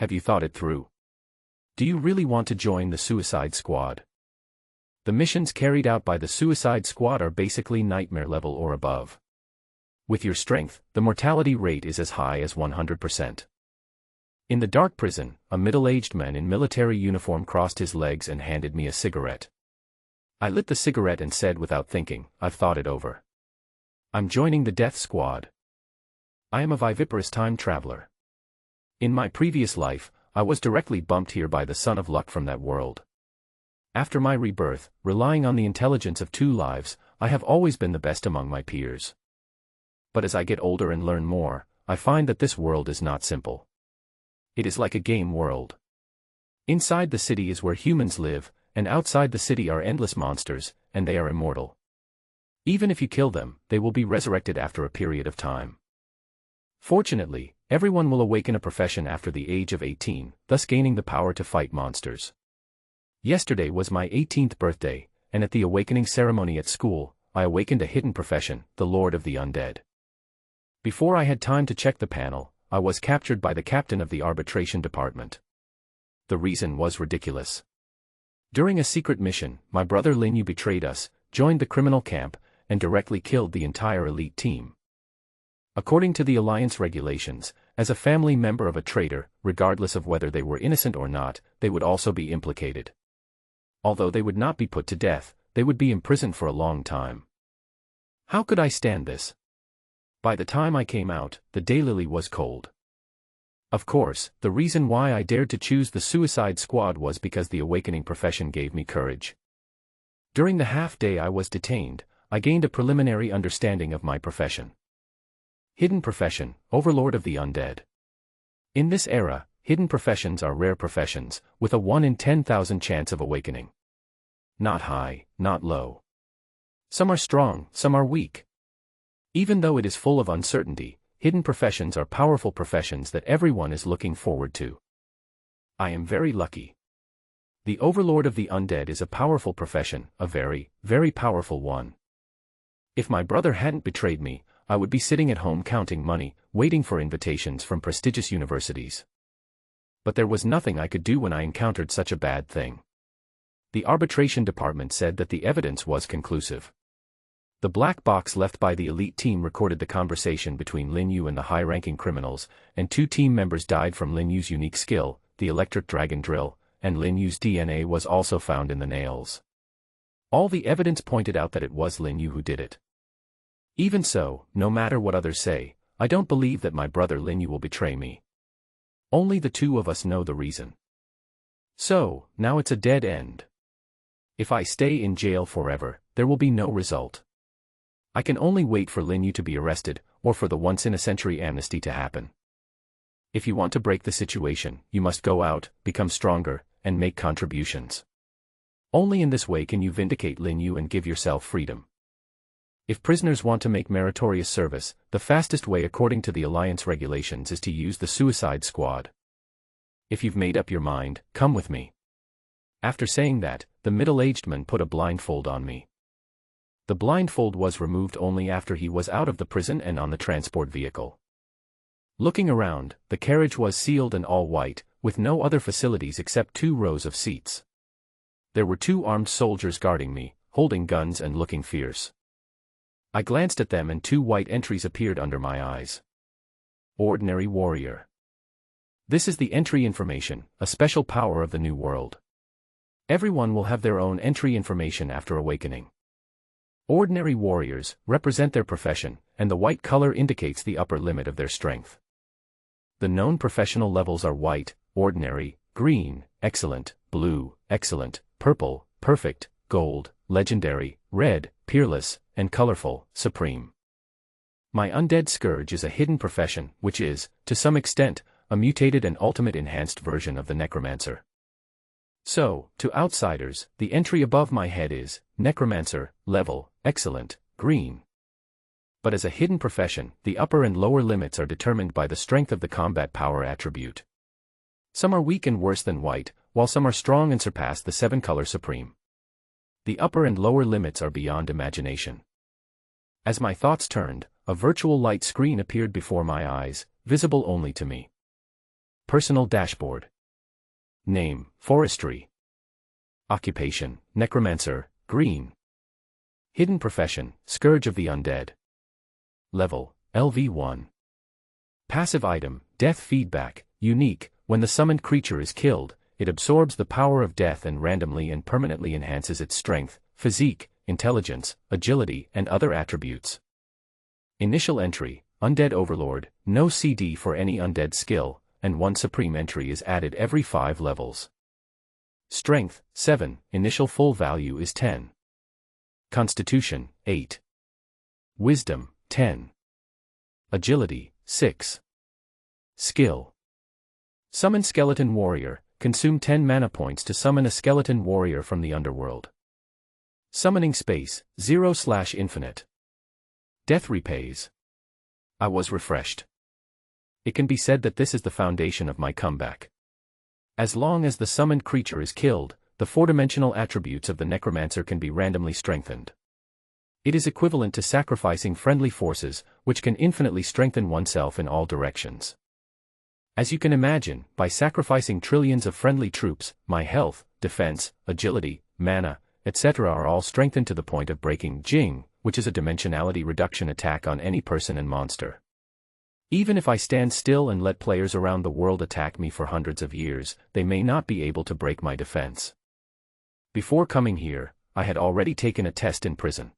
Have you thought it through? Do you really want to join the Suicide Squad? The missions carried out by the Suicide Squad are basically nightmare level or above. With your strength, the mortality rate is as high as 100%. In the dark prison, a middle-aged man in military uniform crossed his legs and handed me a cigarette. I lit the cigarette and said without thinking, I've thought it over. I'm joining the Death Squad. I am a viviparous time traveler. In my previous life, I was directly bumped here by the son of luck from that world. After my rebirth, relying on the intelligence of 2 lives, I have always been the best among my peers. But as I get older and learn more, I find that this world is not simple. It is like a game world. Inside the city is where humans live, and outside the city are endless monsters, and they are immortal. Even if you kill them, they will be resurrected after a period of time. Fortunately, everyone will awaken a profession after the age of 18, thus gaining the power to fight monsters. Yesterday was my 18th birthday, and at the awakening ceremony at school, I awakened a hidden profession, the Lord of the Undead. Before I had time to check the panel, I was captured by the captain of the arbitration department. The reason was ridiculous. During a secret mission, my brother Linyu betrayed us, joined the criminal camp, and directly killed the entire elite team. According to the Alliance regulations, as a family member of a traitor, regardless of whether they were innocent or not, they would also be implicated. Although they would not be put to death, they would be imprisoned for a long time. How could I stand this? By the time I came out, the daylily was cold. Of course, the reason why I dared to choose the Suicide Squad was because the awakening profession gave me courage. During the half-day I was detained, I gained a preliminary understanding of my profession. Hidden profession, Overlord of the Undead. In this era, hidden professions are rare professions, with a 1 in 10,000 chance of awakening. Not high, not low. Some are strong, some are weak. Even though it is full of uncertainty, hidden professions are powerful professions that everyone is looking forward to. I am very lucky. The Overlord of the Undead is a powerful profession, a very, very powerful one. If my brother hadn't betrayed me, I would be sitting at home counting money, waiting for invitations from prestigious universities. But there was nothing I could do when I encountered such a bad thing. The arbitration department said that the evidence was conclusive. The black box left by the elite team recorded the conversation between Linyu and the high-ranking criminals, and 2 team members died from Linyu's unique skill, the electric dragon drill, and Linyu's DNA was also found in the nails. All the evidence pointed out that it was Linyu who did it. Even so, no matter what others say, I don't believe that my brother Linyu will betray me. Only the 2 of us know the reason. So, now it's a dead end. If I stay in jail forever, there will be no result. I can only wait for Linyu to be arrested, or for the once-in-a-century amnesty to happen. If you want to break the situation, you must go out, become stronger, and make contributions. Only in this way can you vindicate Linyu and give yourself freedom. If prisoners want to make meritorious service, the fastest way according to the Alliance regulations is to use the Suicide Squad. If you've made up your mind, come with me. After saying that, the middle-aged man put a blindfold on me. The blindfold was removed only after he was out of the prison and on the transport vehicle. Looking around, the carriage was sealed and all white, with no other facilities except 2 rows of seats. There were 2 armed soldiers guarding me, holding guns and looking fierce. I glanced at them and 2 white entries appeared under my eyes. Ordinary warrior. This is the entry information, a special power of the new world. Everyone will have their own entry information after awakening. Ordinary warriors represent their profession, and the white color indicates the upper limit of their strength. The known professional levels are white, ordinary, green, excellent, blue, excellent, purple, perfect, gold, legendary, red, peerless, and colorful, supreme. My undead scourge is a hidden profession, which is, to some extent, a mutated and ultimate enhanced version of the necromancer. So, to outsiders, the entry above my head is, necromancer, level, excellent, green. But as a hidden profession, the upper and lower limits are determined by the strength of the combat power attribute. Some are weak and worse than white, while some are strong and surpass the 7-color supreme. The upper and lower limits are beyond imagination. As my thoughts turned, a virtual light screen appeared before my eyes, visible only to me. Personal dashboard. Name, Forestry. Occupation, Necromancer, green. Hidden profession, Scourge of the Undead. Level, LV1. Passive item, Death Feedback, unique. When the summoned creature is killed, it absorbs the power of death and randomly and permanently enhances its strength, physique, intelligence, agility, and other attributes. Initial entry, Undead Overlord, no CD for any undead skill, and 1 supreme entry is added every 5 levels. Strength, 7, initial full value is 10. Constitution, 8. Wisdom, 10. Agility, 6. Skill. Summon Skeleton Warrior, consume 10 mana points to summon a Skeleton Warrior from the Underworld. Summoning space, 0/infinite. Death repays. I was refreshed. It can be said that this is the foundation of my comeback. As long as the summoned creature is killed, the 4-dimensional attributes of the Necromancer can be randomly strengthened. It is equivalent to sacrificing friendly forces, which can infinitely strengthen oneself in all directions. As you can imagine, by sacrificing trillions of friendly troops, my health, defense, agility, mana, etc. are all strengthened to the point of breaking Jing, which is a dimensionality reduction attack on any person and monster. Even if I stand still and let players around the world attack me for hundreds of years, they may not be able to break my defense. Before coming here, I had already taken a test in prison.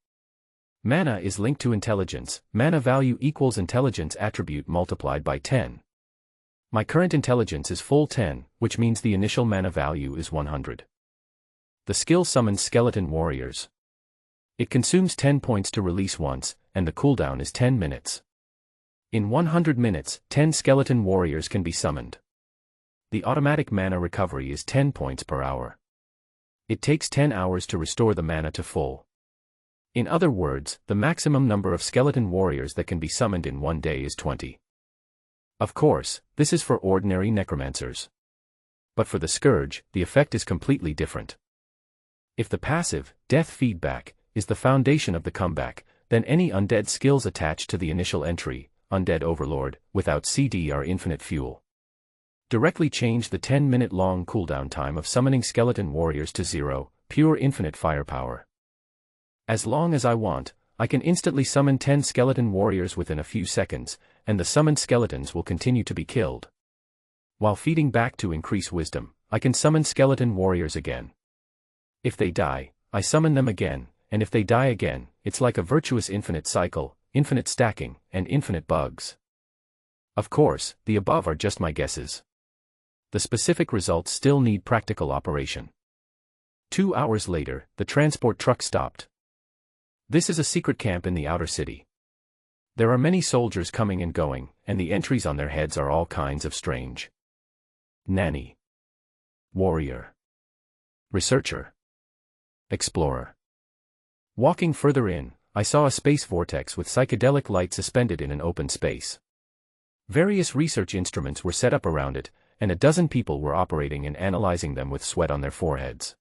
Mana is linked to intelligence, mana value equals intelligence attribute multiplied by 10. My current intelligence is full 10, which means the initial mana value is 100. The skill summons Skeleton Warriors. It consumes 10 points to release once, and the cooldown is 10 minutes. In 100 minutes, 10 Skeleton Warriors can be summoned. The automatic mana recovery is 10 points per hour. It takes 10 hours to restore the mana to full. In other words, the maximum number of Skeleton Warriors that can be summoned in one day is 20. Of course, this is for ordinary necromancers. But for the Scourge, the effect is completely different. If the passive, Death Feedback, is the foundation of the comeback, then any undead skills attached to the initial entry, Undead Overlord, without CD are infinite fuel. Directly change the 10-minute long cooldown time of summoning Skeleton Warriors to 0, pure infinite firepower. As long as I want, I can instantly summon 10 Skeleton Warriors within a few seconds, and the summoned skeletons will continue to be killed. While feeding back to increase wisdom, I can summon Skeleton Warriors again. If they die, I summon them again, and if they die again, it's like a virtuous infinite cycle, infinite stacking, and infinite bugs. Of course, the above are just my guesses. The specific results still need practical operation. 2 hours later, the transport truck stopped. This is a secret camp in the outer city. There are many soldiers coming and going, and the entries on their heads are all kinds of strange. Nanny. Warrior. Researcher. Explorer. Walking further in, I saw a space vortex with psychedelic light suspended in an open space. Various research instruments were set up around it, and a dozen people were operating and analyzing them with sweat on their foreheads.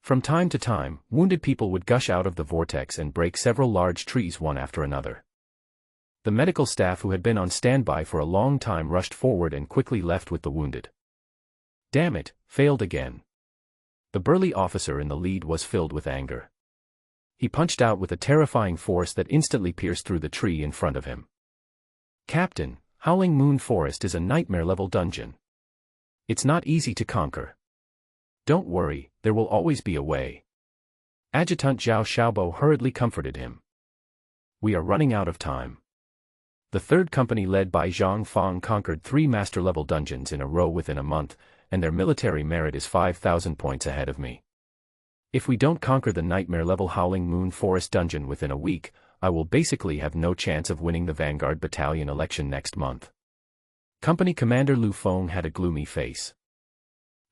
From time to time, wounded people would gush out of the vortex and break several large trees one after another. The medical staff who had been on standby for a long time rushed forward and quickly left with the wounded. Damn it, failed again. The burly officer in the lead was filled with anger. He punched out with a terrifying force that instantly pierced through the tree in front of him. Captain, Howling Moon Forest is a nightmare-level dungeon. It's not easy to conquer. Don't worry, there will always be a way. Adjutant Zhao Xiaobo hurriedly comforted him. We are running out of time. The third company led by Zhang Fang conquered 3 master-level dungeons in a row within a month, and their military merit is 5,000 points ahead of me. If we don't conquer the nightmare-level Howling Moon Forest dungeon within a week, I will basically have no chance of winning the Vanguard Battalion election next month. Company Commander Lu Feng had a gloomy face.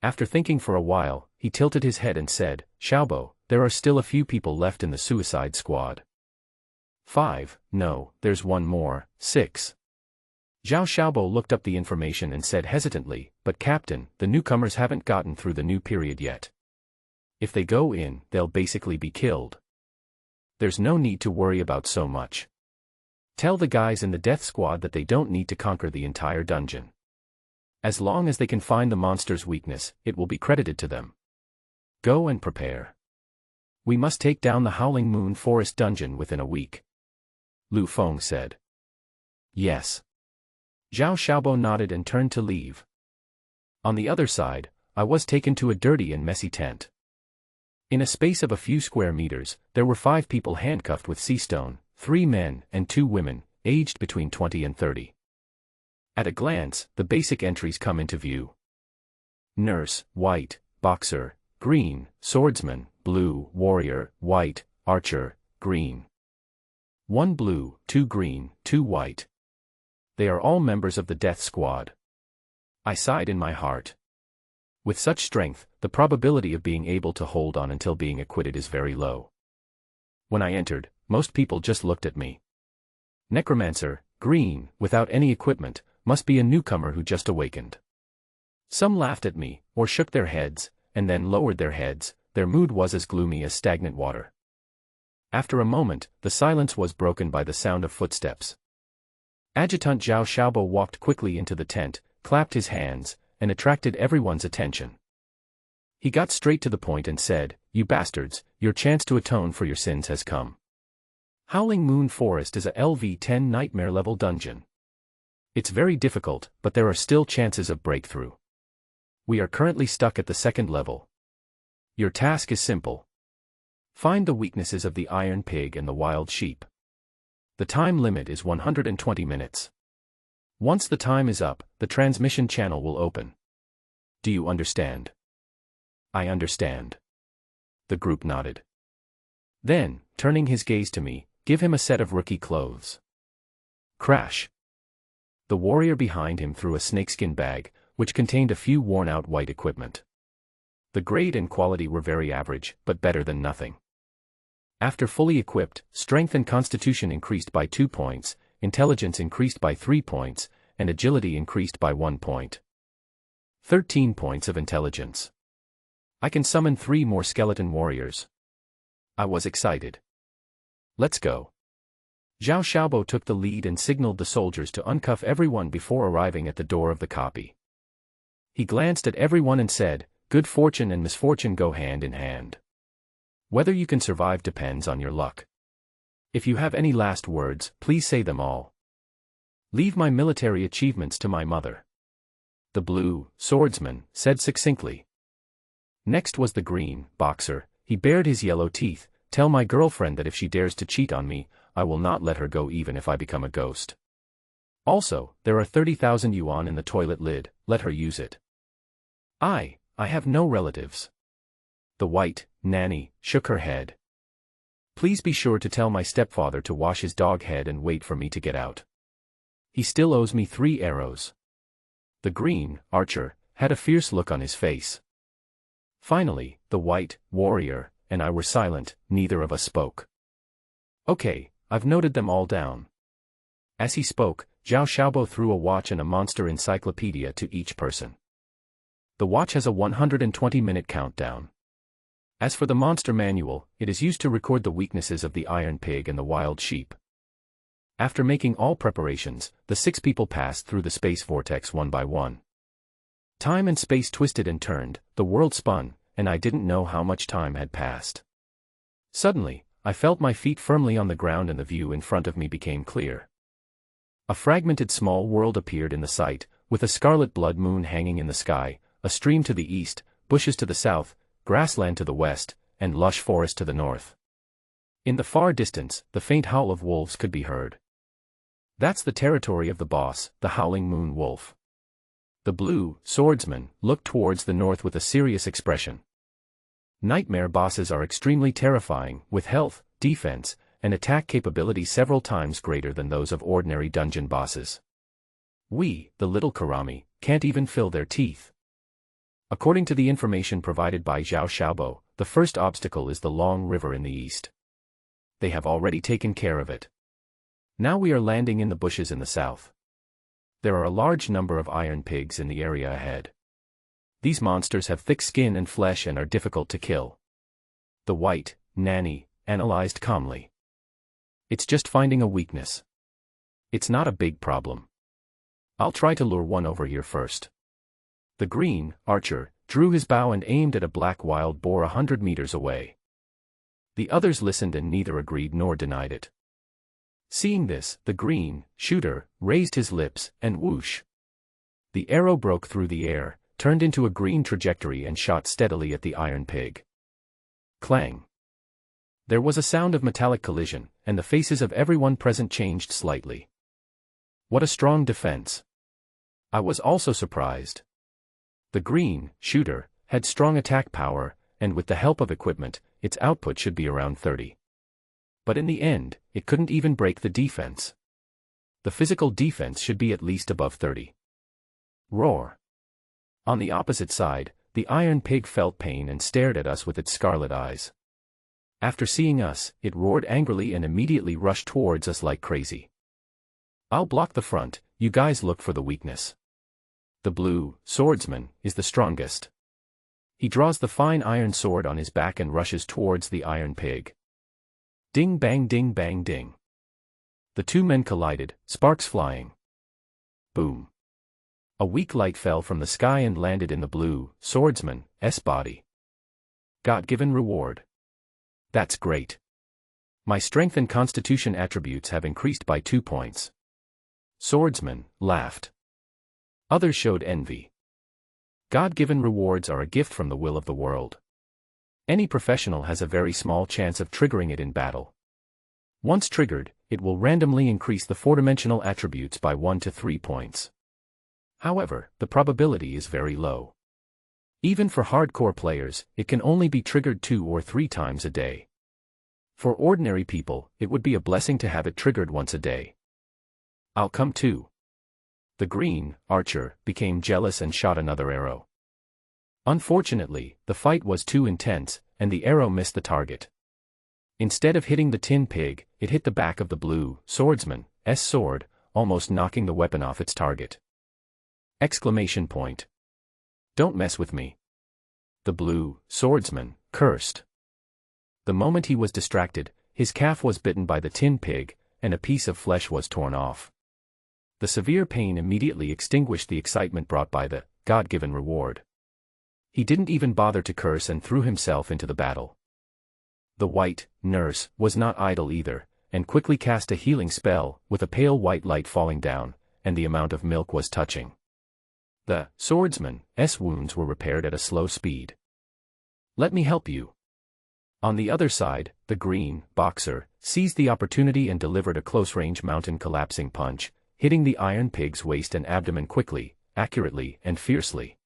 After thinking for a while, he tilted his head and said, Xiaobo, there are still a few people left in the suicide squad. 5, no, there's one more, 6. Zhao Xiaobo looked up the information and said hesitantly, but Captain, the newcomers haven't gotten through the new period yet. If they go in, they'll basically be killed. There's no need to worry about so much. Tell the guys in the death squad that they don't need to conquer the entire dungeon. As long as they can find the monster's weakness, it will be credited to them. Go and prepare. We must take down the Howling Moon Forest dungeon within a week. Lu Feng said. Yes. Zhao Xiaobo nodded and turned to leave. On the other side, I was taken to a dirty and messy tent. In a space of a few square meters, there were 5 people handcuffed with sea stone, 3 men and 2 women, aged between 20 and 30. At a glance, the basic entries come into view. Nurse, white; boxer, green; swordsman, blue; warrior, white; archer, green. 1 blue, 2 green, 2 white. They are all members of the death squad. I sighed in my heart. With such strength, the probability of being able to hold on until being acquitted is very low. When I entered, most people just looked at me. Necromancer, green, without any equipment, must be a newcomer who just awakened. Some laughed at me, or shook their heads, and then lowered their heads. Their mood was as gloomy as stagnant water. After a moment, the silence was broken by the sound of footsteps. Adjutant Zhao Xiaobo walked quickly into the tent, clapped his hands, and attracted everyone's attention. He got straight to the point and said, "You bastards, your chance to atone for your sins has come. Howling Moon Forest is a LV-10 nightmare-level dungeon. It's very difficult, but there are still chances of breakthrough. We are currently stuck at the 2nd level. Your task is simple. Find the weaknesses of the Iron Pig and the Wild Sheep. The time limit is 120 minutes. Once the time is up, the transmission channel will open. Do you understand?" "I understand." The group nodded. Then, turning his gaze to me, "Give him a set of rookie clothes." Crash. The warrior behind him threw a snakeskin bag, which contained a few worn-out white equipment. The grade and quality were very average, but better than nothing. After fully equipped, strength and constitution increased by 2 points, intelligence increased by 3 points, and agility increased by 1 point. 13 points of intelligence. I can summon 3 more skeleton warriors. I was excited. Let's go. Zhao Xiaobo took the lead and signaled the soldiers to uncuff everyone before arriving at the door of the copy. He glanced at everyone and said, "Good fortune and misfortune go hand in hand. Whether you can survive depends on your luck. If you have any last words, please say them all. Leave my military achievements to my mother." The blue swordsman said succinctly. Next was the green boxer. He bared his yellow teeth. "Tell my girlfriend that if she dares to cheat on me, I will not let her go even if I become a ghost. Also, there are 30,000 yuan in the toilet lid, let her use it. I have no relatives." The white nanny shook her head. "Please be sure to tell my stepfather to wash his dog head and wait for me to get out. He still owes me 3 arrows. The green archer had a fierce look on his face. Finally, the white warrior and I were silent, neither of us spoke. "Okay, I've noted them all down." As he spoke, Zhao Xiaobo threw a watch and a monster encyclopedia to each person. The watch has a 120-minute countdown. As for the monster manual, it is used to record the weaknesses of the Iron Pig and the Wild Sheep. After making all preparations, the 6 people passed through the space vortex one by one. Time and space twisted and turned, the world spun, and I didn't know how much time had passed. Suddenly, I felt my feet firmly on the ground and the view in front of me became clear. A fragmented small world appeared in the sight, with a scarlet blood moon hanging in the sky, a stream to the east, bushes to the south, grassland to the west, and lush forest to the north. In the far distance, the faint howl of wolves could be heard. That's the territory of the boss, the Howling Moon Wolf. The blue swordsman looked towards the north with a serious expression. Nightmare bosses are extremely terrifying, with health, defense, and attack capability several times greater than those of ordinary dungeon bosses. We, the little Karami, can't even fill their teeth. According to the information provided by Zhao Xiaobo, the first obstacle is the long river in the east. They have already taken care of it. Now we are landing in the bushes in the south. There are a large number of iron pigs in the area ahead. These monsters have thick skin and flesh and are difficult to kill. The white nanny analyzed calmly. It's just finding a weakness. It's not a big problem. I'll try to lure one over here first. The green archer drew his bow and aimed at a black wild boar 100 meters away. The others listened and neither agreed nor denied it. Seeing this, the green shooter raised his lips, and whoosh! The arrow broke through the air, turned into a green trajectory and shot steadily at the iron pig. Clang! There was a sound of metallic collision, and the faces of everyone present changed slightly. What a strong defense! I was also surprised. The green shooter had strong attack power, and with the help of equipment, its output should be around 30. But in the end, it couldn't even break the defense. The physical defense should be at least above 30. Roar! On the opposite side, the iron pig felt pain and stared at us with its scarlet eyes. After seeing us, it roared angrily and immediately rushed towards us like crazy. I'll block the front, you guys look for the weakness. The blue swordsman is the strongest. He draws the fine iron sword on his back and rushes towards the iron pig. Ding bang ding bang ding. The two men collided, sparks flying. Boom. A weak light fell from the sky and landed in the blue swordsman's body. God-given reward. That's great. My strength and constitution attributes have increased by 2 points. Swordsman laughed. Others showed envy. God-given rewards are a gift from the will of the world. Any professional has a very small chance of triggering it in battle. Once triggered, it will randomly increase the four-dimensional attributes by 1 to 3 points. However, the probability is very low. Even for hardcore players, it can only be triggered 2 or 3 times a day. For ordinary people, it would be a blessing to have it triggered once a day. I'll come too. The green archer became jealous and shot another arrow. Unfortunately, the fight was too intense, and the arrow missed the target. Instead of hitting the tin pig, it hit the back of the blue swordsman's sword, almost knocking the weapon off its target. Exclamation point. Don't mess with me. The blue swordsman cursed. The moment he was distracted, his calf was bitten by the tin pig, and a piece of flesh was torn off. The severe pain immediately extinguished the excitement brought by the God-given reward. He didn't even bother to curse and threw himself into the battle. The white nurse was not idle either, and quickly cast a healing spell, with a pale white light falling down, and the amount of milk was touching. The swordsman's wounds were repaired at a slow speed. Let me help you. On the other side, the green boxer seized the opportunity and delivered a close-range mountain collapsing punch, hitting the iron pig's waist and abdomen quickly, accurately, and fiercely.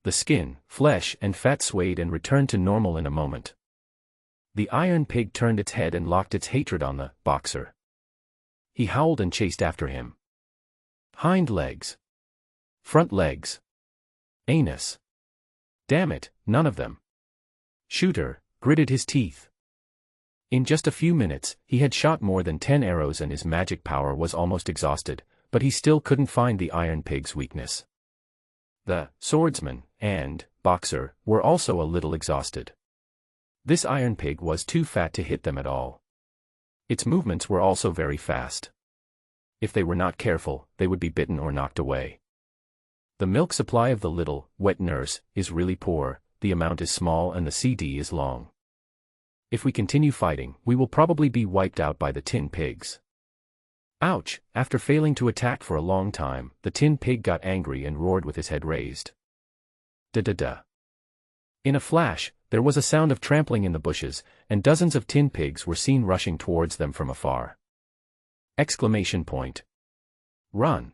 The skin, flesh, and fat swayed and returned to normal in a moment. The iron pig turned its head and locked its hatred on the boxer. He howled and chased after him. Hind legs. Front legs. Anus. Damn it, none of them. Shooter gritted his teeth. In just a few minutes, he had shot more than 10 arrows and his magic power was almost exhausted, but he still couldn't find the iron pig's weakness. The swordsman and boxer were also a little exhausted. This iron pig was too fat to hit them at all. Its movements were also very fast. If they were not careful, they would be bitten or knocked away. The milk supply of the little, wet nurse is really poor, the amount is small and the CD is long. If we continue fighting, we will probably be wiped out by the tin pigs. Ouch! After failing to attack for a long time, the tin pig got angry and roared with his head raised. Da-da-da. In a flash, there was a sound of trampling in the bushes, and dozens of tin pigs were seen rushing towards them from afar. Exclamation point. Run!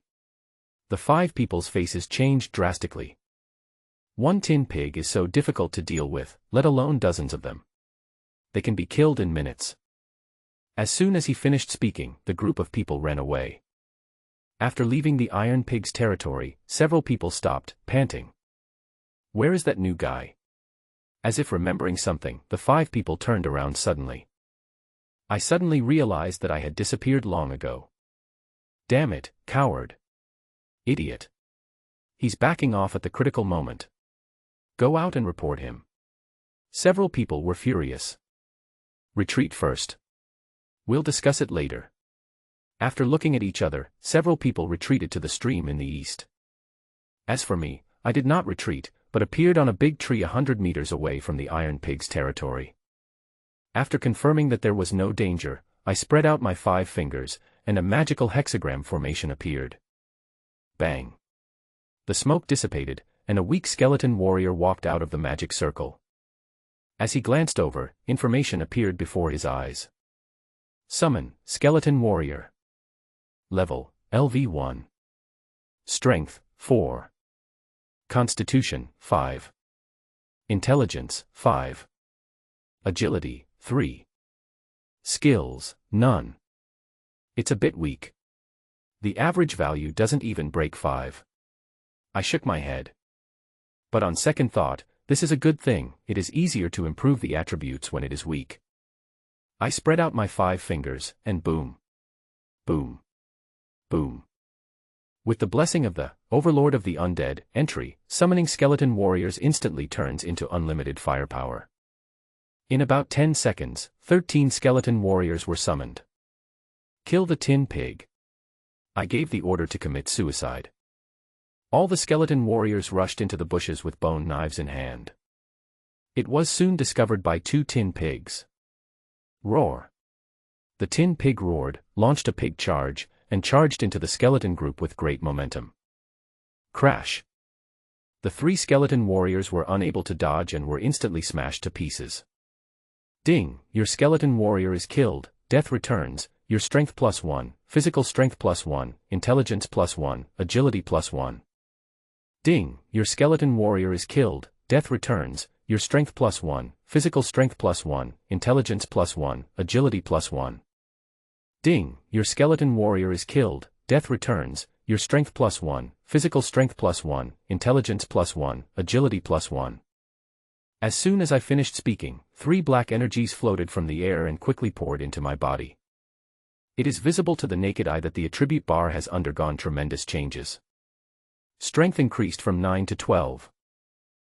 The 5 people's faces changed drastically. One tin pig is so difficult to deal with, let alone dozens of them. They can be killed in minutes. As soon as he finished speaking, the group of people ran away. After leaving the iron pig's territory, several people stopped, panting. Where is that new guy? As if remembering something, the 5 people turned around suddenly. I suddenly realized that I had disappeared long ago. Damn it, coward. Idiot. He's backing off at the critical moment. Go out and report him. Several people were furious. Retreat first. We'll discuss it later. After looking at each other, several people retreated to the stream in the east. As for me, I did not retreat, but appeared on a big tree 100 meters away from the Iron Pig's territory. After confirming that there was no danger, I spread out my 5 fingers, and a magical hexagram formation appeared. Bang! The smoke dissipated, and a weak skeleton warrior walked out of the magic circle. As he glanced over, information appeared before his eyes. Summon, Skeleton Warrior. Level, LV1. Strength, 4. Constitution, 5. Intelligence, 5. Agility, 3. Skills, none. It's a bit weak. The average value doesn't even break 5. I shook my head. But on second thought, this is a good thing. It is easier to improve the attributes when it is weak. I spread out my 5 fingers, and boom. Boom. Boom. With the blessing of the Overlord of the Undead entry, summoning skeleton warriors instantly turns into unlimited firepower. In about 10 seconds, 13 skeleton warriors were summoned. Kill the tin pig. I gave the order to commit suicide. All the skeleton warriors rushed into the bushes with bone knives in hand. It was soon discovered by 2 tin pigs. Roar. The tin pig roared, launched a pig charge, and charged into the skeleton group with great momentum. Crash. The 3 skeleton warriors were unable to dodge and were instantly smashed to pieces. Ding, your skeleton warrior is killed, death returns, your strength +1, physical strength +1, intelligence +1, agility +1. Ding, your skeleton warrior is killed, death returns, your strength +1, physical strength +1, intelligence +1, agility +1. Ding, your skeleton warrior is killed, death returns, your strength +1, physical strength +1, intelligence +1, agility +1. As soon as I finished speaking, 3 black energies floated from the air and quickly poured into my body. It is visible to the naked eye that the attribute bar has undergone tremendous changes. Strength increased from 9 to 12.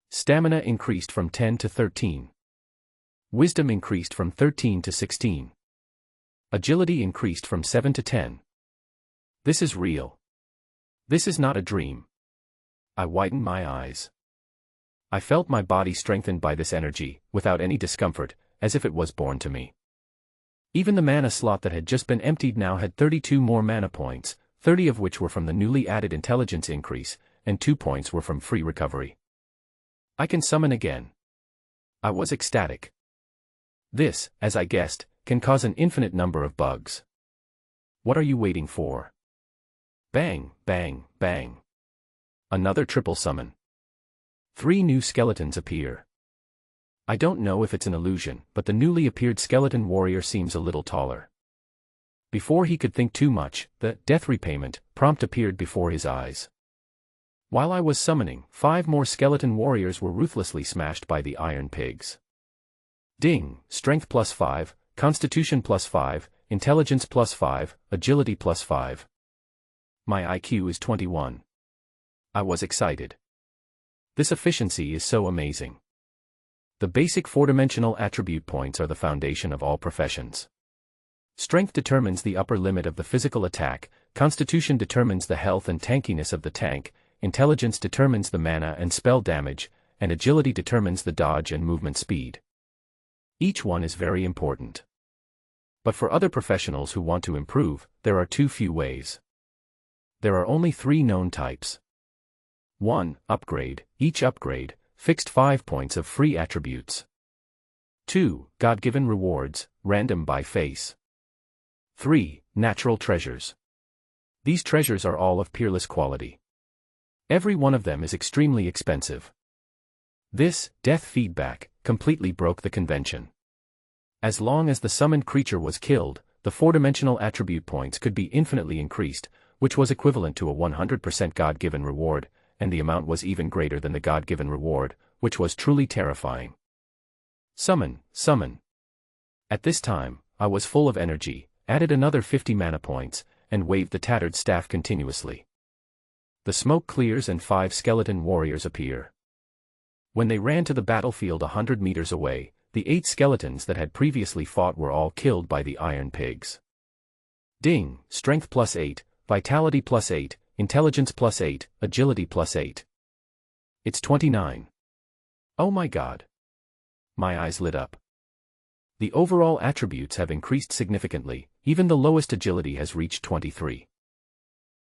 Stamina increased from 10 to 13. Wisdom increased from 13 to 16. Agility increased from 7 to 10. This is real. This is not a dream. I widened my eyes. I felt my body strengthened by this energy, without any discomfort, as if it was born to me. Even the mana slot that had just been emptied now had 32 more mana points, 30 of which were from the newly added intelligence increase, and 2 points were from free recovery. I can summon again. I was ecstatic. This, as I guessed, can cause an infinite number of bugs. What are you waiting for? Bang, bang, bang. Another triple summon. 3 new skeletons appear. I don't know if it's an illusion, but the newly appeared skeleton warrior seems a little taller. Before he could think too much, the death repayment prompt appeared before his eyes. While I was summoning, 5 more skeleton warriors were ruthlessly smashed by the iron pigs. Ding, strength +5, constitution +5, intelligence +5, agility +5. My IQ is 21. I was excited. This efficiency is so amazing. The basic 4-dimensional attribute points are the foundation of all professions. Strength determines the upper limit of the physical attack, constitution determines the health and tankiness of the tank, intelligence determines the mana and spell damage, and agility determines the dodge and movement speed. Each one is very important. But for other professionals who want to improve, there are too few ways. There are only 3 known types. 1. Upgrade, each upgrade, fixed 5 points of free attributes. 2. God-given rewards, random by face. 3. Natural treasures. These treasures are all of peerless quality. Every one of them is extremely expensive. This, death feedback, completely broke the convention. As long as the summoned creature was killed, the 4-dimensional attribute points could be infinitely increased, which was equivalent to a 100% God-given reward, and the amount was even greater than the God-given reward, which was truly terrifying. Summon, summon. At this time, I was full of energy, added another 50 mana points, and waved the tattered staff continuously. The smoke clears and 5 skeleton warriors appear. When they ran to the battlefield 100 meters away, the 8 skeletons that had previously fought were all killed by the iron pigs. Ding, strength +8, vitality +8, intelligence +8, agility +8. It's 29. Oh my god. My eyes lit up. The overall attributes have increased significantly, even the lowest agility has reached 23.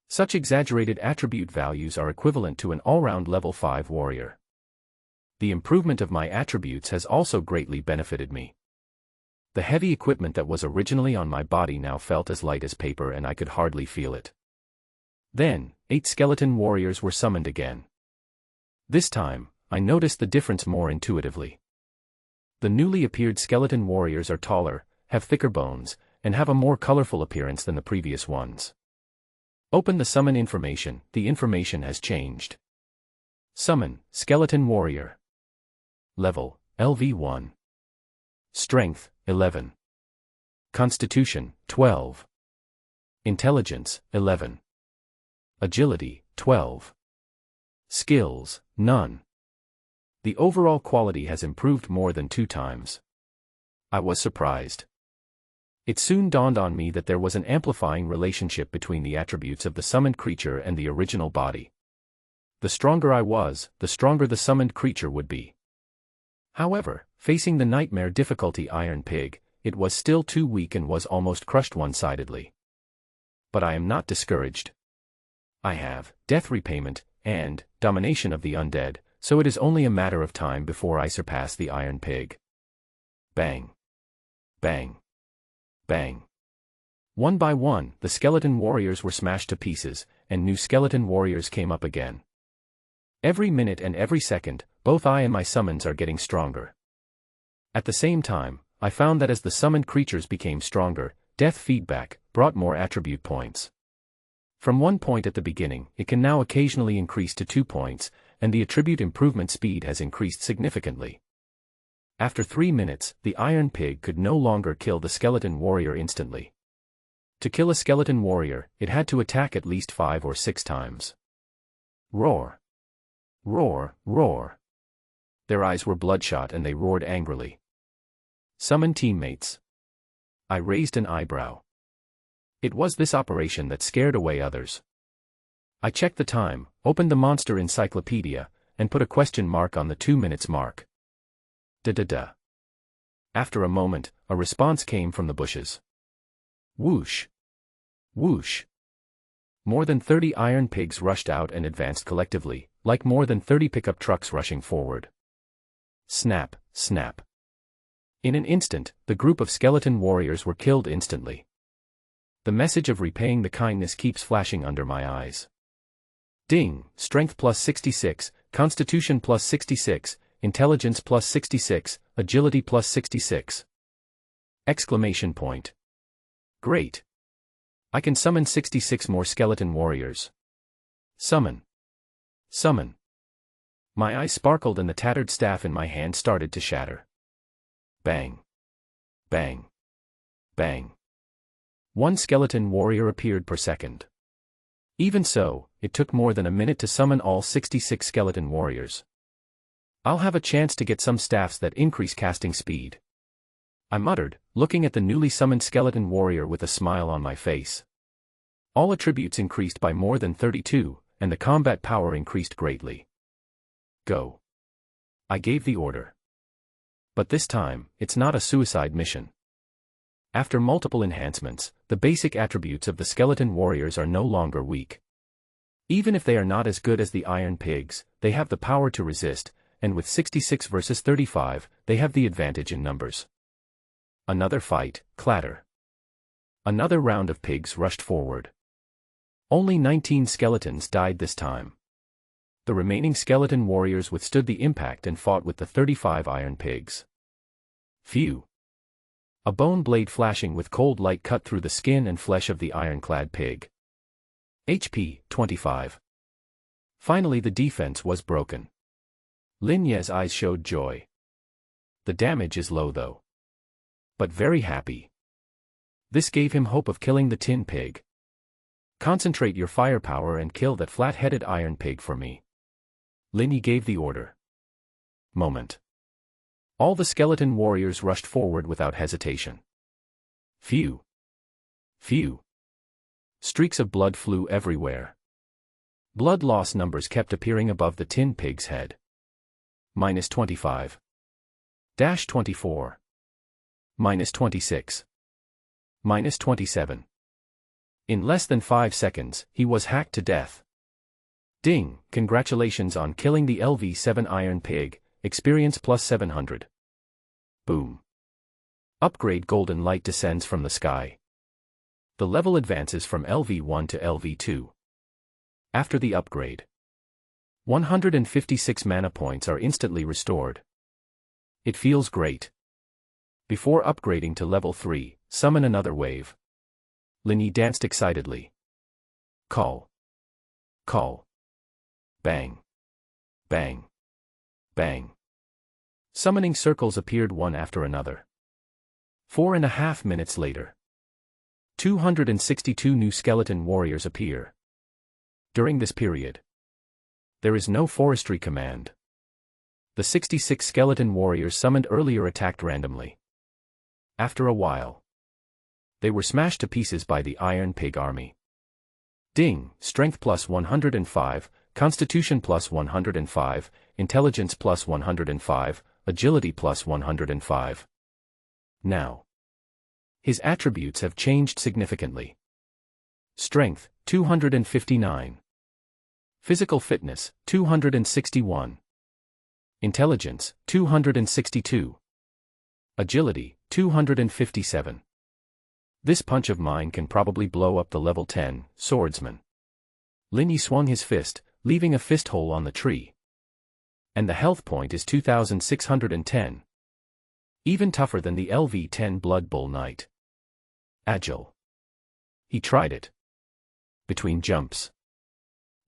Such exaggerated attribute values are equivalent to an all-round level 5 warrior. The improvement of my attributes has also greatly benefited me. The heavy equipment that was originally on my body now felt as light as paper and I could hardly feel it. Then, 8 skeleton warriors were summoned again. This time, I noticed the difference more intuitively. The newly appeared skeleton warriors are taller, have thicker bones, and have a more colorful appearance than the previous ones. Open the summon information. The information has changed. Summon, skeleton warrior. Level, LV1. Strength, 11. Constitution, 12. Intelligence, 11. Agility, 12. Skills, none. The overall quality has improved more than 2 times. I was surprised. It soon dawned on me that there was an amplifying relationship between the attributes of the summoned creature and the original body. The stronger I was, the stronger the summoned creature would be. However, facing the nightmare difficulty Iron Pig, it was still too weak and was almost crushed one-sidedly. But I am not discouraged. I have Death Repayment and Domination of the Undead, so it is only a matter of time before I surpass the Iron Pig. Bang. Bang. Bang. One by one, the skeleton warriors were smashed to pieces, and new skeleton warriors came up again. Every minute and every second, both I and my summons are getting stronger. At the same time, I found that as the summoned creatures became stronger, death feedback brought more attribute points. From 1 point at the beginning, it can now occasionally increase to 2 points, and the attribute improvement speed has increased significantly. After 3 minutes, the Iron Pig could no longer kill the skeleton warrior instantly. To kill a skeleton warrior, it had to attack at least 5 or 6 times. Roar. Roar, roar. Their eyes were bloodshot and they roared angrily. Summon teammates. I raised an eyebrow. It was this operation that scared away others. I checked the time, opened the monster encyclopedia, and put a question mark on the 2 minutes mark. Da-da-da. After a moment, a response came from the bushes. Whoosh. Whoosh. More than 30 iron pigs rushed out and advanced collectively, like more than 30 pickup trucks rushing forward. Snap, snap. In an instant, the group of skeleton warriors were killed instantly. The message of repaying the kindness keeps flashing under my eyes. Ding, strength plus 66, constitution plus 66, intelligence plus 66, agility plus 66. Exclamation point. Great. I can summon 66 more skeleton warriors. Summon. Summon. My eyes sparkled and the tattered staff in my hand started to shatter. Bang. Bang. Bang. 1 skeleton warrior appeared per second. Even so, it took more than a minute to summon all 66 skeleton warriors. I'll have a chance to get some staffs that increase casting speed. I muttered, looking at the newly summoned skeleton warrior with a smile on my face. All attributes increased by more than 32, and the combat power increased greatly. Go. I gave the order. But this time, it's not a suicide mission. After multiple enhancements, the basic attributes of the skeleton warriors are no longer weak. Even if they are not as good as the iron pigs, they have the power to resist, and with 66 versus 35, they have the advantage in numbers. Another fight, clatter. Another round of pigs rushed forward. Only 19 skeletons died this time. The remaining skeleton warriors withstood the impact and fought with the 35 iron pigs. Phew. A bone blade flashing with cold light cut through the skin and flesh of the ironclad pig. HP, 25. Finally the defense was broken. Lin Ye's eyes showed joy. The damage is low though. But very happy. This gave him hope of killing the tin pig. Concentrate your firepower and kill that flat-headed iron pig for me. Lin Ye gave the order. Moment. All the skeleton warriors rushed forward without hesitation. Phew. Phew. Streaks of blood flew everywhere. Blood loss numbers kept appearing above the tin pig's head. -25. -24. -26. -27. In less than 5 seconds, he was hacked to death. Ding, congratulations on killing the LV7 Iron Pig, experience plus 700. Boom. Upgrade golden light descends from the sky. The level advances from LV1 to LV2. After the upgrade, 156 mana points are instantly restored. It feels great. Before upgrading to level 3, summon another wave. Linny danced excitedly. Call. Call. Bang. Bang. Bang. Summoning circles appeared one after another. 4.5 minutes later, 262 new skeleton warriors appear. During this period, there is no forestry command. The 66 skeleton warriors summoned earlier attacked randomly. After a while, they were smashed to pieces by the Iron Pig army. Ding, strength plus 105, constitution plus 105, intelligence plus 105, agility plus 105. Now, his attributes have changed significantly. Strength, 259. Physical fitness, 261. Intelligence, 262. Agility, 257. This punch of mine can probably blow up the level 10 swordsman. Linny swung his fist, leaving a fist hole on the tree. And the health point is 2610. Even tougher than the LV10 Blood Bowl Knight. Agile. He tried it. Between jumps.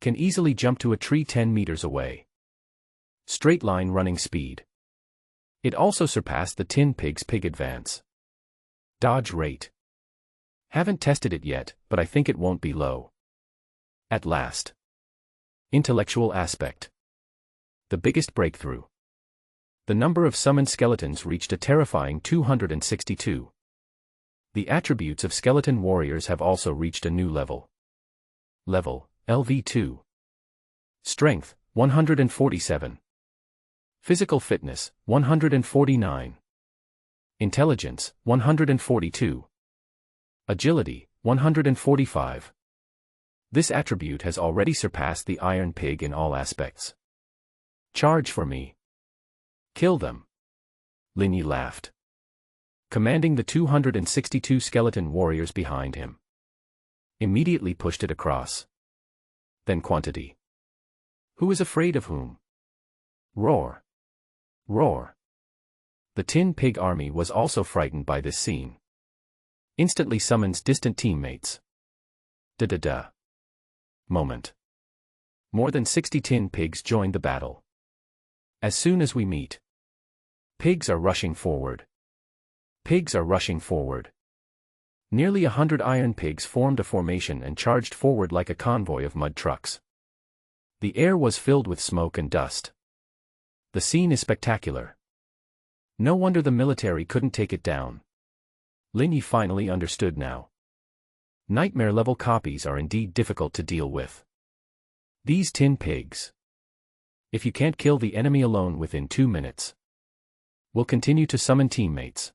Can easily jump to a tree 10 meters away. Straight line running speed. It also surpassed the Tin Pig's Pig Advance. Dodge rate. Haven't tested it yet, but I think it won't be low. At last. Intellectual aspect. The biggest breakthrough. The number of summoned skeletons reached a terrifying 262. The attributes of skeleton warriors have also reached a new level. Level, LV2. Strength, 147. Physical fitness, 149. Intelligence, 142. Agility, 145. This attribute has already surpassed the Iron Pig in all aspects. Charge for me. Kill them. Linny laughed, commanding the 262 skeleton warriors behind him. Immediately pushed it across. Then quantity. Who is afraid of whom? Roar. Roar. The Tin Pig army was also frightened by this scene. Instantly summons distant teammates. Da-da-da. Moment. More than 60 Tin Pigs joined the battle. As soon as we meet, pigs are rushing forward. Pigs are rushing forward. Nearly 100 Iron Pigs formed a formation and charged forward like a convoy of mud trucks. The air was filled with smoke and dust. The scene is spectacular. No wonder the military couldn't take it down. Linny finally understood now. Nightmare-level copies are indeed difficult to deal with. These Tin Pigs, if you can't kill the enemy alone within 2 minutes, will continue to summon teammates.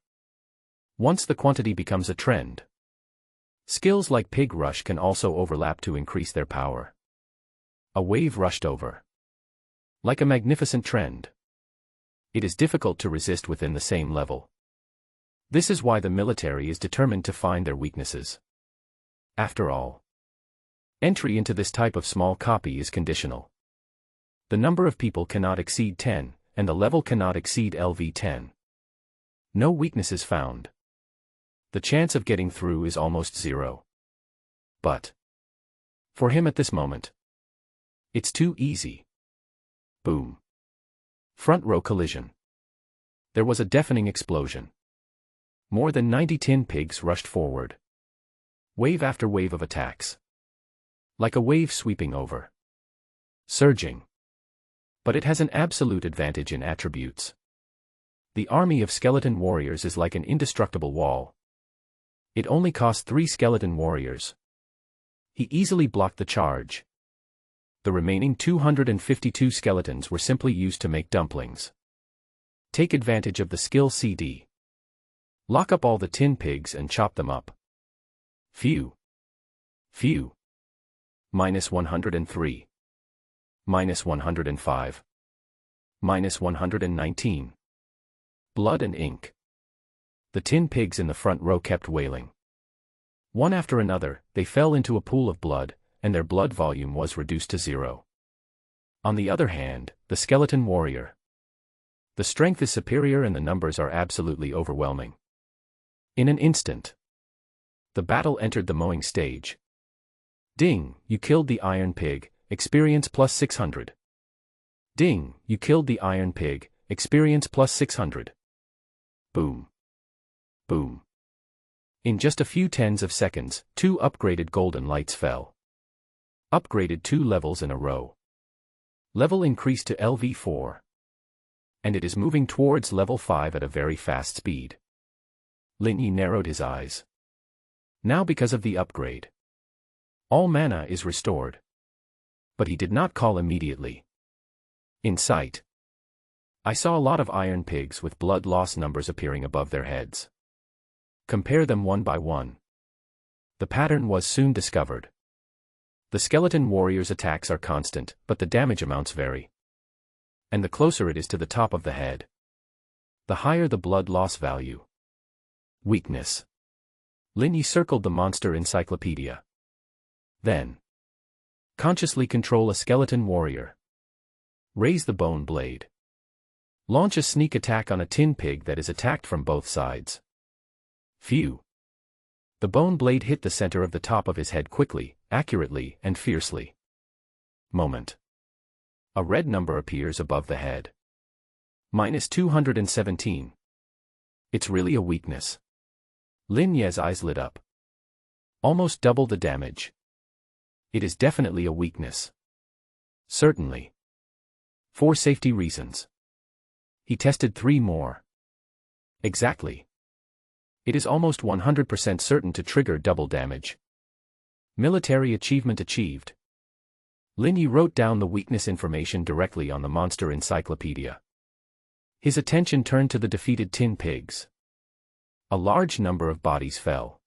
Once the quantity becomes a trend, skills like Pig Rush can also overlap to increase their power. A wave rushed over. Like a magnificent trend. It is difficult to resist within the same level. This is why the military is determined to find their weaknesses. After all, entry into this type of small copy is conditional. The number of people cannot exceed 10, and the level cannot exceed LV10. No weaknesses found. The chance of getting through is almost zero. But for him at this moment, it's too easy. Boom. Front row collision. There was a deafening explosion. More than 90 Tin Pigs rushed forward. Wave after wave of attacks. Like a wave sweeping over. Surging. But it has an absolute advantage in attributes. The army of skeleton warriors is like an indestructible wall. It only cost 3 skeleton warriors. He easily blocked the charge. The remaining 252 skeletons were simply used to make dumplings. Take advantage of the skill CD. Lock up all the tin pigs and chop them up. Phew. Phew. -103. -105. -119. Blood and ink. The tin pigs in the front row kept wailing. One after another, they fell into a pool of blood, and their blood volume was reduced to 0. On the other hand, the skeleton warrior. The strength is superior and the numbers are absolutely overwhelming. In an instant, the battle entered the mowing stage. Ding, you killed the iron pig, experience plus 600. Ding, you killed the iron pig, experience plus 600. Boom. Boom. In just a few tens of seconds, 2 upgraded golden lights fell. Upgraded 2 levels in a row. Level increased to LV4. And it is moving towards level 5 at a very fast speed. Lin Yi narrowed his eyes. Now because of the upgrade, all mana is restored. But he did not call immediately. In sight, I saw a lot of iron pigs with blood loss numbers appearing above their heads. Compare them one by one. The pattern was soon discovered. The skeleton warrior's attacks are constant, but the damage amounts vary. And the closer it is to the top of the head, the higher the blood loss value. Weakness. Lin Yi circled the monster encyclopedia. Then, consciously control a skeleton warrior. Raise the bone blade. Launch a sneak attack on a tin pig that is attacked from both sides. Phew. The bone blade hit the center of the top of his head quickly, accurately, and fiercely. Moment. A red number appears above the head. -217. It's really a weakness. Lin Ye's eyes lit up. Almost double the damage. It is definitely a weakness. Certainly. For safety reasons. He tested 3 more. Exactly. It is almost 100% certain to trigger double damage. Military achievement achieved. Lin Yi wrote down the weakness information directly on the monster encyclopedia. His attention turned to the defeated tin pigs. A large number of bodies fell.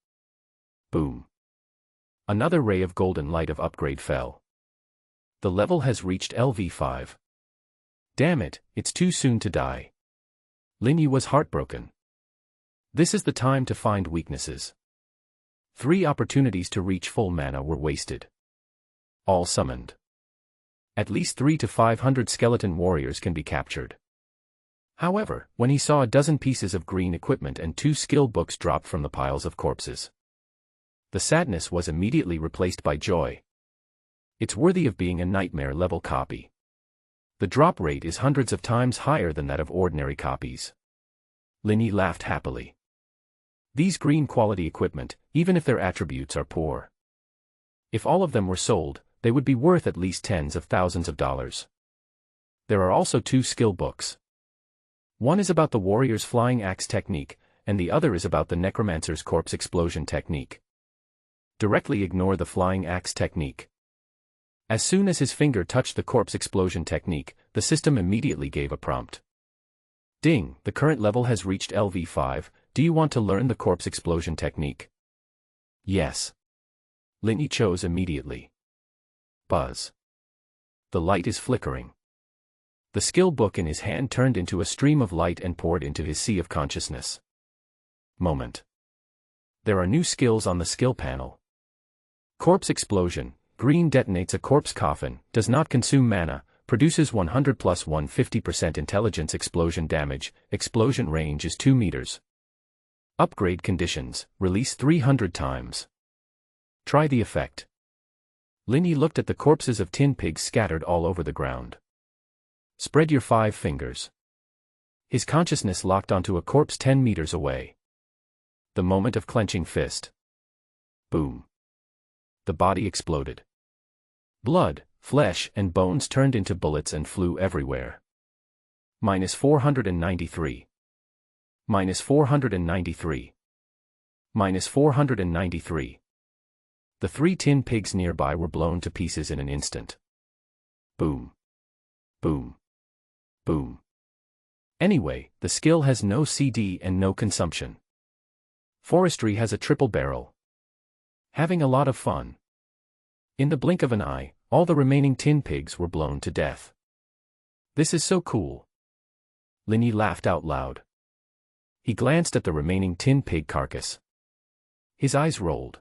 Boom. Another ray of golden light of upgrade fell. The level has reached LV5. Damn it, it's too soon to die. Lin Yi was heartbroken. This is the time to find weaknesses. 3 opportunities to reach full mana were wasted. All summoned. At least 300 to 500 skeleton warriors can be captured. However, when he saw a dozen pieces of green equipment and 2 skill books dropped from the piles of corpses, the sadness was immediately replaced by joy. It's worthy of being a nightmare-level copy. The drop rate is hundreds of times higher than that of ordinary copies. Lin Yi laughed happily. These green-quality equipment, even if their attributes are poor, if all of them were sold, they would be worth at least tens of thousands of dollars. There are also 2 skill books. One is about the warrior's flying axe technique, and the other is about the necromancer's corpse explosion technique. Directly ignore the flying axe technique. As soon as his finger touched the corpse explosion technique, the system immediately gave a prompt. Ding, the current level has reached LV5, do you want to learn the corpse explosion technique? Yes. Lin Yi chose immediately. Buzz. The light is flickering. The skill book in his hand turned into a stream of light and poured into his sea of consciousness. Moment. There are new skills on the skill panel. Corpse explosion. Green detonates a corpse coffin, does not consume mana, produces 100 plus 150% intelligence explosion damage, explosion range is 2 meters. Upgrade conditions, release 300 times. Try the effect. Lin Yi looked at the corpses of tin pigs scattered all over the ground. Spread your 5 fingers. His consciousness locked onto a corpse 10 meters away. The moment of clenching fist. Boom. The body exploded. Blood, flesh, and bones turned into bullets and flew everywhere. -493. -493. -493. The 3 tin pigs nearby were blown to pieces in an instant. Boom. Boom. Boom. Anyway, the skill has no CD and no consumption. Forestry has a triple barrel. Having a lot of fun. In the blink of an eye, all the remaining tin pigs were blown to death. This is so cool. Linny laughed out loud. He glanced at the remaining tin pig carcass. His eyes rolled.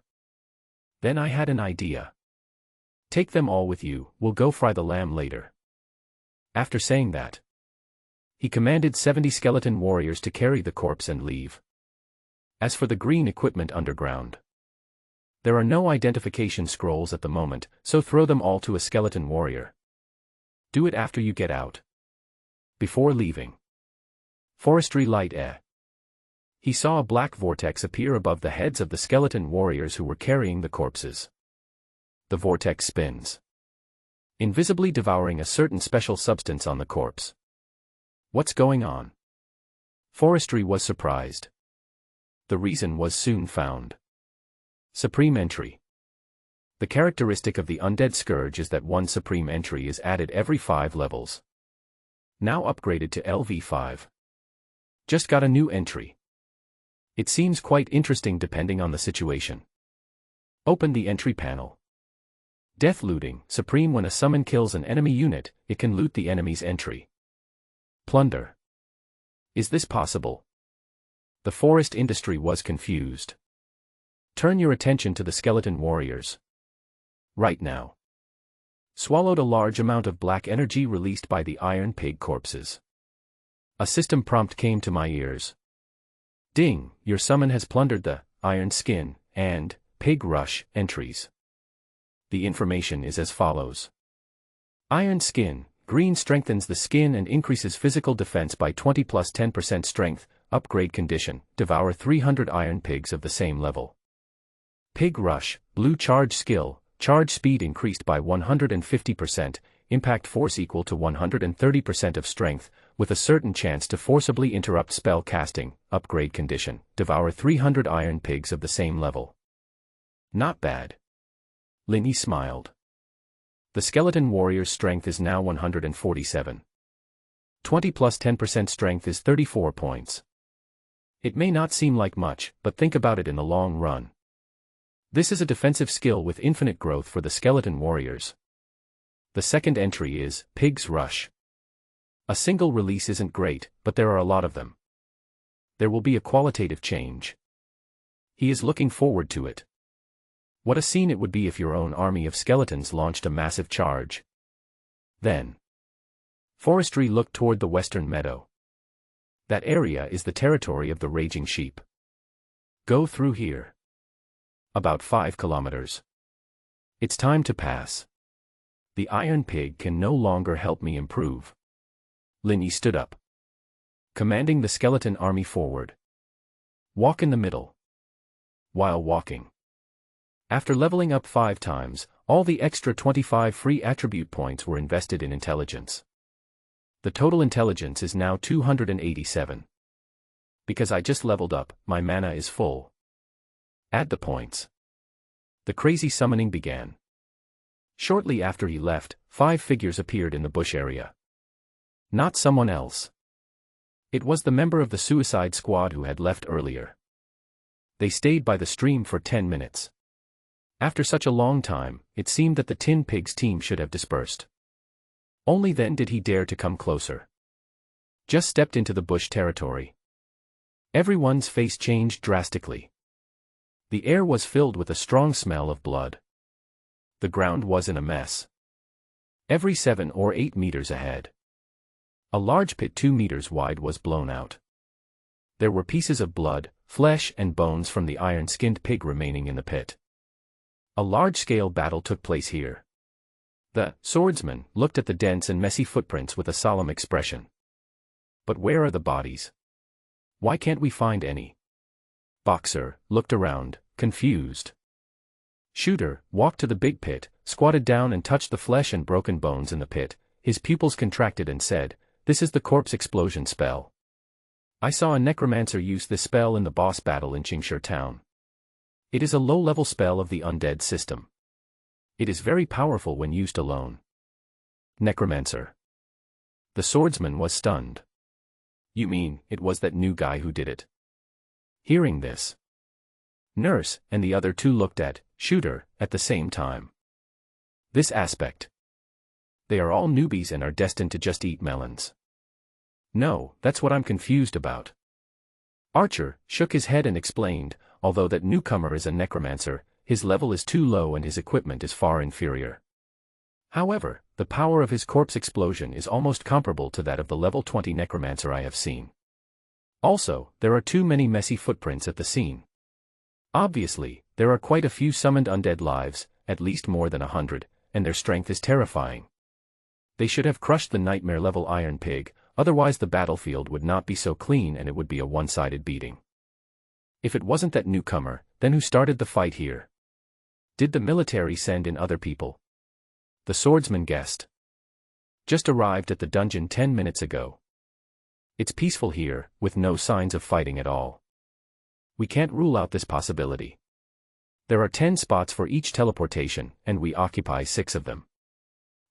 Then I had an idea. Take them all with you, we'll go fry the lamb later. After saying that, he commanded 70 skeleton warriors to carry the corpse and leave. As for the green equipment underground, there are no identification scrolls at the moment, so throw them all to a skeleton warrior. Do it after you get out. Before leaving. Forestry light He saw a black vortex appear above the heads of the skeleton warriors who were carrying the corpses. The vortex spins, invisibly devouring a certain special substance on the corpse. What's going on? Forestry was surprised. The reason was soon found. Supreme Entry. The characteristic of the Undead Scourge is that one Supreme Entry is added every 5 levels. Now upgraded to LV5. Just got a new entry. It seems quite interesting depending on the situation. Open the entry panel. Death looting, supreme. When a summon kills an enemy unit, it can loot the enemy's entry. Plunder. Is this possible? The forest industry was confused. Turn your attention to the skeleton warriors. Right now. Swallowed a large amount of black energy released by the iron pig corpses. A system prompt came to my ears. Ding, your summon has plundered the Iron Skin and Pig Rush entries. The information is as follows. Iron Skin, green, strengthens the skin and increases physical defense by 20 plus 10% strength, upgrade condition, devour 300 iron pigs of the same level. Pig Rush, blue, charge skill, charge speed increased by 150%, impact force equal to 130% of strength, with a certain chance to forcibly interrupt spell casting, upgrade condition, devour 300 iron pigs of the same level. Not bad. Linny smiled. The skeleton warrior's strength is now 147. 20 plus 10% strength is 34 points. It may not seem like much, but think about it in the long run. This is a defensive skill with infinite growth for the skeleton warriors. The second entry is Pig's Rush. A single release isn't great, but there are a lot of them. There will be a qualitative change. He is looking forward to it. What a scene it would be if your own army of skeletons launched a massive charge. Then, Forestry looked toward the western meadow. That area is the territory of the Raging Sheep. Go through here. About 5 kilometers. It's time to pass. The Iron Pig can no longer help me improve. Linny stood up, commanding the skeleton army forward. Walk in the middle. While walking. After leveling up 5 times, all the extra 25 free attribute points were invested in intelligence. The total intelligence is now 287. Because I just leveled up, my mana is full. Add the points. The crazy summoning began. Shortly after he left, 5 figures appeared in the bush area. Not someone else. It was the member of the suicide squad who had left earlier. They stayed by the stream for 10 minutes. After such a long time, it seemed that the Tin Pigs team should have dispersed. Only then did he dare to come closer. Just stepped into the bush territory. Everyone's face changed drastically. The air was filled with a strong smell of blood. The ground was in a mess. Every 7 or 8 meters ahead, a large pit 2 meters wide was blown out. There were pieces of blood, flesh and bones from the iron-skinned pig remaining in the pit. A large-scale battle took place here. The swordsman looked at the dense and messy footprints with a solemn expression. But where are the bodies? Why can't we find any? Boxer looked around, confused. Shooter walked to the big pit, squatted down and touched the flesh and broken bones in the pit. His pupils contracted and said, "This is the corpse explosion spell. I saw a necromancer use this spell in the boss battle in Qingshi town. It is a low-level spell of the undead system. It is very powerful when used alone. Necromancer. The swordsman was stunned. You mean, it was that new guy who did it? Hearing this, Nurse and the other two looked at Shooter at the same time. This aspect. They are all newbies and are destined to just eat melons. No, that's what I'm confused about. Archer shook his head and explained, although that newcomer is a necromancer, his level is too low and his equipment is far inferior. However, the power of his corpse explosion is almost comparable to that of the level 20 necromancer I have seen. Also, there are too many messy footprints at the scene. Obviously, there are quite a few summoned undead lives, at least more than 100, and their strength is terrifying. They should have crushed the nightmare-level Iron Pig, otherwise the battlefield would not be so clean and it would be a one-sided beating. If it wasn't that newcomer, then who started the fight here? Did the military send in other people? The swordsman guessed. Just arrived at the dungeon 10 minutes ago. It's peaceful here, with no signs of fighting at all. We can't rule out this possibility. There are 10 spots for each teleportation, and we occupy 6 of them.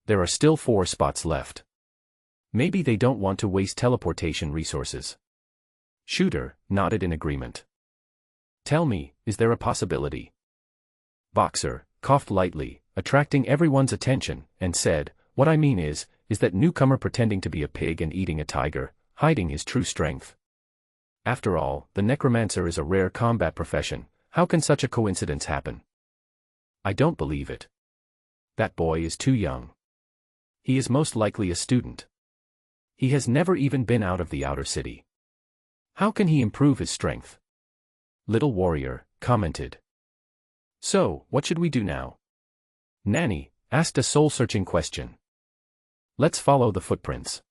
There are still 4 spots left. Maybe they don't want to waste teleportation resources. Shooter nodded in agreement. Tell me, is there a possibility? Boxer coughed lightly, attracting everyone's attention, and said, what I mean is that newcomer pretending to be a pig and eating a tiger, hiding his true strength. After all, the necromancer is a rare combat profession. How can such a coincidence happen? I don't believe it. That boy is too young. He is most likely a student. He has never even been out of the outer city. How can he improve his strength? Little Warrior commented. So, what should we do now? Nanny asked a soul-searching question. Let's follow the footprints.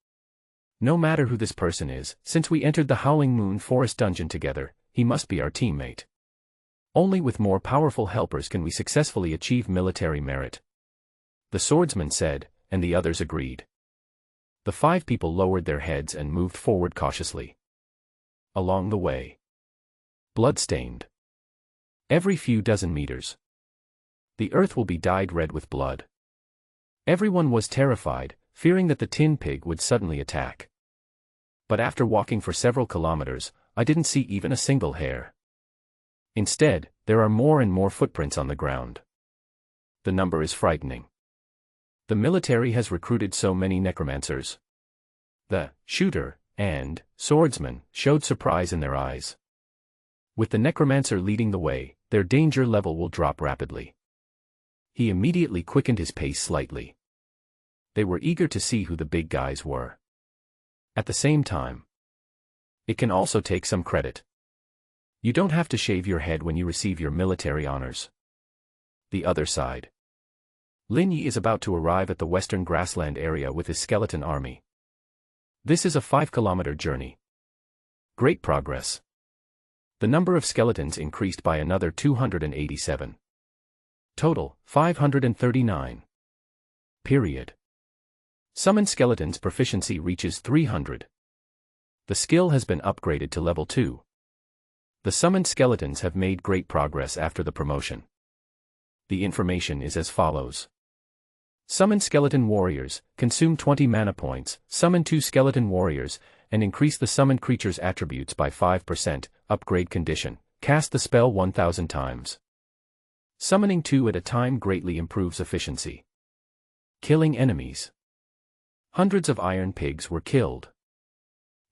No matter who this person is, since we entered the Howling Moon Forest dungeon together, he must be our teammate. Only with more powerful helpers can we successfully achieve military merit. The swordsman said, and the others agreed. The 5 people lowered their heads and moved forward cautiously. Along the way. Blood-stained. Every few dozen meters. The earth will be dyed red with blood. Everyone was terrified, fearing that the tin pig would suddenly attack. But after walking for several kilometers, I didn't see even a single hair. Instead, there are more and more footprints on the ground. The number is frightening. The military has recruited so many necromancers. The shooter and swordsman showed surprise in their eyes. With the necromancer leading the way, their danger level will drop rapidly. He immediately quickened his pace slightly. They were eager to see who the big guys were. At the same time, it can also take some credit. You don't have to shave your head when you receive your military honors. The other side. Lin Yi is about to arrive at the western grassland area with his skeleton army. This is a 5-kilometer journey. Great progress. The number of skeletons increased by another 287. Total, 539. Period. Summoned skeletons proficiency reaches 300. The skill has been upgraded to level 2. The summoned skeletons have made great progress after the promotion. The information is as follows. Summon skeleton warriors, consume 20 mana points, summon 2 skeleton warriors, and increase the summoned creature's attributes by 5%, upgrade condition, cast the spell 1000 times. Summoning 2 at a time greatly improves efficiency. Killing enemies. Hundreds of iron pigs were killed.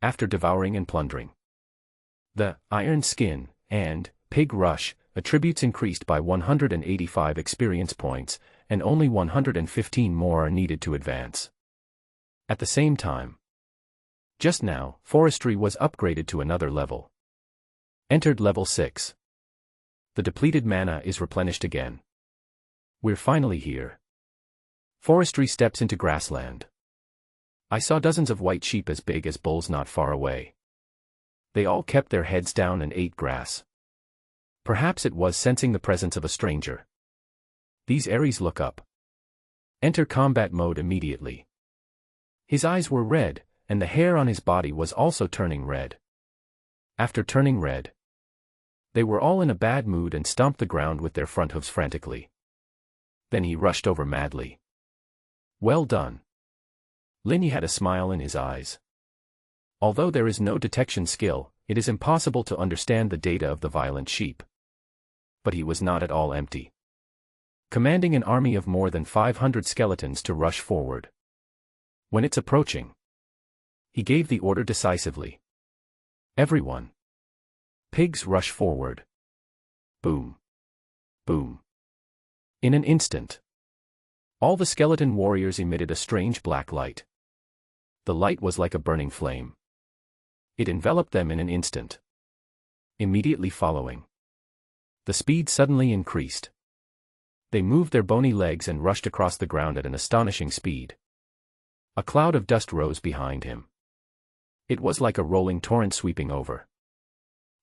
After devouring and plundering. The Iron Skin and Pig Rush attributes increased by 185 experience points, and only 115 more are needed to advance. At the same time, just now, Forestry was upgraded to another level. Entered level 6. The depleted mana is replenished again. We're finally here. Forestry steps into grassland. I saw dozens of white sheep as big as bulls not far away. They all kept their heads down and ate grass. Perhaps it was sensing the presence of a stranger. These Ares look up. Enter combat mode immediately. His eyes were red, and the hair on his body was also turning red. After turning red, they were all in a bad mood and stomped the ground with their front hooves frantically. Then he rushed over madly. Well done. Linny had a smile in his eyes. Although there is no detection skill, it is impossible to understand the data of the violent sheep. But he was not at all empty. Commanding an army of more than 500 skeletons to rush forward. When it's approaching, he gave the order decisively. Everyone. Pigs rush forward. Boom. Boom. In an instant, all the skeleton warriors emitted a strange black light. The light was like a burning flame. It enveloped them in an instant. Immediately following, the speed suddenly increased. They moved their bony legs and rushed across the ground at an astonishing speed. A cloud of dust rose behind him. It was like a rolling torrent sweeping over.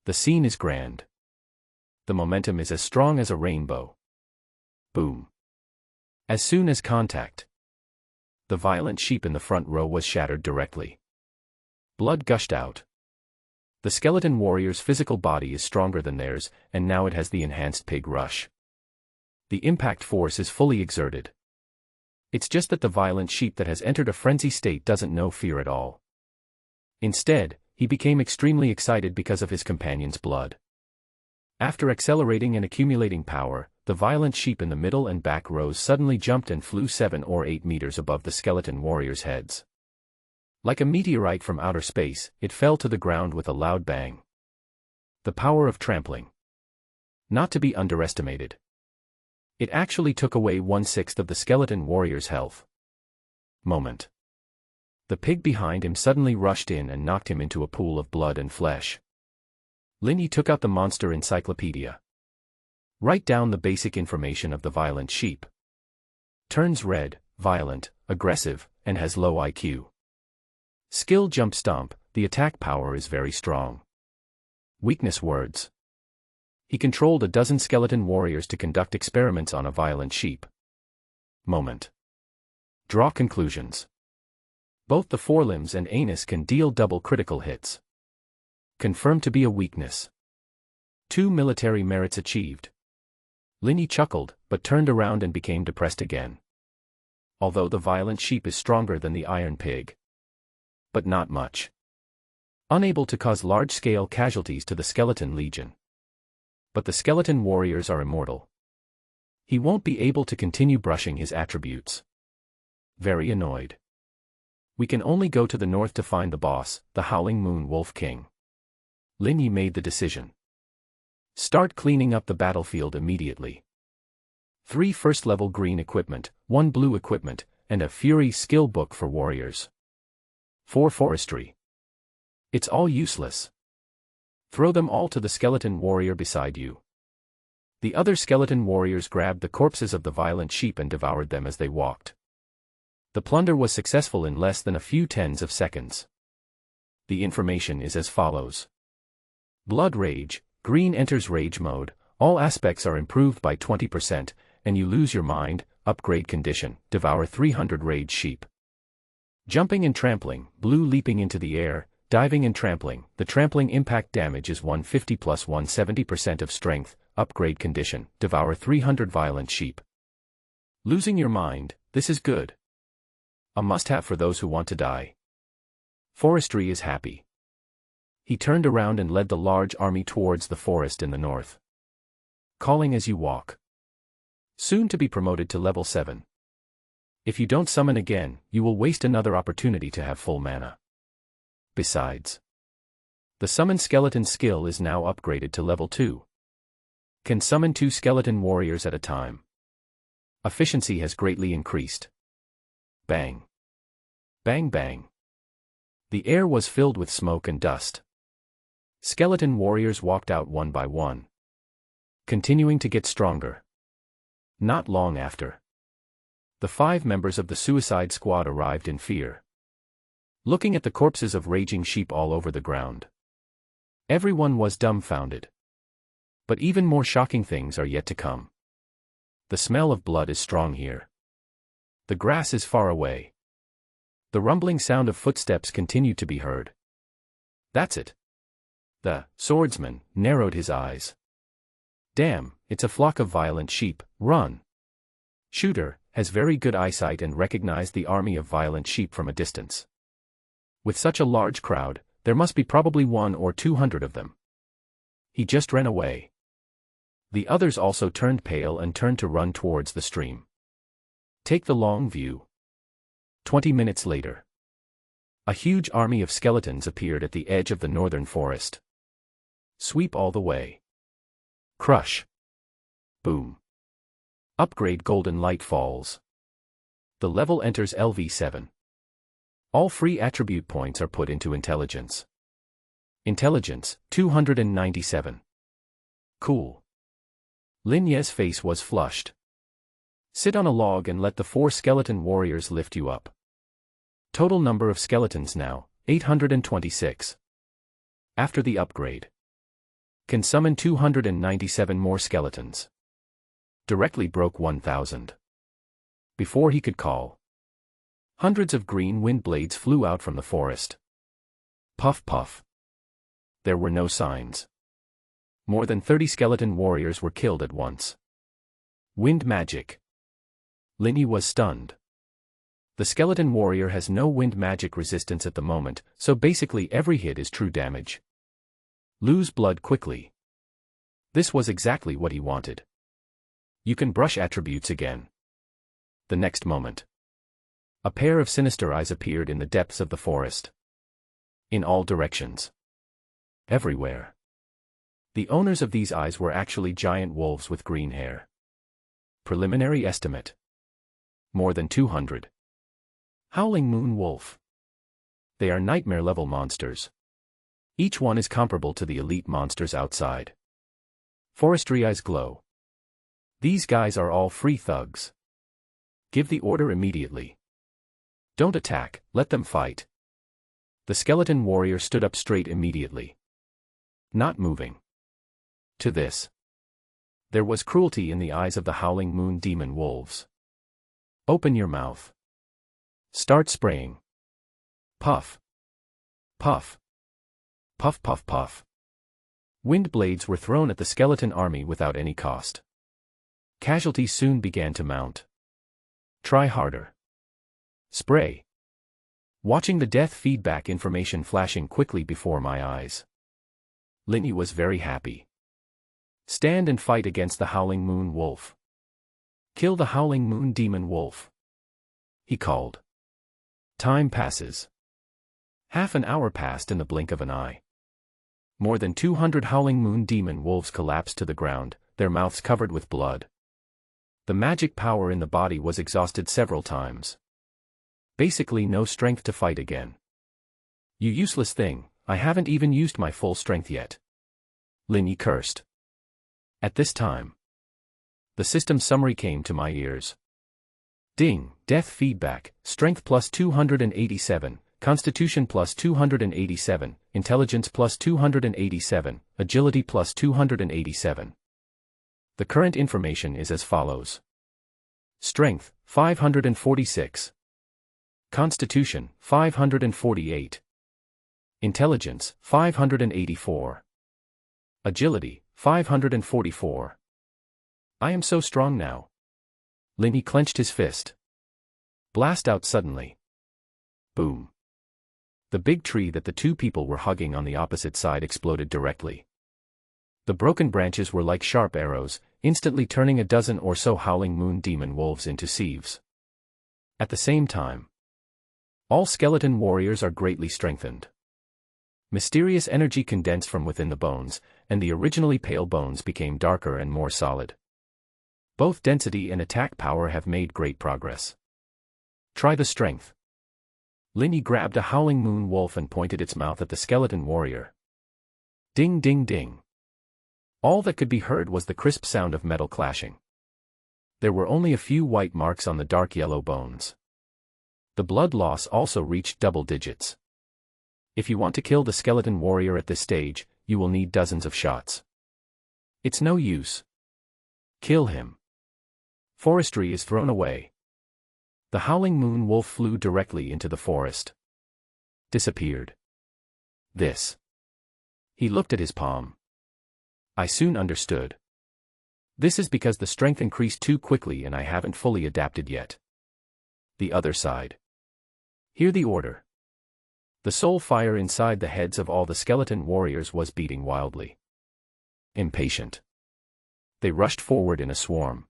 The scene is grand. The momentum is as strong as a rainbow. Boom. As soon as contact, the violent sheep in the front row was shattered directly. Blood gushed out. The skeleton warrior's physical body is stronger than theirs, and now it has the enhanced pig rush. The impact force is fully exerted. It's just that the violent sheep that has entered a frenzy state doesn't know fear at all. Instead, he became extremely excited because of his companion's blood. After accelerating and accumulating power, the violent sheep in the middle and back rows suddenly jumped and flew 7 or 8 meters above the skeleton warriors' heads. Like a meteorite from outer space, it fell to the ground with a loud bang. The power of trampling. Not to be underestimated. It actually took away 1/6 of the skeleton warrior's health. Moment. The pig behind him suddenly rushed in and knocked him into a pool of blood and flesh. Linny took out the monster encyclopedia. Write down the basic information of the violent sheep. Turns red, violent, aggressive, and has low IQ. Skill jump stomp, the attack power is very strong. Weakness words. He controlled a dozen skeleton warriors to conduct experiments on a violent sheep. Moment. Draw conclusions. Both the forelimbs and anus can deal double critical hits. Confirmed to be a weakness. 2 military merits achieved. Linny chuckled, but turned around and became depressed again. Although the violent sheep is stronger than the iron pig. But not much. Unable to cause large-scale casualties to the skeleton legion. But the skeleton warriors are immortal. He won't be able to continue brushing his attributes. Very annoyed. We can only go to the north to find the boss, the Howling Moon Wolf King. Linny made the decision. Start cleaning up the battlefield immediately. 3 first-level green equipment, 1 blue equipment, and a Fury skill book for warriors. 4 forestry. It's all useless. Throw them all to the skeleton warrior beside you. The other skeleton warriors grabbed the corpses of the violent sheep and devoured them as they walked. The plunder was successful in less than a few tens of seconds. The information is as follows. Blood Rage, green enters rage mode, all aspects are improved by 20%, and you lose your mind, upgrade condition, devour 300 rage sheep. Jumping and trampling, blue leaping into the air, diving and trampling, the trampling impact damage is 150 plus 170% of strength, upgrade condition, devour 300 violent sheep. Losing your mind, this is good. A must-have for those who want to die. Forestry is happy. He turned around and led the large army towards the forest in the north. Calling as you walk. Soon to be promoted to level 7. If you don't summon again, you will waste another opportunity to have full mana. Besides, the summon skeleton skill is now upgraded to level 2. Can summon 2 skeleton warriors at a time. Efficiency has greatly increased. Bang. Bang bang. The air was filled with smoke and dust. Skeleton warriors walked out one by one. Continuing to get stronger. Not long after, the 5 members of the suicide squad arrived in fear. Looking at the corpses of raging sheep all over the ground. Everyone was dumbfounded. But even more shocking things are yet to come. The smell of blood is strong here. The grass is far away. The rumbling sound of footsteps continued to be heard. That's it. The swordsman narrowed his eyes. Damn, it's a flock of violent sheep, run. Shooter has very good eyesight and recognized the army of violent sheep from a distance. With such a large crowd, there must be probably 100 or 200 of them. He just ran away. The others also turned pale and turned to run towards the stream. Take the long view. 20 minutes later. A huge army of skeletons appeared at the edge of the northern forest. Sweep all the way. Crush. Boom. Upgrade golden light falls. The level enters LV7. All free attribute points are put into intelligence. Intelligence, 297. Cool. Lin Ye's face was flushed. Sit on a log and let the 4 skeleton warriors lift you up. Total number of skeletons now, 826. After the upgrade. Can summon 297 more skeletons. Directly broke 1,000. Before he could call. Hundreds of green wind blades flew out from the forest. Puff puff. There were no signs. More than 30 skeleton warriors were killed at once. Wind magic. Linny was stunned. The skeleton warrior has no wind magic resistance at the moment, so basically every hit is true damage. Lose blood quickly. This was exactly what he wanted. You can brush attributes again. The next moment. A pair of sinister eyes appeared in the depths of the forest. In all directions. Everywhere. The owners of these eyes were actually giant wolves with green hair. Preliminary estimate. More than 200. Howling Moon Wolf. They are nightmare-level monsters. Each one is comparable to the elite monsters outside. Forestry eyes glow. These guys are all free thugs. Give the order immediately. Don't attack, let them fight. The skeleton warrior stood up straight immediately. Not moving. To this. There was cruelty in the eyes of the Howling Moon demon wolves. Open your mouth. Start spraying. Puff. Puff. Puff puff puff. Wind blades were thrown at the skeleton army without any cost. Casualties soon began to mount. Try harder. Spray. Watching the death feedback information flashing quickly before my eyes. Linny was very happy. Stand and fight against the Howling Moon Wolf. Kill the Howling Moon Demon Wolf. He called. Time passes. Half an hour passed in the blink of an eye. More than 200 Howling Moon Demon Wolves collapsed to the ground, their mouths covered with blood. The magic power in the body was exhausted several times. Basically no strength to fight again. You useless thing, I haven't even used my full strength yet. Linny cursed. At this time. The system summary came to my ears. Ding, death feedback, strength plus 287, constitution plus 287, intelligence plus 287, agility plus 287. The current information is as follows. Strength, 546. Constitution, 548. Intelligence, 584. Agility, 544. I am so strong now. Linny clenched his fist. Blast out suddenly. Boom. The big tree that the two people were hugging on the opposite side exploded directly. The broken branches were like sharp arrows, instantly turning a dozen or so Howling Moon Demon Wolves into sieves. At the same time, all skeleton warriors are greatly strengthened. Mysterious energy condensed from within the bones, and the originally pale bones became darker and more solid. Both density and attack power have made great progress. Try the strength. Linny grabbed a Howling Moon Wolf and pointed its mouth at the skeleton warrior. Ding ding ding. All that could be heard was the crisp sound of metal clashing. There were only a few white marks on the dark yellow bones. The blood loss also reached double digits. If you want to kill the skeleton warrior at this stage, you will need dozens of shots. It's no use. Kill him. Forestry is thrown away. The Howling Moon Wolf flew directly into the forest. Disappeared. This. He looked at his palm. I soon understood. This is because the strength increased too quickly and I haven't fully adapted yet. The other side. Hear the order. The soul fire inside the heads of all the skeleton warriors was beating wildly. Impatient. They rushed forward in a swarm.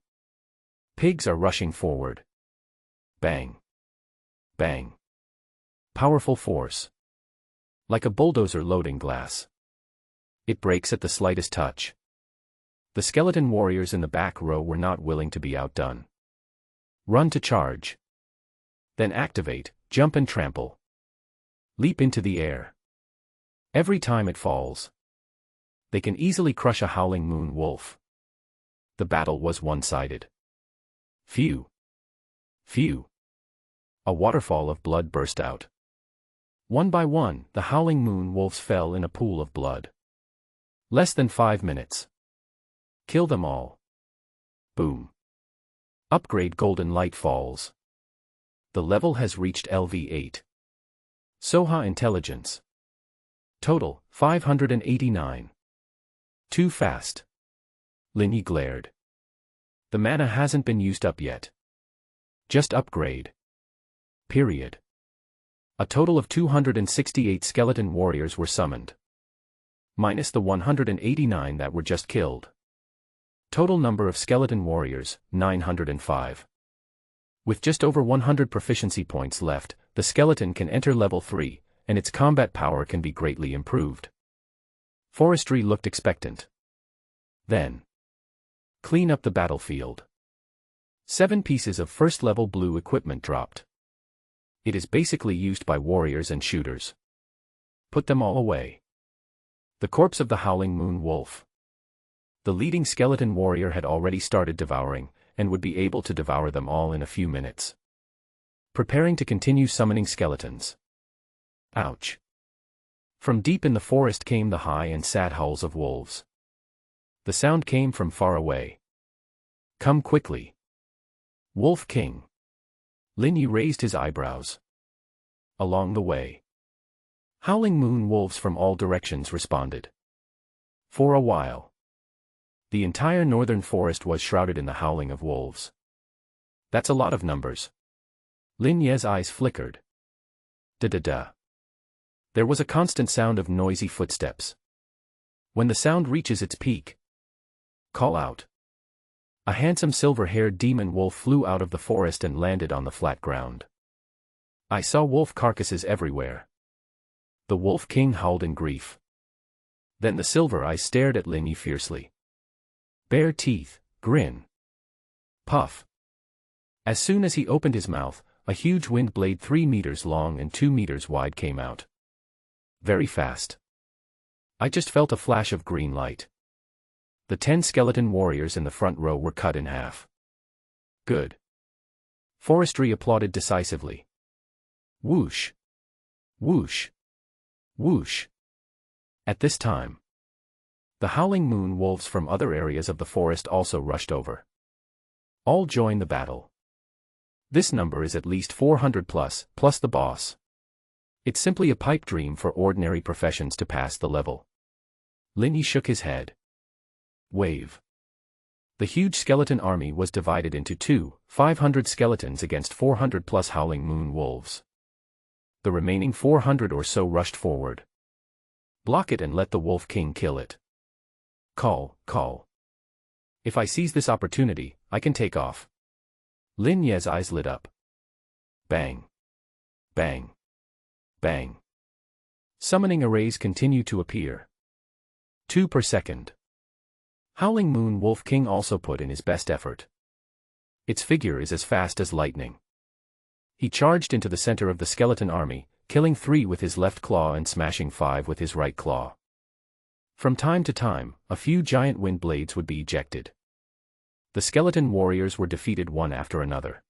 Pigs are rushing forward. Bang. Bang. Powerful force. Like a bulldozer loading glass. It breaks at the slightest touch. The skeleton warriors in the back row were not willing to be outdone. Run to charge. Then activate, jump and trample. Leap into the air. Every time it falls, they can easily crush a howling moon wolf. The battle was one-sided. Phew. Phew. A waterfall of blood burst out. One by one, the howling moon wolves fell in a pool of blood. Less than 5 minutes. Kill them all. Boom. Upgrade golden light falls. The level has reached LV8. Soha intelligence. Total, 589. Too fast. Linny glared. The mana hasn't been used up yet. Just upgrade. Period. A total of 268 skeleton warriors were summoned. Minus the 189 that were just killed. Total number of skeleton warriors, 905. With just over 100 proficiency points left, the skeleton can enter level 3, and its combat power can be greatly improved. Forestry looked expectant. Then. Clean up the battlefield. 7 pieces of first-level blue equipment dropped. It is basically used by warriors and shooters. Put them all away. The corpse of the howling moon wolf. The leading skeleton warrior had already started devouring, and would be able to devour them all in a few minutes. Preparing to continue summoning skeletons. Ouch. From deep in the forest came the high and sad howls of wolves. The sound came from far away. Come quickly. Wolf King. Linny raised his eyebrows. Along the way. Howling moon wolves from all directions responded. For a while. The entire northern forest was shrouded in the howling of wolves. That's a lot of numbers. Lin Ye's eyes flickered. Da-da-da. There was a constant sound of noisy footsteps. When the sound reaches its peak, call out. A handsome silver-haired demon wolf flew out of the forest and landed on the flat ground. I saw wolf carcasses everywhere. The Wolf King howled in grief. Then the silver eyes stared at Lin Yi fiercely. Bare teeth, grin. Puff. As soon as he opened his mouth, a huge wind blade 3 meters long and 2 meters wide came out. Very fast. I just felt a flash of green light. The 10 skeleton warriors in the front row were cut in half. Good. Forestry applauded decisively. Whoosh. Whoosh. Whoosh. At this time, the howling moon wolves from other areas of the forest also rushed over. All join the battle. This number is at least 400 plus the boss. It's simply a pipe dream for ordinary professions to pass the level. Linny shook his head. Wave. The huge skeleton army was divided into 500 skeletons against 400 plus howling moon wolves. The remaining 400 or so rushed forward. Block it and let the Wolf King kill it. Call. If I seize this opportunity, I can take off. Lin Ye's eyes lit up. Bang. Bang. Bang. Summoning arrays continue to appear. 2 per second. Howling Moon Wolf King also put in his best effort. Its figure is as fast as lightning. He charged into the center of the skeleton army, killing 3 with his left claw and smashing 5 with his right claw. From time to time, a few giant wind blades would be ejected. The skeleton warriors were defeated one after another.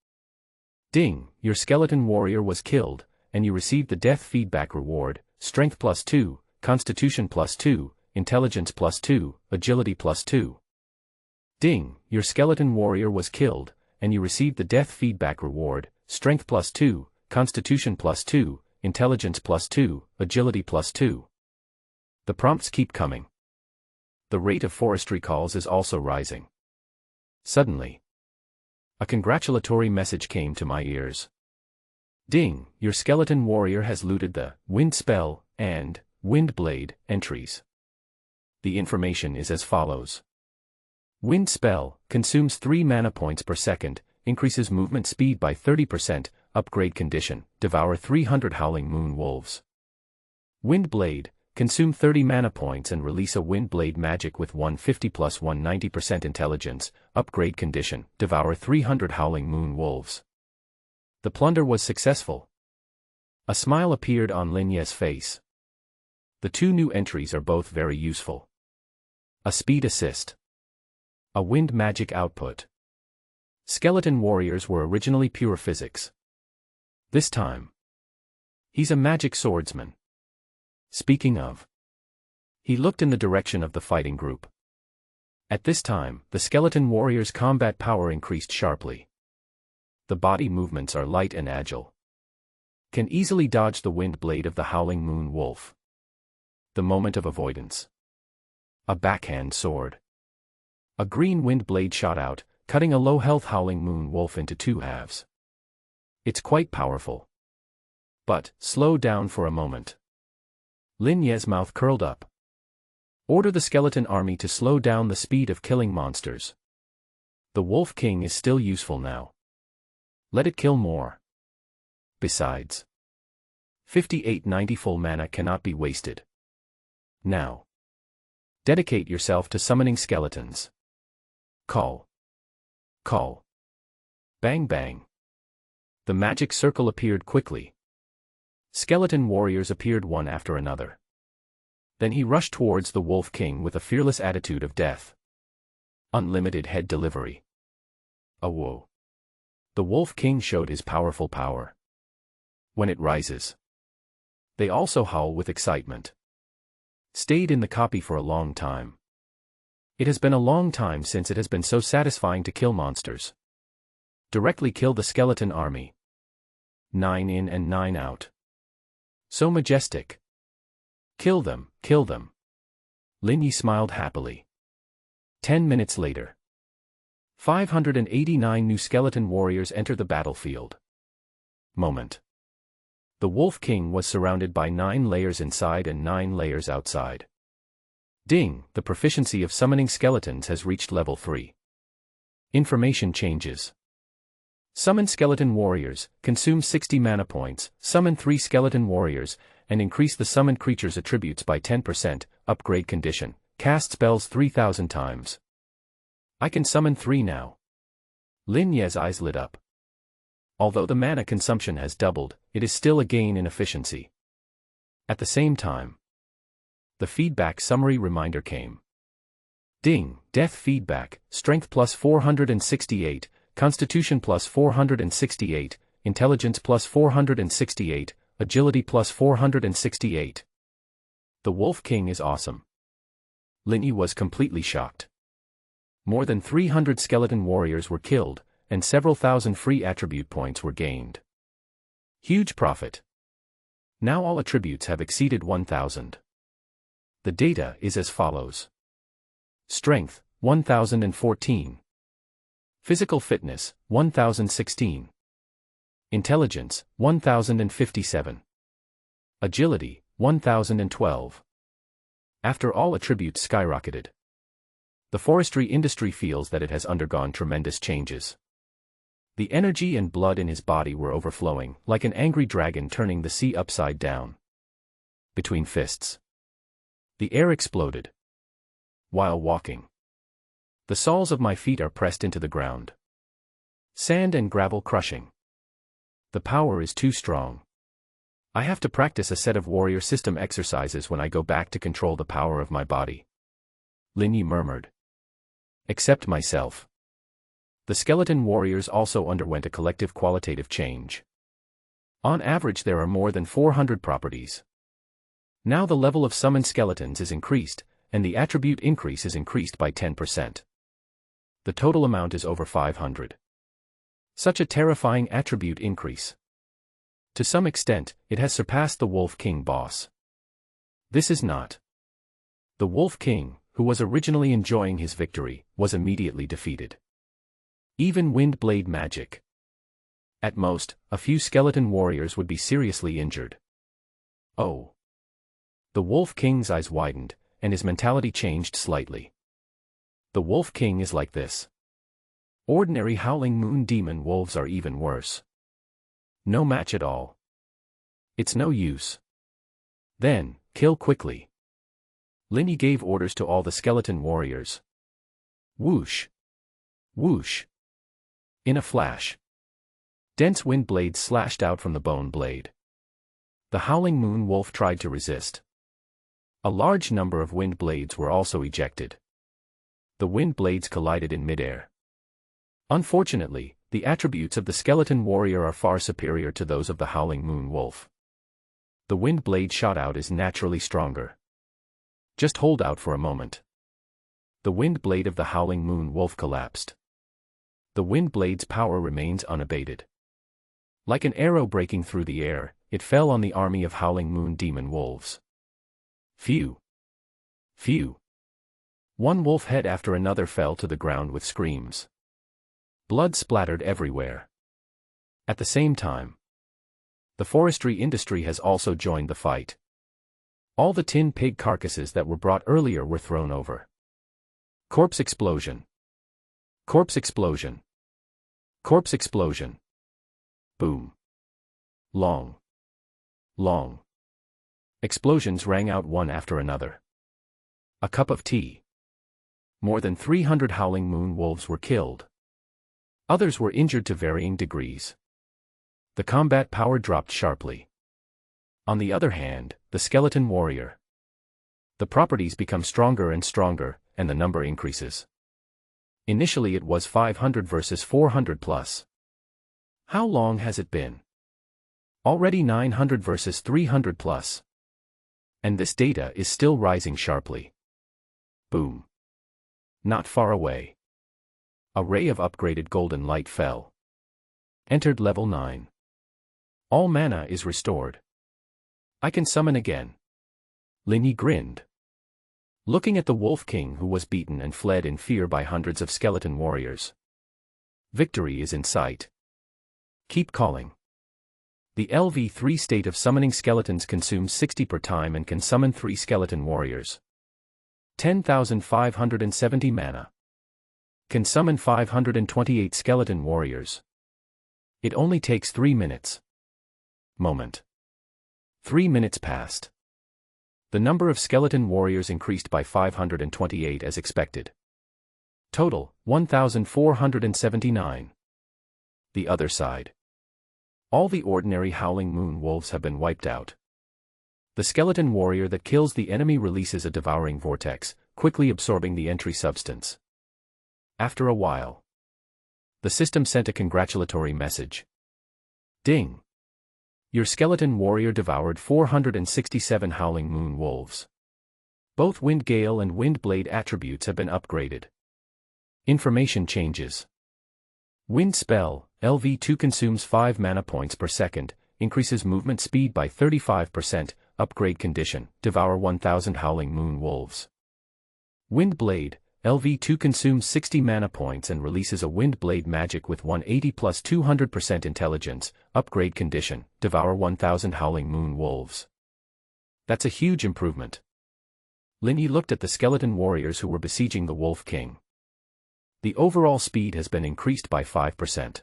Ding, your skeleton warrior was killed, and you received the death feedback reward, Strength +2, Constitution +2, Intelligence +2, Agility +2. Ding, your skeleton warrior was killed, and you received the death feedback reward, Strength +2, Constitution +2, Intelligence +2, Agility +2. The prompts keep coming. The rate of forestry calls is also rising. Suddenly, a congratulatory message came to my ears. Ding, your skeleton warrior has looted the Wind Spell and Wind Blade entries. The information is as follows. Wind Spell consumes 3 mana points per second, increases movement speed by 30%, upgrade condition, devour 300 Howling Moon Wolves. Wind Blade, consume 30 mana points and release a Wind Blade magic with 150 plus 190% intelligence, upgrade condition, devour 300 Howling Moon Wolves. The plunder was successful. A smile appeared on Lin Ye's face. The 2 new entries are both very useful. A speed assist. A wind magic output. Skeleton warriors were originally pure physics. This time, he's a magic swordsman. Speaking of, he looked in the direction of the fighting group. At this time, the skeleton warrior's combat power increased sharply. The body movements are light and agile. Can easily dodge the wind blade of the Howling Moon Wolf. The moment of avoidance. A backhand sword. A green wind blade shot out, cutting a low-health Howling Moon Wolf into 2 halves. It's quite powerful. But, slow down for a moment. Lin Ye's mouth curled up. Order the skeleton army to slow down the speed of killing monsters. The Wolf King is still useful now. Let it kill more. Besides, 5890 full mana cannot be wasted. Now, dedicate yourself to summoning skeletons. Call. Call. Bang bang. The magic circle appeared quickly. Skeleton warriors appeared one after another. Then he rushed towards the Wolf King with a fearless attitude of death. Unlimited head delivery. Oh whoa. The Wolf King showed his powerful power. When it rises, they also howl with excitement. Stayed in the copy for a long time. It has been a long time since it has been so satisfying to kill monsters. Directly kill the skeleton army. 9 in and 9 out. So majestic. Kill them, kill them. Lin Yi smiled happily. 10 minutes later. 589 new skeleton warriors enter the battlefield. Moment. The Wolf King was surrounded by 9 layers inside and 9 layers outside. Ding, the proficiency of summoning skeletons has reached level 3. Information changes. Summon skeleton warriors, consume 60 mana points, summon 3 skeleton warriors, and increase the summoned creature's attributes by 10%, upgrade condition, cast spells 3000 times. I can summon 3 now. Lin Ye's eyes lit up. Although the mana consumption has doubled, it is still a gain in efficiency. At the same time, the feedback summary reminder came. Ding, death feedback, strength plus 468, constitution plus 468, intelligence plus 468, agility plus 468. The Wolf King is awesome. Lin Yi was completely shocked. More than 300 skeleton warriors were killed, and several thousand free attribute points were gained. Huge profit. Now all attributes have exceeded 1000. The data is as follows. Strength, 1014. Physical fitness, 1016. Intelligence, 1057. Agility, 1012. After all attributes skyrocketed, the forestry industry feels that it has undergone tremendous changes. The energy and blood in his body were overflowing, like an angry dragon turning the sea upside down. Between fists, the air exploded. While walking, the soles of my feet are pressed into the ground. Sand and gravel crushing. The power is too strong. I have to practice a set of warrior system exercises when I go back to control the power of my body. Lin Yi murmured. Except myself. The skeleton warriors also underwent a collective qualitative change. On average there are more than 400 properties. Now the level of summoned skeletons is increased, and the attribute increase is increased by 10%. The total amount is over 500. Such a terrifying attribute increase. To some extent, it has surpassed the Wolf King boss. This is not. The Wolf King, who was originally enjoying his victory, was immediately defeated. Even wind blade magic. At most, a few skeleton warriors would be seriously injured. Oh. The Wolf King's eyes widened, and his mentality changed slightly. The Wolf King is like this. Ordinary Howling Moon Demon wolves are even worse. No match at all. It's no use. Then, kill quickly. Linny gave orders to all the skeleton warriors. Whoosh. Whoosh. In a flash. Dense wind blades slashed out from the bone blade. The Howling Moon Wolf tried to resist. A large number of wind blades were also ejected. The wind blades collided in midair. Unfortunately, the attributes of the skeleton warrior are far superior to those of the Howling Moon Wolf. The wind blade shot out is naturally stronger. Just hold out for a moment. The wind blade of the Howling Moon Wolf collapsed. The wind blade's power remains unabated. Like an arrow breaking through the air, it fell on the army of Howling Moon Demon Wolves. Phew. Phew. One wolf head after another fell to the ground with screams. Blood splattered everywhere. At the same time, the forestry industry has also joined the fight. All the tin pig carcasses that were brought earlier were thrown over. Corpse explosion. Corpse explosion. Corpse explosion. Boom. Long. Long. Explosions rang out one after another. A cup of tea. More than 300 Howling Moon Wolves were killed. Others were injured to varying degrees. The combat power dropped sharply. On the other hand, the skeleton warrior. The properties become stronger and stronger, and the number increases. Initially it was 500 versus 400 plus. How long has it been? Already 900 versus 300 plus. And this data is still rising sharply. Boom. Not far away. A ray of upgraded golden light fell. Entered level 9. All mana is restored. I can summon again. Linny grinned. Looking at the Wolf King who was beaten and fled in fear by hundreds of skeleton warriors. Victory is in sight. Keep calling. The LV3 state of summoning skeletons consumes 60 per time and can summon 3 skeleton warriors. 10,570 mana. Can summon 528 skeleton warriors. It only takes 3 minutes. Moment. 3 minutes passed. The number of skeleton warriors increased by 528 as expected. Total, 1,479. The other side. All the ordinary Howling Moon Wolves have been wiped out. The skeleton warrior that kills the enemy releases a devouring vortex, quickly absorbing the entry substance. After a while, the system sent a congratulatory message. Ding! Your skeleton warrior devoured 467 Howling Moon Wolves. Both Wind Gale and Wind Blade attributes have been upgraded. Information changes. Wind Spell, LV2 consumes 5 mana points per second, increases movement speed by 35%, upgrade condition, devour 1000 Howling Moon Wolves. Wind Blade, LV2 consumes 60 mana points and releases a Wind Blade magic with 180 plus 200% intelligence, upgrade condition, devour 1000 Howling Moon Wolves. That's a huge improvement. Linny looked at the skeleton warriors who were besieging the Wolf King. The overall speed has been increased by 5%.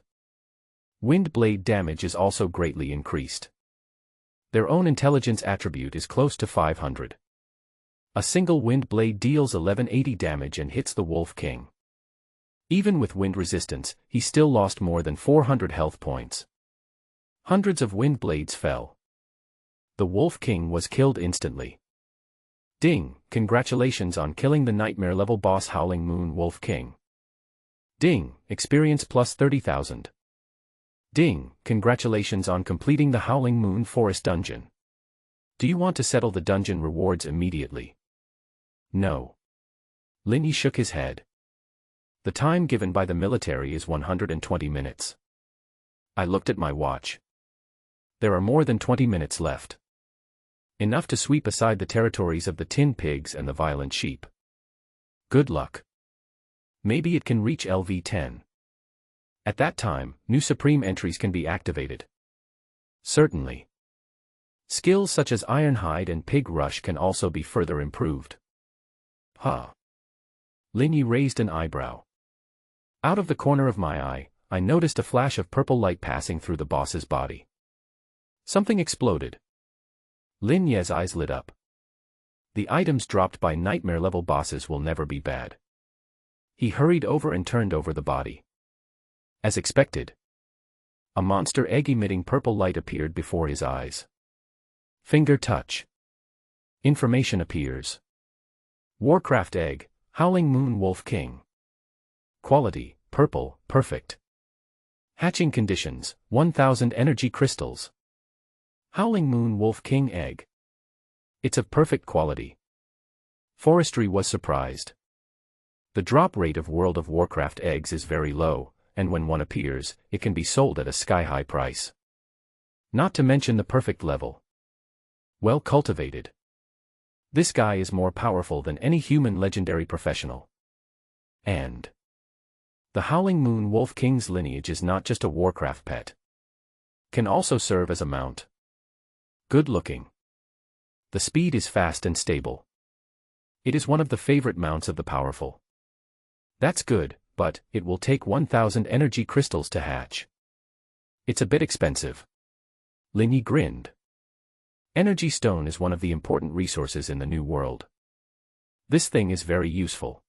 Wind Blade damage is also greatly increased. Their own intelligence attribute is close to 500. A single Wind Blade deals 1180 damage and hits the Wolf King. Even with wind resistance, he still lost more than 400 health points. Hundreds of Wind Blades fell. The Wolf King was killed instantly. Ding! Congratulations on killing the nightmare level boss Howling Moon Wolf King. Ding! Experience plus 30,000. Ding! Congratulations on completing the Howling Moon Forest dungeon. Do you want to settle the dungeon rewards immediately? No. Linny shook his head. The time given by the military is 120 minutes. I looked at my watch. There are more than 20 minutes left. Enough to sweep aside the territories of the tin pigs and the violent sheep. Good luck. Maybe it can reach LV10. At that time, new Supreme entries can be activated. Certainly. Skills such as Ironhide and Pig Rush can also be further improved. Huh. Lin Yi raised an eyebrow. Out of the corner of my eye, I noticed a flash of purple light passing through the boss's body. Something exploded. Lin Ye's eyes lit up. The items dropped by nightmare-level bosses will never be bad. He hurried over and turned over the body. As expected, a monster egg emitting purple light appeared before his eyes. Finger touch. Information appears. Warcraft Egg, Howling Moon Wolf King. Quality, purple, perfect. Hatching conditions, 1000 energy crystals. Howling Moon Wolf King Egg. It's of perfect quality. Forestry was surprised. The drop rate of World of Warcraft eggs is very low, and when one appears, it can be sold at a sky-high price. Not to mention the perfect level. Well cultivated. This guy is more powerful than any human legendary professional. And the Howling Moon Wolf King's lineage is not just a Warcraft pet. Can also serve as a mount. Good looking. The speed is fast and stable. It is one of the favorite mounts of the powerful. That's good, but it will take 1000 energy crystals to hatch. It's a bit expensive. Lin Yi grinned. Energy stone is one of the important resources in the new world. This thing is very useful.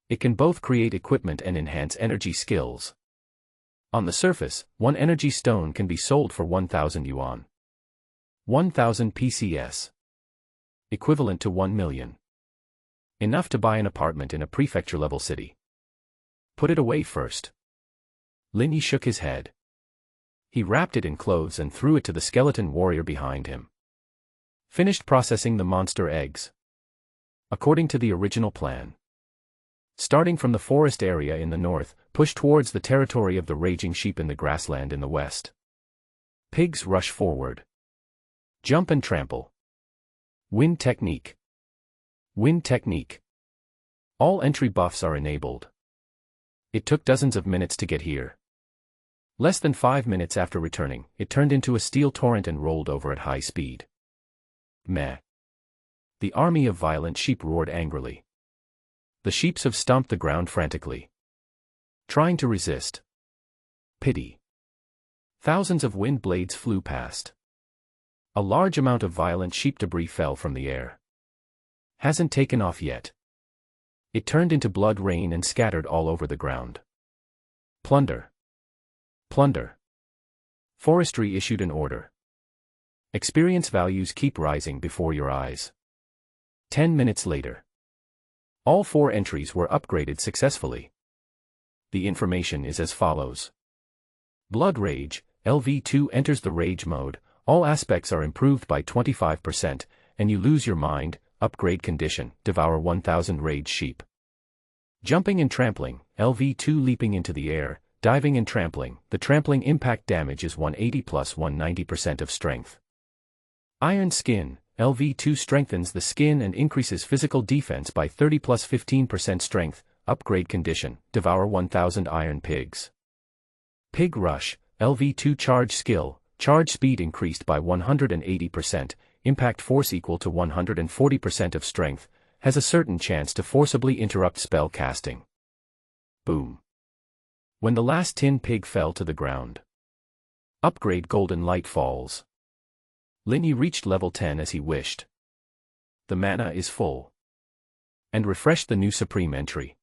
It can both create equipment and enhance energy skills. On the surface, one energy stone can be sold for 1000 yuan. 1000 PCS. Equivalent to 1 million. Enough to buy an apartment in a prefecture-level city. Put it away first. Lin Yi shook his head. He wrapped it in clothes and threw it to the skeleton warrior behind him. Finished processing the monster eggs. According to the original plan. Starting from the forest area in the north, push towards the territory of the raging sheep in the grassland in the west. Pigs rush forward. Jump and trample. Wind technique. Wind technique. All entry buffs are enabled. It took dozens of minutes to get here. Less than 5 minutes after returning, it turned into a steel torrent and rolled over at high speed. Meh. The army of violent sheep roared angrily. The sheeps have stomped the ground frantically, trying to resist. Pity. Thousands of wind blades flew past. A large amount of violent sheep debris fell from the air. Hasn't taken off yet. It turned into blood rain and scattered all over the ground. Plunder. Plunder. Forestry issued an order. Experience values keep rising before your eyes. 10 minutes later. All 4 entries were upgraded successfully. The information is as follows. Blood Rage, LV2 enters the Rage mode, all aspects are improved by 25%, and you lose your mind, upgrade condition, devour 1000 Rage sheep. Jumping and Trampling, LV2 leaping into the air, diving and trampling, the trampling impact damage is 180 plus 190% of strength. Iron Skin, LV2 strengthens the skin and increases physical defense by 30 plus 15% strength, upgrade condition, devour 1000 iron pigs. Pig Rush, LV2 charge skill, charge speed increased by 180%, impact force equal to 140% of strength, has a certain chance to forcibly interrupt spell casting. Boom. When the last tin pig fell to the ground. Upgrade Golden Light falls. Lin Yi reached level 10 as he wished. The mana is full. And refreshed the new Supreme entry.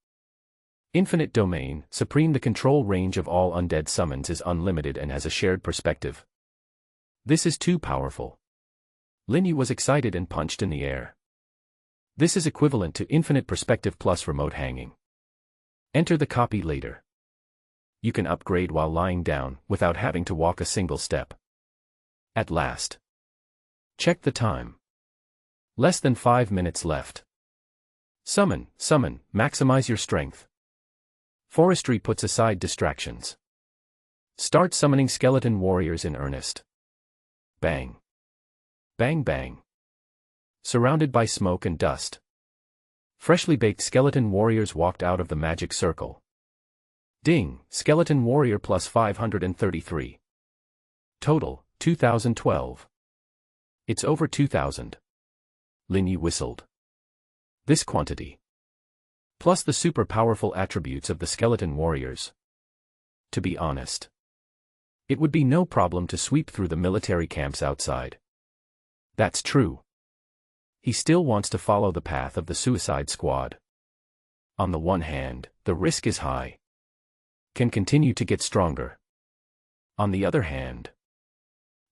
Infinite Domain, Supreme. The control range of all undead summons is unlimited and has a shared perspective. This is too powerful. Lin Yi was excited and punched in the air. This is equivalent to Infinite Perspective plus Remote Hanging. Enter the copy later. You can upgrade while lying down, without having to walk a single step. At last. Check the time. Less than 5 minutes left. Summon, summon, maximize your strength. Forestry puts aside distractions. Start summoning skeleton warriors in earnest. Bang. Bang bang. Surrounded by smoke and dust. Freshly baked skeleton warriors walked out of the magic circle. Ding, Skeleton Warrior plus 533. Total, 2012. It's over 2000. Linyi whistled. This quantity. Plus the super powerful attributes of the skeleton warriors. To be honest, it would be no problem to sweep through the military camps outside. That's true. He still wants to follow the path of the Suicide Squad. On the one hand, the risk is high. Can continue to get stronger. On the other hand,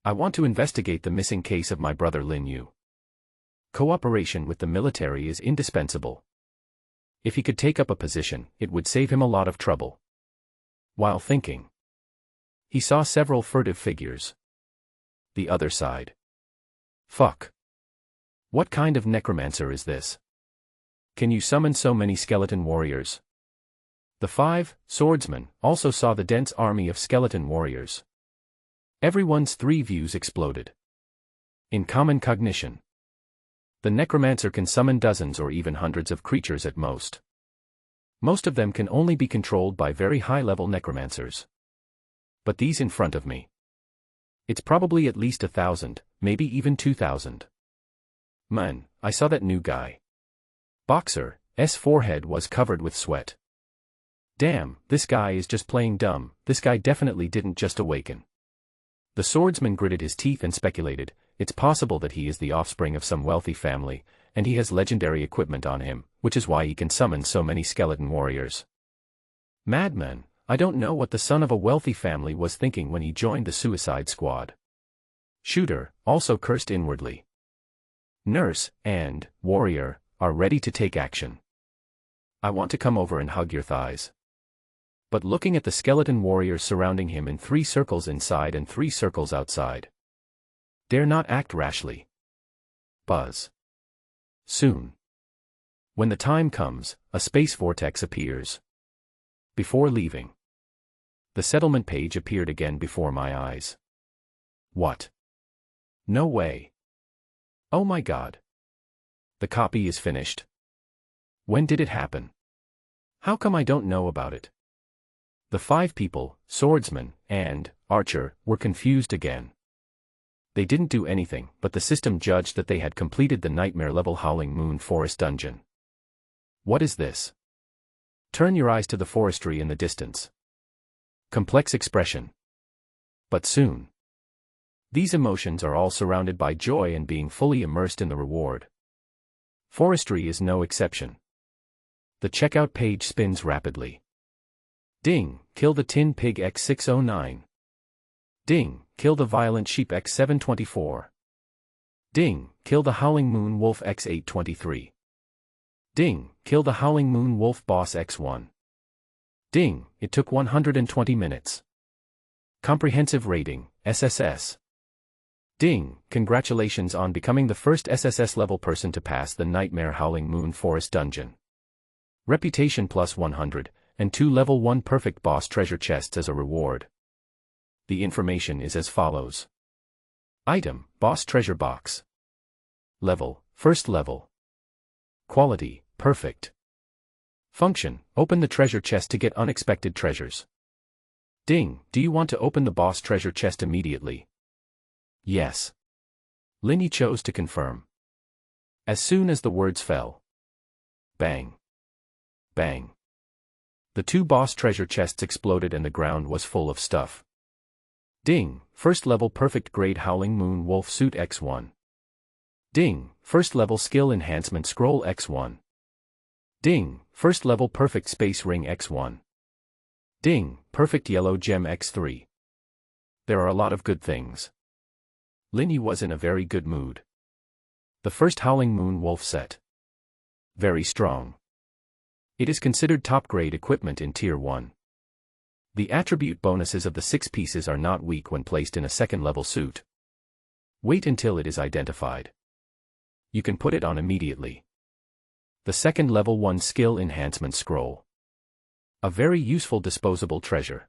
I want to investigate the missing case of my brother Linyu. Cooperation with the military is indispensable. If he could take up a position, it would save him a lot of trouble. While thinking, he saw several furtive figures. The other side. Fuck. What kind of necromancer is this? Can you summon so many skeleton warriors? The 5 swordsmen also saw the dense army of skeleton warriors. Everyone's 3 views exploded. In common cognition, the necromancer can summon dozens or even hundreds of creatures at most. Most of them can only be controlled by very high-level necromancers. But these in front of me. It's probably at least 1,000, maybe even 2,000. Man, I saw that new guy. Boxer's forehead was covered with sweat. Damn, this guy is just playing dumb, this guy definitely didn't just awaken. The swordsman gritted his teeth and speculated, it's possible that he is the offspring of some wealthy family, and he has legendary equipment on him, which is why he can summon so many skeleton warriors. Madman, I don't know what the son of a wealthy family was thinking when he joined the Suicide Squad. Shooter also cursed inwardly. Nurse and Warrior are ready to take action. I want to come over and hug your thighs. But looking at the skeleton warriors surrounding him in 3 circles inside and 3 circles outside. Dare not act rashly. Buzz. Soon. When the time comes, a space vortex appears. Before leaving, the settlement page appeared again before my eyes. What? No way. Oh my God. The copy is finished. When did it happen? How come I don't know about it? The 5 people, swordsman and archer, were confused again. They didn't do anything, but the system judged that they had completed the nightmare-level Howling Moon Forest dungeon. What is this? Turn your eyes to the forestry in the distance. Complex expression. But soon. These emotions are all surrounded by joy and being fully immersed in the reward. Forestry is no exception. The checkout page spins rapidly. Ding, kill the Tin Pig X609. Ding, kill the Violent Sheep X724. Ding, kill the Howling Moon Wolf X823. Ding, kill the Howling Moon Wolf Boss X1. Ding, it took 120 minutes. Comprehensive rating, SSS. Ding, congratulations on becoming the first SSS level person to pass the Nightmare Howling Moon Forest dungeon. Reputation plus 100, and 2 level 1 perfect boss treasure chests as a reward. The information is as follows. Item, boss treasure box. Level, first level. Quality, perfect. Function, open the treasure chest to get unexpected treasures. Ding, do you want to open the boss treasure chest immediately? Yes. Linny chose to confirm. As soon as the words fell. Bang. Bang. The 2 boss treasure chests exploded and the ground was full of stuff. Ding, first level perfect grade Howling Moon Wolf Suit X1. Ding, first level skill enhancement scroll X1. Ding, first level perfect space ring X1. Ding, perfect yellow gem X3. There are a lot of good things. Linny was in a very good mood. The first Howling Moon Wolf set. Very strong. It is considered top-grade equipment in Tier 1. The attribute bonuses of the 6 pieces are not weak when placed in a second-level suit. Wait until it is identified. You can put it on immediately. The second level 1 skill enhancement scroll. A very useful disposable treasure.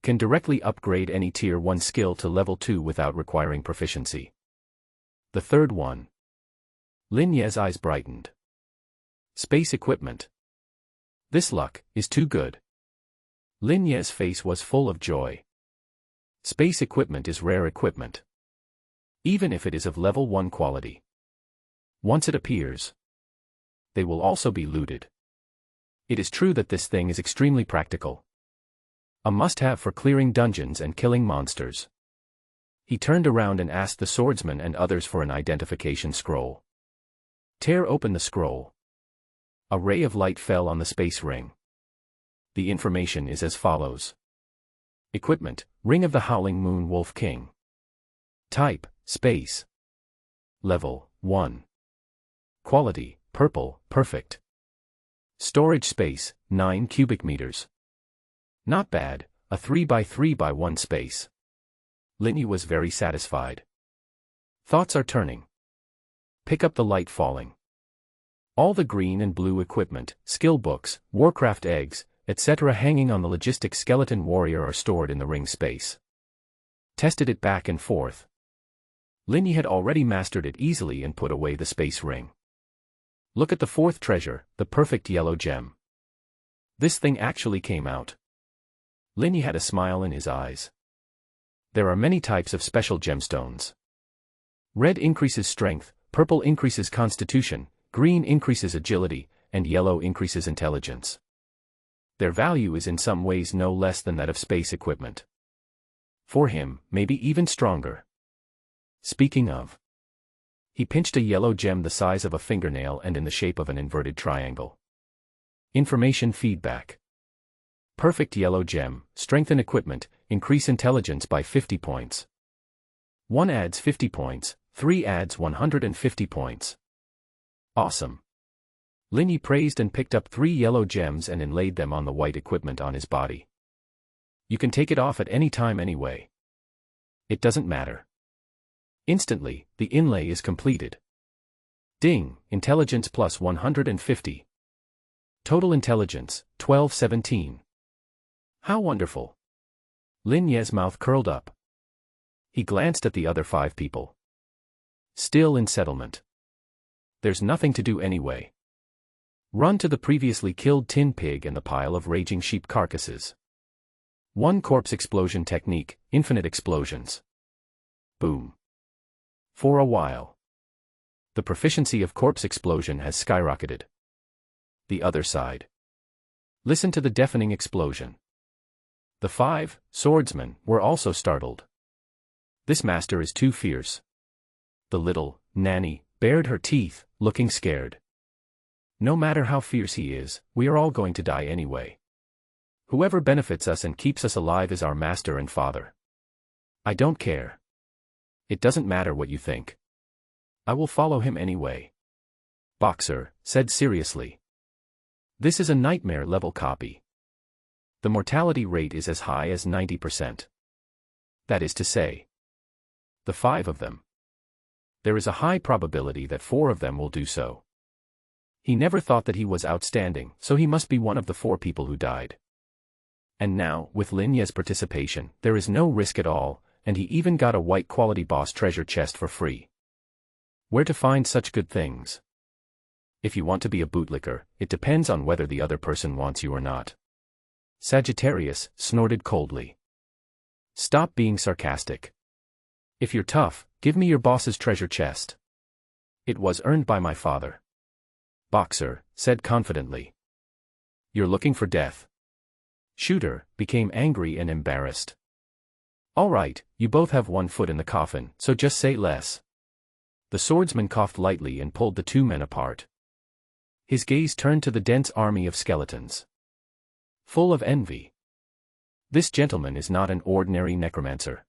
Can directly upgrade any Tier 1 skill to level 2 without requiring proficiency. The third one. Lin Ye's eyes brightened. Space equipment. This luck is too good. Lin Ye's face was full of joy. Space equipment is rare equipment. Even if it is of level 1 quality. Once it appears, they will also be looted. It is true that this thing is extremely practical. A must-have for clearing dungeons and killing monsters. He turned around and asked the swordsman and others for an identification scroll. Tear open the scroll. A ray of light fell on the space ring. The information is as follows. Equipment, Ring of the Howling Moon Wolf King. Type, Space. Level, 1. Quality, Purple, Perfect. Storage space, 9 cubic meters. Not bad, a 3x3x1 space. Lin Ye was very satisfied. Thoughts are turning. Pick up the light falling. All the green and blue equipment, skill books, Warcraft eggs, etc. hanging on the logistic skeleton warrior are stored in the ring space. Tested it back and forth. Lin Ye had already mastered it easily and put away the space ring. Look at the fourth treasure, the perfect yellow gem. This thing actually came out. Lin Ye had a smile in his eyes. There are many types of special gemstones. Red increases strength, purple increases constitution, green increases agility, and yellow increases intelligence. Their value is in some ways no less than that of space equipment. For him, maybe even stronger. Speaking of. He pinched a yellow gem the size of a fingernail and in the shape of an inverted triangle. Information feedback. Perfect yellow gem, strengthen equipment, increase intelligence by 50 points. 1 adds 50 points, 3 adds 150 points. Awesome. Lin Ye praised and picked up 3 yellow gems and inlaid them on the white equipment on his body. You can take it off at any time anyway. It doesn't matter. Instantly, the inlay is completed. Ding, intelligence plus 150. Total intelligence, 1217. How wonderful. Lin Ye's mouth curled up. He glanced at the other 5 people. Still in settlement. There's nothing to do anyway. Run to the previously killed tin pig and the pile of raging sheep carcasses. 1 corpse explosion technique, infinite explosions. Boom. For a while. The proficiency of corpse explosion has skyrocketed. The other side. Listen to the deafening explosion. The 5 swordsmen were also startled. This master is too fierce. The little nanny bared her teeth, looking scared. No matter how fierce he is, we are all going to die anyway. Whoever benefits us and keeps us alive is our master and father. I don't care. It doesn't matter what you think. I will follow him anyway. Boxer said seriously. This is a nightmare level copy. The mortality rate is as high as 90%. That is to say, the 5 of them. There is a high probability that 4 of them will do so. He never thought that he was outstanding, so he must be one of the 4 people who died. And now, with Lin Ye's participation, there is no risk at all, and he even got a white quality boss treasure chest for free. Where to find such good things? If you want to be a bootlicker, it depends on whether the other person wants you or not. Sagittarius snorted coldly. Stop being sarcastic. If you're tough, give me your boss's treasure chest. It was earned by my father. Boxer said confidently. You're looking for death. Shooter became angry and embarrassed. All right, you both have 1 foot in the coffin, so just say less. The swordsman coughed lightly and pulled the 2 men apart. His gaze turned to the dense army of skeletons. Full of envy. This gentleman is not an ordinary necromancer.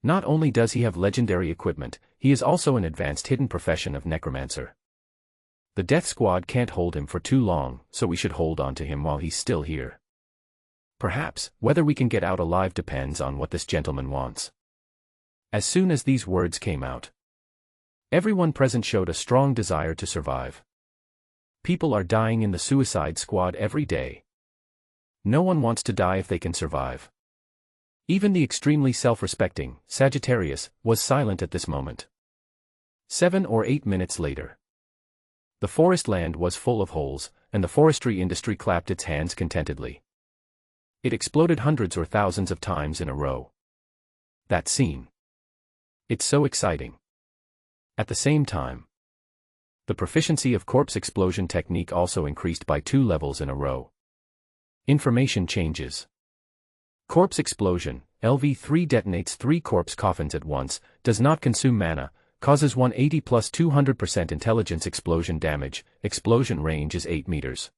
Not only does he have legendary equipment, he is also an advanced hidden profession of necromancer. The death squad can't hold him for too long, so we should hold on to him while he's still here. Perhaps, whether we can get out alive depends on what this gentleman wants. As soon as these words came out, everyone present showed a strong desire to survive. People are dying in the suicide squad every day. No one wants to die if they can survive. Even the extremely self-respecting Sagittarius was silent at this moment. 7 or 8 minutes later. The forest land was full of holes, and the forestry industry clapped its hands contentedly. It exploded hundreds or thousands of times in a row. That scene. It's so exciting. At the same time, the proficiency of corpse explosion technique also increased by 2 levels in a row. Information changes. Corpse explosion, LV3 detonates 3 corpse coffins at once, does not consume mana, causes 180 plus 200% intelligence explosion damage, explosion range is 8 meters.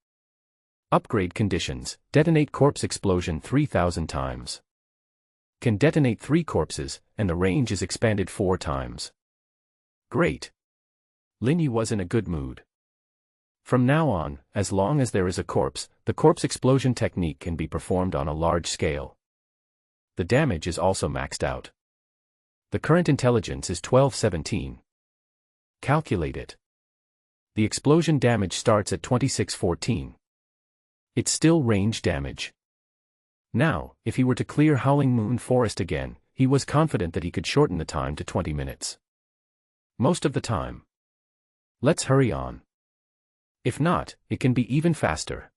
Upgrade conditions, detonate corpse explosion 3000 times. Can detonate 3 corpses, and the range is expanded 4 times. Great. Lin Yi was in a good mood. From now on, as long as there is a corpse, the corpse explosion technique can be performed on a large scale. The damage is also maxed out. The current intelligence is 1217. Calculate it. The explosion damage starts at 2614. It's still range damage. Now, if he were to clear Howling Moon Forest again, he was confident that he could shorten the time to 20 minutes. Most of the time. Let's hurry on. If not, it can be even faster.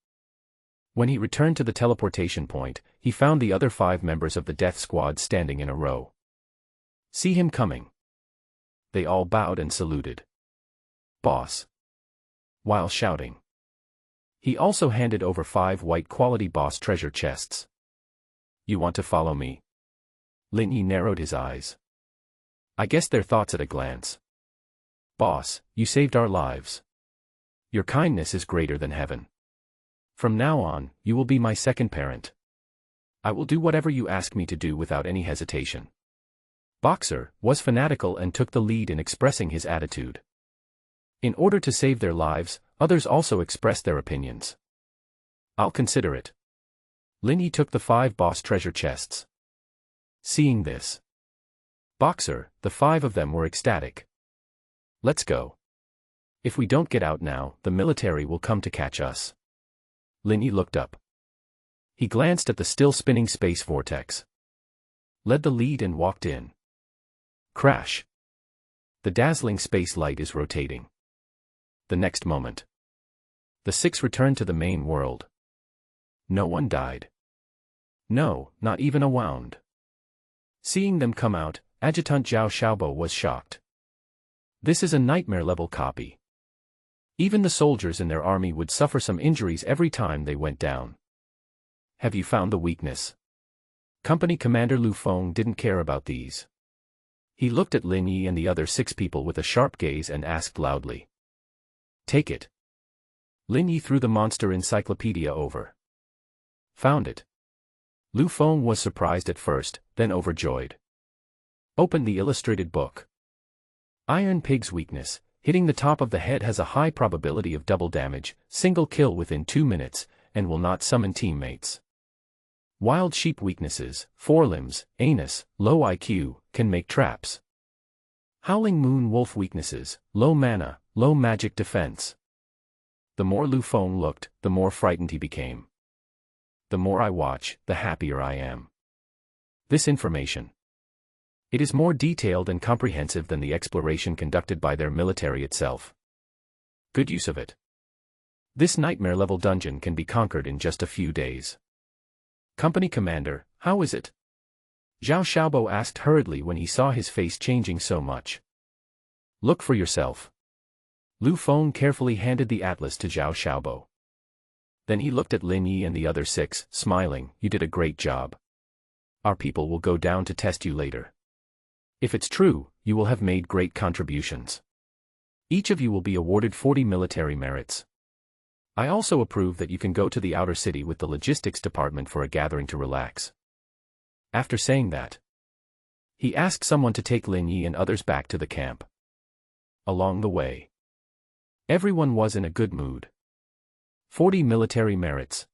When he returned to the teleportation point, he found the other 5 members of the death squad standing in a row. See him coming. They all bowed and saluted. Boss. While shouting. He also handed over 5 white quality boss treasure chests. You want to follow me? Lin Yi narrowed his eyes. I guessed their thoughts at a glance. Boss, you saved our lives. Your kindness is greater than heaven. From now on, you will be my second parent. I will do whatever you ask me to do without any hesitation. Boxer was fanatical and took the lead in expressing his attitude. In order to save their lives, others also expressed their opinions. I'll consider it. Lin Yi took the 5 boss treasure chests. Seeing this, Boxer, the 5 of them were ecstatic. Let's go. If we don't get out now, the military will come to catch us. Lin Yi looked up. He glanced at the still spinning space vortex. Led the lead and walked in. Crash. The dazzling space light is rotating. The next moment, the 6 returned to the main world. No one died. No, not even a wound. Seeing them come out, Adjutant Zhao Xiaobo was shocked. This is a nightmare-level copy. Even the soldiers in their army would suffer some injuries every time they went down. Have you found the weakness? Company Commander Lu Feng didn't care about these. He looked at Lin Yi and the other 6 people with a sharp gaze and asked loudly. Take it. Lin Yi threw the monster encyclopedia over. Found it. Lu Feng was surprised at first, then overjoyed. Open the illustrated book. Iron Pig's weakness. Hitting the top of the head has a high probability of double damage, single kill within 2 minutes, and will not summon teammates. Wild Sheep weaknesses, forelimbs, anus, low IQ, can make traps. Howling Moon Wolf weaknesses, low mana, low magic defense. The more Lu Feng looked, the more frightened he became. The more I watch, the happier I am. This information. It is more detailed and comprehensive than the exploration conducted by their military itself. Good use of it. This nightmare-level dungeon can be conquered in just a few days. Company Commander, how is it? Zhao Xiaobo asked hurriedly when he saw his face changing so much. Look for yourself. Lu Feng carefully handed the atlas to Zhao Xiaobo. Then he looked at Lin Yi and the other 6, smiling. You did a great job. Our people will go down to test you later. If it's true, you will have made great contributions. Each of you will be awarded 40 military merits. I also approve that you can go to the outer city with the logistics department for a gathering to relax. After saying that, he asked someone to take Lin Yi and others back to the camp. Along the way, everyone was in a good mood. 40 military merits.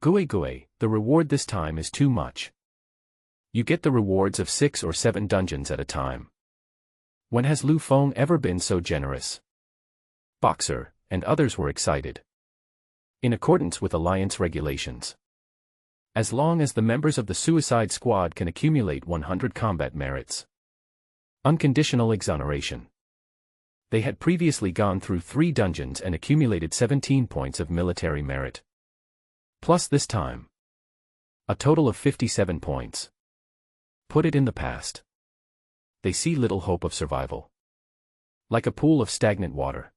Gue, the reward this time is too much. You get the rewards of 6 or 7 dungeons at a time. When has Lu Feng ever been so generous? Boxer and others were excited. In accordance with Alliance regulations, as long as the members of the Suicide Squad can accumulate 100 combat merits. Unconditional exoneration. They had previously gone through 3 dungeons and accumulated 17 points of military merit. Plus this time, A total of 57 points. Put it in the past. They see little hope of survival. Like a pool of stagnant water.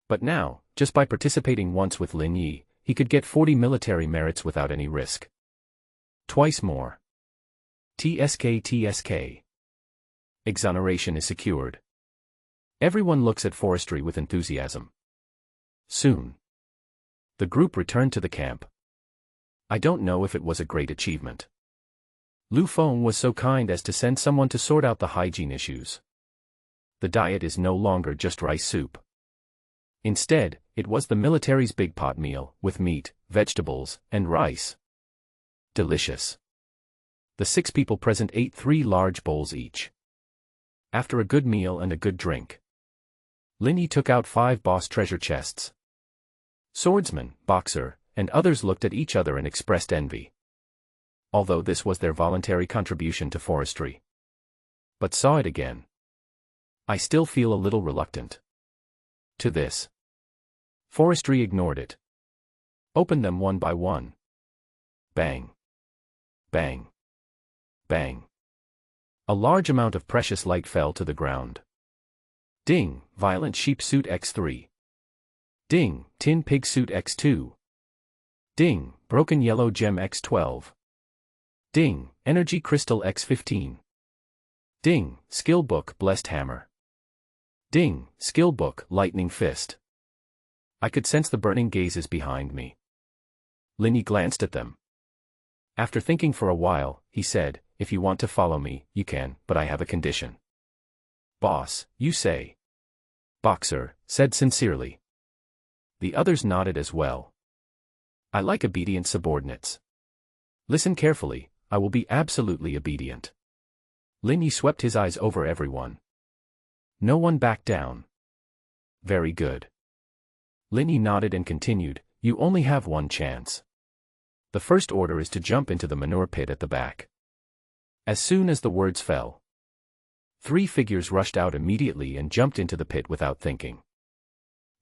But now, just by participating once with Lin Yi, he could get 40 military merits without any risk. Twice more. TSK. Exoneration is secured. Everyone looks at forestry with enthusiasm. Soon. The group returned to the camp. I don't know if it was a great achievement. Lu Feng was so kind as to send someone to sort out the hygiene issues. The diet is no longer just rice soup. Instead, it was the military's big pot meal, with meat, vegetables, and rice. Delicious. The 6 people present ate 3 large bowls each. After a good meal and a good drink, Lin Yi took out 5 boss treasure chests. Swordsman, boxer, and others looked at each other and expressed envy. Although this was their voluntary contribution to forestry. But saw it again. I still feel a little reluctant to this. Forestry ignored it. Opened them one by one. Bang. Bang. Bang. A large amount of precious light fell to the ground. Ding, Violent Sheep Suit X3. Ding, Tin Pig Suit X2. Ding, Broken Yellow Gem X12. Ding, Energy Crystal X15. Ding, Skill Book Blessed Hammer. Ding, Skill Book Lightning Fist. I could sense the burning gazes behind me. Lin Yi glanced at them. After thinking for a while, he said, "If you want to follow me, you can, but I have a condition." "Boss, you say?" Boxer said sincerely. The others nodded as well. "I like obedient subordinates. Listen carefully, I will be absolutely obedient." Lin Yi swept his eyes over everyone. No one backed down. Very good. Lin Yi nodded and continued, "You only have one chance. The first order is to jump into the manure pit at the back." As soon as the words fell, 3 figures rushed out immediately and jumped into the pit without thinking.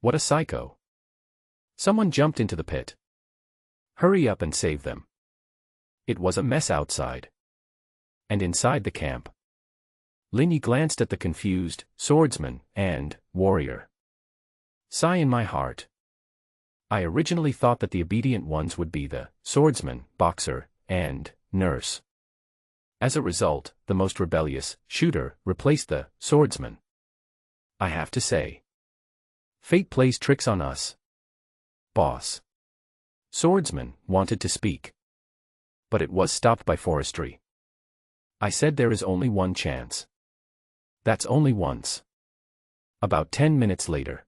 What a psycho. Someone jumped into the pit. Hurry up and save them. It was a mess outside. And inside the camp. Lin Yi glanced at the confused swordsman and warrior. Sigh in my heart. I originally thought that the obedient ones would be the swordsman, boxer, and nurse. As a result, the most rebellious shooter replaced the swordsman. I have to say, fate plays tricks on us. Boss. Swordsman wanted to speak. But it was stopped by forestry. I said there is only one chance. That's only once. About 10 minutes later,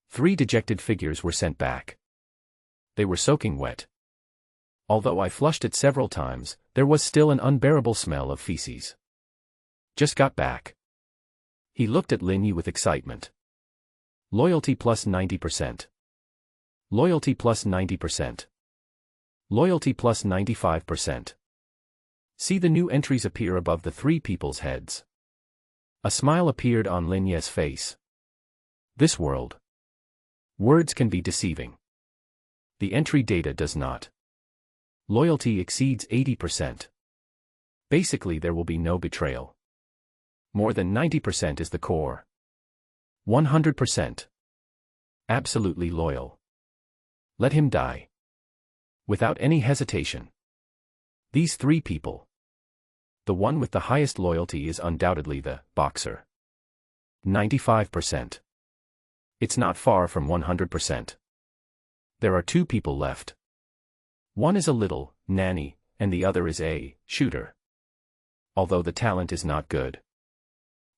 3 dejected figures were sent back. They were soaking wet. Although I flushed it several times, there was still an unbearable smell of feces. Just got back. He looked at Lin Yi with excitement. Loyalty plus 90%. Loyalty plus 90%. Loyalty plus 95%. See the new entries appear above the 3 people's heads. A smile appeared on Lin Yi's face. This world. Words can be deceiving. The entry data does not. Loyalty exceeds 80%. Basically there will be no betrayal. More than 90% is the core. 100%. Absolutely loyal. Let him die. Without any hesitation. These 3 people. The one with the highest loyalty is undoubtedly the boxer. 95%. It's not far from 100%. There are 2 people left. One is a little nanny, and the other is a shooter. Although the talent is not good.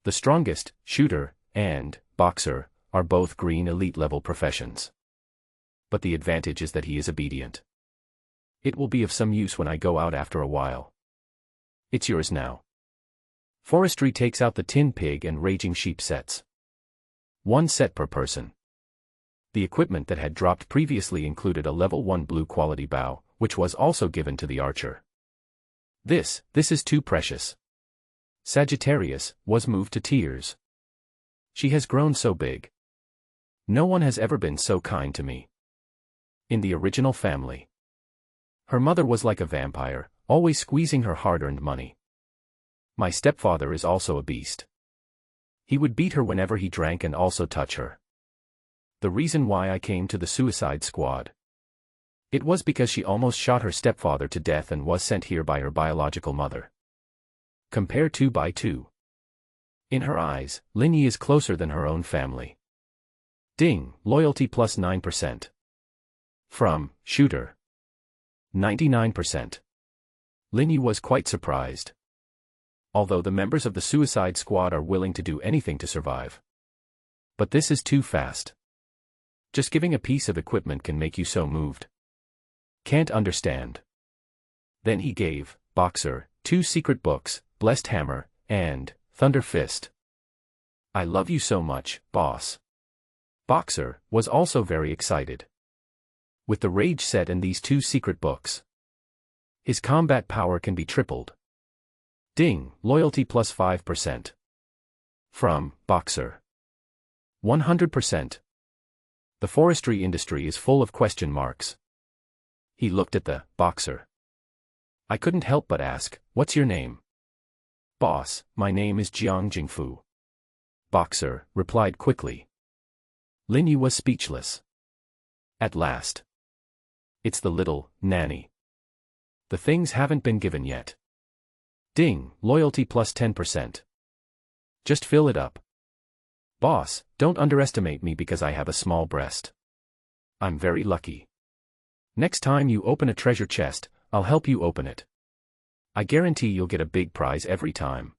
The strongest shooter and boxer are both green elite level professions. But the advantage is that he is obedient. It will be of some use when I go out after a while. It's yours now. Forestry takes out the tin pig and raging sheep sets. 1 set per person. The equipment that had dropped previously included a level 1 blue quality bow, which was also given to the archer. This is too precious. Sagittarius was moved to tears. She has grown so big. No one has ever been so kind to me. In the original family. Her mother was like a vampire, always squeezing her hard-earned money. My stepfather is also a beast. He would beat her whenever he drank and also touch her. The reason why I came to the Suicide Squad. It was because she almost shot her stepfather to death and was sent here by her biological mother. Compare 2 by 2. In her eyes, Linny is closer than her own family. Ding, loyalty plus 9%. From Shooter. 99%. Linny was quite surprised. Although the members of the Suicide Squad are willing to do anything to survive. But this is too fast. Just giving a piece of equipment can make you so moved. Can't understand. Then he gave Boxer 2 secret books, Blessed Hammer, and Thunder Fist. I love you so much, boss. Boxer was also very excited. With the rage set and these 2 secret books, his combat power can be tripled. Ding, loyalty plus 5%. From Boxer. 100%. The forestry industry is full of question marks. He looked at the Boxer. I couldn't help but ask, what's your name? Boss, my name is Jiang Jingfu. Boxer replied quickly. Linny was speechless. At last. It's the little nanny. The things haven't been given yet. Ding, loyalty plus 10%. Just fill it up. Boss, don't underestimate me because I have a small breast. I'm very lucky. Next time you open a treasure chest, I'll help you open it. I guarantee you'll get a big prize every time.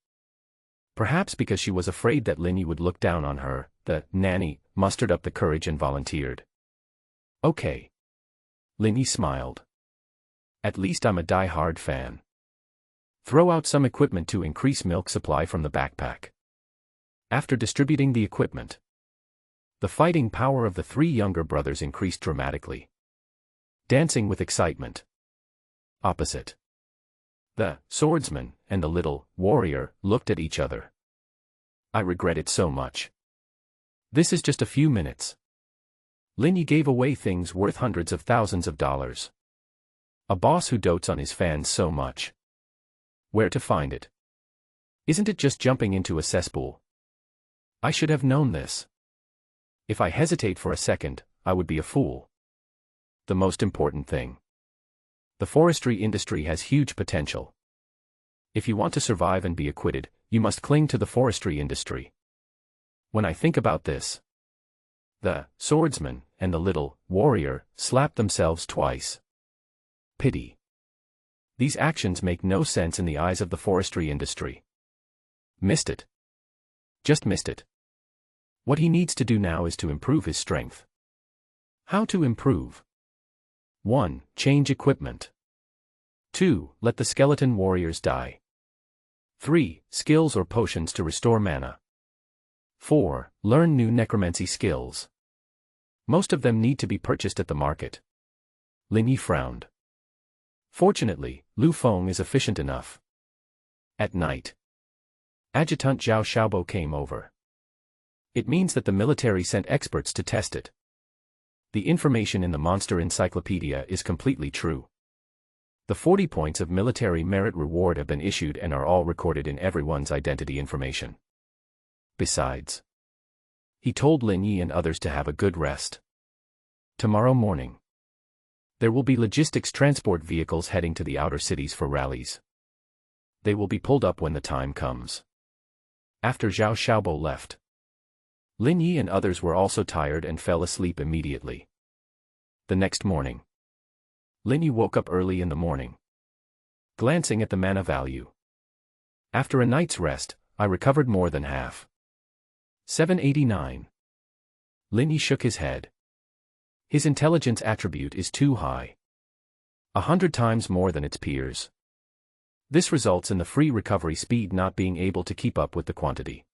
Perhaps because she was afraid that Linny would look down on her, the nanny mustered up the courage and volunteered. Okay. Linny smiled. At least I'm a die-hard fan. Throw out some equipment to increase milk supply from the backpack. After distributing the equipment, the fighting power of the 3 younger brothers increased dramatically. Dancing with excitement. Opposite. The swordsman and the little warrior looked at each other. I regret it so much. This is just a few minutes. Linny gave away things worth hundreds of thousands of dollars. A boss who dotes on his fans so much. Where to find it? Isn't it just jumping into a cesspool? I should have known this. If I hesitate for a second, I would be a fool. The most important thing. The forestry industry has huge potential. If you want to survive and be acquitted, you must cling to the forestry industry. When I think about this, the swordsman and the little warrior slapped themselves twice. Pity. These actions make no sense in the eyes of the forestry industry. Missed it. Just missed it. What he needs to do now is to improve his strength. How to improve? 1. Change equipment. 2. Let the skeleton warriors die. 3. Skills or potions to restore mana. 4. Learn new necromancy skills. Most of them need to be purchased at the market. Linny frowned. Fortunately, Lu Feng is efficient enough. At night, Adjutant Zhao Xiaobo came over. It means that the military sent experts to test it. The information in the monster encyclopedia is completely true. The 40 points of military merit reward have been issued and are all recorded in everyone's identity information. Besides, he told Lin Yi and others to have a good rest. Tomorrow morning, there will be logistics transport vehicles heading to the outer cities for rallies. They will be pulled up when the time comes. After Zhao Xiaobo left, Lin Yi and others were also tired and fell asleep immediately. The next morning, Lin Yi woke up early in the morning, glancing at the mana value. After a night's rest, I recovered more than half. 789. Lin Yi shook his head. His intelligence attribute is too high. 100 times more than its peers. This results in the free recovery speed not being able to keep up with the quantity.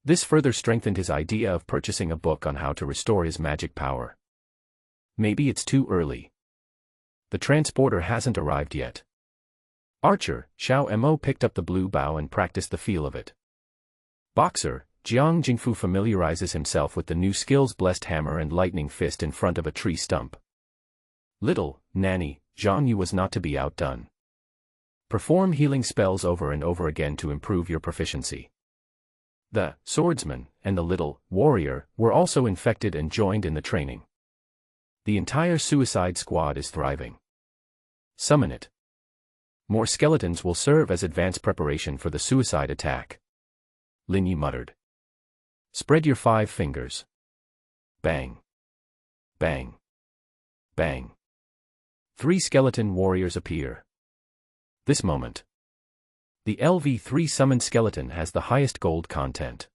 This further strengthened his idea of purchasing a book on how to restore his magic power. Maybe it's too early. The transporter hasn't arrived yet. Archer, Xiao Mo picked up the blue bow and practiced the feel of it. Boxer, Jiang Jingfu familiarizes himself with the new skills Blessed Hammer and Lightning Fist in front of a tree stump. Little Nanny, Zhang Yu was not to be outdone. Perform healing spells over and over again to improve your proficiency. The swordsman and the little warrior were also infected and joined in the training. The entire suicide squad is thriving. Summon it. More skeletons will serve as advance preparation for the suicide attack. Lin Yi muttered. Spread your 5 fingers. Bang. Bang. Bang. 3 skeleton warriors appear. This moment. The LV3 summoned skeleton has the highest gold content.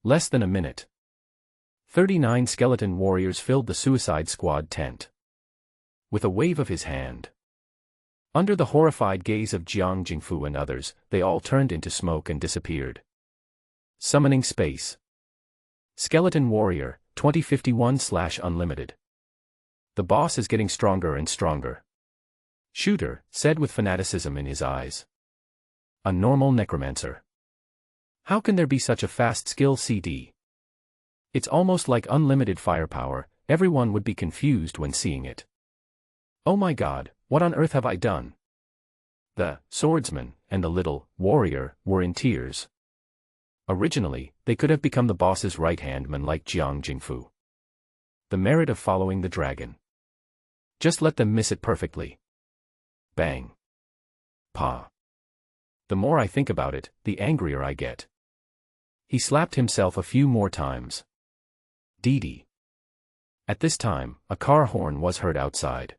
Less than a minute. 39 skeleton warriors filled the suicide squad tent. With a wave of his hand. Under the horrified gaze of Jiang Jingfu and others, they all turned into smoke and disappeared. Summoning space. Skeleton warrior, 2051/unlimited. The boss is getting stronger and stronger. Shooter said with fanaticism in his eyes. A normal necromancer. How can there be such a fast skill CD? It's almost like unlimited firepower, everyone would be confused when seeing it. Oh my god, what on earth have I done? The swordsman and the little warrior were in tears. Originally, they could have become the boss's right-hand man like Jiang Jingfu. The merit of following the dragon. Just let them miss it perfectly. Bang. Pa. The more I think about it, the angrier I get. He slapped himself a few more times. Dee. At this time, a car horn was heard outside.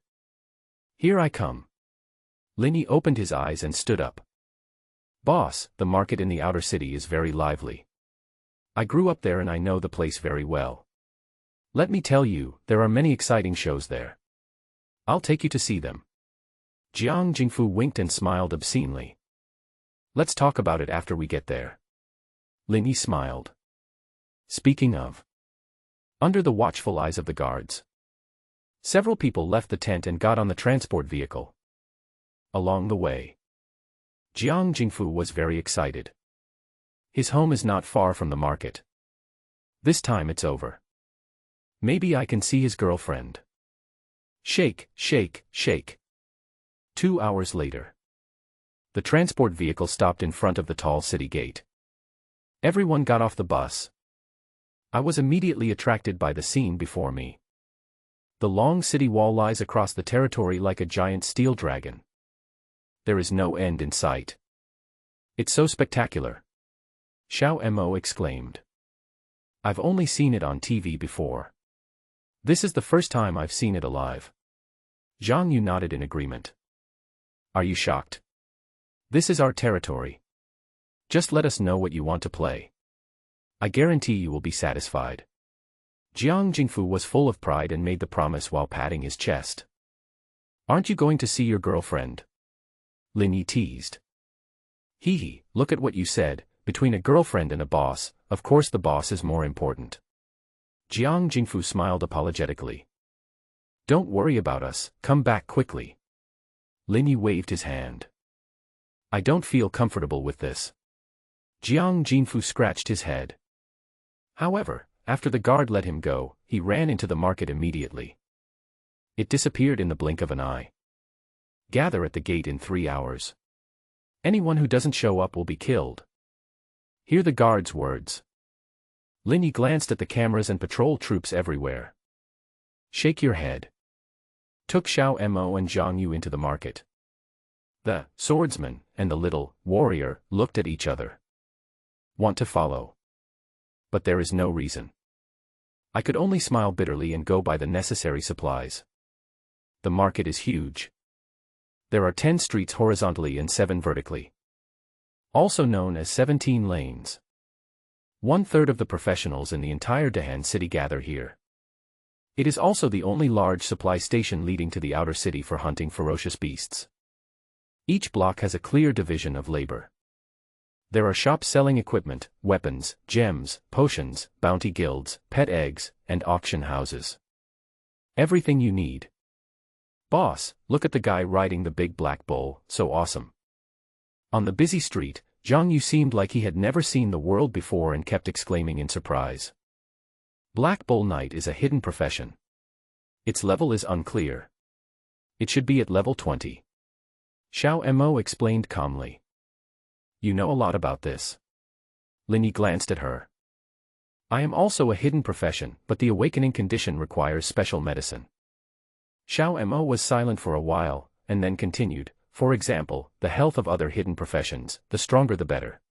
Here I come. Lin Yi opened his eyes and stood up. Boss, the market in the outer city is very lively. I grew up there and I know the place very well. Let me tell you, there are many exciting shows there. I'll take you to see them. Jiang Jingfu winked and smiled obscenely. Let's talk about it after we get there. Lin Yi smiled. Speaking of. Under the watchful eyes of the guards. Several people left the tent and got on the transport vehicle. Along the way. Jiang Jingfu was very excited. His home is not far from the market. This time it's over. Maybe I can see his girlfriend. Shake, shake, shake. 2 hours later. The transport vehicle stopped in front of the tall city gate. Everyone got off the bus. I was immediately attracted by the scene before me. The long city wall lies across the territory like a giant steel dragon. There is no end in sight. It's so spectacular. Xiao Mo exclaimed. I've only seen it on TV before. This is the first time I've seen it alive. Zhang Yu nodded in agreement. Are you shocked? This is our territory. Just let us know what you want to play. I guarantee you will be satisfied. Jiang Jingfu was full of pride and made the promise while patting his chest. Aren't you going to see your girlfriend? Lin Yi teased. Hee, look at what you said, between a girlfriend and a boss, of course the boss is more important. Jiang Jingfu smiled apologetically. Don't worry about us, come back quickly. Lin Yi waved his hand. I don't feel comfortable with this. Jiang Jingfu scratched his head. However, after the guard let him go, he ran into the market immediately. It disappeared in the blink of an eye. Gather at the gate in 3 hours. Anyone who doesn't show up will be killed. Hear the guard's words. Lin Yi glanced at the cameras and patrol troops everywhere. Shake your head. Took Xiao Mo and Zhang Yu into the market. The swordsman and the little warrior looked at each other. Want to follow. But there is no reason. I could only smile bitterly and go buy the necessary supplies. The market is huge. There are 10 streets horizontally and 7 vertically. Also known as 17 lanes. 1/3 of the professionals in the entire Dahan city gather here. It is also the only large supply station leading to the outer city for hunting ferocious beasts. Each block has a clear division of labor. There are shops selling equipment, weapons, gems, potions, bounty guilds, pet eggs, and auction houses. Everything you need. Boss, look at the guy riding the big black bull, so awesome. On the busy street, Zhang Yu seemed like he had never seen the world before and kept exclaiming in surprise. Black Bull Knight is a hidden profession. Its level is unclear. It should be at level 20. Xiao Mo explained calmly. You know a lot about this. Lin Yi glanced at her. I am also a hidden profession, but the awakening condition requires special medicine. Xiao Mo was silent for a while, and then continued, for example, the health of other hidden professions, the stronger the better.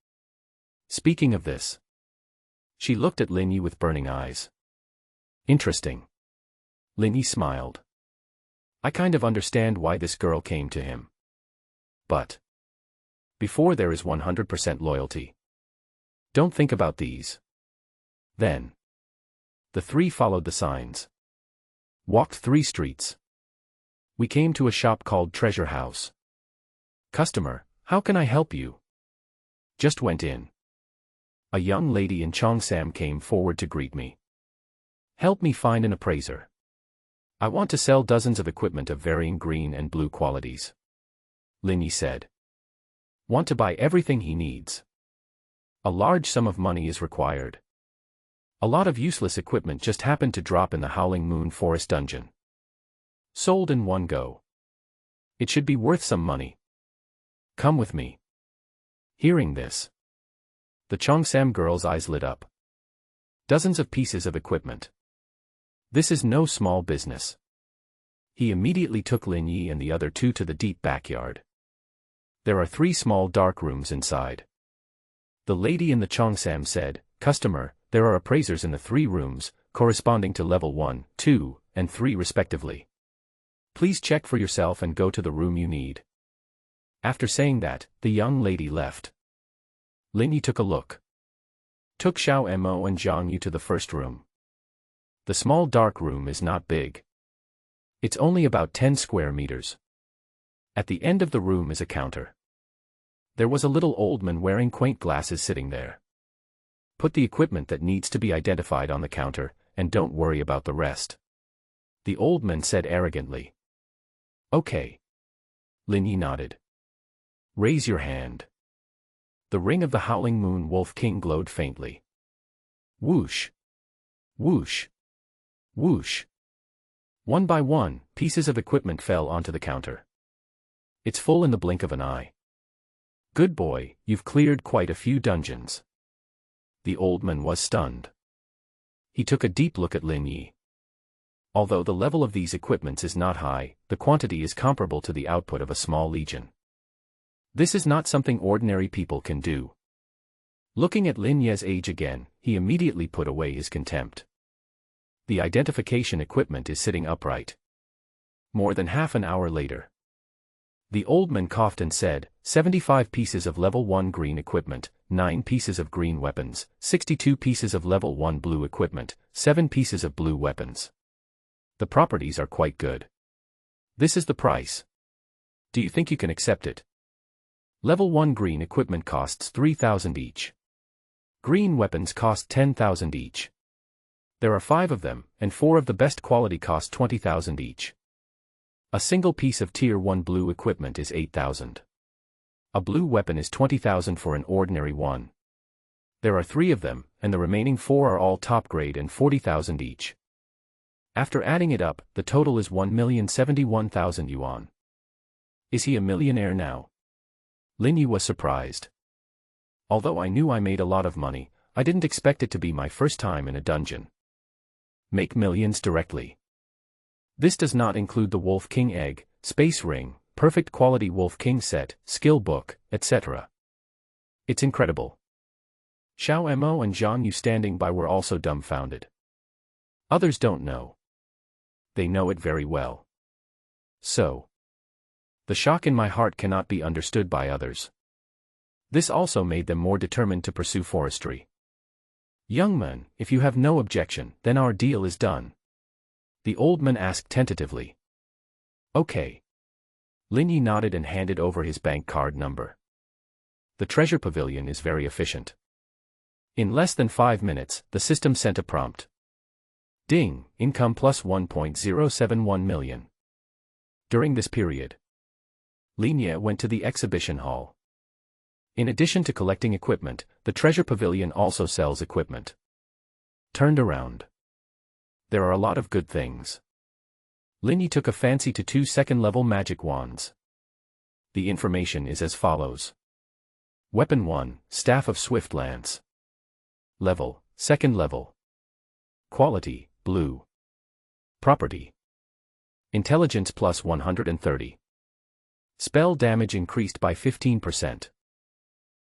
Speaking of this. She looked at Lin Yi with burning eyes. Interesting. Lin Yi smiled. I kind of understand why this girl came to him. But before there is 100% loyalty. Don't think about these. Then the three followed the signs. Walked 3 streets. We came to a shop called Treasure House. Customer, how can I help you? Just went in. A young lady in Cheongsam came forward to greet me. Help me find an appraiser. I want to sell dozens of equipment of varying green and blue qualities. Lin Yi said. Want to buy everything he needs. A large sum of money is required. A lot of useless equipment just happened to drop in the Howling Moon Forest dungeon. Sold in one go. It should be worth some money. Come with me. Hearing this, the Cheongsam girl's eyes lit up. Dozens of pieces of equipment. This is no small business. He immediately took Lin Yi and the other 2 to the deep backyard. There are 3 small dark rooms inside. The lady in the Cheongsam said, Customer, there are appraisers in the 3 rooms, corresponding to level 1, 2, and 3 respectively. Please check for yourself and go to the room you need. After saying that, the young lady left. Lin Yi took a look. Took Xiao Mo and Zhang Yu to the first room. The small dark room is not big. It's only about 10 square meters. At the end of the room is a counter. There was a little old man wearing quaint glasses sitting there. Put the equipment that needs to be identified on the counter, and don't worry about the rest. The old man said arrogantly. Okay. Lin Yi nodded. Raise your hand. The ring of the Howling Moon Wolf King glowed faintly. Whoosh. Whoosh. Whoosh. One by one, pieces of equipment fell onto the counter. It's full in the blink of an eye. Good boy, you've cleared quite a few dungeons. The old man was stunned. He took a deep look at Lin Yi. Although the level of these equipments is not high, the quantity is comparable to the output of a small legion. This is not something ordinary people can do. Looking at Lin Yi's age again, he immediately put away his contempt. The identification equipment is sitting upright. More than half an hour later. The old man coughed and said, 75 pieces of level 1 green equipment, 9 pieces of green weapons, 62 pieces of level 1 blue equipment, 7 pieces of blue weapons. The properties are quite good. This is the price. Do you think you can accept it? Level 1 green equipment costs 3,000 each. Green weapons cost 10,000 each. There are 5 of them, and 4 of the best quality cost 20,000 each. A single piece of Tier 1 blue equipment is 8,000. A blue weapon is 20,000 for an ordinary one. There are 3 of them, and the remaining 4 are all top grade and 40,000 each. After adding it up, the total is 1,071,000 yuan. Is he a millionaire now? Lin Yi was surprised. Although I knew I made a lot of money, I didn't expect it to be my first time in a dungeon. Make millions directly. This does not include the Wolf King egg, space ring, perfect quality Wolf King set, skill book, etc. It's incredible. Xiao Mo and Zhang Yu standing by were also dumbfounded. Others don't know. They know it very well. So, the shock in my heart cannot be understood by others. This also made them more determined to pursue forestry. Young man, if you have no objection, then our deal is done. The old man asked tentatively. Okay. Lin Yi nodded and handed over his bank card number. The treasure pavilion is very efficient. In less than 5 minutes, the system sent a prompt. Ding, income plus 1.071 million. During this period, Lin Yi went to the exhibition hall. In addition to collecting equipment, the treasure pavilion also sells equipment. Turned around. There are a lot of good things. Linyi took a fancy to 2 second-level magic wands. The information is as follows. Weapon 1, Staff of Swift Lance. Level, 2nd level. Quality, blue. Property. Intelligence plus 130. Spell damage increased by 15%.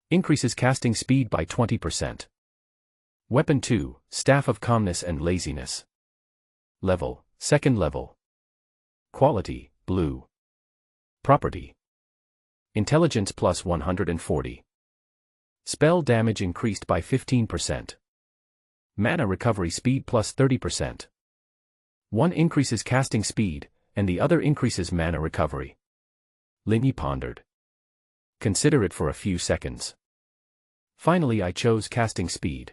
Increases casting speed by 20%. Weapon 2, Staff of Calmness and Laziness. Level, 2nd level. Quality, blue. Property. Intelligence plus 140. Spell damage increased by 15%. Mana recovery speed plus 30%. One increases casting speed, and the other increases mana recovery. Linyi pondered. Consider it for a few seconds. Finally I chose casting speed.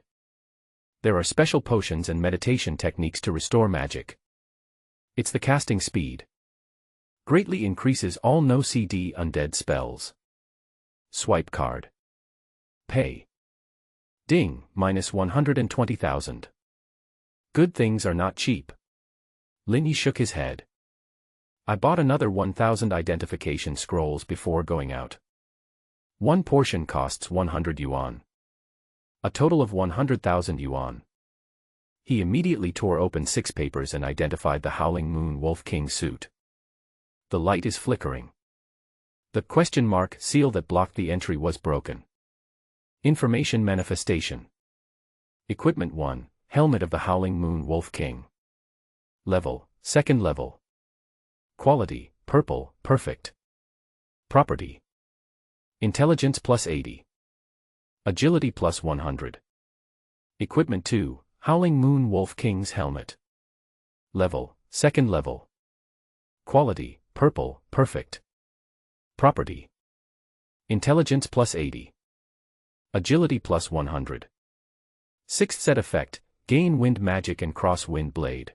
There are special potions and meditation techniques to restore magic. It's the casting speed. Greatly increases all no-CD undead spells. Swipe card. Pay. Ding, minus 120,000. Good things are not cheap. Linyi shook his head. I bought another 1,000 identification scrolls before going out. One portion costs 100 yuan. A total of 100,000 yuan. He immediately tore open 6 papers and identified the Howling Moon Wolf King suit. The light is flickering. The question mark seal that blocked the entry was broken. Information manifestation. Equipment 1, Helmet of the Howling Moon Wolf King. Level, 2nd level. Quality, purple, perfect. Property. Intelligence plus 80. Agility plus 100. Equipment 2, Howling Moon Wolf King's Helmet. Level, 2nd level. Quality, purple, perfect. Property. Intelligence plus 80. Agility plus 100. 6th set effect, gain wind magic and cross wind blade.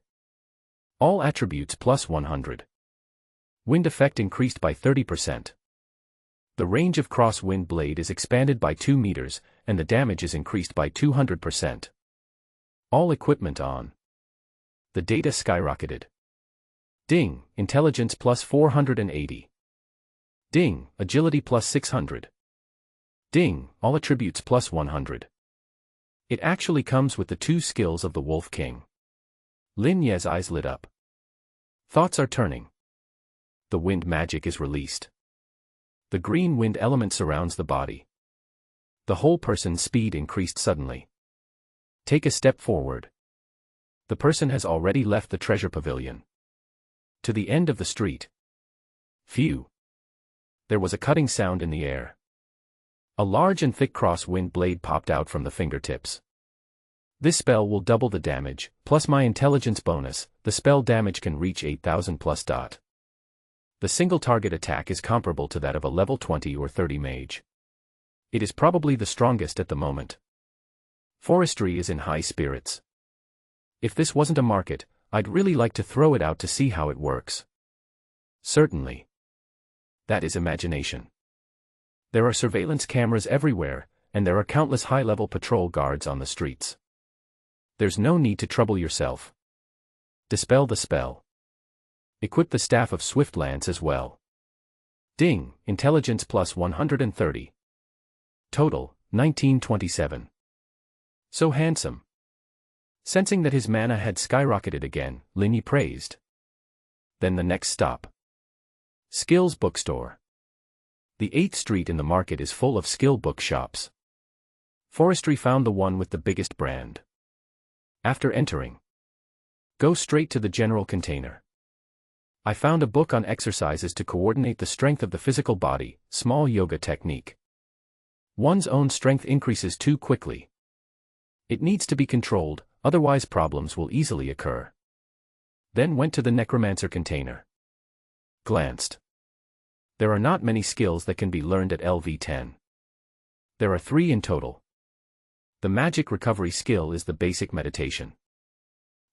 All attributes plus 100. Wind effect increased by 30%. The range of cross wind blade is expanded by 2 meters, and the damage is increased by 200%. All equipment on. The data skyrocketed. Ding, intelligence plus 480. Ding, agility plus 600. Ding, all attributes plus 100. It actually comes with the 2 skills of the Wolf King. Linyi's eyes lit up. Thoughts are turning. The wind magic is released. The green wind element surrounds the body. The whole person's speed increased suddenly. Take a step forward. The person has already left the treasure pavilion. To the end of the street. Phew. There was a cutting sound in the air. A large and thick cross-wind blade popped out from the fingertips. This spell will double the damage, plus my intelligence bonus. The spell damage can reach 8,000 plus. The single target attack is comparable to that of a level 20 or 30 mage. It is probably the strongest at the moment. Forestry is in high spirits. If this wasn't a market, I'd really like to throw it out to see how it works. Certainly. That is imagination. There are surveillance cameras everywhere, and there are countless high-level patrol guards on the streets. There's no need to trouble yourself. Dispel the spell. Equip the Staff of Swift Lance as well. Ding, intelligence plus 130. Total, 1927. So handsome. Sensing that his mana had skyrocketed again, Linyi praised. Then the next stop. Skills Bookstore. The 8th street in the market is full of skill book shops. Forestry found the one with the biggest brand. After entering, go straight to the general container. I found a book on exercises to coordinate the strength of the physical body, small yoga technique. One's own strength increases too quickly. It needs to be controlled, otherwise problems will easily occur. Then went to the necromancer container. Glanced. There are not many skills that can be learned at LV10. There are 3 in total. The magic recovery skill is the basic meditation.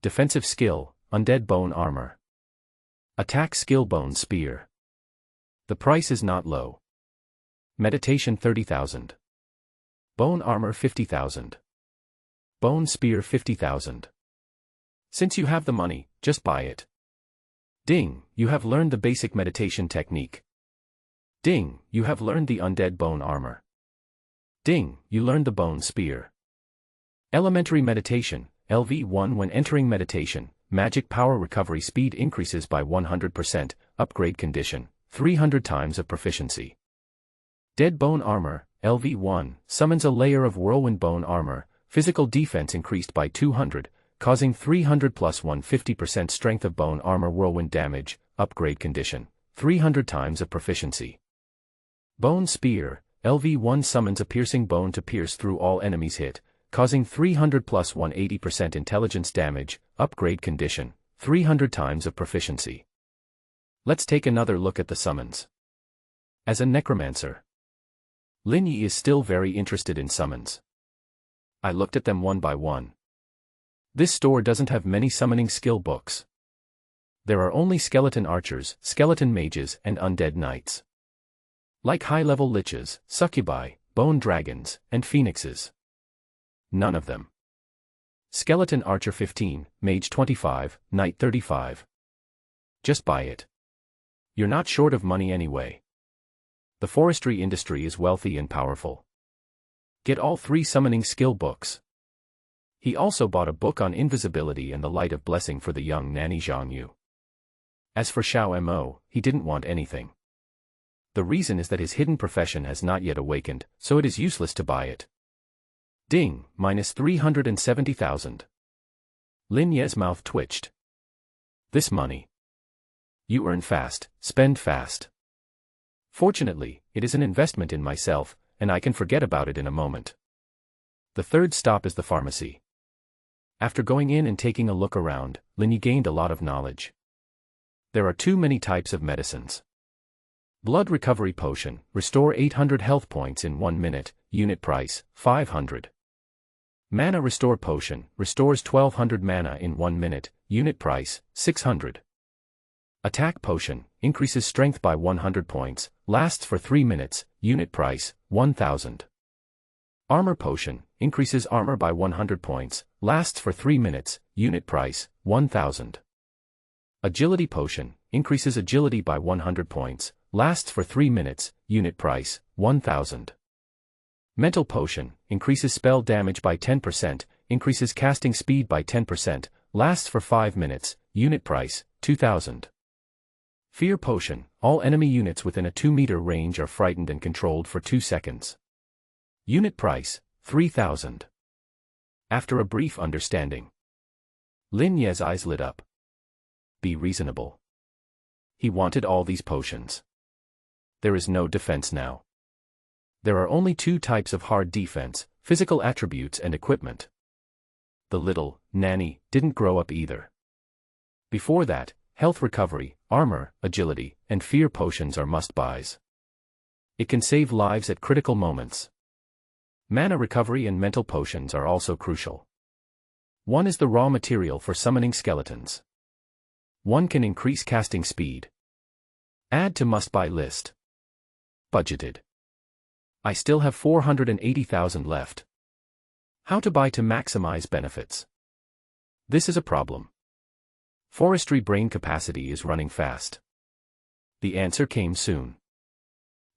Defensive skill, undead bone armor. Attack skill bone spear. The price is not low. Meditation 30,000. Bone armor 50,000. Bone spear 50,000. Since you have the money, just buy it. Ding, you have learned the basic meditation technique. Ding, you have learned the undead bone armor. Ding, you learned the bone spear. Elementary meditation, LV1. When entering meditation, magic power recovery speed increases by 100%, upgrade condition, 300 times of proficiency. Dead bone armor, LV1, summons a layer of whirlwind bone armor, physical defense increased by 200, causing 300 plus 150% strength of bone armor whirlwind damage, upgrade condition, 300 times of proficiency. Bone spear, LV1 summons a piercing bone to pierce through all enemies hit, causing 300 plus 180% intelligence damage, upgrade condition, 300 times of proficiency. Let's take another look at the summons. As a necromancer, Lin Yi is still very interested in summons. I looked at them one by one. This store doesn't have many summoning skill books. There are only skeleton archers, skeleton mages, and undead knights. Like high-level liches, succubi, bone dragons, and phoenixes. None of them. Skeleton archer 15, mage 25, knight 35. Just buy it. You're not short of money anyway. The forestry industry is wealthy and powerful. Get all 3 summoning skill books. He also bought a book on invisibility and the light of blessing for the young nanny Zhang Yu. As for Xiao Mo, he didn't want anything. The reason is that his hidden profession has not yet awakened, so it is useless to buy it. Ding, minus 370,000. Lin Ye's mouth twitched. This money. You earn fast, spend fast. Fortunately, it is an investment in myself, and I can forget about it in a moment. The third stop is the pharmacy. After going in and taking a look around, Lin Yi gained a lot of knowledge. There are too many types of medicines. Blood recovery potion, restore 800 health points in 1 minute, unit price, 500. Mana restore potion, restores 1200 mana in 1 minute, unit price, 600. Attack potion, increases strength by 100 points, lasts for 3 minutes, unit price, 1000. Armor potion, increases armor by 100 points, lasts for 3 minutes, unit price, 1000. Agility potion, increases agility by 100 points, lasts for 3 minutes, unit price, 1000. Mental potion, increases spell damage by 10%, increases casting speed by 10%, lasts for 5 minutes, unit price, 2000. Fear potion, all enemy units within a 2-meter range are frightened and controlled for 2 seconds. Unit price, 3000. After a brief understanding, Lin Ye's eyes lit up. Be reasonable. He wanted all these potions. There is no defense now. There are only 2 types of hard defense, physical attributes and equipment. The little nanny didn't grow up either. Before that, health recovery, armor, agility, and fear potions are must-buys. It can save lives at critical moments. Mana recovery and mental potions are also crucial. One is the raw material for summoning skeletons. One can increase casting speed. Add to must-buy list. Budgeted. I still have 480,000 left. How to buy to maximize benefits? This is a problem. Forestry brain capacity is running fast. The answer came soon.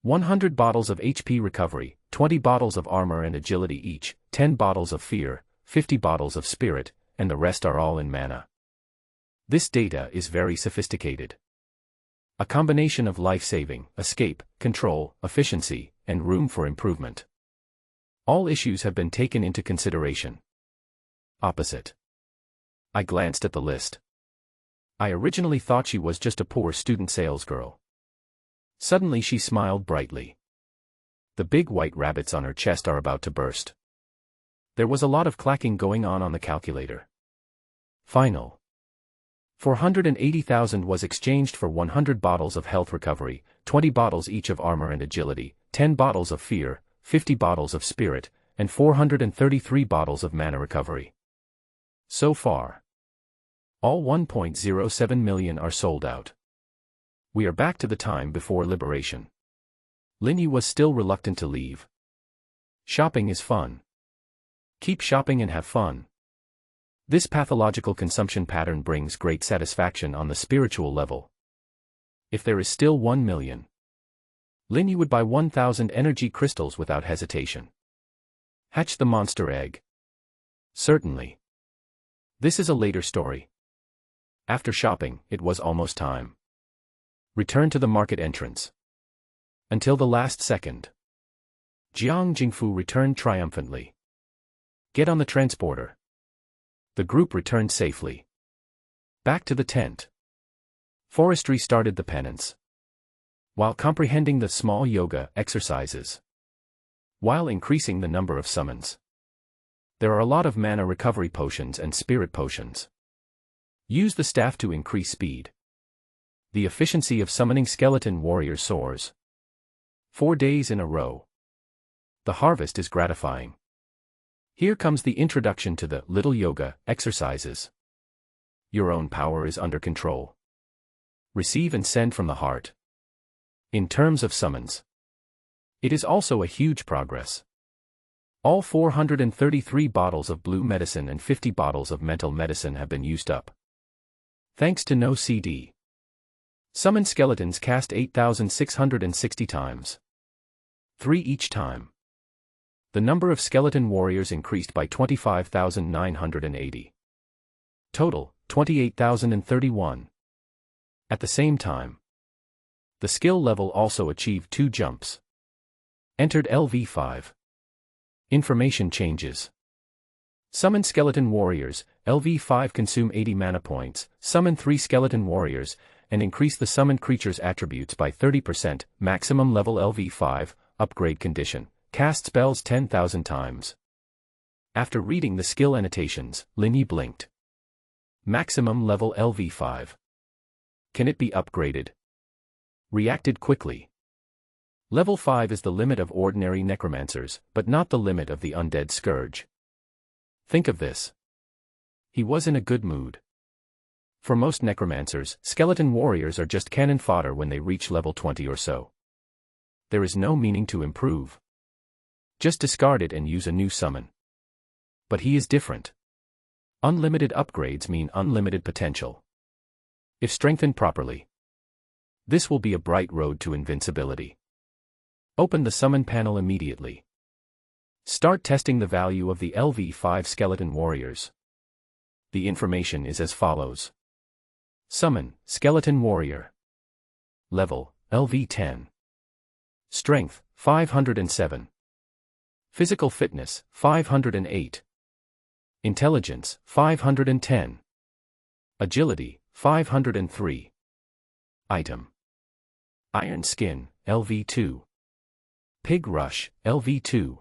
100 bottles of HP recovery, 20 bottles of armor and agility each, 10 bottles of fear, 50 bottles of spirit, and the rest are all in mana. This data is very sophisticated. A combination of life-saving, escape, control, efficiency, and room for improvement. All issues have been taken into consideration. Opposite. I glanced at the list. I originally thought she was just a poor student salesgirl. Suddenly she smiled brightly. The big white rabbits on her chest are about to burst. There was a lot of clacking going on the calculator. Final. 480,000 was exchanged for 100 bottles of health recovery, 20 bottles each of armor and agility, 10 bottles of fear, 50 bottles of spirit, and 433 bottles of mana recovery. So far, all 1.07 million are sold out. We are back to the time before liberation. Lin Yi was still reluctant to leave. Shopping is fun. Keep shopping and have fun. This pathological consumption pattern brings great satisfaction on the spiritual level. If there is still 1 million, Lin would buy 1,000 energy crystals without hesitation. Hatch the monster egg. Certainly. This is a later story. After shopping, it was almost time. Return to the market entrance. Until the last second. Jiang Jingfu returned triumphantly. Get on the transporter. The group returned safely. Back to the tent. Forestry started the penance. While comprehending the small yoga exercises. While increasing the number of summons. There are a lot of mana recovery potions and spirit potions. Use the staff to increase speed. The efficiency of summoning skeleton warriors soars. 4 days in a row. The harvest is gratifying. Here comes the introduction to the little yoga exercises. Your own power is under control. Receive and send from the heart. In terms of summons, it is also a huge progress. All 433 bottles of blue medicine and 50 bottles of mental medicine have been used up. Thanks to no CD. Summon skeletons cast 8,660 times. 3 each time. The number of skeleton warriors increased by 25,980. Total, 28,031. At the same time, the skill level also achieved 2 jumps. Entered LV5. Information changes. Summon skeleton warriors, LV5 consume 80 mana points, summon 3 skeleton warriors, and increase the summoned creature's attributes by 30%, maximum level LV5, upgrade condition, cast spells 10,000 times. After reading the skill annotations, Lin Yi blinked. Maximum level LV5. Can it be upgraded? Reacted quickly. Level 5 is the limit of ordinary necromancers, but not the limit of the undead scourge. Think of this. He was in a good mood. For most necromancers, skeleton warriors are just cannon fodder when they reach level 20 or so. There is no meaning to improve. Just discard it and use a new summon. But he is different. Unlimited upgrades mean unlimited potential. If strengthened properly, this will be a bright road to invincibility. Open the summon panel immediately. Start testing the value of the LV5 skeleton warriors. The information is as follows. Summon, skeleton warrior. Level, LV10. Strength, 507. Physical fitness, 508. Intelligence, 510. Agility, 503. Item. Iron Skin, LV2. Pig Rush, LV2.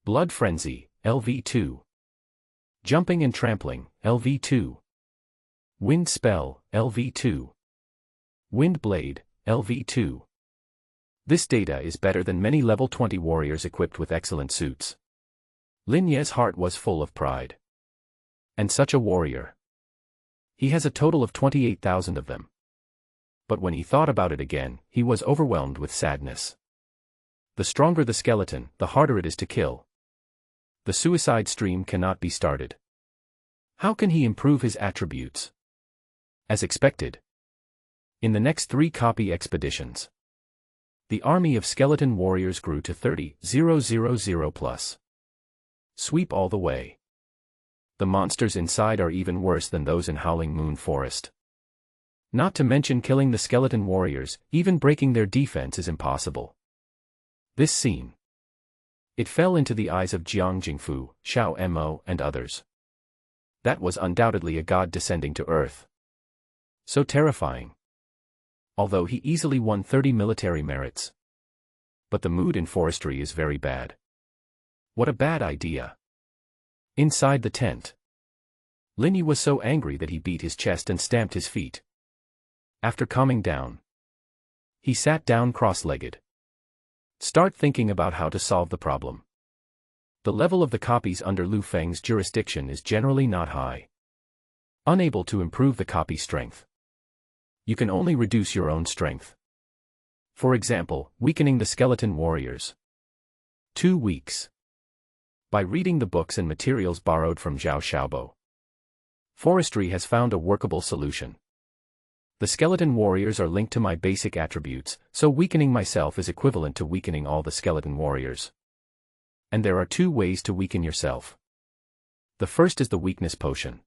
Blood Frenzy, LV2. Jumping and Trampling, LV2. Wind Spell, LV2. Wind Blade, LV2. This data is better than many level 20 warriors equipped with excellent suits. Lin Ye's heart was full of pride. And such a warrior. He has a total of 28,000 of them. But when he thought about it again, he was overwhelmed with sadness. The stronger the skeleton, the harder it is to kill. The suicide stream cannot be started. How can he improve his attributes? As expected. In the next 3 copy expeditions, the army of skeleton warriors grew to 30,000 plus. Sweep all the way. The monsters inside are even worse than those in Howling Moon Forest. Not to mention killing the skeleton warriors, even breaking their defense is impossible. This scene. It fell into the eyes of Jiang Jingfu, Xiao Mo, and others. That was undoubtedly a god descending to earth. So terrifying. Although he easily won 30 military merits. But the mood in forestry is very bad. What a bad idea. Inside the tent, Lin Yi was so angry that he beat his chest and stamped his feet. After calming down, he sat down cross-legged. Start thinking about how to solve the problem. The level of the copies under Lu Feng's jurisdiction is generally not high. Unable to improve the copy strength. You can only reduce your own strength. For example, weakening the skeleton warriors. 2 weeks. By reading the books and materials borrowed from Zhao Xiaobo. Forestry has found a workable solution. The skeleton warriors are linked to my basic attributes, so weakening myself is equivalent to weakening all the skeleton warriors. And there are two ways to weaken yourself. The first is the weakness potion.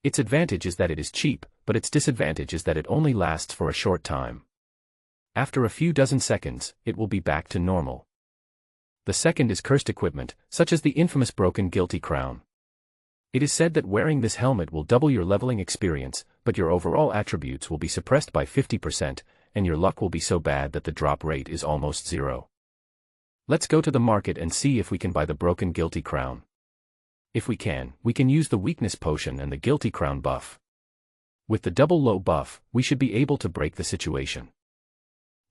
Its advantage is that it is cheap, but its disadvantage is that it only lasts for a short time. After a few dozen seconds, it will be back to normal. The second is cursed equipment, such as the infamous broken guilty crown. It is said that wearing this helmet will double your leveling experience, but your overall attributes will be suppressed by 50%, and your luck will be so bad that the drop rate is almost zero. Let's go to the market and see if we can buy the broken guilty crown. If we can use the weakness potion and the guilty crown buff. With the double low buff, we should be able to break the situation.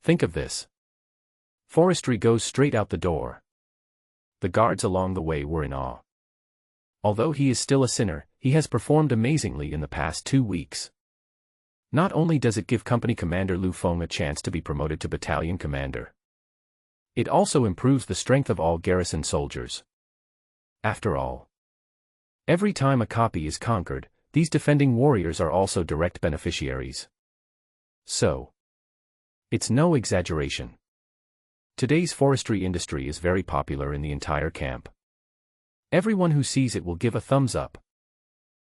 Think of this. Forestry goes straight out the door. The guards along the way were in awe. Although he is still a sinner, he has performed amazingly in the past 2 weeks. Not only does it give Company Commander Lu Feng a chance to be promoted to Battalion Commander, it also improves the strength of all garrison soldiers. After all, every time a copy is conquered, these defending warriors are also direct beneficiaries. So, it's no exaggeration. Today's forestry industry is very popular in the entire camp. Everyone who sees it will give a thumbs up.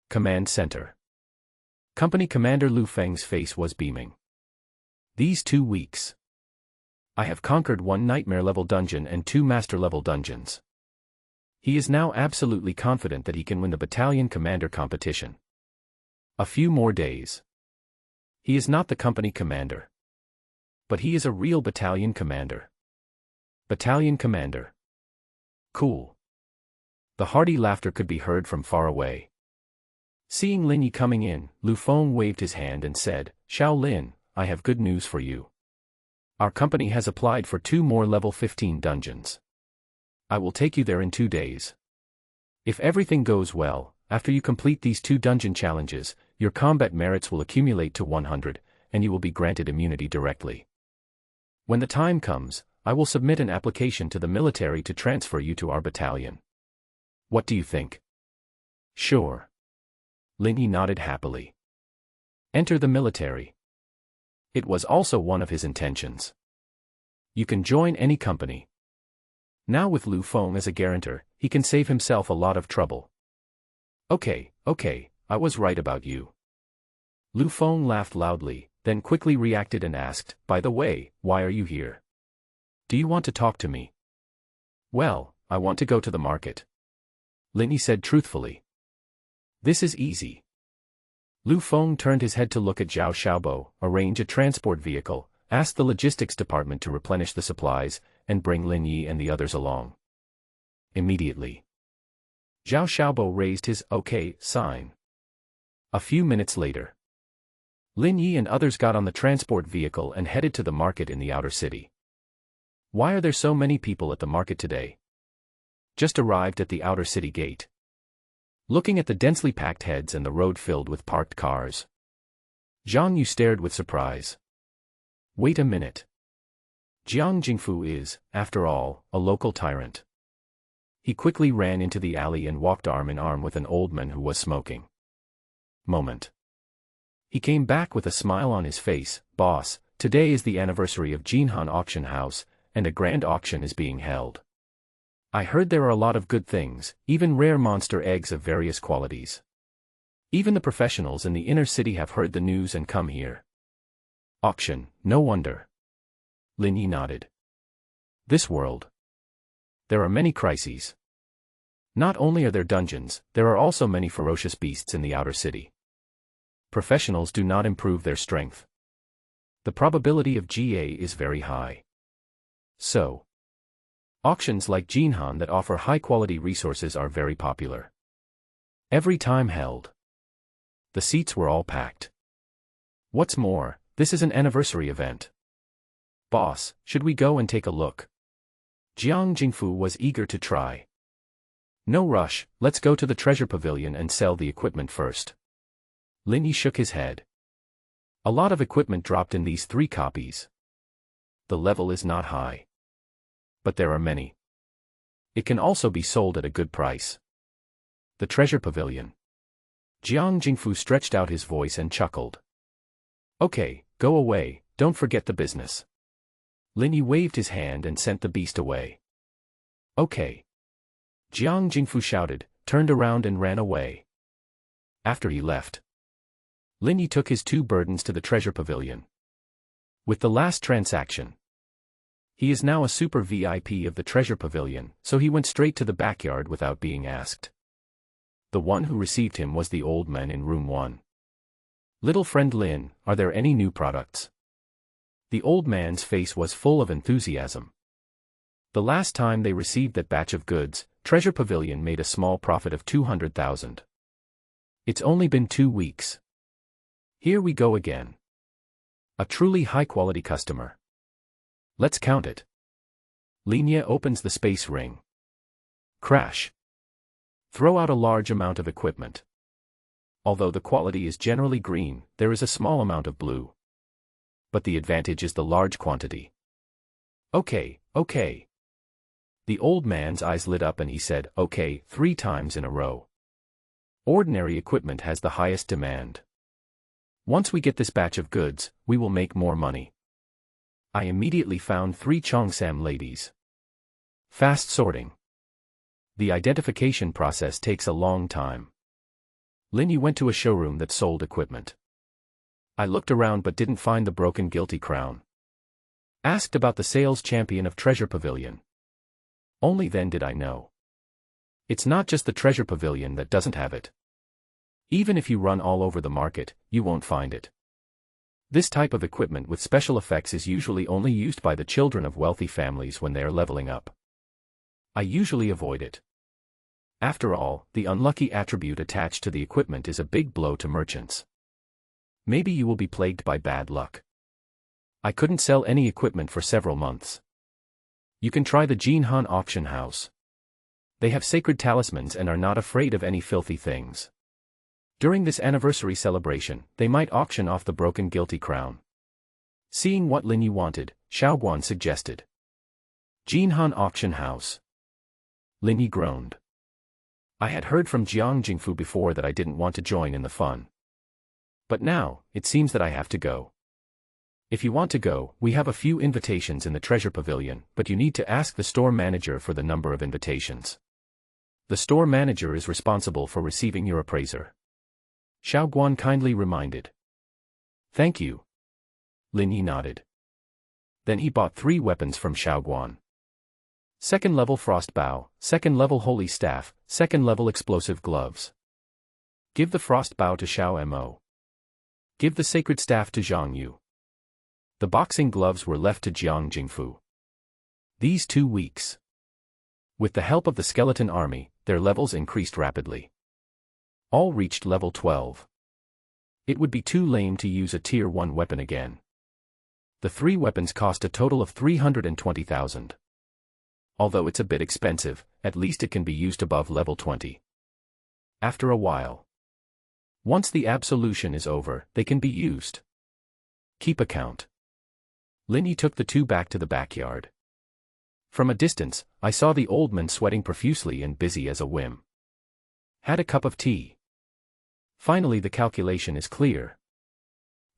Command Center. Company Commander Lu Feng's face was beaming. These 2 weeks, I have conquered 1 nightmare-level dungeon and 2 master-level dungeons. He is now absolutely confident that he can win the Battalion Commander competition. A few more days. He is not the company commander. But he is a real Battalion Commander. Battalion Commander. Cool. The hearty laughter could be heard from far away. Seeing Lin Yi coming in, Lu Feng waved his hand and said, "Xiao Lin, I have good news for you. Our company has applied for 2 more level 15 dungeons. I will take you there in 2 days. If everything goes well, after you complete these 2 dungeon challenges, your combat merits will accumulate to 100, and you will be granted immunity directly. When the time comes, I will submit an application to the military to transfer you to our battalion. What do you think?" "Sure." Lin Yi nodded happily. Enter the military. It was also one of his intentions. You can join any company. Now with Lu Feng as a guarantor, he can save himself a lot of trouble. Okay, I was right about you." Lu Feng laughed loudly, then quickly reacted and asked, "By the way, why are you here? Do you want to talk to me?" "Well, I want to go to the market," Lin Yi said truthfully. "This is easy." Lu Feng turned his head to look at Zhao Xiaobo, arrange a transport vehicle, ask the logistics department to replenish the supplies, and bring Lin Yi and the others along. Immediately, Zhao Xiaobo raised his "okay" sign. A few minutes later, Lin Yi and others got on the transport vehicle and headed to the market in the outer city. Why are there so many people at the market today? Just arrived at the outer city gate. Looking at the densely packed heads and the road filled with parked cars, Zhang Yu stared with surprise. Wait a minute. Jiang Jingfu is, after all, a local tyrant. He quickly ran into the alley and walked arm in arm with an old man who was smoking. Moment. He came back with a smile on his face. "Boss, today is the anniversary of Jinhan Auction House, and a grand auction is being held. I heard there are a lot of good things, even rare monster eggs of various qualities. Even the professionals in the inner city have heard the news and come here." "Auction, no wonder." Lin Yi nodded. "This world. There are many crises. Not only are there dungeons, there are also many ferocious beasts in the outer city. Professionals do not improve their strength. The probability of GA is very high. So, auctions like Jinhan that offer high-quality resources are very popular. Every time held, the seats were all packed. What's more, this is an anniversary event. Boss, should we go and take a look?" Jiang Jingfu was eager to try. "No rush, let's go to the treasure pavilion and sell the equipment first." Lin Yi shook his head. A lot of equipment dropped in these 3 copies. The level is not high. But there are many. It can also be sold at a good price. The treasure pavilion. Jiang Jingfu stretched out his voice and chuckled. Okay, go away, don't forget the business. Lin Yi waved his hand and sent the beast away. Okay. Jiang Jingfu shouted, turned around and ran away. After he left, Lin Yi took his 2 burdens to the treasure pavilion. With the last transaction, he is now a super VIP of the treasure pavilion, so he went straight to the backyard without being asked. The one who received him was the old man in room 1. Little friend Lin, are there any new products? The old man's face was full of enthusiasm. The last time they received that batch of goods, Treasure Pavilion made a small profit of 200,000. It's only been 2 weeks. Here we go again. A truly high-quality customer. Let's count it. Lin Yi opens the space ring. Crash. Throw out a large amount of equipment. Although the quality is generally green, there is a small amount of blue. But the advantage is the large quantity. Okay. The old man's eyes lit up and he said, okay, 3 times in a row. Ordinary equipment has the highest demand. Once we get this batch of goods, we will make more money. I immediately found 3 Cheongsam ladies. Fast sorting. The identification process takes a long time. Lin Yi went to a showroom that sold equipment. I looked around but didn't find the broken guilty crown. Asked about the sales champion of Treasure Pavilion. Only then did I know. It's not just the Treasure Pavilion that doesn't have it. Even if you run all over the market, you won't find it. This type of equipment with special effects is usually only used by the children of wealthy families when they are leveling up. I usually avoid it. After all, the unlucky attribute attached to the equipment is a big blow to merchants. Maybe you will be plagued by bad luck. I couldn't sell any equipment for several months. You can try the Jinhan auction house. They have sacred talismans and are not afraid of any filthy things. During this anniversary celebration, they might auction off the broken guilty crown. Seeing what Lin Yi wanted, Xiaoguan suggested. Jinhan auction house. Lin Yi groaned. I had heard from Jiang Jingfu before that I didn't want to join in the fun. But now, it seems that I have to go. If you want to go, we have a few invitations in the Treasure Pavilion, but you need to ask the store manager for the number of invitations. The store manager is responsible for receiving your appraiser. Xiaoguan kindly reminded. Thank you. Lin Yi nodded. Then he bought 3 weapons from Xiaoguan. 2nd level Frost Bow, 2nd level Holy Staff, 2nd level Explosive Gloves. Give the Frost Bow to Xiao Mo. Give the Sacred Staff to Zhang Yu. The boxing gloves were left to Jiang Jingfu. These 2 weeks. With the help of the skeleton army, their levels increased rapidly. All reached level 12. It would be too lame to use a tier 1 weapon again. The 3 weapons cost a total of 320,000. Although it's a bit expensive, at least it can be used above level 20. After a while. Once the absolution is over, they can be used. Keep account. Lin Yi took the 2 back to the backyard. From a distance, I saw the old man sweating profusely and busy as a whim. Had a cup of tea. Finally the calculation is clear.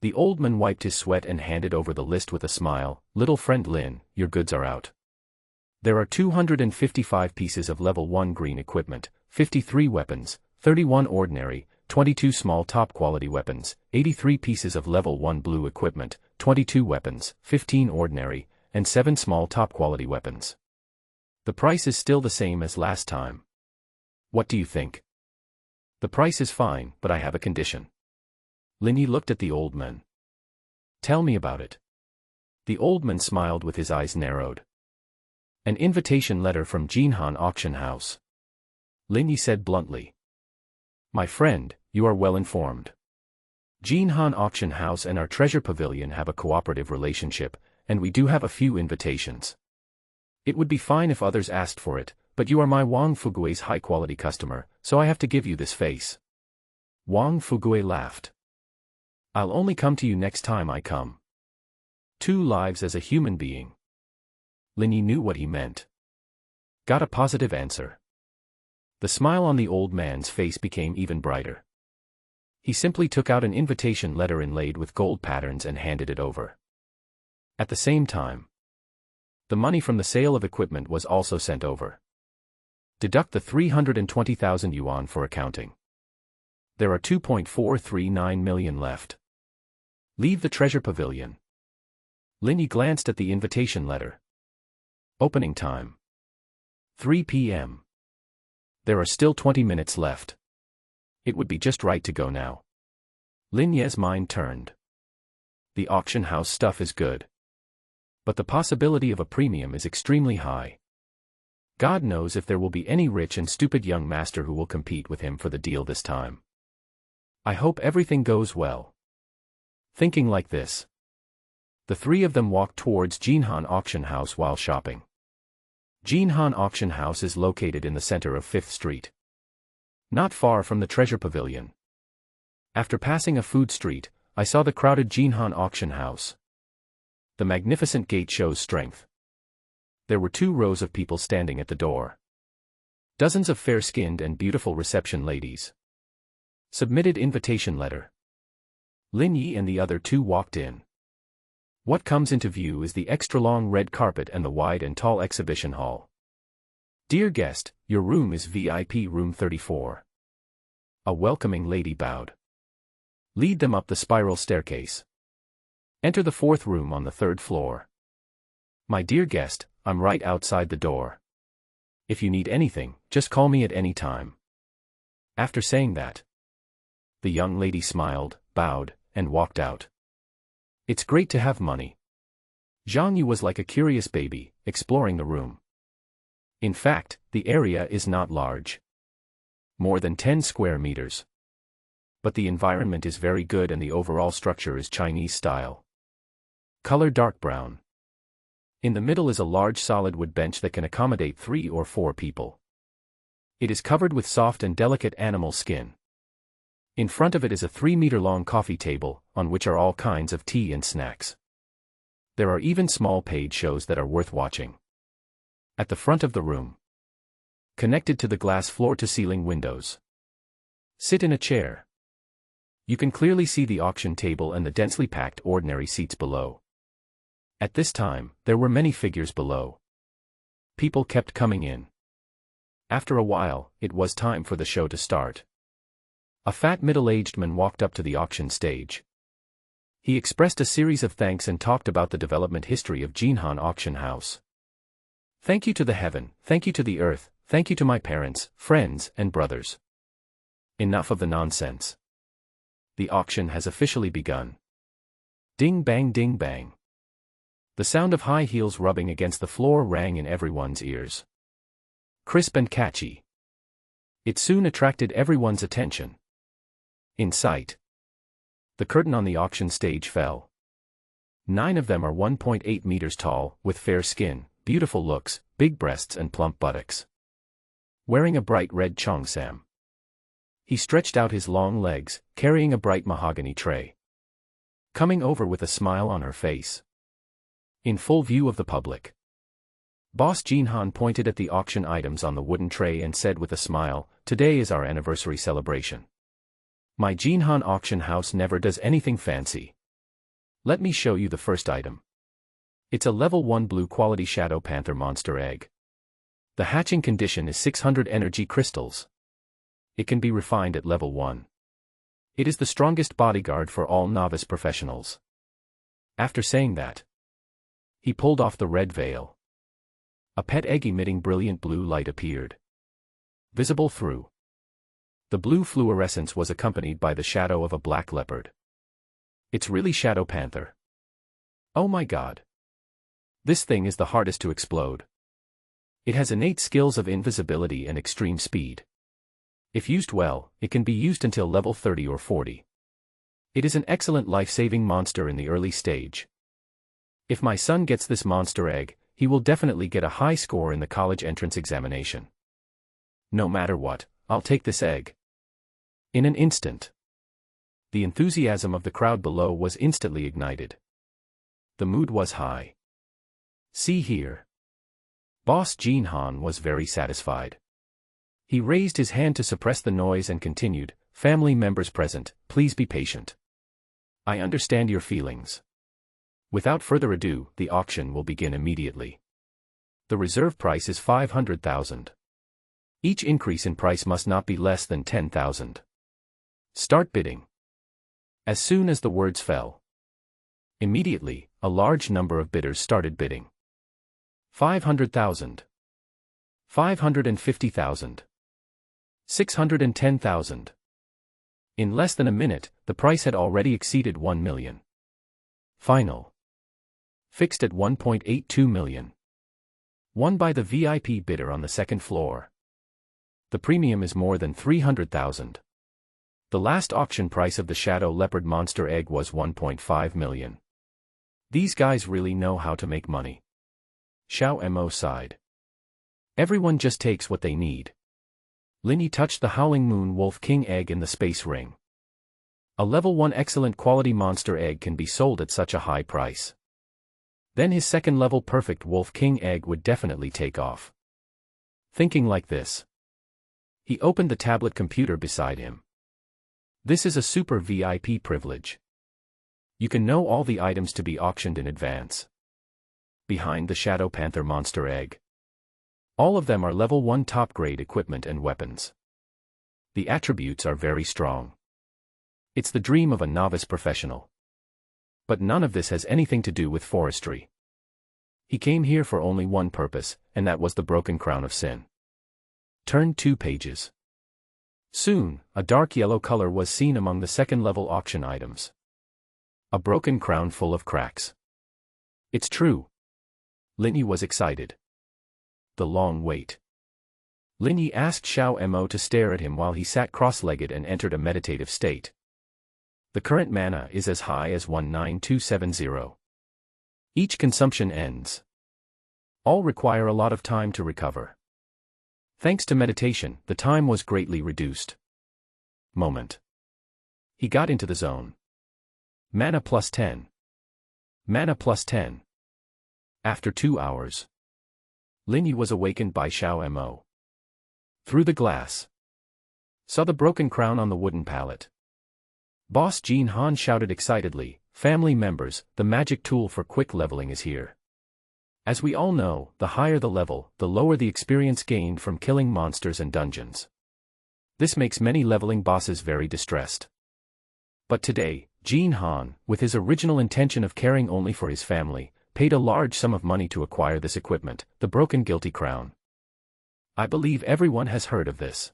The old man wiped his sweat and handed over the list with a smile. Little friend Lin, your goods are out. There are 255 pieces of level 1 green equipment, 53 weapons, 31 ordinary, 22 small top-quality weapons, 83 pieces of level 1 blue equipment, 22 weapons, 15 ordinary, and 7 small top-quality weapons. The price is still the same as last time. What do you think? The price is fine, but I have a condition. Lin Yi looked at the old man. Tell me about it. The old man smiled with his eyes narrowed. An invitation letter from Jinhan auction house. Lin Yi said bluntly. My friend, you are well informed. Jinhan auction house and our treasure pavilion have a cooperative relationship, and we do have a few invitations. It would be fine if others asked for it, but you are my Wang Fugui's high-quality customer, so I have to give you this face. Wang Fugui laughed. I'll only come to you next time I come. 2 lives as a human being. Lin Yi knew what he meant. Got a positive answer. The smile on the old man's face became even brighter. He simply took out an invitation letter inlaid with gold patterns and handed it over. At the same time, the money from the sale of equipment was also sent over. Deduct the 320,000 yuan for accounting. There are 2.439 million left. Leave the treasure pavilion. Lin Yi glanced at the invitation letter. Opening time: 3 p.m. There are still 20 minutes left. It would be just right to go now. Lin Ye's mind turned. The auction house stuff is good, but the possibility of a premium is extremely high. God knows if there will be any rich and stupid young master who will compete with him for the deal this time. I hope everything goes well. Thinking like this, the three of them walked towards Jinhan Auction House while shopping. Jinhan Auction House is located in the center of 5th Street, not far from the Treasure Pavilion. After passing a food street, I saw the crowded Jinhan Auction House. The magnificent gate shows strength. There were 2 rows of people standing at the door. Dozens of fair-skinned and beautiful reception ladies. Submitted invitation letter. Lin Yi and the other 2 walked in. What comes into view is the extra-long red carpet and the wide and tall exhibition hall. Dear guest, your room is VIP room 34. A welcoming lady bowed. Lead them up the spiral staircase. Enter the 4th room on the 3rd floor. My dear guest, I'm right outside the door. If you need anything, just call me at any time. After saying that, the young lady smiled, bowed, and walked out. It's great to have money. Zhang Yu was like a curious baby, exploring the room. In fact, the area is not large. More than 10 square meters. But the environment is very good and the overall structure is Chinese style. Color dark brown. In the middle is a large solid wood bench that can accommodate 3 or 4 people. It is covered with soft and delicate animal skin. In front of it is a 3-meter-long coffee table, on which are all kinds of tea and snacks. There are even small paid shows that are worth watching. At the front of the room, connected to the glass floor-to-ceiling windows, sit in a chair. You can clearly see the auction table and the densely packed ordinary seats below. At this time, there were many figures below. People kept coming in. After a while, it was time for the show to start. A fat middle-aged man walked up to the auction stage. He expressed a series of thanks and talked about the development history of Jinhan Auction House. Thank you to the heaven, thank you to the earth, thank you to my parents, friends, and brothers. Enough of the nonsense. The auction has officially begun. Ding bang ding bang. The sound of high heels rubbing against the floor rang in everyone's ears. Crisp and catchy. It soon attracted everyone's attention. In sight, the curtain on the auction stage fell. 9 of them are 1.8 meters tall, with fair skin, beautiful looks, big breasts and plump buttocks. Wearing a bright red cheongsam. He stretched out his long legs, carrying a bright mahogany tray. Coming over with a smile on her face. In full view of the public. Boss Jinhan pointed at the auction items on the wooden tray and said with a smile, "Today is our anniversary celebration. My Jinhan auction house never does anything fancy. Let me show you the first item. It's a level 1 blue quality Shadow Panther monster egg. The hatching condition is 600 energy crystals. It can be refined at level 1. It is the strongest bodyguard for all novice professionals." After saying that, he pulled off the red veil. A pet egg emitting brilliant blue light appeared. Visible through. The blue fluorescence was accompanied by the shadow of a black leopard. It's really Shadow Panther. Oh my god. This thing is the hardest to explode. It has innate skills of invisibility and extreme speed. If used well, it can be used until level 30 or 40. It is an excellent life-saving monster in the early stage. If my son gets this monster egg, he will definitely get a high score in the college entrance examination. No matter what, I'll take this egg. In an instant, the enthusiasm of the crowd below was instantly ignited. The mood was high. See here. Boss Jinhan was very satisfied. He raised his hand to suppress the noise and continued, family members present, please be patient. I understand your feelings. Without further ado, the auction will begin immediately. The reserve price is 500,000. Each increase in price must not be less than 10,000. Start bidding. As soon as the words fell, immediately, a large number of bidders started bidding. 500,000. 550,000. 610,000. In less than a minute, the price had already exceeded 1 million. Final. Fixed at 1.82 million. Won by the VIP bidder on the second floor. The premium is more than 300,000. The last auction price of the Shadow Leopard Monster Egg was 1.5 million. These guys really know how to make money. Xiao Mo sighed. Everyone just takes what they need. Linny touched the Howling Moon Wolf King Egg in the space ring. A level 1 excellent quality monster egg can be sold at such a high price. Then his second level perfect Wolf King Egg would definitely take off. Thinking like this, he opened the tablet computer beside him. This is a super VIP privilege. You can know all the items to be auctioned in advance. Behind the Shadow Panther Monster Egg. All of them are level 1 top grade equipment and weapons. The attributes are very strong. It's the dream of a novice professional. But none of this has anything to do with forestry. He came here for only one purpose, and that was the broken crown of sin. Turn 2 pages. Soon, a dark yellow color was seen among the second-level auction items. A broken crown full of cracks. It's true. Linny was excited. The long wait. Linny asked Xiao Mo to stare at him while he sat cross-legged and entered a meditative state. The current mana is as high as 19270. Each consumption ends. All require a lot of time to recover. Thanks to meditation, the time was greatly reduced. Moment. He got into the zone. Mana plus 10. Mana plus 10. After 2 hours, Linny was awakened by Xiao Mo. Through the glass, saw the broken crown on the wooden pallet. Boss Jean Han shouted excitedly, "Family members, the magic tool for quick leveling is here." As we all know, the higher the level, the lower the experience gained from killing monsters and dungeons. This makes many leveling bosses very distressed. But today, Jean Han, with his original intention of caring only for his family, paid a large sum of money to acquire this equipment, the Broken Guilty Crown. I believe everyone has heard of this.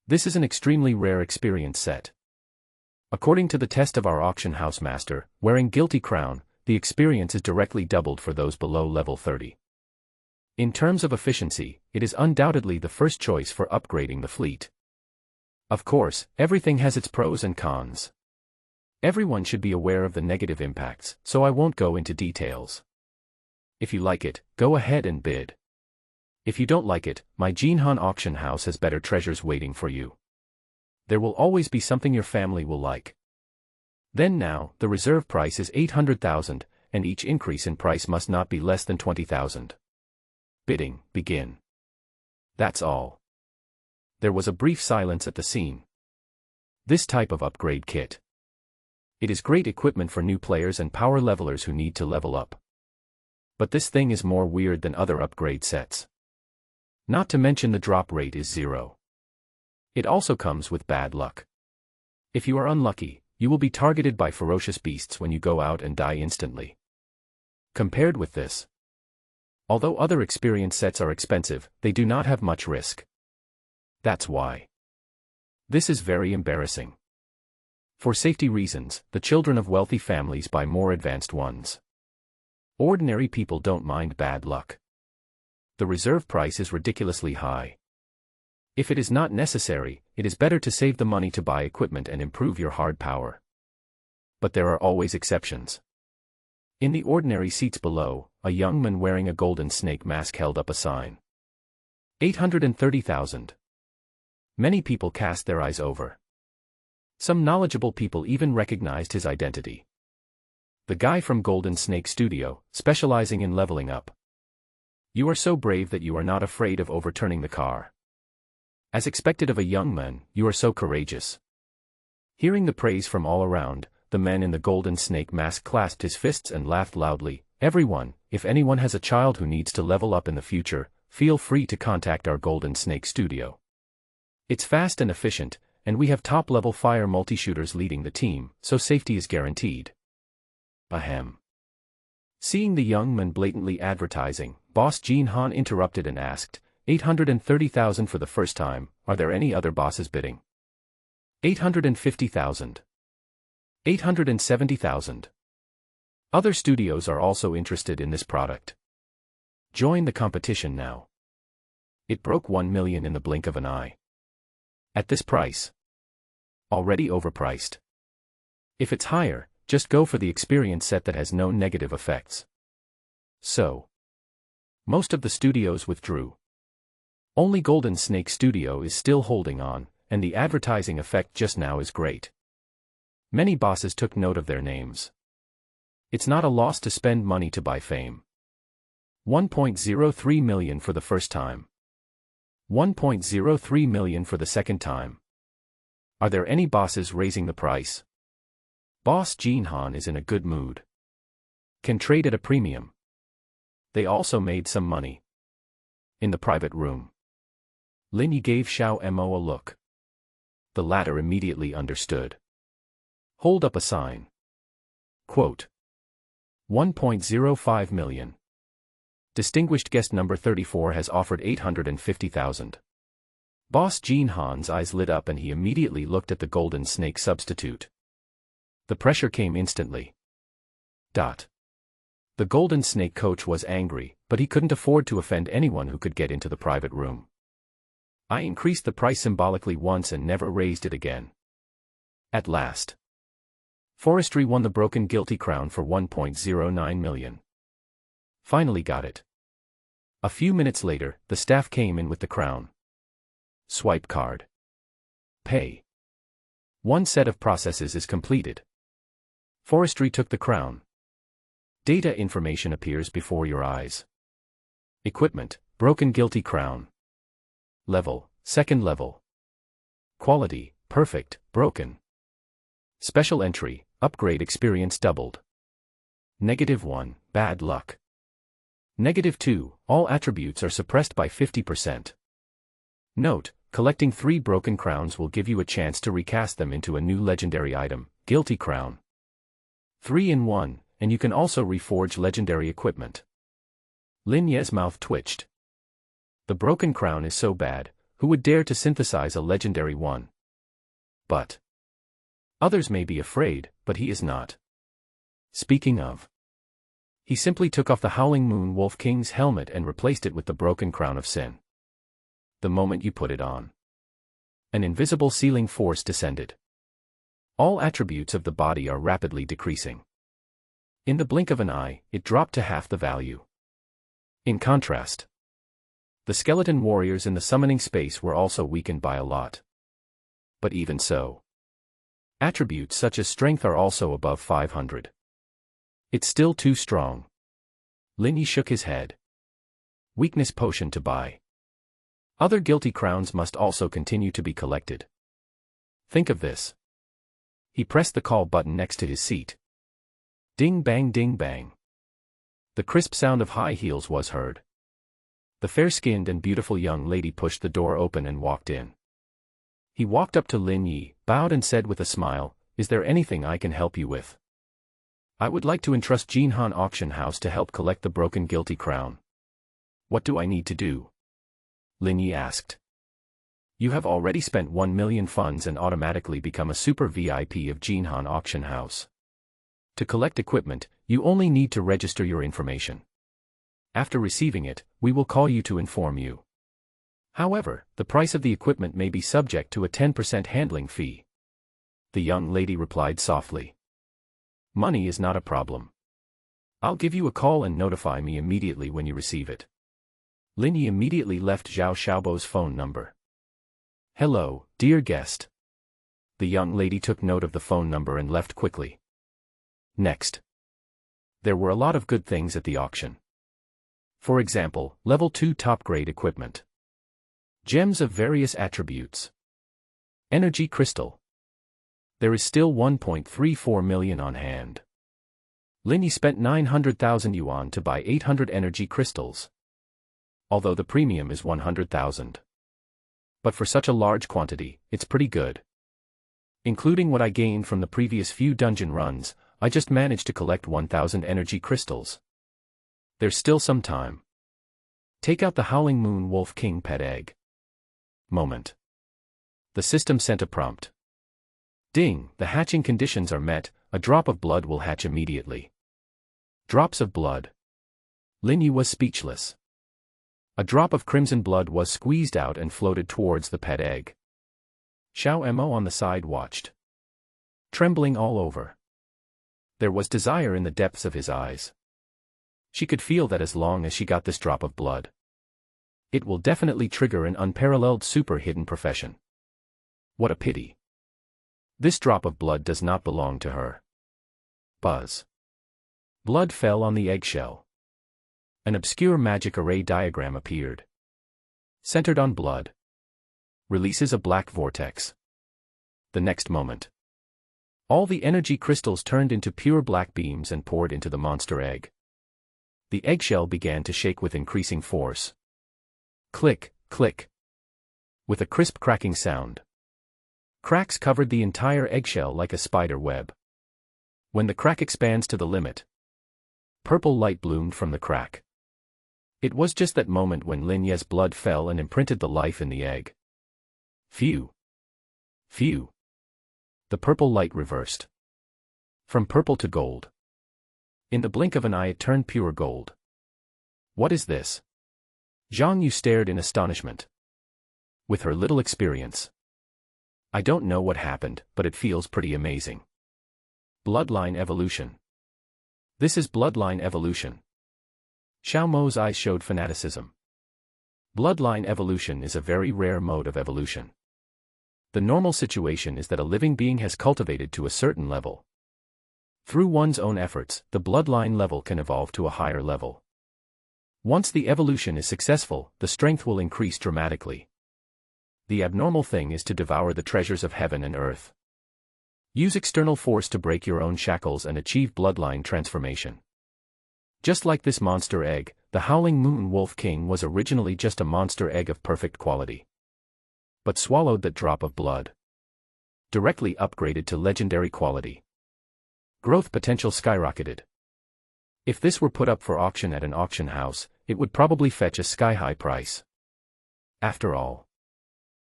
This is an extremely rare experience set. According to the test of our auction house master, wearing Guilty Crown, the experience is directly doubled for those below level 30. In terms of efficiency, it is undoubtedly the first choice for upgrading the fleet. Of course, everything has its pros and cons. Everyone should be aware of the negative impacts, so I won't go into details. If you like it, go ahead and bid. If you don't like it, my Jinhan auction house has better treasures waiting for you. There will always be something your family will like. Then now, the reserve price is 800,000, and each increase in price must not be less than 20,000. Bidding, begin. That's all. There was a brief silence at the scene. This type of upgrade kit. It is great equipment for new players and power levelers who need to level up. But this thing is more weird than other upgrade sets. Not to mention the drop rate is 0. It also comes with bad luck. If you are unlucky, you will be targeted by ferocious beasts when you go out and die instantly. Compared with this, although other experience sets are expensive, they do not have much risk. That's why. This is very embarrassing. For safety reasons, the children of wealthy families buy more advanced ones. Ordinary people don't mind bad luck. The reserve price is ridiculously high. If it is not necessary, it is better to save the money to buy equipment and improve your hard power. But there are always exceptions. In the ordinary seats below, a young man wearing a golden snake mask held up a sign. 830,000. Many people cast their eyes over. Some knowledgeable people even recognized his identity. The guy from Golden Snake Studio, specializing in leveling up. You are so brave that you are not afraid of overturning the car. As expected of a young man, you are so courageous. Hearing the praise from all around, the man in the golden snake mask clasped his fists and laughed loudly. Everyone, if anyone has a child who needs to level up in the future, feel free to contact our Golden Snake studio. It's fast and efficient, and we have top-level fire multi-shooters leading the team, so safety is guaranteed. Ahem. Seeing the young man blatantly advertising, Boss Jean Han interrupted and asked, 830,000 for the first time, are there any other bosses bidding? 850,000. 870,000. Other studios are also interested in this product. Join the competition now. It broke 1 million in the blink of an eye. At this price. Already overpriced. If it's higher, just go for the experience set that has no negative effects. So, most of the studios withdrew. Only Golden Snake Studio is still holding on, and the advertising effect just now is great. Many bosses took note of their names. It's not a loss to spend money to buy fame. 1.03 million for the first time. 1.03 million for the second time. Are there any bosses raising the price? Boss Jean Han is in a good mood. Can trade at a premium. They also made some money. In the private room, Lin Yi gave Xiao Mo a look. The latter immediately understood. Hold up a sign. Quote. 1.05 million. Distinguished guest number 34 has offered 850,000. Boss Jean Han's eyes lit up and he immediately looked at the Golden Snake substitute. The pressure came instantly. The Golden Snake coach was angry, but he couldn't afford to offend anyone who could get into the private room. I increased the price symbolically once and never raised it again. At last, Forestry won the Broken Guilty Crown for 1.09 million. Finally got it. A few minutes later, the staff came in with the crown. Swipe card. Pay. One set of processes is completed. Forestry took the crown. Data information appears before your eyes. Equipment, Broken Guilty Crown. Level, second level. Quality, perfect, broken. Special entry, upgrade experience doubled. -1, bad luck. -2, all attributes are suppressed by 50%. Note, collecting 3 broken crowns will give you a chance to recast them into a new legendary item, Guilty Crown. 3 in 1, and you can also reforge legendary equipment. Lin Ye's mouth twitched. The broken crown is so bad, who would dare to synthesize a legendary one? But others may be afraid, but he is not. Speaking of, he simply took off the Howling Moon Wolf King's helmet and replaced it with the broken crown of sin. The moment you put it on, an invisible sealing force descended. All attributes of the body are rapidly decreasing. In the blink of an eye, it dropped to half the value. In contrast, the skeleton warriors in the summoning space were also weakened by a lot. But even so, attributes such as strength are also above 500. It's still too strong. Lin Yi shook his head. Weakness potion to buy. Other guilty crowns must also continue to be collected. Think of this. He pressed the call button next to his seat. Ding bang ding bang. The crisp sound of high heels was heard. The fair-skinned and beautiful young lady pushed the door open and walked in. He walked up to Lin Yi, bowed and said with a smile, "Is there anything I can help you with? I would like to entrust Jean Han Auction House to help collect the broken guilty crown. What do I need to do?" Lin Yi asked. You have already spent 1 million funds and automatically become a super VIP of Jean Han Auction House. To collect equipment, you only need to register your information. After receiving it, we will call you to inform you. However, the price of the equipment may be subject to a 10% handling fee. The young lady replied softly. Money is not a problem. I'll give you a call and notify me immediately when you receive it. Lin Yi immediately left Zhao Xiaobo's phone number. Hello, dear guest. The young lady took note of the phone number and left quickly. Next. There were a lot of good things at the auction. For example, level 2 top-grade equipment. Gems of various attributes. Energy crystal. There is still 1.34 million on hand. Lin spent 900,000 yuan to buy 800 energy crystals. Although the premium is 100,000. But for such a large quantity, it's pretty good. Including what I gained from the previous few dungeon runs, I just managed to collect 1,000 energy crystals. There's still some time. Take out the Howling Moon Wolf King pet egg. Moment. The system sent a prompt. Ding, the hatching conditions are met, a drop of blood will hatch immediately. Drops of blood. Lin Yu was speechless. A drop of crimson blood was squeezed out and floated towards the pet egg. Xiao Mo on the side watched. Trembling all over. There was desire in the depths of his eyes. She could feel that as long as she got this drop of blood, it will definitely trigger an unparalleled super hidden profession. What a pity. This drop of blood does not belong to her. Buzz. Blood fell on the eggshell. An obscure magic array diagram appeared. Centered on blood. Releases a black vortex. The next moment, all the energy crystals turned into pure black beams and poured into the monster egg. The eggshell began to shake with increasing force. Click, click. With a crisp cracking sound. Cracks covered the entire eggshell like a spider web. When the crack expands to the limit, purple light bloomed from the crack. It was just that moment when Lin Ye's blood fell and imprinted the life in the egg. Phew. Phew. The purple light reversed. From purple to gold. In the blink of an eye it turned pure gold. What is this? Zhang Yu stared in astonishment. With her little experience, I don't know what happened, but it feels pretty amazing. Bloodline evolution. This is bloodline evolution. Xiao Mo's eyes showed fanaticism. Bloodline evolution is a very rare mode of evolution. The normal situation is that a living being has cultivated to a certain level. Through one's own efforts, the bloodline level can evolve to a higher level. Once the evolution is successful, the strength will increase dramatically. The abnormal thing is to devour the treasures of heaven and earth. Use external force to break your own shackles and achieve bloodline transformation. Just like this monster egg, the Howling Moon Wolf King was originally just a monster egg of perfect quality. But swallowed that drop of blood. Directly upgraded to legendary quality. Growth potential skyrocketed. If this were put up for auction at an auction house, it would probably fetch a sky-high price. After all,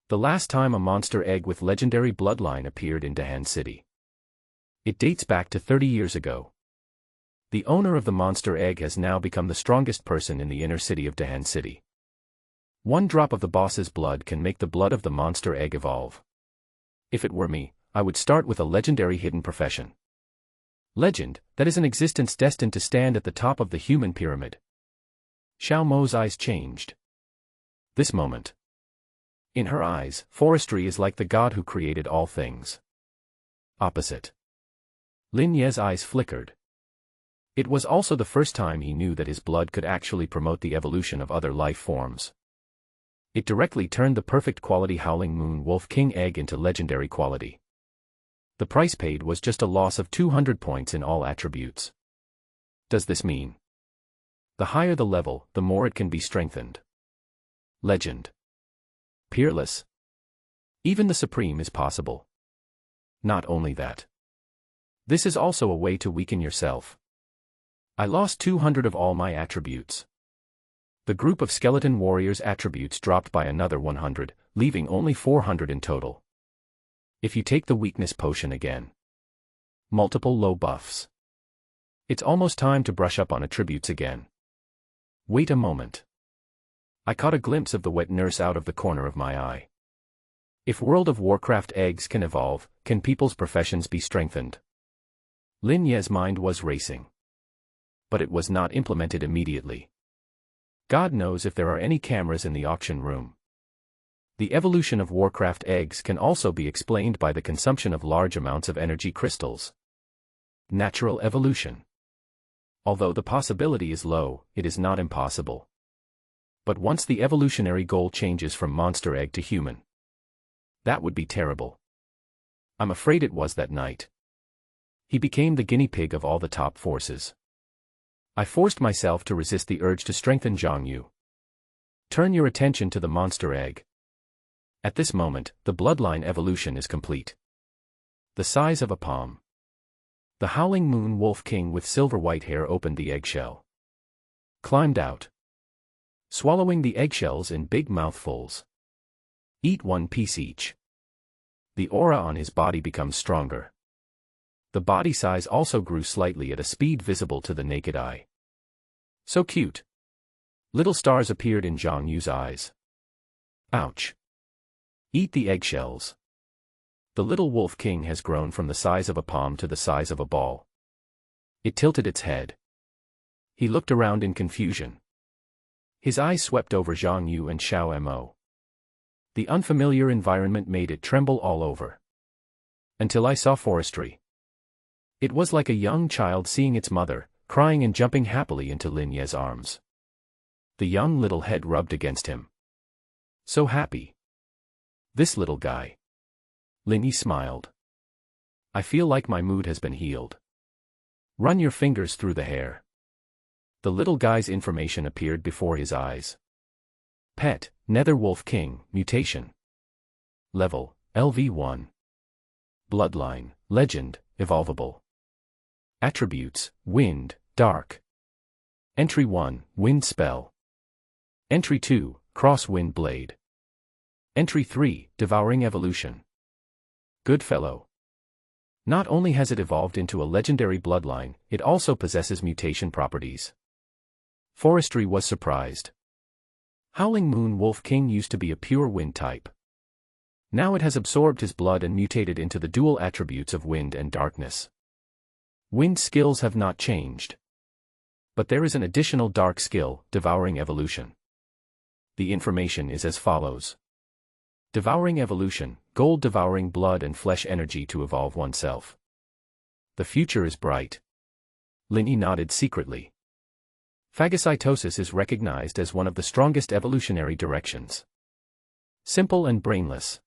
the last time a monster egg with legendary bloodline appeared in Dahan City, it dates back to 30 years ago. The owner of the monster egg has now become the strongest person in the inner city of Dahan City. One drop of the boss's blood can make the blood of the monster egg evolve. If it were me, I would start with a legendary hidden profession. Legend, that is an existence destined to stand at the top of the human pyramid. Xiao Mo's eyes changed. This moment. In her eyes, forestry is like the god who created all things. Opposite. Lin Ye's eyes flickered. It was also the first time he knew that his blood could actually promote the evolution of other life forms. It directly turned the perfect quality Howling Moon Wolf King egg into legendary quality. The price paid was just a loss of 200 points in all attributes. Does this mean? The higher the level, the more it can be strengthened. Legend. Peerless. Even the supreme is possible. Not only that. This is also a way to weaken yourself. I lost 200 of all my attributes. The group of skeleton warriors' attributes dropped by another 100, leaving only 400 in total. If you take the weakness potion again. Multiple low buffs. It's almost time to brush up on attributes again. Wait a moment. I caught a glimpse of the wet nurse out of the corner of my eye. If World of Warcraft eggs can evolve, can people's professions be strengthened? Lin Ye's mind was racing. But it was not implemented immediately. God knows if there are any cameras in the auction room. The evolution of Warcraft eggs can also be explained by the consumption of large amounts of energy crystals. Natural evolution. Although the possibility is low, it is not impossible. But once the evolutionary goal changes from monster egg to human, that would be terrible. I'm afraid it was that night. He became the guinea pig of all the top forces. I forced myself to resist the urge to strengthen Zhang Yu. Turn your attention to the monster egg. At this moment, the bloodline evolution is complete. The size of a palm. The Howling Moon Wolf King with silver-white hair opened the eggshell. Climbed out. Swallowing the eggshells in big mouthfuls. Eat one piece each. The aura on his body becomes stronger. The body size also grew slightly at a speed visible to the naked eye. So cute. Little stars appeared in Zhang Yu's eyes. Ouch. Eat the eggshells. The little Wolf King has grown from the size of a palm to the size of a ball. It tilted its head. He looked around in confusion. His eyes swept over Zhang Yu and Xiao Mo. The unfamiliar environment made it tremble all over. Until I saw forestry. It was like a young child seeing its mother, crying and jumping happily into Lin Ye's arms. The young little head rubbed against him. So happy. This little guy. Lin Ye smiled. I feel like my mood has been healed. Run your fingers through the hair. The little guy's information appeared before his eyes. Pet, Nether Wolf King, Mutation. Level, LV1. Bloodline, Legend, Evolvable. Attributes, Wind, Dark. Entry 1, Wind Spell. Entry 2, Cross-Wind Blade. Entry 3, Devouring Evolution. Goodfellow. Not only has it evolved into a legendary bloodline, it also possesses mutation properties. Forestry was surprised. Howling Moon Wolf King used to be a pure wind type. Now it has absorbed his blood and mutated into the dual attributes of wind and darkness. Wind skills have not changed. But there is an additional dark skill, Devouring Evolution. The information is as follows. Devouring Evolution, gold devouring blood and flesh energy to evolve oneself. The future is bright. Lin Yi nodded secretly. Phagocytosis is recognized as one of the strongest evolutionary directions. Simple and brainless.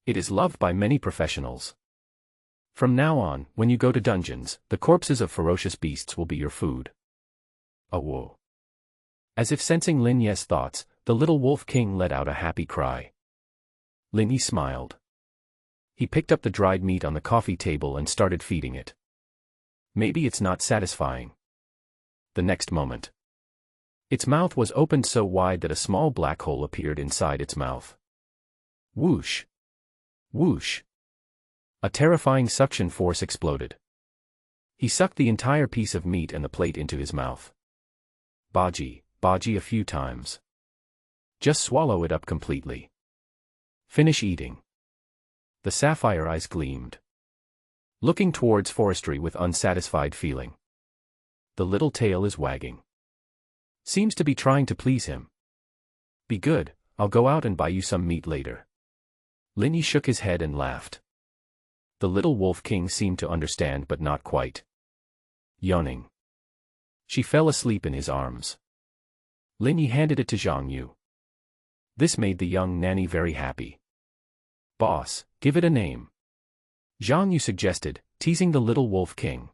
It is loved by many professionals. From now on, when you go to dungeons, the corpses of ferocious beasts will be your food. Oh whoa. As if sensing Lin Ye's thoughts, the little Wolf King let out a happy cry. Lin Yi smiled. He picked up the dried meat on the coffee table and started feeding it. Maybe it's not satisfying. The next moment. Its mouth was opened so wide that a small black hole appeared inside its mouth. Whoosh. Whoosh. A terrifying suction force exploded. He sucked the entire piece of meat and the plate into his mouth. Baji, Baji a few times. Just swallow it up completely. Finish eating. The sapphire eyes gleamed. Looking towards forestry with unsatisfied feeling. The little tail is wagging. Seems to be trying to please him. Be good, I'll go out and buy you some meat later. Lin Yi shook his head and laughed. The little Wolf King seemed to understand but not quite. Yawning. She fell asleep in his arms. Lin Yi handed it to Zhang Yu. This made the young nanny very happy. Boss, give it a name. Zhang Yu suggested, teasing the little Wolf King.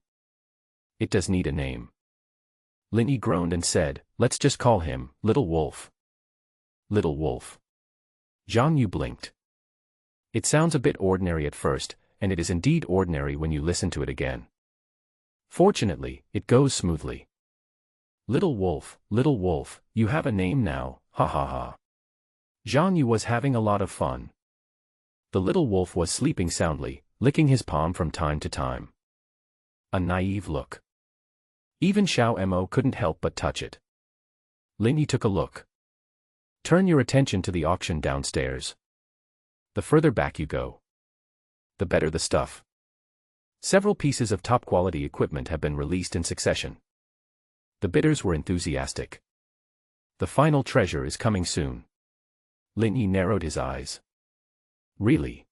It does need a name. Lin Yi groaned and said, let's just call him, Little Wolf. Little Wolf. Zhang Yu blinked. It sounds a bit ordinary at first, and it is indeed ordinary when you listen to it again. Fortunately, it goes smoothly. Little Wolf, you have a name now, ha ha ha. Zhang Yu was having a lot of fun. The little wolf was sleeping soundly, licking his palm from time to time. A naive look. Even Xiao Mo couldn't help but touch it. Lin Yi took a look. Turn your attention to the auction downstairs. The further back you go, the better the stuff. Several pieces of top-quality equipment have been released in succession. The bidders were enthusiastic. The final treasure is coming soon. Lin Yi narrowed his eyes. Really?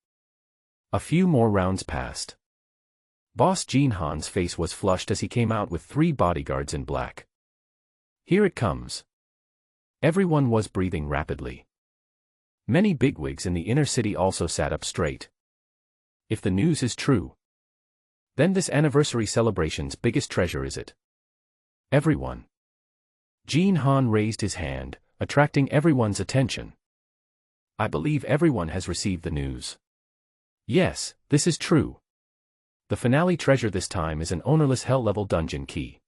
A few more rounds passed. Boss Jean Han's face was flushed as he came out with 3 bodyguards in black. Here it comes. Everyone was breathing rapidly. Many bigwigs in the inner city also sat up straight. If the news is true, then this anniversary celebration's biggest treasure is it. Everyone. Jean Han raised his hand, attracting everyone's attention. I believe everyone has received the news. Yes, this is true. The finale treasure this time is an ownerless hell-level dungeon key.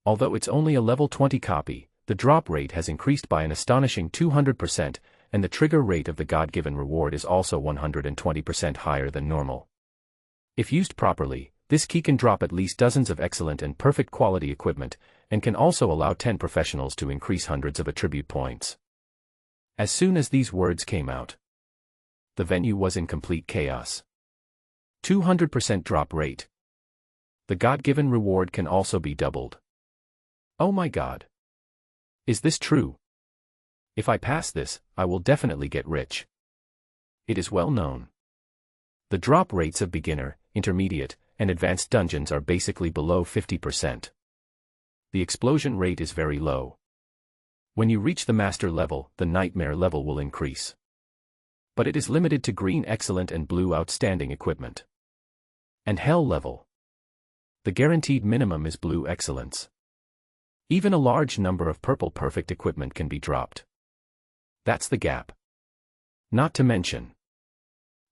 Although it's only a level 20 copy, the drop rate has increased by an astonishing 200%, and the trigger rate of the God-given reward is also 120% higher than normal. If used properly, this key can drop at least dozens of excellent and perfect quality equipment, and can also allow 10 professionals to increase hundreds of attribute points. As soon as these words came out, the venue was in complete chaos. 200% drop rate. The God-given reward can also be doubled. Oh my God. Is this true? If I pass this, I will definitely get rich. It is well known. The drop rates of beginner, intermediate, and advanced dungeons are basically below 50%. The explosion rate is very low. When you reach the master level, the nightmare level will increase. But it is limited to green excellent and blue outstanding equipment. And hell level. The guaranteed minimum is blue excellence. Even a large number of purple perfect equipment can be dropped. That's the gap. Not to mention,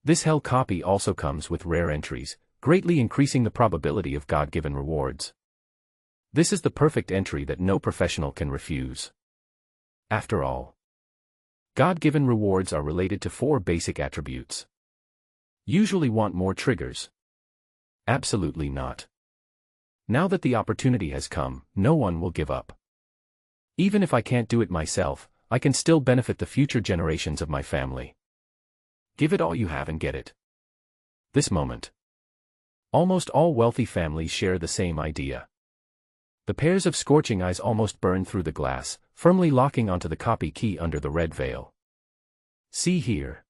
this hell copy also comes with rare entries, greatly increasing the probability of God-given rewards. This is the perfect entry that no professional can refuse. After all, God-given rewards are related to 4 basic attributes. Usually want more triggers? Absolutely not. Now that the opportunity has come, no one will give up. Even if I can't do it myself, I can still benefit the future generations of my family. Give it all you have and get it. This moment. Almost all wealthy families share the same idea. The pairs of scorching eyes almost burn through the glass, firmly locking onto the copy key under the red veil. See here.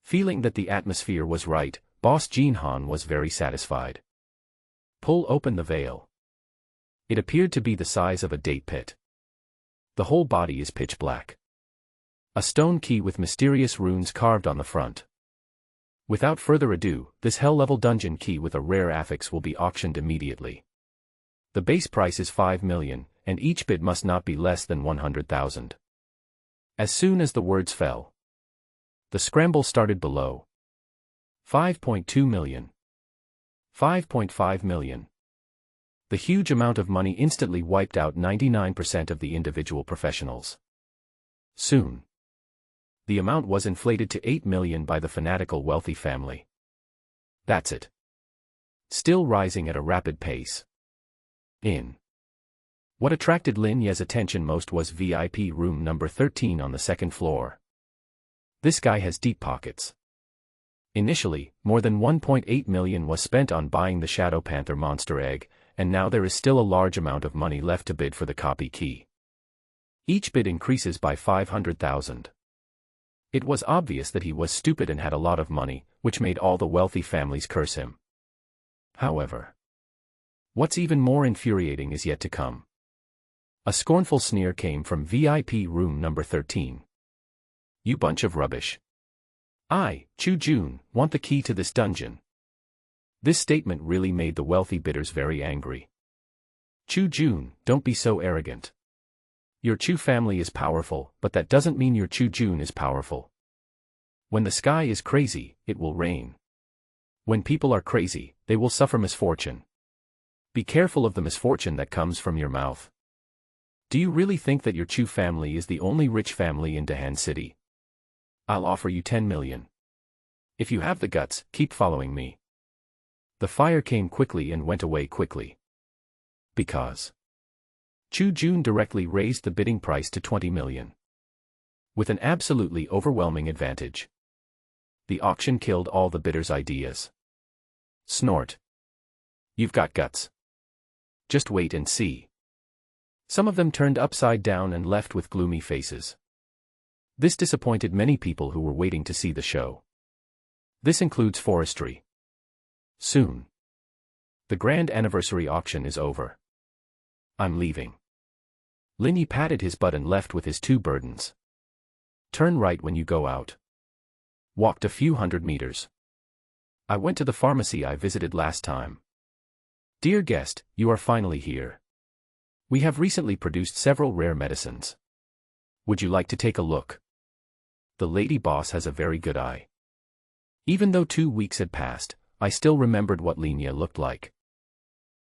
Feeling that the atmosphere was right, Boss Jean Han was very satisfied. Pull open the veil. It appeared to be the size of a date pit. The whole body is pitch black. A stone key with mysterious runes carved on the front. Without further ado, this hell-level dungeon key with a rare affix will be auctioned immediately. The base price is 5 million, and each bid must not be less than 100,000. As soon as the words fell, the scramble started below. 5.2 million. 5.5 million. The huge amount of money instantly wiped out 99% of the individual professionals. Soon, the amount was inflated to 8 million by the fanatical wealthy family. That's it. Still rising at a rapid pace. What attracted Lin Ye's attention most was VIP room number 13 on the second floor. This guy has deep pockets. Initially, more than 1.8 million was spent on buying the Shadow Panther monster egg, and now there is still a large amount of money left to bid for the copy key. Each bid increases by 500,000. It was obvious that he was stupid and had a lot of money, which made all the wealthy families curse him. However, what's even more infuriating is yet to come. A scornful sneer came from VIP room number 13. You bunch of rubbish. I, Chu Jun, want the key to this dungeon. This statement really made the wealthy bidders very angry. Chu Jun, don't be so arrogant. Your Chu family is powerful, but that doesn't mean your Chu Jun is powerful. When the sky is crazy, it will rain. When people are crazy, they will suffer misfortune. Be careful of the misfortune that comes from your mouth. Do you really think that your Chu family is the only rich family in Dahan City? I'll offer you 10 million. If you have the guts, keep following me. The fire came quickly and went away quickly. Because Chu Jun directly raised the bidding price to 20 million. With an absolutely overwhelming advantage. The auction killed all the bidders' ideas. Snort. You've got guts. Just wait and see. Some of them turned upside down and left with gloomy faces. This disappointed many people who were waiting to see the show. This includes forestry. Soon. The grand anniversary auction is over. I'm leaving. Lin Yi patted his butt and left with his 2 burdens. Turn right when you go out. Walked a few hundred meters. I went to the pharmacy I visited last time. Dear guest, you are finally here. We have recently produced several rare medicines. Would you like to take a look? The lady boss has a very good eye. Even though 2 weeks had passed, I still remembered what Lenya looked like.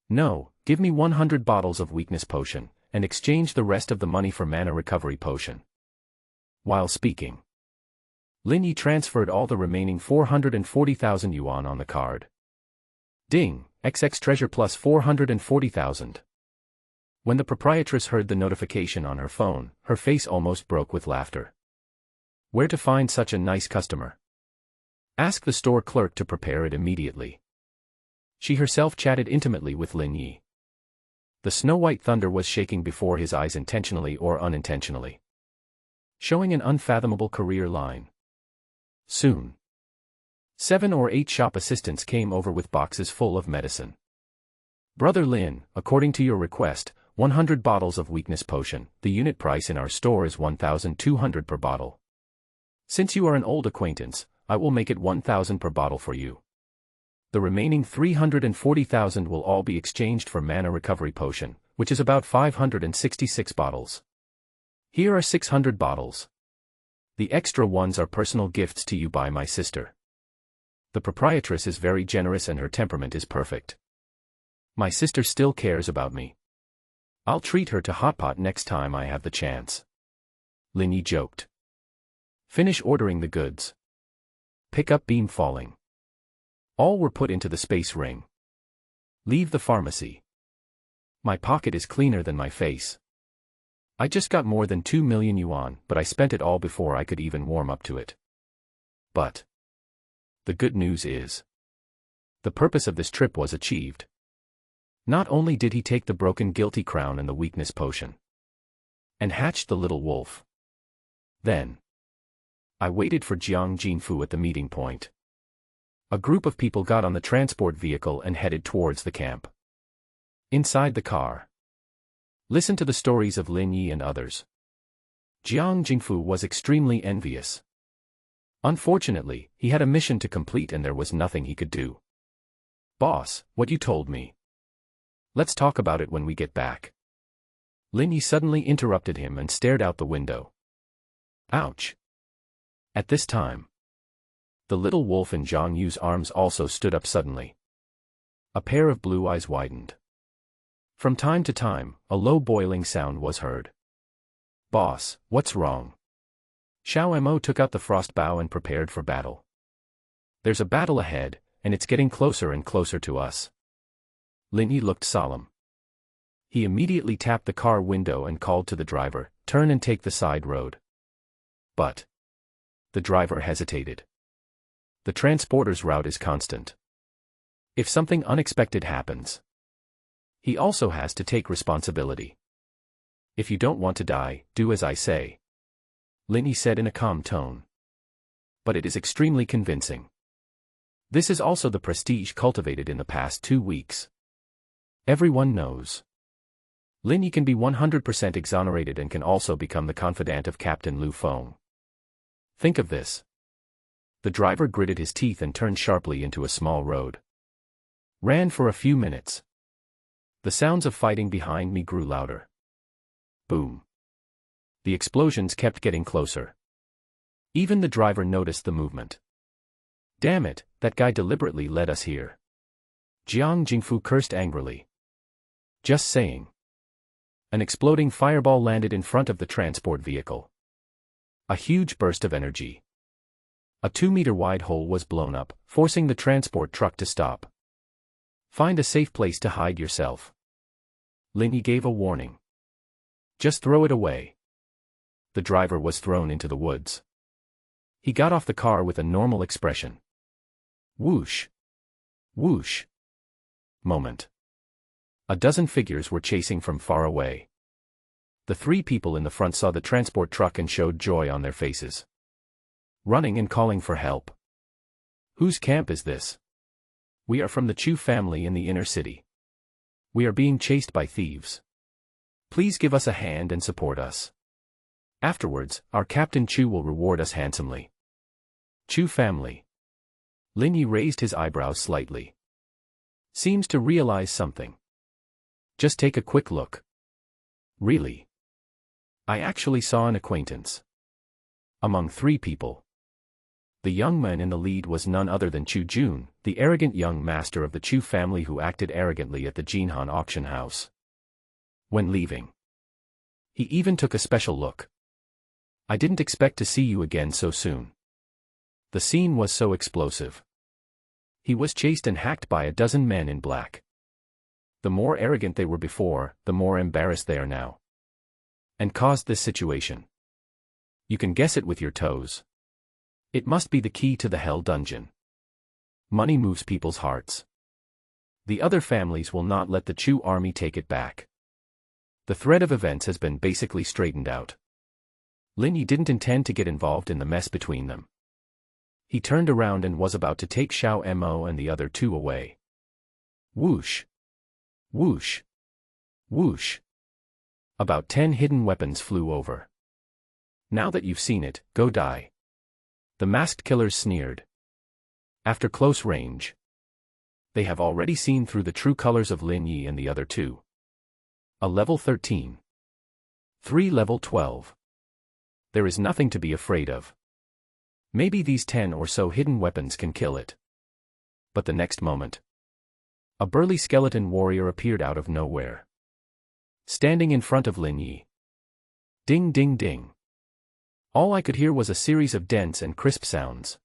No, give me 100 bottles of weakness potion, and exchange the rest of the money for mana recovery potion. While speaking, Lin transferred all the remaining 440,000 yuan on the card. Ding, XX treasure plus 440,000. When the proprietress heard the notification on her phone, her face almost broke with laughter. Where to find such a nice customer? Ask the store clerk to prepare it immediately. She herself chatted intimately with Lin Yi. The snow-white thunder was shaking before his eyes intentionally or unintentionally, showing an unfathomable career line. Soon, 7 or 8 shop assistants came over with boxes full of medicine. Brother Lin, according to your request, 100 bottles of weakness potion. The unit price in our store is 1,200 per bottle. Since you are an old acquaintance, I will make it 1,000 per bottle for you. The remaining 340,000 will all be exchanged for mana recovery potion, which is about 566 bottles. Here are 600 bottles. The extra ones are personal gifts to you by my sister. The proprietress is very generous and her temperament is perfect. My sister still cares about me. I'll treat her to hot pot next time I have the chance. Lin Yi joked. Finish ordering the goods. Pick up beam falling. All were put into the space ring. Leave the pharmacy. My pocket is cleaner than my face. I just got more than 2 million yuan, but I spent it all before I could even warm up to it. But the good news is, the purpose of this trip was achieved. Not only did he take the broken guilty crown and the weakness potion, and hatched the little wolf. Then, I waited for Jiang Jinfu at the meeting point. A group of people got on the transport vehicle and headed towards the camp. Inside the car, listen to the stories of Lin Yi and others. Jiang Jinfu was extremely envious. Unfortunately, he had a mission to complete and there was nothing he could do. Boss, what you told me. Let's talk about it when we get back. Lin Yi suddenly interrupted him and stared out the window. Ouch. At this time, the little wolf in Zhang Yu's arms also stood up suddenly. A pair of blue eyes widened. From time to time, a low boiling sound was heard. Boss, what's wrong? Xiao Mo took out the frost bow and prepared for battle. There's a battle ahead, and it's getting closer and closer to us. Lin Yi looked solemn. He immediately tapped the car window and called to the driver, turn and take the side road. But the driver hesitated. The transporter's route is constant. If something unexpected happens, he also has to take responsibility. If you don't want to die, do as I say. Lin Yi said in a calm tone. But it is extremely convincing. This is also the prestige cultivated in the past 2 weeks. Everyone knows. Lin Yi can be 100% exonerated and can also become the confidant of Captain Lu Feng. Think of this. The driver gritted his teeth and turned sharply into a small road. Ran for a few minutes. The sounds of fighting behind me grew louder. Boom. The explosions kept getting closer. Even the driver noticed the movement. Damn it, that guy deliberately led us here. Jiang Jingfu cursed angrily. Just saying. An exploding fireball landed in front of the transport vehicle. A huge burst of energy. A 2-meter-wide hole was blown up, forcing the transport truck to stop. Find a safe place to hide yourself. Lin Yi gave a warning. Just throw it away. The driver was thrown into the woods. He got off the car with a normal expression. Whoosh. Whoosh. Moment. A dozen figures were chasing from far away. The 3 people in the front saw the transport truck and showed joy on their faces. Running and calling for help. Whose camp is this? We are from the Chu family in the inner city. We are being chased by thieves. Please give us a hand and support us. Afterwards, our Captain Chu will reward us handsomely. Chu family. Lin Yi raised his eyebrows slightly. Seems to realize something. Just take a quick look. Really? I actually saw an acquaintance. Among 3 people. The young man in the lead was none other than Chu Jun, the arrogant young master of the Chu family who acted arrogantly at the Jinhan auction house. When leaving, he even took a special look. I didn't expect to see you again so soon. The scene was so explosive. He was chased and hacked by a dozen men in black. The more arrogant they were before, the more embarrassed they are now. And caused this situation. You can guess it with your toes. It must be the key to the Hell Dungeon. Money moves people's hearts. The other families will not let the Chu army take it back. The thread of events has been basically straightened out. Lin Yi didn't intend to get involved in the mess between them. He turned around and was about to take Xiao Mo and the other 2 away. Whoosh! Whoosh! Whoosh! About 10 hidden weapons flew over. Now that you've seen it, go die. The masked killers sneered. After close range, they have already seen through the true colors of Lin Yi and the other 2. A level 13. 3 level 12. There is nothing to be afraid of. Maybe these 10 or so hidden weapons can kill it. But the next moment, a burly skeleton warrior appeared out of nowhere. Standing in front of Lin Yi. Ding ding ding. All I could hear was a series of dense and crisp sounds.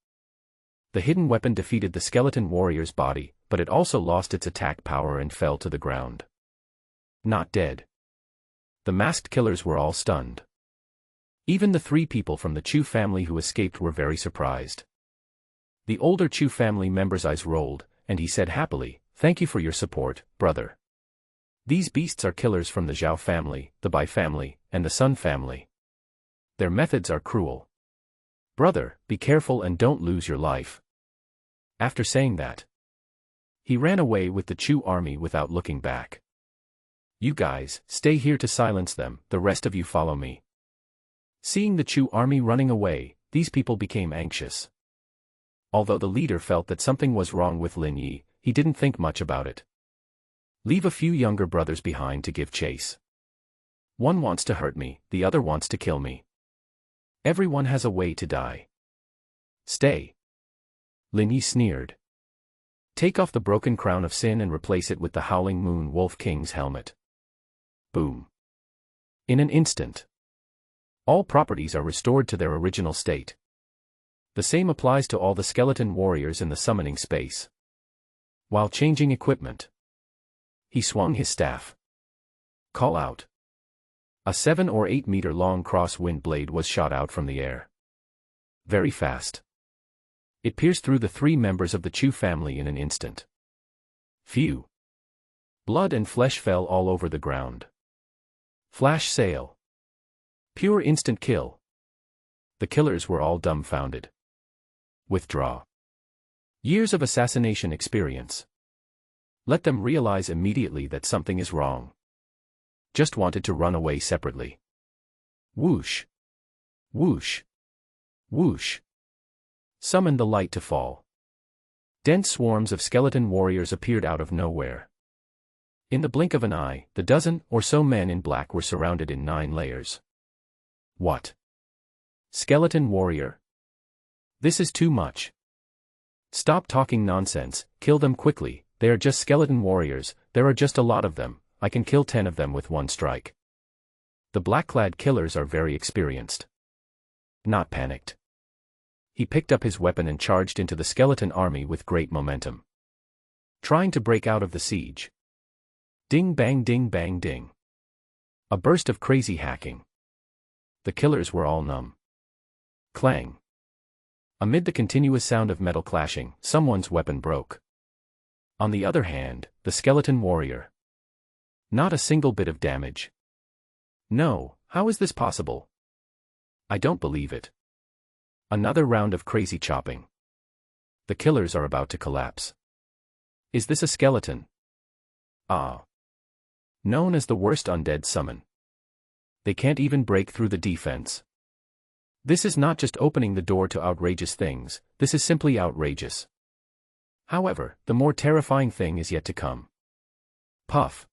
The hidden weapon defeated the skeleton warrior's body, but it also lost its attack power and fell to the ground. Not dead. The masked killers were all stunned. Even the 3 people from the Chu family who escaped were very surprised. The older Chu family member's eyes rolled, and he said happily, "Thank you for your support, brother. These beasts are killers from the Zhao family, the Bai family, and the Sun family. Their methods are cruel. Brother, be careful and don't lose your life." After saying that, he ran away with the Chu army without looking back. "You guys, stay here to silence them, the rest of you follow me." Seeing the Chu army running away, these people became anxious. Although the leader felt that something was wrong with Lin Yi, he didn't think much about it. Leave a few younger brothers behind to give chase. One wants to hurt me, the other wants to kill me. Everyone has a way to die. Stay. Lin Yi sneered. Take off the broken crown of sin and replace it with the Howling Moon Wolf King's helmet. Boom. In an instant, all properties are restored to their original state. The same applies to all the skeleton warriors in the summoning space. While changing equipment, he swung his staff. Call out. A 7 or 8 meter long cross-wind blade was shot out from the air. Very fast. It pierced through the 3 members of the Chu family in an instant. Phew. Blood and flesh fell all over the ground. Flash sale. Pure instant kill. The killers were all dumbfounded. Withdraw. Years of assassination experience. Let them realize immediately that something is wrong. Just wanted to run away separately. Whoosh. Whoosh. Whoosh. Summon the light to fall. Dense swarms of skeleton warriors appeared out of nowhere. In the blink of an eye, the dozen or so men in black were surrounded in 9 layers. What? Skeleton warrior? This is too much. Stop talking nonsense, kill them quickly, they are just skeleton warriors, there are just a lot of them, I can kill 10 of them with one strike. The black-clad killers are very experienced. Not panicked. He picked up his weapon and charged into the skeleton army with great momentum. Trying to break out of the siege. Ding bang ding bang ding. A burst of crazy hacking. The killers were all numb. Clang. Amid the continuous sound of metal clashing, someone's weapon broke. On the other hand, the skeleton warrior. Not a single bit of damage. No, how is this possible? I don't believe it. Another round of crazy chopping. The killers are about to collapse. Is this a skeleton? Ah. Known as the worst undead summon. They can't even break through the defense. This is not just opening the door to outrageous things, this is simply outrageous. However, the more terrifying thing is yet to come. Puff.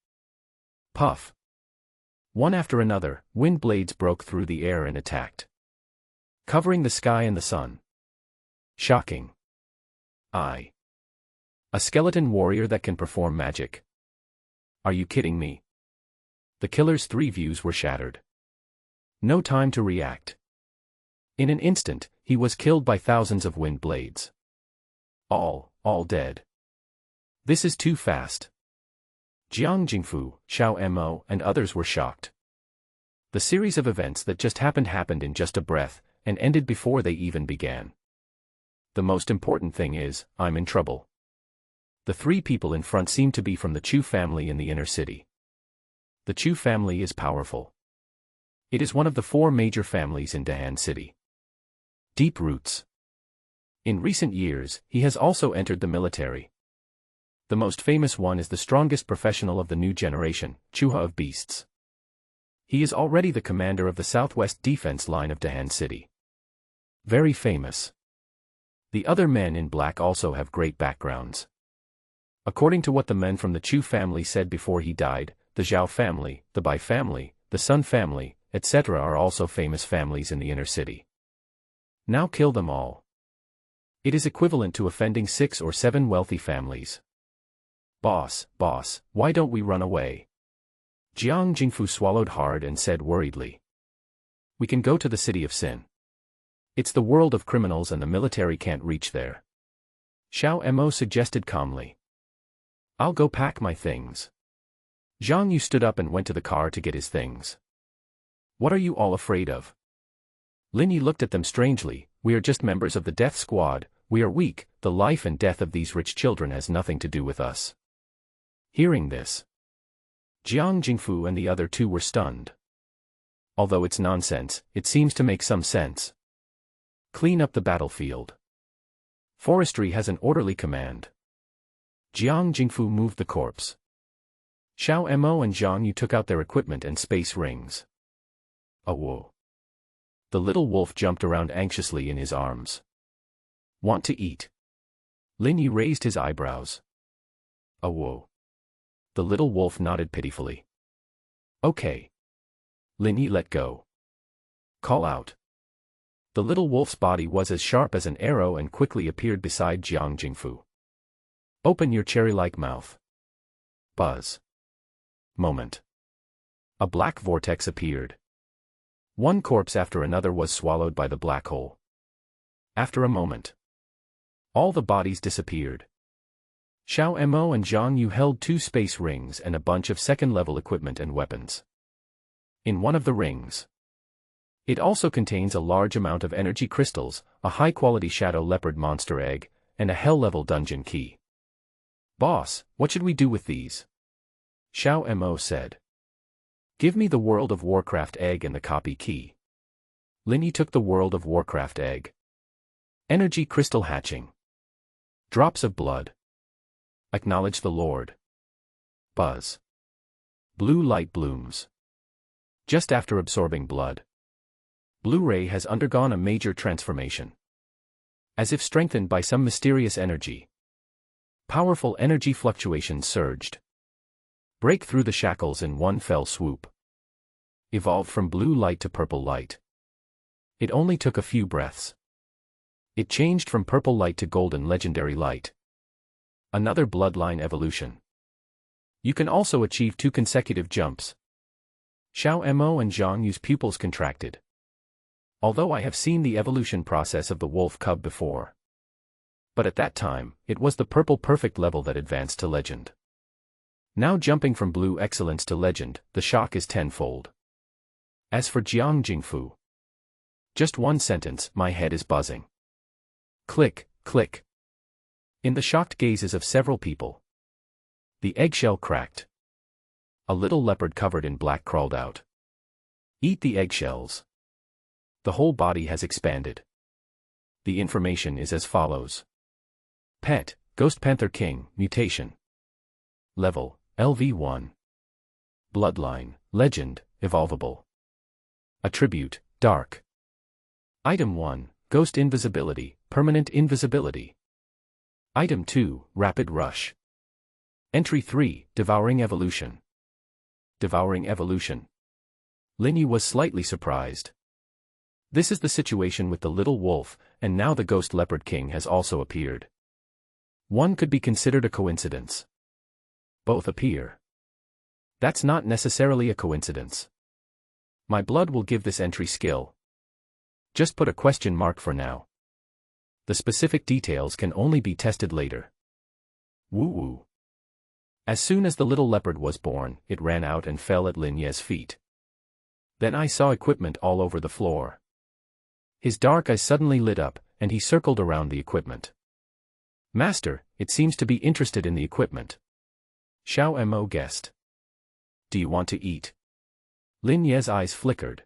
Puff. One after another, wind blades broke through the air and attacked, covering the sky and the sun. Shocking. A skeleton warrior that can perform magic. Are you kidding me? The killer's 3 views were shattered. No time to react. In an instant, he was killed by thousands of wind blades. All dead. This is too fast. Jiang Jingfu, Xiao Mo, and others were shocked. The series of events that just happened in just a breath, and ended before they even began. The most important thing is, I'm in trouble. The 3 people in front seem to be from the Chu family in the inner city. The Chu family is powerful. It is one of the 4 major families in Dahan City. Deep roots. In recent years, he has also entered the military. The most famous one is the strongest professional of the new generation, Chuha of Beasts. He is already the commander of the southwest defense line of Dahan City. Very famous. The other men in black also have great backgrounds. According to what the men from the Chu family said before he died, the Zhao family, the Bai family, the Sun family, etc. are also famous families in the inner city. Now kill them all. It is equivalent to offending 6 or 7 wealthy families. Boss, why don't we run away? Jiang Jingfu swallowed hard and said worriedly. We can go to the city of Sin. It's the world of criminals and the military can't reach there. Xiao Mo suggested calmly. I'll go pack my things. Zhang Yu stood up and went to the car to get his things. What are you all afraid of? Lin Yi looked at them strangely. We are just members of the death squad, we are weak, the life and death of these rich children has nothing to do with us. Hearing this, Jiang Jingfu and the other 2 were stunned. Although it's nonsense, it seems to make some sense. Clean up the battlefield. Forestry has an orderly command. Jiang Jingfu moved the corpse. Xiao Mo and Zhang Yu took out their equipment and space rings. Oh whoa. The little wolf jumped around anxiously in his arms. Want to eat? Lin Yi raised his eyebrows. Oh whoa. The little wolf nodded pitifully. Okay. Lin Yi let go. Call out. The little wolf's body was as sharp as an arrow and quickly appeared beside Jiang Jingfu. Open your cherry-like mouth. Buzz. Moment. A black vortex appeared. One corpse after another was swallowed by the black hole. After a moment, all the bodies disappeared. Xiao Mo and Zhang Yu held 2 space rings and a bunch of second-level equipment and weapons. In one of the rings, it also contains a large amount of energy crystals, a high-quality shadow leopard monster egg, and a hell-level dungeon key. Boss, what should we do with these? Xiao Mo said. Give me the World of Warcraft egg and the copy key. Lin Yi took the World of Warcraft egg. Energy crystal hatching. Drops of blood. Acknowledge the Lord. Buzz. Blue light blooms. Just after absorbing blood, Blu-ray has undergone a major transformation. As if strengthened by some mysterious energy, powerful energy fluctuations surged. Break through the shackles in one fell swoop. Evolved from blue light to purple light. It only took a few breaths. It changed from purple light to golden legendary light. Another bloodline evolution. You can also achieve 2 consecutive jumps. Xiao Mo and Zhang Yu's pupils contracted. Although I have seen the evolution process of the wolf cub before. But at that time, it was the purple perfect level that advanced to legend. Now jumping from blue excellence to legend, the shock is tenfold. As for Jiang Jingfu, just one sentence, my head is buzzing. Click, click. In the shocked gazes of several people, the eggshell cracked. A little leopard covered in black crawled out. Eat the eggshells. The whole body has expanded. The information is as follows. Pet, Ghost Panther King, Mutation. Level, LV1. Bloodline, Legend, Evolvable. Attribute, Dark. Item 1, Ghost Invisibility, Permanent Invisibility. Item 2, Rapid Rush. Entry 3, Devouring Evolution. Devouring Evolution. Linyi was slightly surprised. This is the situation with the little wolf, and now the ghost leopard king has also appeared. One could be considered a coincidence. Both appear. That's not necessarily a coincidence. My blood will give this entry skill. Just put a question mark for now. The specific details can only be tested later. Woo-woo. As soon as the little leopard was born, it ran out and fell at Linyi's feet. Then I saw equipment all over the floor. His dark eyes suddenly lit up, and he circled around the equipment. Master, it seems to be interested in the equipment. Xiao Mo guessed. Do you want to eat? Linyi's eyes flickered.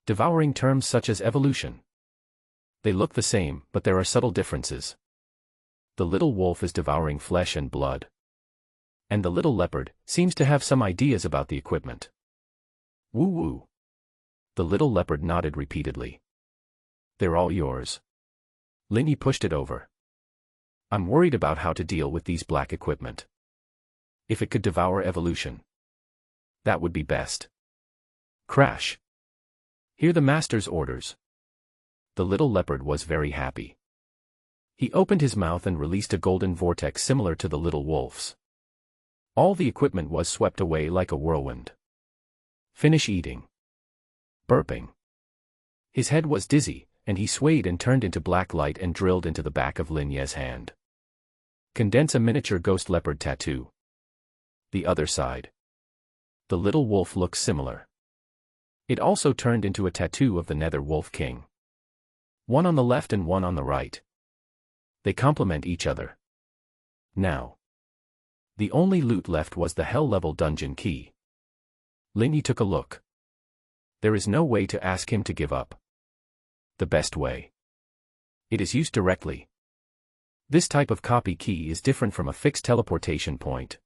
Devouring terms such as evolution. They look the same, but there are subtle differences. The little wolf is devouring flesh and blood. And the little leopard seems to have some ideas about the equipment. Woo-woo. The little leopard nodded repeatedly. They're all yours. Linyi pushed it over. I'm worried about how to deal with these black equipment. If it could devour evolution, that would be best. Crash. Hear the master's orders. The little leopard was very happy. He opened his mouth and released a golden vortex similar to the little wolf's. All the equipment was swept away like a whirlwind. Finish eating. Burping. His head was dizzy, and he swayed and turned into black light and drilled into the back of Linyi's hand. Condense a miniature ghost leopard tattoo. The other side. The little wolf looks similar. It also turned into a tattoo of the Nether Wolf King. One on the left and one on the right. They complement each other. Now. The only loot left was the hell-level dungeon key. Linyi took a look. There is no way to ask him to give up. The best way. It is used directly. This type of copy key is different from a fixed teleportation point.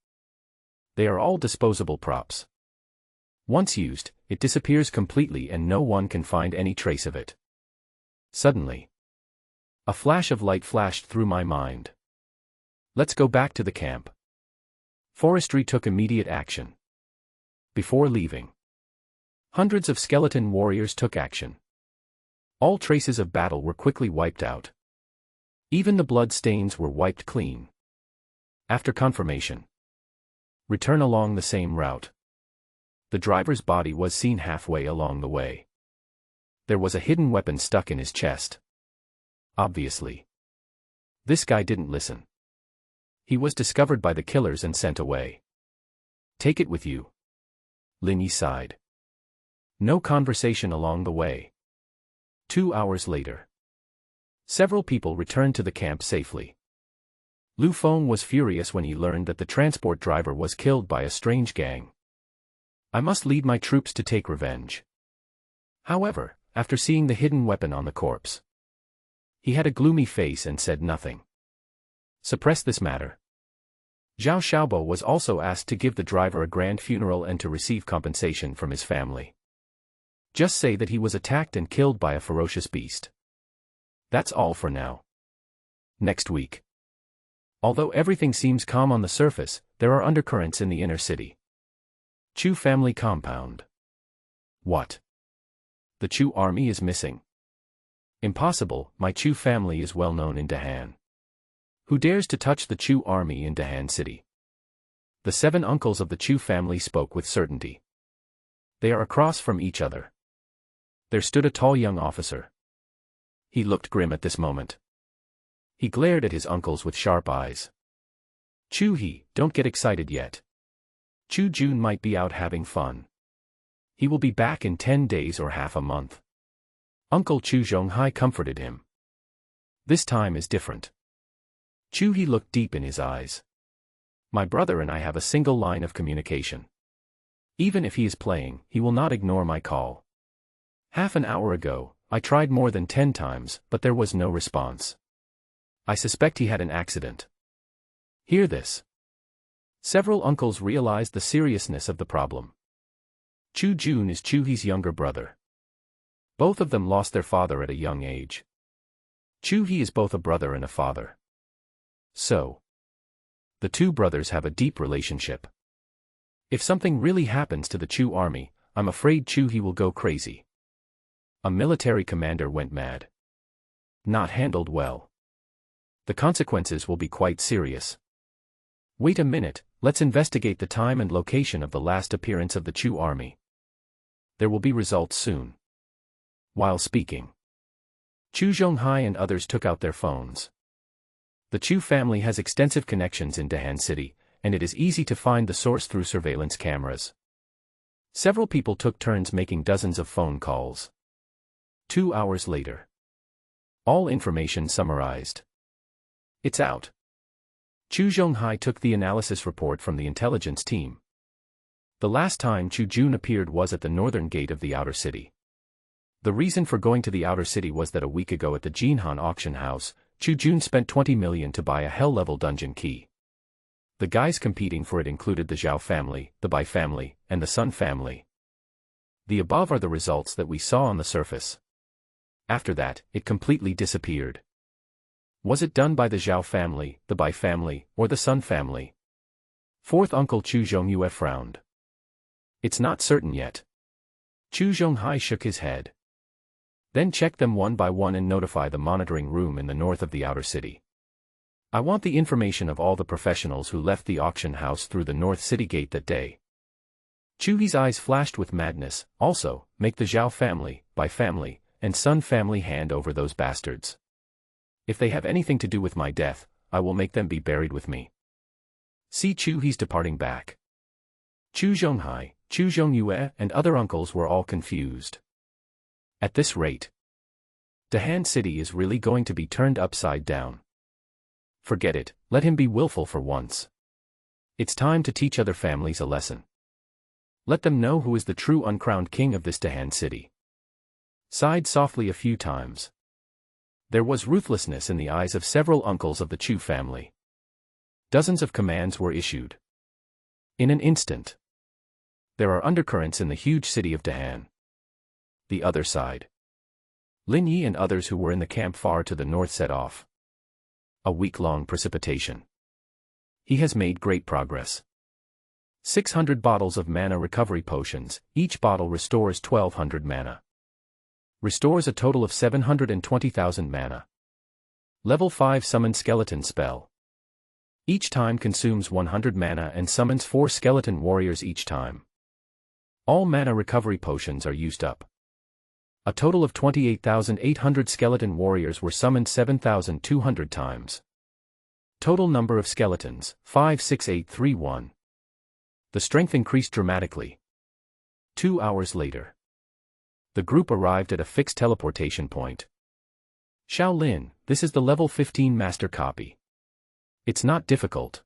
They are all disposable props. Once used, it disappears completely and no one can find any trace of it. Suddenly, a flash of light flashed through my mind. Let's go back to the camp. Forestry took immediate action. Before leaving, hundreds of skeleton warriors took action. All traces of battle were quickly wiped out. Even the blood stains were wiped clean. After confirmation, return along the same route. The driver's body was seen halfway along the way. There was a hidden weapon stuck in his chest. Obviously. This guy didn't listen. He was discovered by the killers and sent away. Take it with you. Linyi sighed. No conversation along the way. 2 hours later. Several people returned to the camp safely. Lu Feng was furious when he learned that the transport driver was killed by a strange gang. I must lead my troops to take revenge. However, after seeing the hidden weapon on the corpse, he had a gloomy face and said nothing. Suppress this matter. Zhao Xiaobo was also asked to give the driver a grand funeral and to receive compensation from his family. Just say that he was attacked and killed by a ferocious beast. That's all for now. Next week. Although everything seems calm on the surface, there are undercurrents in the inner city. Chu family compound. What? The Chu army is missing. Impossible, my Chu family is well known in Dahan. Who dares to touch the Chu army in Dahan City? The 7 uncles of the Chu family spoke with certainty. They are across from each other. There stood a tall young officer. He looked grim at this moment. He glared at his uncles with sharp eyes. Chu He, don't get excited yet. Chu Jun might be out having fun. He will be back in 10 days or half a month. Uncle Chu Zhonghai comforted him. This time is different. Chu He looked deep in his eyes. My brother and I have a single line of communication. Even if he is playing, he will not ignore my call. Half an hour ago, I tried more than 10 times, but there was no response. I suspect he had an accident. Hear this. Several uncles realized the seriousness of the problem. Chu Jun is Chu He's younger brother. Both of them lost their father at a young age. Chu He is both a brother and a father. So, the two brothers have a deep relationship. If something really happens to the Chu army, I'm afraid Chu he will go crazy. A military commander went mad. Not handled well. The consequences will be quite serious. Wait a minute, let's investigate the time and location of the last appearance of the Chu army. There will be results soon. While speaking, Chu Zhonghai and others took out their phones. The Chu family has extensive connections in Dahan City, and it is easy to find the source through surveillance cameras. Several people took turns making dozens of phone calls. 2 hours later. All information summarized. It's out. Chu Zhonghai took the analysis report from the intelligence team. The last time Chu Jun appeared was at the northern gate of the outer city. The reason for going to the outer city was that a week ago at the Jinhan auction house, Chu Jun spent 20 million to buy a hell-level dungeon key. The guys competing for it included the Zhao family, the Bai family, and the Sun family. The above are the results that we saw on the surface. After that, it completely disappeared. Was it done by the Zhao family, the Bai family, or the Sun family? Fourth uncle Chu Zhongyue frowned. It's not certain yet. Chu Zhonghai shook his head. Then check them one by one and notify the monitoring room in the north of the outer city. I want the information of all the professionals who left the auction house through the north city gate that day. Chu He's eyes flashed with madness. Also, make the Zhao family, Bai family, and Sun family hand over those bastards. If they have anything to do with my death, I will make them be buried with me. See Chu He's departing back. Chu Zhonghai, Chu Zhongyue, and other uncles were all confused. At this rate, Dahan City is really going to be turned upside down. Forget it, let him be willful for once. It's time to teach other families a lesson. Let them know who is the true uncrowned king of this Dahan City. Sighed softly a few times. There was ruthlessness in the eyes of several uncles of the Chu family. Dozens of commands were issued. In an instant. There are undercurrents in the huge city of Dahan. The other side. Lin Yi and others who were in the camp far to the north set off. A week-long precipitation. He has made great progress. 600 bottles of mana recovery potions, each bottle restores 1200 mana. Restores a total of 720,000 mana. Level 5 Summon Skeleton spell. Each time consumes 100 mana and summons 4 skeleton warriors each time. All mana recovery potions are used up. A total of 28,800 skeleton warriors were summoned 7,200 times. Total number of skeletons, 56831. The strength increased dramatically. 2 hours later. The group arrived at a fixed teleportation point. Shaolin, this is the level 15 master copy. It's not difficult.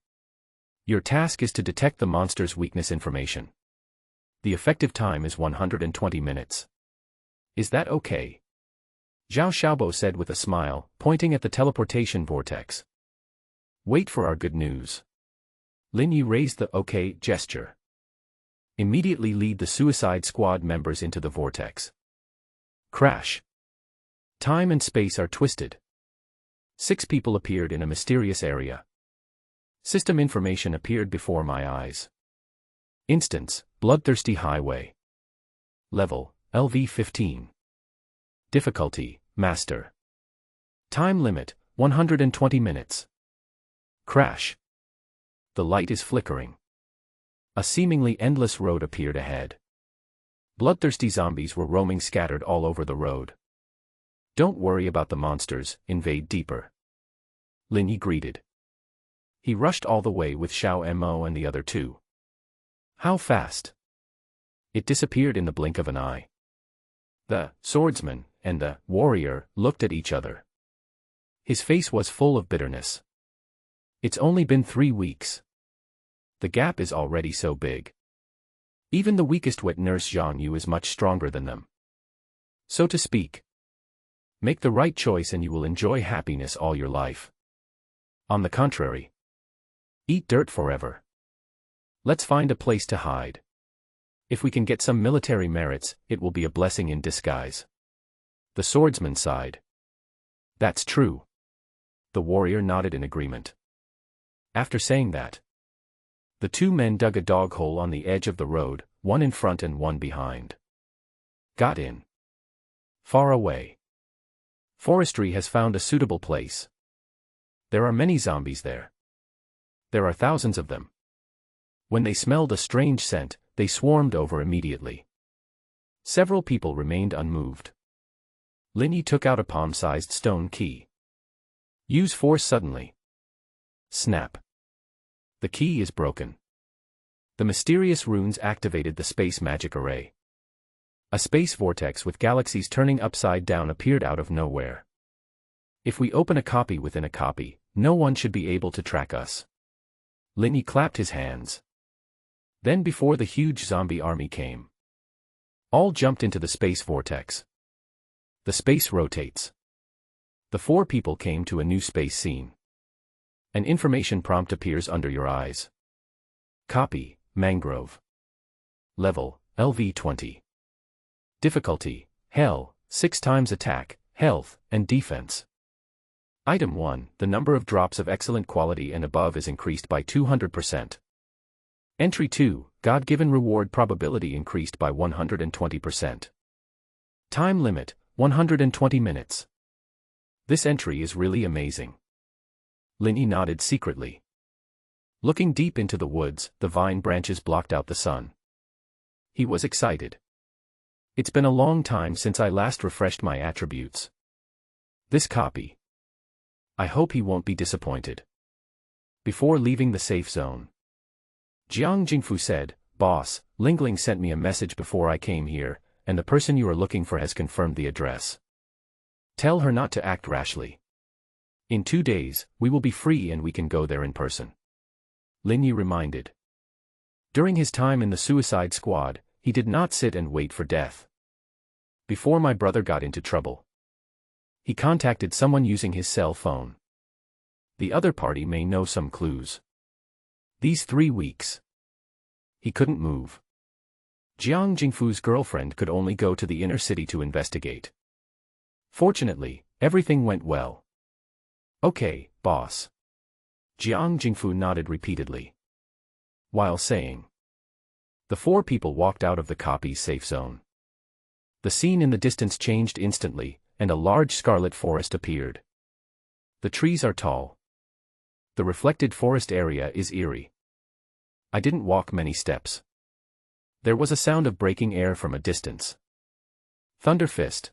Your task is to detect the monster's weakness information. The effective time is 120 minutes. Is that okay? Zhao Xiaobo said with a smile, pointing at the teleportation vortex. Wait for our good news. Lin Yi raised the okay gesture. Immediately lead the suicide squad members into the vortex. Crash. Time and space are twisted. 6 people appeared in a mysterious area. System information appeared before my eyes. Instance, Bloodthirsty Highway. Level, LV-15. Difficulty, Master. Time limit, 120 minutes. Crash. The light is flickering. A seemingly endless road appeared ahead. Bloodthirsty zombies were roaming scattered all over the road. Don't worry about the monsters, invade deeper. Lin Yi greeted. He rushed all the way with Xiao Mo and the other two. How fast? It disappeared in the blink of an eye. The swordsman and the warrior looked at each other. His face was full of bitterness. It's only been 3 weeks. The gap is already so big. Even the weakest wet nurse Zhang Yu is much stronger than them. So to speak. Make the right choice and you will enjoy happiness all your life. On the contrary. Eat dirt forever. Let's find a place to hide. If we can get some military merits, it will be a blessing in disguise. The swordsman sighed. That's true. The warrior nodded in agreement. After saying that, the two men dug a dog hole on the edge of the road, one in front and one behind. Got in. Far away. Forestry has found a suitable place. There are many zombies there. There are thousands of them. When they smelled a strange scent, they swarmed over immediately. Several people remained unmoved. Linny took out a palm-sized stone key. Use force suddenly. Snap. The key is broken. The mysterious runes activated the space magic array. A space vortex with galaxies turning upside down appeared out of nowhere. If we open a copy within a copy, no one should be able to track us. Linny clapped his hands. Then before the huge zombie army came, all jumped into the space vortex. The space rotates. The four people came to a new space scene. An information prompt appears under your eyes. Copy, Mangrove. Level, LV20. Difficulty, Hell, 6 times attack, health, and defense. Item 1, the number of drops of excellent quality and above is increased by 200%. Entry 2, God-given reward probability increased by 120%. Time limit, 120 minutes. This entry is really amazing. Linny nodded secretly. Looking deep into the woods, the vine branches blocked out the sun. He was excited. It's been a long time since I last refreshed my attributes. This copy. I hope he won't be disappointed. Before leaving the safe zone, Jiang Jingfu said, "Boss, Lingling sent me a message before I came here, and the person you are looking for has confirmed the address. Tell her not to act rashly. In 2 days, we will be free and we can go there in person." Linny reminded. During his time in the Suicide Squad, he did not sit and wait for death. Before my brother got into trouble, he contacted someone using his cell phone. The other party may know some clues. These 3 weeks, he couldn't move. Jiang Jingfu's girlfriend could only go to the inner city to investigate. Fortunately, everything went well. Okay, boss. Jiang Jingfu nodded repeatedly. While saying, the 4 people walked out of the copy's safe zone. The scene in the distance changed instantly, and a large scarlet forest appeared. The trees are tall. The reflected forest area is eerie. I didn't walk many steps. There was a sound of breaking air from a distance. Thunder fist.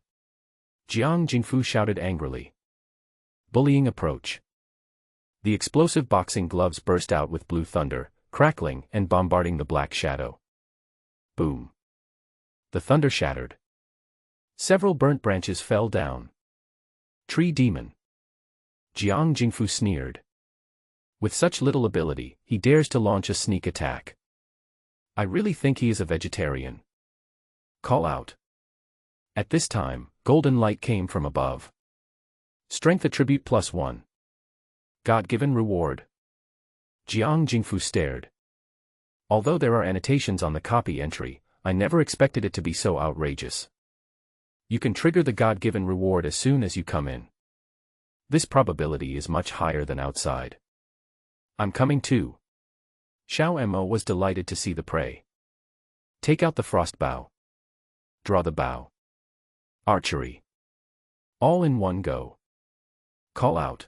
Jiang Jingfu shouted angrily. Bullying approach. The explosive boxing gloves burst out with blue thunder, crackling and bombarding the black shadow. Boom. The thunder shattered. Several burnt branches fell down. Tree demon. Jiang Jingfu sneered. With such little ability, he dares to launch a sneak attack. I really think he is a vegetarian. Call out. At this time, golden light came from above. Strength attribute +1. God-given reward. Jiang Jingfu stared. Although there are annotations on the copy entry, I never expected it to be so outrageous. You can trigger the God-given reward as soon as you come in. This probability is much higher than outside. I'm coming too. Xiao Mo was delighted to see the prey. Take out the frost bow. Draw the bow. Archery. All in one go. Call out.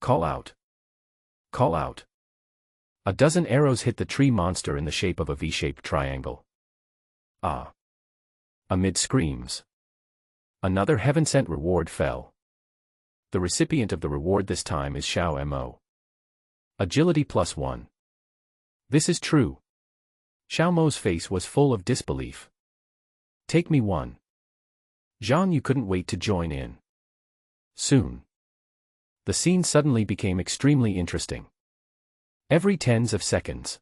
Call out. Call out. A dozen arrows hit the tree monster in the shape of a V-shaped triangle. Ah. Amid screams, another heaven-sent reward fell. The recipient of the reward this time is Xiao Mo. Agility +1. This is true. Xiao Mo's face was full of disbelief. Take me one. Zhang, you couldn't wait to join in. Soon. The scene suddenly became extremely interesting. Every tens of seconds,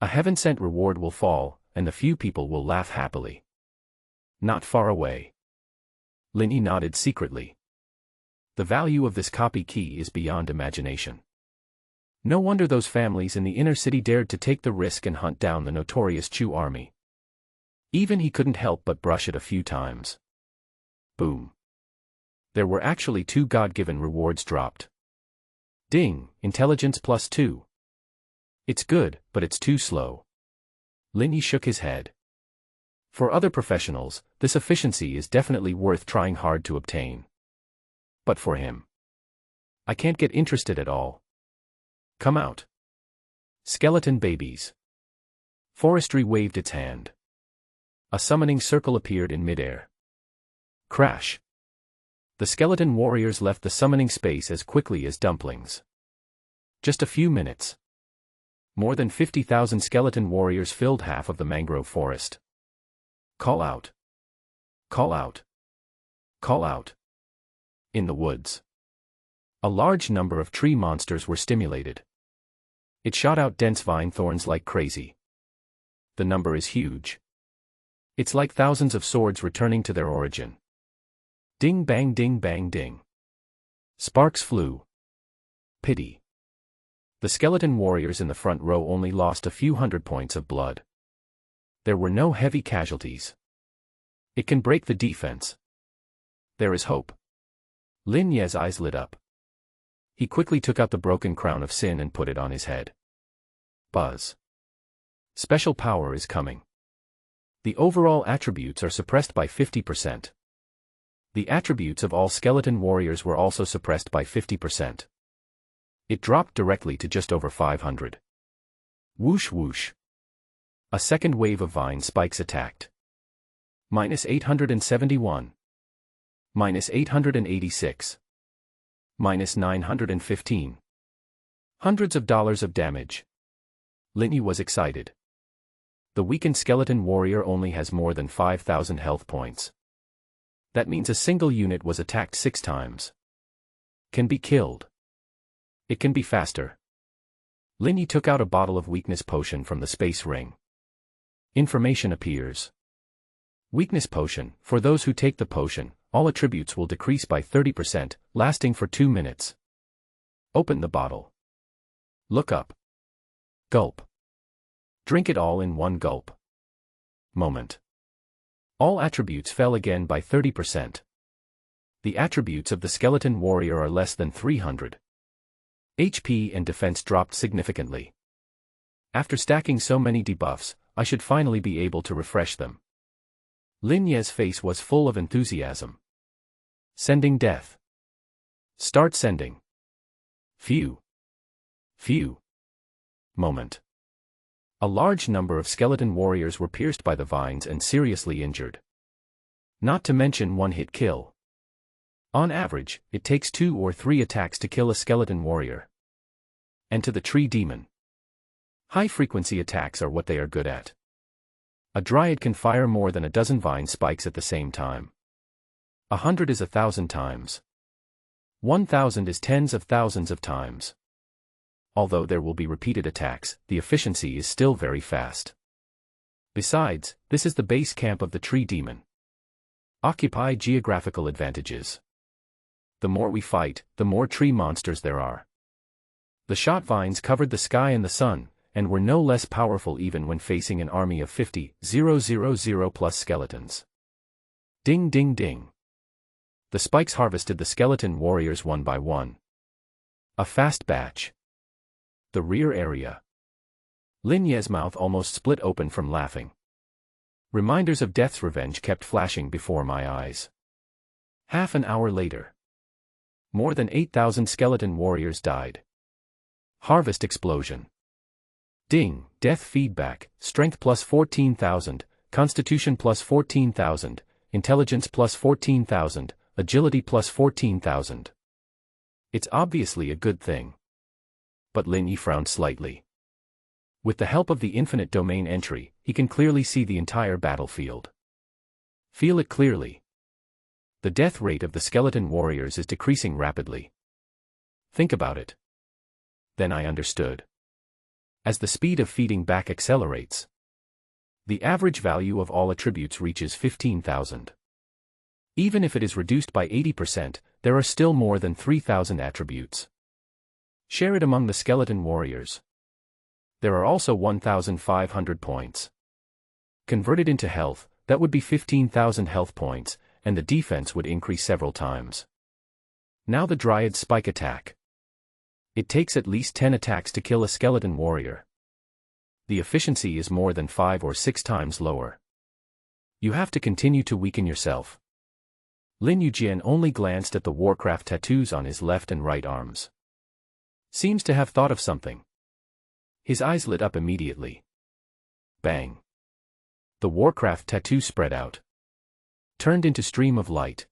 a heaven-sent reward will fall, and the few people will laugh happily. Not far away. Linny nodded secretly. The value of this copy key is beyond imagination. No wonder those families in the inner city dared to take the risk and hunt down the notorious Chu army. Even he couldn't help but brush it a few times. Boom. There were actually 2 God-given rewards dropped. Ding, intelligence +2. It's good, but it's too slow. Linyi shook his head. For other professionals, this efficiency is definitely worth trying hard to obtain. But for him, I can't get interested at all. Come out. Skeleton babies. Forestry waved its hand. A summoning circle appeared in midair. Crash. The skeleton warriors left the summoning space as quickly as dumplings. Just a few minutes. More than 50,000 skeleton warriors filled half of the mangrove forest. Call out. Call out. Call out. In the woods. A large number of tree monsters were stimulated. It shot out dense vine thorns like crazy. The number is huge. It's like thousands of swords returning to their origin. Ding bang ding bang ding. Sparks flew. Pity. The skeleton warriors in the front row only lost a few hundred points of blood. There were no heavy casualties. It can break the defense. There is hope. Lin Ye's eyes lit up. He quickly took out the broken crown of sin and put it on his head. Buzz. Special power is coming. The overall attributes are suppressed by 50%. The attributes of all skeleton warriors were also suppressed by 50%. It dropped directly to just over 500. Whoosh whoosh. A second wave of vine spikes attacked. -871. -886. -915. Hundreds of dollars of damage. Linyi was excited. The weakened skeleton warrior only has more than 5,000 health points. That means a single unit was attacked 6 times. Can be killed. It can be faster. Linyi took out a bottle of weakness potion from the space ring. Information appears. Weakness potion. For those who take the potion, all attributes will decrease by 30%, lasting for 2 minutes. Open the bottle. Look up. Gulp. Drink it all in one gulp. Moment. All attributes fell again by 30%. The attributes of the skeleton warrior are less than 300. HP and defense dropped significantly. After stacking so many debuffs, I should finally be able to refresh them. Lin Ye's face was full of enthusiasm. Sending death. Start sending. Phew. Phew. Moment. A large number of skeleton warriors were pierced by the vines and seriously injured. Not to mention one-hit kill. On average, it takes 2 or 3 attacks to kill a skeleton warrior. And to the tree demon. High-frequency attacks are what they are good at. A dryad can fire more than a dozen vine spikes at the same time. 100 is 1,000 times. 1,000 is tens of thousands of times. Although there will be repeated attacks, the efficiency is still very fast. Besides, this is the base camp of the tree demon. Occupy geographical advantages. The more we fight, the more tree monsters there are. The shot vines covered the sky and the sun, and were no less powerful even when facing an army of 50,000 plus skeletons. Ding ding ding. The spikes harvested the skeleton warriors one by one. A fast batch. The rear area. Lin Ye's mouth almost split open from laughing. Reminders of death's revenge kept flashing before my eyes. Half an hour later. More than 8,000 skeleton warriors died. Harvest explosion. Ding, death feedback, strength plus 14,000, constitution plus 14,000, intelligence plus 14,000, agility plus 14,000. It's obviously a good thing. But Linyi frowned slightly. With the help of the infinite domain entry, he can clearly see the entire battlefield. Feel it clearly. The death rate of the skeleton warriors is decreasing rapidly. Think about it. Then I understood. As the speed of feeding back accelerates, the average value of all attributes reaches 15,000. Even if it is reduced by 80%, there are still more than 3,000 attributes. Share it among the skeleton warriors. There are also 1,500 points. Converted into health, that would be 15,000 health points, and the defense would increase several times. Now the Dryad spike attack. It takes at least 10 attacks to kill a skeleton warrior. The efficiency is more than 5 or 6 times lower. You have to continue to weaken yourself. Lin Yujian only glanced at the Warcraft tattoos on his left and right arms. Seems to have thought of something. His eyes lit up immediately. Bang. The Warcraft tattoo spread out. Turned into stream of light.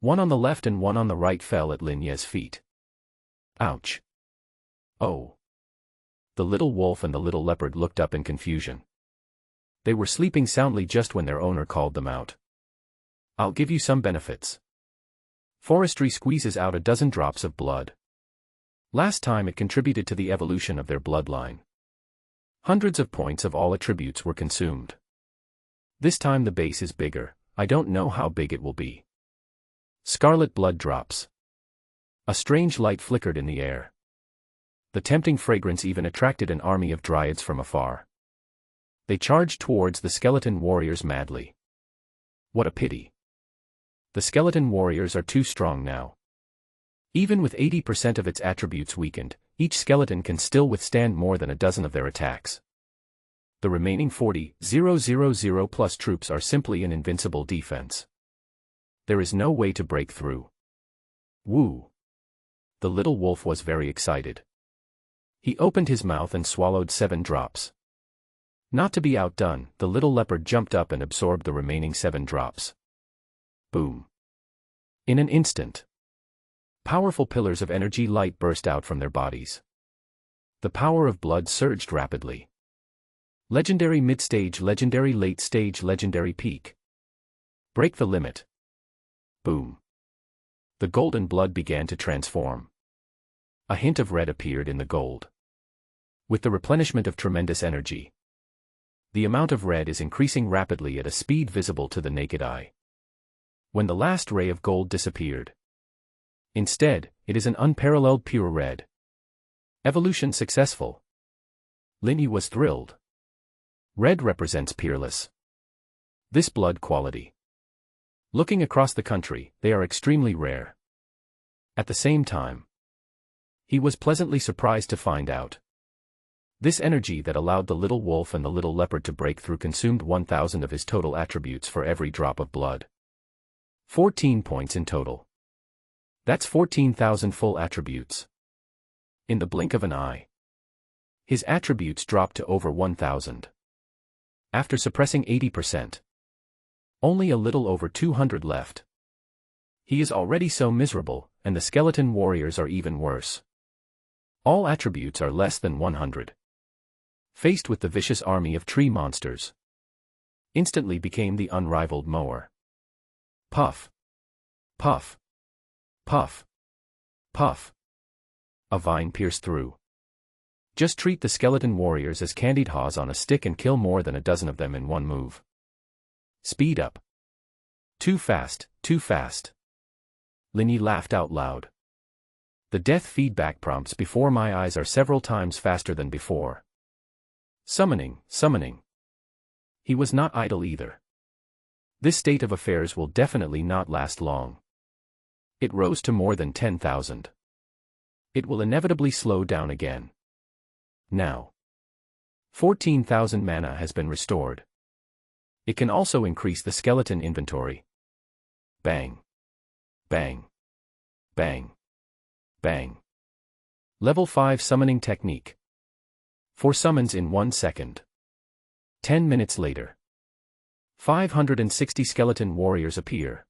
One on the left and one on the right fell at Lin Ye's feet. Ouch. Oh. The little wolf and the little leopard looked up in confusion. They were sleeping soundly just when their owner called them out. I'll give you some benefits. Forestry squeezes out a dozen drops of blood. Last time it contributed to the evolution of their bloodline. Hundreds of points of all attributes were consumed. This time the base is bigger, I don't know how big it will be. Scarlet blood drops. A strange light flickered in the air. The tempting fragrance even attracted an army of dryads from afar. They charged towards the skeleton warriors madly. What a pity. The skeleton warriors are too strong now. Even with 80% of its attributes weakened, each skeleton can still withstand more than a dozen of their attacks. The remaining 40,000 plus troops are simply an invincible defense. There is no way to break through. Woo! The little wolf was very excited. He opened his mouth and swallowed 7 drops. Not to be outdone, the little leopard jumped up and absorbed the remaining 7 drops. Boom. In an instant, powerful pillars of energy light burst out from their bodies. The power of blood surged rapidly. Legendary mid-stage, legendary late-stage, legendary peak. Break the limit. Boom. The golden blood began to transform. A hint of red appeared in the gold. With the replenishment of tremendous energy, the amount of red is increasing rapidly at a speed visible to the naked eye. When the last ray of gold disappeared, instead, it is an unparalleled pure red. Evolution successful. Lin Yu was thrilled. Red represents peerless. This blood quality. Looking across the country, they are extremely rare. At the same time, he was pleasantly surprised to find out. This energy that allowed the little wolf and the little leopard to break through consumed 1,000 of his total attributes for every drop of blood. 14 points in total. That's 14,000 full attributes. In the blink of an eye, his attributes dropped to over 1,000. After suppressing 80%. Only a little over 200 left. He is already so miserable, and the skeleton warriors are even worse. All attributes are less than 100. Faced with the vicious army of tree monsters, instantly became the unrivaled mower. Puff. Puff. Puff. Puff. A vine pierced through. Just treat the skeleton warriors as candied haws on a stick and kill more than a dozen of them in one move. Speed up. Too fast, too fast. Lin Yi laughed out loud. The death feedback prompts before my eyes are several times faster than before. Summoning, summoning. He was not idle either. This state of affairs will definitely not last long. It rose to more than 10,000. It will inevitably slow down again. Now, 14,000 mana has been restored. It can also increase the skeleton inventory. Bang. Bang. Bang. Bang. Level 5 Summoning Technique. 4 summons in 1 second. 10 minutes later, 560 skeleton warriors appear.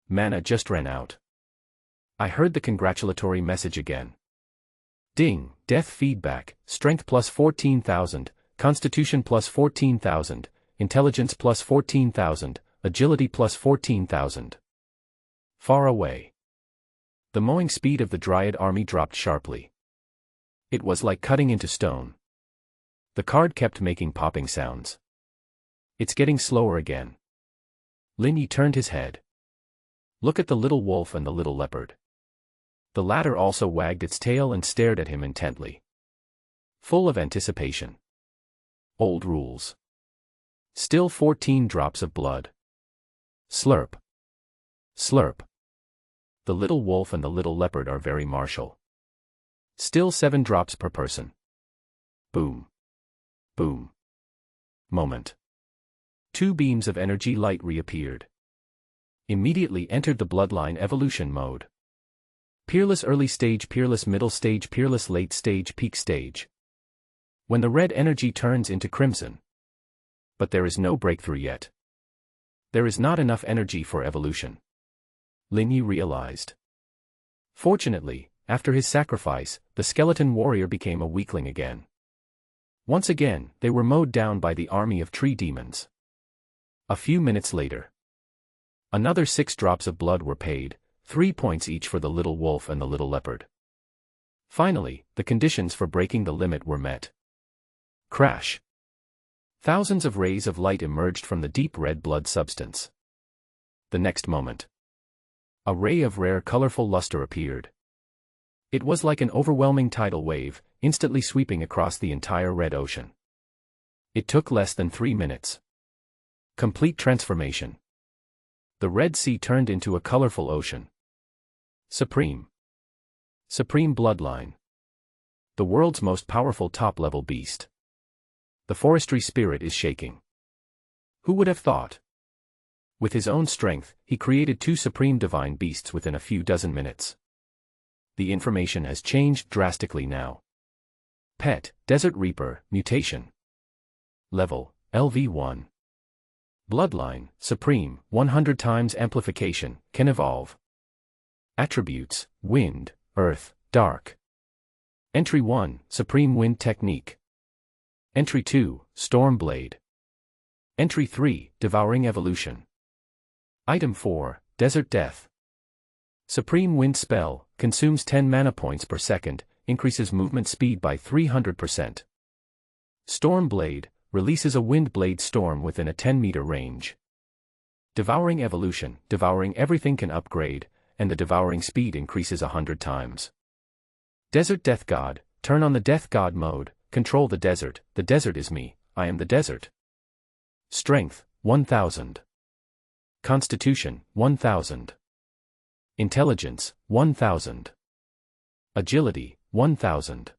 Mana just ran out. I heard the congratulatory message again. Ding, death feedback, strength plus 14,000, constitution plus 14,000, intelligence plus 14,000, agility plus 14,000. Far away. The mowing speed of the Dryad army dropped sharply. It was like cutting into stone. The card kept making popping sounds. It's getting slower again. Lin Yi turned his head. Look at the little wolf and the little leopard. The latter also wagged its tail and stared at him intently. Full of anticipation. Old rules. Still 14 drops of blood. Slurp. Slurp. The little wolf and the little leopard are very martial. Still 7 drops per person. Boom. Boom. Moment. 2 beams of energy light reappeared. Immediately entered the bloodline evolution mode. Peerless early stage, peerless middle stage, peerless late stage, peak stage. When the red energy turns into crimson. But there is no breakthrough yet. There is not enough energy for evolution. Lin Yi realized. Fortunately, after his sacrifice, the skeleton warrior became a weakling again. Once again, they were mowed down by the army of tree demons. A few minutes later, another 6 drops of blood were paid, 3 points each for the little wolf and the little leopard. Finally, the conditions for breaking the limit were met. Crash. Thousands of rays of light emerged from the deep red blood substance. The next moment, a ray of rare colorful luster appeared. It was like an overwhelming tidal wave, instantly sweeping across the entire red ocean. It took less than 3 minutes. Complete transformation. The Red Sea turned into a colorful ocean. Supreme. Supreme Bloodline. The world's most powerful top-level beast. The forestry spirit is shaking. Who would have thought? With his own strength, he created 2 supreme divine beasts within a few dozen minutes. The information has changed drastically now. Pet, Desert Reaper, Mutation. Level, LV1. Bloodline, Supreme, 100 times amplification, can evolve. Attributes, Wind, Earth, Dark. Entry 1, Supreme Wind Technique. Entry 2, Storm Blade. Entry 3, Devouring Evolution. Item 4, Desert Death. Supreme Wind Spell, consumes 10 mana points per second, increases movement speed by 300%. Storm Blade, releases a wind blade storm within a 10-meter range. Devouring Evolution, devouring everything can upgrade, and the devouring speed increases 100 times. Desert Death God, turn on the Death God mode, control the desert is me, I am the desert. Strength, 1000. Constitution, 1000. Intelligence, 1000. Agility, 1000.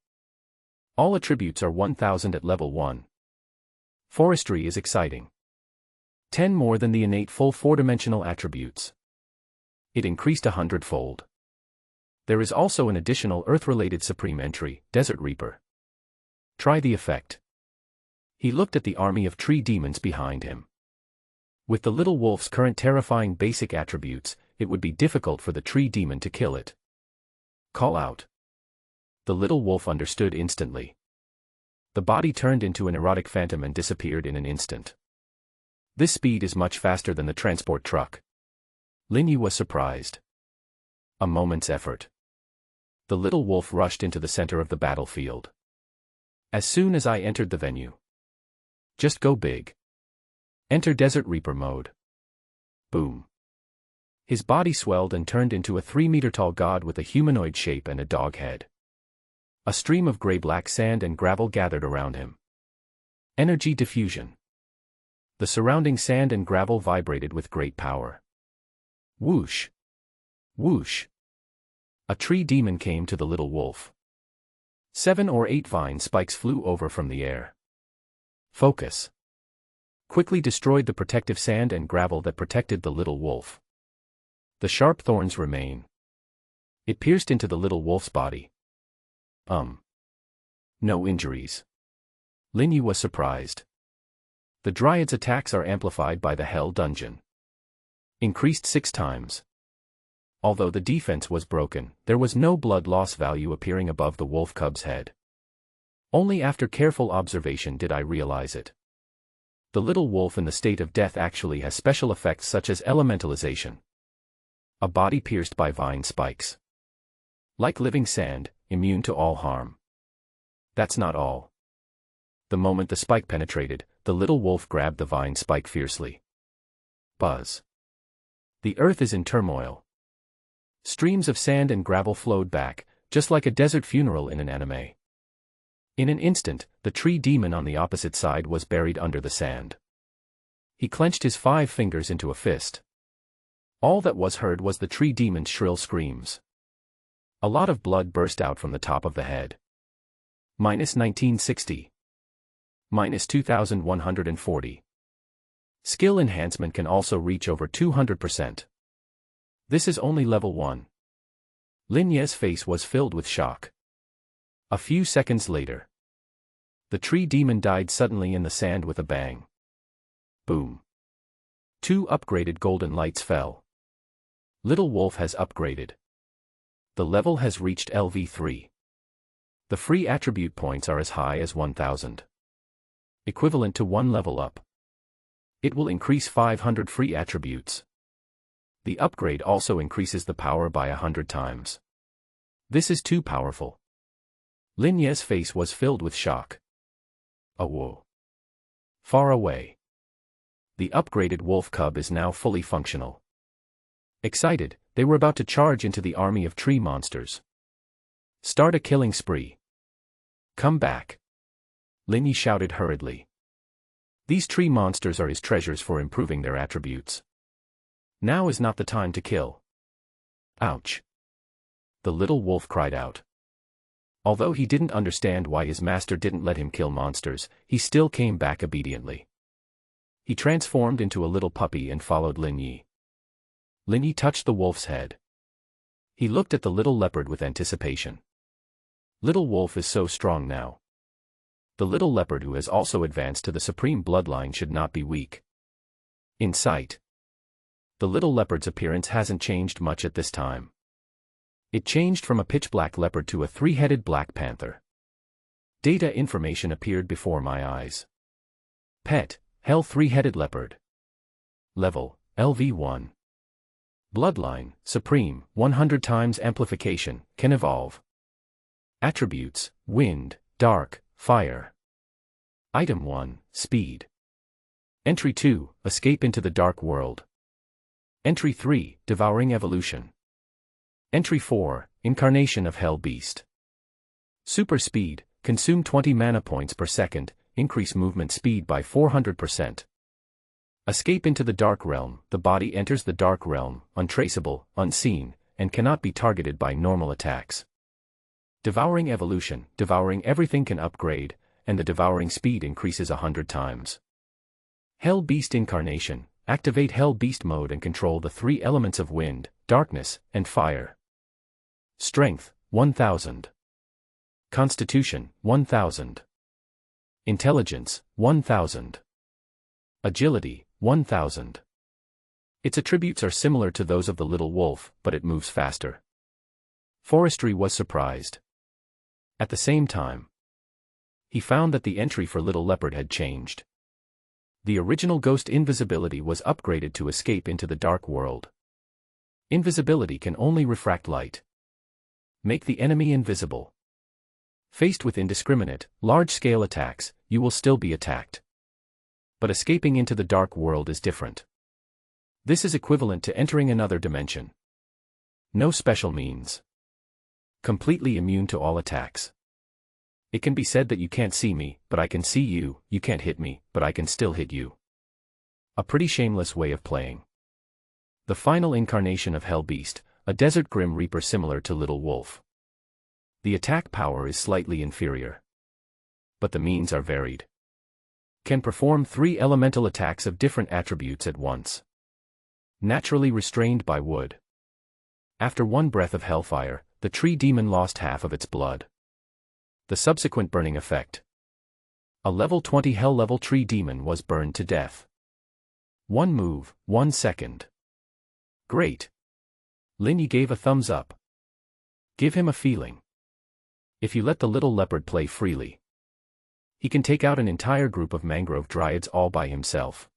All attributes are 1000 at level 1. Forestry is exciting. 10 more than the innate full 4-dimensional attributes. It increased 100-fold. There is also an additional Earth-related supreme entry, Desert Reaper. Try the effect. He looked at the army of tree demons behind him. With the little wolf's current terrifying basic attributes, it would be difficult for the tree demon to kill it. Call out. The little wolf understood instantly. The body turned into an erotic phantom and disappeared in an instant. This speed is much faster than the transport truck. Lin Yi was surprised. A moment's effort. The little wolf rushed into the center of the battlefield. As soon as I entered the venue. Just go big. Enter Desert Reaper mode. Boom. His body swelled and turned into a 3-meter-tall god with a humanoid shape and a dog head. A stream of gray-black sand and gravel gathered around him. Energy diffusion. The surrounding sand and gravel vibrated with great power. Whoosh. Whoosh. A tree demon came to the little wolf. 7 or 8 vine spikes flew over from the air. Focus. Quickly destroyed the protective sand and gravel that protected the little wolf. The sharp thorns remain. It pierced into the little wolf's body. No injuries. Lin Yi was surprised. The Dryad's attacks are amplified by the Hell Dungeon. Increased 6 times. Although the defense was broken, there was no blood loss value appearing above the wolf cub's head. Only after careful observation did I realize it. The little wolf in the state of death actually has special effects such as elementalization. A body pierced by vine spikes. Like living sand, immune to all harm. That's not all. The moment the spike penetrated, the little wolf grabbed the vine spike fiercely. Buzz. The earth is in turmoil. Streams of sand and gravel flowed back, just like a desert funeral in an anime. In an instant, the tree demon on the opposite side was buried under the sand. He clenched his 5 fingers into a fist. All that was heard was the tree demon's shrill screams. A lot of blood burst out from the top of the head. Minus 1960. Minus 2140. Skill enhancement can also reach over 200%. This is only level 1. Lin Ye's face was filled with shock. A few seconds later, the tree demon died suddenly in the sand with a bang. Boom. 2 upgraded golden lights fell. Little Wolf has upgraded. The level has reached LV3. The free attribute points are as high as 1000. Equivalent to 1 level up. It will increase 500 free attributes. The upgrade also increases the power by 100 times. This is too powerful. Lin Ye's face was filled with shock. Oh whoa. Far away. The upgraded wolf cub is now fully functional. Excited, they were about to charge into the army of tree monsters. Start a killing spree. Come back. Lin Ye shouted hurriedly. These tree monsters are his treasures for improving their attributes. Now is not the time to kill. Ouch. The little wolf cried out. Although he didn't understand why his master didn't let him kill monsters, he still came back obediently. He transformed into a little puppy and followed Lin Ye. Lin Ye touched the wolf's head. He looked at the little leopard with anticipation. Little wolf is so strong now. The little leopard who has also advanced to the supreme bloodline should not be weak. In sight. The little leopard's appearance hasn't changed much at this time. It changed from a pitch-black leopard to a 3-headed black panther. Data information appeared before my eyes. Pet, Hell 3-headed leopard. Level, LV1. Bloodline, Supreme, 100 times amplification, can evolve. Attributes, Wind, Dark, Fire. Item 1, Speed. Entry 2, Escape into the Dark World. Entry 3, Devouring Evolution. Entry 4, Incarnation of Hell Beast. Super Speed, consume 20 mana points per second, increase movement speed by 400%. Escape into the Dark Realm, the body enters the Dark Realm, untraceable, unseen, and cannot be targeted by normal attacks. Devouring Evolution, devouring everything can upgrade, and the devouring speed increases 100 times. Hell Beast Incarnation, activate Hell Beast mode and control the 3 elements of wind, darkness, and fire. Strength, 1000. Constitution, 1000. Intelligence, 1000. Agility, 1000. Its attributes are similar to those of the little wolf, but it moves faster. Forestry was surprised. At the same time, he found that the entry for little leopard had changed. The original ghost invisibility was upgraded to escape into the dark world. Invisibility can only refract light. Make the enemy invisible. Faced with indiscriminate, large-scale attacks, you will still be attacked. But escaping into the dark world is different. This is equivalent to entering another dimension. No special means. Completely immune to all attacks. It can be said that you can't see me, but I can see you, you can't hit me, but I can still hit you. A pretty shameless way of playing. The final incarnation of Hell Beast, a desert grim reaper similar to Little Wolf. The attack power is slightly inferior. But the means are varied. Can perform 3 elemental attacks of different attributes at once. Naturally restrained by wood. After 1 breath of hellfire, the tree demon lost half of its blood. The subsequent burning effect. A level 20 hell level tree demon was burned to death. 1 move, 1 second. Great. Lin Ye gave a thumbs up. Give him a feeling. If you let the little leopard play freely, he can take out an entire group of mangrove dryads all by himself.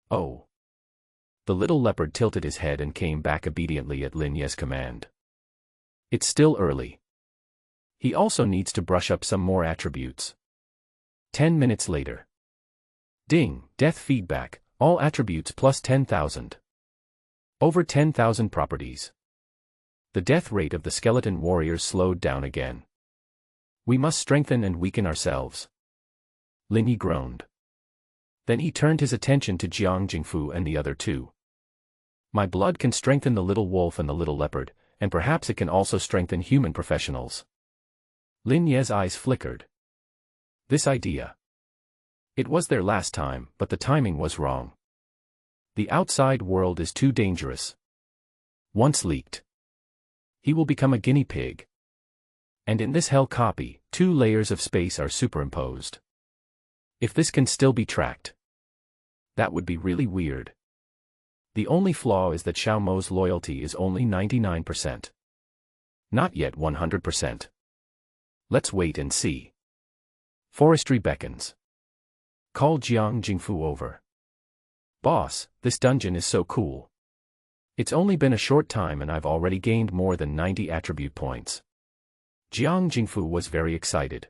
Oh. The little leopard tilted his head and came back obediently at Lin Ye's command. It's still early. He also needs to brush up some more attributes. 10 minutes later. Ding, death feedback, all attributes plus 10,000. Over 10,000 properties. The death rate of the skeleton warriors slowed down again. We must strengthen and weaken ourselves. Lin Ye groaned. Then he turned his attention to Jiang Jingfu and the other 2. My blood can strengthen the little wolf and the little leopard, and perhaps it can also strengthen human professionals. Lin Ye's eyes flickered. This idea. It was there last time, but the timing was wrong. The outside world is too dangerous. Once leaked, he will become a guinea pig. And in this hell copy, 2 layers of space are superimposed. If this can still be tracked, that would be really weird. The only flaw is that Xiao Mo's loyalty is only 99%. Not yet 100%. Let's wait and see. Forestry beckons. Call Jiang Jingfu over. Boss, this dungeon is so cool. It's only been a short time and I've already gained more than 90 attribute points. Jiang Jingfu was very excited.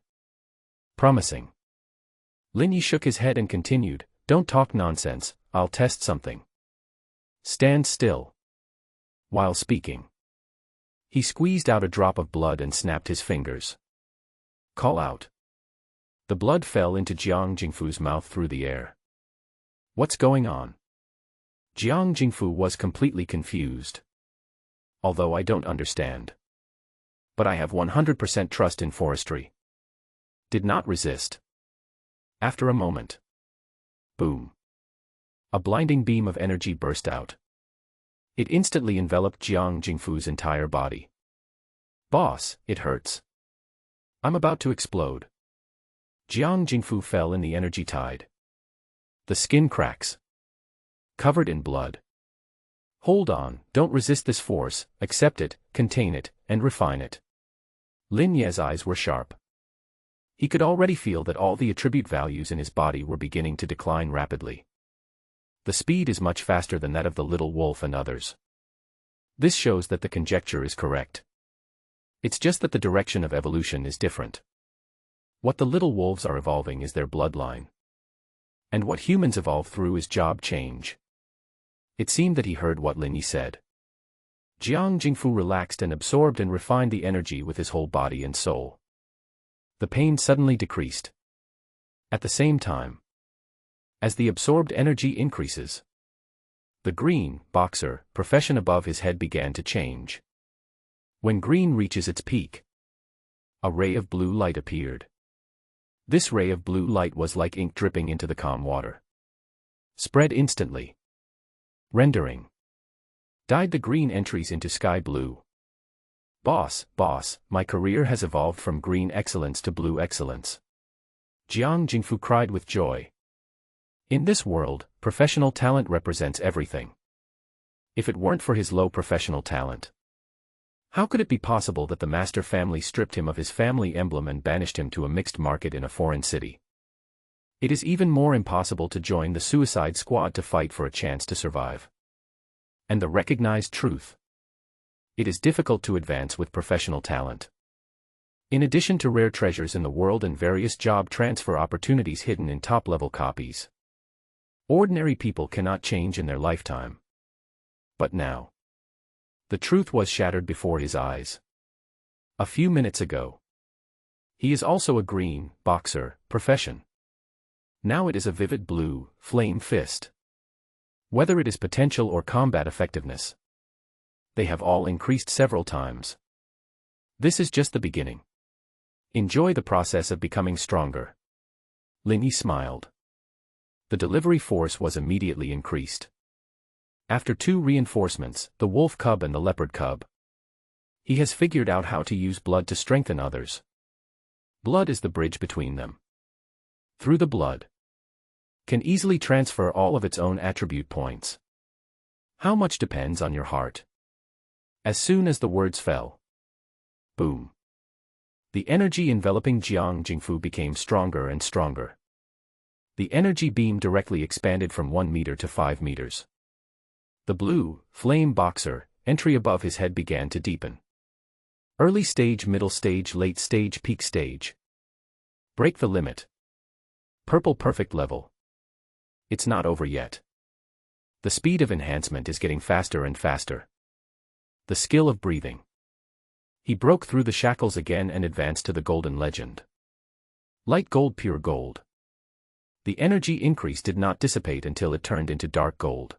Promising. Lin Yi shook his head and continued, don't talk nonsense, I'll test something. Stand still. While speaking, he squeezed out a drop of blood and snapped his fingers. Call out. The blood fell into Jiang Jingfu's mouth through the air. What's going on? Jiang Jingfu was completely confused. Although I don't understand. But I have 100% trust in forestry. Did not resist. After a moment. Boom. A blinding beam of energy burst out. It instantly enveloped Jiang Jingfu's entire body. Boss, it hurts. I'm about to explode. Jiang Jingfu fell in the energy tide. The skin cracks. Covered in blood. Hold on, don't resist this force, accept it, contain it, and refine it. Lin Ye's eyes were sharp. He could already feel that all the attribute values in his body were beginning to decline rapidly. The speed is much faster than that of the little wolf and others. This shows that the conjecture is correct. It's just that the direction of evolution is different. What the little wolves are evolving is their bloodline. And what humans evolve through is job change. It seemed that he heard what Lin Yi said. Jiang Jingfu relaxed and absorbed and refined the energy with his whole body and soul. The pain suddenly decreased. At the same time, as the absorbed energy increases, the green, boxer, profession above his head began to change. When green reaches its peak, a ray of blue light appeared. This ray of blue light was like ink dripping into the calm water. Spread instantly. Rendering. Dyed the green entries into sky blue. Boss, my career has evolved from green excellence to blue excellence. Jiang Jingfu cried with joy. In this world, professional talent represents everything. If it weren't for his low professional talent, how could it be possible that the master family stripped him of his family emblem and banished him to a mixed market in a foreign city? It is even more impossible to join the suicide squad to fight for a chance to survive. And the recognized truth. It is difficult to advance with professional talent. In addition to rare treasures in the world and various job transfer opportunities hidden in top-level copies, ordinary people cannot change in their lifetime. But now, the truth was shattered before his eyes. A few minutes ago, he is also a green, boxer, profession. Now it is a vivid blue, flame fist. Whether it is potential or combat effectiveness, they have all increased several times. This is just the beginning. Enjoy the process of becoming stronger. Lin Yi smiled. The delivery force was immediately increased. After 2 reinforcements, the wolf cub and the leopard cub, he has figured out how to use blood to strengthen others. Blood is the bridge between them. Through the blood, can easily transfer all of its own attribute points. How much depends on your heart? As soon as the words fell, boom. The energy enveloping Jiang Jingfu became stronger and stronger. The energy beam directly expanded from 1 meter to 5 meters. The blue, flame boxer, entry above his head began to deepen. Early stage, middle stage, late stage, peak stage. Break the limit. Purple perfect level. It's not over yet. The speed of enhancement is getting faster and faster. The skill of breathing. He broke through the shackles again and advanced to the golden legend. Light gold, pure gold. The energy increase did not dissipate until it turned into dark gold.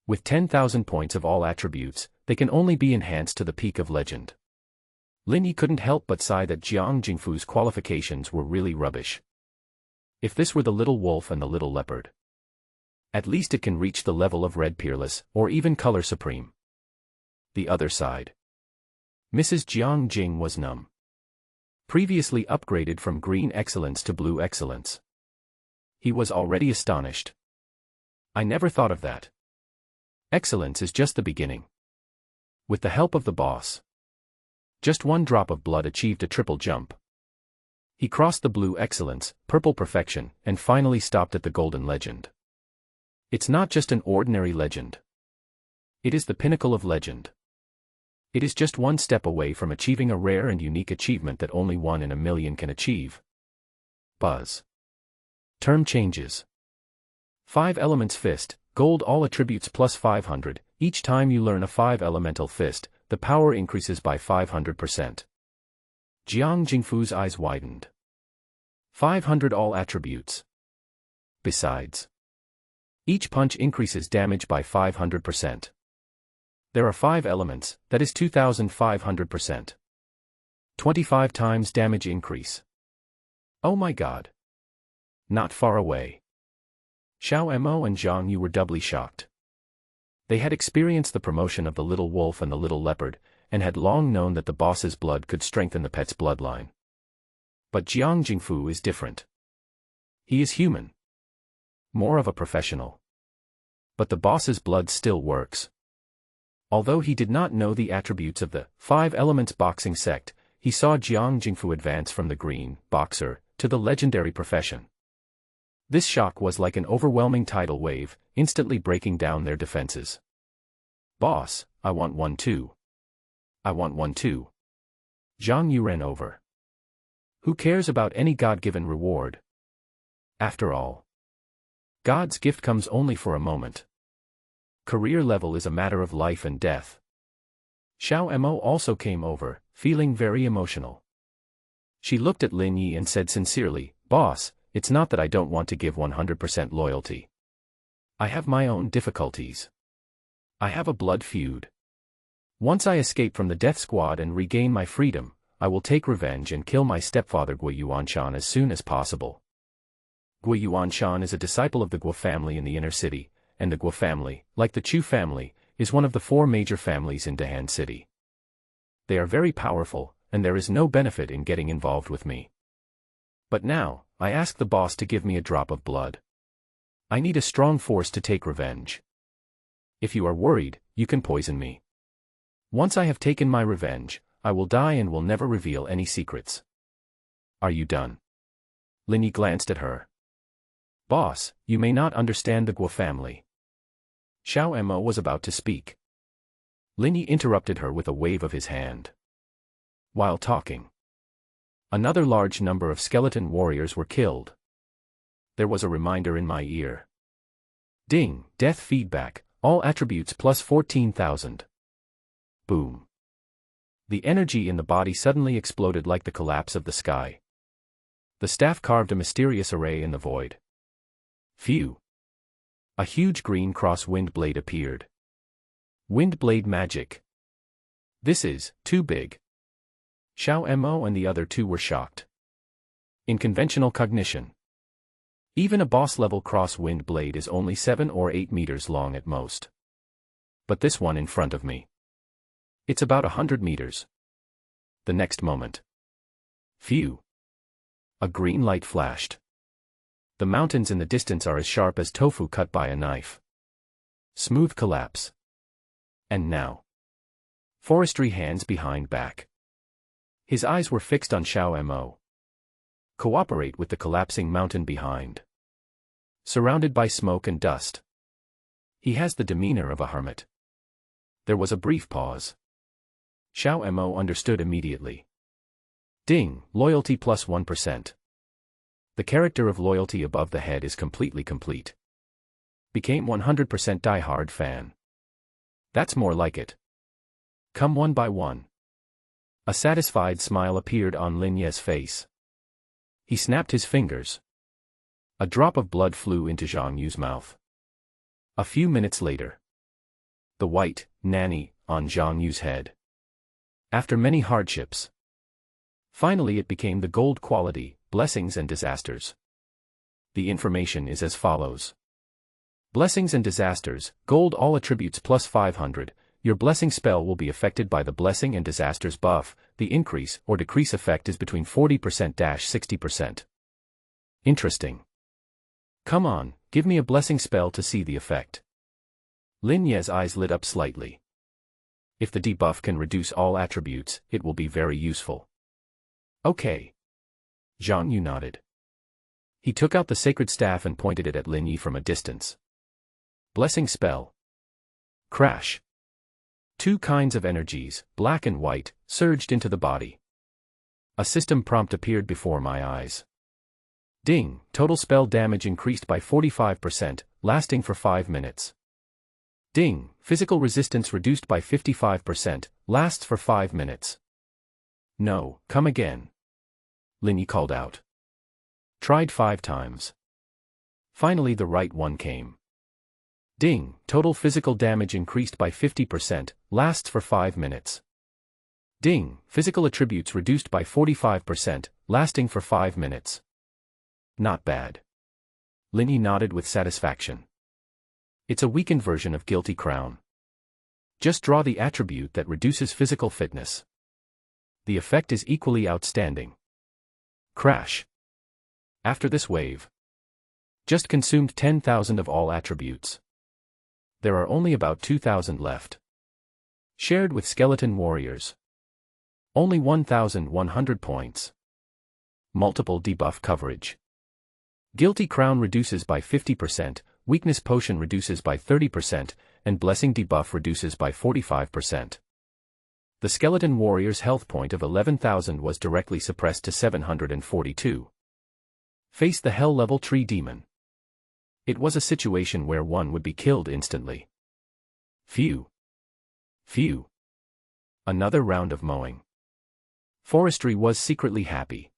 With 10,000 points of all attributes, they can only be enhanced to the peak of legend. Lin Yi couldn't help but sigh that Jiang Jingfu's qualifications were really rubbish. If this were the little wolf and the little leopard, at least it can reach the level of Red Peerless, or even Color Supreme. The other side. Mrs. Jiang Jing was numb. Previously upgraded from Green Excellence to Blue Excellence. He was already astonished. I never thought of that. Excellence is just the beginning. With the help of the boss, just one drop of blood achieved a triple jump. He crossed the Blue Excellence, Purple Perfection, and finally stopped at the Golden Legend. It's not just an ordinary legend. It is the pinnacle of legend. It is just one step away from achieving a rare and unique achievement that only 1 in a million can achieve. Buzz. Term changes. 5 Elements Fist, Gold all attributes plus 500, each time you learn a 5 Elemental Fist, the power increases by 500%. Jiang Jingfu's eyes widened. 500 all attributes. Besides, each punch increases damage by 500%. There are 5 elements, that is 2500%. 25 times damage increase. Oh my god. Not far away. Xiao Mo and Zhang Yu were doubly shocked. They had experienced the promotion of the little wolf and the little leopard, and had long known that the boss's blood could strengthen the pet's bloodline. But Jiang Jingfu is different. He is human. More of a professional. But the boss's blood still works. Although he did not know the attributes of the 5 Elements boxing sect, he saw Jiang Jingfu advance from the green boxer to the legendary profession. This shock was like an overwhelming tidal wave, instantly breaking down their defenses. Boss, I want one too. I want one too. Zhang Yu ran over. Who cares about any God-given reward? After all, God's gift comes only for a moment. Career level is a matter of life and death. Xiao Mo also came over, feeling very emotional. She looked at Lin Yi and said sincerely, Boss, it's not that I don't want to give 100% loyalty. I have my own difficulties. I have a blood feud. Once I escape from the death squad and regain my freedom, I will take revenge and kill my stepfather Gui Yuanshan as soon as possible. Gui Yuanshan is a disciple of the Guo family in the inner city, and the Guo family, like the Chu family, is one of the 4 major families in Dahan City. They are very powerful, and there is no benefit in getting involved with me. But now, I ask the boss to give me a drop of blood. I need a strong force to take revenge. If you are worried, you can poison me. Once I have taken my revenge, I will die and will never reveal any secrets. Are you done? Lin Yi glanced at her. Boss, you may not understand the Guo family. Xiao Mo was about to speak. Lin Yi interrupted her with a wave of his hand. While talking, another large number of skeleton warriors were killed. There was a reminder in my ear. Ding, death feedback, all attributes plus 14,000. Boom. The energy in the body suddenly exploded like the collapse of the sky. The staff carved a mysterious array in the void. Phew. A huge green cross wind blade appeared. Wind blade magic. This is too big. Xiao Mo and the other 2 were shocked. In conventional cognition, even a boss-level cross-wind blade is only 7 or 8 meters long at most. But this one in front of me, it's about 100 meters. The next moment. Phew. A green light flashed. The mountains in the distance are as sharp as tofu cut by a knife. Smooth collapse. And now. Forestry hands behind back. His eyes were fixed on Xiao Mo. Cooperate with the collapsing mountain behind. Surrounded by smoke and dust. He has the demeanor of a hermit. There was a brief pause. Xiao Mo understood immediately. Ding, loyalty plus 1%. The character of loyalty above the head is completely complete. Became 100% die-hard fan. That's more like it. Come one by one. A satisfied smile appeared on Lin Ye's face. He snapped his fingers. A drop of blood flew into Zhang Yu's mouth. A few minutes later, the white, nanny, on Zhang Yu's head. After many hardships. Finally it became the gold quality, blessings and disasters. The information is as follows. Blessings and disasters, gold all attributes plus 500, your blessing spell will be affected by the blessing and disasters buff, the increase or decrease effect is between 40%-60%. Interesting. Come on, give me a blessing spell to see the effect. Lin Ye's eyes lit up slightly. If the debuff can reduce all attributes, it will be very useful. Okay. Zhang Yu nodded. He took out the sacred staff and pointed it at Lin Yi from a distance. Blessing spell. Crash. Two kinds of energies, black and white, surged into the body. A system prompt appeared before my eyes. Ding, total spell damage increased by 45%, lasting for 5 minutes. Ding, physical resistance reduced by 55%, lasts for 5 minutes. No, come again. Lin Yi called out. Tried 5 times. Finally the right one came. Ding, total physical damage increased by 50%, lasts for 5 minutes. Ding, physical attributes reduced by 45%, lasting for 5 minutes. Not bad. Lin Yi nodded with satisfaction. It's a weakened version of Guilty Crown. Just draw the attribute that reduces physical fitness. The effect is equally outstanding. Crash. After this wave. Just consumed 10,000 of all attributes. There are only about 2,000 left. Shared with skeleton warriors. Only 1,100 points. Multiple debuff coverage. Guilty Crown reduces by 50%, Weakness Potion reduces by 30%, and Blessing debuff reduces by 45%. The skeleton warrior's health point of 11,000 was directly suppressed to 742. Face the Hell Level Tree Demon. It was a situation where one would be killed instantly. Phew. Phew. Another round of mowing. Forestry was secretly happy.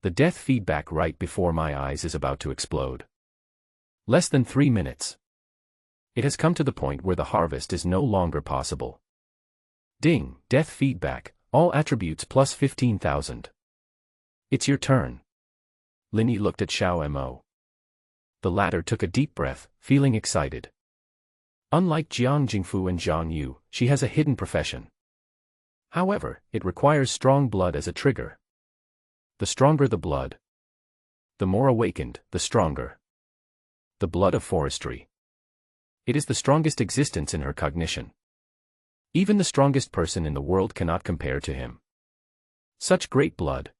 The death feedback right before my eyes is about to explode. Less than 3 minutes. It has come to the point where the harvest is no longer possible. Ding, death feedback, all attributes plus 15,000. It's your turn. Lin Yi looked at Xiao Mo. The latter took a deep breath, feeling excited. Unlike Jiang Jingfu and Zhang Yu, she has a hidden profession. However, it requires strong blood as a trigger. The stronger the blood, the more awakened, the stronger. The blood of forestry. It is the strongest existence in her cognition. Even the strongest person in the world cannot compare to him. Such great blood.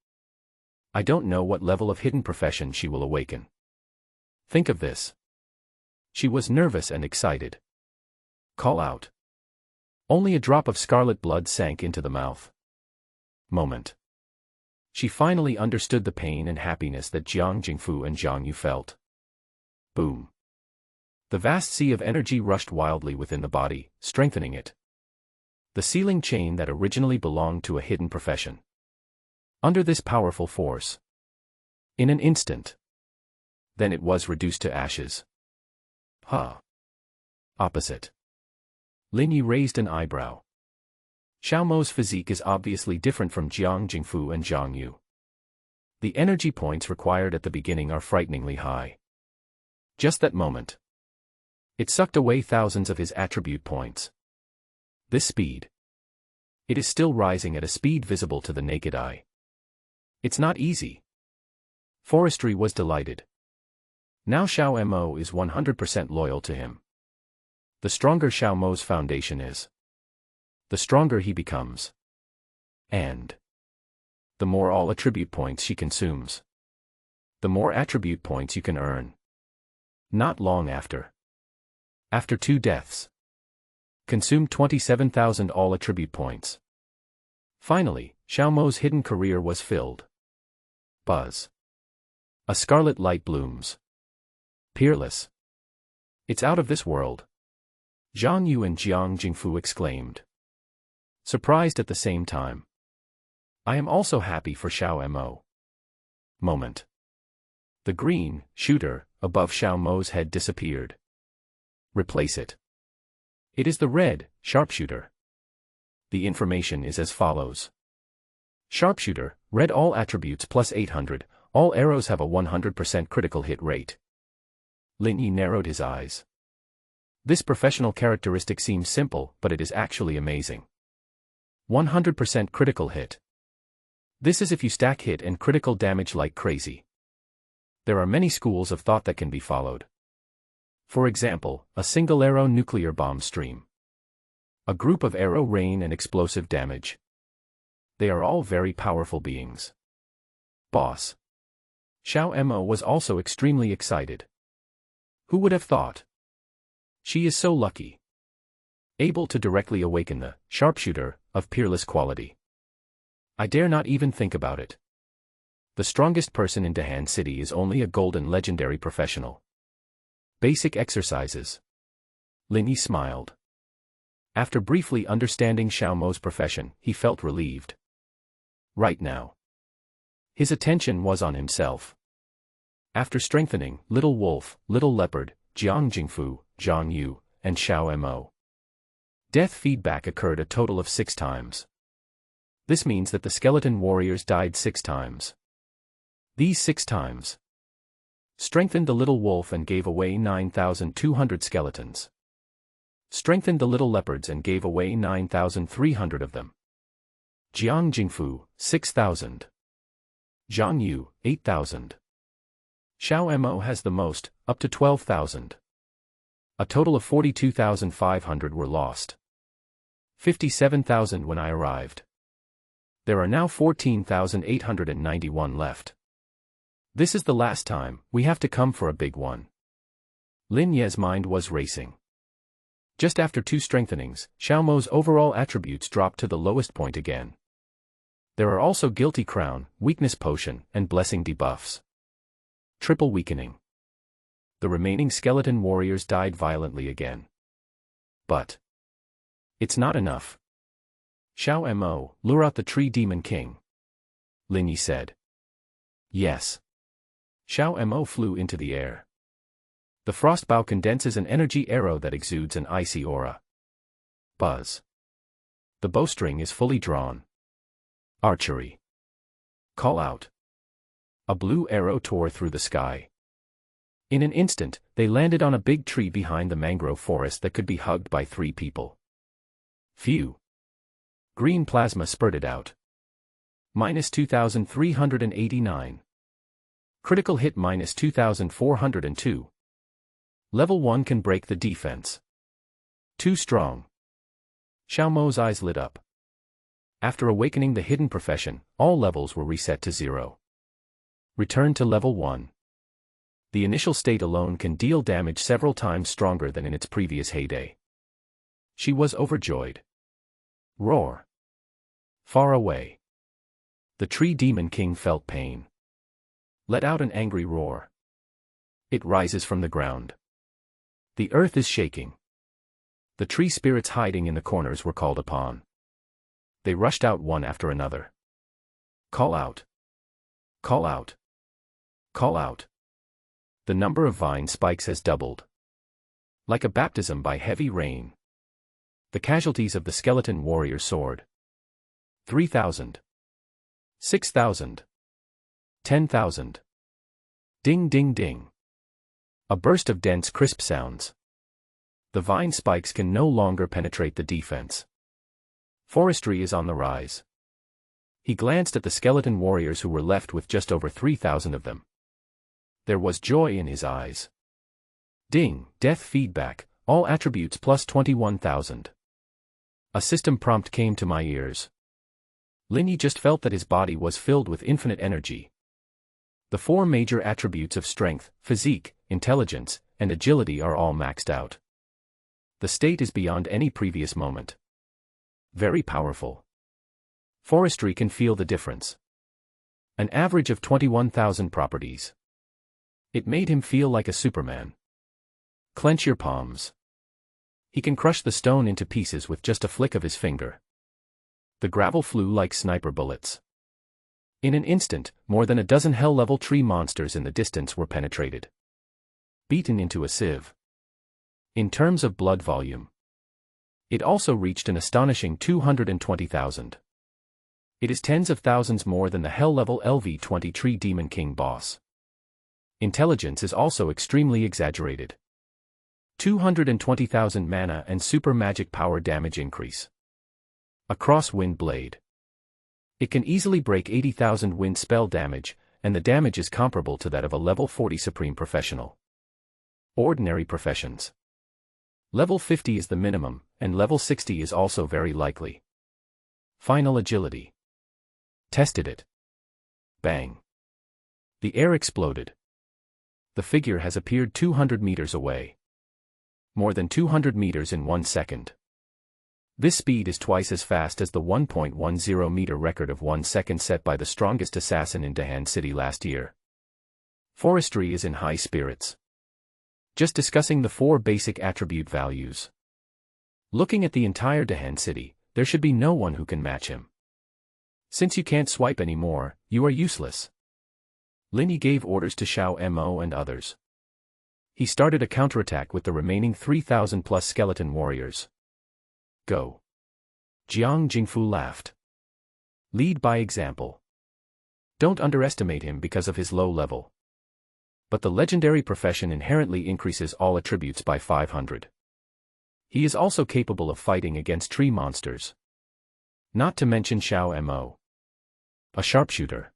I don't know what level of hidden profession she will awaken. Think of this. She was nervous and excited. Call out. Only a drop of scarlet blood sank into the mouth. Moment. She finally understood the pain and happiness that Jiang Jingfu and Zhang Yu felt. Boom. The vast sea of energy rushed wildly within the body, strengthening it. The sealing chain that originally belonged to a hidden profession. Under this powerful force. In an instant. Then it was reduced to ashes. Huh. Opposite. Lin Yi raised an eyebrow. Xiao Mo's physique is obviously different from Jiang Jingfu and Zhang Yu. The energy points required at the beginning are frighteningly high. Just that moment. It sucked away thousands of his attribute points. This speed. It is still rising at a speed visible to the naked eye. It's not easy. Forestry was delighted. Now Xiao Mo is 100% loyal to him. The stronger Xiao Mo's foundation is, the stronger he becomes. And the more all attribute points she consumes, the more attribute points you can earn. Not long after. After 2 deaths. Consumed 27,000 all attribute points. Finally, Xiao Mo's hidden career was filled. Buzz. A scarlet light blooms. Peerless. It's out of this world. Zhang Yu and Jiang Jingfu exclaimed. Surprised at the same time. I am also happy for Xiao Mo. Moment. The green shooter above Xiao Mo's head disappeared. Replace it. It is the red sharpshooter. The information is as follows. Sharpshooter, red, all attributes plus 800, all arrows have a 100% critical hit rate. Lin Yi narrowed his eyes. This professional characteristic seems simple, but it is actually amazing. 100% critical hit. This is if you stack hit and critical damage like crazy. There are many schools of thought that can be followed. For example, a single arrow nuclear bomb stream. A group of arrow rain and explosive damage. They are all very powerful beings. Boss. Xiao Mo was also extremely excited. Who would have thought? She is so lucky. Able to directly awaken the sharpshooter of peerless quality. I dare not even think about it. The strongest person in Dahan City is only a golden legendary professional. Basic exercises. Lin Yi smiled. After briefly understanding Xiao Mo's profession, he felt relieved. Right now, his attention was on himself. After strengthening Little Wolf, Little Leopard, Jiang Jingfu, Zhang Yu, and Xiao Mo, death feedback occurred a total of 6 times. This means that the skeleton warriors died 6 times. These 6 times strengthened the Little Wolf and gave away 9,200 skeletons. Strengthened the Little Leopards and gave away 9,300 of them. Jiang Jingfu, 6,000. Zhang Yu, 8,000. Xiao Mo has the most, up to 12,000. A total of 42,500 were lost. 57,000 when I arrived. There are now 14,891 left. This is the last time, we have to come for a big one. Lin Ye's mind was racing. Just after 2 strengthenings, Xiao Mo's overall attributes dropped to the lowest point again. There are also Guilty Crown, Weakness Potion, and Blessing debuffs. Triple weakening. The remaining skeleton warriors died violently again. But it's not enough. Xiao Mo, lure out the Tree Demon King. Lin Yi said. Yes. Xiao Mo flew into the air. The frostbow condenses an energy arrow that exudes an icy aura. Buzz. The bowstring is fully drawn. Archery. Call out. A blue arrow tore through the sky. In an instant, they landed on a big tree behind the mangrove forest that could be hugged by 3 people. Phew. Green plasma spurted out. Minus 2,389. Critical hit minus 2,402. Level 1 can break the defense. Too strong. Xiao Mo's eyes lit up. After awakening the hidden profession, all levels were reset to 0. Return to level 1. The initial state alone can deal damage several times stronger than in its previous heyday. She was overjoyed. Roar. Far away. The Tree Demon King felt pain. Let out an angry roar. It rises from the ground. The earth is shaking. The tree spirits hiding in the corners were called upon. They rushed out one after another. Call out. Call out. Call out. The number of vine spikes has doubled. Like a baptism by heavy rain. The casualties of the skeleton warrior soared. 3,000. 6,000. 10,000. Ding ding ding. A burst of dense crisp sounds. The vine spikes can no longer penetrate the defense. Forestry is on the rise. He glanced at the skeleton warriors who were left with just over 3,000 of them. There was joy in his eyes. Ding, death feedback, all attributes plus 21,000. A system prompt came to my ears. Lin Yi just felt that his body was filled with infinite energy. The 4 major attributes of strength, physique, intelligence, and agility are all maxed out. The state is beyond any previous moment. Very powerful. Forestry can feel the difference. An average of 21,000 properties. It made him feel like a Superman. Clench your palms. He can crush the stone into pieces with just a flick of his finger. The gravel flew like sniper bullets. In an instant, more than a dozen hell-level tree monsters in the distance were penetrated. Beaten into a sieve. In terms of blood volume, It also reached an astonishing 220,000. It is tens of thousands more than the hell-level LV-20 Tree Demon King boss. Intelligence is also extremely exaggerated. 220,000 mana and super magic power damage increase. A cross-wind blade. It can easily break 80,000 wind spell damage, and the damage is comparable to that of a level 40 Supreme Professional. Ordinary professions. Level 50 is the minimum, and level 60 is also very likely. Final agility. Tested it. Bang. The air exploded. The figure has appeared 200 meters away. More than 200 meters in 1 second. This speed is twice as fast as the 1.10 meter record of 1 second set by the strongest assassin in Dahan City last year. Forestry is in high spirits. Just discussing the 4 basic attribute values. Looking at the entire Dahan City, there should be no one who can match him. Since you can't swipe anymore, you are useless. Lin Yi gave orders to Xiao Mo and others. He started a counterattack with the remaining 3,000 plus skeleton warriors. Go. Jiang Jingfu laughed. Lead by example. Don't underestimate him because of his low level. But the legendary profession inherently increases all attributes by 500. He is also capable of fighting against tree monsters. Not to mention Xiao Mo. A sharpshooter.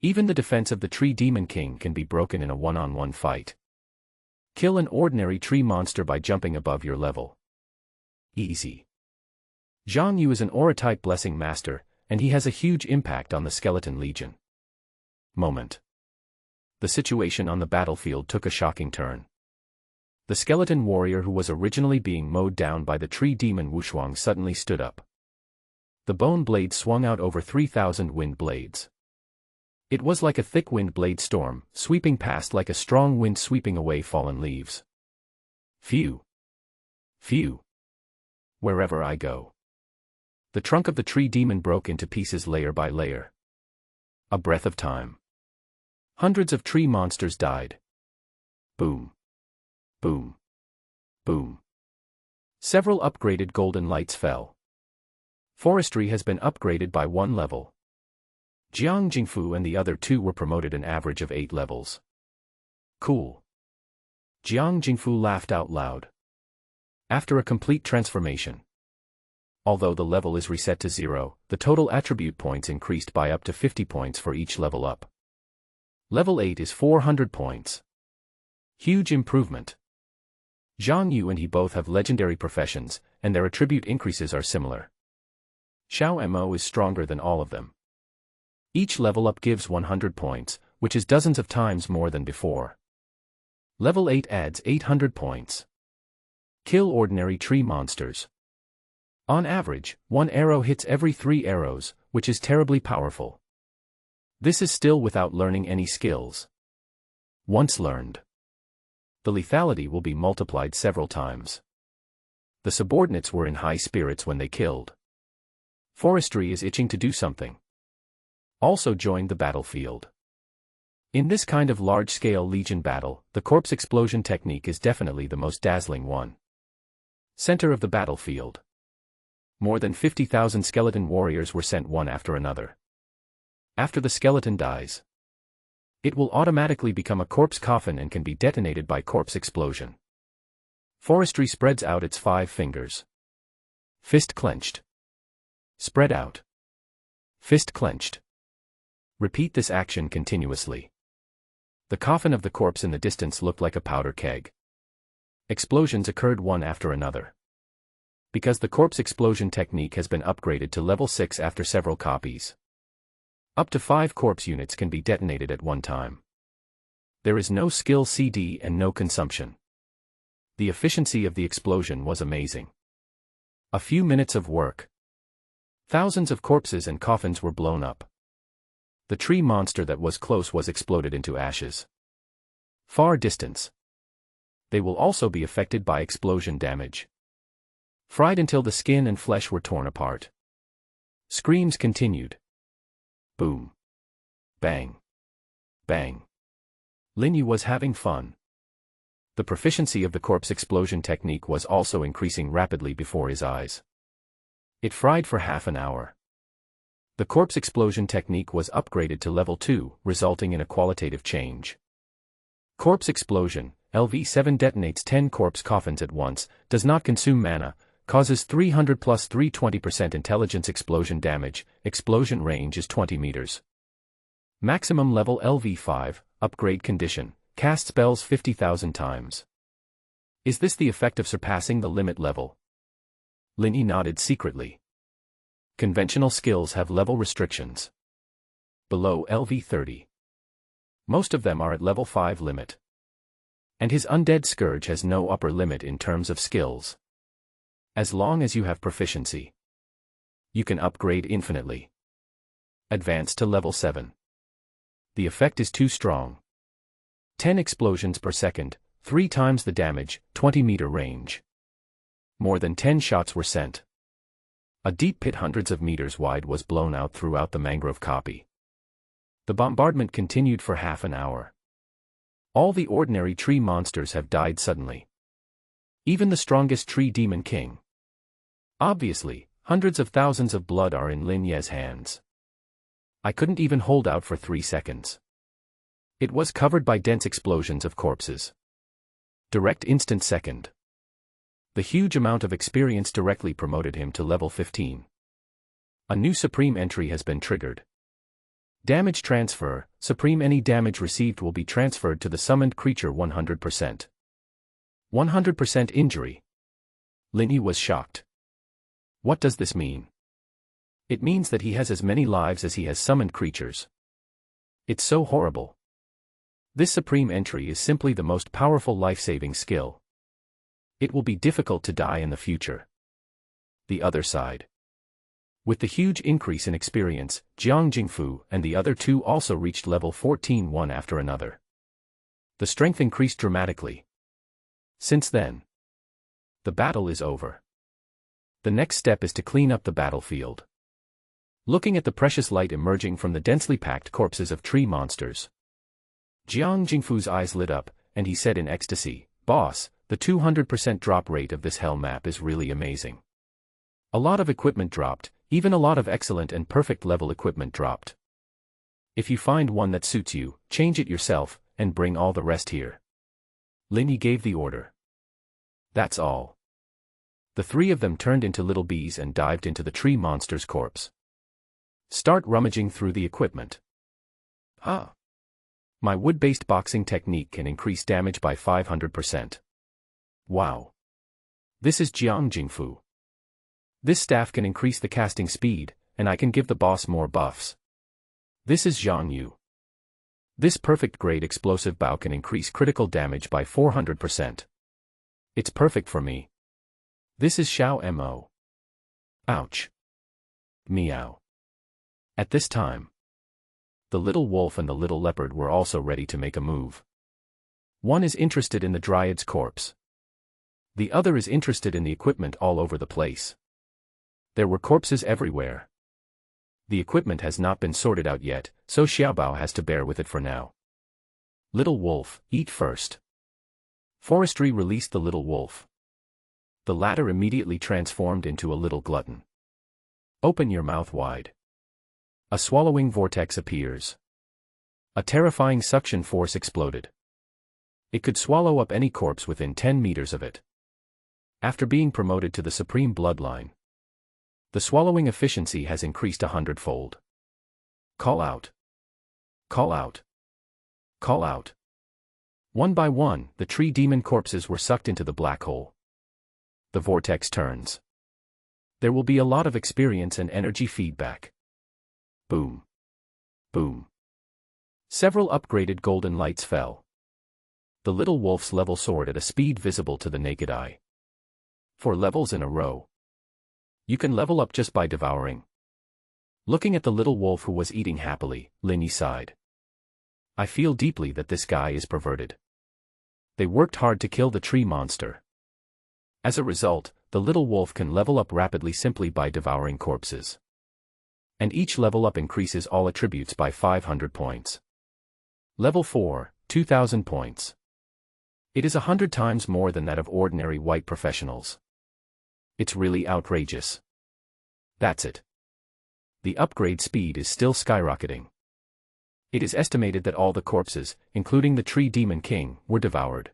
Even the defense of the Tree Demon King can be broken in a one-on-one fight. Kill an ordinary tree monster by jumping above your level. Easy. Zhang Yu is an aura-type blessing master, and he has a huge impact on the Skeleton Legion. Moment. The situation on the battlefield took a shocking turn. The skeleton warrior who was originally being mowed down by the tree demon Wushuang suddenly stood up. The bone blade swung out over 3,000 wind blades. It was like a thick wind blade storm, sweeping past like a strong wind sweeping away fallen leaves. Phew. Phew. Wherever I go. The trunk of the tree demon broke into pieces layer by layer. A breath of time. Hundreds of tree monsters died. Boom. Boom. Boom. Several upgraded golden lights fell. Forestry has been upgraded by 1 level. Jiang Jingfu and the other 2 were promoted an average of 8 levels. Cool. Jiang Jingfu laughed out loud. After a complete transformation. Although the level is reset to 0, the total attribute points increased by up to 50 points for each level up. Level 8 is 400 points. Huge improvement. Zhang Yu and he both have legendary professions, and their attribute increases are similar. Xiao Mo is stronger than all of them. Each level up gives 100 points, which is dozens of times more than before. Level 8 adds 800 points. Kill ordinary tree monsters. On average, 1 arrow hits every 3 arrows, which is terribly powerful. This is still without learning any skills. Once learned, the lethality will be multiplied several times. The subordinates were in high spirits when they killed. Forestry is itching to do something. Also joined the battlefield. In this kind of large-scale Legion battle, the corpse explosion technique is definitely the most dazzling one. Center of the battlefield. More than 50,000 skeleton warriors were sent one after another. After the skeleton dies, it will automatically become a corpse coffin and can be detonated by corpse explosion. Forestry spreads out its 5 fingers. Fist clenched. Spread out. Fist clenched. Repeat this action continuously. The coffin of the corpse in the distance looked like a powder keg. Explosions occurred one after another. Because the corpse explosion technique has been upgraded to level 6 after several copies. Up to 5 corpse units can be detonated at one time. There is no skill CD and no consumption. The efficiency of the explosion was amazing. A few minutes of work. Thousands of corpses and coffins were blown up. The tree monster that was close was exploded into ashes. Far distance. They will also be affected by explosion damage. Fried until the skin and flesh were torn apart. Screams continued. Boom. Bang. Bang. Lin Yu was having fun. The proficiency of the corpse explosion technique was also increasing rapidly before his eyes. It fried for half an hour. The corpse explosion technique was upgraded to level 2, resulting in a qualitative change. Corpse explosion, LV7 detonates 10 corpse coffins at once, does not consume mana, causes 300 plus 320% intelligence explosion damage, explosion range is 20 meters. Maximum level LV5, upgrade condition, cast spells 50,000 times. Is this the effect of surpassing the limit level? Linny nodded secretly. Conventional skills have level restrictions. Below LV30. Most of them are at level 5 limit. And his Undead Scourge has no upper limit in terms of skills. As long as you have proficiency, you can upgrade infinitely. Advance to level 7. The effect is too strong. 10 explosions per second, 3 times the damage, 20-meter range. More than 10 shots were sent. A deep pit hundreds of meters wide was blown out throughout the mangrove copy. The bombardment continued for half an hour. All the ordinary tree monsters have died suddenly. Even the strongest tree demon king. Obviously, hundreds of thousands of blood are in Lin Ye's hands. I couldn't even hold out for 3 seconds. It was covered by dense explosions of corpses. Direct instant second. The huge amount of experience directly promoted him to level 15. A new Supreme entry has been triggered. Damage transfer, Supreme any damage received will be transferred to the summoned creature 100%. 100% injury. Linny was shocked. What does this mean? It means that he has as many lives as he has summoned creatures. It's so horrible. This Supreme entry is simply the most powerful life-saving skill. It will be difficult to die in the future. The other side. With the huge increase in experience, Jiang Jingfu and the other two also reached level 14 one after another. The strength increased dramatically. Since then, the battle is over. The next step is to clean up the battlefield. Looking at the precious light emerging from the densely packed corpses of tree monsters, Jiang Jingfu's eyes lit up, and he said in ecstasy, "Boss, the 200% drop rate of this hell map is really amazing. A lot of equipment dropped, even a lot of excellent and perfect level equipment dropped. If you find one that suits you, change it yourself, and bring all the rest here." Linny gave the order. That's all. The 3 of them turned into little bees and dived into the tree monster's corpse. Start rummaging through the equipment. Ah. My wood-based boxing technique can increase damage by 500%. Wow. This is Jiang Jingfu. This staff can increase the casting speed, and I can give the boss more buffs. This is Zhang Yu. This perfect grade explosive bow can increase critical damage by 400%. It's perfect for me. This is Xiao Mo. Ouch. Meow. At this time, the little wolf and the little leopard were also ready to make a move. One is interested in the dryad's corpse. The other is interested in the equipment all over the place. There were corpses everywhere. The equipment has not been sorted out yet, so Xiaobao has to bear with it for now. Little wolf, eat first. Forestry released the little wolf. The latter immediately transformed into a little glutton. Open your mouth wide. A swallowing vortex appears. A terrifying suction force exploded. It could swallow up any corpse within 10 meters of it. After being promoted to the Supreme Bloodline, the swallowing efficiency has increased 100-fold. Call out. Call out. Call out. One by one, the tree demon corpses were sucked into the black hole. The vortex turns. There will be a lot of experience and energy feedback. Boom. Boom. Several upgraded golden lights fell. The little wolf's level soared at a speed visible to the naked eye. 4 levels in a row. You can level up just by devouring. Looking at the little wolf who was eating happily, Linny sighed. I feel deeply that this guy is perverted. They worked hard to kill the tree monster. As a result, the little wolf can level up rapidly simply by devouring corpses. And each level up increases all attributes by 500 points. Level 4, 2000 points. It is 100 times more than that of ordinary white professionals. It's really outrageous. That's it. The upgrade speed is still skyrocketing. It is estimated that all the corpses, including the Tree Demon King, were devoured.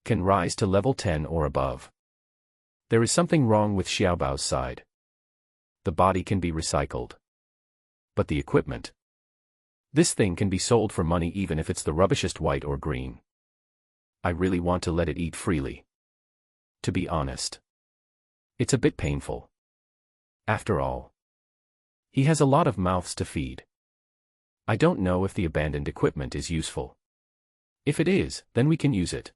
Can rise to level 10 or above. There is something wrong with Xiaobao's side. The body can be recycled. But the equipment. This thing can be sold for money even if it's the rubbishest white or green. I really want to let it eat freely. To be honest. It's a bit painful. After all. He has a lot of mouths to feed. I don't know if the abandoned equipment is useful. If it is, then we can use it.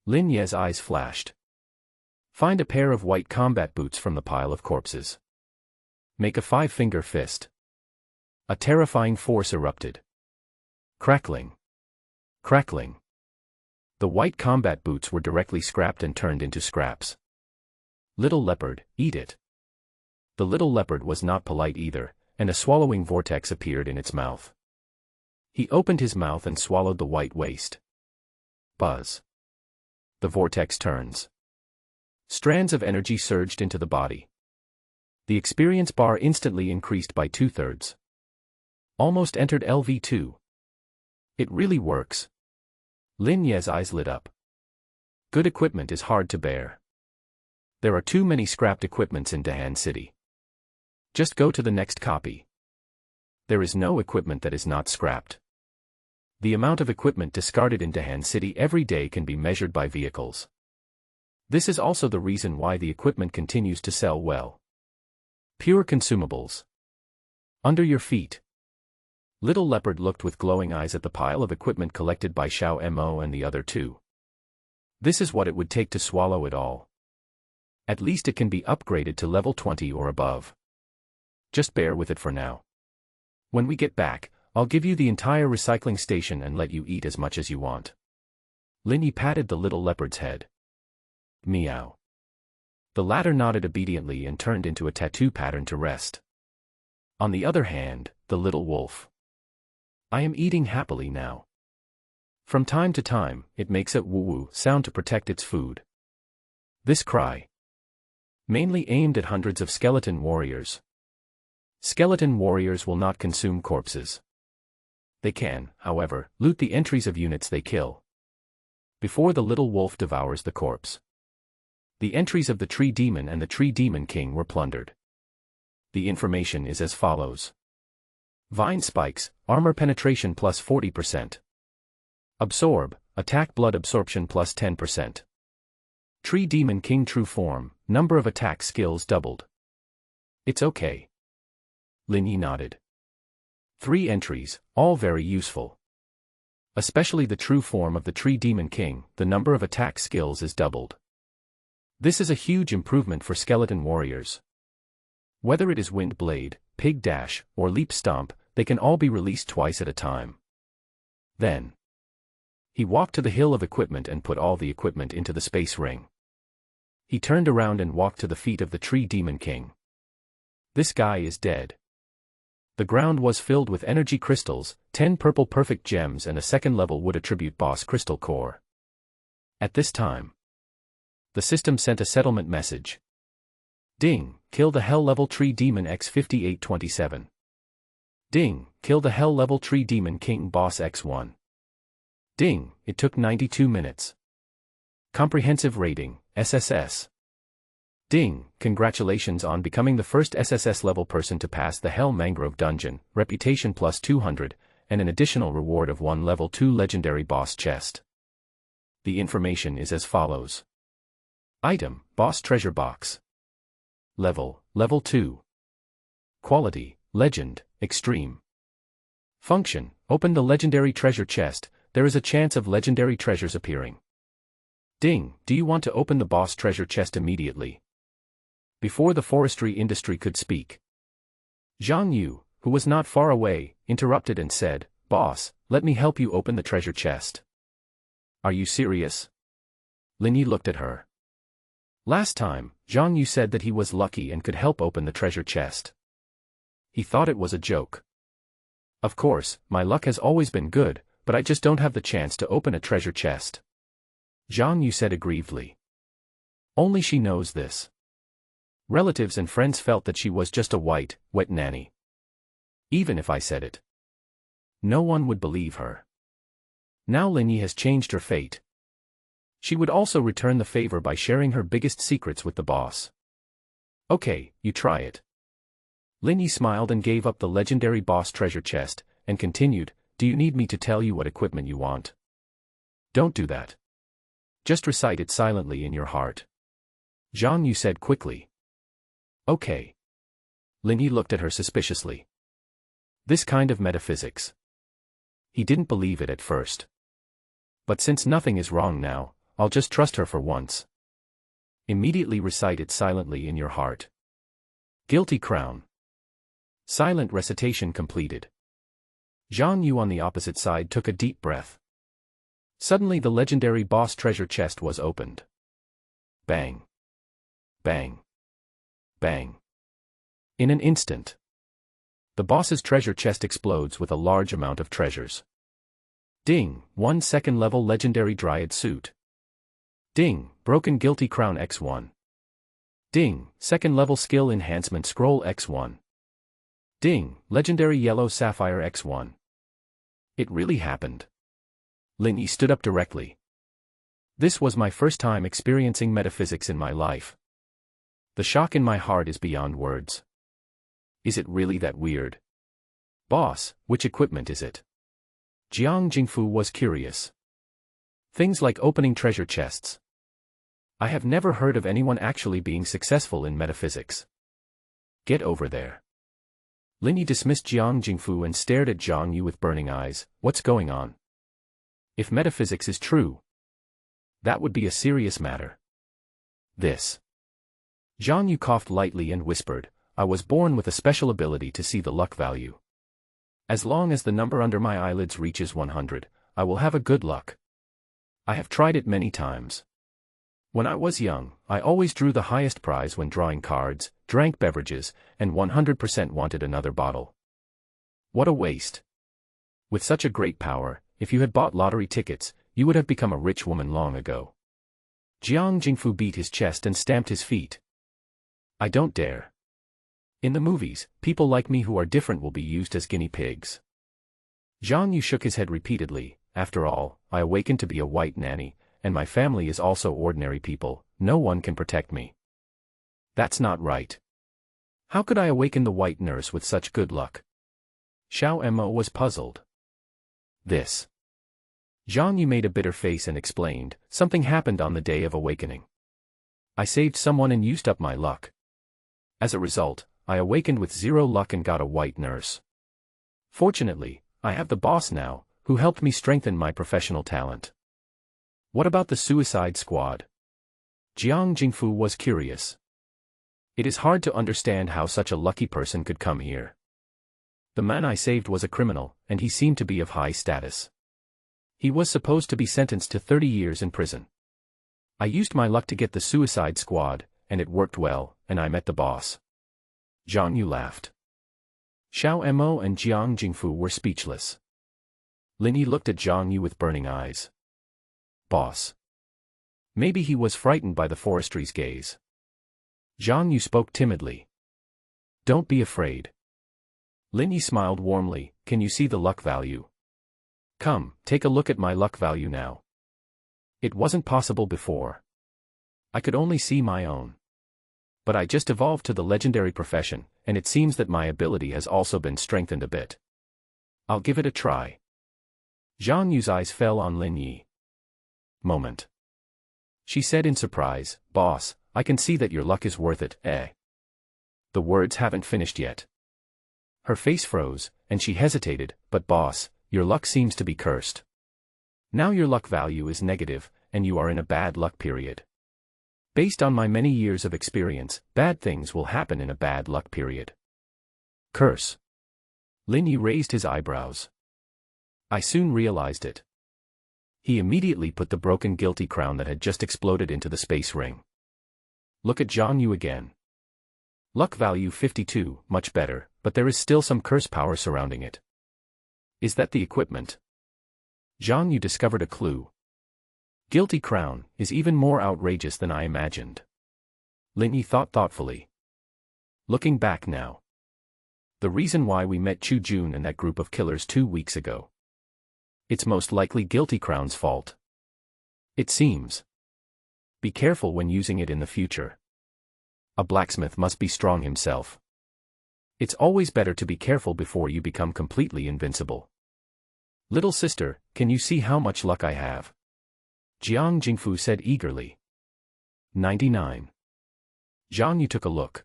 Lin Ye's eyes flashed. Find a pair of white combat boots from the pile of corpses. Make a 5-finger fist. A terrifying force erupted. Crackling. Crackling. The white combat boots were directly scrapped and turned into scraps. Little leopard, eat it. The little leopard was not polite either, and a swallowing vortex appeared in its mouth. He opened his mouth and swallowed the white waste. Buzz. The vortex turns. Strands of energy surged into the body. The experience bar instantly increased by 2/3. Almost entered LV2. It really works. Lin Ye's eyes lit up. Good equipment is hard to bear. There are too many scrapped equipments in Dahan City. Just go to the next copy. There is no equipment that is not scrapped. The amount of equipment discarded in Dahan City every day can be measured by vehicles. This is also the reason why the equipment continues to sell well. Pure consumables. Under your feet. Little Leopard looked with glowing eyes at the pile of equipment collected by Xiao Mo and the other two. This is what it would take to swallow it all. At least it can be upgraded to level 20 or above. Just bear with it for now. When we get back, I'll give you the entire recycling station and let you eat as much as you want. Linny patted the little leopard's head. Meow. The latter nodded obediently and turned into a tattoo pattern to rest. On the other hand, the little wolf. I am eating happily now. From time to time, it makes a woo-woo sound to protect its food. This cry. Mainly aimed at hundreds of skeleton warriors. Skeleton warriors will not consume corpses. They can, however, loot the entries of units they kill. Before the little wolf devours the corpse. The entries of the Tree Demon and the Tree Demon King were plundered. The information is as follows. Vine Spikes, Armor Penetration plus 40%. Absorb, Attack Blood Absorption plus 10%. Tree Demon King True Form, number of attack skills doubled. It's okay. Linny nodded. 3 entries, all very useful. Especially the true form of the Tree Demon King, the number of attack skills is doubled. This is a huge improvement for skeleton warriors. Whether it is Wind Blade, Pig Dash, or Leap Stomp, they can all be released twice at a time. Then, he walked to the hill of equipment and put all the equipment into the space ring. He turned around and walked to the feet of the Tree Demon King. This guy is dead. The ground was filled with energy crystals, 10 purple perfect gems and a second-level wood attribute boss crystal core. At this time, the system sent a settlement message. Ding, kill the hell-level Tree Demon X5827. Ding, kill the hell-level Tree Demon King Boss X1. Ding, it took 92 minutes. Comprehensive rating, SSS. Ding, congratulations on becoming the first SSS-level person to pass the Hell Mangrove Dungeon, reputation plus 200, and an additional reward of 1 level 2 legendary boss chest. The information is as follows. Item, Boss Treasure Box. Level 2. Quality, Legend, Extreme. Function, open the legendary treasure chest, there is a chance of legendary treasures appearing. Ding, do you want to open the boss treasure chest immediately? Before the forestry industry could speak, Zhang Yu, who was not far away, interrupted and said, Boss, let me help you open the treasure chest. Are you serious? Lin Yi looked at her. Last time, Zhang Yu said that he was lucky and could help open the treasure chest. He thought it was a joke. Of course, my luck has always been good, but I just don't have the chance to open a treasure chest. Zhang Yu said aggrievedly. Only she knows this. Relatives and friends felt that she was just a white, wet nanny. Even if I said it, no one would believe her. Now Lin Yi has changed her fate. She would also return the favor by sharing her biggest secrets with the boss. Okay, you try it. Lin Yi smiled and gave up the legendary boss treasure chest, and continued, do you need me to tell you what equipment you want? Don't do that. Just recite it silently in your heart. Zhang Yu said quickly. Okay. Lin Yi looked at her suspiciously. This kind of metaphysics. He didn't believe it at first. But since nothing is wrong now, I'll just trust her for once. Immediately recite it silently in your heart. Guilty crown. Silent recitation completed. Zhang Yu on the opposite side took a deep breath. Suddenly the legendary boss treasure chest was opened. Bang. Bang. Bang. In an instant, the boss's treasure chest explodes with a large amount of treasures. Ding, 1 second level legendary dryad suit. Ding, broken guilty crown X1. Ding, second level skill enhancement scroll X1. Ding, legendary yellow sapphire X1. It really happened. Lin Yi stood up directly. This was my first time experiencing metaphysics in my life. The shock in my heart is beyond words. Is it really that weird? Boss, which equipment is it? Jiang Jingfu was curious. Things like opening treasure chests. I have never heard of anyone actually being successful in metaphysics. Get over there. Lin Yi dismissed Jiang Jingfu and stared at Zhang Yu with burning eyes. What's going on? If metaphysics is true, that would be a serious matter. This. Zhang Yu coughed lightly and whispered, I was born with a special ability to see the luck value. As long as the number under my eyelids reaches 100, I will have a good luck. I have tried it many times. When I was young, I always drew the highest prize when drawing cards, drank beverages, and 100% wanted another bottle. What a waste. With such a great power, if you had bought lottery tickets, you would have become a rich woman long ago. Jiang Jingfu beat his chest and stamped his feet. I don't dare. In the movies, people like me who are different will be used as guinea pigs. Zhang Yu shook his head repeatedly. After all, I awakened to be a white nanny, and my family is also ordinary people. No one can protect me. That's not right. How could I awaken the white nurse with such good luck? Xiao Mo was puzzled. This. Zhang Yu made a bitter face and explained, something happened on the day of awakening. I saved someone and used up my luck. As a result, I awakened with 0 luck and got a white nurse. Fortunately, I have the boss now, who helped me strengthen my professional talent. What about the suicide squad? Jiang Jingfu was curious. It is hard to understand how such a lucky person could come here. The man I saved was a criminal, and he seemed to be of high status. He was supposed to be sentenced to 30 years in prison. I used my luck to get the suicide squad, and it worked well, and I met the boss. Zhang Yu laughed. Xiao Mo and Jiang Jingfu were speechless. Lin Yi looked at Zhang Yu with burning eyes. Boss. Maybe he was frightened by the forestry's gaze. Zhang Yu spoke timidly. Don't be afraid. Lin Yi smiled warmly. Can you see the luck value? Come, take a look at my luck value now. It wasn't possible before. I could only see my own. But I just evolved to the legendary profession, and it seems that my ability has also been strengthened a bit. I'll give it a try. Zhang Yu's eyes fell on Lin Yi. Moment. She said in surprise, Boss, I can see that your luck is worth it, eh? The words haven't finished yet. Her face froze, and she hesitated, but boss, your luck seems to be cursed. Now your luck value is negative, and you are in a bad luck period. Based on my many years of experience, bad things will happen in a bad luck period. Curse. Lin Yi raised his eyebrows. I soon realized it. He immediately put the broken guilty crown that had just exploded into the space ring. Look at Zhang Yu again. Luck value 52, much better, but there is still some curse power surrounding it. Is that the equipment? Zhang Yu discovered a clue. Guilty Crown is even more outrageous than I imagined. Linyi thought thoughtfully. Looking back now. The reason why we met Chu Jun and that group of killers 2 weeks ago. It's most likely Guilty Crown's fault. It seems. Be careful when using it in the future. A blacksmith must be strong himself. It's always better to be careful before you become completely invincible. Little sister, can you see how much luck I have? Jiang Jingfu said eagerly. 99. Zhang Yu took a look.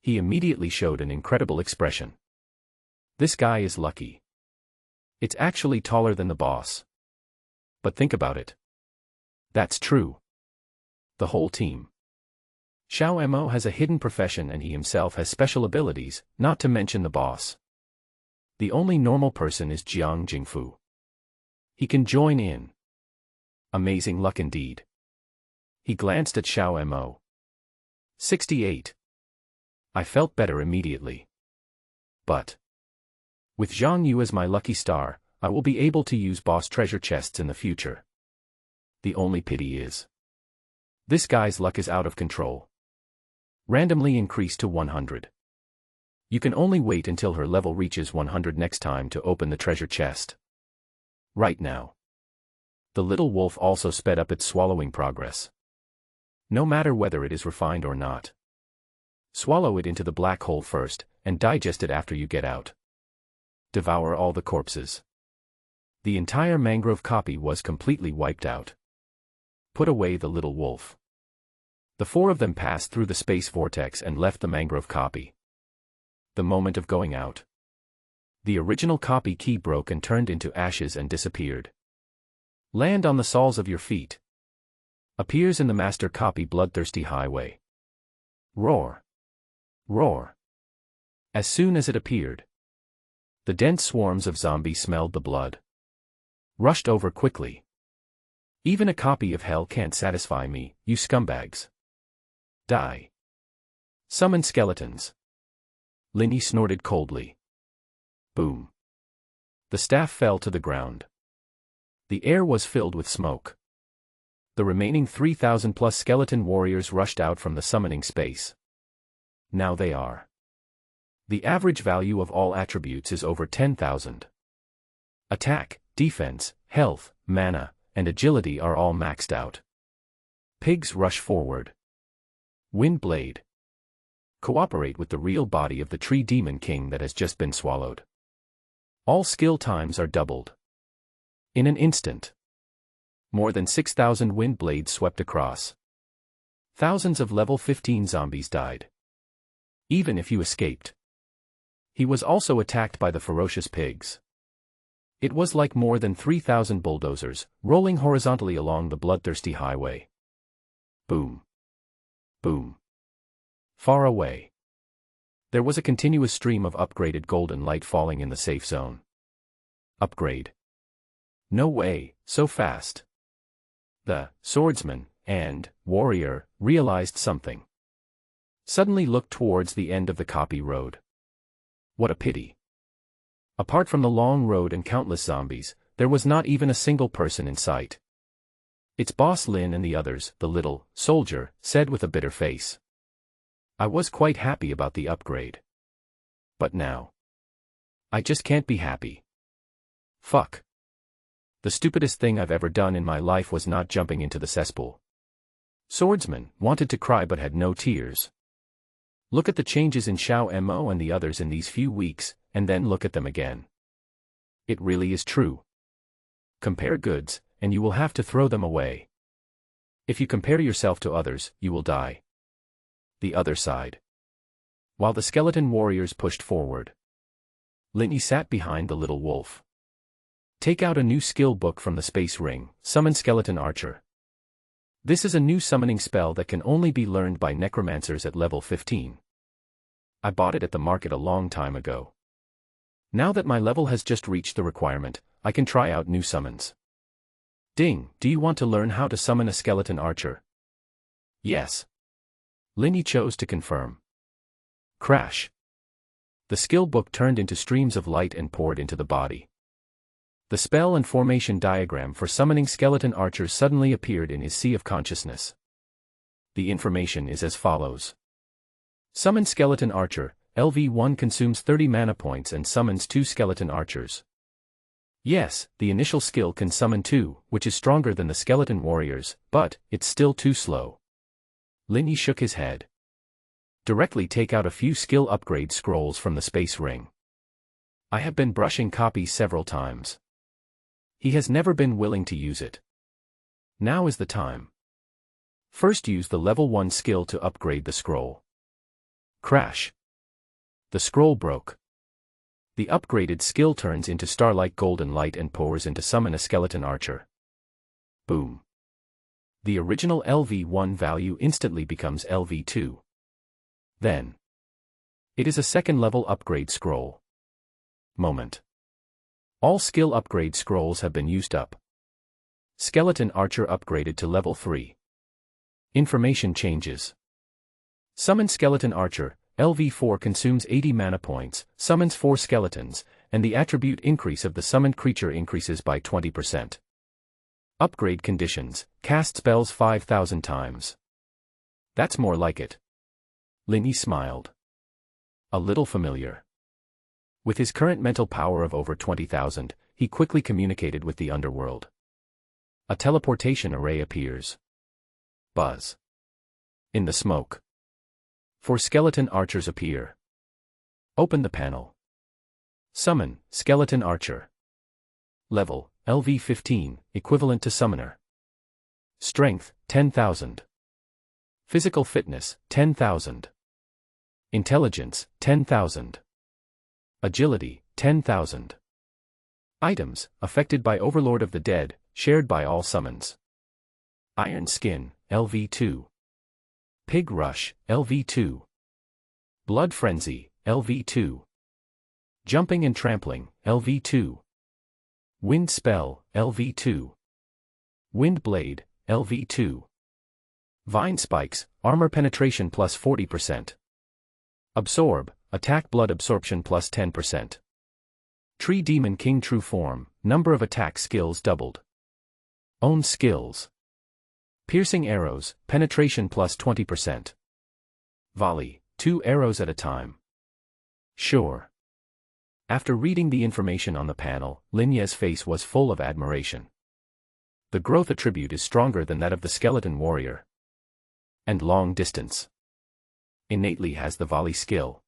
He immediately showed an incredible expression. This guy is lucky. It's actually taller than the boss. But think about it. That's true. The whole team. Xiao Mo has a hidden profession and he himself has special abilities, not to mention the boss. The only normal person is Jiang Jingfu. He can join in. Amazing luck indeed. He glanced at Xiao Mo. 68. I felt better immediately. But with Zhang Yu as my lucky star, I will be able to use boss treasure chests in the future. The only pity is, this guy's luck is out of control. Randomly increased to 100. You can only wait until her level reaches 100 next time to open the treasure chest. Right now. The little wolf also sped up its swallowing progress. No matter whether it is refined or not. Swallow it into the black hole first, and digest it after you get out. Devour all the corpses. The entire mangrove copy was completely wiped out. Put away the little wolf. The 4 of them passed through the space vortex and left the mangrove copy. The moment of going out. The original copy key broke and turned into ashes and disappeared. Land on the soles of your feet. Appears in the master copy bloodthirsty highway. Roar. Roar. As soon as it appeared, the dense swarms of zombies smelled the blood. Rushed over quickly. Even a copy of hell can't satisfy me, you scumbags. Die. Summon skeletons. Linyi snorted coldly. Boom. The staff fell to the ground. The air was filled with smoke. The remaining 3,000 plus skeleton warriors rushed out from the summoning space. Now they are. The average value of all attributes is over 10,000. Attack, defense, health, mana, and agility are all maxed out. Pigs rush forward. Wind blade. Cooperate with the real body of the tree demon king that has just been swallowed. All skill times are doubled. In an instant. More than 6,000 wind blades swept across. Thousands of level 15 zombies died. Even if you escaped. He was also attacked by the ferocious pigs. It was like more than 3,000 bulldozers, rolling horizontally along the bloodthirsty highway. Boom. Boom. Far away. There was a continuous stream of upgraded golden light falling in the safe zone. Upgrade. No way, so fast. The swordsman and warrior realized something. Suddenly looked towards the end of the copy road. What a pity. Apart from the long road and countless zombies, there was not even a single person in sight. It's Boss Lin and the others, the little soldier said with a bitter face. I was quite happy about the upgrade. But now. I just can't be happy. Fuck. The stupidest thing I've ever done in my life was not jumping into the cesspool. Swordsman wanted to cry but had no tears. Look at the changes in Xiao Mo and the others in these few weeks, and then look at them again. It really is true. Compare goods, and you will have to throw them away. If you compare yourself to others, you will die. The other side. While the skeleton warriors pushed forward, Linyi sat behind the little wolf. Take out a new skill book from the space ring, summon skeleton archer. This is a new summoning spell that can only be learned by necromancers at level 15. I bought it at the market a long time ago. Now that my level has just reached the requirement, I can try out new summons. Ding, do you want to learn how to summon a skeleton archer? Yes. Linyi chose to confirm. Crash. The skill book turned into streams of light and poured into the body. The spell and formation diagram for summoning skeleton archers suddenly appeared in his sea of consciousness. The information is as follows. Summon skeleton archer, LV1 consumes 30 mana points and summons 2 skeleton archers. Yes, the initial skill can summon 2, which is stronger than the skeleton warriors, but it's still too slow. Linny shook his head. Directly take out a few skill upgrade scrolls from the space ring. I have been brushing copies several times. He has never been willing to use it. Now is the time. First use the level 1 skill to upgrade the scroll. Crash. The scroll broke. The upgraded skill turns into starlight golden light and pours into summon a skeleton archer. Boom. The original LV1 value instantly becomes LV2. Then. It is a second level upgrade scroll. Moment. All skill upgrade scrolls have been used up. Skeleton archer upgraded to level 3. Information changes. Summon skeleton archer, LV4 consumes 80 mana points, summons 4 skeletons, and the attribute increase of the summoned creature increases by 20%. Upgrade conditions, cast spells 5,000 times. That's more like it. Linny smiled. A little familiar. With his current mental power of over 20,000, he quickly communicated with the underworld. A teleportation array appears. Buzz. In the smoke. 4 skeleton archers appear. Open the panel. Summon, skeleton archer. Level, LV15, equivalent to summoner. Strength, 10,000. Physical fitness, 10,000. Intelligence, 10,000. Agility, 10,000. Items, affected by Overlord of the Dead, shared by all summons. Iron Skin, LV2. Pig Rush, LV2. Blood Frenzy, LV2. Jumping and Trampling, LV2. Wind Spell, LV2. Wind Blade, LV2. Vine Spikes, Armor Penetration plus 40%. Absorb, Attack Blood Absorption plus 10%. Tree Demon King True Form, number of attack skills doubled. Own skills. Piercing Arrows, Penetration plus 20%. Volley, 2 arrows at a time. Sure. After reading the information on the panel, Linya's face was full of admiration. The growth attribute is stronger than that of the skeleton warrior. And long distance. Innately has the volley skill.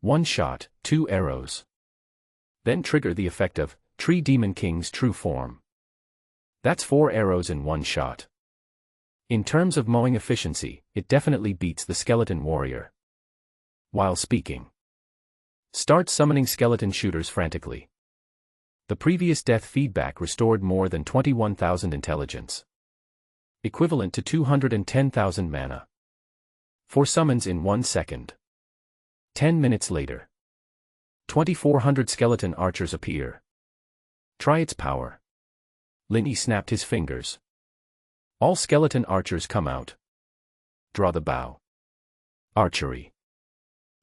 1 shot, 2 arrows. Then trigger the effect of Tree Demon King's True Form. That's 4 arrows in 1 shot. In terms of mowing efficiency, it definitely beats the skeleton warrior. While speaking. Start summoning skeleton shooters frantically. The previous death feedback restored more than 21,000 intelligence. Equivalent to 210,000 mana. 4 summons in 1 second. 10 minutes later. 2,400 skeleton archers appear. Try its power. Linny snapped his fingers. All skeleton archers come out. Draw the bow. Archery.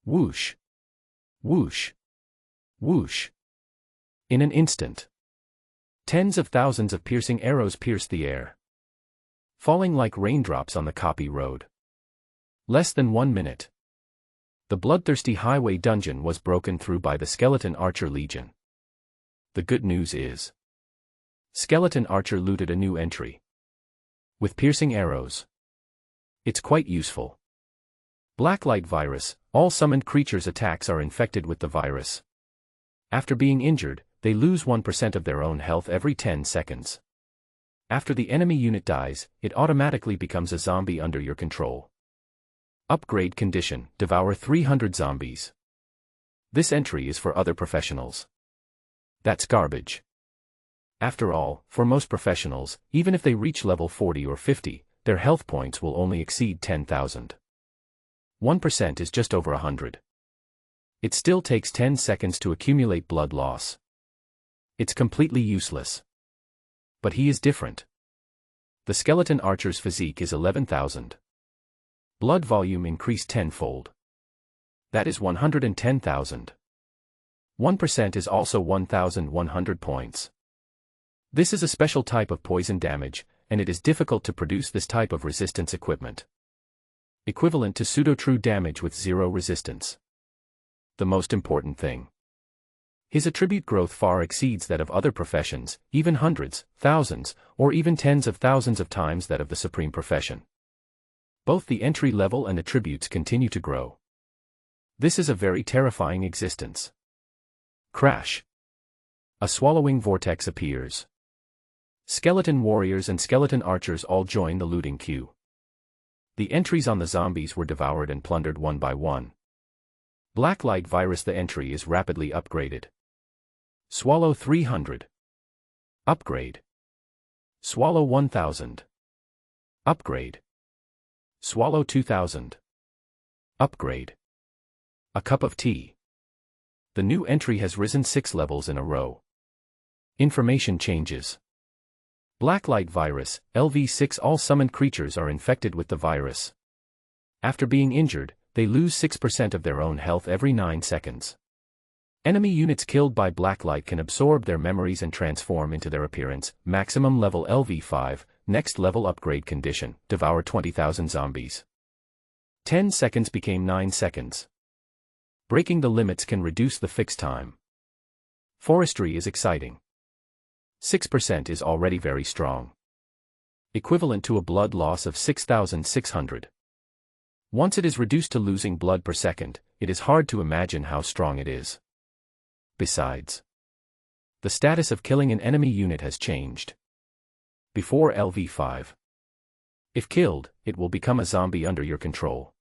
Whoosh. Whoosh. Whoosh. In an instant. Tens of thousands of piercing arrows pierce the air. Falling like raindrops on the copy road. Less than 1 minute. The bloodthirsty highway dungeon was broken through by the skeleton archer legion. The good news is. Skeleton archer looted a new entry. With piercing arrows. It's quite useful. Blacklight virus, all summoned creatures' attacks are infected with the virus. After being injured, they lose 1% of their own health every 10 seconds. After the enemy unit dies, it automatically becomes a zombie under your control. Upgrade condition, devour 300 zombies. This entry is for other professionals. That's garbage. After all, for most professionals, even if they reach level 40 or 50, their health points will only exceed 10,000. 1% is just over 100. It still takes 10 seconds to accumulate blood loss. It's completely useless. But he is different. The skeleton archer's physique is 11,000. Blood volume increased tenfold. That is 110,000. 1% is also 1,100 points. This is a special type of poison damage, and it is difficult to produce this type of resistance equipment. Equivalent to pseudo-true damage with zero resistance. The most important thing. His attribute growth far exceeds that of other professions, even hundreds, thousands, or even tens of thousands of times that of the supreme profession. Both the entry level and attributes continue to grow. This is a very terrifying existence. Crash. A swallowing vortex appears. Skeleton warriors and skeleton archers all join the looting queue. The entries on the zombies were devoured and plundered one by one. Blacklight virus. The entry is rapidly upgraded. Swallow 300. Upgrade. Swallow 1000. Upgrade. Swallow 2000. Upgrade. A cup of tea. The new entry has risen 6 levels in a row. Information changes. Blacklight virus, LV6. All summoned creatures are infected with the virus. After being injured, they lose 6% of their own health every 9 seconds. Enemy units killed by blacklight can absorb their memories and transform into their appearance. Maximum level LV5, next level upgrade condition, devour 20,000 zombies. 10 seconds became 9 seconds. Breaking the limits can reduce the fix time. Forestry is exciting. 6% is already very strong. Equivalent to a blood loss of 6,600. Once it is reduced to losing blood per second, it is hard to imagine how strong it is. Besides, the status of killing an enemy unit has changed. Before LV5. If killed, it will become a zombie under your control.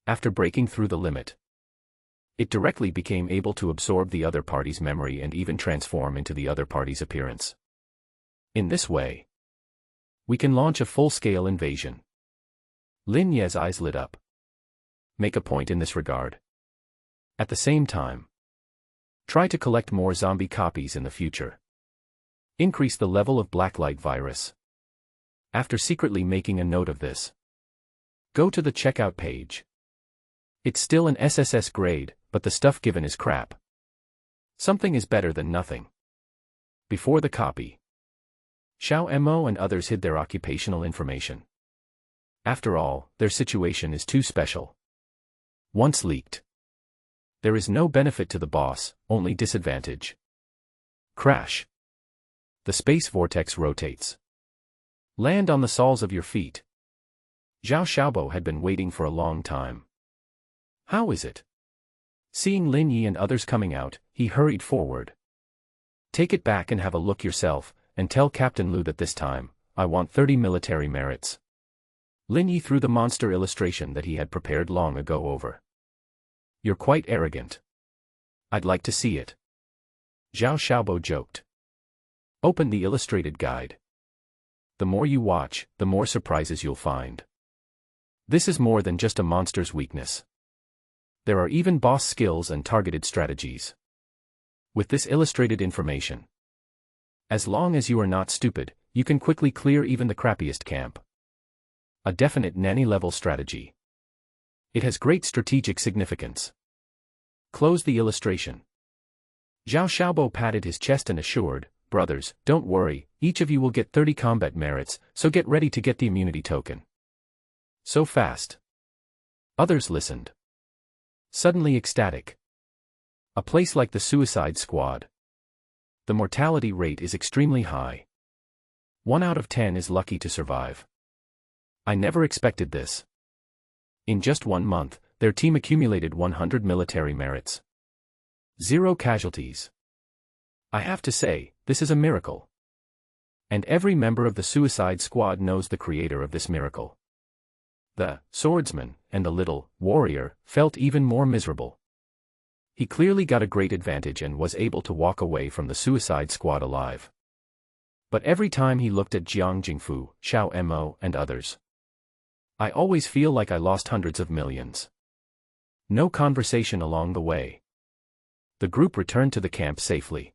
After breaking through the limit, it directly became able to absorb the other party's memory and even transform into the other party's appearance. In this way, we can launch a full-scale invasion. Lin Ye's eyes lit up. Make a point in this regard. At the same time, try to collect more zombie copies in the future. Increase the level of blacklight virus. After secretly making a note of this, go to the checkout page. It's still an SSS grade, but the stuff given is crap. Something is better than nothing. Before the copy, Xiao Mo and others hid their occupational information. After all, their situation is too special. Once leaked, there is no benefit to the boss, only disadvantage. Crash. The space vortex rotates. Land on the soles of your feet. Zhao Xiaobo had been waiting for a long time. How is it? Seeing Lin Yi and others coming out, he hurried forward. Take it back and have a look yourself, and tell Captain Lu that this time, I want 30 military merits. Lin Yi threw the monster illustration that he had prepared long ago over. You're quite arrogant. I'd like to see it. Zhao Xiaobo joked. Open the illustrated guide. The more you watch, the more surprises you'll find. This is more than just a monster's weakness. There are even boss skills and targeted strategies. With this illustrated information, as long as you are not stupid, you can quickly clear even the crappiest camp. A definite nanny-level strategy. It has great strategic significance. Close the illustration. Zhao Xiaobo patted his chest and assured, brothers, don't worry, each of you will get 30 combat merits, so get ready to get the immunity token. So fast. Others listened. Suddenly ecstatic. A place like the Suicide Squad. The mortality rate is extremely high. 1 out of 10 is lucky to survive. I never expected this. In just 1 month, their team accumulated 100 military merits. 0 casualties. I have to say, this is a miracle. And every member of the Suicide Squad knows the creator of this miracle. The swordsman and the little warrior felt even more miserable. He clearly got a great advantage and was able to walk away from the Suicide Squad alive. But every time he looked at Jiang Jingfu, Xiao Mo, and others, I always feel like I lost hundreds of millions. No conversation along the way. The group returned to the camp safely.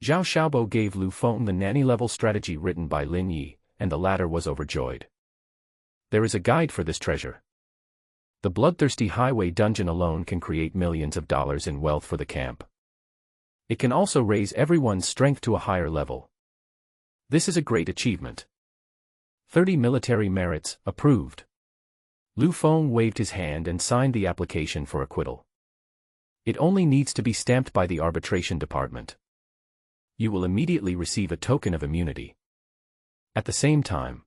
Zhao Xiaobo gave Lu Feng the nanny-level strategy written by Lin Yi, and the latter was overjoyed. There is a guide for this treasure. The bloodthirsty highway dungeon alone can create millions of dollars in wealth for the camp. It can also raise everyone's strength to a higher level. This is a great achievement. 30 military merits, approved. Lu Feng waved his hand and signed the application for acquittal. It only needs to be stamped by the arbitration department. You will immediately receive a token of immunity. At the same time,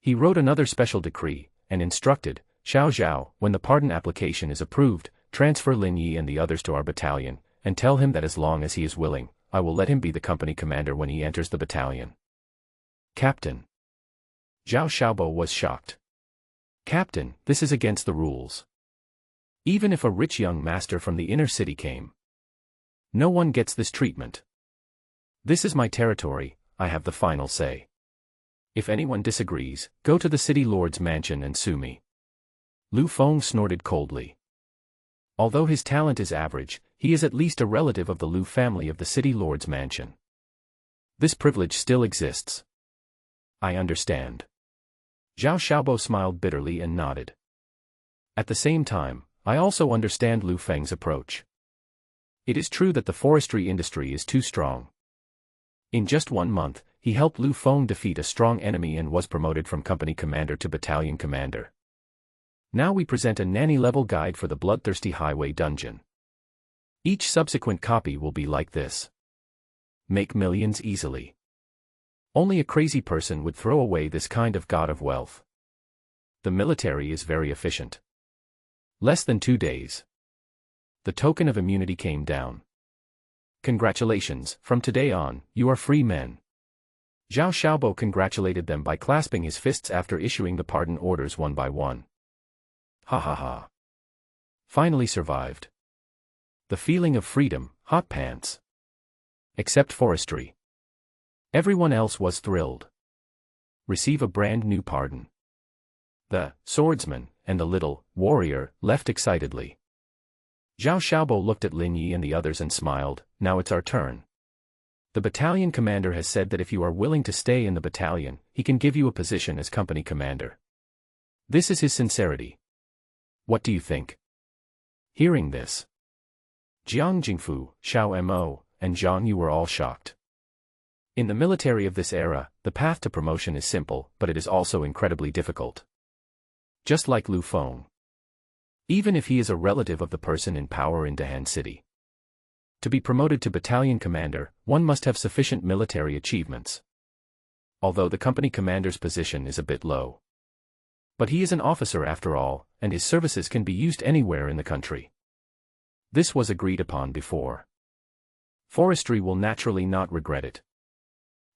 he wrote another special decree, and instructed, Xiao Zhao, when the pardon application is approved, transfer Lin Yi and the others to our battalion, and tell him that as long as he is willing, I will let him be the company commander when he enters the battalion. Captain. Zhao Xiaobo was shocked. Captain, this is against the rules. Even if a rich young master from the inner city came, no one gets this treatment. This is my territory, I have the final say. If anyone disagrees, go to the city lord's mansion and sue me. Lu Feng snorted coldly. Although his talent is average, he is at least a relative of the Lu family of the city lord's mansion. This privilege still exists. I understand. Zhao Xiaobo smiled bitterly and nodded. At the same time, I also understand Lu Feng's approach. It is true that the forestry industry is too strong. In just 1 month, he helped Lu Feng defeat a strong enemy and was promoted from company commander to battalion commander. Now we present a nanny-level guide for the Bloodthirsty Highway dungeon. Each subsequent copy will be like this. Make millions easily. Only a crazy person would throw away this kind of god of wealth. The military is very efficient. Less than 2 days. The token of immunity came down. Congratulations, from today on, you are free men. Zhao Xiaobo congratulated them by clasping his fists after issuing the pardon orders one by one. Ha ha ha. Finally survived. The feeling of freedom, hot pants. Except forestry. Everyone else was thrilled. Receive a brand new pardon. The swordsman and the little warrior left excitedly. Zhao Xiaobo looked at Lin Yi and the others and smiled, now it's our turn. The battalion commander has said that if you are willing to stay in the battalion, he can give you a position as company commander. This is his sincerity. What do you think? Hearing this, Jiang Jingfu, Xiao Mo, and Zhang Yu were all shocked. In the military of this era, the path to promotion is simple, but it is also incredibly difficult. Just like Lu Feng. Even if he is a relative of the person in power in Dahan City. To be promoted to battalion commander, one must have sufficient military achievements. Although the company commander's position is a bit low. But he is an officer after all, and his services can be used anywhere in the country. This was agreed upon before. Forestry will naturally not regret it.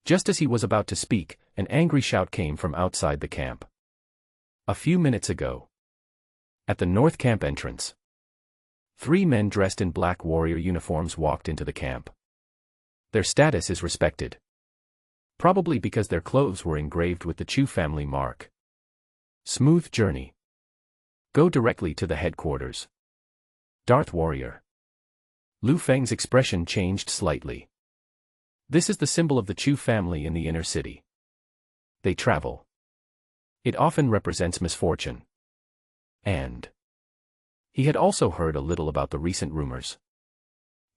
Just as he was about to speak, an angry shout came from outside the camp. A few minutes ago. At the north camp entrance. 3 men dressed in black warrior uniforms walked into the camp. Their status is respected. Probably because their clothes were engraved with the Chu family mark. Smooth journey. Go directly to the headquarters. Darth Warrior. Lu Feng's expression changed slightly. This is the symbol of the Chu family in the inner city. They travel. It often represents misfortune. And he had also heard a little about the recent rumors.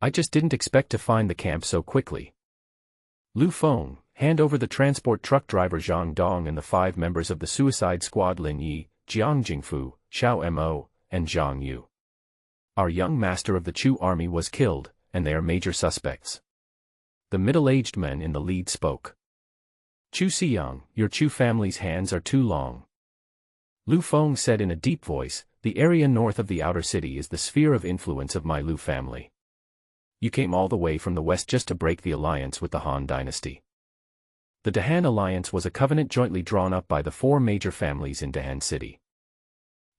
I just didn't expect to find the camp so quickly. Lu Feng, hand over the transport truck driver Zhang Dong and the 5 members of the suicide squad Lin Yi, Jiang Jingfu, Xiao Mo, and Zhang Yu. Our young master of the Chu army was killed, and they are major suspects. The middle-aged man in the lead spoke. Chu Xiyang, your Chu family's hands are too long. Lu Feng said in a deep voice, the area north of the outer city is the sphere of influence of my Lu family. You came all the way from the west just to break the alliance with the Han dynasty. The Dahan alliance was a covenant jointly drawn up by the 4 major families in Dahan City.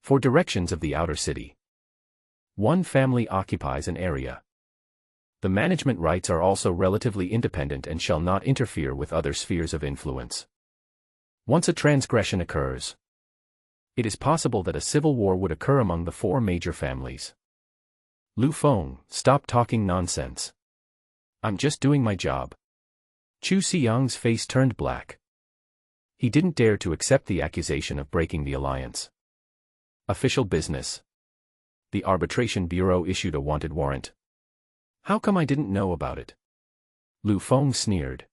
For directions of the outer city. One family occupies an area. The management rights are also relatively independent and shall not interfere with other spheres of influence. Once a transgression occurs, it is possible that a civil war would occur among the 4 major families. Lu Feng, stop talking nonsense. I'm just doing my job. Chu Xiyang's face turned black. He didn't dare to accept the accusation of breaking the alliance. Official business. The Arbitration Bureau issued a wanted warrant. How come I didn't know about it? Lu Feng sneered.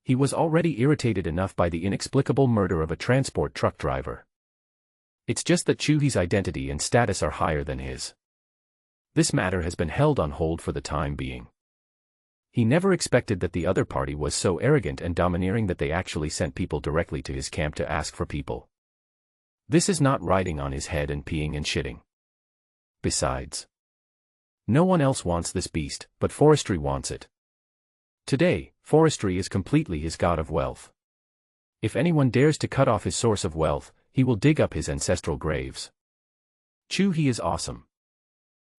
He was already irritated enough by the inexplicable murder of a transport truck driver. It's just that Chu He's identity and status are higher than his. This matter has been held on hold for the time being. He never expected that the other party was so arrogant and domineering that they actually sent people directly to his camp to ask for people. This is not riding on his head and peeing and shitting. Besides, no one else wants this beast, but forestry wants it. Today, forestry is completely his god of wealth. If anyone dares to cut off his source of wealth, he will dig up his ancestral graves. Chu He is awesome.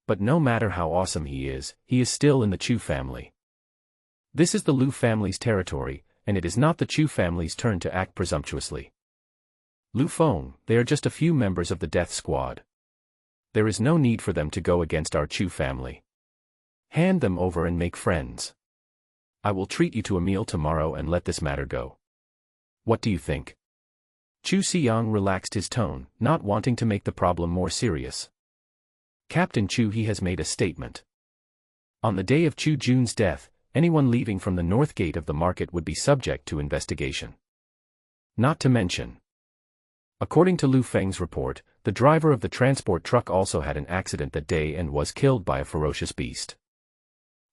But no matter how awesome he is still in the Chu family. This is the Lu family's territory, and it is not the Chu family's turn to act presumptuously. Lu Feng, they are just a few members of the death squad. There is no need for them to go against our Chu family. Hand them over and make friends. I will treat you to a meal tomorrow and let this matter go. What do you think? Chu Xiang relaxed his tone, not wanting to make the problem more serious. Captain Chu He has made a statement. On the day of Chu Jun's death, anyone leaving from the north gate of the market would be subject to investigation. Not to mention, according to Lu Feng's report, the driver of the transport truck also had an accident that day and was killed by a ferocious beast.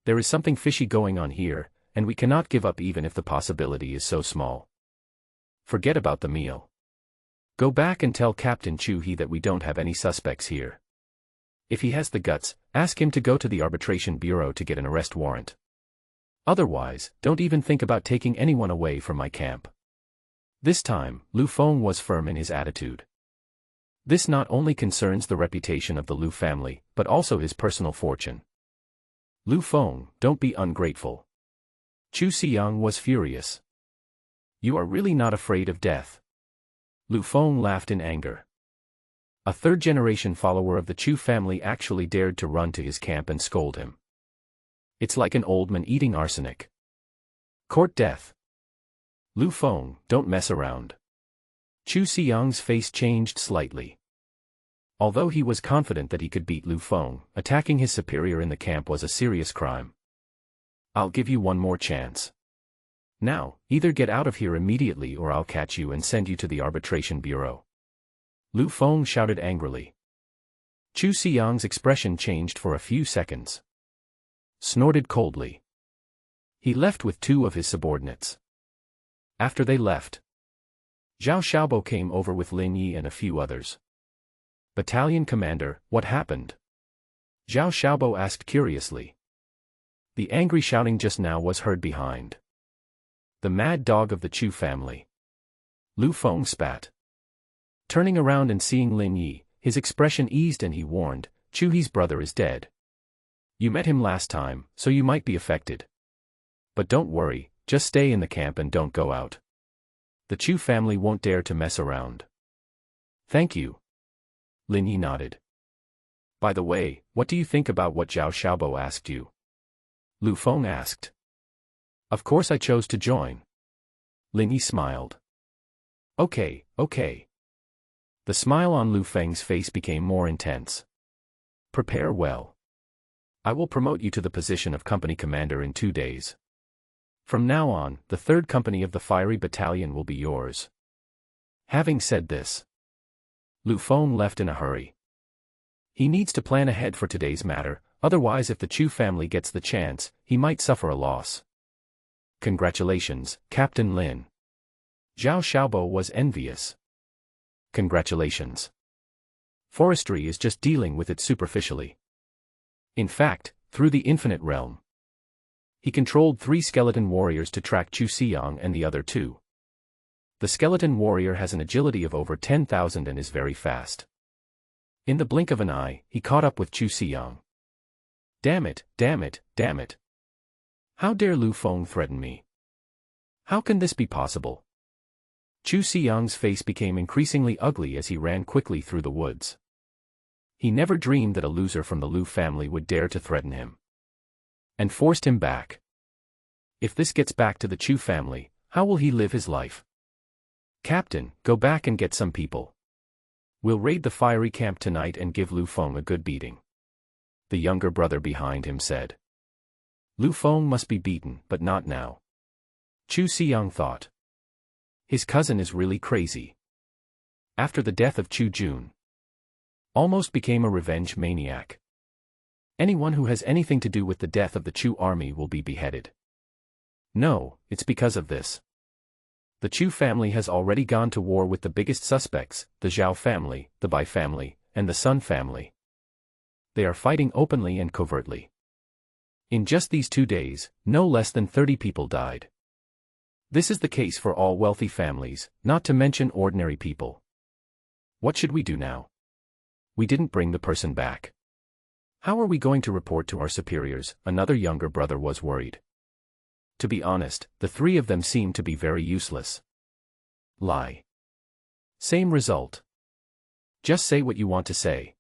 There is something fishy going on here, and we cannot give up even if the possibility is so small. Forget about the meal. Go back and tell Captain Chu He that we don't have any suspects here. If he has the guts, ask him to go to the Arbitration Bureau to get an arrest warrant. Otherwise, don't even think about taking anyone away from my camp. This time, Lu Feng was firm in his attitude. This not only concerns the reputation of the Lu family, but also his personal fortune. Lu Feng, don't be ungrateful. Chu Xiang was furious. You are really not afraid of death. Lu Feng laughed in anger. A third-generation follower of the Chu family actually dared to run to his camp and scold him. It's like an old man eating arsenic. Court death. Lu Feng, don't mess around. Chu Xiang's face changed slightly. Although he was confident that he could beat Lu Feng, attacking his superior in the camp was a serious crime. I'll give you one more chance. Now, either get out of here immediately or I'll catch you and send you to the Arbitration Bureau. Lu Feng shouted angrily. Chu Xiang's expression changed for a few seconds. Snorted coldly. He left with two of his subordinates. After they left, Zhao Xiaobo came over with Lin Yi and a few others. Battalion commander, what happened? Zhao Xiaobo asked curiously. The angry shouting just now was heard behind. The mad dog of the Chu family. Lu Feng spat. Turning around and seeing Lin Yi, his expression eased and he warned, Chu He's brother is dead. You met him last time, so you might be affected. But don't worry, just stay in the camp and don't go out. The Chu family won't dare to mess around. Thank you. Lin Yi nodded. By the way, what do you think about what Zhao Xiaobo asked you? Lu Feng asked. Of course I chose to join. Lin Yi smiled. Okay. The smile on Lu Feng's face became more intense. Prepare well. I will promote you to the position of company commander in 2 days. From now on, the 3rd company of the Fiery Battalion will be yours. Having said this, Lu Feng left in a hurry. He needs to plan ahead for today's matter, otherwise if the Chu family gets the chance, he might suffer a loss. Congratulations, Captain Lin. Zhao Xiaobo was envious. Congratulations. Forestry is just dealing with it superficially. In fact, through the infinite realm, he controlled 3 skeleton warriors to track Chu Xiang and the other 2. The skeleton warrior has an agility of over 10,000 and is very fast. In the blink of an eye, he caught up with Chu Xiang. Damn it. How dare Lu Feng threaten me? How can this be possible? Chu Xiang's face became increasingly ugly as he ran quickly through the woods. He never dreamed that a loser from the Lu family would dare to threaten him. And forced him back. If this gets back to the Chu family, how will he live his life? Captain, go back and get some people. We'll raid the fiery camp tonight and give Lu Feng a good beating. The younger brother behind him said. Lu Feng must be beaten, but not now. Chu Xiang thought. His cousin is really crazy. After the death of Chu Jun, almost became a revenge maniac. Anyone who has anything to do with the death of the Chu army will be beheaded. No, it's because of this. The Chu family has already gone to war with the biggest suspects, the Zhao family, the Bai family, and the Sun family. They are fighting openly and covertly. In just these 2 days, no less than 30 people died. This is the case for all wealthy families, not to mention ordinary people. What should we do now? We didn't bring the person back. How are we going to report to our superiors? Another younger brother was worried. To be honest, the 3 of them seemed to be very useless. Lie. Same result. Just say what you want to say.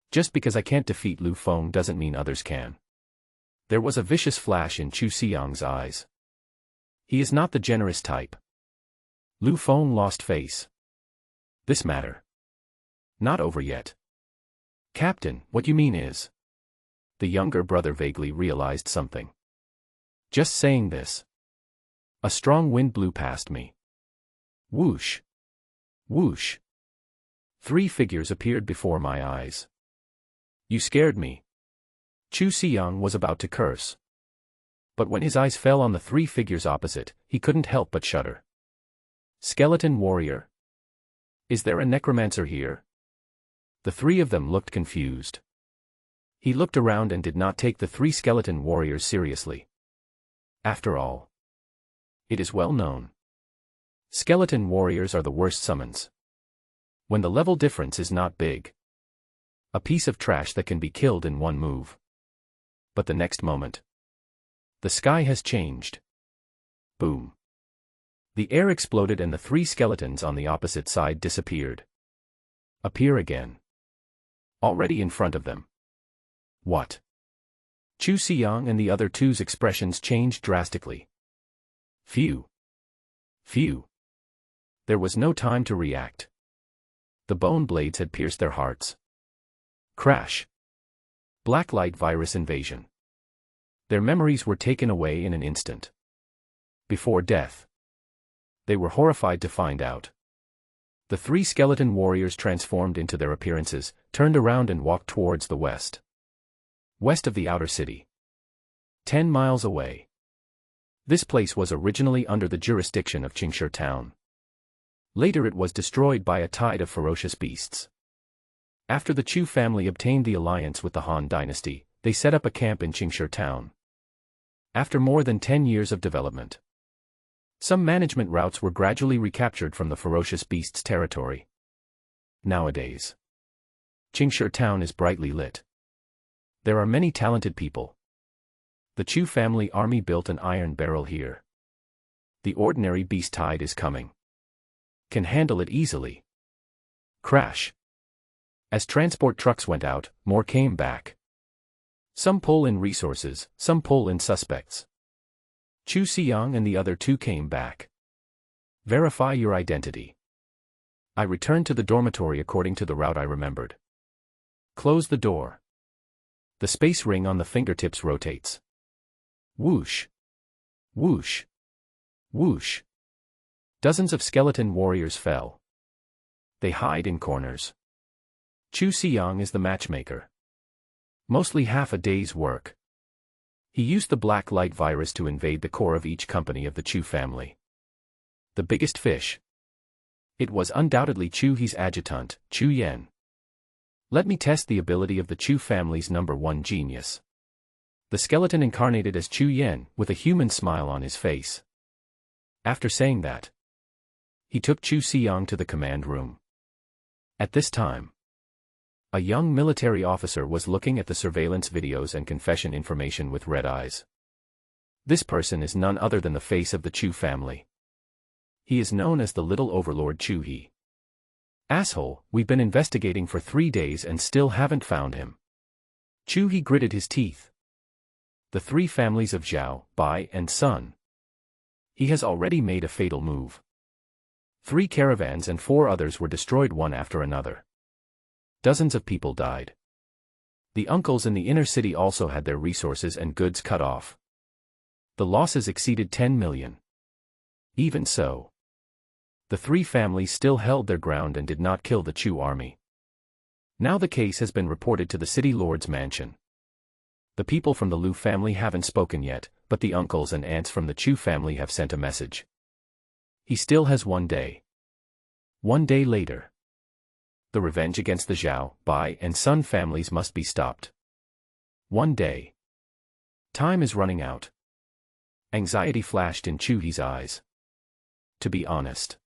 Just because I can't defeat Lu Feng doesn't mean others can. There was a vicious flash in Chu Xiang's eyes. He is not the generous type. Lu Feng lost face. This matter. Not over yet. Captain, what you mean is. The younger brother vaguely realized something. Just saying this. A strong wind blew past me. Whoosh. Whoosh. 3 figures appeared before my eyes. You scared me. Chu Xiang was about to curse. But when his eyes fell on the 3 figures opposite, he couldn't help but shudder. Skeleton warrior. Is there a necromancer here? The 3 of them looked confused. He looked around and did not take the 3 skeleton warriors seriously. After all, it is well known. Skeleton warriors are the worst summons. When the level difference is not big. A piece of trash that can be killed in one move. But the next moment, the sky has changed. Boom. The air exploded and the 3 skeletons on the opposite side disappeared. Appear again. Already in front of them. What? Chu Xiang and the other 2's expressions changed drastically. Phew. Phew. There was no time to react. The bone blades had pierced their hearts. Crash. Blacklight virus invasion. Their memories were taken away in an instant. Before death. They were horrified to find out. The 3 skeleton warriors transformed into their appearances, turned around and walked towards the west. West of the outer city. 10 miles away. This place was originally under the jurisdiction of Qingshi town. Later it was destroyed by a tide of ferocious beasts. After the Chu family obtained the alliance with the Han dynasty, they set up a camp in Qingshi town. After more than 10 years of development, some management routes were gradually recaptured from the ferocious beasts' territory. Nowadays, Qingshi town is brightly lit. There are many talented people. The Chu family army built an iron barrel here. The ordinary beast tide is coming. Can handle it easily. Crash. As transport trucks went out, more came back. Some pull in resources, some pull in suspects. Chu Xiang and the other 2 came back. Verify your identity. I returned to the dormitory according to the route I remembered. Close the door. The space ring on the fingertips rotates. Whoosh. Whoosh. Whoosh. Dozens of skeleton warriors fell. They hide in corners. Chu Xiang is the matchmaker. Mostly half a day's work. He used the black light virus to invade the core of each company of the Chu family. The biggest fish. It was undoubtedly Chu He's adjutant, Chu Yan. Let me test the ability of the Chu family's #1 genius. The skeleton incarnated as Chu Yan, with a human smile on his face. After saying that, he took Chu Xiang to the command room. At this time, a young military officer was looking at the surveillance videos and confession information with red eyes. This person is none other than the face of the Chu family. He is known as the Little Overlord Chu He. Asshole, we've been investigating for 3 days and still haven't found him. Chu He gritted his teeth. The 3 families of Zhao, Bai, and Sun. He has already made a fatal move. 3 caravans and 4 others were destroyed one after another. Dozens of people died. The uncles in the inner city also had their resources and goods cut off. The losses exceeded 10 million. Even so, the three families still held their ground and did not kill the Chu army. Now the case has been reported to the city lord's mansion. The people from the Liu family haven't spoken yet, but the uncles and aunts from the Chu family have sent a message. He still has 1 day. 1 day later. The revenge against the Zhao, Bai, and Sun families must be stopped. 1 day. Time is running out. Anxiety flashed in Chu-hee's eyes. To be honest,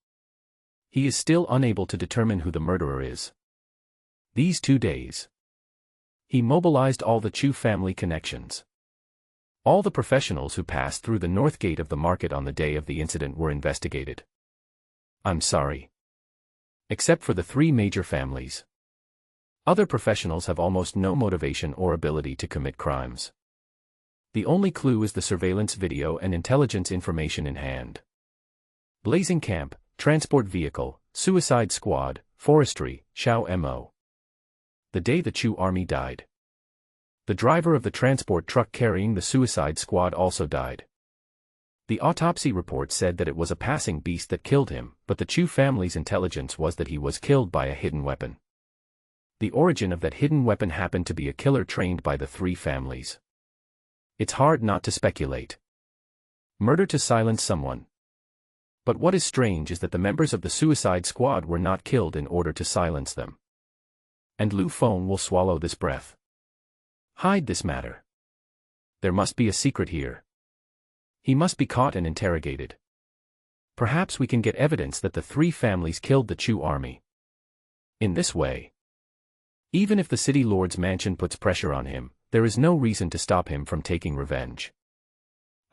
he is still unable to determine who the murderer is. These 2 days, he mobilized all the Chu family connections. All the professionals who passed through the north gate of the market on the day of the incident were investigated. I'm sorry. Except for the 3 major families. Other professionals have almost no motivation or ability to commit crimes. The only clue is the surveillance video and intelligence information in hand. Blazing camp, transport vehicle, suicide squad, forestry, Xiao Mo. The day the Chu army died. The driver of the transport truck carrying the suicide squad also died. The autopsy report said that it was a passing beast that killed him, but the Chu family's intelligence was that he was killed by a hidden weapon. The origin of that hidden weapon happened to be a killer trained by the 3 families. It's hard not to speculate. Murder to silence someone. But what is strange is that the members of the suicide squad were not killed in order to silence them. And Lu Feng will swallow this breath. Hide this matter. There must be a secret here. He must be caught and interrogated. Perhaps we can get evidence that the 3 families killed the Chu army. In this way, even if the city lord's mansion puts pressure on him, there is no reason to stop him from taking revenge.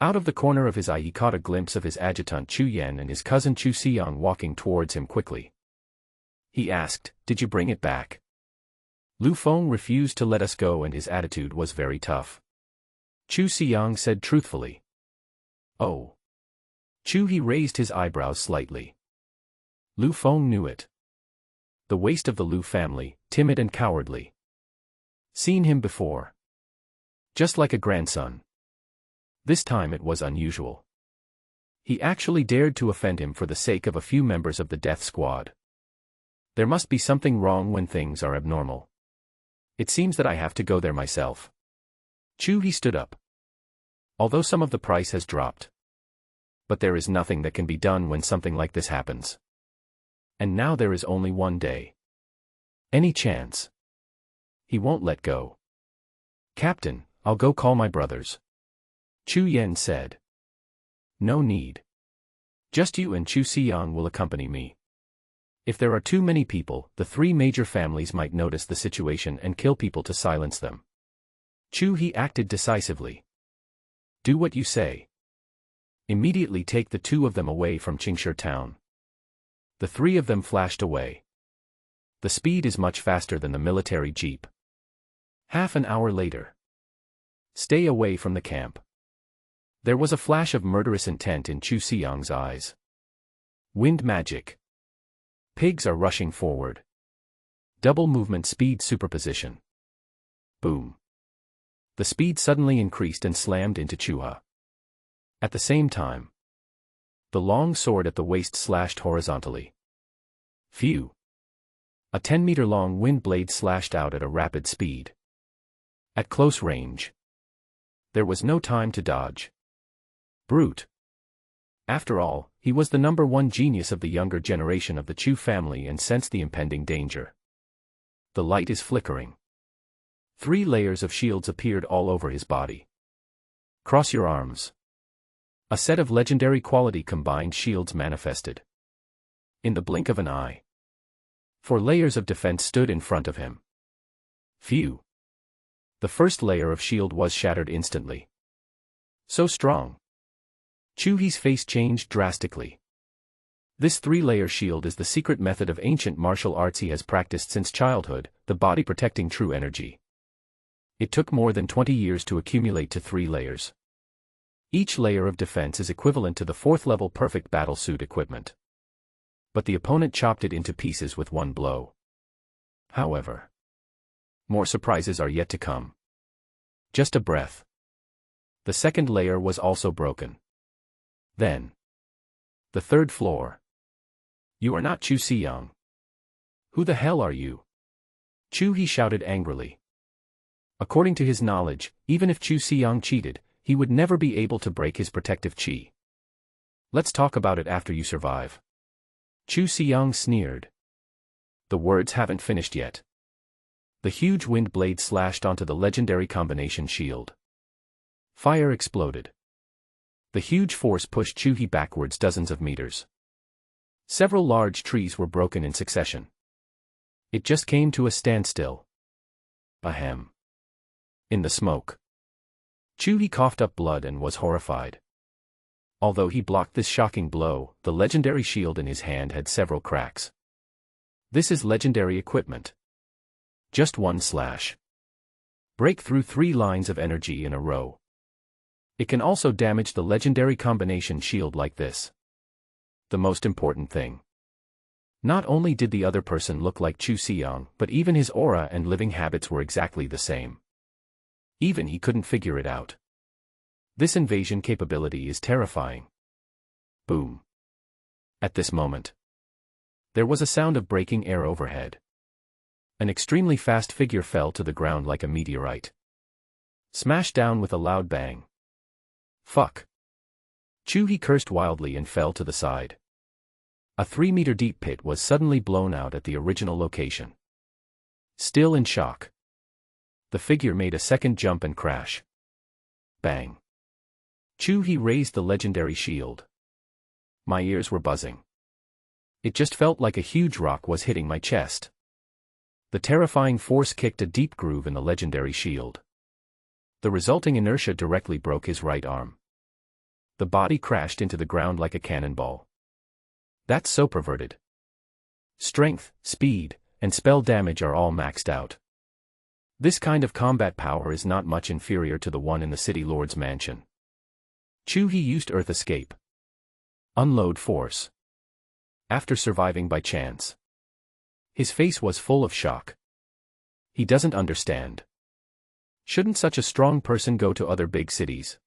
Out of the corner of his eye he caught a glimpse of his adjutant Chu Yan and his cousin Chu Xiang walking towards him quickly. He asked, "Did you bring it back?" Lu Feng refused to let us go and his attitude was very tough. Chu Xiang said truthfully. Oh. Chu-hee raised his eyebrows slightly. Lu Feng knew it. The waste of the Liu family, timid and cowardly. Seen him before. Just like a grandson. This time it was unusual. He actually dared to offend him for the sake of a few members of the death squad. There must be something wrong when things are abnormal. It seems that I have to go there myself. Chu-hee stood up. Although some of the price has dropped. But there is nothing that can be done when something like this happens. And now there is only 1 day. Any chance? He won't let go. Captain, I'll go call my brothers. Chu Yan said. No need. Just you and Chu Xiang will accompany me. If there are too many people, the 3 major families might notice the situation and kill people to silence them. Chu-hee acted decisively. Do what you say. Immediately take the 2 of them away from Qingshi town. The 3 of them flashed away. The speed is much faster than the military jeep. Half an hour later. Stay away from the camp. There was a flash of murderous intent in Chu Xiang's eyes. Wind magic. Pigs are rushing forward. Double movement speed superposition. Boom. The speed suddenly increased and slammed into Chu-ha. At the same time, the long sword at the waist slashed horizontally. Phew. A 10-meter-long wind blade slashed out at a rapid speed. At close range. There was no time to dodge. Brute. After all, he was the #1 genius of the younger generation of the Chu family and sensed the impending danger. The light is flickering. 3 layers of shields appeared all over his body. Cross your arms. A set of legendary quality combined shields manifested. In the blink of an eye. 4 layers of defense stood in front of him. Phew. The first layer of shield was shattered instantly. So strong. Chu-hee's face changed drastically. This 3-layer shield is the secret method of ancient martial arts he has practiced since childhood, the body protecting true energy. It took more than 20 years to accumulate to 3 layers. Each layer of defense is equivalent to the 4th-level perfect battlesuit equipment. But the opponent chopped it into pieces with 1 blow. However, more surprises are yet to come. Just a breath. The 2nd layer was also broken. Then, The third floor. You are not Chu Siyang. Who the hell are you? Chu He shouted angrily. According to his knowledge, even if Chu Siyang cheated, he would never be able to break his protective chi. Let's talk about it after you survive. Chu Siyang sneered. The words haven't finished yet. The huge wind blade slashed onto the legendary combination shield. Fire exploded. The huge force pushed Chu He backwards dozens of meters. Several large trees were broken in succession. It just came to a standstill. Ahem. In the smoke. Chu He coughed up blood and was horrified. Although he blocked this shocking blow, the legendary shield in his hand had several cracks. This is legendary equipment. Just one slash. Break through 3 lines of energy in a row. It can also damage the legendary combination shield like this. The most important thing. Not only did the other person look like Chu Siyang, but even his aura and living habits were exactly the same. Even he couldn't figure it out. This invasion capability is terrifying. Boom. At this moment, there was a sound of breaking air overhead. An extremely fast figure fell to the ground like a meteorite. Smashed down with a loud bang. Fuck. Chu He cursed wildly and fell to the side. A 3-meter deep pit was suddenly blown out at the original location. Still in shock, the figure made a second jump and crash. Bang. Chu He raised the legendary shield. My ears were buzzing. It just felt like a huge rock was hitting my chest. The terrifying force kicked a deep groove in the legendary shield. The resulting inertia directly broke his right arm. The body crashed into the ground like a cannonball. That's so perverted. Strength, speed, and spell damage are all maxed out. This kind of combat power is not much inferior to the one in the City Lord's mansion. Chu He used Earth Escape. Unload force. After surviving by chance. His face was full of shock. He doesn't understand. Shouldn't such a strong person go to other big cities?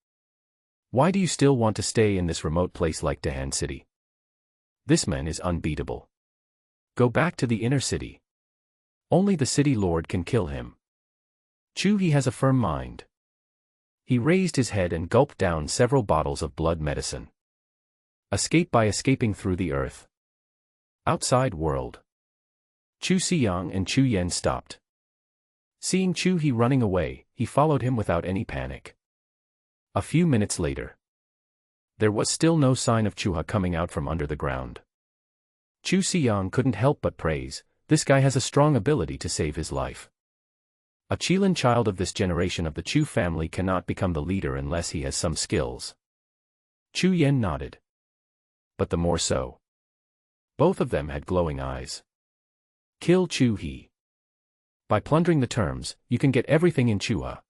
Why do you still want to stay in this remote place like Dahan City? This man is unbeatable. Go back to the inner city. Only the City Lord can kill him. Chu He has a firm mind. He raised his head and gulped down several bottles of blood medicine. Escape by escaping through the earth. Outside world. Chu Siyang and Chu Yen stopped. Seeing Chu He running away, he followed him without any panic. A few minutes later, there was still no sign of Chuha coming out from under the ground. Chu Siyang couldn't help but praise, this guy has a strong ability to save his life. A Qilin child of this generation of the Chu family cannot become the leader unless he has some skills. Chu Yen nodded. But the more so. Both of them had glowing eyes. Kill Chu He. By plundering the terms, you can get everything in Chuha.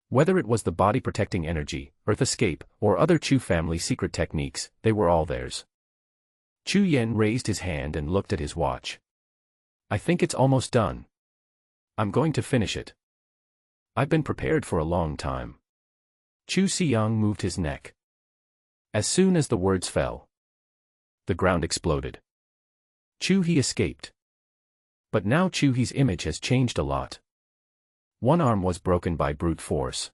Whether it was the body-protecting energy, Earth Escape, or other Chu family secret techniques, they were all theirs. Chu Yen raised his hand and looked at his watch. I think it's almost done. I'm going to finish it. I've been prepared for a long time. Chu Siyang moved his neck. As soon as the words fell, the ground exploded. Chu He escaped. But now Chu He's image has changed a lot. One arm was broken by brute force.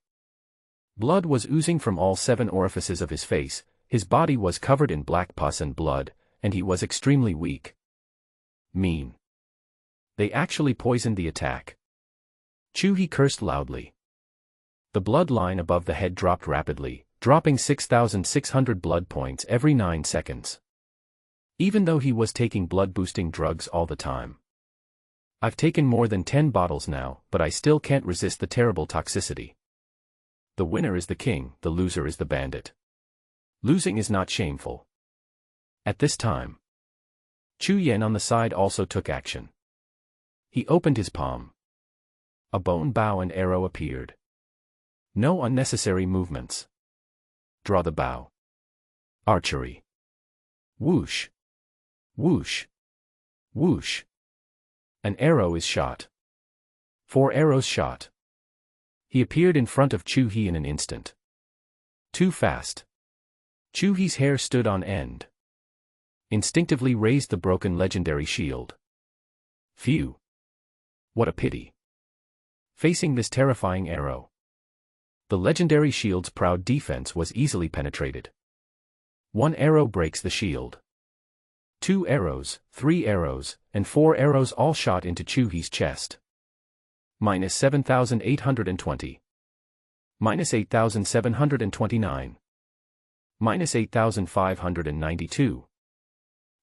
Blood was oozing from all 7 orifices of his face, his body was covered in black pus and blood, and he was extremely weak. Mean. They actually poisoned the attack. Chu He cursed loudly. The blood line above the head dropped rapidly, dropping 6,600 blood points every 9 seconds. Even though he was taking blood-boosting drugs all the time. I've taken more than 10 bottles now, but I still can't resist the terrible toxicity. The winner is the king, the loser is the bandit. Losing is not shameful. At this time, Chu Yen on the side also took action. He opened his palm. A bone bow and arrow appeared. No unnecessary movements. Draw the bow. Archery. Whoosh. Whoosh. Whoosh. An arrow is shot. 4 arrows shot. He appeared in front of Chu He in an instant. Too fast. Chu He's hair stood on end. Instinctively raised the broken legendary shield. Phew. What a pity. Facing this terrifying arrow, the legendary shield's proud defense was easily penetrated. 1 arrow breaks the shield. 2 arrows, 3 arrows, and 4 arrows all shot into Chuhi's chest. Minus 7,820. Minus 8,729. Minus 8,592.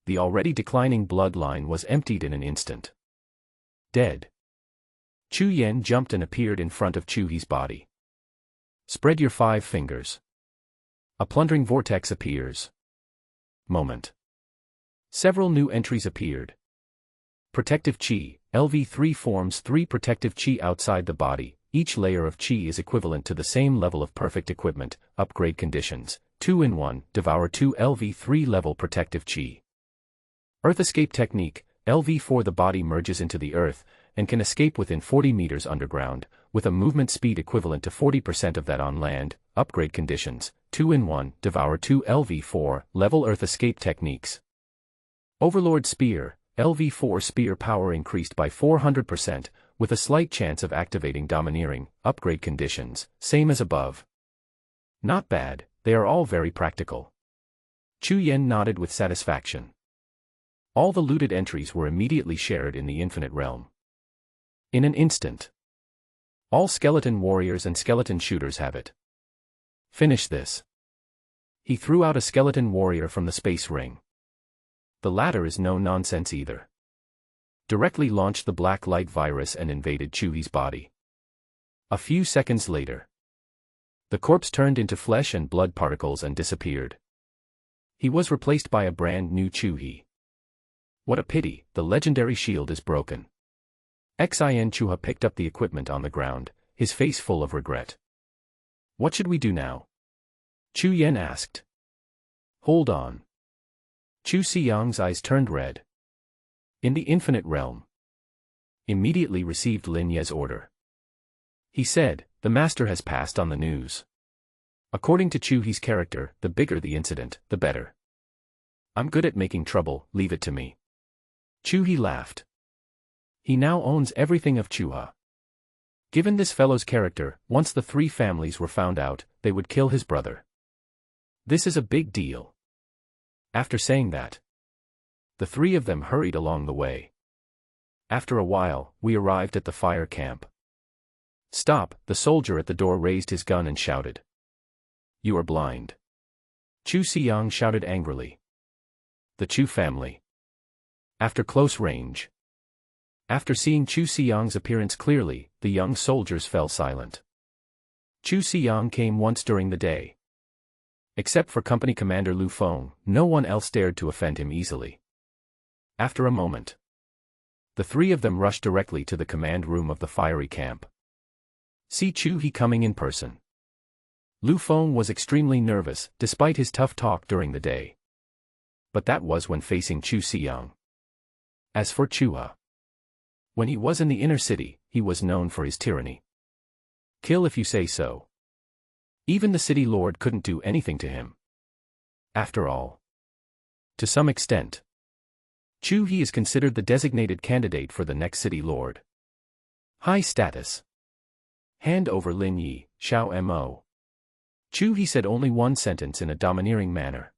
The already declining bloodline was emptied in an instant. Dead. Chu Yen jumped and appeared in front of Chuhi's body. Spread your 5 fingers. A plundering vortex appears. Moment. Several new entries appeared. Protective Chi, LV3 forms 3 protective Chi outside the body. Each layer of Chi is equivalent to the same level of perfect equipment. Upgrade conditions. 2 in 1, devour 2 LV3 level protective Chi. Earth escape technique. LV4 the body merges into the earth, and can escape within 40 meters underground, with a movement speed equivalent to 40% of that on land. Upgrade conditions. 2 in 1, devour 2 LV4 level earth escape techniques. Overlord Spear. LV4 spear power increased by 400%, with a slight chance of activating Domineering. Upgrade conditions, same as above. Not bad, they are all very practical. Chu Yen nodded with satisfaction. All the looted entries were immediately shared in the Infinite Realm. In an instant. All skeleton warriors and skeleton shooters have it. Finish this. He threw out a skeleton warrior from the space ring. The latter is no nonsense either. Directly launched the black light virus and invaded Chuhi's body. A few seconds later, the corpse turned into flesh and blood particles and disappeared. He was replaced by a brand new Chuhi. What a pity, the legendary shield is broken. Xin Chuha picked up the equipment on the ground, his face full of regret. What should we do now? Chu Yen asked. Hold on. Chu Xiyang's eyes turned red. In the Infinite Realm. Immediately received Lin Ye's order. He said, the master has passed on the news. According to Chuhi's character, the bigger the incident, the better. I'm good at making trouble, leave it to me. Chuhi laughed. He now owns everything of Chuha. Given this fellow's character, once the 3 families were found out, they would kill his brother. This is a big deal. After saying that, the 3 of them hurried along the way. After a while, we arrived at the fire camp. Stop, the soldier at the door raised his gun and shouted. You are blind. Chu Xiyang shouted angrily. The Chu family. After close range. After seeing Chu Xiyang's appearance clearly, the young soldiers fell silent. Chu Xiyang came once during the day. Except for Company Commander Lu Feng, no one else dared to offend him easily. After a moment, the 3 of them rushed directly to the command room of the fiery camp. See Chuhi coming in person. Lu Feng was extremely nervous, despite his tough talk during the day. But that was when facing Chu Xiyang. As for Chuha, when he was in the inner city, he was known for his tyranny. Kill if you say so. Even the city lord couldn't do anything to him. After all, to some extent, Chuhi is considered the designated candidate for the next city lord. High status. Hand over Lin Yi, Xiao Mo. Chuhi said only one sentence in a domineering manner.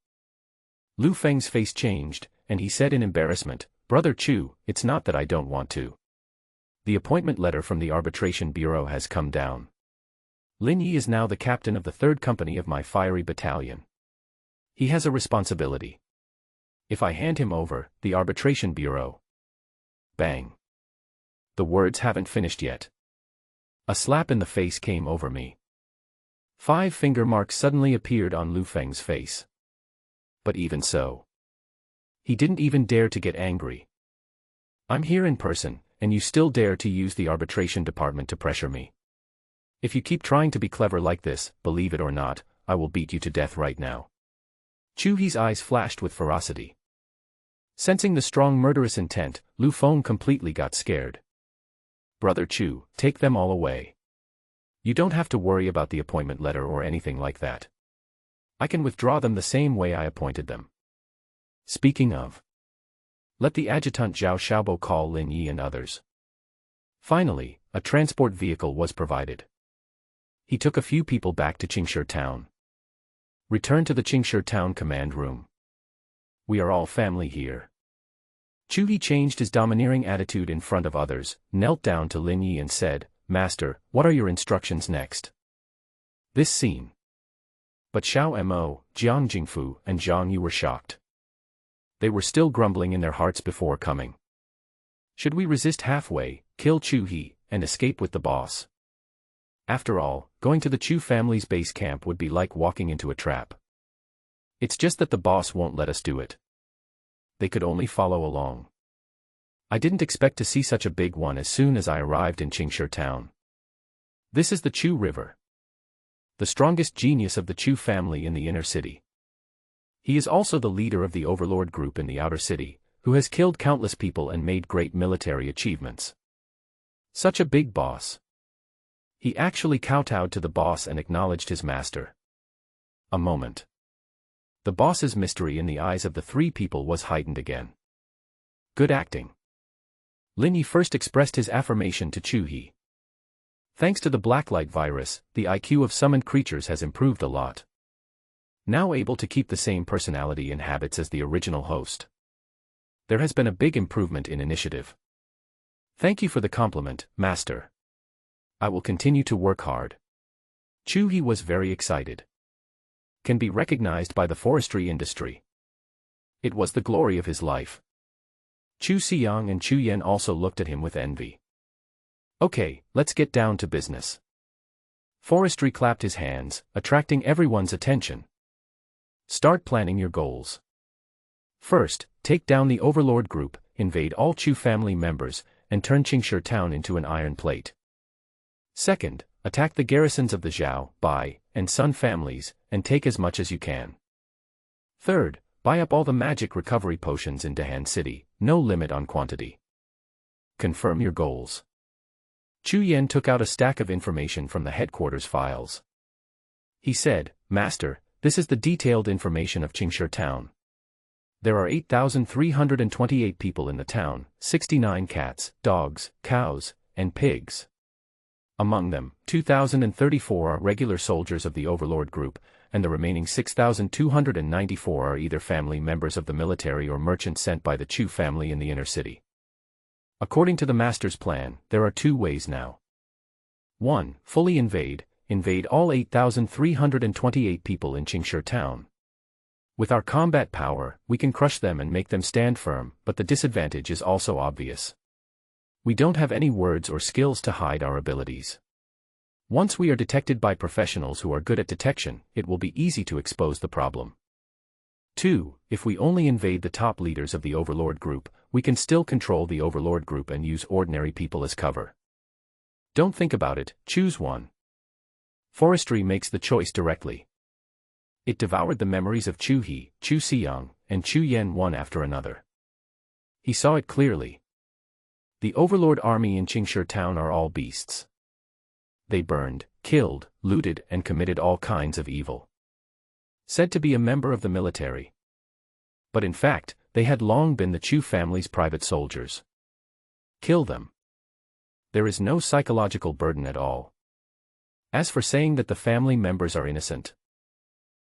Lu Feng's face changed, and he said in embarrassment, Brother Chu, it's not that I don't want to. The appointment letter from the Arbitration Bureau has come down. Lin Yi is now the captain of the 3rd company of my fiery battalion. He has a responsibility. If I hand him over, the Arbitration Bureau. Bang. The words haven't finished yet. A slap in the face came over me. 5 finger marks suddenly appeared on Lu Feng's face. But even so, he didn't even dare to get angry. I'm here in person, and you still dare to use the arbitration department to pressure me. If you keep trying to be clever like this, believe it or not, I will beat you to death right now. Chuhi's eyes flashed with ferocity. Sensing the strong murderous intent, Lu Feng completely got scared. Brother Chu, take them all away. You don't have to worry about the appointment letter or anything like that. I can withdraw them the same way I appointed them. Speaking of, let the adjutant Zhao Xiaobo call Lin Yi and others. Finally, a transport vehicle was provided. He took a few people back to Qingshi town. Return to the Qingshi town command room. We are all family here. Chu Yi changed his domineering attitude in front of others, knelt down to Lin Yi and said, "Master, what are your instructions next?" This scene. But Xiao Mo, Jiang Jingfu, and Zhang Yu were shocked. They were still grumbling in their hearts before coming. Should we resist halfway, kill Chu Yi, and escape with the boss? After all, going to the Chu family's base camp would be like walking into a trap. It's just that the boss won't let us do it. They could only follow along. I didn't expect to see such a big one as soon as I arrived in Qingshi town. This is the Chu River. The strongest genius of the Chu family in the inner city. He is also the leader of the Overlord group in the outer city, who has killed countless people and made great military achievements. Such a big boss. He actually kowtowed to the boss and acknowledged his master. A moment. The boss's mystery in the eyes of the three people was heightened again. Good acting. Lin Yi first expressed his affirmation to Chu Yi. Thanks to the blacklight virus, the IQ of summoned creatures has improved a lot. Now able to keep the same personality and habits as the original host. There has been a big improvement in initiative. Thank you for the compliment, Master. I will continue to work hard. Chu Yi was very excited. Can be recognized by the forestry industry. It was the glory of his life. Chu Xiang and Chu Yan also looked at him with envy. Okay, let's get down to business. Forestry clapped his hands, attracting everyone's attention. Start planning your goals. First, take down the Overlord group, invade all Chu family members, and turn Qingshi town into an iron plate. Second, attack the garrisons of the Zhao, Bai, and Sun families, and take as much as you can. Third, buy up all the magic recovery potions in Dahan City, no limit on quantity. Confirm your goals. Chu Yan took out a stack of information from the headquarters files. He said, Master, this is the detailed information of Qingshi town. There are 8,328 people in the town, 69 cats, dogs, cows, and pigs. Among them, 2,034 are regular soldiers of the Overlord group, and the remaining 6,294 are either family members of the military or merchants sent by the Chu family in the inner city. According to the Master's plan, there are two ways now. 1. Fully invade all 8,328 people in Qingshi town. With our combat power, we can crush them and make them stand firm, but the disadvantage is also obvious. We don't have any words or skills to hide our abilities. Once we are detected by professionals who are good at detection, it will be easy to expose the problem. 2. If we only invade the top leaders of the Overlord group, we can still control the Overlord group and use ordinary people as cover. Don't think about it, choose one. Forestry makes the choice directly. It devoured the memories of Chu Yi, Chu Xiang, and Chu Yan one after another. He saw it clearly. The Overlord army in Qingshi town are all beasts. They burned, killed, looted, and committed all kinds of evil. Said to be a member of the military. But in fact, they had long been the Chu family's private soldiers. Kill them. There is no psychological burden at all. As for saying that the family members are innocent,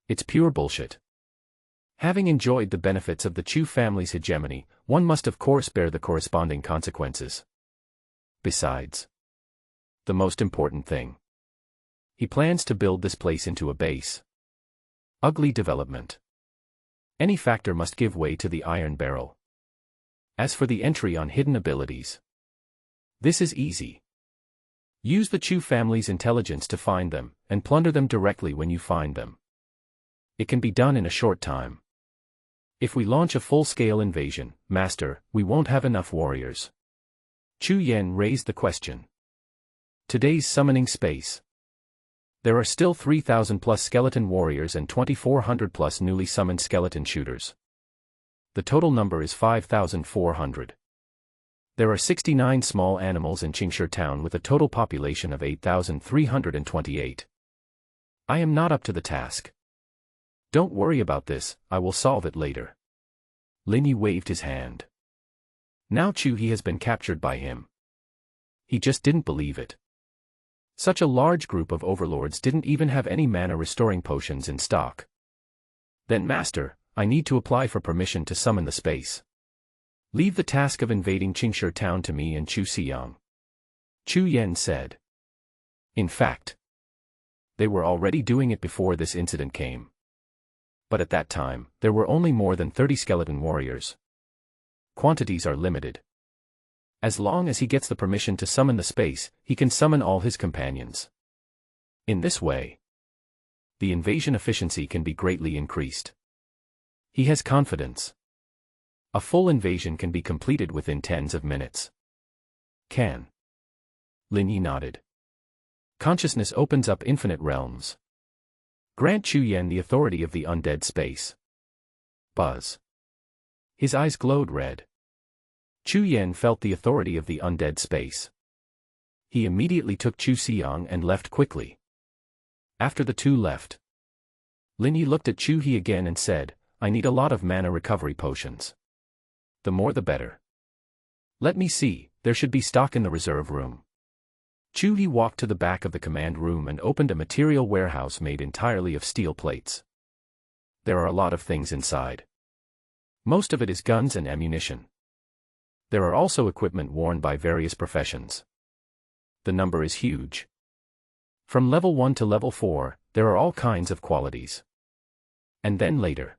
it's pure bullshit. Having enjoyed the benefits of the Chu family's hegemony, one must of course bear the corresponding consequences. Besides, the most important thing. He plans to build this place into a base. Ugly development. Any factor must give way to the iron barrel. As for the entry on hidden abilities, this is easy. Use the Chu family's intelligence to find them, and plunder them directly when you find them. It can be done in a short time. If we launch a full-scale invasion, Master, we won't have enough warriors. Chu Yan raised the question. Today's summoning space. There are still 3,000 plus skeleton warriors and 2,400 plus newly summoned skeleton shooters. The total number is 5,400. There are 69 small animals in Qingshi town with a total population of 8,328. I am not up to the task. Don't worry about this, I will solve it later. Lin Yi waved his hand. Now Chu He has been captured by him. He just didn't believe it. Such a large group of overlords didn't even have any mana-restoring potions in stock. Then Master, I need to apply for permission to summon the space. Leave the task of invading Qingshi town to me and Chu Xiang. Chu Yan said. In fact, they were already doing it before this incident came. But at that time, there were only more than 30 skeleton warriors. Quantities are limited. As long as he gets the permission to summon the space, he can summon all his companions. In this way, the invasion efficiency can be greatly increased. He has confidence. A full invasion can be completed within tens of minutes. Can. Lin Yi nodded. Consciousness opens up infinite realms. Grant Chu Yan the authority of the undead space. Buzz. His eyes glowed red. Chu Yan felt the authority of the undead space. He immediately took Chu Xiang and left quickly. After the two left, Lin Yi looked at Chu He again and said, I need a lot of mana recovery potions. The more the better. Let me see, there should be stock in the reserve room. Chu He walked to the back of the command room and opened a material warehouse made entirely of steel plates. There are a lot of things inside. Most of it is guns and ammunition. There are also equipment worn by various professions. The number is huge. From level 1 to level 4, there are all kinds of qualities. And then later,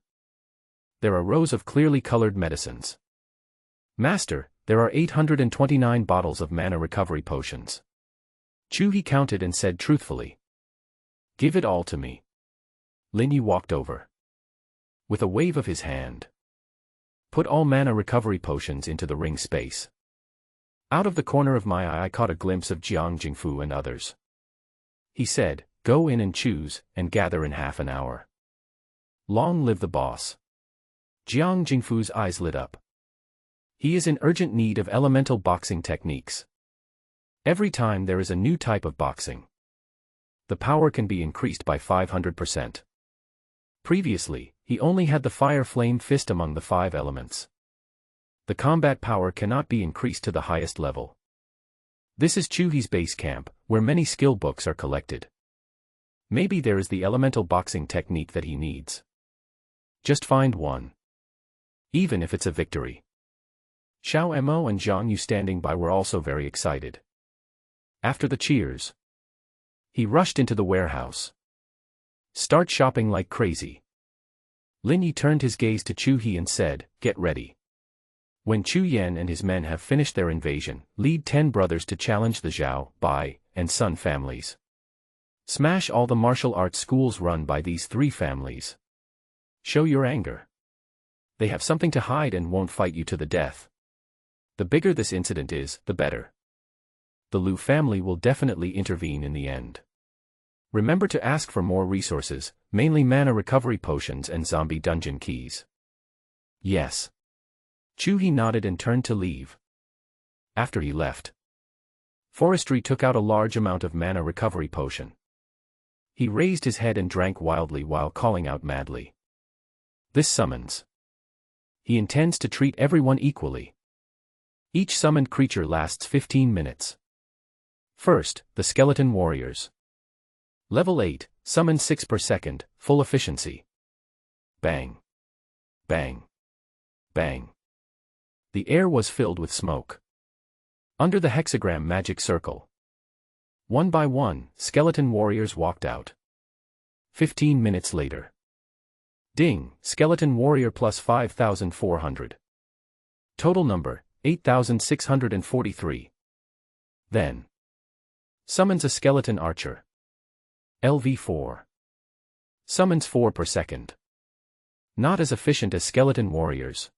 there are rows of clearly colored medicines. Master, there are 829 bottles of mana recovery potions. Chu He counted and said truthfully. Give it all to me. Lin Yi walked over. With a wave of his hand. Put all mana recovery potions into the ring space. Out of the corner of my eye I caught a glimpse of Jiang Jingfu and others. He said, go in and choose, and gather in half an hour. Long live the boss. Jiang Jingfu's eyes lit up. He is in urgent need of elemental boxing techniques. Every time there is a new type of boxing, the power can be increased by 500%. Previously, he only had the fire flame fist among the 5 elements. The combat power cannot be increased to the highest level. This is Chu He's base camp, where many skill books are collected. Maybe there is the elemental boxing technique that he needs. Just find one. Even if it's a victory. Xiao Mo and Zhang Yu standing by were also very excited. After the cheers, he rushed into the warehouse. Start shopping like crazy. Lin Yi turned his gaze to Chu He and said, get ready. When Chu Yan and his men have finished their invasion, lead 10 brothers to challenge the Zhao, Bai, and Sun families. Smash all the martial arts schools run by these 3 families. Show your anger. They have something to hide and won't fight you to the death. The bigger this incident is, the better. The Liu family will definitely intervene in the end. Remember to ask for more resources, mainly mana recovery potions and zombie dungeon keys. Yes. Chu He nodded and turned to leave. After he left, Forestry took out a large amount of mana recovery potion. He raised his head and drank wildly while calling out madly. This summons. He intends to treat everyone equally. Each summoned creature lasts 15 minutes. First, the skeleton warriors. Level 8, summon 6 per second, full efficiency. Bang. Bang. Bang. The air was filled with smoke. Under the hexagram magic circle. One by one, skeleton warriors walked out. 15 minutes later. Ding, skeleton warrior plus 5,400. Total number, 8,643. Then. Summons a skeleton archer. LV4. Summons 4 per second. Not as efficient as skeleton warriors.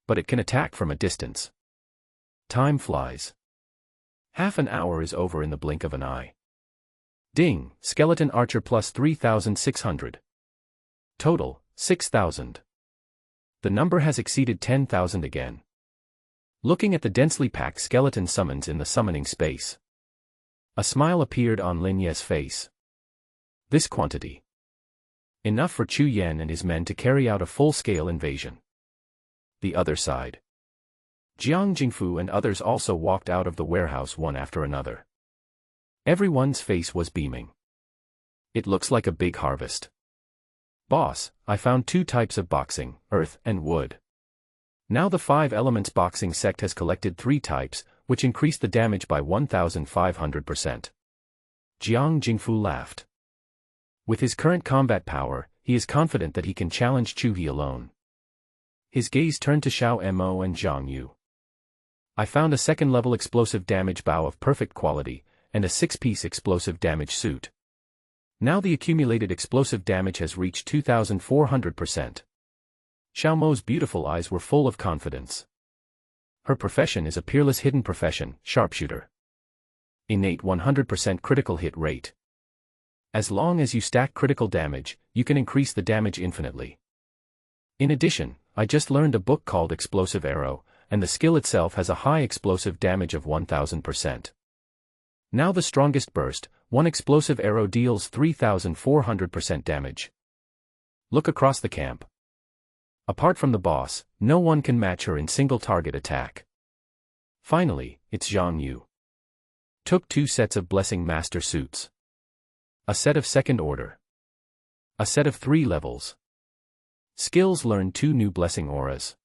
But it can attack from a distance. Time flies. Half an hour is over in the blink of an eye. Ding, skeleton archer plus 3,600. Total, 6,000. The number has exceeded 10,000 again. Looking at the densely packed skeleton summons in the summoning space. A smile appeared on Lin Ye's face. This quantity. Enough for Chu Yan and his men to carry out a full-scale invasion. The other side. Jiang Jingfu and others also walked out of the warehouse one after another. Everyone's face was beaming. It looks like a big harvest. Boss, I found 2 types of boxing, earth and wood. Now the 5 elements boxing sect has collected 3 types, which increase the damage by 1,500%. Jiang Jingfu laughed. With his current combat power, he is confident that he can challenge Chu He alone. His gaze turned to Xiao Mo and Zhang Yu. I found a 2nd-level explosive damage bow of perfect quality, and a 6-piece explosive damage suit. Now the accumulated explosive damage has reached 2,400%. Xiao Mo's beautiful eyes were full of confidence. Her profession is a peerless hidden profession, sharpshooter. Innate 100% critical hit rate. As long as you stack critical damage, you can increase the damage infinitely. In addition, I just learned a book called Explosive Arrow, and the skill itself has a high explosive damage of 1,000%. Now the strongest burst, one explosive arrow deals 3,400% damage. Look across the camp. Apart from the boss, no one can match her in single target attack. Finally, it's Zhang Yu. Took 2 sets of Blessing Master suits. A set of 2nd order. A set of 3 levels. Skills learned 2 new blessing auras.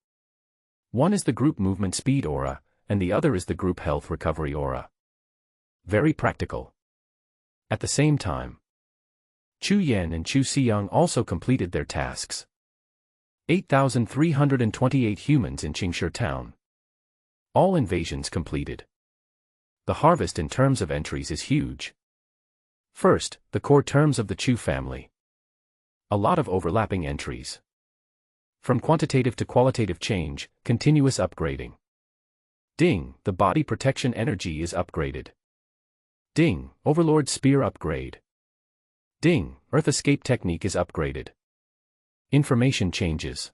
One is the group movement speed aura, and the other is the group health recovery aura. Very practical. At the same time, Chu Yan and Chu Xiang also completed their tasks. 8,328 humans in Qingshi town. All invasions completed. The harvest in terms of entries is huge. First, the core terms of the Chu family. A lot of overlapping entries. From quantitative to qualitative change, continuous upgrading. Ding, the body protection energy is upgraded. Ding, Overlord Spear upgrade. Ding, Earth Escape technique is upgraded. Information changes.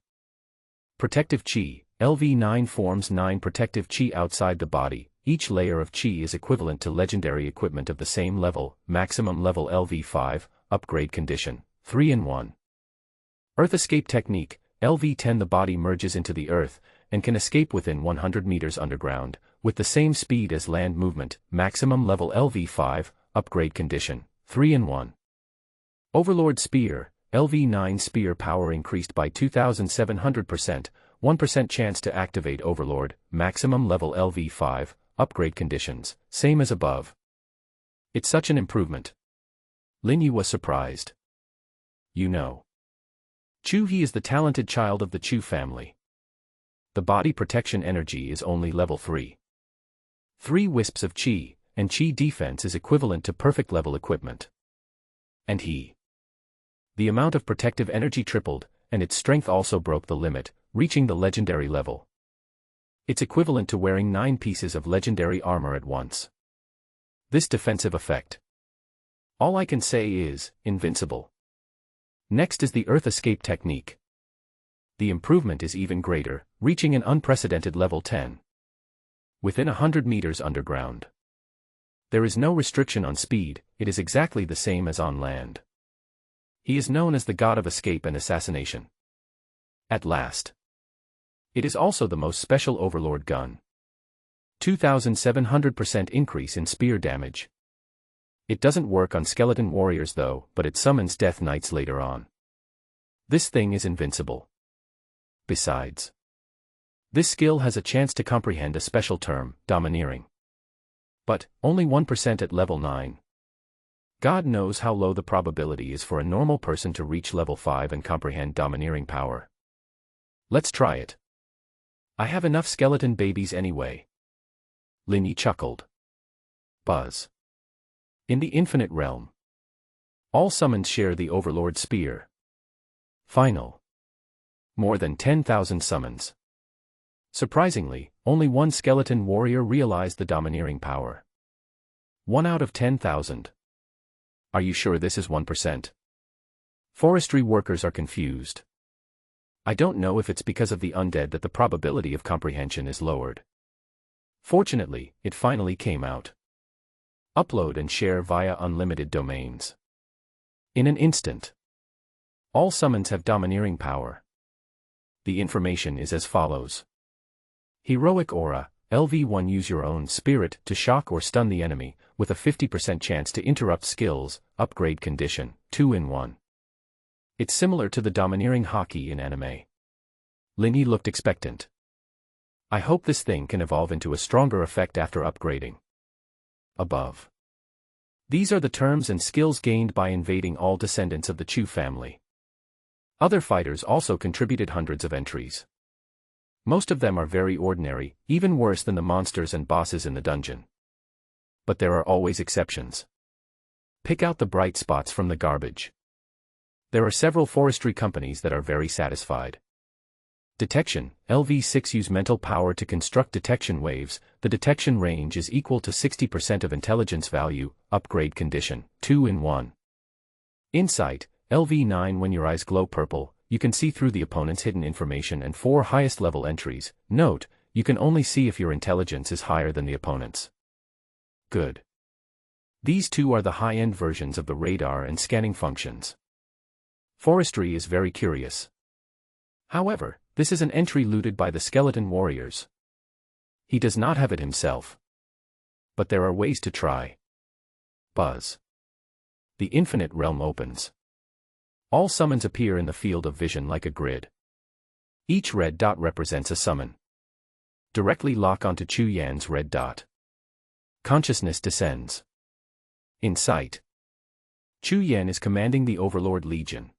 Protective Chi, LV9 forms 9 protective Chi outside the body. Each layer of Chi is equivalent to legendary equipment of the same level, maximum level LV5, upgrade condition, 3 in 1. Earth Escape technique, LV10 the body merges into the earth, and can escape within 100 meters underground, with the same speed as land movement, maximum level LV5, upgrade condition, 3 in 1. Overlord Spear, LV9 spear power increased by 2,700%, 1% chance to activate Overlord, maximum level LV5, upgrade conditions, same as above. It's such an improvement. Lin Yu was surprised. You know. Chu He is the talented child of the Chu family. The body protection energy is only level 3. 3 wisps of Chi, and Chi defense is equivalent to perfect level equipment. And he. The amount of protective energy tripled, and its strength also broke the limit, reaching the legendary level. It's equivalent to wearing 9 pieces of legendary armor at once. This defensive effect. All I can say is, invincible. Next is the Earth Escape technique. The improvement is even greater, reaching an unprecedented level 10. Within 100 meters underground. There is no restriction on speed, it is exactly the same as on land. He is known as the god of escape and assassination. At last. It is also the most special Overlord gun. 2,700% increase in spear damage. It doesn't work on skeleton warriors though, but it summons death knights later on. This thing is invincible. Besides, this skill has a chance to comprehend a special term, domineering. But, only 1% at level 9. God knows how low the probability is for a normal person to reach level 5 and comprehend domineering power. Let's try it. I have enough skeleton babies anyway. Lin Yi chuckled. Buzz. In the infinite realm. All summons share the Overlord Spear. Final. More than 10,000 summons. Surprisingly, only one skeleton warrior realized the domineering power. 1 out of 10,000. Are you sure this is 1%? Forestry workers are confused. I don't know if it's because of the undead that the probability of comprehension is lowered. Fortunately, it finally came out. Upload and share via unlimited domains. In an instant. All summons have domineering power. The information is as follows. Heroic Aura, LV1. Use your own spirit to shock or stun the enemy, with a 50% chance to interrupt skills, upgrade condition, 2 in 1. It's similar to the domineering Haki in anime. Linny looked expectant. I hope this thing can evolve into a stronger effect after upgrading. Above. These are the terms and skills gained by invading all descendants of the Chu family. Other fighters also contributed hundreds of entries. Most of them are very ordinary, even worse than the monsters and bosses in the dungeon. But there are always exceptions. Pick out the bright spots from the garbage. There are several forestry companies that are very satisfied. Detection, LV6. Use mental power to construct detection waves. The detection range is equal to 60% of intelligence value, upgrade condition, 2 in 1. Insight, LV9. When your eyes glow purple, you can see through the opponent's hidden information and 4 highest level entries. Note, you can only see if your intelligence is higher than the opponent's. Good. These two are the high-end versions of the radar and scanning functions. Forestry is very curious. However, this is an entry looted by the skeleton warriors. He does not have it himself. But there are ways to try. Buzz. The infinite realm opens. All summons appear in the field of vision like a grid. Each red dot represents a summon. Directly lock onto Chu Yan's red dot. Consciousness descends. In sight. Chu Yan is commanding the Overlord Legion.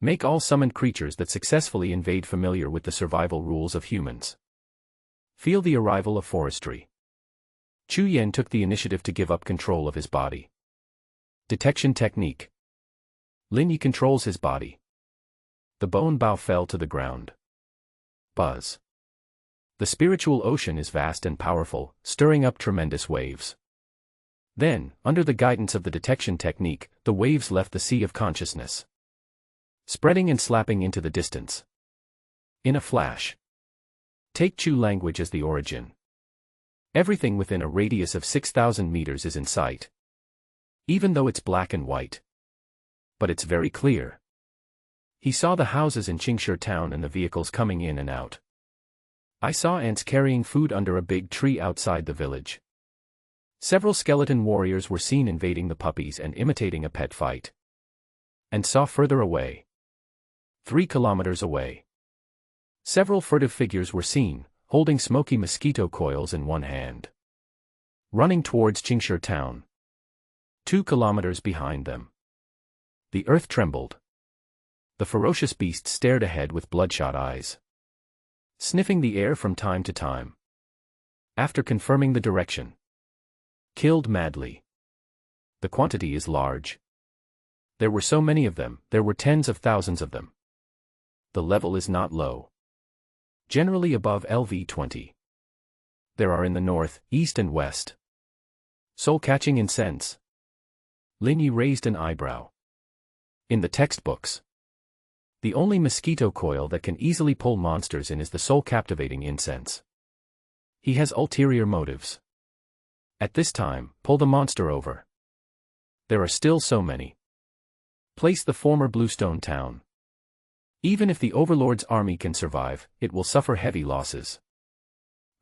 Make all summoned creatures that successfully invade familiar with the survival rules of humans. Feel the arrival of forestry. Chu Yan took the initiative to give up control of his body. Detection technique. Lin Yi controls his body. The bone bow fell to the ground. Buzz. The spiritual ocean is vast and powerful, stirring up tremendous waves. Then, under the guidance of the detection technique, the waves left the sea of consciousness, spreading and slapping into the distance. In a flash. Take Chu language as the origin. Everything within a radius of 6,000 meters is in sight. Even though it's black and white. But it's very clear. He saw the houses in Qingshi town and the vehicles coming in and out. I saw ants carrying food under a big tree outside the village. Several skeleton warriors were seen invading the puppies and imitating a pet fight. And saw further away. 3 kilometers away. Several furtive figures were seen, holding smoky mosquito coils in one hand. Running towards Qingshi town. 2 kilometers behind them. The earth trembled. The ferocious beast stared ahead with bloodshot eyes, sniffing the air from time to time. After confirming the direction. Killed madly. The quantity is large. There were so many of them, there were tens of thousands of them. The level is not low. Generally above LV20. There are in the north, east and west. Soul-catching incense. Lin Yi raised an eyebrow. In the textbooks. The only mosquito coil that can easily pull monsters in is the soul-captivating incense. He has ulterior motives. At this time, pull the monster over. There are still so many. Place the former Bluestone town. Even if the Overlord's army can survive, it will suffer heavy losses.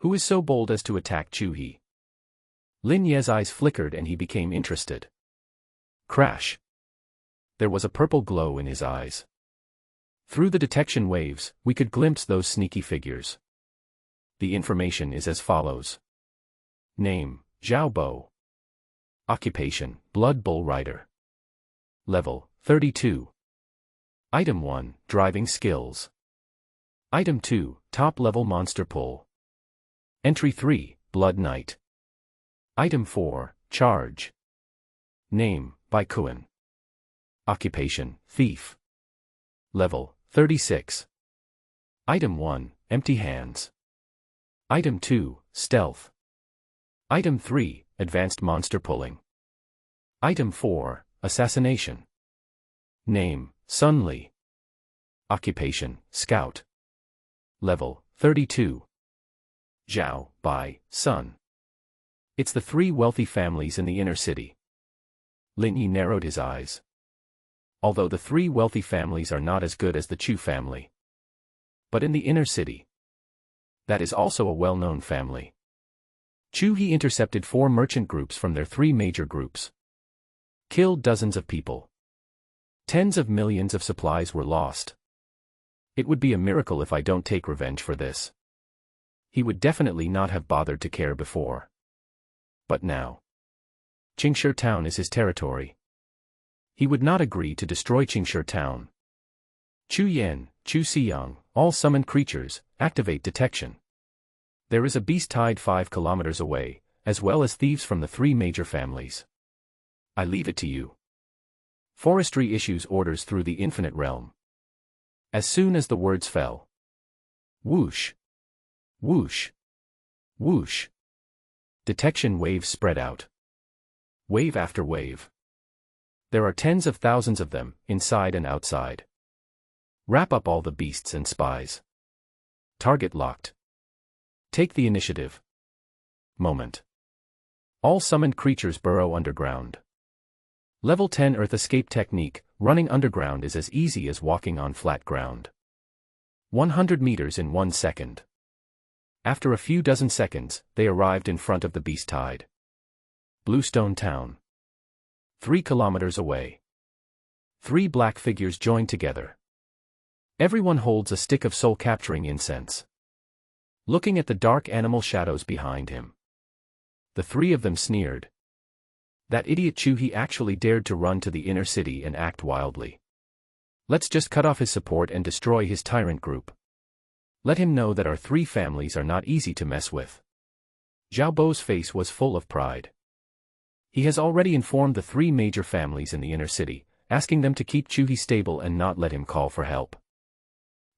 Who is so bold as to attack Chu-He? Lin Ye's eyes flickered and he became interested. Crash. There was a purple glow in his eyes. Through the detection waves, we could glimpse those sneaky figures. The information is as follows. Name, Zhao Bo. Occupation, Blood Bull Rider. Level, 32. Item 1, Driving Skills. Item 2, Top-Level Monster Pull. Entry 3, Blood Knight. Item 4, Charge. Name, Baikuan. Occupation, Thief. Level, 36. Item 1, Empty Hands. Item 2, Stealth. Item 3, Advanced Monster Pulling. Item 4, Assassination. Name, Sun Li. Occupation, Scout. Level, 32. Zhao, Bai, Sun. It's the 3 wealthy families in the inner city. Lin Yi narrowed his eyes. Although the 3 wealthy families are not as good as the Chu family. But in the inner city, that is also a well-known family. Chu-He intercepted 4 merchant groups from their 3 major groups. Killed dozens of people. Tens of millions of supplies were lost. It would be a miracle if I don't take revenge for this. He would definitely not have bothered to care before. But now, Qingshi Town is his territory. He would not agree to destroy Qingshi Town. Chu Yan, Chu Xiyang, all summoned creatures, activate detection. There is a beast tied 5 kilometers away, as well as thieves from the 3 major families. I leave it to you. Forestry issues orders through the infinite realm. As soon as the words fell. Whoosh. Whoosh. Whoosh. Detection waves spread out. Wave after wave. There are tens of thousands of them, inside and outside. Wrap up all the beasts and spies. Target locked. Take the initiative. Moment. All summoned creatures burrow underground. Level 10 Earth Escape Technique, running underground is as easy as walking on flat ground. 100 meters in 1 second. After a few dozen seconds, they arrived in front of the beast tide. Bluestone Town. 3 kilometers away. 3 black figures joined together. Everyone holds a stick of soul-capturing incense. Looking at the dark animal shadows behind him. The 3 of them sneered. That idiot Chu-He actually dared to run to the inner city and act wildly. Let's just cut off his support and destroy his tyrant group. Let him know that our 3 families are not easy to mess with. Zhao Bo's face was full of pride. He has already informed the 3 major families in the inner city, asking them to keep Chu-He stable and not let him call for help.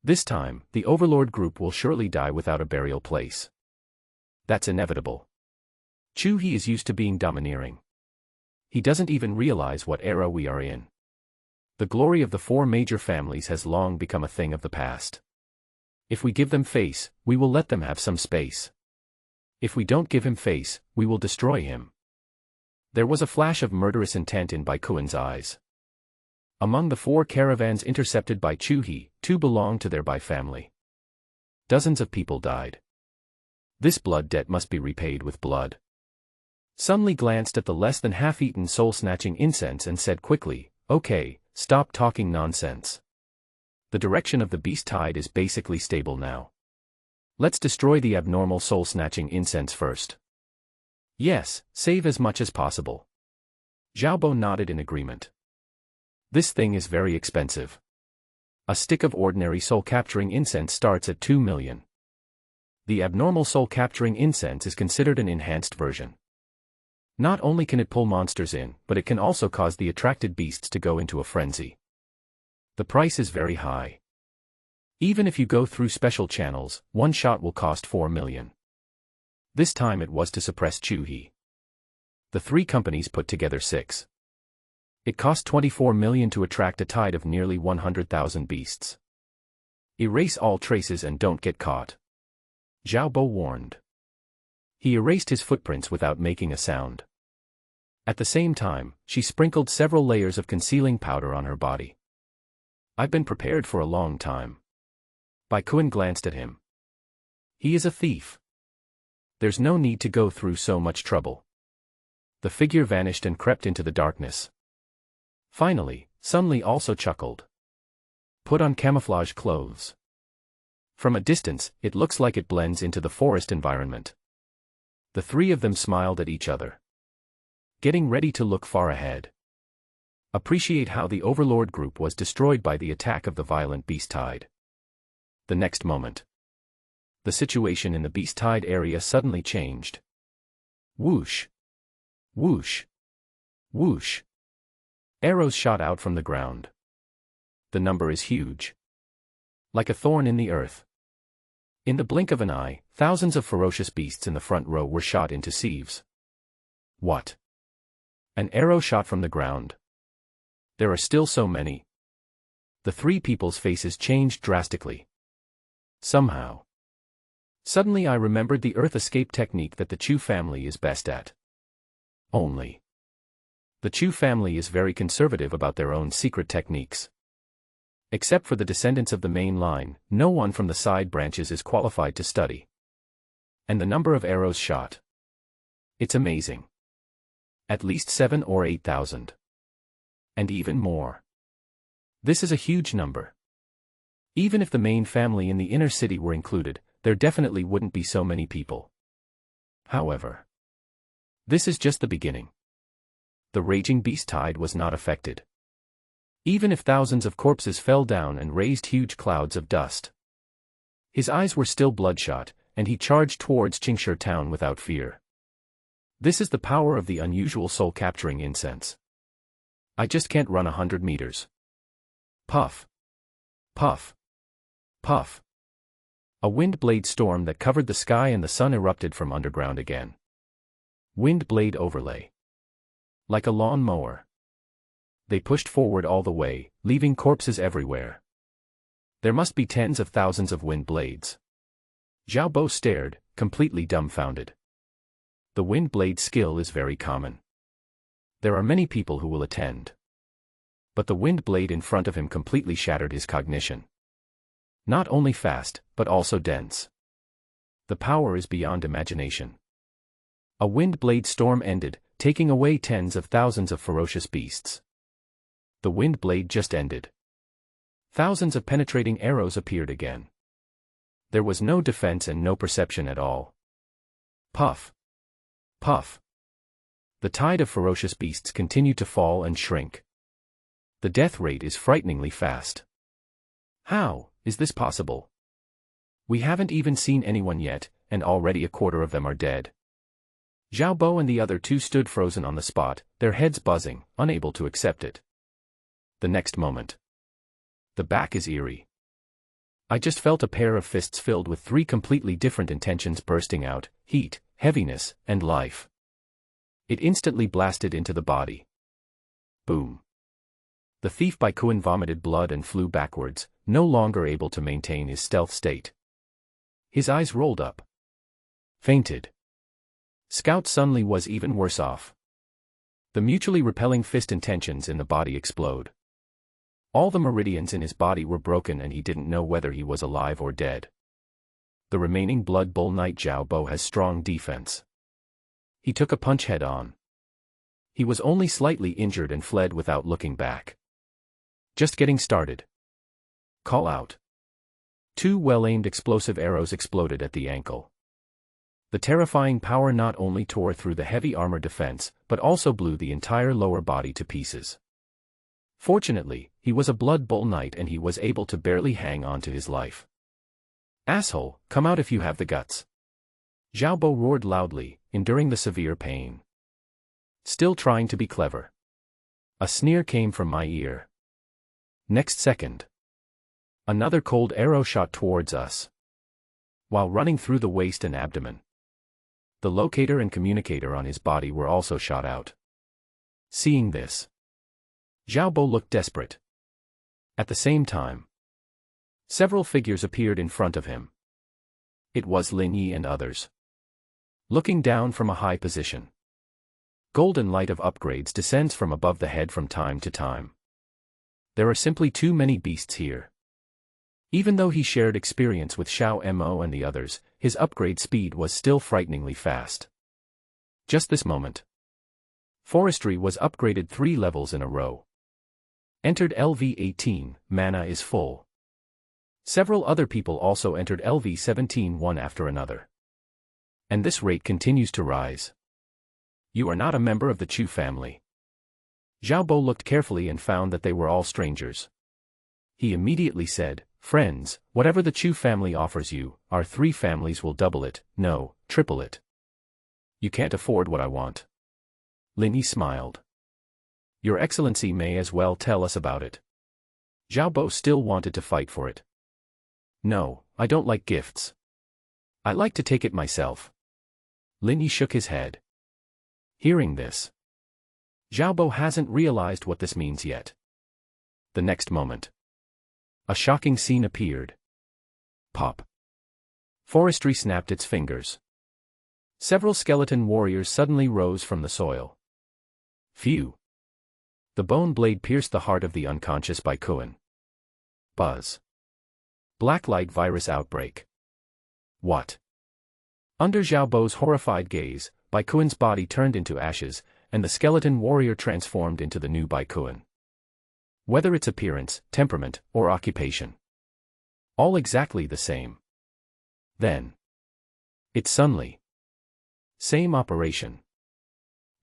This time, the Overlord group will surely die without a burial place. That's inevitable. Chu-He is used to being domineering. He doesn't even realize what era we are in. The glory of the 4 major families has long become a thing of the past. If we give them face, we will let them have some space. If we don't give him face, we will destroy him. There was a flash of murderous intent in Bai Kuan's eyes. Among the 4 caravans intercepted by Chu-He, 2 belonged to their Bai family. Dozens of people died. This blood debt must be repaid with blood. Sun Li glanced at the less than half-eaten soul-snatching incense and said quickly, "Okay, stop talking nonsense. The direction of the beast tide is basically stable now. Let's destroy the abnormal soul-snatching incense first." "Yes, save as much as possible." Zhao Bo nodded in agreement. "This thing is very expensive. A stick of ordinary soul-capturing incense starts at 2 million. The abnormal soul-capturing incense is considered an enhanced version. Not only can it pull monsters in, but it can also cause the attracted beasts to go into a frenzy. The price is very high. Even if you go through special channels, 1 shot will cost 4 million. This time it was to suppress Chu-He. The 3 companies put together 6. It cost 24 million to attract a tide of nearly 100,000 beasts. Erase all traces and don't get caught. Zhao Bo warned. He erased his footprints without making a sound. At the same time, she sprinkled several layers of concealing powder on her body. "I've been prepared for a long time." Bai Kuan glanced at him. "He is a thief. There's no need to go through so much trouble." The figure vanished and crept into the darkness. Finally, Sun Li also chuckled. "Put on camouflage clothes." From a distance, it looks like it blends into the forest environment. The 3 of them smiled at each other. Getting ready to look far ahead. Appreciate how the Overlord group was destroyed by the attack of the violent beast tide. The next moment, the situation in the beast tide area suddenly changed. Whoosh! Whoosh! Whoosh! Arrows shot out from the ground. The number is huge. Like a thorn in the earth. In the blink of an eye, thousands of ferocious beasts in the front row were shot into sieves. What? An arrow shot from the ground. There are still so many. The 3 people's faces changed drastically. Somehow. Suddenly I remembered the earth escape technique that the Chu family is best at. Only. The Chu family is very conservative about their own secret techniques. Except for the descendants of the main line, no one from the side branches is qualified to study. And the number of arrows shot. It's amazing. At least 7 or 8,000. And even more. This is a huge number. Even if the main family in the inner city were included, there definitely wouldn't be so many people. However, this is just the beginning. The raging beast tide was not affected. Even if thousands of corpses fell down and raised huge clouds of dust. His eyes were still bloodshot, and he charged towards Qingshi town without fear. This is the power of the unusual soul-capturing incense. I just can't run 100 meters. Puff. Puff. Puff. A wind blade storm that covered the sky and the sun erupted from underground again. Wind blade overlay. Like a lawn mower. They pushed forward all the way, leaving corpses everywhere. There must be tens of thousands of wind blades. Zhao Bo stared, completely dumbfounded. The wind blade skill is very common. There are many people who will attend. But the wind blade in front of him completely shattered his cognition. Not only fast, but also dense. The power is beyond imagination. A wind blade storm ended, taking away tens of thousands of ferocious beasts. The wind blade just ended. Thousands of penetrating arrows appeared again. There was no defense and no perception at all. Puff. Puff. The tide of ferocious beasts continued to fall and shrink. The death rate is frighteningly fast. How is this possible? We haven't even seen anyone yet, and already a quarter of them are dead. Zhao Bo and the other two stood frozen on the spot, their heads buzzing, unable to accept it. The next moment. The back is eerie. I just felt a pair of fists filled with 3 completely different intentions bursting out: heat, heaviness, and life. It instantly blasted into the body. Boom. The thief by Kuan vomited blood and flew backwards, no longer able to maintain his stealth state. His eyes rolled up. Fainted. Scout Sun Li was even worse off. The mutually repelling fist intentions in the body explode. All the meridians in his body were broken and he didn't know whether he was alive or dead. The remaining Blood Bull Knight Zhao Bo has strong defense. He took a punch head on. He was only slightly injured and fled without looking back. Just getting started. Call out. 2 well-aimed explosive arrows exploded at the ankle. The terrifying power not only tore through the heavy armor defense, but also blew the entire lower body to pieces. Fortunately, he was a Blood Bull Knight and he was able to barely hang on to his life. Asshole, come out if you have the guts. Zhao Bo roared loudly, enduring the severe pain. Still trying to be clever. A sneer came from my ear. Next second. Another cold arrow shot towards us. While running through the waist and abdomen. The locator and communicator on his body were also shot out. Seeing this, Zhao Bo looked desperate. At the same time, several figures appeared in front of him. It was Lin Yi and others. Looking down from a high position. Golden light of upgrades descends from above the head from time to time. There are simply too many beasts here. Even though he shared experience with Xiao Mo and the others, his upgrade speed was still frighteningly fast. Just this moment. Forestry was upgraded 3 levels in a row. Entered LV18, mana is full. Several other people also entered LV17 one after another. And this rate continues to rise. You are not a member of the Chu family. Zhao Bo looked carefully and found that they were all strangers. He immediately said, friends, whatever the Chu family offers you, our 3 families will double it, no, triple it. You can't afford what I want. Lin Yi smiled. Your Excellency may as well tell us about it. Zhao Bo still wanted to fight for it. No, I don't like gifts. I like to take it myself. Lin Yi shook his head. Hearing this, Zhao Bo hasn't realized what this means yet. The next moment, a shocking scene appeared. Pop. Forestry snapped its fingers. Several skeleton warriors suddenly rose from the soil. Phew. The bone blade pierced the heart of the unconscious Bai Kuan. Buzz. Blacklight virus outbreak. What? Under Xiaobo's horrified gaze, Baikuan's body turned into ashes, and the skeleton warrior transformed into the new Baikuan. Whether its appearance, temperament, or occupation. All exactly the same. Then. It's Sunli. Same operation.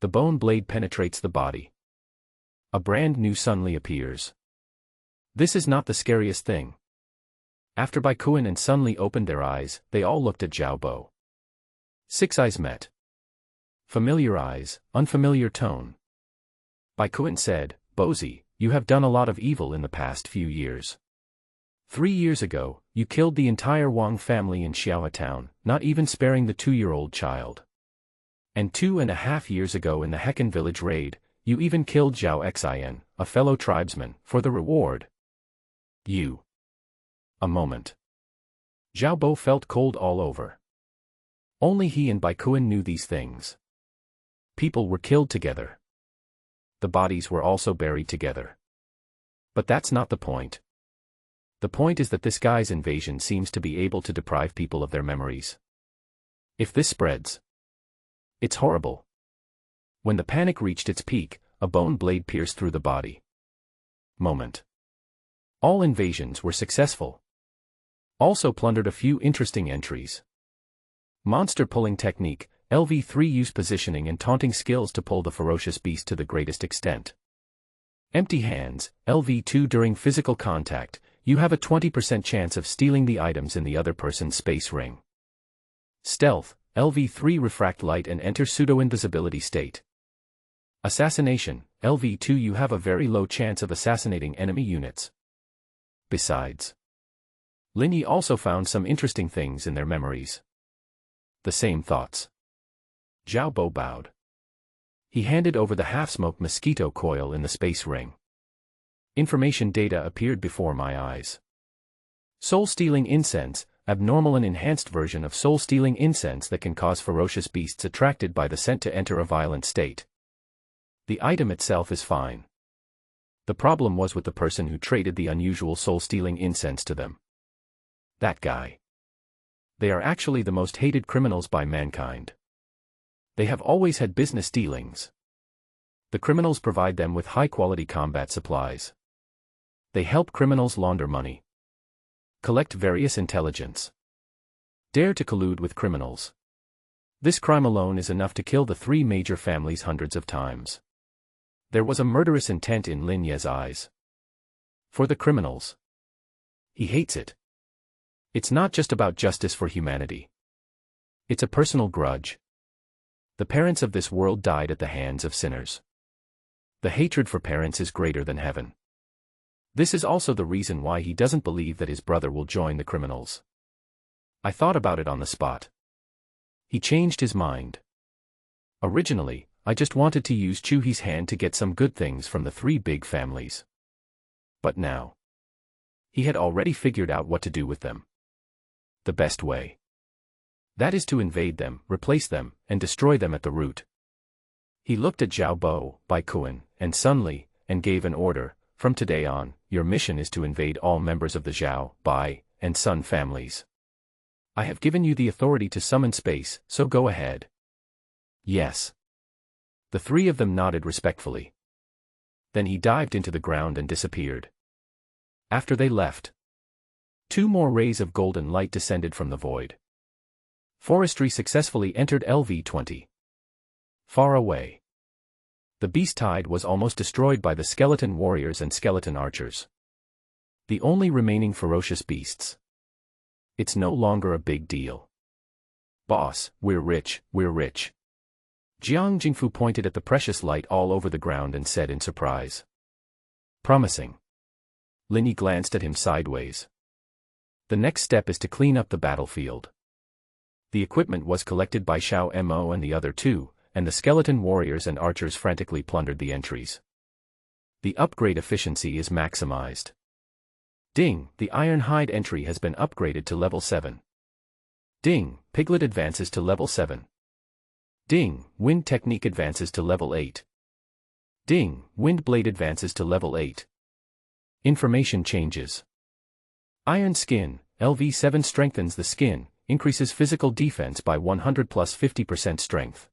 The bone blade penetrates the body. A brand new Sunli appears. This is not the scariest thing. After Baikuan and Sunli opened their eyes, they all looked at Xiaobo. Six eyes met. Familiar eyes, unfamiliar tone. Baikuan said, Bozi, you have done a lot of evil in the past few years. 3 years ago, you killed the entire Wang family in Xiaohe town, not even sparing the 2-year-old child. And 2.5 years ago in the Hekan village raid, you even killed Zhao Xian, a fellow tribesman, for the reward. You. A moment. Xiaobo felt cold all over. Only he and Baikuan knew these things. People were killed together. The bodies were also buried together. But that's not the point. The point is that this guy's invasion seems to be able to deprive people of their memories. If this spreads, it's horrible. When the panic reached its peak, a bone blade pierced through the body. Moment. All invasions were successful. Also plundered a few interesting entries. Monster pulling technique, LV3 use positioning and taunting skills to pull the ferocious beast to the greatest extent. Empty hands, LV2 during physical contact, you have a 20% chance of stealing the items in the other person's space ring. Stealth, LV3 refract light and enter pseudo-invisibility state. Assassination, LV2 you have a very low chance of assassinating enemy units. Besides, Lin Yi also found some interesting things in their memories. The same thoughts. Xiaobo bowed. He handed over the half-smoked mosquito coil in the space ring. Information data appeared before my eyes. Soul-stealing incense, abnormal and enhanced version of soul-stealing incense that can cause ferocious beasts attracted by the scent to enter a violent state. The item itself is fine. The problem was with the person who traded the unusual soul-stealing incense to them. That guy. They are actually the most hated criminals by mankind. They have always had business dealings. The criminals provide them with high-quality combat supplies. They help criminals launder money. Collect various intelligence. Dare to collude with criminals. This crime alone is enough to kill the 3 major families hundreds of times. There was a murderous intent in Lin Ye's eyes. For the criminals. He hates it. It's not just about justice for humanity. It's a personal grudge. The parents of this world died at the hands of sinners. The hatred for parents is greater than heaven. This is also the reason why he doesn't believe that his brother will join the criminals. I thought about it on the spot. He changed his mind. Originally, I just wanted to use Chuhi's hand to get some good things from the 3 big families. But now, he had already figured out what to do with them. The best way. That is to invade them, replace them, and destroy them at the root. He looked at Xiaobo, Baikuan, and Sunli, and gave an order. From today on, your mission is to invade all members of the Zhao, Bai, and Sun families. I have given you the authority to summon space, so go ahead. Yes. The 3 of them nodded respectfully. Then he dived into the ground and disappeared. After they left, 2 more rays of golden light descended from the void. Forestry successfully entered LV-20. Far away. The beast tide was almost destroyed by the skeleton warriors and skeleton archers. The only remaining ferocious beasts. It's no longer a big deal. Boss, we're rich, we're rich. Jiang Jingfu pointed at the precious light all over the ground and said in surprise. Promising. Lin Yi glanced at him sideways. The next step is to clean up the battlefield. The equipment was collected by Xiao Mo and the other 2, and the skeleton warriors and archers frantically plundered the entries. The upgrade efficiency is maximized. Ding, the Ironhide entry has been upgraded to level 7. Ding, Piglet advances to level 7. Ding, Wind Technique advances to level 8. Ding, Wind Blade advances to level 8. Information changes. Iron Skin, LV7 strengthens the skin, increases physical defense by 100 plus 50% strength.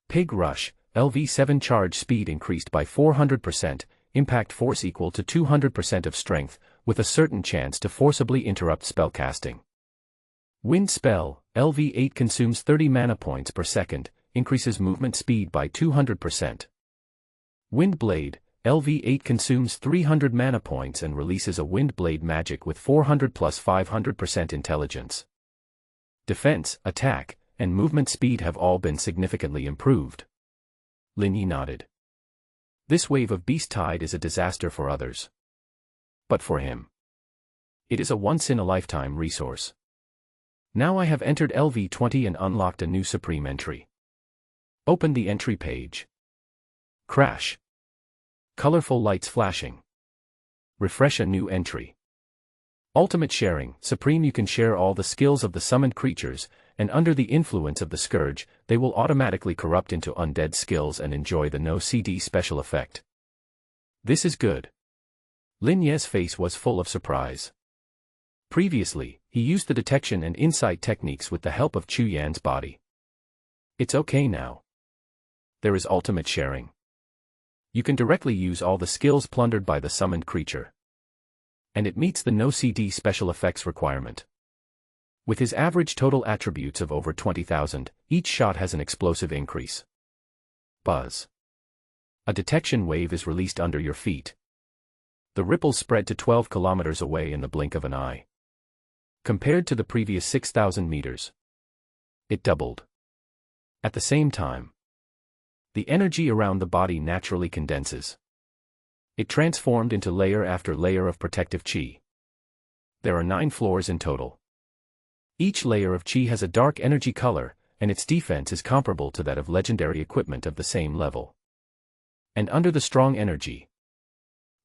Pig Rush, LV7 charge speed increased by 400%, impact force equal to 200% of strength, with a certain chance to forcibly interrupt spellcasting. Wind Spell, LV8 consumes 30 mana points per second, increases movement speed by 200%. Wind Blade, LV8 consumes 300 mana points and releases a Wind Blade magic with 400 plus 500% intelligence. Defense, attack, and movement speed have all been significantly improved. Lin Yi nodded. This wave of Beast Tide is a disaster for others. But for him, it is a once-in-a-lifetime resource. Now I have entered LV20 and unlocked a new Supreme entry. Open the entry page. Crash. Colorful lights flashing. Refresh a new entry. Ultimate sharing, Supreme. You can share all the skills of the summoned creatures, and under the influence of the Scourge, they will automatically corrupt into undead skills and enjoy the no CD special effect. This is good. Lin Ye's face was full of surprise. Previously, he used the detection and insight techniques with the help of Chu Yan's body. It's okay now. There is ultimate sharing. You can directly use all the skills plundered by the summoned creature. And it meets the no CD special effects requirement. With his average total attributes of over 20,000, each shot has an explosive increase. Buzz. A detection wave is released under your feet. The ripples spread to 12 kilometers away in the blink of an eye. Compared to the previous 6,000 meters, it doubled. At the same time, the energy around the body naturally condenses. It transformed into layer after layer of protective chi. There are 9 floors in total. Each layer of chi has a dark energy color, and its defense is comparable to that of legendary equipment of the same level. And under the strong energy,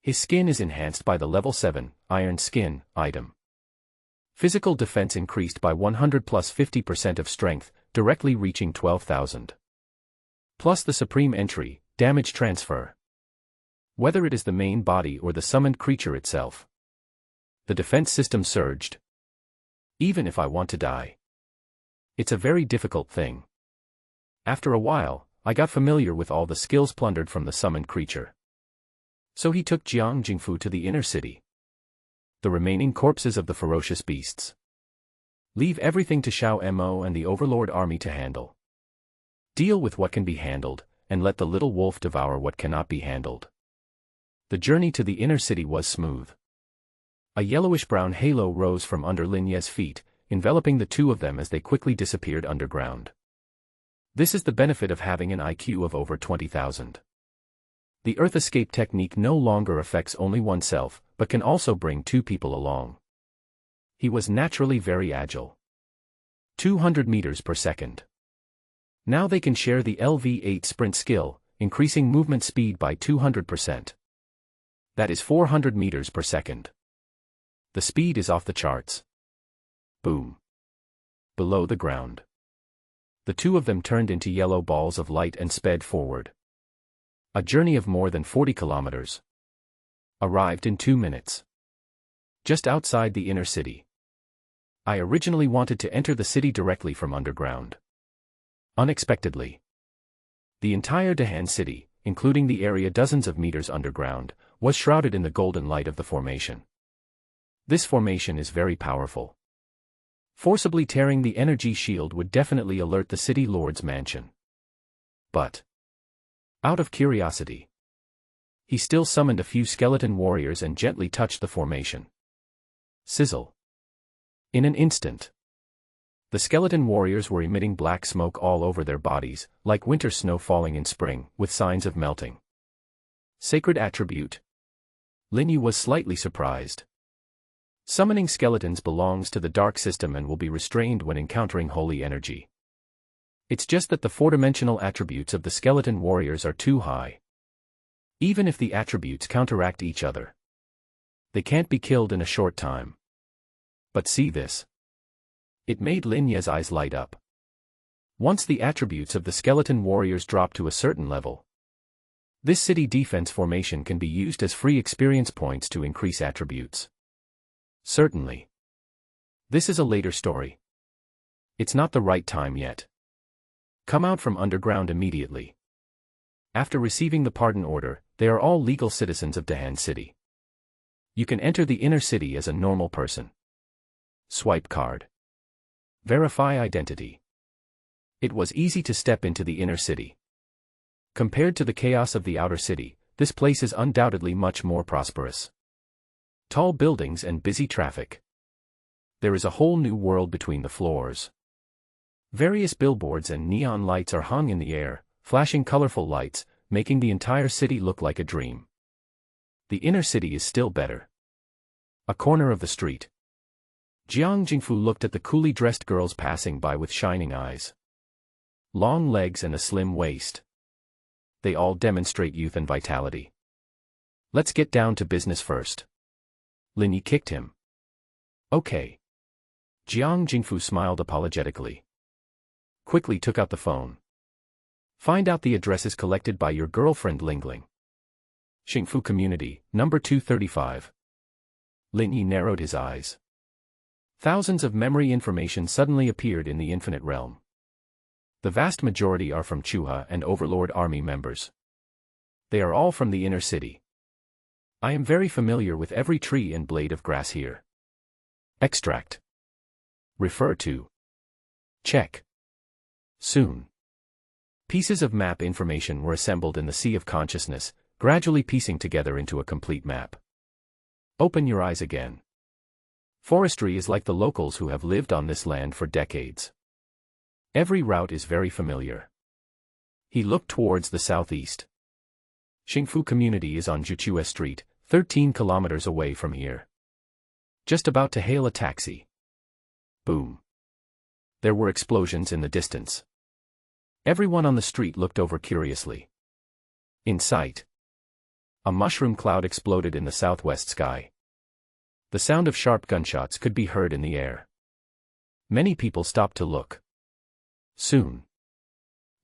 his skin is enhanced by the level 7, Iron Skin, item. Physical defense increased by 100 plus 50% of strength, directly reaching 12,000. Plus the Supreme entry, damage transfer. Whether it is the main body or the summoned creature itself, the defense system surged. Even if I want to die, it's a very difficult thing. After a while, I got familiar with all the skills plundered from the summoned creature. So he took Jiang Jingfu to the inner city. The remaining corpses of the ferocious beasts. Leave everything to Xiao Mo and the Overlord army to handle. Deal with what can be handled, and let the little wolf devour what cannot be handled. The journey to the inner city was smooth. A yellowish-brown halo rose from under Lin Ye's feet, enveloping the two of them as they quickly disappeared underground. This is the benefit of having an IQ of over 20,000. The Earth Escape technique no longer affects only oneself, but can also bring 2 people along. He was naturally very agile. 200 meters per second. Now they can share the LV8 sprint skill, increasing movement speed by 200%. That is 400 meters per second. The speed is off the charts. Boom. Below the ground, the two of them turned into yellow balls of light and sped forward. A journey of more than 40 kilometers. Arrived in 2 minutes. Just outside the inner city. I originally wanted to enter the city directly from underground. Unexpectedly, the entire Dahan city, including the area dozens of meters underground, was shrouded in the golden light of the formation. This formation is very powerful. Forcibly tearing the energy shield would definitely alert the city lord's mansion. But, out of curiosity, he still summoned a few skeleton warriors and gently touched the formation. Sizzle. In an instant, the skeleton warriors were emitting black smoke all over their bodies, like winter snow falling in spring, with signs of melting. Sacred attribute. Lin Yu was slightly surprised. Summoning skeletons belongs to the dark system and will be restrained when encountering holy energy. It's just that the 4-dimensional attributes of the skeleton warriors are too high. Even if the attributes counteract each other, they can't be killed in a short time. But see this. It made Lin Ye's eyes light up. Once the attributes of the skeleton warriors drop to a certain level, this city defense formation can be used as free experience points to increase attributes. Certainly. This is a later story. It's not the right time yet. Come out from underground immediately. After receiving the pardon order, they are all legal citizens of Dahan City. You can enter the inner city as a normal person. Swipe card. Verify identity. It was easy to step into the inner city. Compared to the chaos of the outer city, this place is undoubtedly much more prosperous. Tall buildings and busy traffic. There is a whole new world between the floors. Various billboards and neon lights are hung in the air, flashing colorful lights, making the entire city look like a dream. The inner city is still better. A corner of the street. Jiang Jingfu looked at the coolly dressed girls passing by with shining eyes. Long legs and a slim waist. They all demonstrate youth and vitality. Let's get down to business first. Lin Yi kicked him. Okay. Jiang Jingfu smiled apologetically. Quickly took out the phone. Find out the addresses collected by your girlfriend Lingling. Xingfu Community, number 235. Lin Yi narrowed his eyes. Thousands of memory information suddenly appeared in the infinite realm. The vast majority are from Chuha and Overlord army members. They are all from the inner city. I am very familiar with every tree and blade of grass here. Extract. Refer to. Check. Soon. Pieces of map information were assembled in the sea of consciousness, gradually piecing together into a complete map. Open your eyes again. Forestry is like the locals who have lived on this land for decades. Every route is very familiar. He looked towards the southeast. Xingfu Community is on Juchue Street, 13 kilometers away from here. Just about to hail a taxi. Boom. There were explosions in the distance. Everyone on the street looked over curiously. In sight. A mushroom cloud exploded in the southwest sky. The sound of sharp gunshots could be heard in the air. Many people stopped to look. Soon.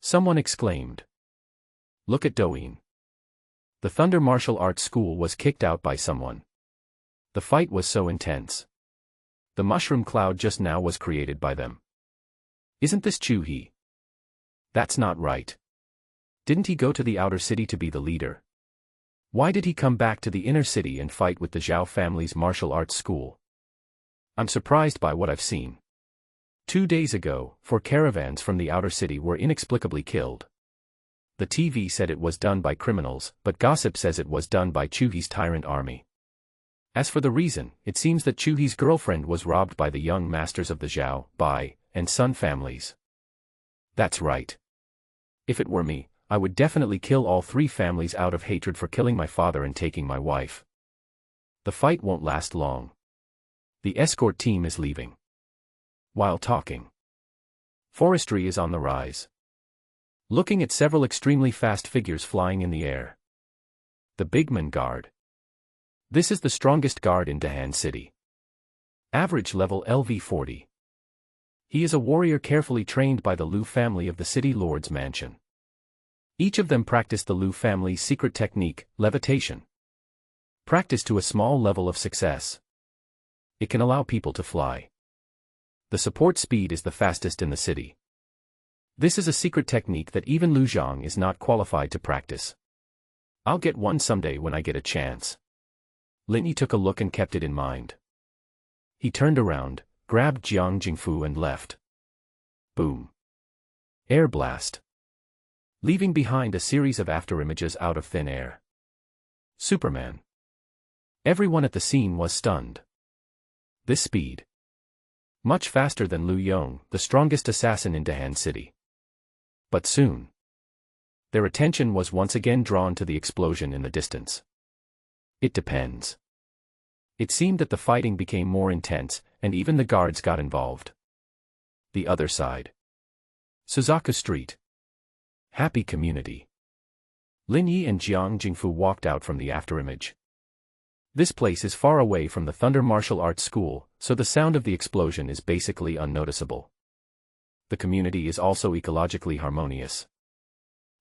Someone exclaimed. Look at Douyin. The Thunder Martial Arts School was kicked out by someone. The fight was so intense. The mushroom cloud just now was created by them. Isn't this Chu He? That's not right. Didn't he go to the outer city to be the leader? Why did he come back to the inner city and fight with the Zhao family's martial arts school? I'm surprised by what I've seen. 2 days ago, 4 caravans from the outer city were inexplicably killed. The TV said it was done by criminals, but gossip says it was done by Chu He's tyrant army. As for the reason, it seems that Chu He's girlfriend was robbed by the young masters of the Zhao, Bai, and Sun families. That's right. If it were me, I would definitely kill all 3 families out of hatred for killing my father and taking my wife. The fight won't last long. The escort team is leaving. While talking. Forestry is on the rise. Looking at several extremely fast figures flying in the air. The Bigman Guard. This is the strongest guard in Dahan City. Average level LV 40. He is a warrior carefully trained by the Liu family of the City Lord's mansion. Each of them practiced the Liu family's secret technique, levitation. Practiced to a small level of success. It can allow people to fly. The support speed is the fastest in the city. This is a secret technique that even Lu Zhang is not qualified to practice. I'll get one someday when I get a chance. Lin Yi took a look and kept it in mind. He turned around, grabbed Jiang Jingfu and left. Boom. Air blast. Leaving behind a series of afterimages out of thin air. Superman. Everyone at the scene was stunned. This speed. Much faster than Lu Yong, the strongest assassin in Dahan City. But soon. Their attention was once again drawn to the explosion in the distance. It depends. It seemed that the fighting became more intense, and even the guards got involved. The other side. Suzaku Street. Happy community. Lin Yi and Jiang Jingfu walked out from the afterimage. This place is far away from the Thunder Martial Arts School, so the sound of the explosion is basically unnoticeable. The community is also ecologically harmonious.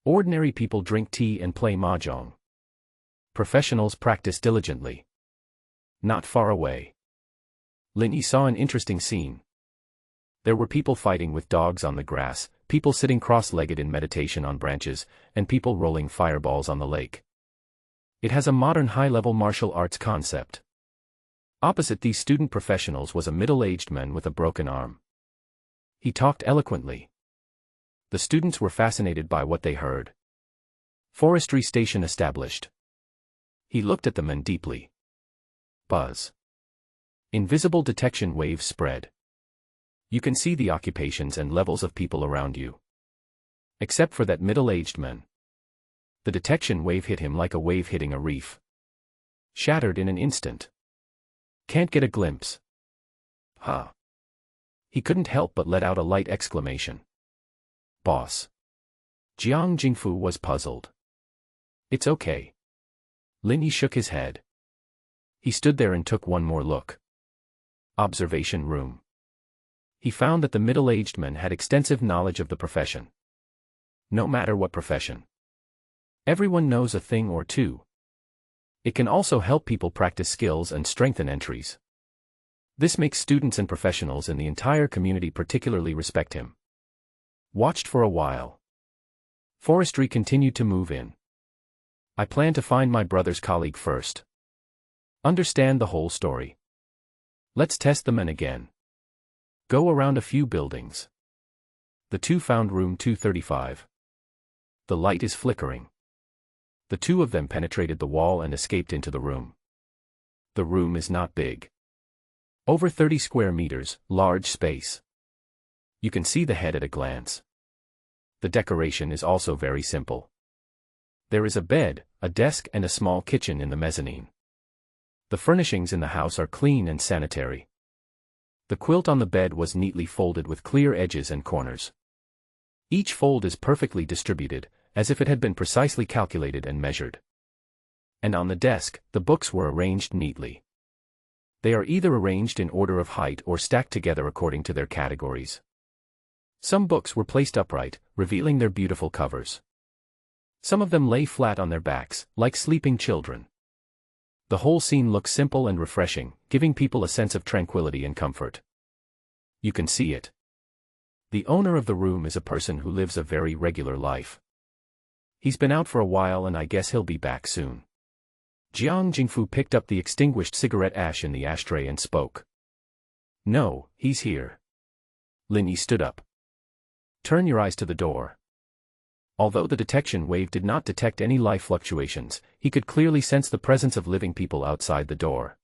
Ordinary people drink tea and play mahjong. Professionals practice diligently. Not far away. Lin Yi saw an interesting scene. There were people fighting with dogs on the grass, people sitting cross-legged in meditation on branches, and people rolling fireballs on the lake. It has a modern high-level martial arts concept. Opposite these student professionals was a middle-aged man with a broken arm. He talked eloquently. The students were fascinated by what they heard. Forestry station established. He looked at the men deeply. Buzz. Invisible detection waves spread. You can see the occupations and levels of people around you. Except for that middle-aged man. The detection wave hit him like a wave hitting a reef. Shattered in an instant. Can't get a glimpse. Huh. He couldn't help but let out a light exclamation. Boss. Jiang Jingfu was puzzled. It's okay. Lin Yi shook his head. He stood there and took one more look. Observation room. He found that the middle-aged man had extensive knowledge of the profession. No matter what profession. Everyone knows a thing or two. It can also help people practice skills and strengthen entries. This makes students and professionals in the entire community particularly respect him. Watched for a while. Forestry continued to move in. I plan to find my brother's colleague first. Understand the whole story. Let's test the men again. Go around a few buildings. The two found room 235. The light is flickering. The two of them penetrated the wall and escaped into the room. The room is not big. Over 30 square meters, large space. You can see the head at a glance. The decoration is also very simple. There is a bed, a desk and a small kitchen in the mezzanine. The furnishings in the house are clean and sanitary. The quilt on the bed was neatly folded with clear edges and corners. Each fold is perfectly distributed, as if it had been precisely calculated and measured. And on the desk, the books were arranged neatly. They are either arranged in order of height or stacked together according to their categories. Some books were placed upright, revealing their beautiful covers. Some of them lay flat on their backs, like sleeping children. The whole scene looks simple and refreshing, giving people a sense of tranquility and comfort. You can see it. The owner of the room is a person who lives a very regular life. He's been out for a while and I guess he'll be back soon. Jiang Jingfu picked up the extinguished cigarette ash in the ashtray and spoke. No, he's here. Lin Yi stood up. Turn your eyes to the door. Although the detection wave did not detect any life fluctuations, he could clearly sense the presence of living people outside the door.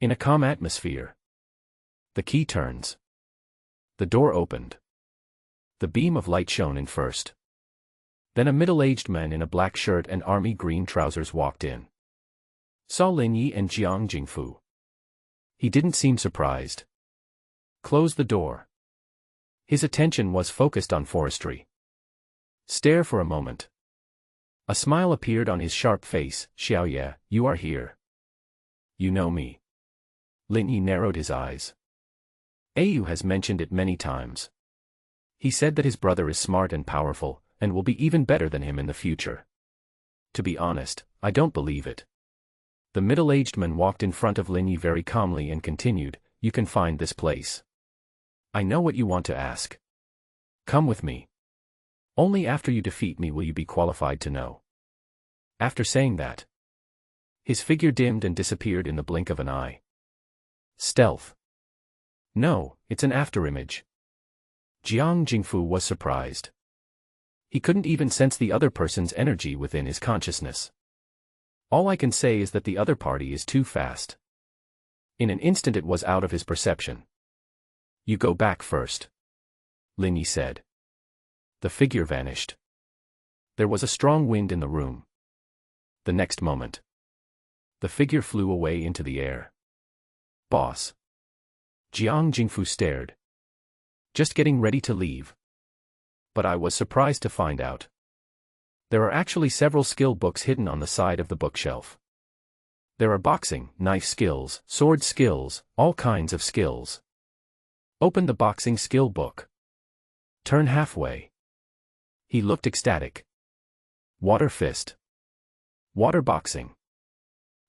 In a calm atmosphere. The key turns. The door opened. The beam of light shone in first. Then a middle-aged man in a black shirt and army green trousers walked in. Saw Lin Yi and Jiang Jingfu. He didn't seem surprised. Closed the door. His attention was focused on forestry. Stare for a moment. A smile appeared on his sharp face. Xiaoye, you are here. You know me. Lin Yi narrowed his eyes. Ayu has mentioned it many times. He said that his brother is smart and powerful, and will be even better than him in the future. To be honest, I don't believe it. The middle-aged man walked in front of Lin Yi very calmly and continued, you can find this place. I know what you want to ask. Come with me. Only after you defeat me will you be qualified to know. After saying that, his figure dimmed and disappeared in the blink of an eye. Stealth. No, it's an afterimage. Jiang Jingfu was surprised. He couldn't even sense the other person's energy within his consciousness. All I can say is that the other party is too fast. In an instant it was out of his perception. You go back first. Lin Yi said. The figure vanished. There was a strong wind in the room. The next moment, the figure flew away into the air. Boss. Jiang Jingfu stared. Just getting ready to leave. But I was surprised to find out. There are actually several skill books hidden on the side of the bookshelf. There are boxing, knife skills, sword skills, all kinds of skills. Open the boxing skill book. Turn halfway. He looked ecstatic. Water fist. Water boxing.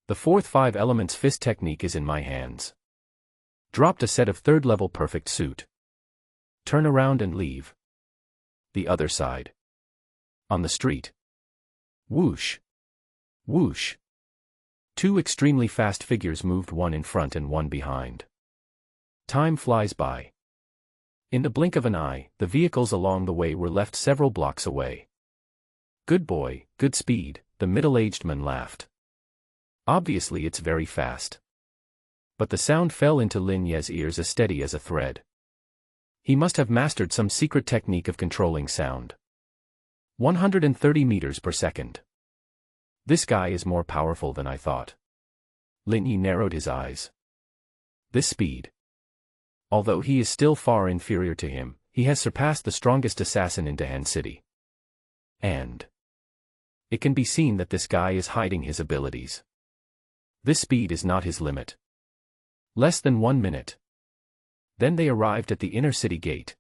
The fourth 5 elements fist technique is in my hands. Dropped a set of third-level perfect suit. Turn around and leave. The other side. On the street. Whoosh. Whoosh. Two extremely fast figures moved, one in front and one behind. Time flies by. In the blink of an eye, the vehicles along the way were left several blocks away. Good boy, good speed, the middle-aged man laughed. Obviously it's very fast. But the sound fell into Lin Ye's ears as steady as a thread. He must have mastered some secret technique of controlling sound. 130 meters per second. This guy is more powerful than I thought. Lin Ye narrowed his eyes. This speed. Although he is still far inferior to him, he has surpassed the strongest assassin in Dahan City. And it can be seen that this guy is hiding his abilities. This speed is not his limit. Less than 1 minute. Then they arrived at the inner city gate.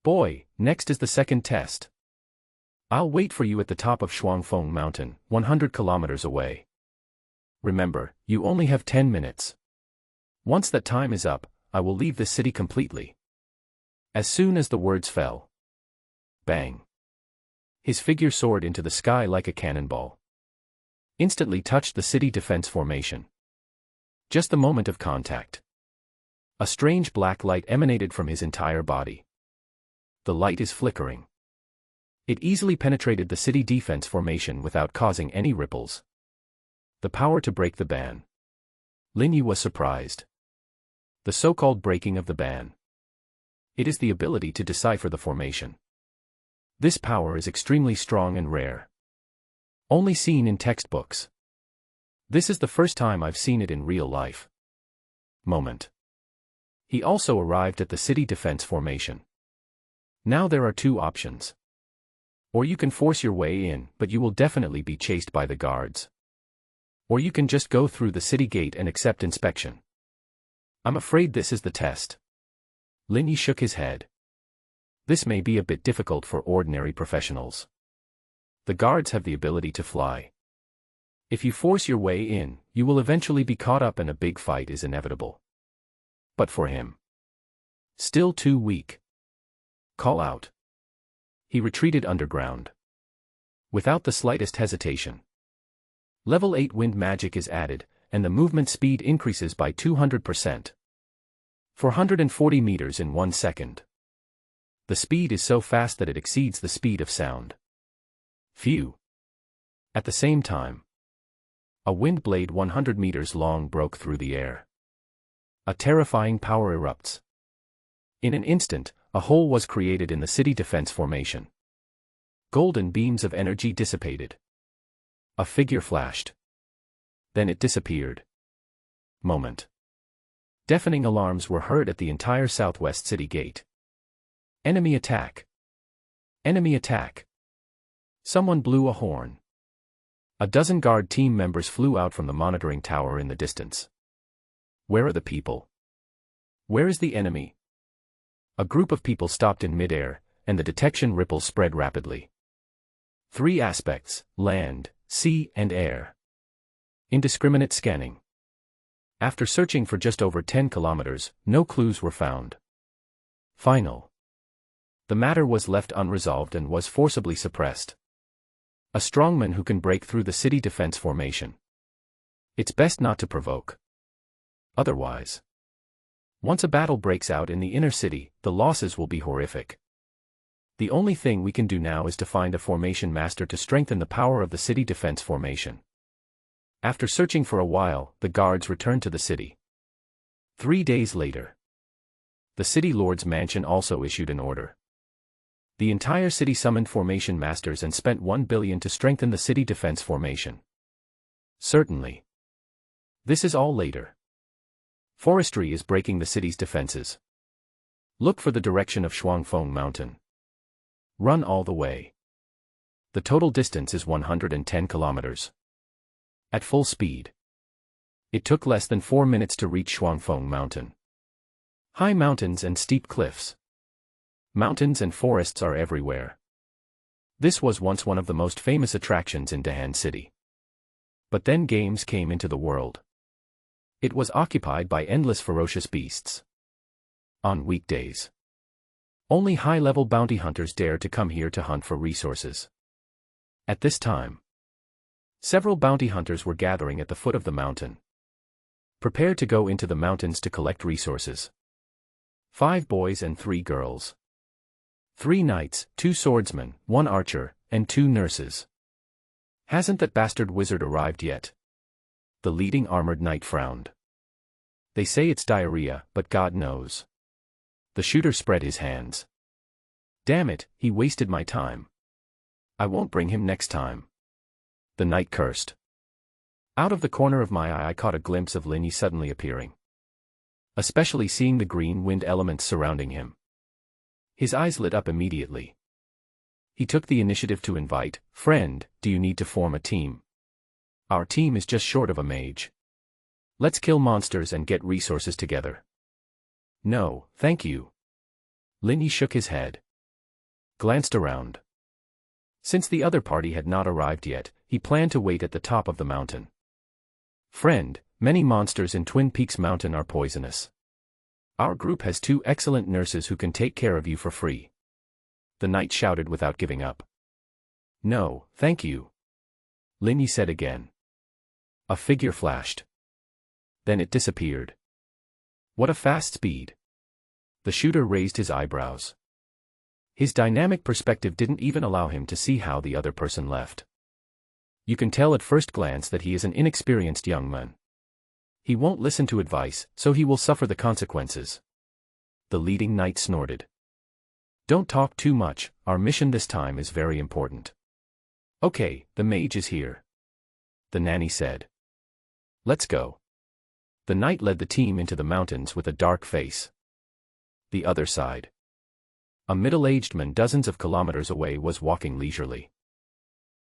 Boy, next is the second test. I'll wait for you at the top of Shuangfeng Mountain, 100 kilometers away. Remember, you only have 10 minutes. Once that time is up, I will leave this city completely. As soon as the words fell. Bang. His figure soared into the sky like a cannonball. Instantly touched the city defense formation. Just the moment of contact. A strange black light emanated from his entire body. The light is flickering. It easily penetrated the city defense formation without causing any ripples. The power to break the ban. Lin Yi was surprised. The so-called breaking of the ban. It is the ability to decipher the formation. This power is extremely strong and rare. Only seen in textbooks. This is the first time I've seen it in real life. Moment. He also arrived at the city defense formation. Now there are two options. Or you can force your way in, but you will definitely be chased by the guards. Or you can just go through the city gate and accept inspection. I'm afraid this is the test. Lin Yi shook his head. This may be a bit difficult for ordinary professionals. The guards have the ability to fly. If you force your way in, you will eventually be caught up and a big fight is inevitable. But for him, still too weak. Call out. He retreated underground. Without the slightest hesitation. Level 8 wind magic is added, and the movement speed increases by 200%. 440 meters in 1 second. The speed is so fast that it exceeds the speed of sound. Phew. At the same time, a wind blade 100 meters long broke through the air. A terrifying power erupts. In an instant, a hole was created in the city defense formation. Golden beams of energy dissipated. A figure flashed. Then it disappeared. Moment. Deafening alarms were heard at the entire southwest city gate. Enemy attack. Enemy attack. Someone blew a horn. A dozen guard team members flew out from the monitoring tower in the distance. Where are the people? Where is the enemy? A group of people stopped in midair, and the detection ripples spread rapidly. 3 aspects: land, sea, and air. Indiscriminate scanning. After searching for just over 10 kilometers, no clues were found. Final. The matter was left unresolved and was forcibly suppressed. A strongman who can break through the city defense formation. It's best not to provoke. Otherwise, once a battle breaks out in the inner city, the losses will be horrific. The only thing we can do now is to find a formation master to strengthen the power of the city defense formation. After searching for a while, the guards returned to the city. 3 days later, the city lord's mansion also issued an order. The entire city summoned formation masters and spent 1 billion to strengthen the city defense formation. Certainly. This is all later. Forestry is breaking the city's defenses. Look for the direction of Shuangfeng Mountain. Run all the way. The total distance is 110 kilometers. At full speed. It took less than 4 minutes to reach Shuangfeng Mountain. High mountains and steep cliffs. Mountains and forests are everywhere. This was once one of the most famous attractions in Dahan City. But then games came into the world. It was occupied by endless ferocious beasts. On weekdays, only high-level bounty hunters dared to come here to hunt for resources. At this time, several bounty hunters were gathering at the foot of the mountain, prepared to go into the mountains to collect resources. 5 boys and 3 girls. 3 knights, 2 swordsmen, 1 archer, and 2 nurses. Hasn't that bastard wizard arrived yet? The leading armored knight frowned. They say it's diarrhea, but God knows. The shooter spread his hands. Damn it, he wasted my time. I won't bring him next time. The knight cursed. Out of the corner of my eye I caught a glimpse of Linny suddenly appearing. Especially seeing the green wind elements surrounding him. His eyes lit up immediately. He took the initiative to invite, "Friend, do you need to form a team? Our team is just short of a mage. Let's kill monsters and get resources together." "No, thank you." Linny shook his head. Glanced around. Since the other party had not arrived yet, he planned to wait at the top of the mountain. "Friend, many monsters in Twin Peaks Mountain are poisonous. Our group has 2 excellent nurses who can take care of you for free." The knight shouted without giving up. "No, thank you," Linny said again. A figure flashed. Then it disappeared. What a fast speed. The shooter raised his eyebrows. His dynamic perspective didn't even allow him to see how the other person left. You can tell at first glance that he is an inexperienced young man. He won't listen to advice, so he will suffer the consequences. The leading knight snorted. "Don't talk too much, our mission this time is very important." "Okay, the mage is here," the nanny said. "Let's go." The knight led the team into the mountains with a dark face. The other side. A middle-aged man dozens of kilometers away was walking leisurely.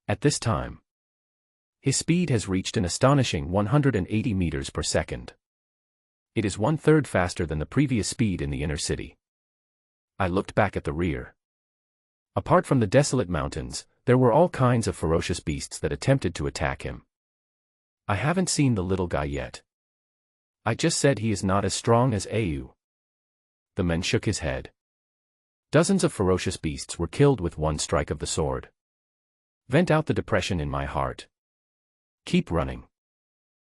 At this time, his speed has reached an astonishing 180 meters per second. It is 1/3 faster than the previous speed in the inner city. I looked back at the rear. Apart from the desolate mountains, there were all kinds of ferocious beasts that attempted to attack him. I haven't seen the little guy yet. I just said he is not as strong as Au. The man shook his head. Dozens of ferocious beasts were killed with one strike of the sword. Vent out the depression in my heart. Keep running.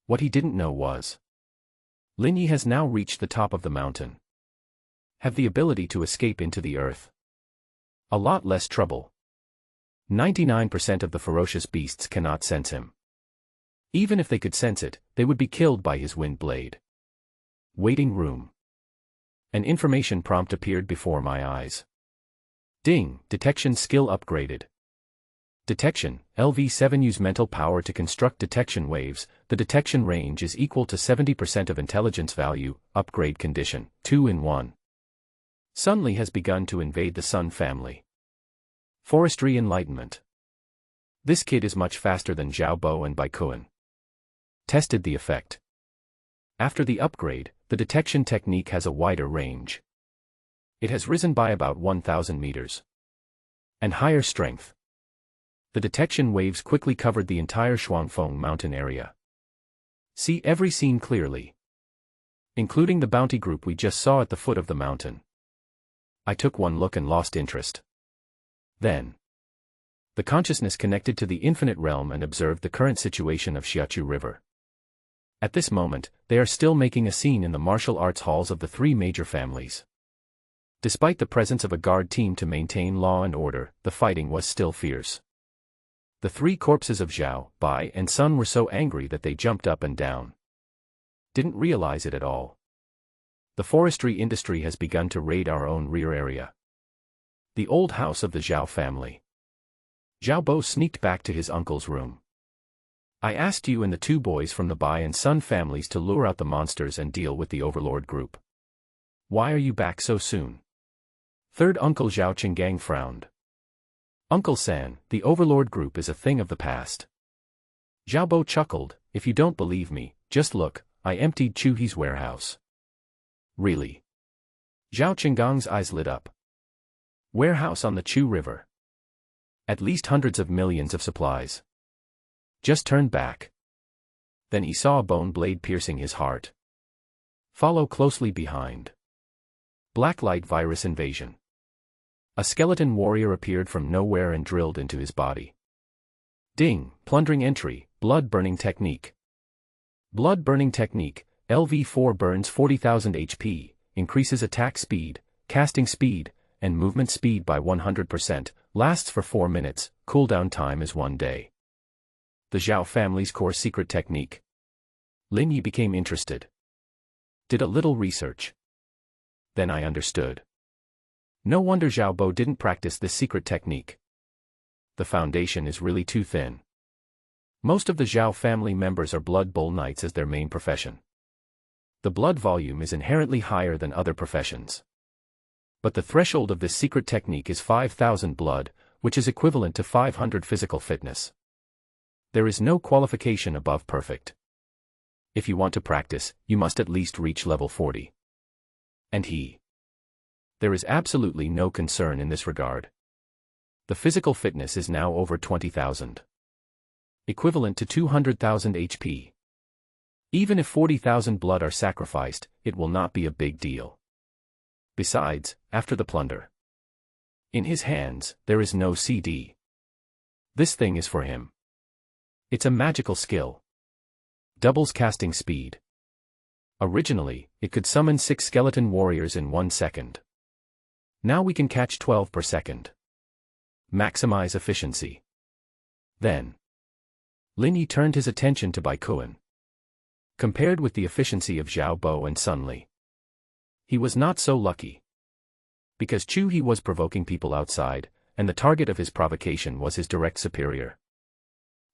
What he didn't know was, Linny has now reached the top of the mountain. Have the ability to escape into the earth. A lot less trouble. 99% of the ferocious beasts cannot sense him. Even if they could sense it, they would be killed by his wind blade. Waiting room. An information prompt appeared before my eyes. Ding, detection skill upgraded. Detection, LV7 use mental power to construct detection waves, the detection range is equal to 70% of intelligence value, upgrade condition, 2 in 1. Sunli has begun to invade the Sun family. Forestry enlightenment. This kid is much faster than Zhao Bo and Baikuan. Tested the effect. After the upgrade, the detection technique has a wider range. It has risen by about 1,000 meters. And higher strength. The detection waves quickly covered the entire Shuangfeng mountain area. See every scene clearly. Including the bounty group we just saw at the foot of the mountain. I took one look and lost interest. Then, the consciousness connected to the infinite realm and observed the current situation of Xiachu River. At this moment, they are still making a scene in the martial arts halls of the 3 major families. Despite the presence of a guard team to maintain law and order, the fighting was still fierce. The 3 corpses of Zhao, Bai, and Sun were so angry that they jumped up and down. Didn't realize it at all. The forestry industry has begun to raid our own rear area. The old house of the Zhao family. Zhao Bo sneaked back to his uncle's room. I asked you and the 2 boys from the Bai and Sun families to lure out the monsters and deal with the Overlord group. Why are you back so soon? Third Uncle Zhao Qinggang frowned. Uncle San, the Overlord group is a thing of the past. Zhao Bo chuckled, if you don't believe me, just look, I emptied Chuhi's warehouse. Really? Zhao Qinggang's eyes lit up. Warehouse on the Chu River. At least hundreds of millions of supplies. Just turn back. Then he saw a bone blade piercing his heart. Follow closely behind. Blacklight virus invasion. A skeleton warrior appeared from nowhere and drilled into his body. Ding, plundering entry, blood burning technique. Blood burning technique, LV4 burns 40,000 HP, increases attack speed, casting speed, and movement speed by 100%, lasts for 4 minutes, cooldown time is 1 day. The Zhao family's core secret technique. Lin Yi became interested. Did a little research. Then I understood. No wonder Zhao Bo didn't practice this secret technique. The foundation is really too thin. Most of the Zhao family members are Blood Bowl Knights as their main profession. The blood volume is inherently higher than other professions. But the threshold of this secret technique is 5,000 blood, which is equivalent to 500 physical fitness. There is no qualification above perfect. If you want to practice, you must at least reach level 40. And there is absolutely no concern in this regard. The physical fitness is now over 20,000. Equivalent to 200,000 HP. Even if 40,000 blood are sacrificed, it will not be a big deal. Besides, after the plunder, in his hands, there is no CD. This thing is for him. It's a magical skill. Doubles casting speed. Originally, it could summon 6 skeleton warriors in 1 second. Now we can catch 12 per second. Maximize efficiency. Then Lin Yi turned his attention to Bai Kuan. Compared with the efficiency of Zhao Bo and Sun Li, he was not so lucky. Because Chu He was provoking people outside, and the target of his provocation was his direct superior.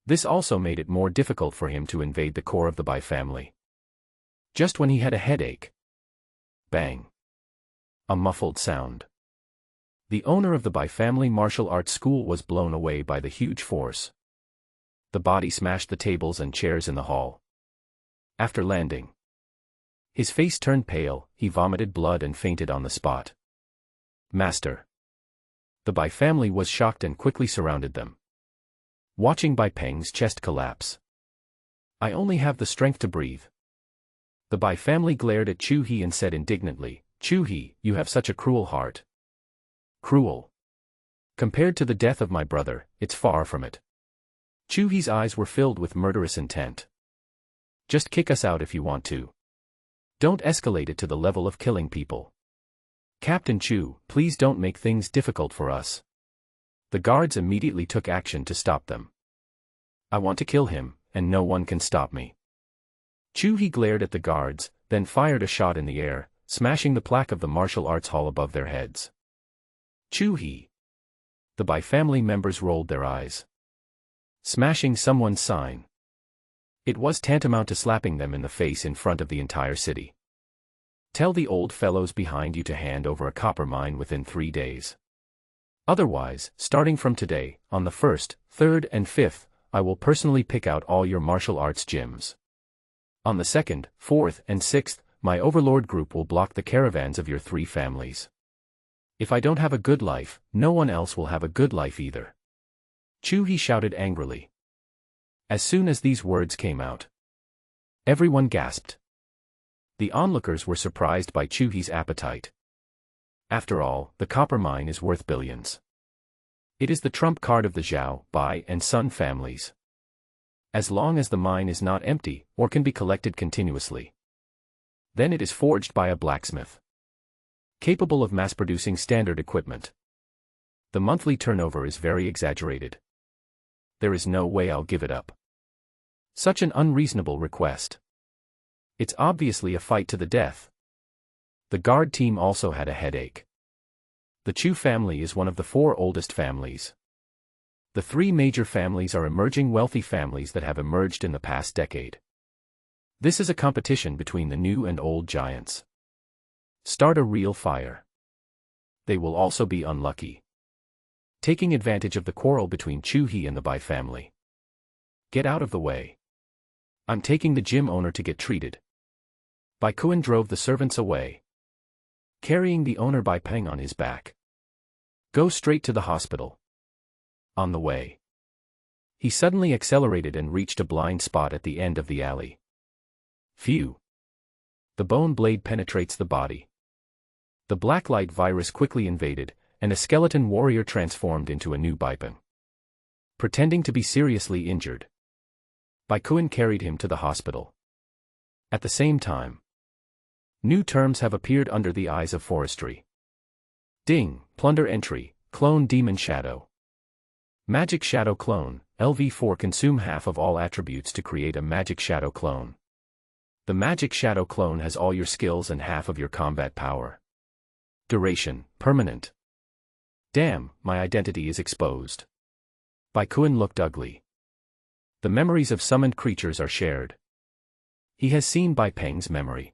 This also made it more difficult for him to invade the core of the Bai family. Just when he had a headache. Bang. A muffled sound. The owner of the Bai family martial arts school was blown away by the huge force. The body smashed the tables and chairs in the hall. After landing, his face turned pale, he vomited blood and fainted on the spot. Master. The Bai family was shocked and quickly surrounded them. Watching Bai Peng's chest collapse. I only have the strength to breathe. The Bai family glared at Chu He and said indignantly, Chu He, you have such a cruel heart. Cruel. Compared to the death of my brother, it's far from it. Chu He's eyes were filled with murderous intent. Just kick us out if you want to. Don't escalate it to the level of killing people. Captain Chu, please don't make things difficult for us. The guards immediately took action to stop them. I want to kill him, and no one can stop me. Chu He glared at the guards, then fired a shot in the air, smashing the plaque of the martial arts hall above their heads. Chu He. The Bai family members rolled their eyes. Smashing someone's sign. It was tantamount to slapping them in the face in front of the entire city. Tell the old fellows behind you to hand over a copper mine within 3 days. Otherwise, starting from today, on the 1st, 3rd and 5th, I will personally pick out all your martial arts gyms. On the 2nd, 4th and 6th, my Overlord group will block the caravans of your 3 families. If I don't have a good life, no one else will have a good life either. Chu He shouted angrily. As soon as these words came out, everyone gasped. The onlookers were surprised by Chu He's appetite. After all, the copper mine is worth billions. It is the trump card of the Zhao, Bai and Sun families. As long as the mine is not empty, or can be collected continuously, then it is forged by a blacksmith, capable of mass-producing standard equipment. The monthly turnover is very exaggerated. There is no way I'll give it up. Such an unreasonable request. It's obviously a fight to the death. The guard team also had a headache. The Chu family is one of the 4 oldest families. The 3 major families are emerging wealthy families that have emerged in the past decade. This is a competition between the new and old giants. Start a real fire. They will also be unlucky, taking advantage of the quarrel between Chu He and the Bai family. Get out of the way. I'm taking the gym owner to get treated. Bai Kuan drove the servants away, carrying the owner Bai Peng on his back. Go straight to the hospital. On the way, He suddenly accelerated and reached a blind spot at the end of the alley. Phew! The bone blade penetrates the body. The blacklight virus quickly invaded, and a skeleton warrior transformed into a new Biping. Pretending to be seriously injured, Baikuin carried him to the hospital. At the same time, new terms have appeared under the eyes of forestry. Ding, Plunder entry, Clone Demon Shadow. Magic Shadow Clone, LV4 consume half of all attributes to create a Magic Shadow Clone. The Magic Shadow Clone has all your skills and half of your combat power. Duration, permanent. Damn, my identity is exposed. Baikuin looked ugly. The memories of summoned creatures are shared. He has seen Bai Peng's memory.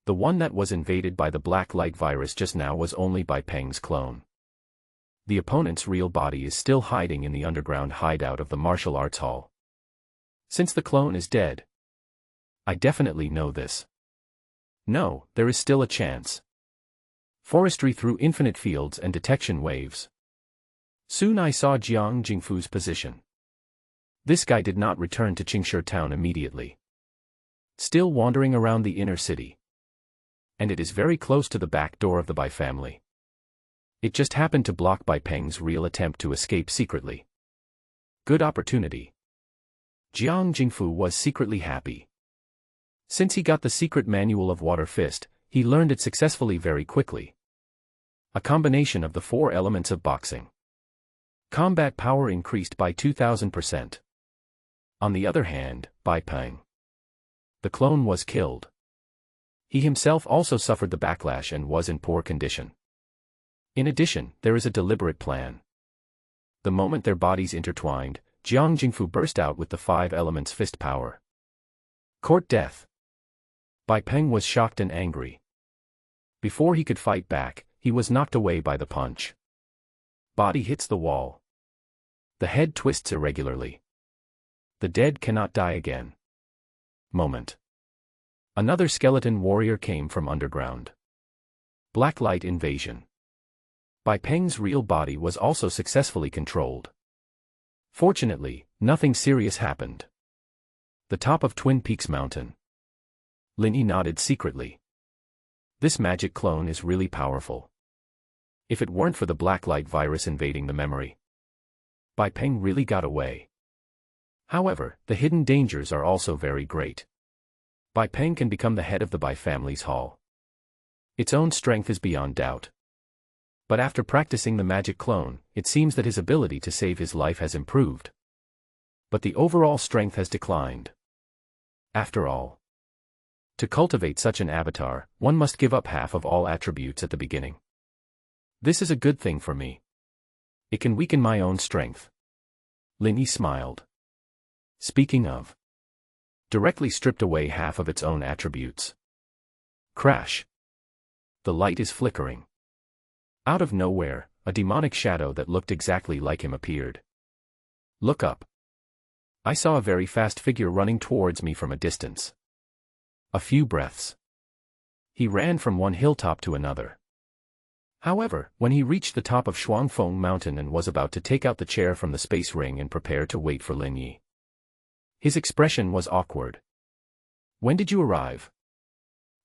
The one that was invaded by the black light virus just now was only Bai Peng's clone. The opponent's real body is still hiding in the underground hideout of the martial arts hall. Since the clone is dead. I definitely know this. No, there is still a chance. Forestry through infinite fields and detection waves. Soon I saw Jiang Jingfu's position. This guy did not return to Qingshi town immediately. Still wandering around the inner city. And it is very close to the back door of the Bai family. It just happened to block Bai Peng's real attempt to escape secretly. Good opportunity. Jiang Jingfu was secretly happy. Since he got the secret manual of Water Fist, he learned it successfully very quickly. A combination of the 4 elements of boxing. Combat power increased by 2000%. On the other hand, Bai Peng, the clone, was killed. He himself also suffered the backlash and was in poor condition. In addition, there is a deliberate plan. The moment their bodies intertwined, Jiang Jingfu burst out with the 5 elements fist power. Court death. Bai Peng was shocked and angry. Before he could fight back, he was knocked away by the punch. Body hits the wall. The head twists irregularly. The dead cannot die again. Moment. Another skeleton warrior came from underground. Blacklight invasion. Bai Peng's real body was also successfully controlled. Fortunately, nothing serious happened. The top of Twin Peaks Mountain. Lin Yi nodded secretly. This magic clone is really powerful. If it weren't for the blacklight virus invading the memory, Bai Peng really got away. However, the hidden dangers are also very great. Bai Peng can become the head of the Bai family's hall. Its own strength is beyond doubt. But after practicing the magic clone, it seems that his ability to save his life has improved. But the overall strength has declined. After all, to cultivate such an avatar, one must give up half of all attributes at the beginning. This is a good thing for me. It can weaken my own strength. Lin Yi smiled. Speaking of, directly stripped away half of its own attributes. Crash. The light is flickering. Out of nowhere, a demonic shadow that looked exactly like him appeared. Look up. I saw a very fast figure running towards me from a distance. A few breaths. He ran from one hilltop to another. However, when he reached the top of Shuangfeng Mountain and was about to take out the chair from the space ring and prepare to wait for Lin Yi, his expression was awkward. When did you arrive?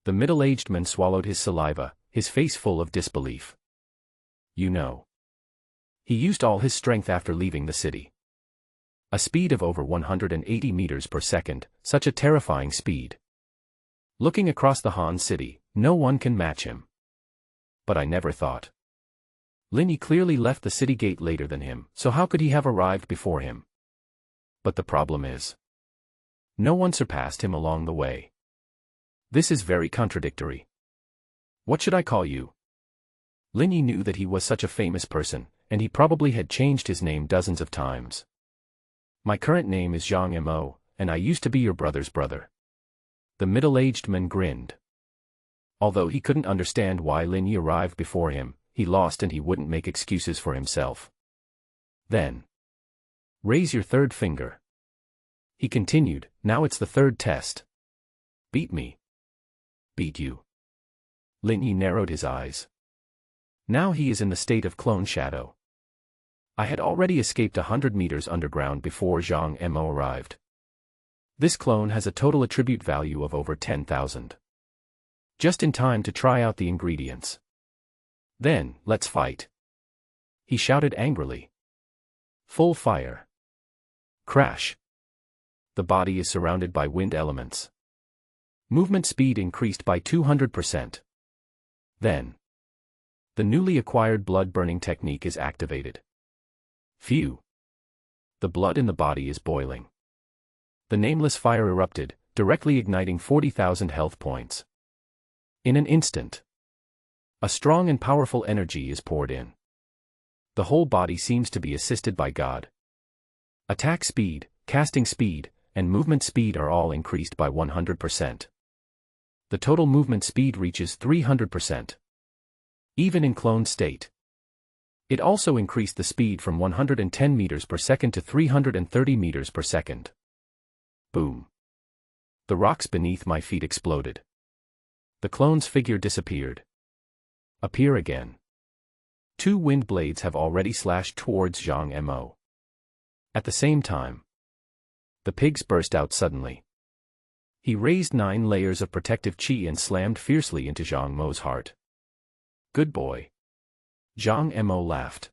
The middle-aged man swallowed his saliva, his face full of disbelief. You know. He used all his strength after leaving the city. A speed of over 180 meters per second, such a terrifying speed. Looking across the Han City, no one can match him. But I never thought. Lin Yi clearly left the city gate later than him, so how could he have arrived before him? But the problem is, no one surpassed him along the way. This is very contradictory. What should I call you? Lin Yi knew that he was such a famous person, and he probably had changed his name dozens of times. My current name is Zhang Mo, and I used to be your brother's brother. The middle-aged man grinned. Although he couldn't understand why Lin Yi arrived before him, he lost and he wouldn't make excuses for himself. Then, raise your third finger. He continued, now it's the third test. Beat me. Beat you. Lin Yi narrowed his eyes. Now he is in the state of clone shadow. I had already escaped 100 meters underground before Zhang Mo arrived. This clone has a total attribute value of over 10,000. Just in time to try out the ingredients. Then, let's fight. He shouted angrily. Full fire. Crash. The body is surrounded by wind elements. Movement speed increased by 200%. Then, the newly acquired blood burning technique is activated. Phew. The blood in the body is boiling. The nameless fire erupted, directly igniting 40,000 health points. In an instant, a strong and powerful energy is poured in. The whole body seems to be assisted by God. Attack speed, casting speed, and movement speed are all increased by 100%. The total movement speed reaches 300%. Even in cloned state. It also increased the speed from 110 meters per second to 330 meters per second. Boom. The rocks beneath my feet exploded. The clone's figure disappeared. Appear again. 2 wind blades have already slashed towards Zhang Mo. At the same time, the pigs burst out suddenly. He raised 9 layers of protective chi and slammed fiercely into Zhang Mo's heart. Good boy. Zhang Mo laughed.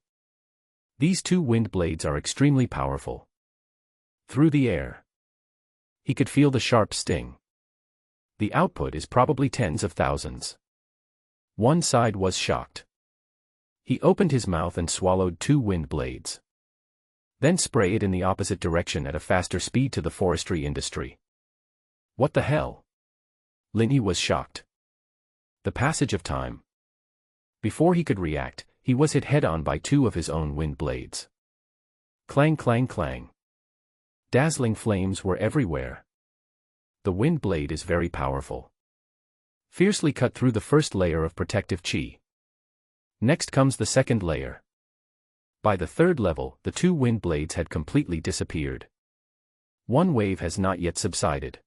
These 2 wind blades are extremely powerful. Through the air, he could feel the sharp sting. The output is probably tens of thousands. One side was shocked. He opened his mouth and swallowed 2 wind blades. Then spray it in the opposite direction at a faster speed to the forestry industry. What the hell? Linyi was shocked. The passage of time. Before he could react, he was hit head-on by 2 of his own wind blades. Clang clang clang. Dazzling flames were everywhere. The wind blade is very powerful. Fiercely cut through the first layer of protective chi. Next comes the second layer. By the third level, the 2 wind blades had completely disappeared. One wave has not yet subsided.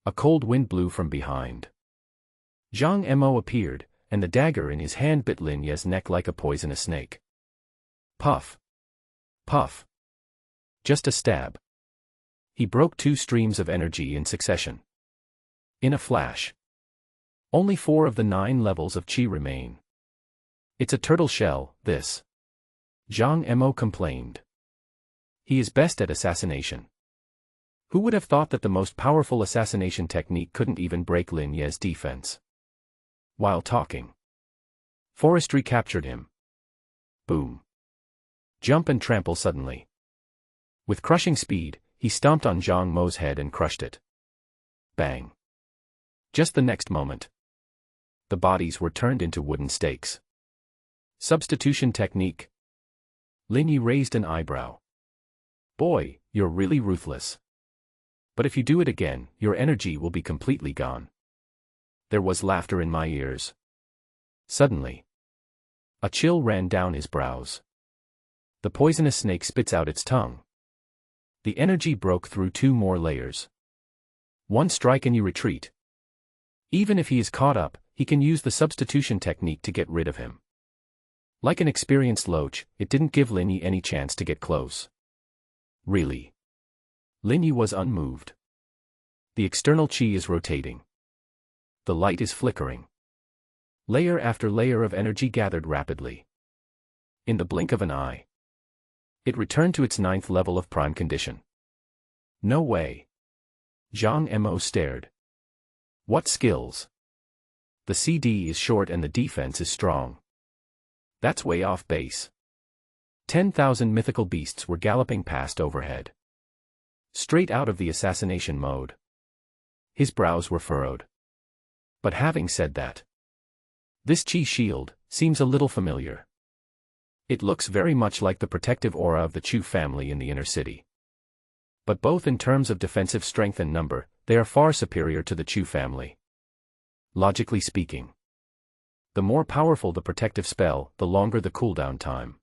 A cold wind blew from behind. Zhang Mo appeared, and the dagger in his hand bit Lin Ye's neck like a poisonous snake. Puff. Puff. Just a stab. He broke 2 streams of energy in succession. In a flash. Only 4 of the 9 levels of chi remain. It's a turtle shell, this. Zhang Mo complained. He is best at assassination. Who would have thought that the most powerful assassination technique couldn't even break Lin Ye's defense? While talking, forestry captured him. Boom. Jump and trample suddenly. With crushing speed, he stomped on Zhang Mo's head and crushed it. Bang. Just the next moment, the bodies were turned into wooden stakes. Substitution technique. Linyi raised an eyebrow. Boy, you're really ruthless. But if you do it again, your energy will be completely gone. There was laughter in my ears. Suddenly, a chill ran down his brows. The poisonous snake spits out its tongue. The energy broke through 2 more layers. 1 strike and you retreat. Even if he is caught up, he can use the substitution technique to get rid of him. Like an experienced loach, it didn't give Linyi any chance to get close. Really. Linyi was unmoved. The external chi is rotating. The light is flickering. Layer after layer of energy gathered rapidly. In the blink of an eye, it returned to its 9th level of prime condition. No way. Zhang Mo stared. What skills? The CD is short and the defense is strong. That's way off base. 10,000 mythical beasts were galloping past overhead. Straight out of the assassination mode. His brows were furrowed. But having said that, this chi shield seems a little familiar. It looks very much like the protective aura of the Chu family in the inner city. But both in terms of defensive strength and number, they are far superior to the Chu family. Logically speaking, the more powerful the protective spell, the longer the cooldown time.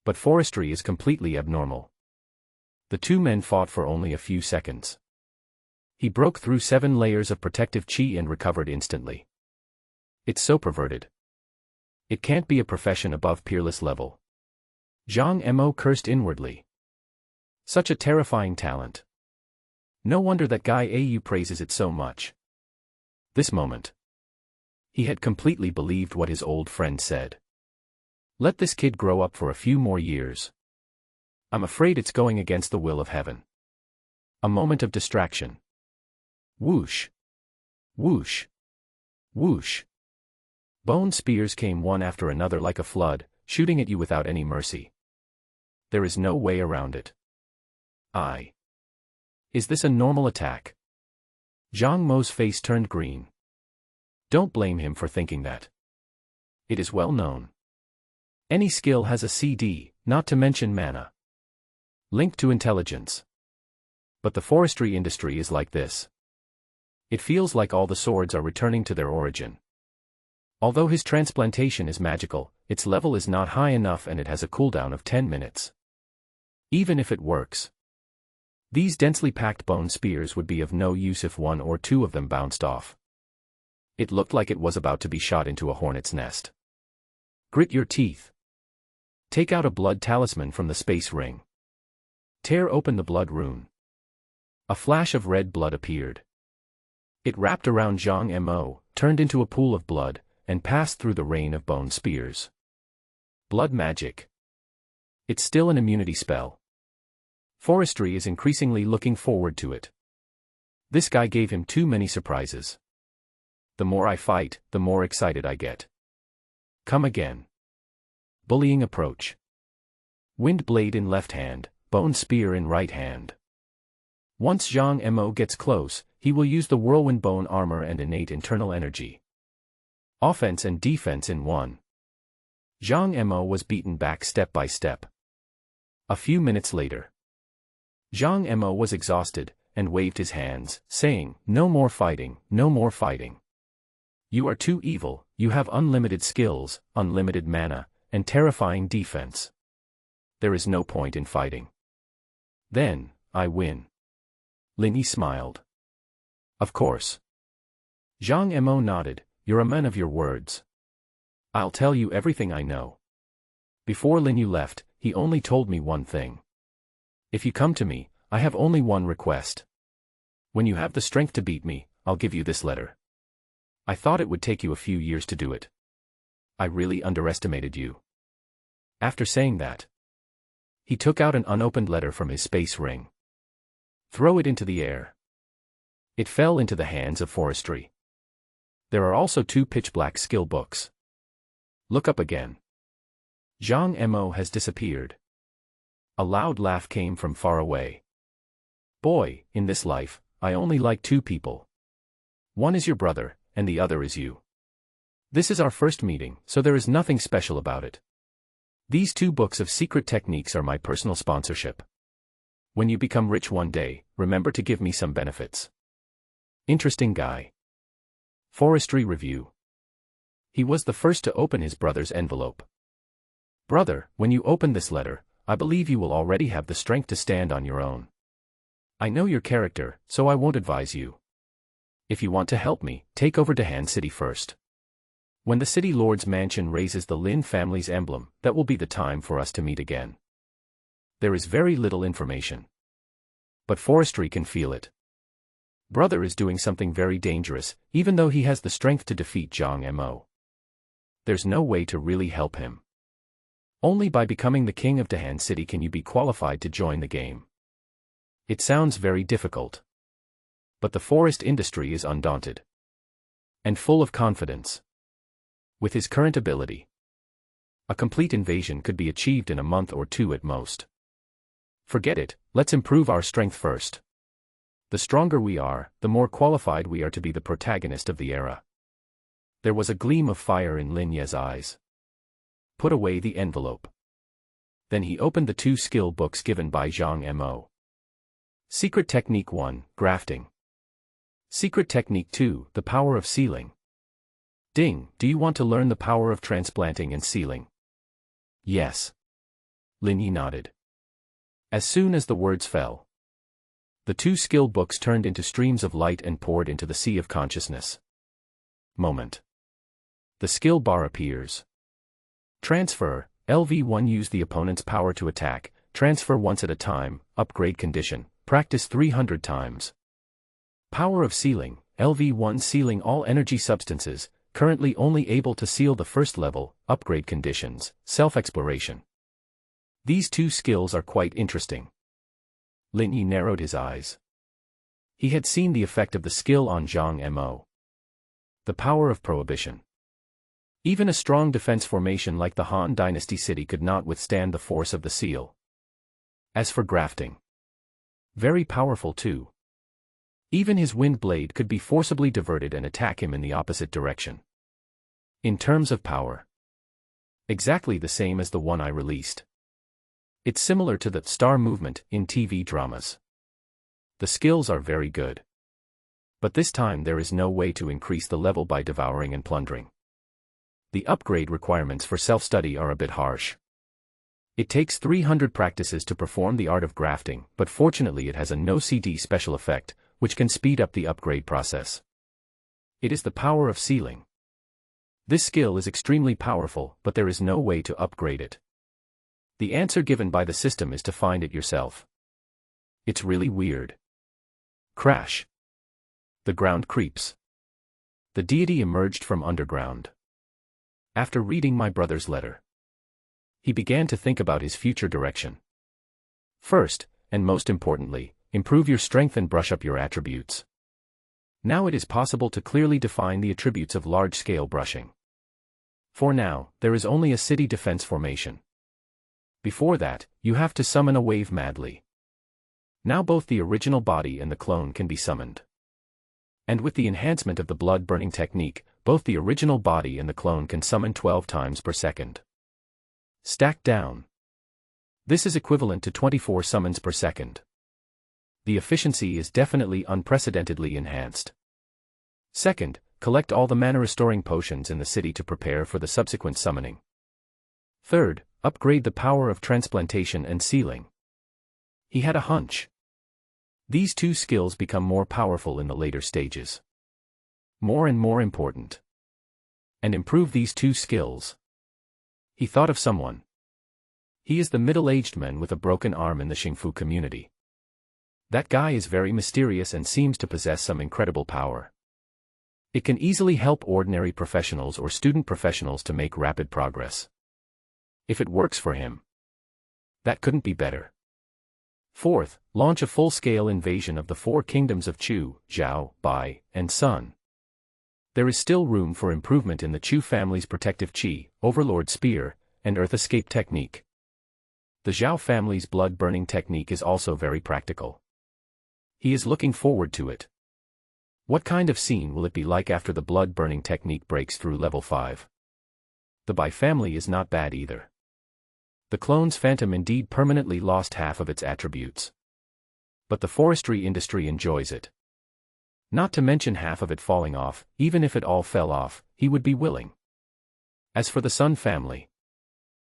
But forestry is completely abnormal. The 2 men fought for only a few seconds. He broke through 7 layers of protective chi and recovered instantly. It's so perverted. It can't be a profession above peerless level. Zhang Mo cursed inwardly. Such a terrifying talent. No wonder that guy Au praises it so much. This moment. He had completely believed what his old friend said. Let this kid grow up for a few more years. I'm afraid it's going against the will of heaven. A moment of distraction. Whoosh. Whoosh. Whoosh. Bone spears came one after another like a flood, shooting at you without any mercy. There is no way around it. Is this a normal attack? Zhang Mo's face turned green. Don't blame him for thinking that. It is well known. Any skill has a CD, not to mention mana. Linked to intelligence. But the forestry industry is like this. It feels like all the swords are returning to their origin. Although his transplantation is magical, its level is not high enough and it has a cooldown of 10 minutes. Even if it works, these densely packed bone spears would be of no use if one or two of them bounced off. It looked like it was about to be shot into a hornet's nest. Grit your teeth. Take out a blood talisman from the space ring. Tear open the blood rune. A flash of red blood appeared. It wrapped around Zhang Mo, turned into a pool of blood, and passed through the rain of bone spears. Blood magic. It's still an immunity spell. Forestry is increasingly looking forward to it. This guy gave him too many surprises. The more I fight, the more excited I get. Come again. Bullying approach. Wind blade in left hand, bone spear in right hand. Once Zhang Mo gets close, he will use the whirlwind bone armor and innate internal energy. Offense and defense in one. Zhang Mo was beaten back step by step. A few minutes later, Zhang Mo was exhausted, and waved his hands, saying, "No more fighting, no more fighting. You are too evil, you have unlimited skills, unlimited mana, and terrifying defense. There is no point in fighting. Then, I win." Lin Yi smiled. Of course. Zhang Mo nodded, "You're a man of your words. I'll tell you everything I know." Before Lin Yu left, he only told me one thing. If you come to me, I have only one request. When you have the strength to beat me, I'll give you this letter. I thought it would take you a few years to do it. I really underestimated you. After saying that, he took out an unopened letter from his space ring. Throw it into the air. It fell into the hands of forestry. There are also 2 pitch-black skill books. Look up again. Zhang Mo has disappeared. A loud laugh came from far away. Boy, in this life, I only like 2 people. One is your brother, and the other is you. This is our first meeting, so there is nothing special about it. These 2 books of secret techniques are my personal sponsorship. When you become rich one day, remember to give me some benefits. Interesting guy. Forestry review. He was the first to open his brother's envelope. Brother, when you open this letter, I believe you will already have the strength to stand on your own. I know your character, so I won't advise you. If you want to help me, take over Dahan City first. When the City Lord's mansion raises the Lin family's emblem, that will be the time for us to meet again. There is very little information. But forestry can feel it. Brother is doing something very dangerous, even though he has the strength to defeat Zhang Mo. There's no way to really help him. Only by becoming the king of Dahan City can you be qualified to join the game. It sounds very difficult. But the forest industry is undaunted. And full of confidence. With his current ability, a complete invasion could be achieved in a month or 2 at most. Forget it, let's improve our strength first. The stronger we are, the more qualified we are to be the protagonist of the era. There was a gleam of fire in Lin Ye's eyes. Put away the envelope. Then he opened the 2 skill books given by Zhang Mo. Secret Technique 1, Grafting. Secret Technique 2, The Power of Sealing. Ding, do you want to learn the power of transplanting and sealing? Yes. Lin Yi nodded. As soon as the words fell, the 2 skill books turned into streams of light and poured into the sea of consciousness. Moment. The skill bar appears. Transfer, LV1 use the opponent's power to attack, transfer once at a time, upgrade condition, practice 300 times. Power of sealing, LV1 sealing all energy substances, currently only able to seal the first level, upgrade conditions, self-exploration. These two skills are quite interesting. Lin Yi narrowed his eyes. He had seen the effect of the skill on Zhang Mo. The power of prohibition. Even a strong defense formation like the Han Dynasty city could not withstand the force of the seal. As for grafting, very powerful too. Even his wind blade could be forcibly diverted and attack him in the opposite direction. In terms of power, exactly the same as the one I released. It's similar to the star movement in TV dramas. The skills are very good. But this time there is no way to increase the level by devouring and plundering. The upgrade requirements for self-study are a bit harsh. It takes 300 practices to perform the art of grafting, but fortunately it has a no-CD special effect, which can speed up the upgrade process. It is the power of sealing. This skill is extremely powerful, but there is no way to upgrade it. The answer given by the system is to find it yourself. It's really weird. Crash. The ground creeps. The deity emerged from underground. After reading my brother's letter, he began to think about his future direction. First, and most importantly, improve your strength and brush up your attributes. Now it is possible to clearly define the attributes of large-scale brushing. For now, there is only a city defense formation. Before that, you have to summon a wave madly. Now both the original body and the clone can be summoned. And with the enhancement of the blood-burning technique, both the original body and the clone can summon 12 times per second. Stacked down. This is equivalent to 24 summons per second. The efficiency is definitely unprecedentedly enhanced. Second, collect all the mana-restoring potions in the city to prepare for the subsequent summoning. Third, upgrade the power of transplantation and sealing. He had a hunch. These two skills become more powerful in the later stages. More and more important. And improve these two skills. He thought of someone. He is the middle-aged man with a broken arm in the Xingfu community. That guy is very mysterious and seems to possess some incredible power. It can easily help ordinary professionals or student professionals to make rapid progress. If it works for him, that couldn't be better. Fourth, launch a full-scale invasion of the four kingdoms of Chu, Zhao, Bai, and Sun. There is still room for improvement in the Chu family's protective Qi, Overlord Spear, and Earth Escape technique. The Zhao family's blood-burning technique is also very practical. He is looking forward to it. What kind of scene will it be like after the blood-burning technique breaks through level 5? The Bai family is not bad either. The clone's phantom indeed permanently lost half of its attributes. But the forestry industry enjoys it. Not to mention half of it falling off, even if it all fell off, he would be willing. As for the Sun family,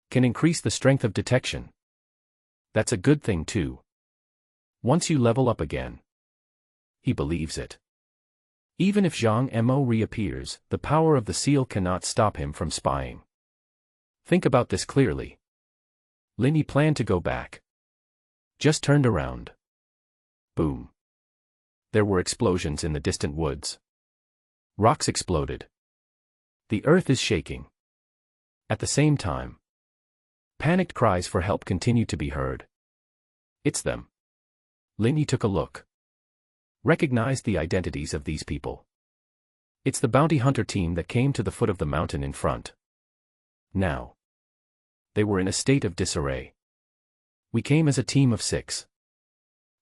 can increase the strength of detection. That's a good thing too. Once you level up again, he believes it. Even if Zhang Mo reappears, the power of the seal cannot stop him from spying. Think about this clearly. Lin Yi planned to go back. Just turned around. Boom. There were explosions in the distant woods. Rocks exploded. The earth is shaking. At the same time, panicked cries for help continued to be heard. It's them. Lin Yi took a look. Recognized the identities of these people. It's the bounty hunter team that came to the foot of the mountain in front. Now, they were in a state of disarray. We came as a team of 6.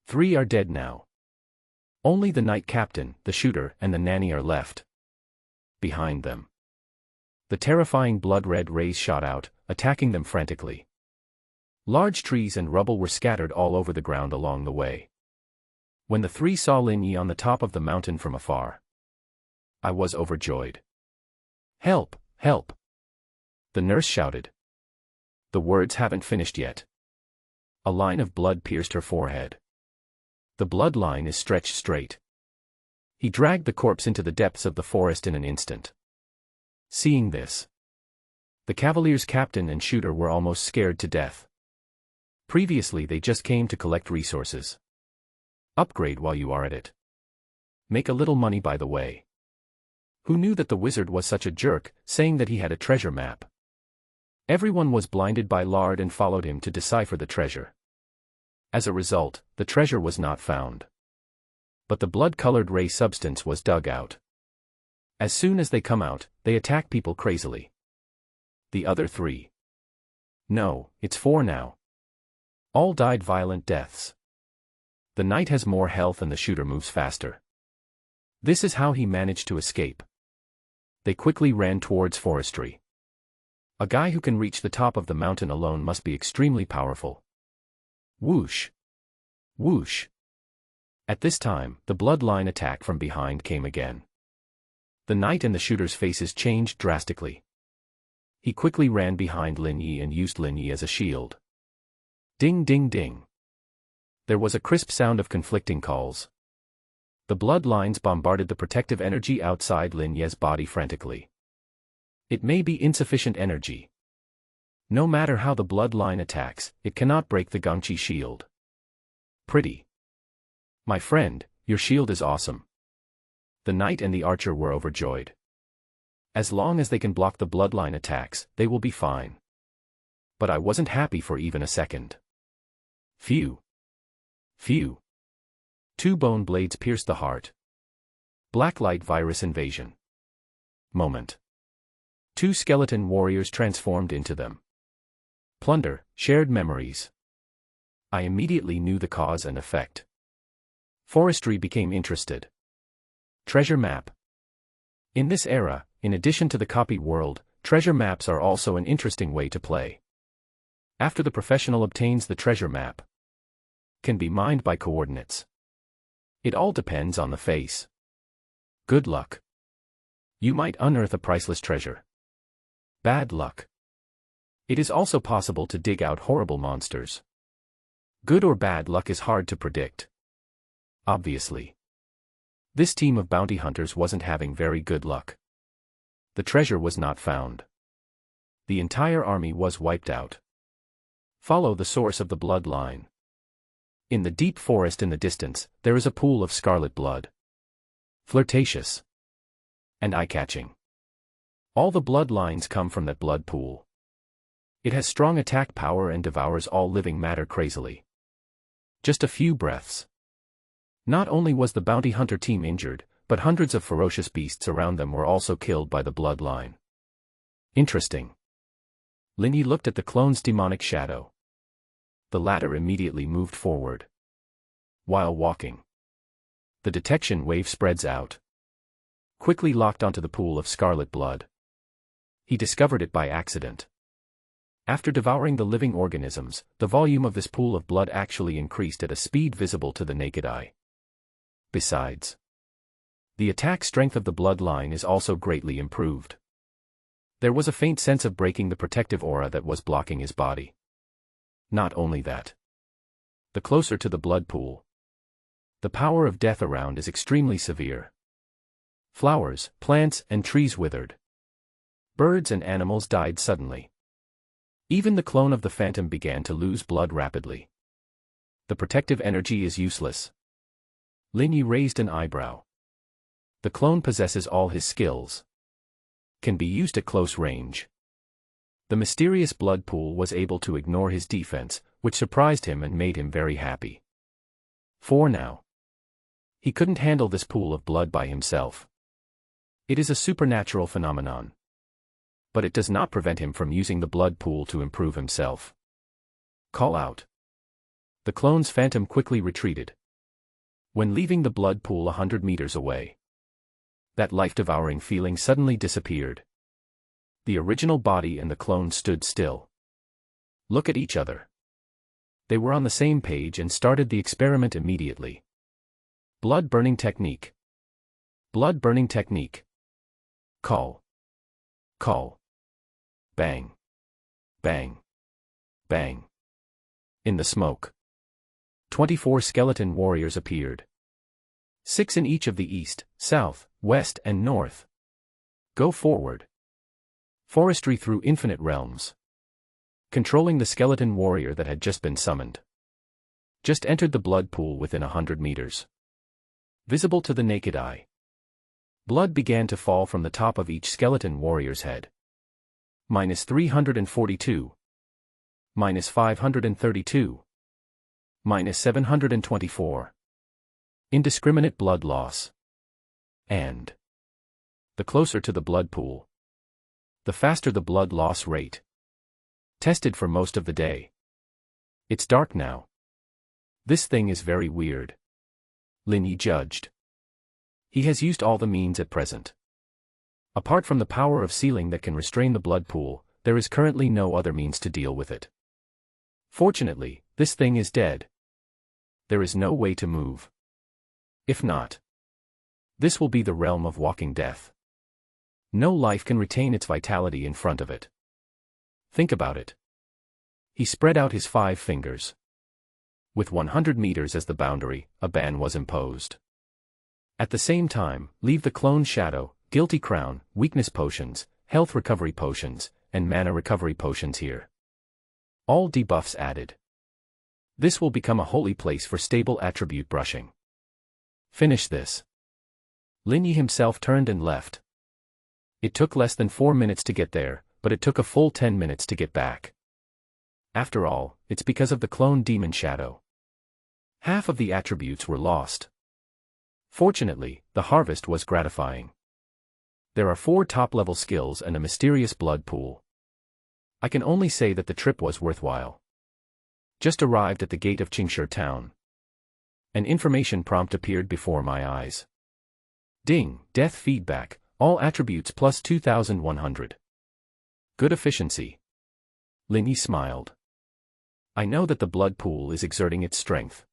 3 are dead now. Only the knight captain, the shooter, and the nanny are left. Behind them, the terrifying blood-red rays shot out, attacking them frantically. Large trees and rubble were scattered all over the ground along the way. When the 3 saw Lin Yi on the top of the mountain from afar, I was overjoyed. Help! Help! The nurse shouted. The words haven't finished yet. A line of blood pierced her forehead. The bloodline is stretched straight. He dragged the corpse into the depths of the forest in an instant. Seeing this, The Cavalier's captain and shooter were almost scared to death. Previously they just came to collect resources. Upgrade while you are at it. Make a little money by the way. Who knew that the wizard was such a jerk, saying that he had a treasure map? Everyone was blinded by Lard and followed him to decipher the treasure. As a result, the treasure was not found. But the blood-colored ray substance was dug out. As soon as they come out, they attack people crazily. The other 3. No, it's 4 now. All died violent deaths. The knight has more health and the shooter moves faster. This is how he managed to escape. They quickly ran towards forestry. A guy who can reach the top of the mountain alone must be extremely powerful. Whoosh! Whoosh! At this time, the bloodline attack from behind came again. The knight and the shooter's faces changed drastically. He quickly ran behind Lin Yi and used Lin Yi as a shield. Ding ding ding. There was a crisp sound of conflicting calls. The bloodlines bombarded the protective energy outside Lin Yi's body frantically. It may be insufficient energy. No matter how the bloodline attacks, it cannot break the Gangqi shield. Pretty. My friend, your shield is awesome. The knight and the archer were overjoyed. As long as they can block the bloodline attacks, they will be fine. But I wasn't happy for even a second. Phew. Phew. 2 bone blades pierced the heart. Blacklight virus invasion. Moment. 2 skeleton warriors transformed into them. Plunder, shared memories. I immediately knew the cause and effect. Forestry became interested. Treasure map. In this era, in addition to the copy world, treasure maps are also an interesting way to play. After the professional obtains the treasure map, can be mined by coordinates. It all depends on the face. Good luck. You might unearth a priceless treasure. Bad luck. It is also possible to dig out horrible monsters. Good or bad luck is hard to predict. Obviously. This team of bounty hunters wasn't having very good luck. The treasure was not found. The entire army was wiped out. Follow the source of the bloodline. In the deep forest in the distance, there is a pool of scarlet blood. Flirtatious. And eye-catching. All the bloodlines come from that blood pool. It has strong attack power and devours all living matter crazily. Just a few breaths. Not only was the bounty hunter team injured, but hundreds of ferocious beasts around them were also killed by the bloodline. Interesting. Lin Yi looked at the clone's demonic shadow. The latter immediately moved forward. While walking, the detection wave spreads out. Quickly locked onto the pool of scarlet blood. He discovered it by accident. After devouring the living organisms, the volume of this pool of blood actually increased at a speed visible to the naked eye. Besides, the attack strength of the bloodline is also greatly improved. There was a faint sense of breaking the protective aura that was blocking his body. Not only that. The closer to the blood pool, the power of death around is extremely severe. Flowers, plants, and trees withered. Birds and animals died suddenly. Even the clone of the phantom began to lose blood rapidly. The protective energy is useless. Lin Yi raised an eyebrow. The clone possesses all his skills. Can be used at close range. The mysterious blood pool was able to ignore his defense, which surprised him and made him very happy. For now, he couldn't handle this pool of blood by himself. It is a supernatural phenomenon. But it does not prevent him from using the blood pool to improve himself. Call out. The clone's phantom quickly retreated. When leaving the blood pool 100 meters away, that life-devouring feeling suddenly disappeared. The original body and the clone stood still. Look at each other. They were on the same page and started the experiment immediately. Blood-burning technique. Blood-burning technique. Call. Call. Bang. Bang. Bang. In the smoke, 24 skeleton warriors appeared. 6 in each of the east, south, west, and north. Go forward. Forestry through infinite realms. Controlling the skeleton warrior that had just been summoned. Just entered the blood pool within 100 meters. Visible to the naked eye. Blood began to fall from the top of each skeleton warrior's head. -342. -532. -724. Indiscriminate blood loss. And the closer to the blood pool, the faster the blood loss rate. Tested for most of the day. It's dark now. This thing is very weird. Lin Yi judged. He has used all the means at present. Apart from the power of sealing that can restrain the blood pool, there is currently no other means to deal with it. Fortunately, this thing is dead. There is no way to move. If not, this will be the realm of walking death. No life can retain its vitality in front of it. Think about it. He spread out his 5 fingers. With 100 meters as the boundary, a ban was imposed. At the same time, leave the clone shadow, guilty crown, weakness potions, health recovery potions, and mana recovery potions here. All debuffs added. This will become a holy place for stable attribute brushing. Finish this. Lin Yi himself turned and left. It took less than 4 minutes to get there, but it took a full 10 minutes to get back. After all, it's because of the clone demon shadow. Half of the attributes were lost. Fortunately, the harvest was gratifying. There are 4 top-level skills and a mysterious blood pool. I can only say that the trip was worthwhile. Just arrived at the gate of Qingshi town. An information prompt appeared before my eyes. Ding, death feedback, all attributes plus 2,100. Good efficiency. Lin Yi smiled. I know that the blood pool is exerting its strength.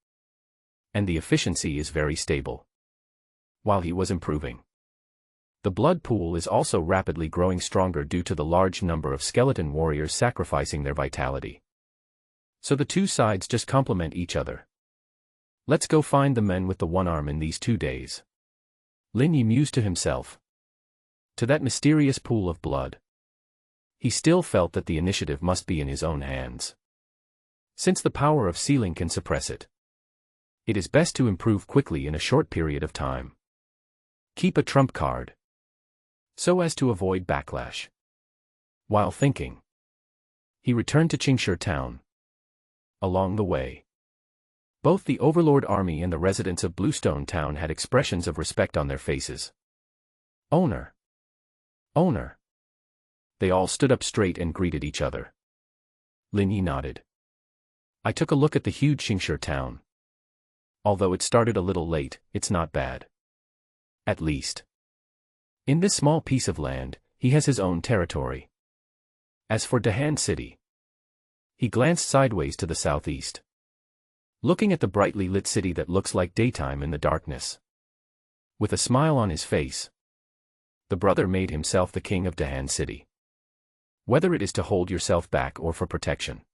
And the efficiency is very stable. While he was improving. The blood pool is also rapidly growing stronger due to the large number of skeleton warriors sacrificing their vitality. So the two sides just complement each other. Let's go find the men with the one arm in these 2 days. Lin Yi mused to himself. To that mysterious pool of blood. He still felt that the initiative must be in his own hands. Since the power of sealing can suppress it. It is best to improve quickly in a short period of time. Keep a trump card. So as to avoid backlash. While thinking, he returned to Qingshi town. Along the way, both the Overlord army and the residents of Bluestone town had expressions of respect on their faces. Owner. Owner. They all stood up straight and greeted each other. Lin Yi nodded. I took a look at the huge Qingshi town. Although it started a little late, it's not bad. At least. In this small piece of land, he has his own territory. As for Dahan City, he glanced sideways to the southeast. Looking at the brightly lit city that looks like daytime in the darkness. With a smile on his face, the brother made himself the king of Dahan City. Whether it is to hold yourself back or for protection.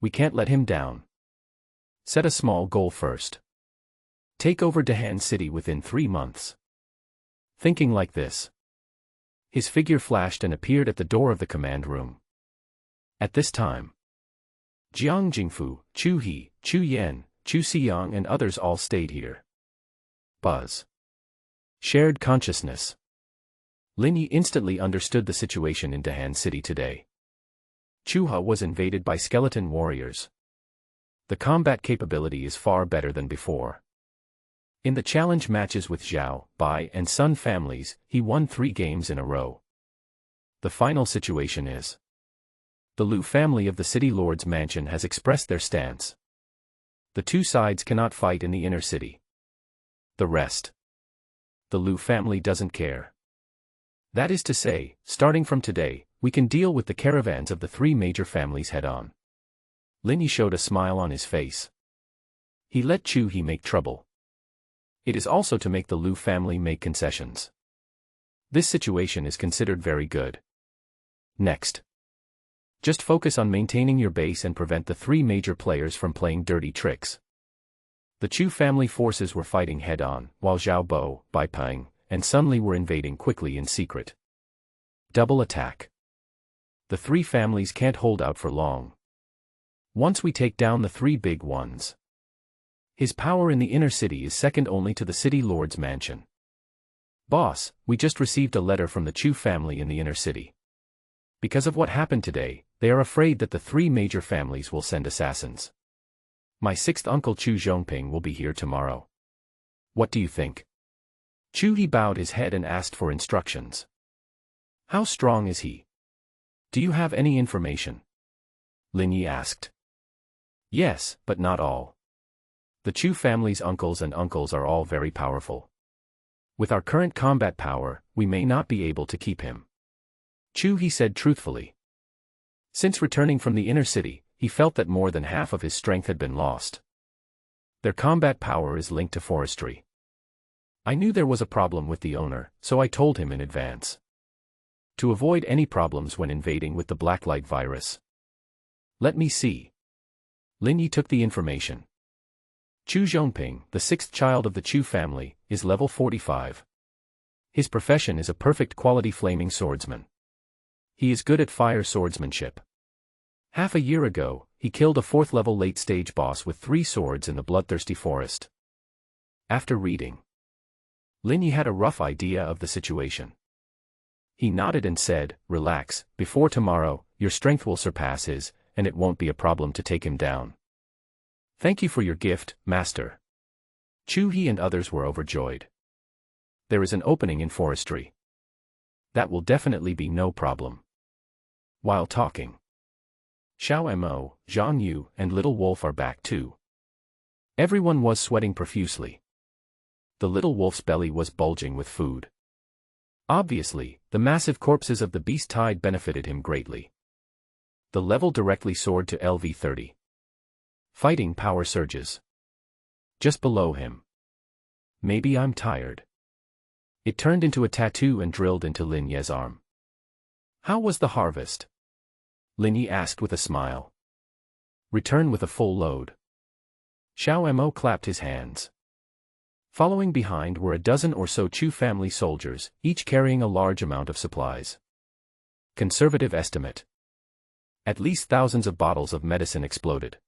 We can't let him down. Set a small goal first. Take over Dahan City within 3 months. Thinking like this, his figure flashed and appeared at the door of the command room. At this time, Jiang Jingfu, Chu He, Chu Yan, Chu Xiyang and others all stayed here. Buzz. Shared consciousness. Lin Yi instantly understood the situation in Dahan City today. Chuha was invaded by skeleton warriors. The combat capability is far better than before. In the challenge matches with Zhao, Bai and Sun families, he won 3 games in a row. The final situation is, the Liu family of the City Lord's mansion has expressed their stance. The two sides cannot fight in the inner city. The rest. The Liu family doesn't care. That is to say, starting from today, we can deal with the caravans of the 3 major families head-on. Lin Yi showed a smile on his face. He let Chu He make trouble. It is also to make the Liu family make concessions. This situation is considered very good. Next. Just focus on maintaining your base and prevent the 3 major players from playing dirty tricks. The Chu family forces were fighting head-on, while Zhao Bo, Bai Peng, and Sun Li were invading quickly in secret. Double attack. the three families can't hold out for long. Once we take down the three big ones, his power in the inner city is second only to the city lord's mansion. Boss, we just received a letter from the Chu family in the inner city. Because of what happened today, they are afraid that the three major families will send assassins. My sixth uncle Chu Zhongping will be here tomorrow. What do you think? Chu He bowed his head and asked for instructions. How strong is he? Do you have any information? Lin Yi asked. Yes, but not all. The Chu family's uncles are all very powerful. With our current combat power, we may not be able to keep him. Chu He said truthfully. Since returning from the inner city, he felt that more than half of his strength had been lost. Their combat power is linked to forestry. I knew there was a problem with the owner, so I told him in advance. To avoid any problems when invading with the Blacklight virus. Let me see. Lin Yi took the information. Chu Zhongping, the sixth child of the Chu family, is level 45. His profession is a perfect quality flaming swordsman. He is good at fire swordsmanship. Half a year ago, he killed a 4th level late-stage boss with 3 swords in the bloodthirsty forest. After reading, Lin Yi had a rough idea of the situation. He nodded and said, "Relax, before tomorrow, your strength will surpass his, and it won't be a problem to take him down." Thank you for your gift, Master. Chu He and others were overjoyed. There is an opening in forestry. That will definitely be no problem. While talking, Xiao Mo, Zhang Yu, and Little Wolf are back too. Everyone was sweating profusely. The little wolf's belly was bulging with food. Obviously, the massive corpses of the beast tide benefited him greatly. The level directly soared to LV 30. Fighting power surges. Just below him. Maybe I'm tired. It turned into a tattoo and drilled into Lin Ye's arm. How was the harvest? Lin Ye asked with a smile. Return with a full load. Xiao Mo clapped his hands. Following behind were a dozen or so Chu family soldiers, each carrying a large amount of supplies. Conservative estimate. At least thousands of bottles of medicine exploded.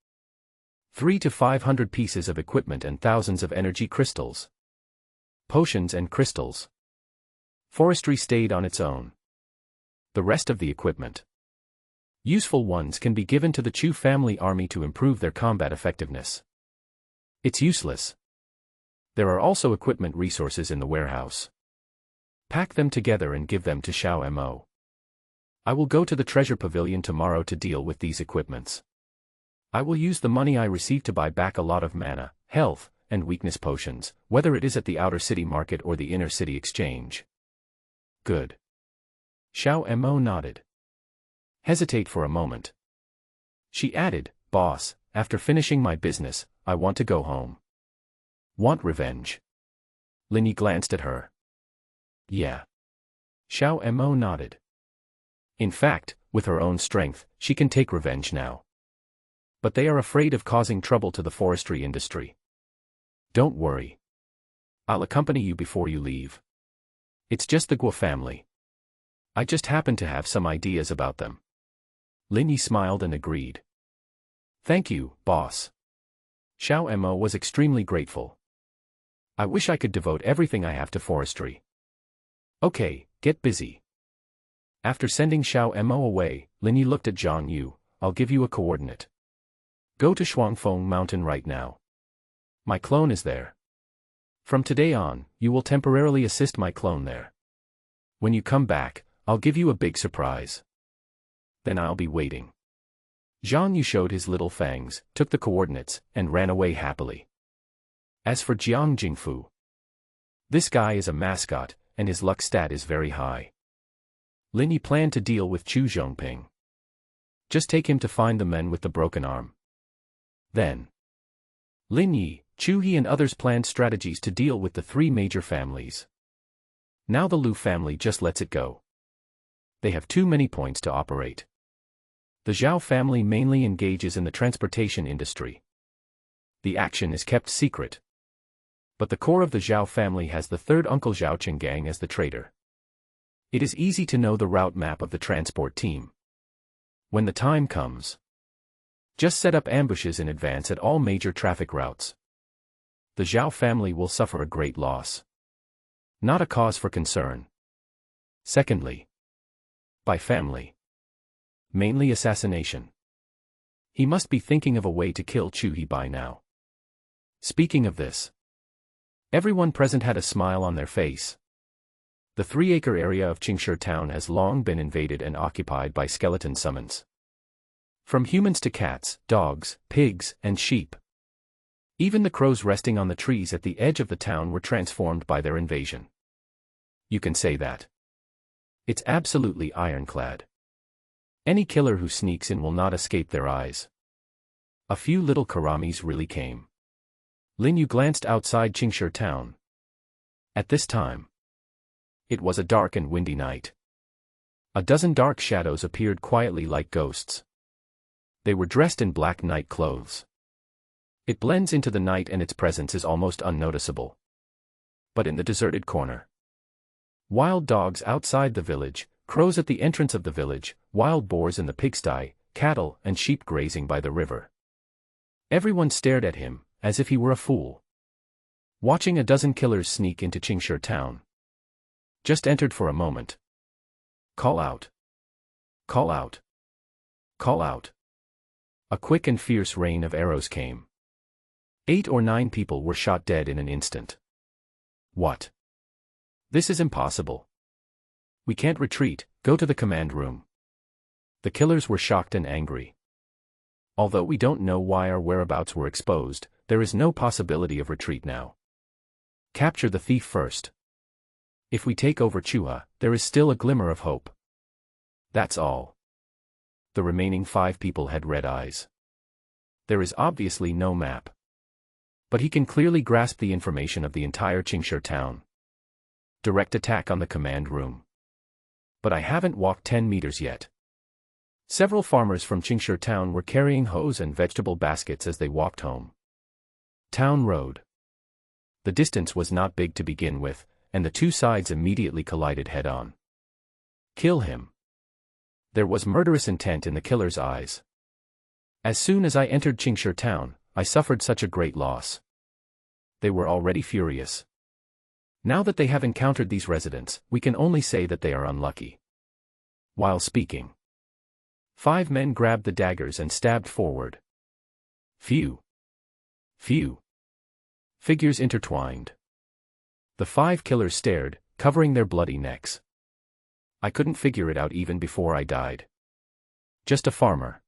300 to 500 pieces of equipment and thousands of energy crystals. Potions and crystals. Forestry stayed on its own. The rest of the equipment. Useful ones can be given to the Chu family army to improve their combat effectiveness. It's useless. There are also equipment resources in the warehouse. Pack them together and give them to Xiao Mo. I will go to the treasure pavilion tomorrow to deal with these equipments. I will use the money I receive to buy back a lot of mana, health, and weakness potions, whether it is at the outer city market or the inner city exchange. Good. Xiao Mo nodded. Hesitate for a moment. She added, Boss, after finishing my business, I want to go home. Want revenge? Lin Yi glanced at her. Yeah. Xiao Mo nodded. In fact, with her own strength, she can take revenge now. But they are afraid of causing trouble to the forestry industry. Don't worry. I'll accompany you before you leave. It's just the Guo family. I just happen to have some ideas about them. Lin Yi smiled and agreed. Thank you, boss. Xiao Mo was extremely grateful. I wish I could devote everything I have to forestry. Okay, get busy. After sending Xiao Mo away, Lin Yi looked at Zhang Yu. I'll give you a coordinate. Go to Shuangfeng Mountain right now. My clone is there. From today on, you will temporarily assist my clone there. When you come back, I'll give you a big surprise. Then I'll be waiting. Zhang Yu showed his little fangs, took the coordinates, and ran away happily. As for Jiang Jingfu, this guy is a mascot, and his luck stat is very high. Lin Yi planned to deal with Chu Zhongping. Just take him to find the men with the broken arm. Then, Lin Yi, Chu He and others planned strategies to deal with the 3 major families. Now the Lu family just lets it go. They have too many points to operate. The Zhao family mainly engages in the transportation industry. The action is kept secret. But the core of the Zhao family has the 3rd uncle Zhao Chenggang as the trader. It is easy to know the route map of the transport team. When the time comes, just set up ambushes in advance at all major traffic routes. The Zhao family will suffer a great loss. Not a cause for concern. Secondly, by family. Mainly assassination. He must be thinking of a way to kill Chu He by now. Speaking of this, everyone present had a smile on their face. The 3-acre area of Qingshi town has long been invaded and occupied by skeleton summons. From humans to cats, dogs, pigs, and sheep. Even the crows resting on the trees at the edge of the town were transformed by their invasion. You can say that. It's absolutely ironclad. Any killer who sneaks in will not escape their eyes. A few little karamis really came. Lin Yu glanced outside Qingshi town. At this time, it was a dark and windy night. A dozen dark shadows appeared quietly like ghosts. They were dressed in black night clothes. It blends into the night and its presence is almost unnoticeable. But in the deserted corner, wild dogs outside the village, crows at the entrance of the village, wild boars in the pigsty, cattle and sheep grazing by the river. Everyone stared at him, as if he were a fool. Watching a dozen killers sneak into Qingshi town. Just entered for a moment. Call out. Call out. Call out. A quick and fierce rain of arrows came. 8 or 9 people were shot dead in an instant. What? This is impossible. We can't retreat, go to the command room. The killers were shocked and angry. Although we don't know why our whereabouts were exposed, there is no possibility of retreat now. Capture the thief first. If we take over Chua, there is still a glimmer of hope. That's all. The remaining 5 people had red eyes. There is obviously no map. But he can clearly grasp the information of the entire Qingshi town. Direct attack on the command room. But I haven't walked 10 meters yet. Several farmers from Qingshi town were carrying hoes and vegetable baskets as they walked home. Town road. The distance was not big to begin with, and the two sides immediately collided head-on. Kill him. There was murderous intent in the killer's eyes. As soon as I entered Qingshi town, I suffered such a great loss. They were already furious. Now that they have encountered these residents, we can only say that they are unlucky. While speaking, 5 men grabbed the daggers and stabbed forward. Phew. Phew. Figures intertwined. The 5 killers stared, covering their bloody necks. I couldn't figure it out even before I died. Just a farmer.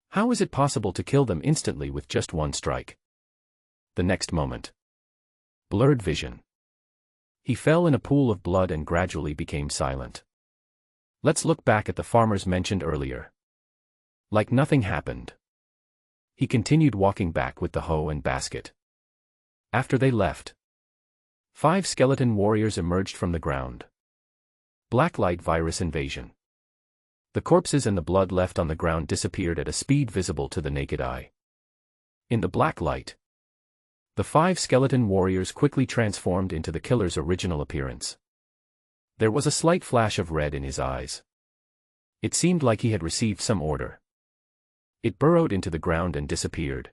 How is it possible to kill them instantly with just one strike? The next moment. Blurred vision. He fell in a pool of blood and gradually became silent. Let's look back at the farmers mentioned earlier. Like nothing happened. He continued walking back with the hoe and basket. After they left, 5 skeleton warriors emerged from the ground. Blacklight virus invasion. The corpses and the blood left on the ground disappeared at a speed visible to the naked eye. In the black light, the 5 skeleton warriors quickly transformed into the killer's original appearance. There was a slight flash of red in his eyes. It seemed like he had received some order. It burrowed into the ground and disappeared.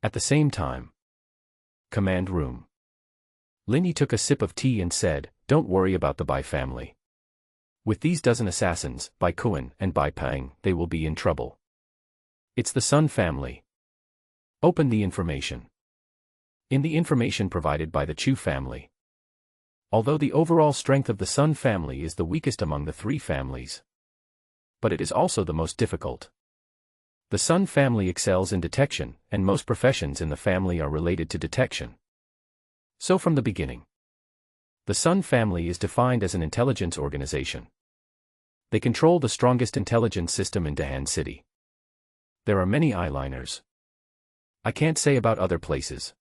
At the same time, command room. Lin Yi took a sip of tea and said, "Don't worry about the Bai family. With these dozen assassins, Bai Kuan and Bai Peng, they will be in trouble. It's the Sun family. Open the information." In the information provided by the Chu family. Although the overall strength of the Sun family is the weakest among the 3 families. But it is also the most difficult. The Sun family excels in detection, and most professions in the family are related to detection. So from the beginning, the Sun family is defined as an intelligence organization. They control the strongest intelligence system in Dahan City. There are many eyeliners. I can't say about other places.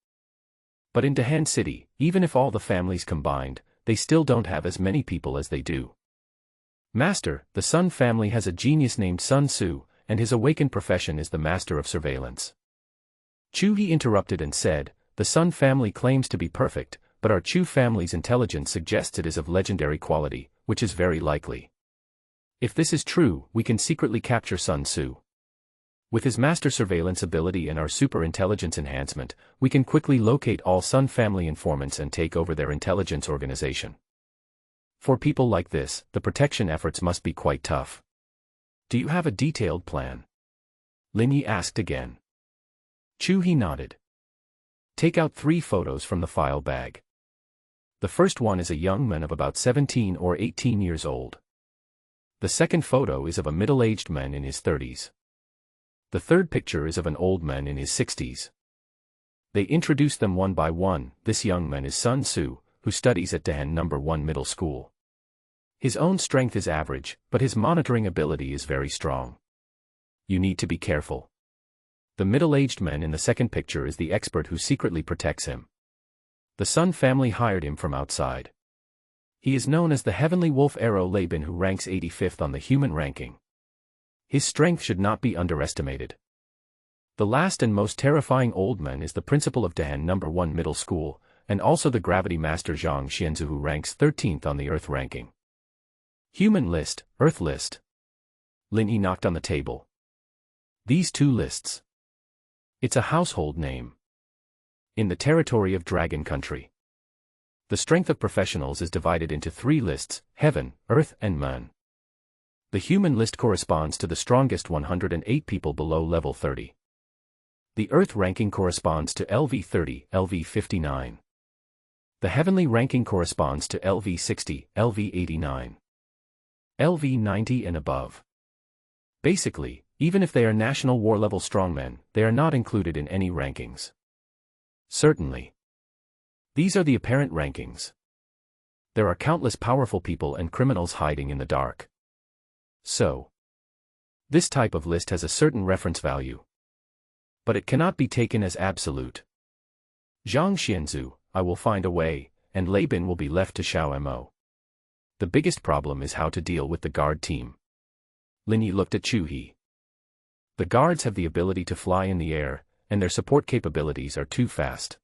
But in Dahan City, even if all the families combined, they still don't have as many people as they do. Master, the Sun family has a genius named Sun Tzu, and his awakened profession is the master of surveillance. Chu He interrupted and said, "The Sun family claims to be perfect, but our Chu family's intelligence suggests it is of legendary quality, which is very likely." If this is true, we can secretly capture Sun Tzu. With his master surveillance ability and our super intelligence enhancement, we can quickly locate all Sun family informants and take over their intelligence organization. For people like this, the protection efforts must be quite tough. Do you have a detailed plan? Lin Yi asked again. Chu He nodded. Take out 3 photos from the file bag. The first one is a young man of about 17 or 18 years old. The second photo is of a middle-aged man in his 30s. The third picture is of an old man in his 60s. They introduce them one by one. This young man is Sun Tzu, who studies at Dahan No. 1 Middle School. His own strength is average, but his monitoring ability is very strong. You need to be careful. The middle-aged man in the second picture is the expert who secretly protects him. The Sun family hired him from outside. He is known as the Heavenly Wolf Arrow Laban, who ranks 85th on the human ranking. His strength should not be underestimated. The last and most terrifying old man is the principal of Dahan No. 1 Middle School, and also the Gravity Master Zhang Xianzu, who ranks 13th on the Earth ranking. Human list, Earth list. Lin Yi knocked on the table. These 2 lists. It's a household name. In the territory of Dragon Country. The strength of professionals is divided into 3 lists: Heaven, Earth, and Man. The human list corresponds to the strongest 108 people below level 30. The Earth ranking corresponds to LV 30, LV 59. The Heavenly ranking corresponds to LV 60, LV 89. LV 90 and above. Basically, even if they are national war level strongmen, they are not included in any rankings. Certainly. These are the apparent rankings. There are countless powerful people and criminals hiding in the dark. So, this type of list has a certain reference value. But it cannot be taken as absolute. Zhang Xianzu, I will find a way, and Laban will be left to Xiao Mo. The biggest problem is how to deal with the guard team. Lin Yi looked at Chu He. The guards have the ability to fly in the air, and their support capabilities are too fast.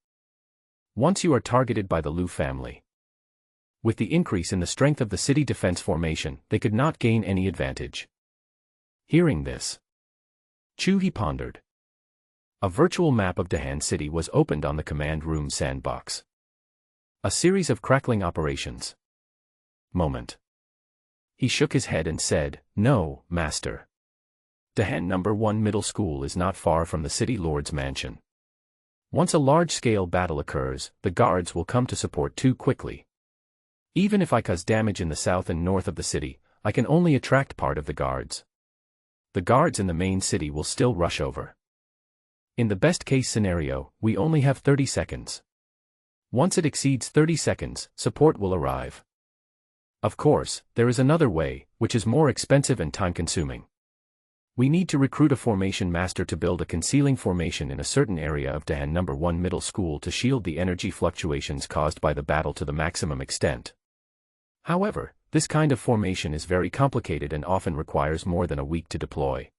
Once you are targeted by the Liu family, with the increase in the strength of the city defense formation, they could not gain any advantage. Hearing this, Chu He pondered. A virtual map of Dahan City was opened on the command room sandbox. A series of crackling operations. Moment. He shook his head and said, "No, Master. Dahan No. 1 Middle School is not far from the City Lord's mansion. Once a large-scale battle occurs, the guards will come to support too quickly. Even if I cause damage in the south and north of the city, I can only attract part of the guards. The guards in the main city will still rush over. In the best-case scenario, we only have 30 seconds. Once it exceeds 30 seconds, support will arrive. Of course, there is another way, which is more expensive and time-consuming. We need to recruit a formation master to build a concealing formation in a certain area of Dahan No. 1 Middle School to shield the energy fluctuations caused by the battle to the maximum extent. However, this kind of formation is very complicated and often requires more than a week to deploy.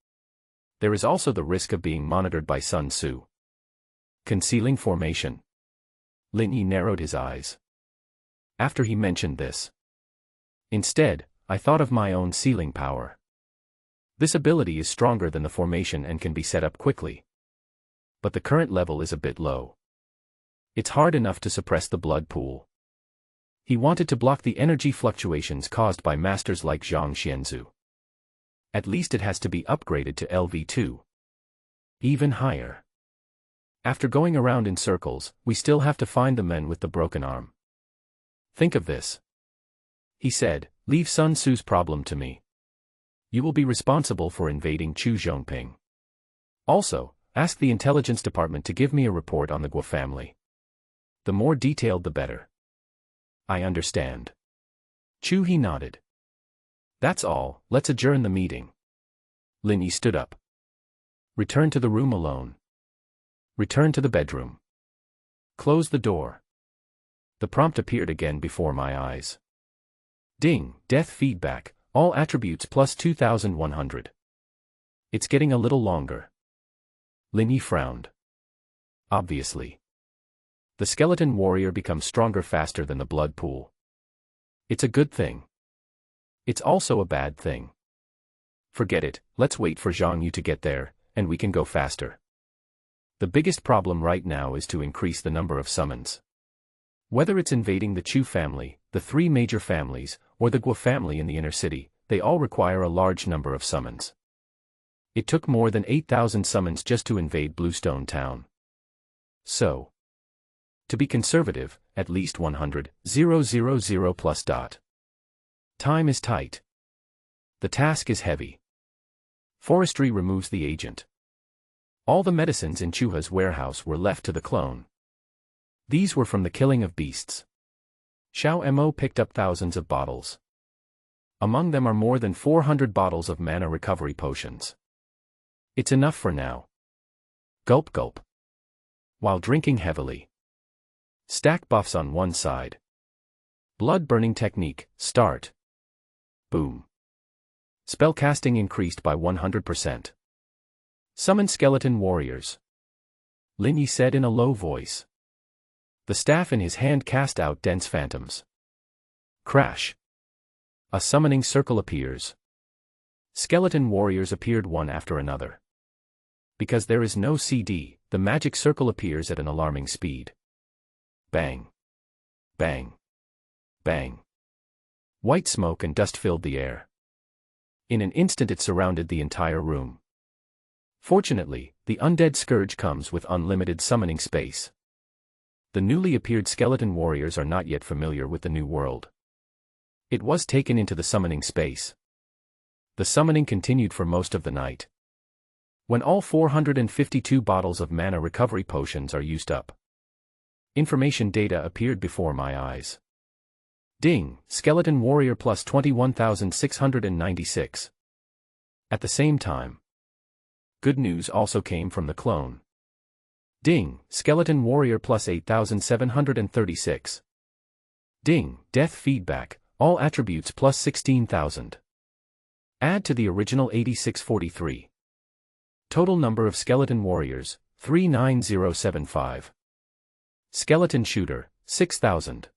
There is also the risk of being monitored by Sun Tzu. Concealing formation. Lin Yi narrowed his eyes. After he mentioned this. Instead, I thought of my own sealing power. This ability is stronger than the formation and can be set up quickly. But the current level is a bit low. It's hard enough to suppress the blood pool. He wanted to block the energy fluctuations caused by masters like Zhang Xianzu. At least it has to be upgraded to LV2. Even higher. After going around in circles, we still have to find the men with the broken arm. Think of this. He said, leave Sun Tzu's problem to me. You will be responsible for invading Chu Zhongping. Also, ask the intelligence department to give me a report on the Guo family. The more detailed the better. I understand. Chu He nodded. That's all, let's adjourn the meeting. Lin Yi stood up. Return to the room alone. Return to the bedroom. Close the door. The prompt appeared again before my eyes. Ding, death feedback, all attributes plus 2100. It's getting a little longer. Lin Yi frowned. Obviously. The skeleton warrior becomes stronger faster than the blood pool. It's a good thing. It's also a bad thing. Forget it, let's wait for Zhang Yu to get there, and we can go faster. The biggest problem right now is to increase the number of summons. Whether it's invading the Chu family, the three major families, or the Guo family in the inner city, they all require a large number of summons. It took more than 8,000 summons just to invade Bluestone Town. So, to be conservative, at least 100,000 plus. Time is tight. The task is heavy. Forestry removes the agent. All the medicines in Chuha's warehouse were left to the clone. These were from the killing of beasts. Xiao Mo picked up thousands of bottles. Among them are more than 400 bottles of mana recovery potions. It's enough for now. Gulp gulp. While drinking heavily. Stack buffs on one side. Blood burning technique, start. Boom. Spellcasting increased by 100%. Summon skeleton warriors. Lin Yi said in a low voice. The staff in his hand cast out dense phantoms. Crash. A summoning circle appears. Skeleton warriors appeared one after another. Because there is no CD, the magic circle appears at an alarming speed. Bang. Bang. Bang. White smoke and dust filled the air. In an instant it surrounded the entire room. Fortunately, the undead scourge comes with unlimited summoning space. The newly appeared skeleton warriors are not yet familiar with the new world. It was taken into the summoning space. The summoning continued for most of the night. When all 452 bottles of mana recovery potions are used up, information data appeared before my eyes. Ding, skeleton warrior plus 21,696. At the same time, good news also came from the clone. Ding, skeleton warrior plus 8,736. Ding, death feedback, all attributes plus 16,000. Add to the original 8643. Total number of skeleton warriors, 39075. Skeleton shooter, 6,000.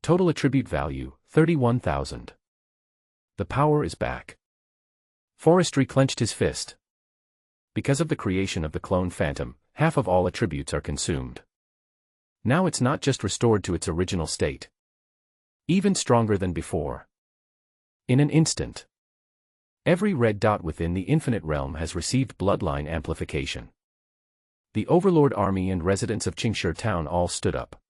Total attribute value, 31,000. The power is back. Forestry clenched his fist. Because of the creation of the clone phantom, half of all attributes are consumed. Now it's not just restored to its original state. Even stronger than before. In an instant, every red dot within the infinite realm has received bloodline amplification. The Overlord army and residents of Qingshi town all stood up.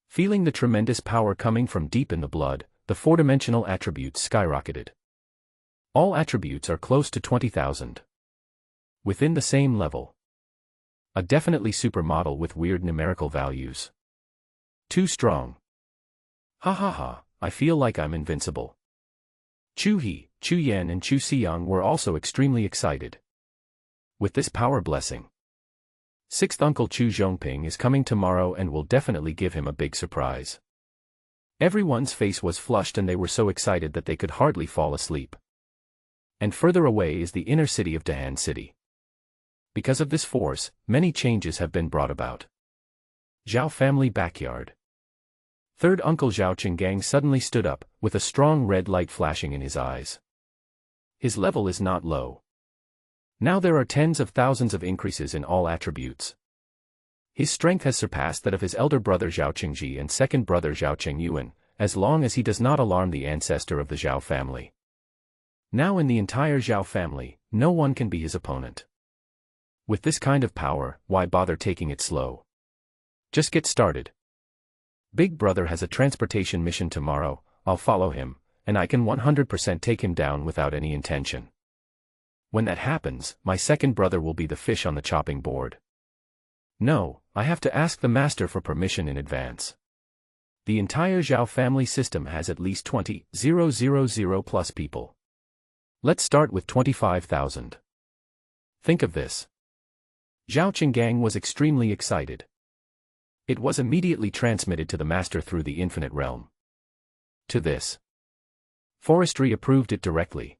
Feeling the tremendous power coming from deep in the blood, the four-dimensional attributes skyrocketed. All attributes are close to 20,000. Within the same level. A definitely supermodel with weird numerical values. Too strong. Ha ha ha, I feel like I'm invincible. Chu He, Chu Yan and Chu Xiang were also extremely excited. With this power blessing, sixth uncle Chu Zhongping is coming tomorrow and will definitely give him a big surprise. Everyone's face was flushed and they were so excited that they could hardly fall asleep. And further away is the inner city of Dahan City. Because of this force, many changes have been brought about. Zhao family backyard. Third uncle Zhao Qinggang suddenly stood up, with a strong red light flashing in his eyes. His level is not low. Now there are tens of thousands of increases in all attributes. His strength has surpassed that of his elder brother Zhao Qingji and second brother Zhao Qingyuan, as long as he does not alarm the ancestor of the Zhao family. Now in the entire Zhao family, no one can be his opponent. With this kind of power, why bother taking it slow? Just get started. Big brother has a transportation mission tomorrow, I'll follow him, and I can 100% take him down without any intention. When that happens, my second brother will be the fish on the chopping board. No, I have to ask the master for permission in advance. The entire Zhao family system has at least 20,000 plus people. Let's start with 25,000. Think of this. Zhao Qinggang was extremely excited. It was immediately transmitted to the master through the infinite realm. To this, Forestry approved it directly.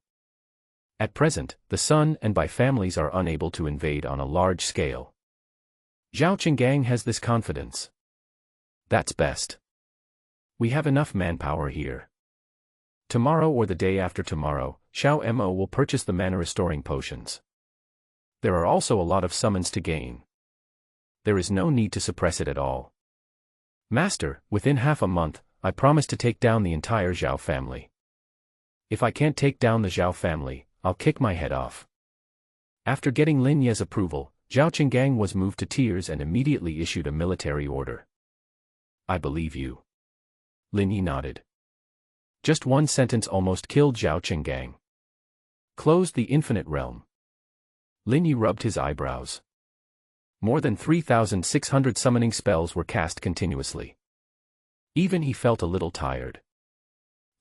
At present, the Sun and Bai families are unable to invade on a large scale. Zhao Qinggang has this confidence. That's best. We have enough manpower here. Tomorrow or the day after tomorrow, Xiao Mo will purchase the mana-restoring potions. There are also a lot of summons to gain. There is no need to suppress it at all. Master, within half a month, I promise to take down the entire Zhao family. If I can't take down the Zhao family, I'll kick my head off. After getting Lin Ye's approval, Zhao Qinggang was moved to tears and immediately issued a military order. I believe you. Lin Ye nodded. Just one sentence almost killed Zhao Qinggang. Closed the infinite realm. Lin Ye rubbed his eyebrows. More than 3,600 summoning spells were cast continuously. Even he felt a little tired.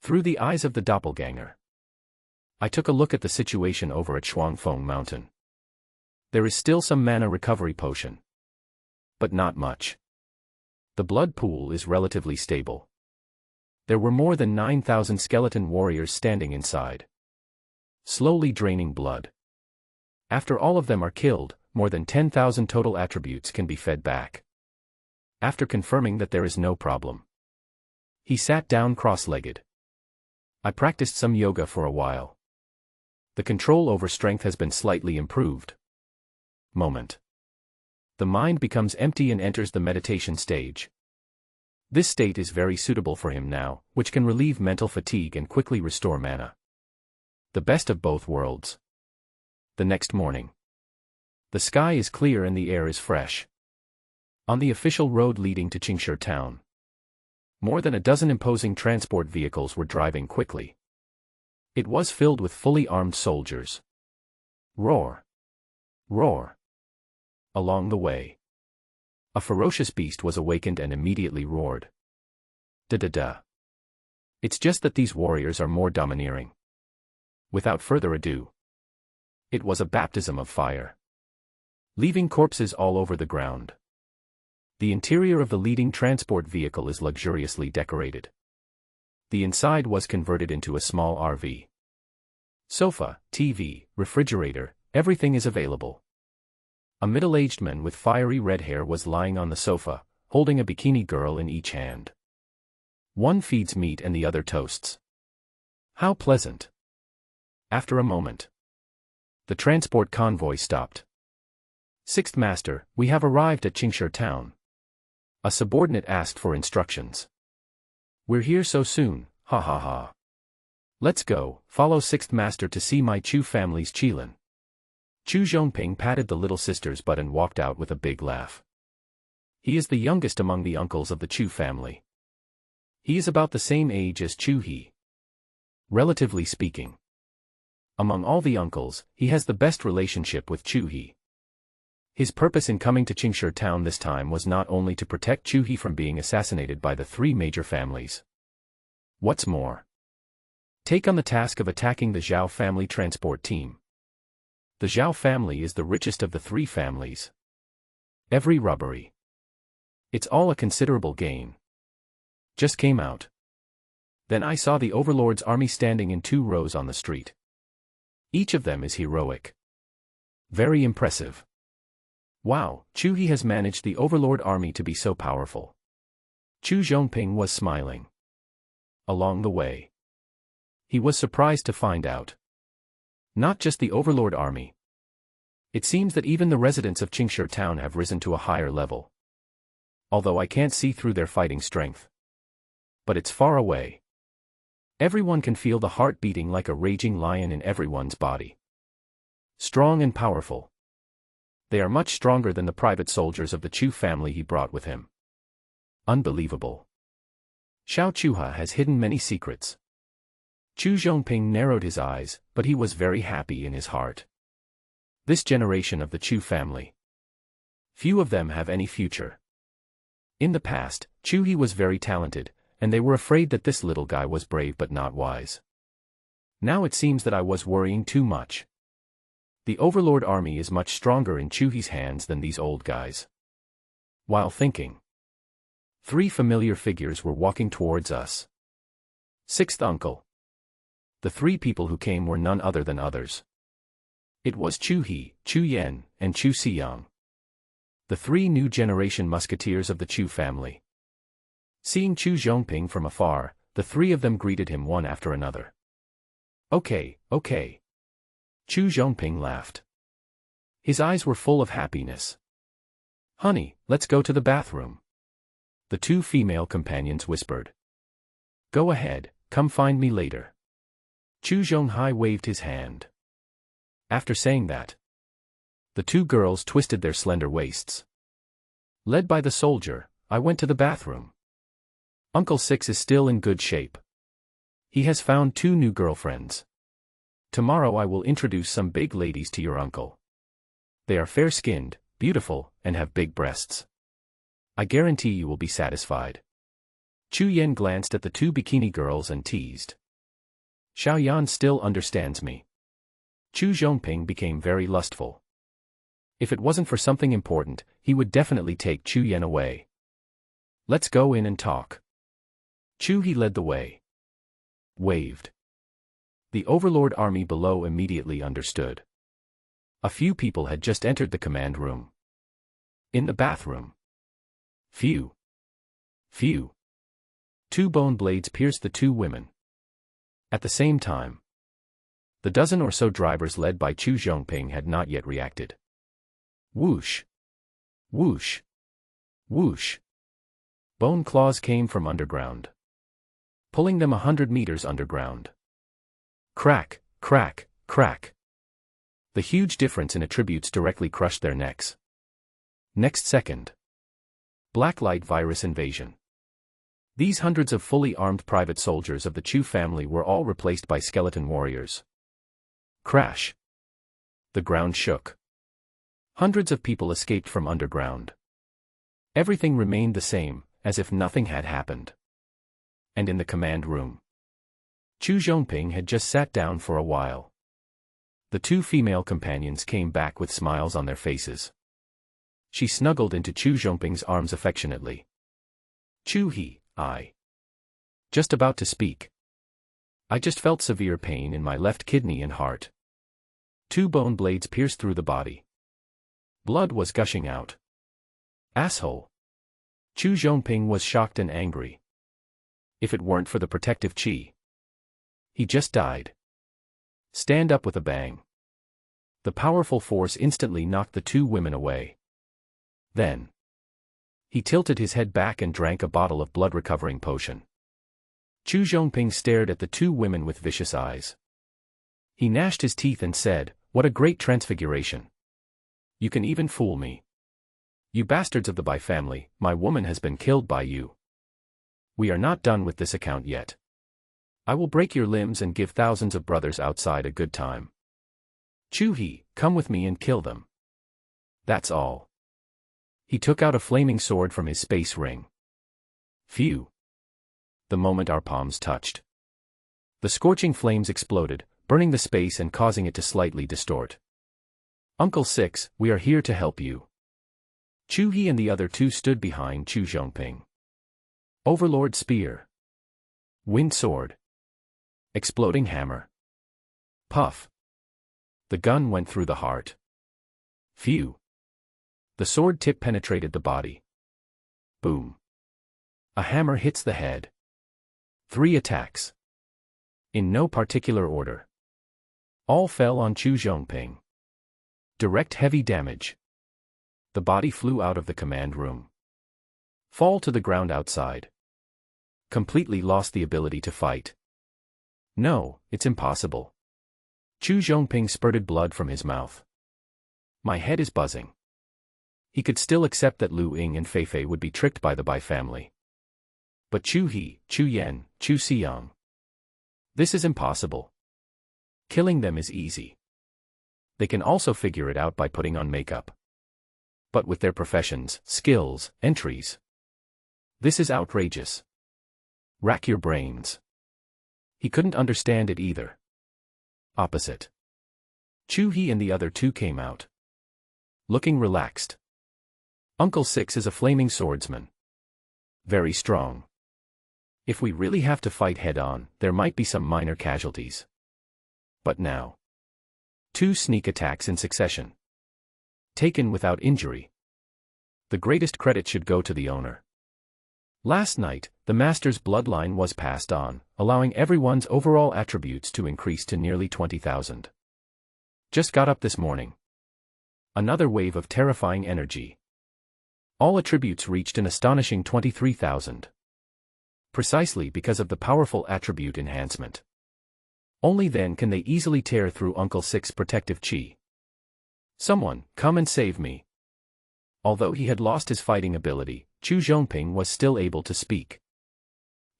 Through the eyes of the doppelganger, I took a look at the situation over at Shuangfeng Mountain. There is still some mana recovery potion. But not much. The blood pool is relatively stable. There were more than 9,000 skeleton warriors standing inside, slowly draining blood. After all of them are killed, more than 10,000 total attributes can be fed back. After confirming that there is no problem, he sat down cross-legged. I practiced some yoga for a while. The control over strength has been slightly improved. Moment. The mind becomes empty and enters the meditation stage. This state is very suitable for him now, which can relieve mental fatigue and quickly restore mana. The best of both worlds. The next morning. The sky is clear and the air is fresh. On the official road leading to Qingshi town, more than a dozen imposing transport vehicles were driving quickly. It was filled with fully armed soldiers. Roar! Roar! Along the way, a ferocious beast was awakened and immediately roared. Da-da-da. It's just that these warriors are more domineering. Without further ado, it was a baptism of fire, leaving corpses all over the ground. The interior of the leading transport vehicle is luxuriously decorated. The inside was converted into a small RV. Sofa, TV, refrigerator, everything is available. A middle-aged man with fiery red hair was lying on the sofa, holding a bikini girl in each hand. One feeds meat and the other toasts. How pleasant. After a moment, the transport convoy stopped. Sixth Master, we have arrived at Qingshi town. A subordinate asked for instructions. We're here so soon, ha ha ha. Let's go, follow Sixth Master to see my Chu family's Qilin. Chu Zhongping patted the little sister's butt and walked out with a big laugh. He is the youngest among the uncles of the Chu family. He is about the same age as Chu He. Relatively speaking, among all the uncles, he has the best relationship with Chu He. His purpose in coming to Qingshi town this time was not only to protect Chu He from being assassinated by the three major families. What's more, take on the task of attacking the Zhao family transport team. The Zhao family is the richest of the three families. Every robbery, it's all a considerable gain. Just came out. Then I saw the Overlord's army standing in 2 rows on the street. Each of them is heroic. Very impressive. Wow, Chu He has managed the Overlord army to be so powerful. Chu Zhongping was smiling. Along the way, he was surprised to find out. Not just the Overlord army. It seems that even the residents of Qingshi town have risen to a higher level. Although I can't see through their fighting strength. But it's far away. Everyone can feel the heart beating like a raging lion in everyone's body. Strong and powerful. They are much stronger than the private soldiers of the Chu family he brought with him. Unbelievable. Xiao Chuha has hidden many secrets. Chu Zhongping narrowed his eyes, but he was very happy in his heart. This generation of the Chu family, few of them have any future. In the past, Chu He was very talented, and they were afraid that this little guy was brave but not wise. Now it seems that I was worrying too much. The Overlord army is much stronger in Chu He's hands than these old guys. While thinking, 3 familiar figures were walking towards us. Sixth uncle. The 3 people who came were none other than others. It was Chu He, Chu Yan, and Chu Xiyang. The 3 new generation musketeers of the Chu family. Seeing Chu Zhongping from afar, the 3 of them greeted him one after another. Okay, okay. Chu Zhongping laughed. His eyes were full of happiness. Honey, let's go to the bathroom. The two female companions whispered. Go ahead, come find me later. Chu Zhonghai waved his hand. After saying that, the two girls twisted their slender waists. Led by the soldier, I went to the bathroom. Uncle Six is still in good shape. He has found 2 new girlfriends. Tomorrow I will introduce some big ladies to your uncle. They are fair-skinned, beautiful, and have big breasts. I guarantee you will be satisfied. Chu Yen glanced at the 2 bikini girls and teased. Xiaoyan still understands me. Chu Zhongping became very lustful. If it wasn't for something important, he would definitely take Chu Yen away. Let's go in and talk. Chu He led the way. Waved. The Overlord army below immediately understood. A few people had just entered the command room. In the bathroom. Phew. Phew. 2 bone blades pierced the 2 women. At the same time, the dozen or so drivers led by Chu Zhongping had not yet reacted. Whoosh. Whoosh. Whoosh. Bone claws came from underground, pulling them 100 meters underground. Crack, crack, crack. The huge difference in attributes directly crushed their necks. Next second. Blacklight virus invasion. These hundreds of fully armed private soldiers of the Chu family were all replaced by skeleton warriors. Crash. The ground shook. Hundreds of people escaped from underground. Everything remained the same, as if nothing had happened. And in the command room, Chu Zhongping had just sat down for a while. The 2 female companions came back with smiles on their faces. She snuggled into Chu Zhongping's arms affectionately. Chu He, I. Just about to speak. I just felt severe pain in my left kidney and heart. 2 bone blades pierced through the body. Blood was gushing out. Asshole. Chu Zhongping was shocked and angry. If it weren't for the protective chi, he just died. Stand up with a bang. The powerful force instantly knocked the 2 women away. Then he tilted his head back and drank a bottle of blood-recovering potion. Chu Zhongping stared at the 2 women with vicious eyes. He gnashed his teeth and said, "What a great transfiguration. You can even fool me. You bastards of the Bai family, my woman has been killed by you. We are not done with this account yet. I will break your limbs and give thousands of brothers outside a good time. Chu He, come with me and kill them. That's all." He took out a flaming sword from his space ring. Phew. The moment our palms touched, the scorching flames exploded, burning the space and causing it to slightly distort. Uncle Six, we are here to help you. Chu He and the other 2 stood behind Chu Zhongping. Overlord spear. Wind sword. Exploding hammer. Puff. The gun went through the heart. Phew. The sword tip penetrated the body. Boom. A hammer hits the head. 3 attacks. In no particular order. All fell on Chu Zhongping. Direct heavy damage. The body flew out of the command room. Fall to the ground outside. Completely lost the ability to fight. No, it's impossible. Chu Zhongping spurted blood from his mouth. My head is buzzing. He could still accept that Lu Ying and Fei Fei would be tricked by the Bai family. But Chu He, Chu Yen, Chu Xiang. This is impossible. Killing them is easy. They can also figure it out by putting on makeup. But with their professions, skills, entries. This is outrageous. Rack your brains. He couldn't understand it either. Opposite. Chu He and the other 2 came out, looking relaxed. Uncle Six is a flaming swordsman. Very strong. If we really have to fight head-on, there might be some minor casualties. But now. 2 sneak attacks in succession. Taken without injury. The greatest credit should go to the owner. Last night, The master's bloodline was passed on, allowing everyone's overall attributes to increase to nearly 20,000. Just got up this morning. Another wave of terrifying energy. All attributes reached an astonishing 23,000. Precisely because of the powerful attribute enhancement. Only then can they easily tear through Uncle Six's protective chi. Someone, come and save me. Although he had lost his fighting ability, Chu Zhongping was still able to speak.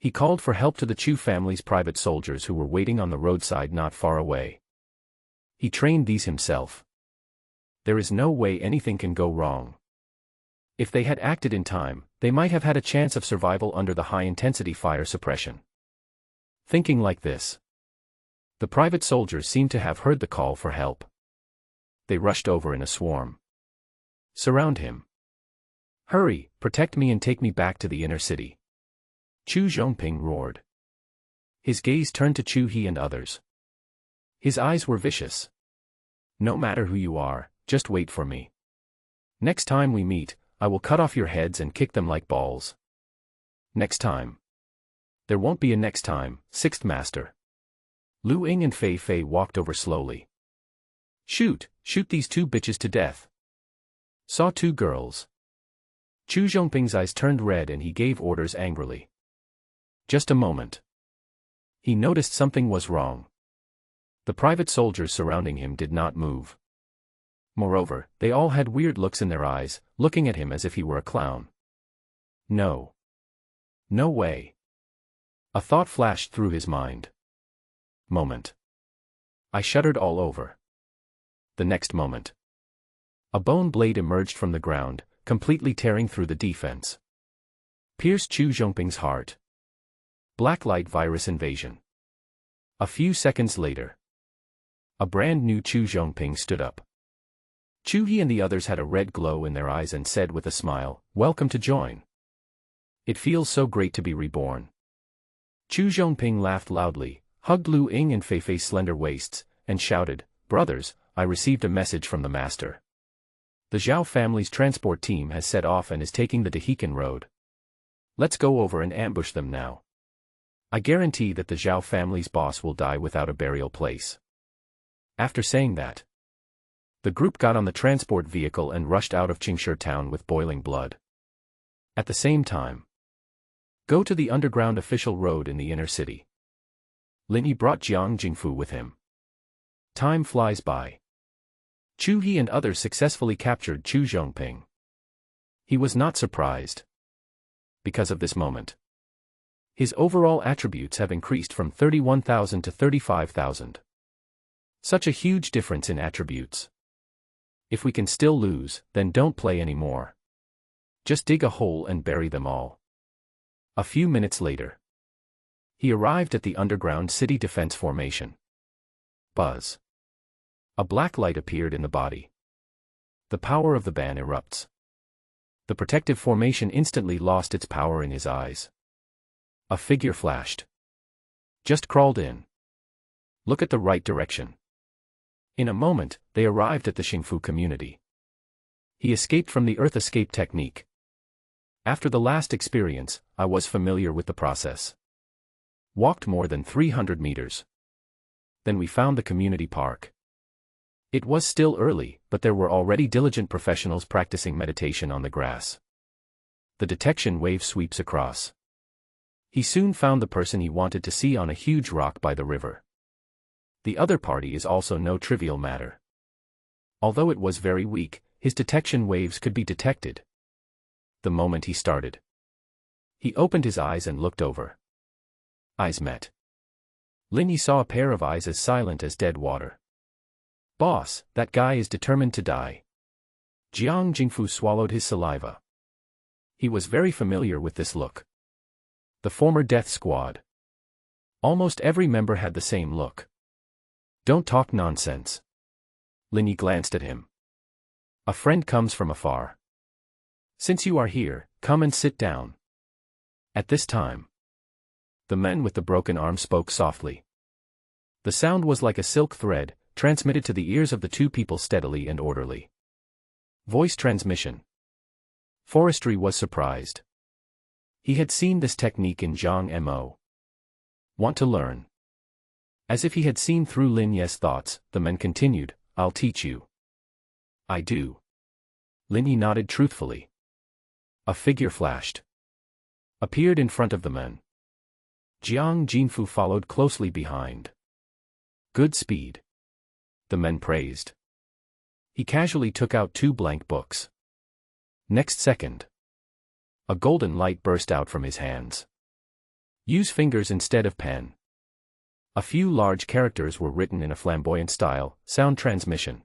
He called for help to the Chu family's private soldiers who were waiting on the roadside not far away. He trained these himself. There is no way anything can go wrong. If they had acted in time, they might have had a chance of survival under the high-intensity fire suppression. Thinking like this, the private soldiers seemed to have heard the call for help. They rushed over in a swarm. Surround him. Hurry, protect me and take me back to the inner city. Chu Zhongping roared. His gaze turned to Chu He and others. His eyes were vicious. No matter who you are, just wait for me. Next time we meet, I will cut off your heads and kick them like balls. Next time. There won't be a next time, Sixth Master. Lu Ying and Fei Fei walked over slowly. Shoot these two bitches to death. Saw two girls. Chu Zhongping's eyes turned red and he gave orders angrily. Just a moment. He noticed something was wrong. The private soldiers surrounding him did not move. Moreover, they all had weird looks in their eyes, looking at him as if he were a clown. No. No way. A thought flashed through his mind. Moment. I shuddered all over. The next moment. A bone blade emerged from the ground, completely tearing through the defense. Pierced Chu Zhongping's heart. Blacklight virus invasion. A few seconds later. A brand new Chu Zhongping stood up. Chu He and the others had a red glow in their eyes and said with a smile, "Welcome to join. It feels so great to be reborn." Chu Zhongping laughed loudly, hugged Lu Ying and Fei Fei's slender waists, and shouted, "Brothers, I received a message from the master. The Zhao family's transport team has set off and is taking the Dahikan road. Let's go over and ambush them now. I guarantee that the Zhao family's boss will die without a burial place." After saying that, the group got on the transport vehicle and rushed out of Qingshi town with boiling blood. At the same time, go to the underground official road in the inner city. Lin Yi brought Jiang Jingfu with him. Time flies by. Chu He and others successfully captured Chu Zhongping. He was not surprised. Because of this moment, his overall attributes have increased from 31,000 to 35,000. Such a huge difference in attributes. If we can still lose, then don't play anymore. Just dig a hole and bury them all. A few minutes later, he arrived at the underground city defense formation. Buzz. A black light appeared in the body. The power of the ban erupts. The protective formation instantly lost its power in his eyes. A figure flashed. Just crawled in. Look at the right direction. In a moment, they arrived at the Xingfu community. He escaped from the Earth escape technique. After the last experience, I was familiar with the process. Walked more than 300 meters. Then we found the community park. It was still early, but there were already diligent professionals practicing meditation on the grass. The detection wave sweeps across. He soon found the person he wanted to see on a huge rock by the river. The other party is also no trivial matter. Although it was very weak, his detection waves could be detected. The moment he started, he opened his eyes and looked over. Eyes met. Lin Yi saw a pair of eyes as silent as dead water. Boss, that guy is determined to die. Jiang Jingfu swallowed his saliva. He was very familiar with this look. The former death squad. Almost every member had the same look. Don't talk nonsense. Lin Yi glanced at him. A friend comes from afar. Since you are here, come and sit down. At this time, the man with the broken arm spoke softly. The sound was like a silk thread, transmitted to the ears of the two people steadily and orderly. Voice transmission. Forestry was surprised. He had seen this technique in Zhang Mo. Want to learn? As if he had seen through Lin Ye's thoughts, the man continued, I'll teach you. I do. Lin Yi nodded truthfully. A figure flashed. Appeared in front of the men. Jiang Jinfu followed closely behind. Good speed. The men praised. He casually took out 2 blank books. Next second. A golden light burst out from his hands. Use fingers instead of pen. A few large characters were written in a flamboyant style, sound transmission.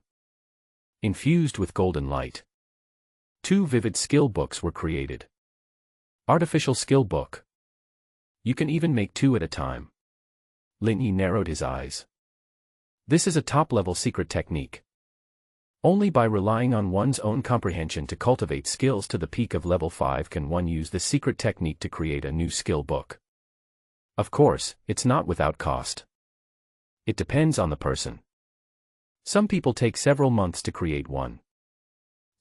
Infused with golden light. 2 vivid skill books were created. Artificial skill book. You can even make 2 at a time. Lin Yi narrowed his eyes. This is a top-level secret technique. Only by relying on one's own comprehension to cultivate skills to the peak of level 5 can one use this secret technique to create a new skill book. Of course, it's not without cost. It depends on the person. Some people take several months to create one.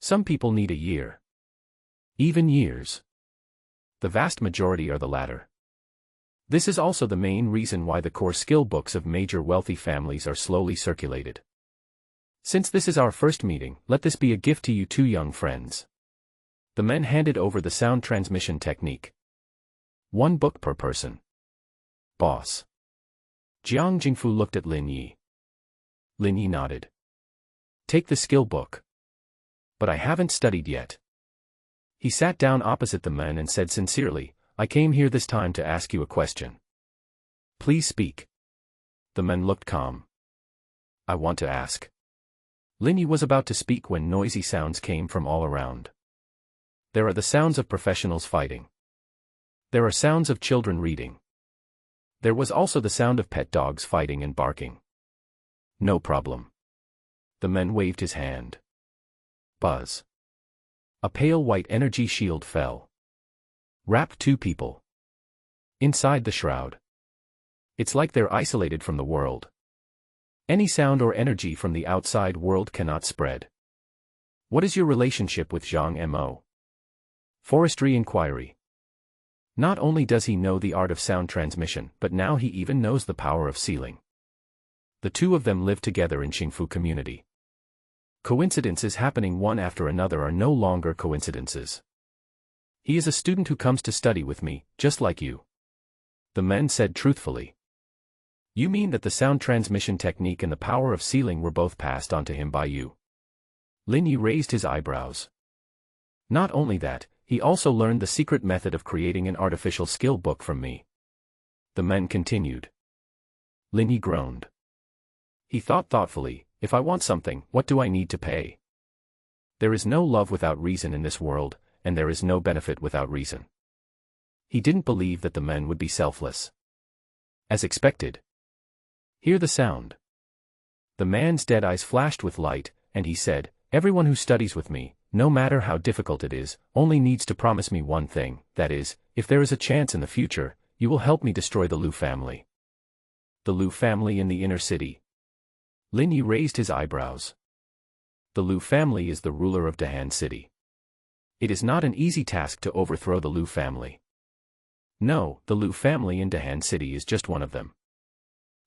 Some people need a year. Even years. The vast majority are the latter. This is also the main reason why the core skill books of major wealthy families are slowly circulated. Since this is our first meeting, let this be a gift to you 2 young friends. The men handed over the sound transmission technique. 1 book per person. Boss. Jiang Jingfu looked at Lin Yi. Lin Yi nodded. Take the skill book. But I haven't studied yet. He sat down opposite the men and said sincerely, I came here this time to ask you a question. Please speak. The men looked calm. I want to ask. Lin Yi was about to speak when noisy sounds came from all around. There are the sounds of professionals fighting. There are sounds of children reading. There was also the sound of pet dogs fighting and barking. No problem. The man waved his hand. Buzz. A pale white energy shield fell. Wrapped 2 people. Inside the shroud. It's like they're isolated from the world. Any sound or energy from the outside world cannot spread. What is your relationship with Zhang Mo? Forestry inquiry. Not only does he know the art of sound transmission, but now he even knows the power of sealing. The 2 of them live together in Xingfu community. Coincidences happening one after another are no longer coincidences. He is a student who comes to study with me, just like you. The men said truthfully. You mean that the sound transmission technique and the power of sealing were both passed on to him by you? Lin Yi raised his eyebrows. Not only that, he also learned the secret method of creating an artificial skill book from me. The men continued. Lin Yi groaned. He thought thoughtfully, if I want something, what do I need to pay? There is no love without reason in this world, and there is no benefit without reason. He didn't believe that the men would be selfless. As expected. Hear the sound. The man's dead eyes flashed with light, and he said, everyone who studies with me, no matter how difficult it is, only needs to promise me one thing, that is, if there is a chance in the future, you will help me destroy the Liu family. The Liu family in the inner city. Lin Yi raised his eyebrows. The Liu family is the ruler of Dahan City. It is not an easy task to overthrow the Liu family. No, the Liu family in Dahan City is just one of them.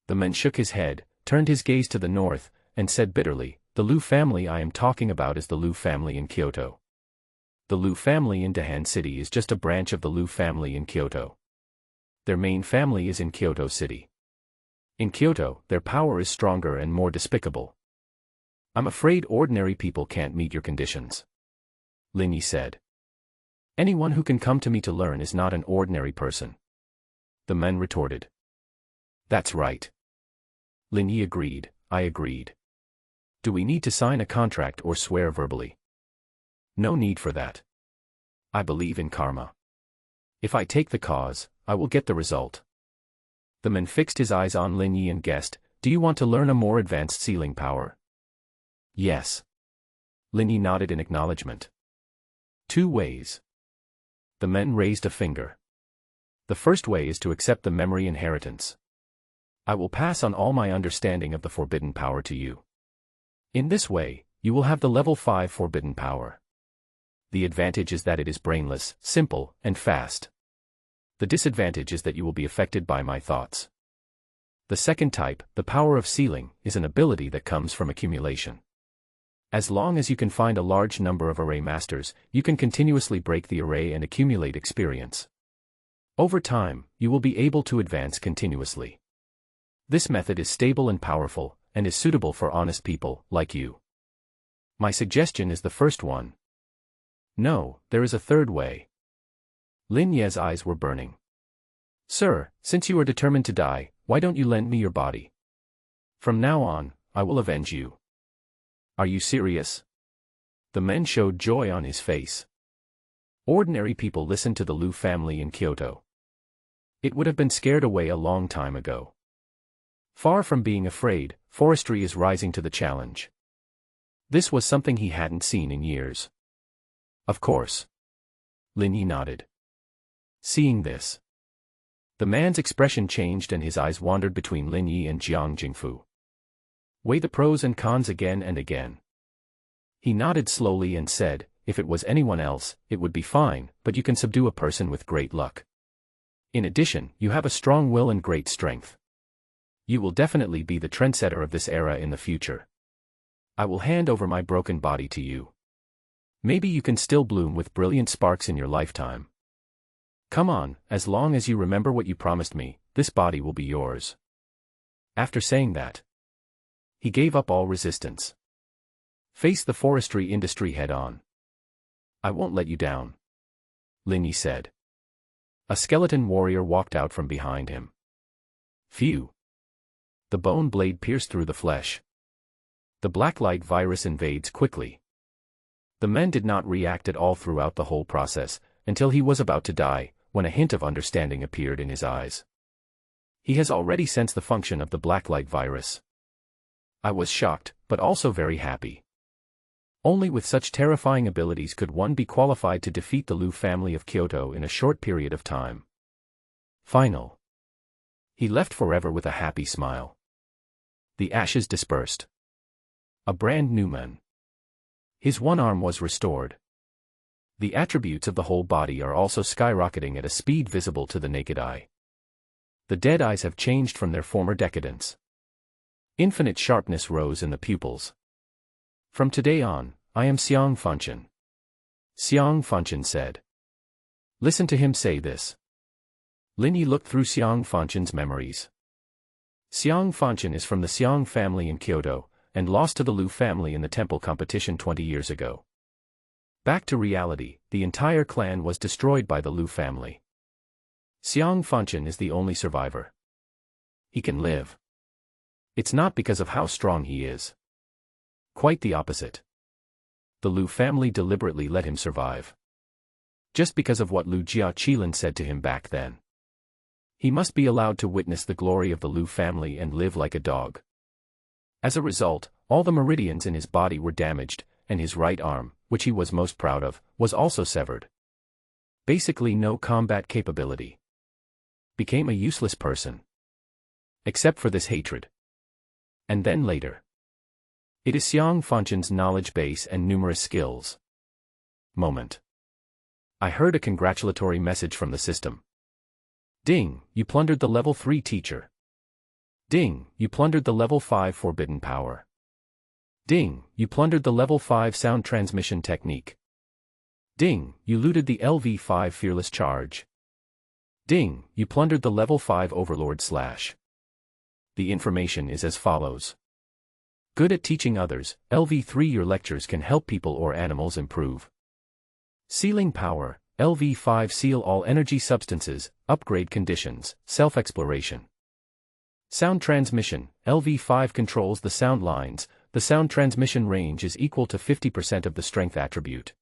The man shook his head, turned his gaze to the north, and said bitterly, the Liu family I am talking about is the Liu family in Kyoto. The Liu family in Dahan City is just a branch of the Liu family in Kyoto. Their main family is in Kyoto City. In Kyoto, their power is stronger and more despicable. I'm afraid ordinary people can't meet your conditions. Lin Yi said. Anyone who can come to me to learn is not an ordinary person. The men retorted. That's right. Lin Yi agreed, I agreed. Do we need to sign a contract or swear verbally? No need for that. I believe in karma. If I take the cause, I will get the result. The man fixed his eyes on Lin Yi and guessed, do you want to learn a more advanced sealing power? Yes. Lin Yi nodded in acknowledgement. 2 ways. The men raised a finger. The first way is to accept the memory inheritance. I will pass on all my understanding of the forbidden power to you. In this way, you will have the level 5 forbidden power. The advantage is that it is brainless, simple, and fast. The disadvantage is that you will be affected by my thoughts. The second type, the power of sealing, is an ability that comes from accumulation. As long as you can find a large number of array masters, you can continuously break the array and accumulate experience. Over time, you will be able to advance continuously. This method is stable and powerful, and is suitable for honest people, like you. My suggestion is the first one. No, there is a third way. Lin Ye's eyes were burning. Sir, since you are determined to die, why don't you lend me your body? From now on, I will avenge you. Are you serious? The men showed joy on his face. Ordinary people listened to the Liu family in Kyoto. It would have been scared away a long time ago. Far from being afraid, forestry is rising to the challenge. This was something he hadn't seen in years. Of course. Lin Yi nodded. Seeing this, the man's expression changed and his eyes wandered between Lin Yi and Jiang Jingfu. Weigh the pros and cons again and again. He nodded slowly and said, if it was anyone else, it would be fine, but you can subdue a person with great luck. In addition, you have a strong will and great strength. You will definitely be the trendsetter of this era in the future. I will hand over my broken body to you. Maybe you can still bloom with brilliant sparks in your lifetime. Come on, as long as you remember what you promised me, this body will be yours. After saying that, he gave up all resistance. Face the forestry industry head-on. I won't let you down. Lin Yi said. A skeleton warrior walked out from behind him. Phew. The bone blade pierced through the flesh. The black light virus invades quickly. The men did not react at all throughout the whole process, until he was about to die, when a hint of understanding appeared in his eyes. He has already sensed the function of the blacklight virus. I was shocked, but also very happy. Only with such terrifying abilities could one be qualified to defeat the Liu family of Kyoto in a short period of time. Final. He left forever with a happy smile. The ashes dispersed. A brand new man. His one arm was restored. The attributes of the whole body are also skyrocketing at a speed visible to the naked eye. The dead eyes have changed from their former decadence. Infinite sharpness rose in the pupils. From today on, I am Xiang Fanchen. Xiang Fanchen said. Listen to him say this. Lin Yi looked through Xiang Fanchen's memories. Xiang Fanchen is from the Xiang family in Kyoto, and lost to the Liu family in the temple competition 20 years ago. Back to reality, the entire clan was destroyed by the Liu family. Xiang Fanchen is the only survivor. He can live. It's not because of how strong he is. Quite the opposite. The Liu family deliberately let him survive. Just because of what Liu Jia Qilin said to him back then. He must be allowed to witness the glory of the Liu family and live like a dog. As a result, all the meridians in his body were damaged, and his right arm, which he was most proud of, was also severed. Basically no combat capability. Became a useless person. Except for this hatred. And then later. It is Xiang Fanchen's knowledge base and numerous skills. Moment. I heard a congratulatory message from the system. Ding, you plundered the level 3 teacher. Ding, you plundered the level 5 forbidden power. Ding, you plundered the level 5 sound transmission technique. Ding, you looted the LV5 fearless charge. Ding, you plundered the level 5 overlord slash. The information is as follows. Good at teaching others, LV3 your lectures can help people or animals improve. Sealing power, LV5 seal all energy substances, upgrade conditions, self-exploration. Sound transmission, LV5 controls the sound lines, the sound transmission range is equal to 50% of the strength attribute.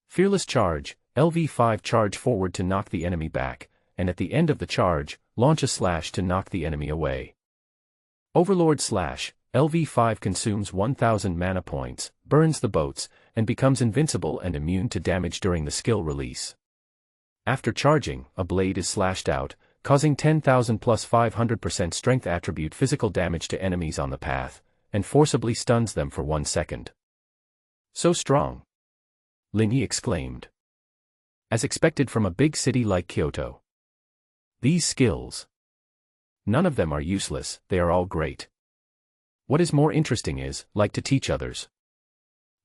Fearless charge, LV5 charge forward to knock the enemy back, and at the end of the charge, launch a slash to knock the enemy away. Overlord slash, LV5 consumes 1000 mana points, burns the boats, and becomes invincible and immune to damage during the skill release. After charging, a blade is slashed out, causing 10,000 plus 500% strength attribute physical damage to enemies on the path, and forcibly stuns them for 1 second. So strong! Lin Yi exclaimed. As expected from a big city like Kyoto. These skills. None of them are useless, they are all great. What is more interesting is, like to teach others.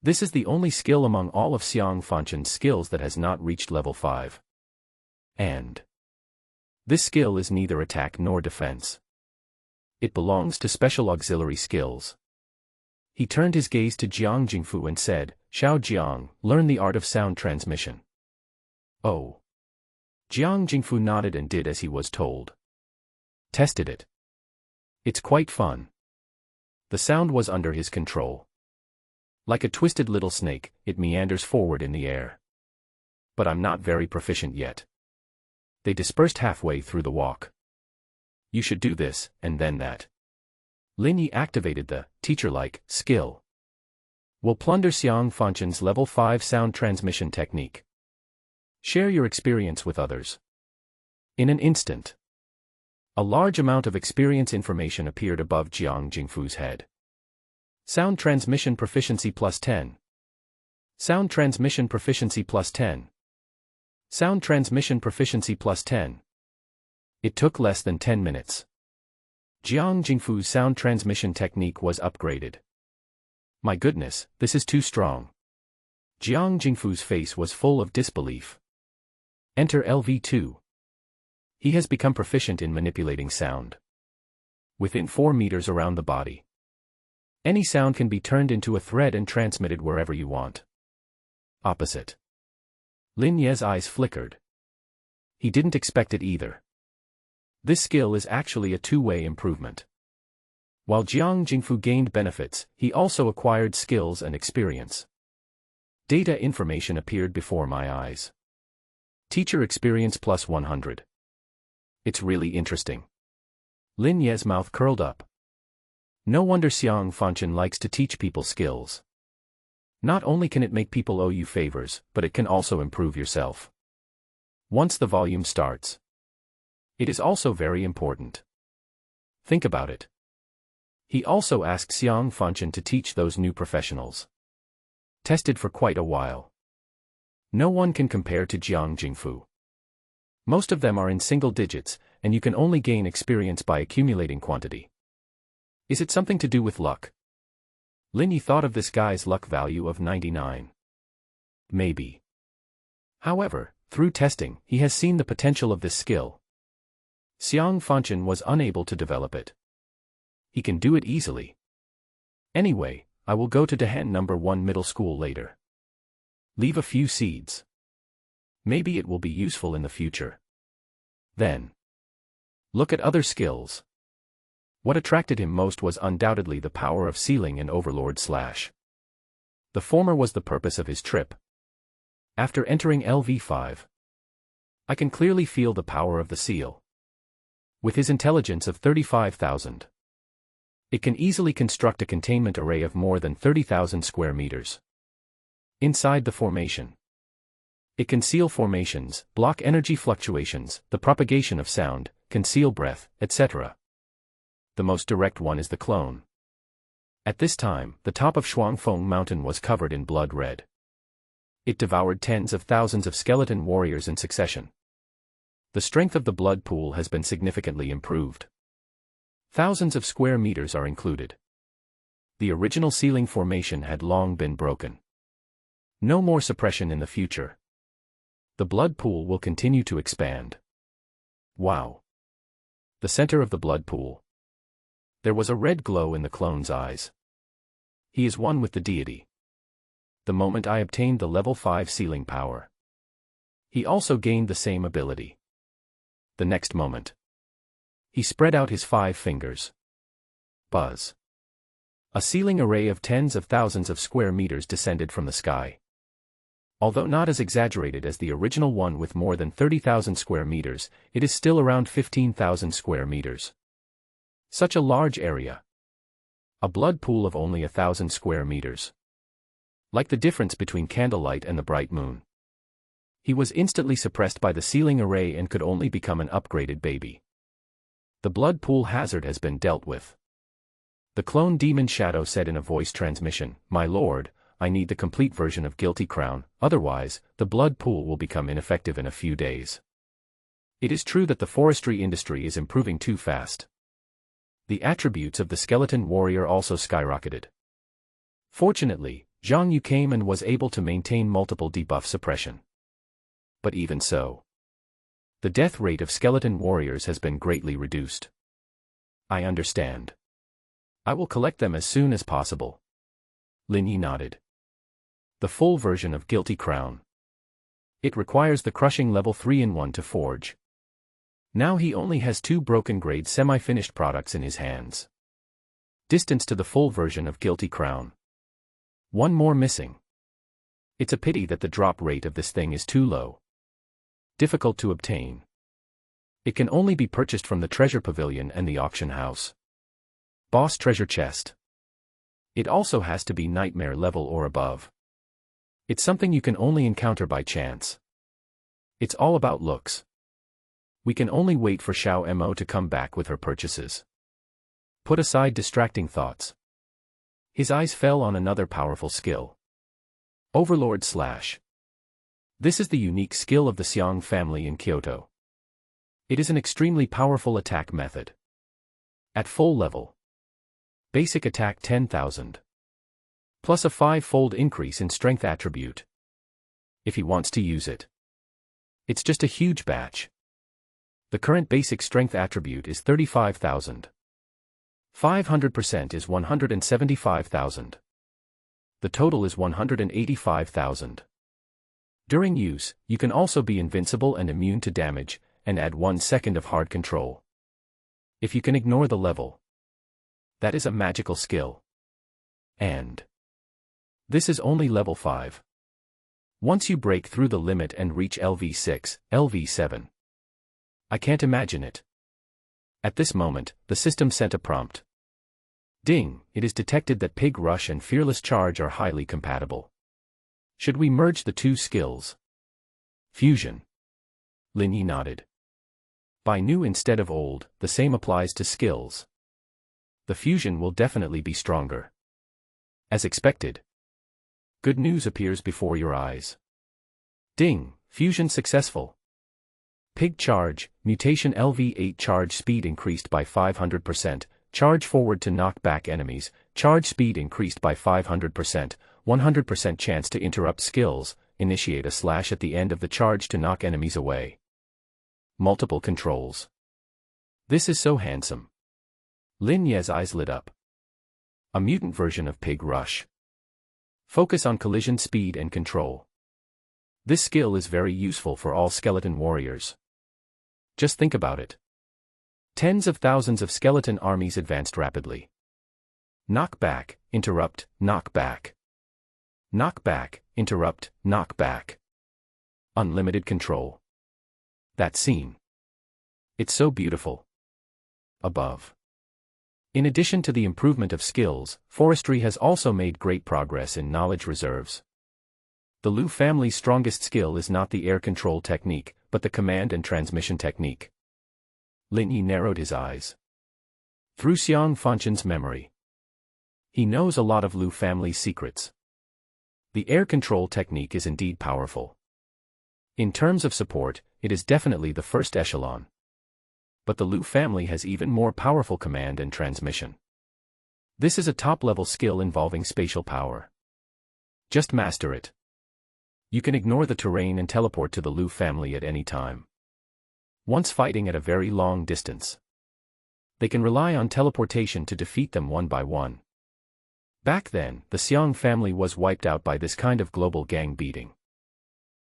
This is the only skill among all of Xiang Fanchen's skills that has not reached level 5. And this skill is neither attack nor defense. It belongs to special auxiliary skills. He turned his gaze to Jiang Jingfu and said, Xiao Jiang, learn the art of sound transmission. Oh. Jiang Jingfu nodded and did as he was told. Tested it. It's quite fun. The sound was under his control. Like a twisted little snake, it meanders forward in the air. But I'm not very proficient yet. They dispersed halfway through the walk. You should do this, and then that. Lin Yi activated the teacher-like skill. Will Plunder Xiang Fanchen's level 5 sound transmission technique. Share your experience with others. In an instant, a large amount of experience information appeared above Jiang Jingfu's head. Sound transmission proficiency plus 10. Sound transmission proficiency plus 10. Sound transmission proficiency plus 10. It took less than 10 minutes. Jiang Jingfu's sound transmission technique was upgraded. My goodness, this is too strong. Jiang Jingfu's face was full of disbelief. Enter LV2. He has become proficient in manipulating sound. Within 4 meters around the body. Any sound can be turned into a thread and transmitted wherever you want. Opposite. Lin Ye's eyes flickered. He didn't expect it either. This skill is actually a two-way improvement. While Jiang Jingfu gained benefits, he also acquired skills and experience. Data information appeared before my eyes. Teacher experience plus 100. It's really interesting. Lin Ye's mouth curled up. No wonder Xiang Fanchen likes to teach people skills. Not only can it make people owe you favors, but it can also improve yourself. Once the volume starts. It is also very important. Think about it. He also asked Xiang Fanchen to teach those new professionals. Tested for quite a while. No one can compare to Jiang Jingfu. Most of them are in single digits, and you can only gain experience by accumulating quantity. Is it something to do with luck? Lin Yi thought of this guy's luck value of 99. Maybe. However, through testing, he has seen the potential of this skill. Xiang Fanchen was unable to develop it. He can do it easily. Anyway, I will go to Dahan number 1 middle school later. Leave a few seeds. Maybe it will be useful in the future. Then, look at other skills. What attracted him most was undoubtedly the power of sealing and Overlord slash. The former was the purpose of his trip. After entering LV5, I can clearly feel the power of the seal. With his intelligence of 35,000, it can easily construct a containment array of more than 30,000 square meters. Inside the formation, it can seal formations, block energy fluctuations, the propagation of sound, conceal breath, etc. The most direct one is the clone. At this time, the top of Shuangfeng Mountain was covered in blood red. It devoured tens of thousands of skeleton warriors in succession. The strength of the blood pool has been significantly improved. Thousands of square meters are included. The original sealing formation had long been broken. No more suppression in the future. The blood pool will continue to expand. Wow. The center of the blood pool. There was a red glow in the clone's eyes. He is one with the deity. The moment I obtained the level 5 sealing power, he also gained the same ability. The next moment, he spread out his 5 fingers. Buzz. A sealing array of tens of thousands of square meters descended from the sky. Although not as exaggerated as the original one with more than 30,000 square meters, it is still around 15,000 square meters. Such a large area. A blood pool of only 1,000 square meters. Like the difference between candlelight and the bright moon. He was instantly suppressed by the sealing array and could only become an upgraded baby. The blood pool hazard has been dealt with. The clone demon Shadow said in a voice transmission, "My lord, I need the complete version of Guilty Crown, otherwise, the blood pool will become ineffective in a few days." It is true that the forestry industry is improving too fast. The attributes of the skeleton warrior also skyrocketed. Fortunately, Zhang Yu came and was able to maintain multiple debuff suppression. But even so, the death rate of skeleton warriors has been greatly reduced. I understand. I will collect them as soon as possible. Lin Yi nodded. The full version of Guilty Crown. It requires the crushing level 3-in-1 to forge. Now he only has 2 broken grade semi-finished products in his hands. Distance to the full version of Guilty Crown. 1 more missing. It's a pity that the drop rate of this thing is too low. Difficult to obtain. It can only be purchased from the treasure pavilion and the auction house. Boss treasure chest. It also has to be nightmare level or above. It's something you can only encounter by chance. It's all about looks. We can only wait for Xiao Mo to come back with her purchases. Put aside distracting thoughts. His eyes fell on another powerful skill. Overlord Slash. This is the unique skill of the Xiang family in Kyoto. It is an extremely powerful attack method. At full level. Basic attack 10,000. Plus a 5-fold increase in strength attribute. If he wants to use it. It's just a huge batch. The current basic strength attribute is 35,000. 500% is 175,000. The total is 185,000. During use, you can also be invincible and immune to damage, and add 1 second of hard control. If you can ignore the level. That is a magical skill. And this is only level 5. Once you break through the limit and reach LV6, LV7. I can't imagine it. At this moment, the system sent a prompt. Ding, it is detected that Pig Rush and Fearless Charge are highly compatible. Should we merge the 2 skills? Fusion. Lin Yi nodded. By new instead of old, the same applies to skills. The fusion will definitely be stronger. As expected. Good news appears before your eyes. Ding, fusion successful. Pig Charge, mutation LV8 charge speed increased by 500%, charge forward to knock back enemies, charge speed increased by 500%, 100% chance to interrupt skills, initiate a slash at the end of the charge to knock enemies away. Multiple controls. This is so handsome. Lin Ye's eyes lit up. A mutant version of Pig Rush. Focus on collision speed and control. This skill is very useful for all skeleton warriors. Just think about it. Tens of thousands of skeleton armies advanced rapidly. Knock back, interrupt, knock back. Knock back, interrupt, knock back. Unlimited control. That scene. It's so beautiful. Above. In addition to the improvement of skills, forestry has also made great progress in knowledge reserves. The Liu family's strongest skill is not the air control technique, but the command and transmission technique. Lin Yi narrowed his eyes. Through Xiang Fanchen's memory. He knows a lot of Liu family's secrets. The air control technique is indeed powerful. In terms of support, it is definitely the first echelon. But the Liu family has even more powerful command and transmission. This is a top-level skill involving spatial power. Just master it. You can ignore the terrain and teleport to the Liu family at any time. Once fighting at a very long distance, they can rely on teleportation to defeat them one by one. Back then, the Xiang family was wiped out by this kind of global gang beating.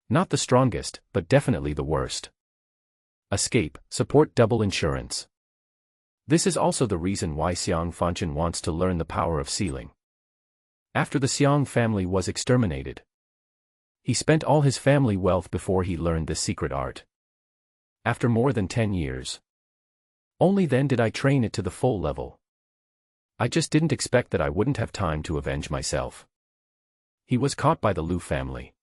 Not the strongest, but definitely the worst. Escape, support double insurance. This is also the reason why Xiang Fanchen wants to learn the power of sealing. After the Xiang family was exterminated, he spent all his family wealth before he learned this secret art. After more than 10 years. Only then did I train it to the full level. I just didn't expect that I wouldn't have time to avenge myself. He was caught by the Liu family.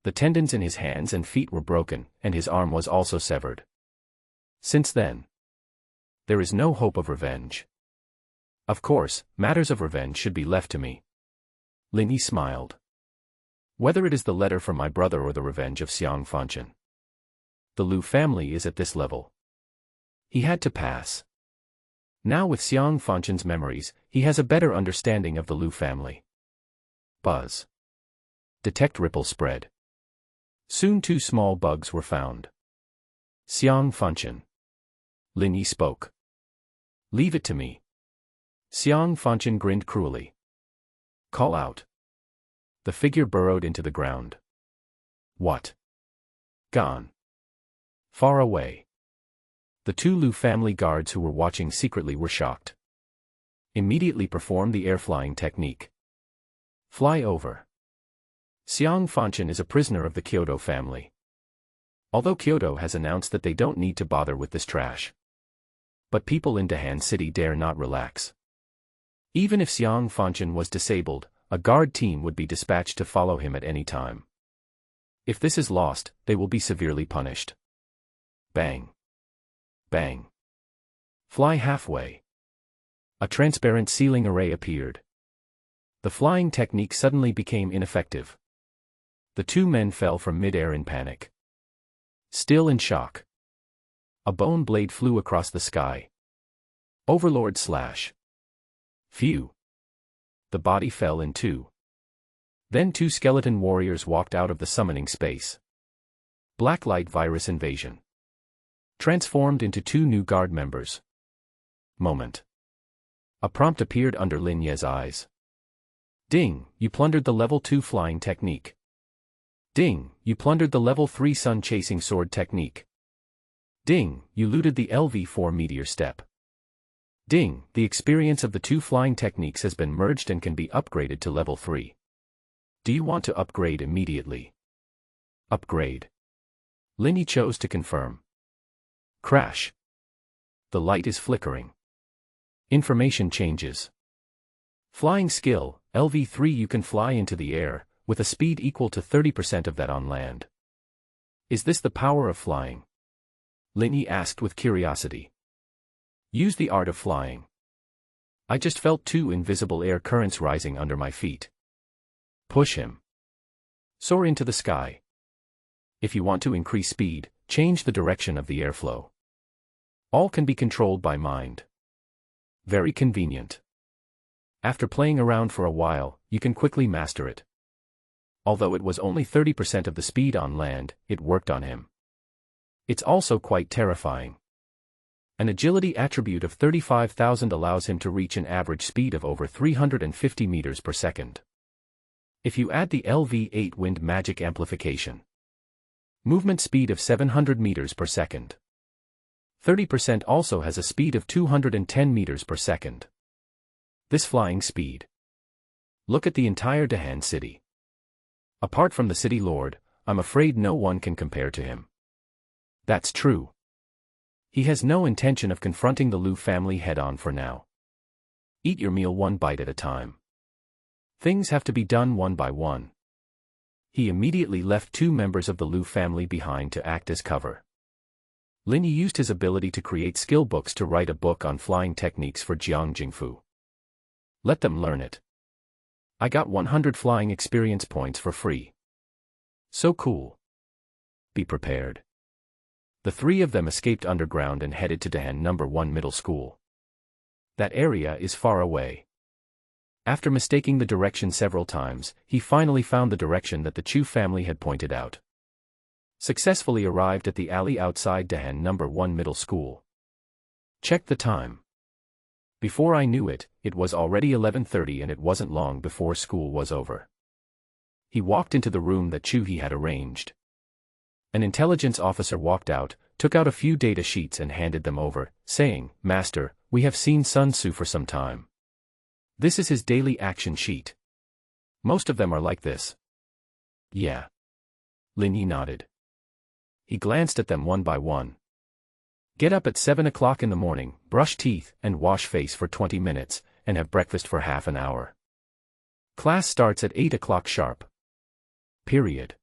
The tendons in his hands and feet were broken, and his arm was also severed. Since then, there is no hope of revenge. Of course, matters of revenge should be left to me. Lin Yi smiled. Whether it is the letter from my brother or the revenge of Xiang Fanchen. the Liu family is at this level. He had to pass. Now with Xiang Fanchen's memories, he has a better understanding of the Liu family. Buzz. Detect ripple spread. Soon 2 small bugs were found. Xiang Fanchen. Lin Yi spoke. Leave it to me. Xiang Fanchen grinned cruelly. Call out. The figure burrowed into the ground. What? Gone. Far away. The 2 Liu family guards who were watching secretly were shocked. Immediately perform the air flying technique. Fly over. Xiang Fanchen is a prisoner of the Kyoto family. Although Kyoto has announced that they don't need to bother with this trash. But people in Dahan City dare not relax. Even if Xiang Fanchen was disabled, a guard team would be dispatched to follow him at any time. If this is lost, they will be severely punished. Bang. Bang. Fly halfway. A transparent ceiling array appeared. The flying technique suddenly became ineffective. The 2 men fell from mid-air in panic. Still in shock. A bone blade flew across the sky. Overlord slash. Phew. The body fell in 2. Then 2 skeleton warriors walked out of the summoning space. Blacklight virus invasion. Transformed into 2 new guard members. Moment. A prompt appeared under Lin Ye's eyes. Ding, you plundered the level 2 flying technique. Ding, you plundered the level 3 sun chasing sword technique. Ding, you looted the LV4 meteor step. Ding, the experience of the 2 flying techniques has been merged and can be upgraded to level 3. Do you want to upgrade immediately? Upgrade. Lin Yi chose to confirm. Crash. The light is flickering. Information changes. Flying skill, LV3 you can fly into the air, with a speed equal to 30% of that on land. Is this the power of flying? Lin Yi asked with curiosity. Use the art of flying. I just felt 2 invisible air currents rising under my feet. Push him. Soar into the sky. If you want to increase speed, change the direction of the airflow. All can be controlled by mind. Very convenient. After playing around for a while, you can quickly master it. Although it was only 30% of the speed on land, it worked on him. It's also quite terrifying. An agility attribute of 35,000 allows him to reach an average speed of over 350 meters per second. If you add the LV8 wind magic amplification, movement speed of 700 meters per second. 30% also has a speed of 210 meters per second. This flying speed. Look at the entire Dahan city. Apart from the city lord, I'm afraid no one can compare to him. That's true. He has no intention of confronting the Liu family head-on for now. Eat your meal 1 bite at a time. Things have to be done one by one. He immediately left 2 members of the Liu family behind to act as cover. Lin Yi used his ability to create skill books to write a book on flying techniques for Jiang Jingfu. Let them learn it. I got 100 flying experience points for free. So cool. Be prepared. The 3 of them escaped underground and headed to Dahan No. 1 Middle School. That area is far away. After mistaking the direction several times, he finally found the direction that the Chu family had pointed out. Successfully arrived at the alley outside Dahan No. 1 Middle School. Checked the time. Before I knew it, it was already 11:30 and it wasn't long before school was over. He walked into the room that Chu he had arranged. An intelligence officer walked out, took out a few data sheets and handed them over, saying, "Master, we have seen Sun Tzu for some time. This is his daily action sheet. Most of them are like this." Yeah. Lin Yi nodded. He glanced at them one by one. Get up at 7 o'clock in the morning, brush teeth, and wash face for 20 minutes, and have breakfast for half an hour. Class starts at 8 o'clock sharp. Period.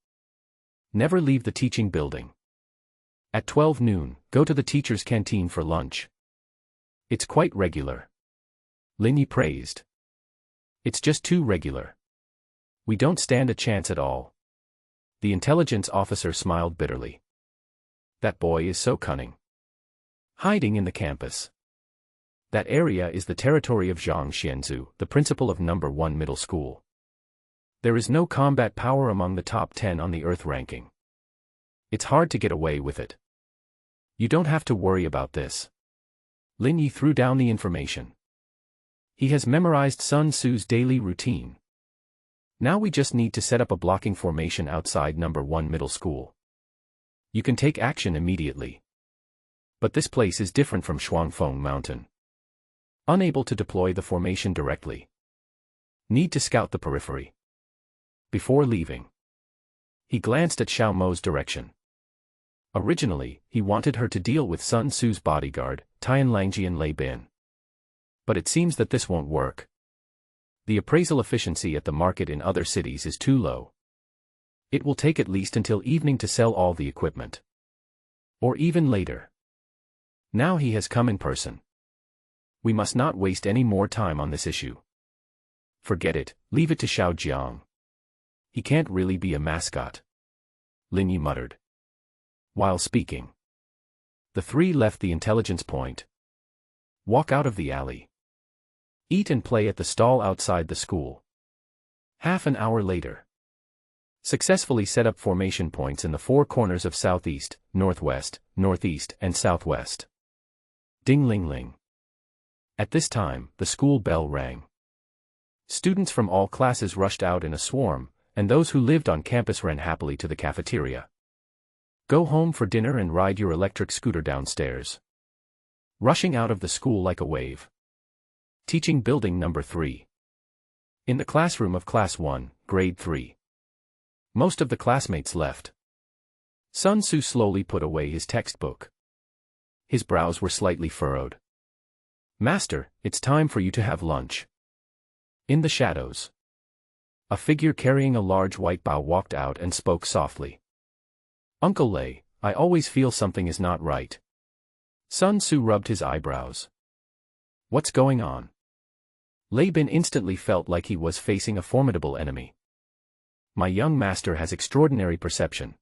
Never leave the teaching building. At 12 noon, go to the teacher's canteen for lunch. It's quite regular. Lin Yi praised. It's just too regular. We don't stand a chance at all. The intelligence officer smiled bitterly. That boy is so cunning. Hiding in the campus. That area is the territory of Zhang Xianzu, the principal of number 1 middle school. There is no combat power among the top 10 on the Earth ranking. It's hard to get away with it. You don't have to worry about this. Lin Yi threw down the information. He has memorized Sun Tzu's daily routine. Now we just need to set up a blocking formation outside number 1 middle school. You can take action immediately. But this place is different from Shuangfeng Mountain. Unable to deploy the formation directly. Need to scout the periphery. Before leaving, he glanced at Xiao Mo's direction. Originally, he wanted her to deal with Sun Tzu's bodyguard, Tian Langji and Lei Bin. But it seems that this won't work. The appraisal efficiency at the market in other cities is too low. It will take at least until evening to sell all the equipment. Or even later. Now he has come in person. We must not waste any more time on this issue. Forget it, leave it to Xiao Jiang. He can't really be a mascot. Lin Yi muttered. While speaking, the three left the intelligence point. Walk out of the alley. Eat and play at the stall outside the school. Half an hour later. Successfully set up formation points in the 4 corners of southeast, northwest, northeast, and southwest. Ding ling ling. At this time, the school bell rang. Students from all classes rushed out in a swarm, and those who lived on campus ran happily to the cafeteria. Go home for dinner and ride your electric scooter downstairs. Rushing out of the school like a wave. Teaching building number 3. In the classroom of class 1, grade 3. Most of the classmates left. Sun Tzu slowly put away his textbook. His brows were slightly furrowed. Master, it's time for you to have lunch. In the shadows, a figure carrying a large white bao walked out and spoke softly. Uncle Lei, I always feel something is not right. Sun Tzu rubbed his eyebrows. What's going on? Lei Bin instantly felt like he was facing a formidable enemy. My young master has extraordinary perception.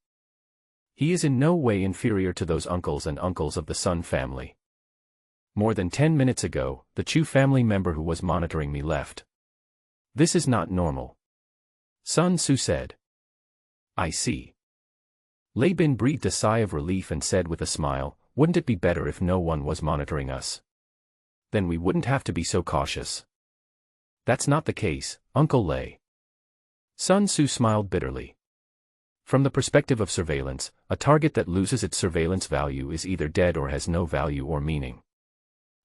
He is in no way inferior to those uncles and uncles of the Sun family. More than 10 minutes ago, the Chu family member who was monitoring me left. This is not normal. Sun Tzu said. I see. Lei Bin breathed a sigh of relief and said with a smile, wouldn't it be better if no one was monitoring us? Then we wouldn't have to be so cautious. That's not the case, Uncle Lei. Sun Tzu smiled bitterly. From the perspective of surveillance, a target that loses its surveillance value is either dead or has no value or meaning.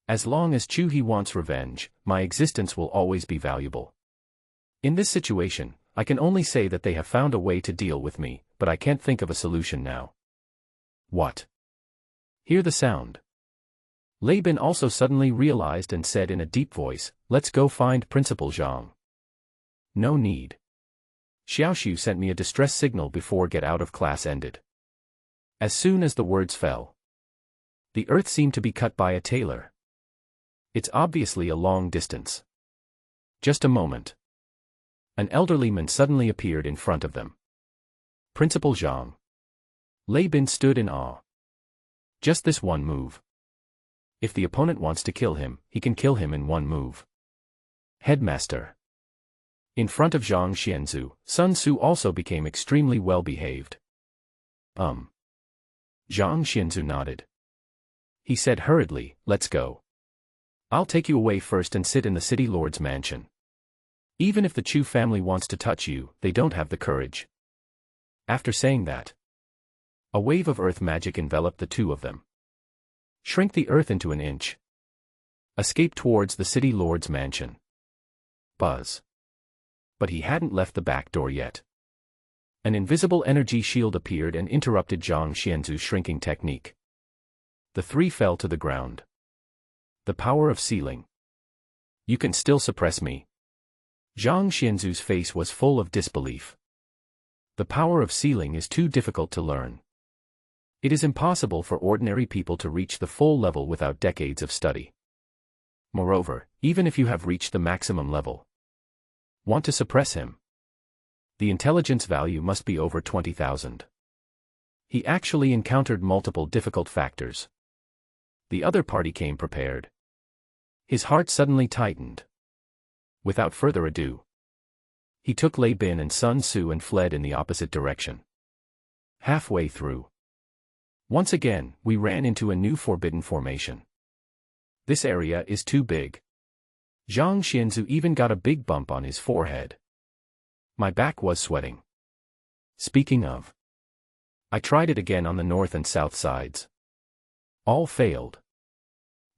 As long as Chu He wants revenge, my existence will always be valuable. In this situation, I can only say that they have found a way to deal with me, but I can't think of a solution now. What? Hear the sound. Lei Bin also suddenly realized and said in a deep voice, let's go find Principal Zhang. No need. Xiaoxiu sent me a distress signal before get out of class ended. As soon as the words fell, the earth seemed to be cut by a tailor. It's obviously a long distance. Just a moment. An elderly man suddenly appeared in front of them. Principal Zhang. Lei Bin stood in awe. Just this one move. If the opponent wants to kill him, he can kill him in one move. Headmaster. In front of Zhang Xianzu, Sun Tzu also became extremely well-behaved. Zhang Xianzu nodded. He said hurriedly, let's go. I'll take you away first and sit in the city lord's mansion. Even if the Chu family wants to touch you, they don't have the courage. After saying that, a wave of earth magic enveloped the two of them. Shrink the earth into an inch. Escape towards the city lord's mansion. Buzz. But he hadn't left the back door yet. An invisible energy shield appeared and interrupted Zhang Xianzu's shrinking technique. The three fell to the ground. The power of sealing. You can still suppress me. Zhang Xianzu's face was full of disbelief. The power of sealing is too difficult to learn. It is impossible for ordinary people to reach the full level without decades of study. Moreover, even if you have reached the maximum level, want to suppress him, the intelligence value must be over 20,000. He actually encountered multiple difficult factors. The other party came prepared. His heart suddenly tightened. Without further ado, he took Lei Bin and Sun Tzu and fled in the opposite direction. Halfway through, once again, we ran into a new forbidden formation. This area is too big. Zhang Xianzu even got a big bump on his forehead. My back was sweating. Speaking of, I tried it again on the north and south sides. All failed.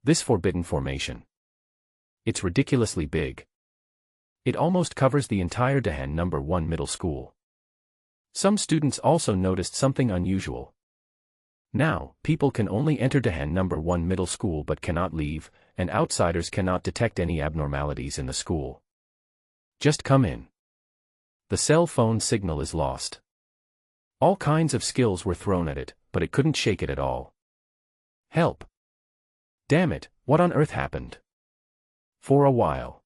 This forbidden formation. It's ridiculously big. It almost covers the entire Dahan No. 1 middle school. Some students also noticed something unusual. Now, people can only enter Dahan No. 1 middle school but cannot leave, and outsiders cannot detect any abnormalities in the school. Just come in. The cell phone signal is lost. All kinds of skills were thrown at it, but it couldn't shake it at all. Help! Damn it, what on earth happened? For a while,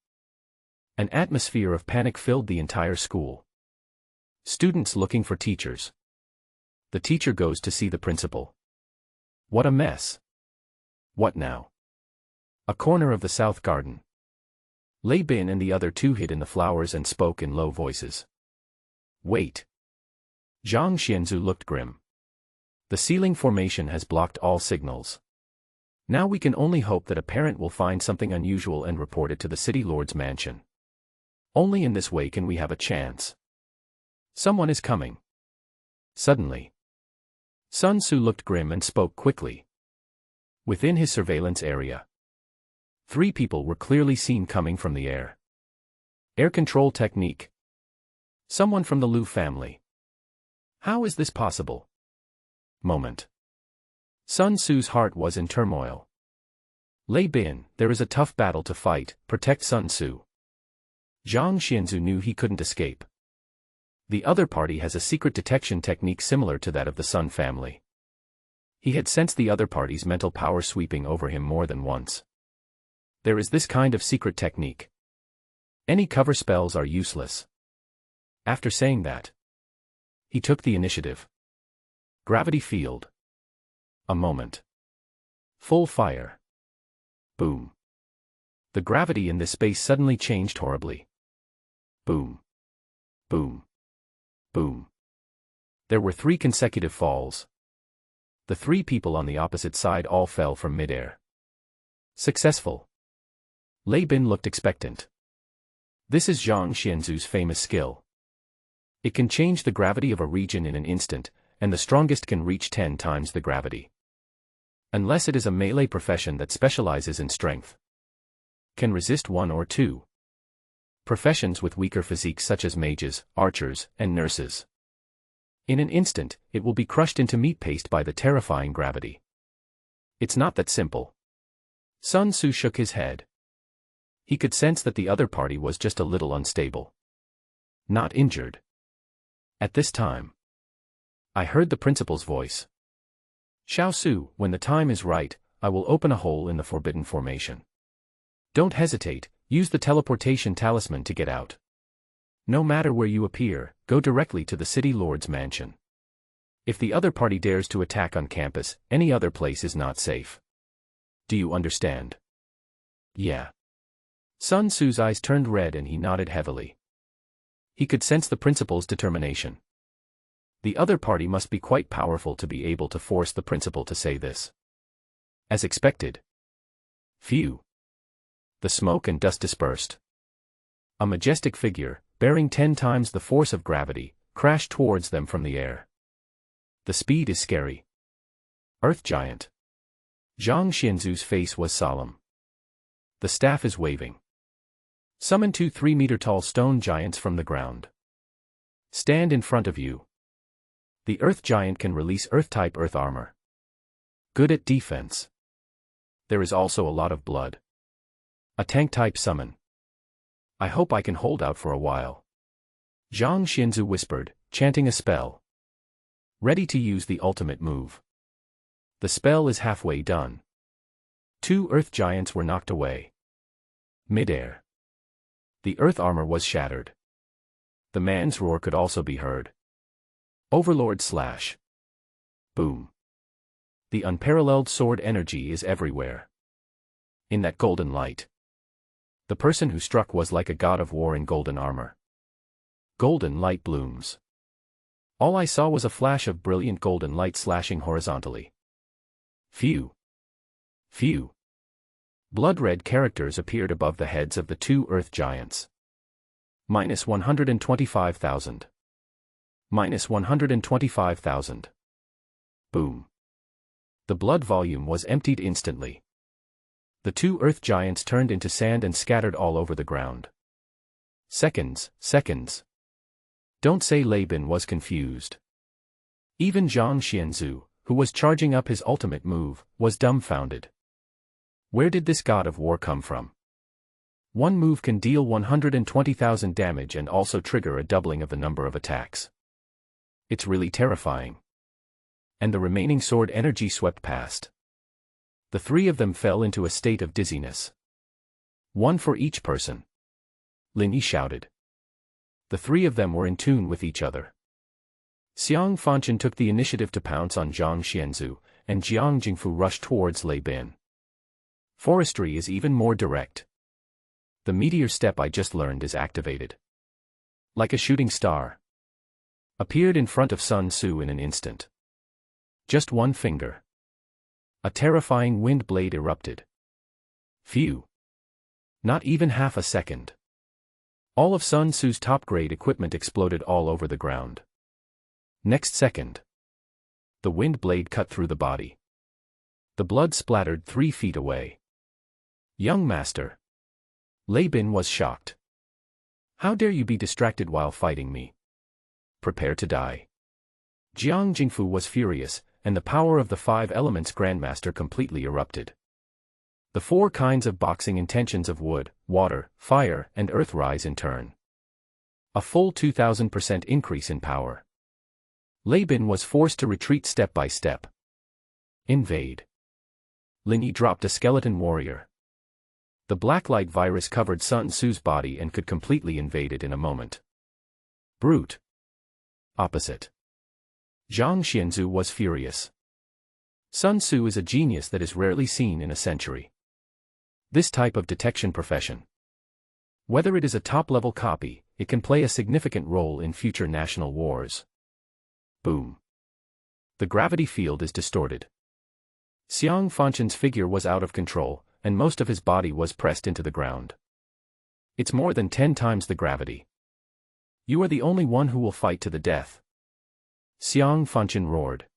an atmosphere of panic filled the entire school. Students looking for teachers. The teacher goes to see the principal. What a mess. What now? A corner of the south garden. Lei Bin and the other two hid in the flowers and spoke in low voices. Wait. Zhang Xianzu looked grim. The ceiling formation has blocked all signals. Now we can only hope that a parent will find something unusual and report it to the city lord's mansion. Only in this way can we have a chance. Someone is coming. Suddenly, Sun Tzu looked grim and spoke quickly. Within his surveillance area, 3 people were clearly seen coming from the air. Air control technique. Someone from the Liu family. How is this possible? Moment. Sun Tzu's heart was in turmoil. Lei Bin, there is a tough battle to fight, protect Sun Tzu. Zhang Xianzu knew he couldn't escape. The other party has a secret detection technique similar to that of the Sun family. He had sensed the other party's mental power sweeping over him more than once. There is this kind of secret technique. Any cover spells are useless. After saying that, he took the initiative. Gravity field. A moment. Full fire. Boom. The gravity in this space suddenly changed horribly. Boom. Boom. Boom. There were 3 consecutive falls. The 3 people on the opposite side all fell from midair. Successful. Lei Bin looked expectant. This is Zhang Xianzu's famous skill. It can change the gravity of a region in an instant, and the strongest can reach 10 times the gravity. Unless it is a melee profession that specializes in strength. Can resist 1 or 2. Professions with weaker physiques such as mages, archers, and nurses. In an instant, it will be crushed into meat paste by the terrifying gravity. It's not that simple. Sun Tzu shook his head. He could sense that the other party was just a little unstable. Not injured. At this time, I heard the principal's voice. Xiao Su, when the time is right, I will open a hole in the forbidden formation. Don't hesitate, use the teleportation talisman to get out. No matter where you appear, go directly to the city lord's mansion. If the other party dares to attack on campus, any other place is not safe. Do you understand? Yeah. Sun Tzu's eyes turned red and he nodded heavily. He could sense the principal's determination. The other party must be quite powerful to be able to force the principal to say this. As expected. Phew. The smoke and dust dispersed. A majestic figure, bearing 10 times the force of gravity, crashed towards them from the air. The speed is scary. Earth Giant. Zhang Xianzu's face was solemn. The staff is waving. Summon 2 3-meter-tall stone giants from the ground. Stand in front of you. The Earth Giant can release Earth-type Earth armor. Good at defense. There is also a lot of blood. A tank-type summon. I hope I can hold out for a while. Zhang Xianzu whispered, chanting a spell. Ready to use the ultimate move. The spell is halfway done. 2 Earth Giants were knocked away. Midair. The Earth armor was shattered. The man's roar could also be heard. Overlord slash. Boom. The unparalleled sword energy is everywhere. In that golden light. The person who struck was like a god of war in golden armor. Golden light blooms. All I saw was a flash of brilliant golden light slashing horizontally. Phew. Phew. Blood-red characters appeared above the heads of the two earth giants. -125,000. -125,000. Boom. The blood volume was emptied instantly. The two earth giants turned into sand and scattered all over the ground. Seconds. Don't say Lei Bin was confused. Even Zhang Xianzu, who was charging up his ultimate move, was dumbfounded. Where did this god of war come from? One move can deal 120,000 damage and also trigger a doubling of the number of attacks. It's really terrifying. And the remaining sword energy swept past. The three of them fell into a state of dizziness. One for each person. Lin Yi shouted. The three of them were in tune with each other. Xiang Fanchen took the initiative to pounce on Zhang Xianzu, and Jiang Jingfu rushed towards Lei Bin. Forestry is even more direct. The meteor step I just learned is activated. Like a shooting star. Appeared in front of Sun Tzu in an instant. Just one finger. A terrifying wind blade erupted. Phew. Not even half a second. All of Sun Tzu's top-grade equipment exploded all over the ground. Next second. The wind blade cut through the body. The blood splattered 3 feet away. Young master. Lei Bin was shocked. How dare you be distracted while fighting me? Prepare to die. Jiang Jingfu was furious, and the power of the 5 elements Grandmaster completely erupted. The 4 kinds of boxing intentions of wood, water, fire, and earth rise in turn. A full 2000% increase in power. Lei Bin was forced to retreat step by step. Invade. Lin Yi dropped a skeleton warrior. The blacklight virus covered Sun Tzu's body and could completely invade it in a moment. Brute. Opposite. Zhang Xianzu was furious. Sun Tzu is a genius that is rarely seen in a century. This type of detection profession. Whether it is a top-level copy, it can play a significant role in future national wars. Boom. The gravity field is distorted. Xiang Fanchen's figure was out of control, and most of his body was pressed into the ground. It's more than 10 times the gravity. You are the only one who will fight to the death. Xiang Fanchen roared.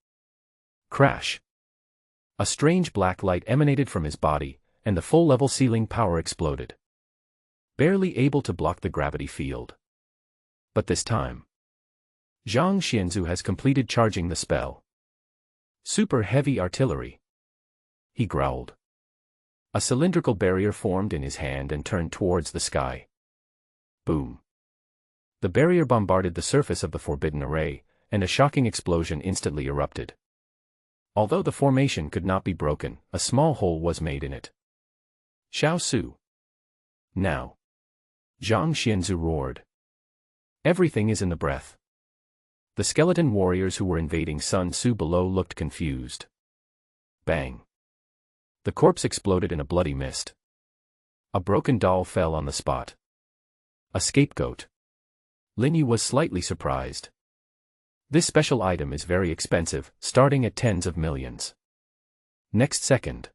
Crash. A strange black light emanated from his body, and the full-level ceiling power exploded. Barely able to block the gravity field. But this time, Zhang Xianzu has completed charging the spell. Super heavy artillery. He growled. A cylindrical barrier formed in his hand and turned towards the sky. Boom. The barrier bombarded the surface of the forbidden array, and a shocking explosion instantly erupted. Although the formation could not be broken, a small hole was made in it. Xiao Su. Now. Zhang Xianzu roared. Everything is in the breath. The skeleton warriors who were invading Sun Tzu below looked confused. Bang. The corpse exploded in a bloody mist. A broken doll fell on the spot. A scapegoat. Lin Yi was slightly surprised. This special item is very expensive, starting at tens of millions. Next second.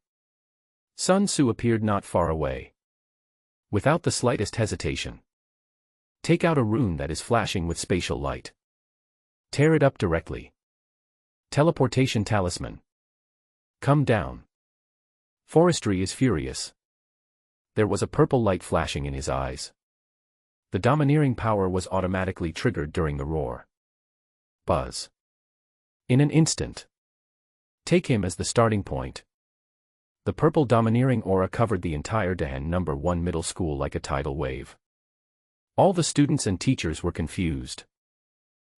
Sun Tzu appeared not far away. Without the slightest hesitation. Take out a rune that is flashing with spatial light. Tear it up directly. Teleportation talisman. Come down. Forestry is furious. There was a purple light flashing in his eyes. The domineering power was automatically triggered during the roar. Buzz. In an instant. Take him as the starting point. The purple domineering aura covered the entire Dahan No. 1 middle school like a tidal wave. All the students and teachers were confused.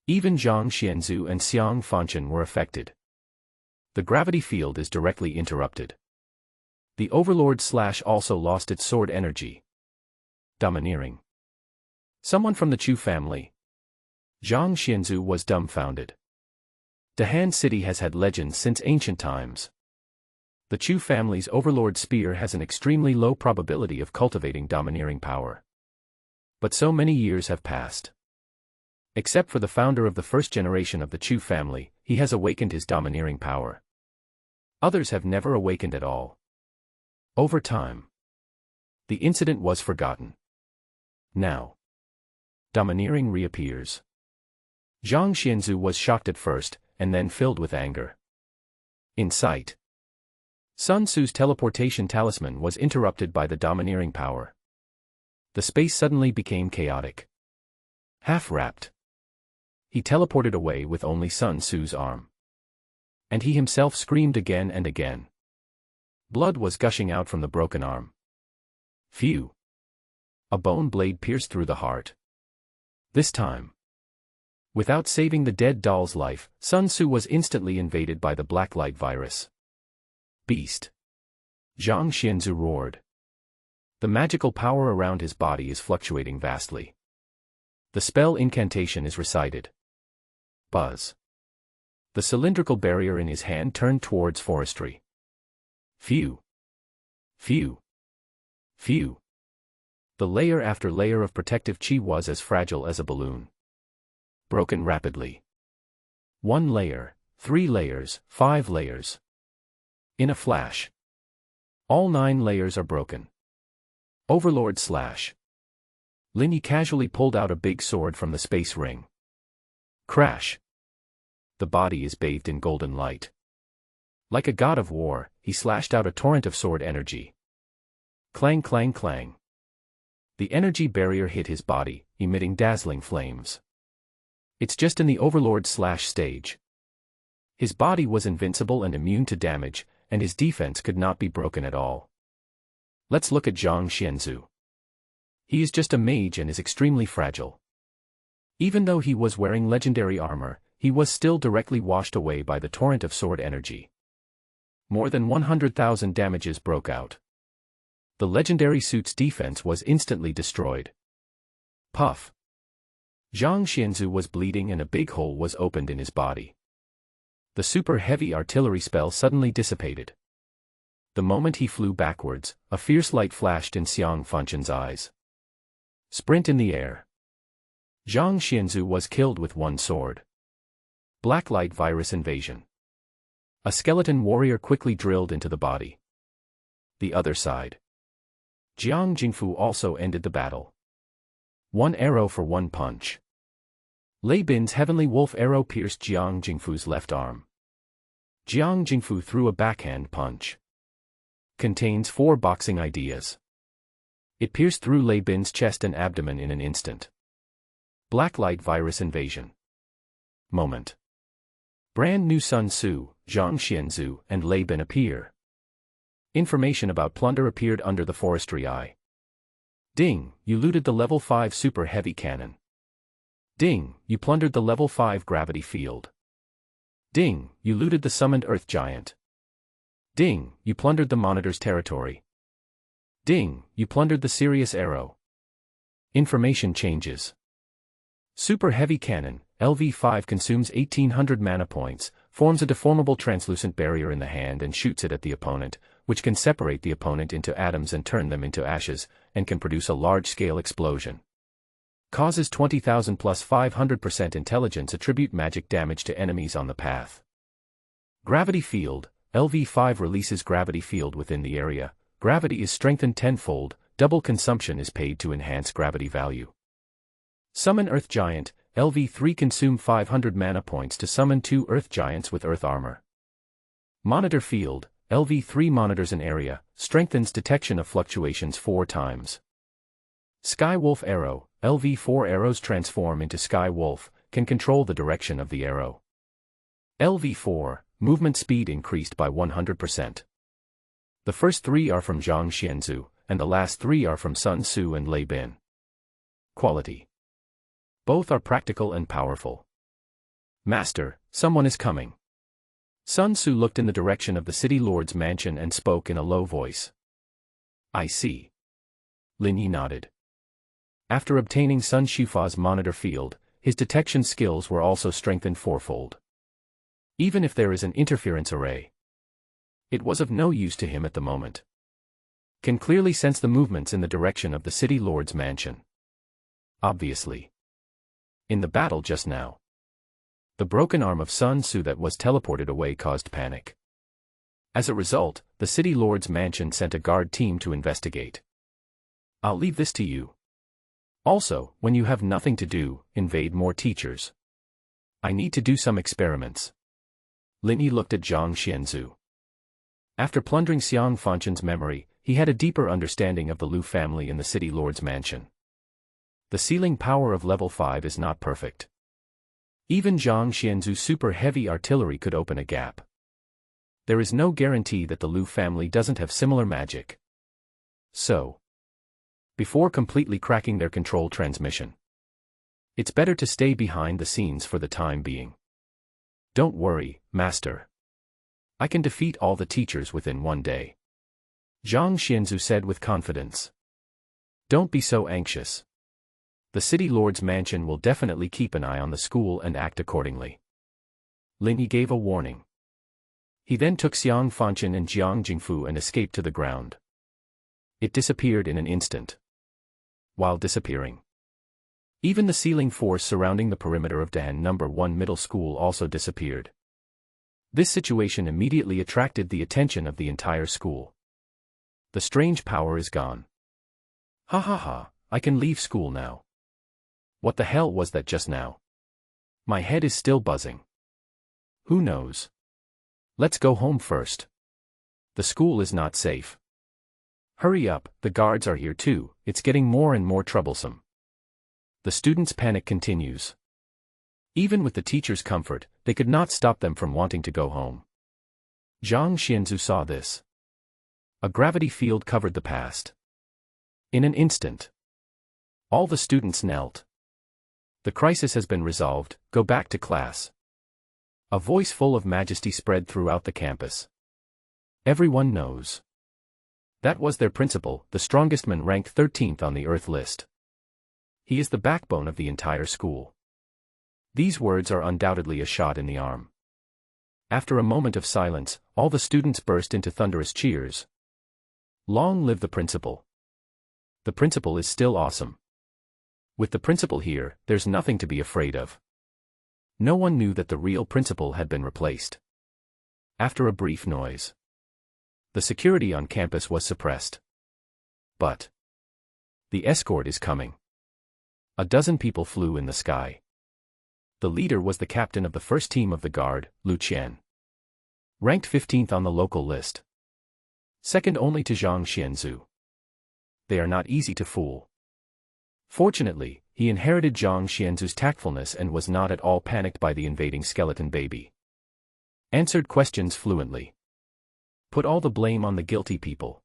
Even Zhang Xianzu and Xiang Fanchen were affected. The gravity field is directly interrupted. The Overlord / also lost its sword energy. Domineering. Someone from the Chu family. Zhang Xianzu was dumbfounded. Dahan City has had legends since ancient times. The Chu family's Overlord spear has an extremely low probability of cultivating domineering power. But so many years have passed. Except for the founder of the first generation of the Chu family, he has awakened his domineering power. Others have never awakened at all. Over time, the incident was forgotten. Now, domineering reappears. Zhang Xianzu was shocked at first, and then filled with anger. In sight, Sun Tzu's teleportation talisman was interrupted by the domineering power. The space suddenly became chaotic. Half-wrapped, he teleported away with only Sun Tzu's arm. And he himself screamed again and again. Blood was gushing out from the broken arm. Phew! A bone blade pierced through the heart. This time, without saving the dead doll's life, Sun Tzu was instantly invaded by the blacklight virus. Beast! Zhang Xianzu roared. The magical power around his body is fluctuating vastly. The spell incantation is recited. Buzz! The cylindrical barrier in his hand turned towards forestry. Phew! Phew! Phew! The layer after layer of protective chi was as fragile as a balloon. Broken rapidly. 1 layer, 3 layers, 5 layers. In a flash, all 9 layers are broken. Overlord slash. Lin Yi casually pulled out a big sword from the space ring. Crash. The body is bathed in golden light. Like a god of war, he slashed out a torrent of sword energy. Clang clang clang. The energy barrier hit his body, emitting dazzling flames. It's just in the Overlord slash stage. His body was invincible and immune to damage, and his defense could not be broken at all. Let's look at Zhang Xianzu. He is just a mage and is extremely fragile. Even though he was wearing legendary armor, he was still directly washed away by the torrent of sword energy. More than 100,000 damages broke out. The legendary suit's defense was instantly destroyed. Puff! Zhang Xianzu was bleeding and a big hole was opened in his body. The super heavy artillery spell suddenly dissipated. The moment he flew backwards, a fierce light flashed in Xiang Funchen's eyes. Sprint in the air. Zhang Xianzu was killed with 1 sword. Blacklight virus invasion. A skeleton warrior quickly drilled into the body. The other side. Jiang Jingfu also ended the battle. 1 arrow for 1 punch. Lei Bin's heavenly wolf arrow pierced Jiang Jingfu's left arm. Jiang Jingfu threw a backhand punch. Contains 4 boxing ideas. It pierced through Lei Bin's chest and abdomen in an instant. Blacklight virus invasion. Moment. Brand new Sun Tzu, Zhang Xianzu, and Lei Bin appear. Information about Plunder appeared under the forestry eye. Ding, you looted the level 5 super heavy cannon. Ding, you plundered the level 5 gravity field. Ding, you looted the summoned earth giant. Ding, you plundered the monitor's territory. Ding, you plundered the Sirius arrow. Information changes. Super heavy cannon, LV5 consumes 1800 mana points, forms a deformable translucent barrier in the hand and shoots it at the opponent, which can separate the opponent into atoms and turn them into ashes, and can produce a large-scale explosion. Causes 20,000 plus 500% intelligence attribute magic damage to enemies on the path. Gravity field, LV5 releases gravity field within the area. Gravity is strengthened tenfold, double consumption is paid to enhance gravity value. Summon Earth Giant, LV3 consume 500 mana points to summon 2 Earth Giants with Earth Armor. Monitor Field, LV3 monitors an area, strengthens detection of fluctuations 4 times. Sky Wolf Arrow, LV4 arrows transform into Sky Wolf, can control the direction of the arrow. LV4, movement speed increased by 100%. The first 3 are from Zhang Xianzu, and the last 3 are from Sun Tzu and Lei Bin. Quality. Both are practical and powerful. Master, someone is coming. Sun Tzu looked in the direction of the city lord's mansion and spoke in a low voice. I see. Lin Yi nodded. After obtaining Sun Shufa's monitor field, his detection skills were also strengthened 4-fold. Even if there is an interference array. It was of no use to him at the moment. Can clearly sense the movements in the direction of the City Lord's mansion. Obviously. In the battle just now. The broken arm of Sun Tzu that was teleported away caused panic. As a result, the City Lord's mansion sent a guard team to investigate. I'll leave this to you. Also, when you have nothing to do, invade more teachers. I need to do some experiments. Lin Yi looked at Zhang Xianzu. After plundering Xiang Fanchen's memory, he had a deeper understanding of the Lu family in the City Lord's mansion. The sealing power of level 5 is not perfect. Even Zhang Xianzu's super heavy artillery could open a gap. There is no guarantee that the Lu family doesn't have similar magic. So, before completely cracking their control transmission, it's better to stay behind the scenes for the time being. Don't worry, Master. I can defeat all the teachers within one day. Zhang Xianzu said with confidence. Don't be so anxious. The City Lord's mansion will definitely keep an eye on the school and act accordingly. Lin Yi gave a warning. He then took Xiang Fanchen and Jiang Jingfu and escaped to the ground. It disappeared in an instant. While disappearing, even the sealing force surrounding the perimeter of Dan No. 1 Middle School also disappeared. This situation immediately attracted the attention of the entire school. The strange power is gone. Ha ha ha, I can leave school now. What the hell was that just now? My head is still buzzing. Who knows? Let's go home first. The school is not safe. Hurry up, the guards are here too, it's getting more and more troublesome. The students' panic continues. Even with the teachers' comfort, they could not stop them from wanting to go home. Zhang Xianzu saw this. A gravity field covered the past. In an instant, all the students knelt. The crisis has been resolved, go back to class. A voice full of majesty spread throughout the campus. Everyone knows. That was their principal, the strongest man ranked 13th on the Earth list. He is the backbone of the entire school. These words are undoubtedly a shot in the arm. After a moment of silence, all the students burst into thunderous cheers. Long live the principal. The principal is still awesome. With the principal here, there's nothing to be afraid of. No one knew that the real principal had been replaced. After a brief noise, the security on campus was suppressed. But the escort is coming. A dozen people flew in the sky. The leader was the captain of the first team of the guard, Lu Qian. Ranked 15th on the local list. Second only to Zhang Xianzu. They are not easy to fool. Fortunately, he inherited Zhang Xianzu's tactfulness and was not at all panicked by the invading skeleton baby. Answered questions fluently. Put all the blame on the guilty people.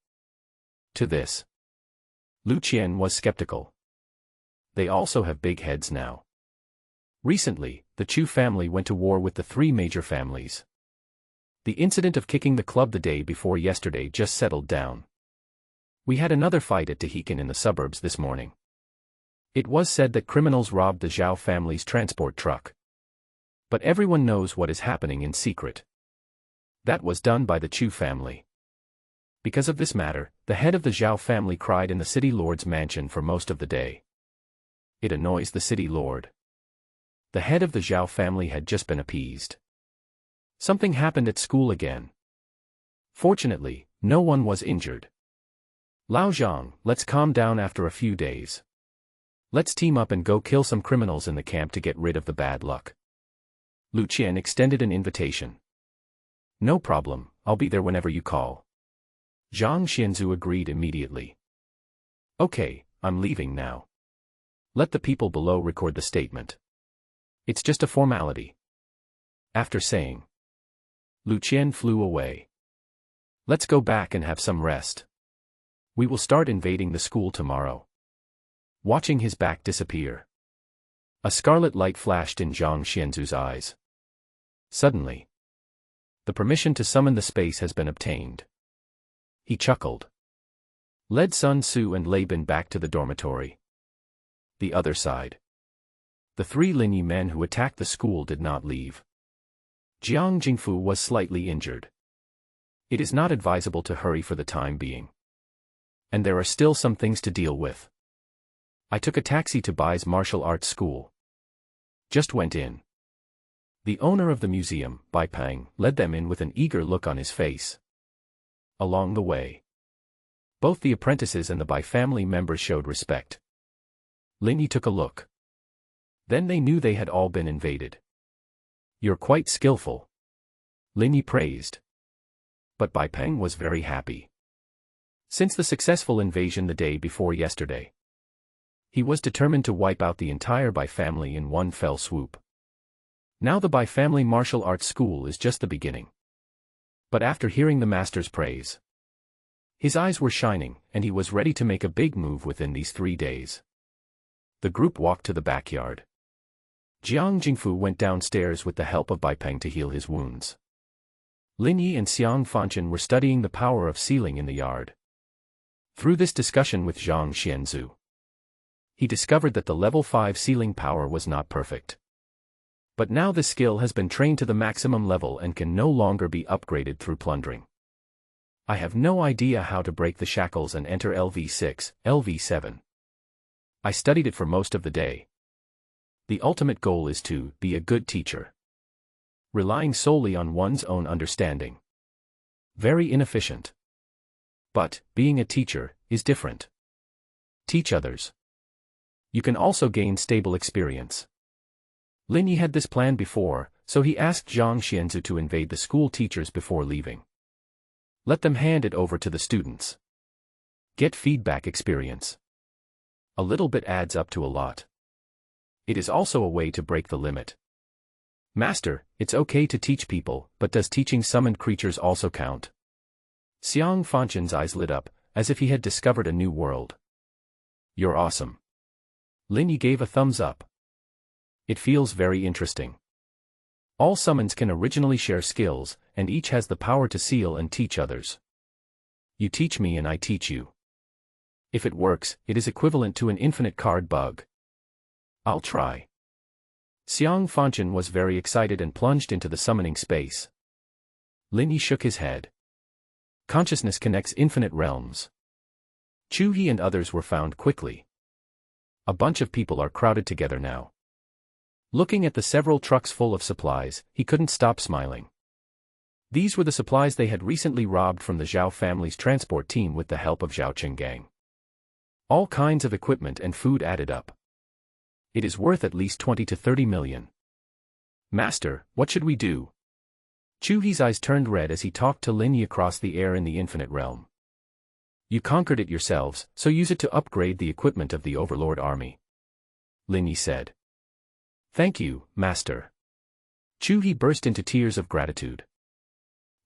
To this, Lu Qian was skeptical. They also have big heads now. Recently, the Chu family went to war with the three major families. The incident of kicking the club the day before yesterday just settled down. We had another fight at Tahikan in the suburbs this morning. It was said that criminals robbed the Zhao family's transport truck. But everyone knows what is happening in secret. That was done by the Chu family. Because of this matter, the head of the Zhao family cried in the City Lord's mansion for most of the day. It annoys the City Lord. The head of the Zhao family had just been appeased. Something happened at school again. Fortunately, no one was injured. Lao Zhang, let's calm down after a few days. Let's team up and go kill some criminals in the camp to get rid of the bad luck. Lu Qian extended an invitation. No problem, I'll be there whenever you call. Zhang Xianzu agreed immediately. Okay, I'm leaving now. Let the people below record the statement. It's just a formality. After saying, Lu Qian flew away. Let's go back and have some rest. We will start invading the school tomorrow. Watching his back disappear, a scarlet light flashed in Zhang Xianzu's eyes. Suddenly, the permission to summon the space has been obtained. He chuckled. Led Sun Tzu and Lei Bin back to the dormitory. The other side. The three Lin Yi men who attacked the school did not leave. Jiang Jingfu was slightly injured. It is not advisable to hurry for the time being. And there are still some things to deal with. I took a taxi to Bai's martial arts school. Just went in. The owner of the museum, Bai Peng, led them in with an eager look on his face. Along the way, both the apprentices and the Bai family members showed respect. Lin Yi took a look. Then they knew they had all been invaded. You're quite skillful, Lin Yi praised. But Bai Peng was very happy. Since the successful invasion the day before yesterday, he was determined to wipe out the entire Bai family in one fell swoop. Now the Bai family martial arts school is just the beginning. But after hearing the master's praise, his eyes were shining, and he was ready to make a big move within these 3 days. The group walked to the backyard. Jiang Jingfu went downstairs with the help of Bai Peng to heal his wounds. Lin Yi and Xiang Fanchen were studying the power of sealing in the yard. Through this discussion with Zhang Xianzu, he discovered that the level 5 sealing power was not perfect. But now the skill has been trained to the maximum level and can no longer be upgraded through plundering. I have no idea how to break the shackles and enter LV6, LV7. I studied it for most of the day. The ultimate goal is to be a good teacher, relying solely on one's own understanding. Very inefficient. But, being a teacher, is different. Teach others. You can also gain stable experience. Lin Yi had this plan before, so he asked Zhang Xianzu to invade the school teachers before leaving. Let them hand it over to the students. Get feedback experience. A little bit adds up to a lot. It is also a way to break the limit. Master, it's okay to teach people, but does teaching summoned creatures also count? Xiang Fanchen's eyes lit up, as if he had discovered a new world. You're awesome. Lin Yi gave a thumbs up. It feels very interesting. All summons can originally share skills, and each has the power to seal and teach others. You teach me and I teach you. If it works, it is equivalent to an infinite card bug. I'll try. Xiang Fanchen was very excited and plunged into the summoning space. Lin Yi shook his head. Consciousness connects infinite realms. Chu He and others were found quickly. A bunch of people are crowded together now. Looking at the several trucks full of supplies, he couldn't stop smiling. These were the supplies they had recently robbed from the Zhao family's transport team with the help of Zhao Qinggang. All kinds of equipment and food added up. It is worth at least 20 to 30 million. Master, what should we do? Chu He's eyes turned red as he talked to Lin Yi across the air in the infinite realm. You conquered it yourselves, so use it to upgrade the equipment of the Overlord army. Lin Yi said. Thank you, Master. Chu He burst into tears of gratitude.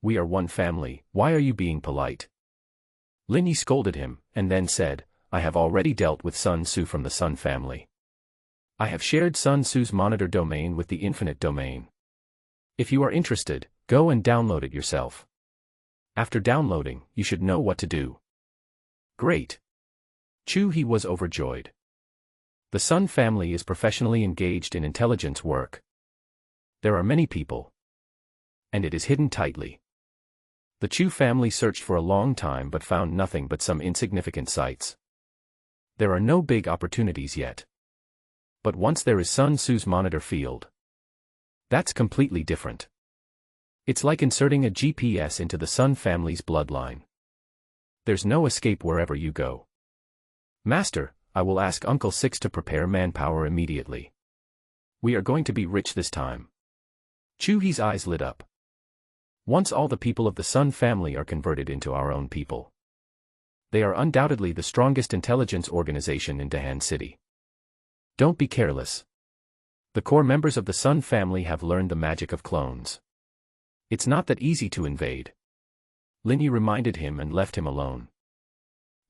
We are one family, why are you being polite? Lin Yi scolded him, and then said, I have already dealt with Sun Tzu from the Sun family. I have shared Sun Tzu's monitor domain with the infinite domain. If you are interested, go and download it yourself. After downloading, you should know what to do. Great. Chu He was overjoyed. The Sun family is professionally engaged in intelligence work. There are many people. And it is hidden tightly. The Chu family searched for a long time but found nothing but some insignificant sites. There are no big opportunities yet. But once there is Sun Tzu's monitor field, that's completely different. It's like inserting a GPS into the Sun family's bloodline. There's no escape wherever you go. Master, I will ask Uncle Six to prepare manpower immediately. We are going to be rich this time. Chu He's eyes lit up. Once all the people of the Sun family are converted into our own people, they are undoubtedly the strongest intelligence organization in Dahan City. Don't be careless. The core members of the Sun family have learned the magic of clones. It's not that easy to invade. Lin Yi reminded him and left him alone.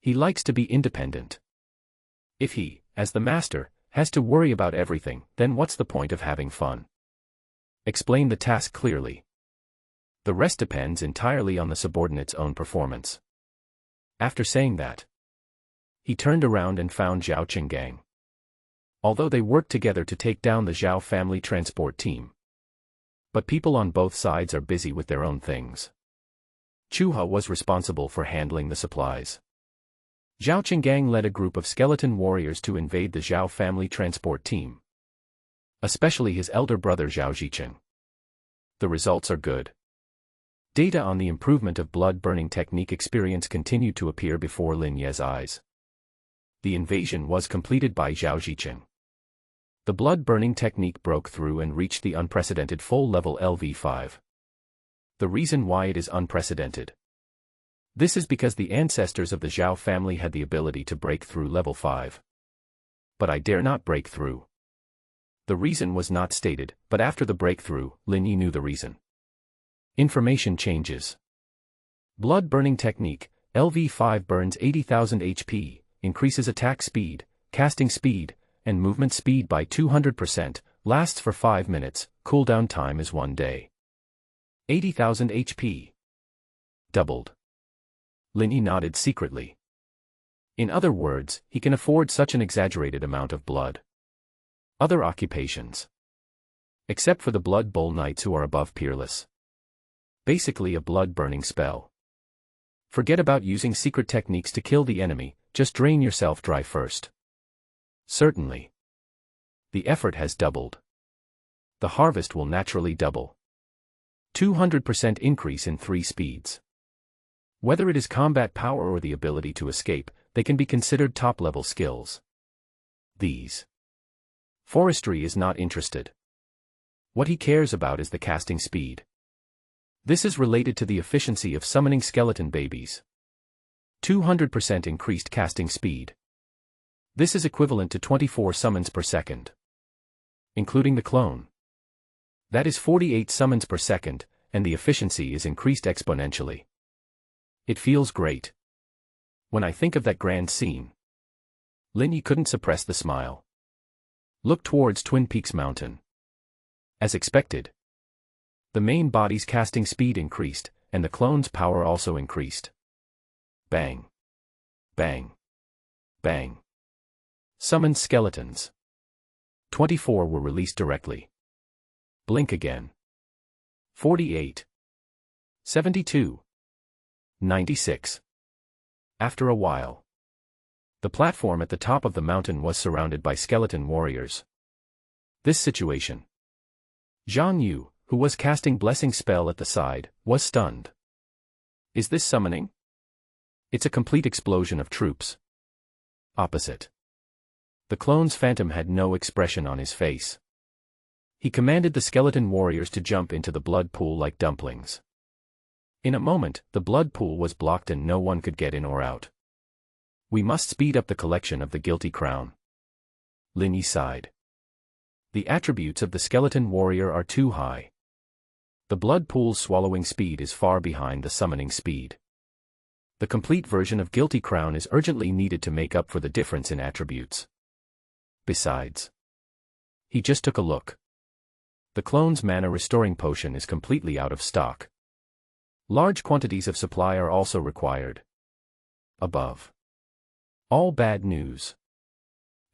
He likes to be independent. If he, as the master, has to worry about everything, then what's the point of having fun? Explain the task clearly. The rest depends entirely on the subordinate's own performance. After saying that, he turned around and found Zhao Qinggang. Although they worked together to take down the Zhao family transport team, But people on both sides are busy with their own things. Chuha was responsible for handling the supplies. Zhao Qinggang led a group of skeleton warriors to invade the Zhao family transport team. Especially his elder brother Zhao Zicheng. The results are good. Data on the improvement of blood-burning technique experience continued to appear before Lin Ye's eyes. The invasion was completed by Zhao Zicheng. The blood-burning technique broke through and reached the unprecedented full-level LV5. The reason why it is unprecedented. This is because the ancestors of the Zhao family had the ability to break through level 5. But I dare not break through. The reason was not stated, but after the breakthrough, Lin Yi knew the reason. Information changes. Blood-burning technique, LV5 burns 80,000 HP, increases attack speed, casting speed, and movement speed by 200%, lasts for 5 minutes, cooldown time is 1 day. 80,000 HP. Doubled. Lin Yi nodded secretly. In other words, he can afford such an exaggerated amount of blood. Other occupations. Except for the Blood Bowl Knights who are above peerless. Basically a blood-burning spell. Forget about using secret techniques to kill the enemy, just drain yourself dry first. Certainly. The effort has doubled. The harvest will naturally double. 200% increase in 3 speeds. Whether it is combat power or the ability to escape, they can be considered top-level skills. These. Forestry is not interested. What he cares about is the casting speed. This is related to the efficiency of summoning skeleton babies. 200% increased casting speed. This is equivalent to 24 summons per second. Including the clone. That is 48 summons per second, and the efficiency is increased exponentially. It feels great. When I think of that grand scene. Lin Yi couldn't suppress the smile. Look towards Twin Peaks Mountain. As expected. The main body's casting speed increased, and the clone's power also increased. Bang. Bang. Bang. Summoned skeletons. 24 were released directly. Blink again. 48. 72. 96. After a while. The platform at the top of the mountain was surrounded by skeleton warriors. This situation. Zhang Yu, who was casting blessing spell at the side, was stunned. Is this summoning? It's a complete explosion of troops. Opposite. The clone's phantom had no expression on his face. He commanded the skeleton warriors to jump into the blood pool like dumplings. In a moment, the blood pool was blocked and no one could get in or out. We must speed up the collection of the guilty crown. Lin Yi sighed. The attributes of the skeleton warrior are too high. The blood pool's swallowing speed is far behind the summoning speed. The complete version of Guilty Crown is urgently needed to make up for the difference in attributes. Besides, he just took a look. The clone's mana restoring potion is completely out of stock. Large quantities of supply are also required. Above. All bad news.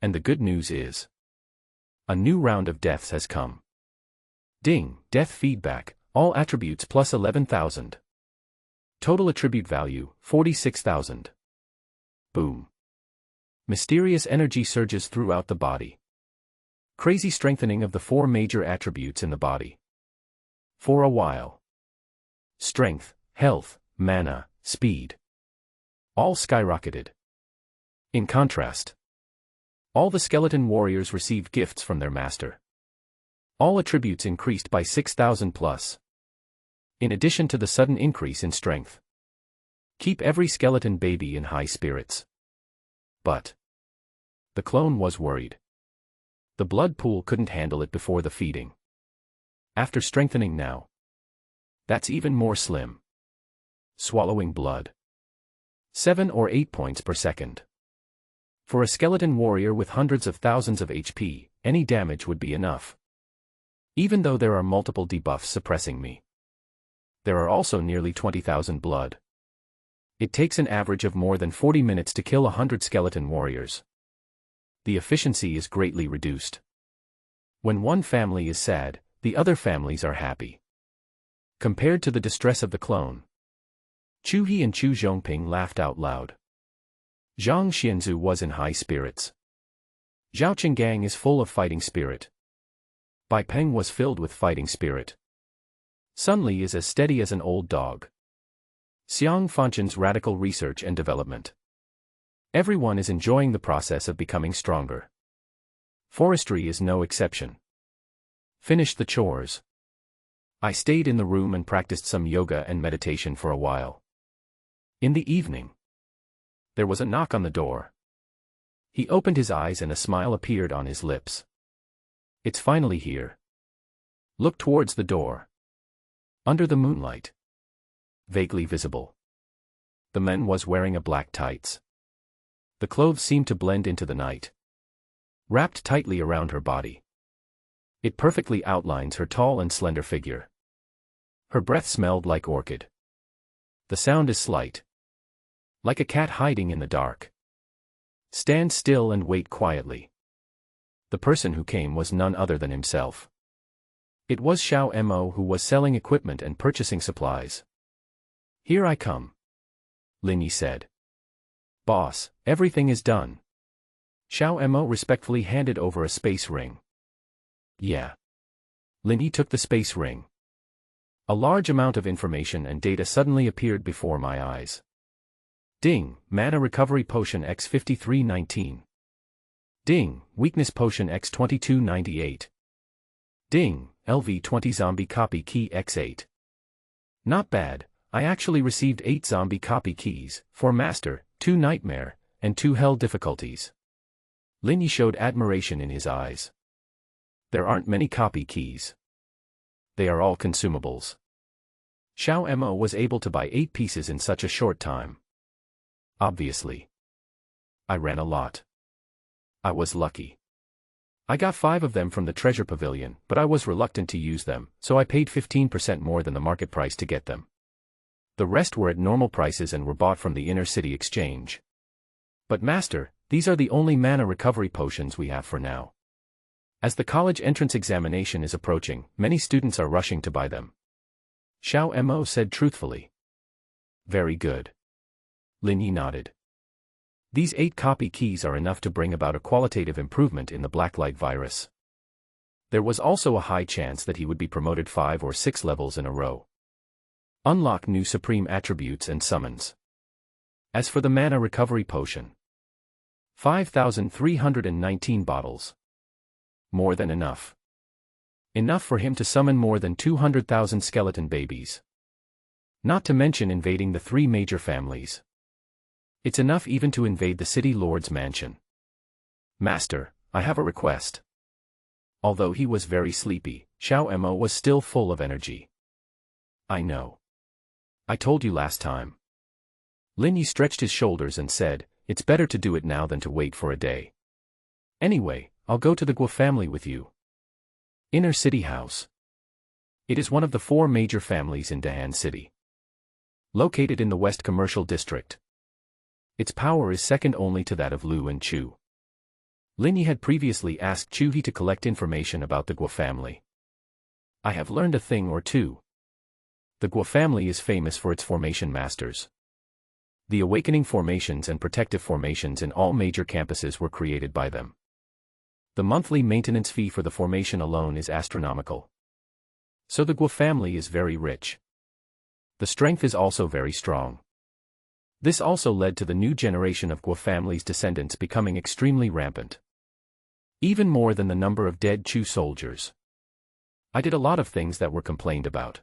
And the good news is, a new round of deaths has come. Ding, death feedback, all attributes plus 11,000. Total attribute value, 46,000. Boom. Mysterious energy surges throughout the body. Crazy strengthening of the 4 major attributes in the body. For a while. Strength, health, mana, speed. All skyrocketed. In contrast, all the skeleton warriors received gifts from their master. All attributes increased by 6,000 plus. In addition to the sudden increase in strength. Keep every skeleton baby in high spirits. But the clone was worried. The blood pool couldn't handle it before the feeding. After strengthening now. That's even more slim. Swallowing blood. 7 or 8 points per second. For a skeleton warrior with hundreds of thousands of HP, any damage would be enough. Even though there are multiple debuffs suppressing me. There are also nearly 20,000 blood. It takes an average of more than 40 minutes to kill 100 skeleton warriors. The efficiency is greatly reduced. When one family is sad, The other families are happy. Compared to the distress of the clone. Chu He and Chu Zhongping laughed out loud. Zhang Xianzu was in high spirits. Zhao Qinggang is full of fighting spirit. Bai Peng was filled with fighting spirit. Sun Li is as steady as an old dog. Xiang Fanchen's radical research and development. Everyone is enjoying the process of becoming stronger. Forestry is no exception. Finished the chores. I stayed in the room and practiced some yoga and meditation for a while. In the evening, there was a knock on the door. He opened his eyes and a smile appeared on his lips. It's finally here. Look towards the door. Under the moonlight. Vaguely visible. The man was wearing a black tights. The clothes seemed to blend into the night. Wrapped tightly around her body. It perfectly outlines her tall and slender figure. Her breath smelled like orchid. The sound is slight. Like a cat hiding in the dark. Stand still and wait quietly. The person who came was none other than himself. It was Xiao Mo who was selling equipment and purchasing supplies. Here I come. Lin Yi said. Boss, everything is done. Xiao Mo respectfully handed over a space ring. Yeah. Lin Yi took the space ring. A large amount of information and data suddenly appeared before my eyes. Ding, Mana Recovery Potion X5319. Ding, Weakness Potion X2298. Ding, LV20 Zombie Copy Key X8. Not bad, I actually received 8 zombie copy keys, 4 Master, 2 Nightmare, and 2 Hell difficulties. Lin Yi showed admiration in his eyes. There aren't many copy keys. They are all consumables. Xiao Mo was able to buy 8 pieces in such a short time. Obviously. I ran a lot. I was lucky. I got 5 of them from the treasure pavilion, but I was reluctant to use them, so I paid 15% more than the market price to get them. The rest were at normal prices and were bought from the inner city exchange. But Master, these are the only mana recovery potions we have for now. As the college entrance examination is approaching, many students are rushing to buy them. Xiao Mo said truthfully. Very good. Lin Yi nodded. These 8 copy keys are enough to bring about a qualitative improvement in the Blacklight virus. There was also a high chance that he would be promoted 5 or 6 levels in a row. Unlock new supreme attributes and summons. As for the mana recovery potion, 5,319 bottles. More than enough. Enough for him to summon more than 200,000 skeleton babies. Not to mention invading the 3 major families. It's enough even to invade the city lord's mansion. Master, I have a request. Although he was very sleepy, Xiao Mo was still full of energy. I know. I told you last time. Lin Yi stretched his shoulders and said, it's better to do it now than to wait for a day. Anyway, I'll go to the Guo family with you. Inner City House. It is one of the 4 major families in Dahan City. Located in the West Commercial District. Its power is second only to that of Lu and Chu. Lin Yi had previously asked Chu He to collect information about the Guo family. I have learned a thing or two. The Guo family is famous for its formation masters. The awakening formations and protective formations in all major campuses were created by them. The monthly maintenance fee for the formation alone is astronomical. So the Guo family is very rich. The strength is also very strong. This also led to the new generation of Guo family's descendants becoming extremely rampant. Even more than the number of dead Chu soldiers. I did a lot of things that were complained about.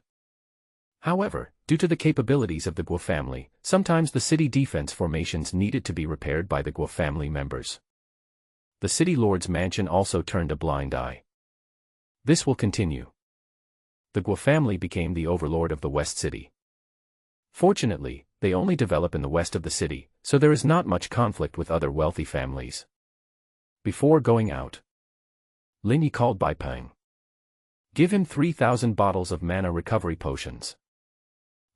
However, due to the capabilities of the Guo family, sometimes the city defense formations needed to be repaired by the Guo family members. The city lord's mansion also turned a blind eye. This will continue. The Guo family became the overlord of the West City. Fortunately, they only develop in the west of the city, so there is not much conflict with other wealthy families. Before going out, Lin Yi called Bai Peng. Give him 3,000 bottles of mana recovery potions.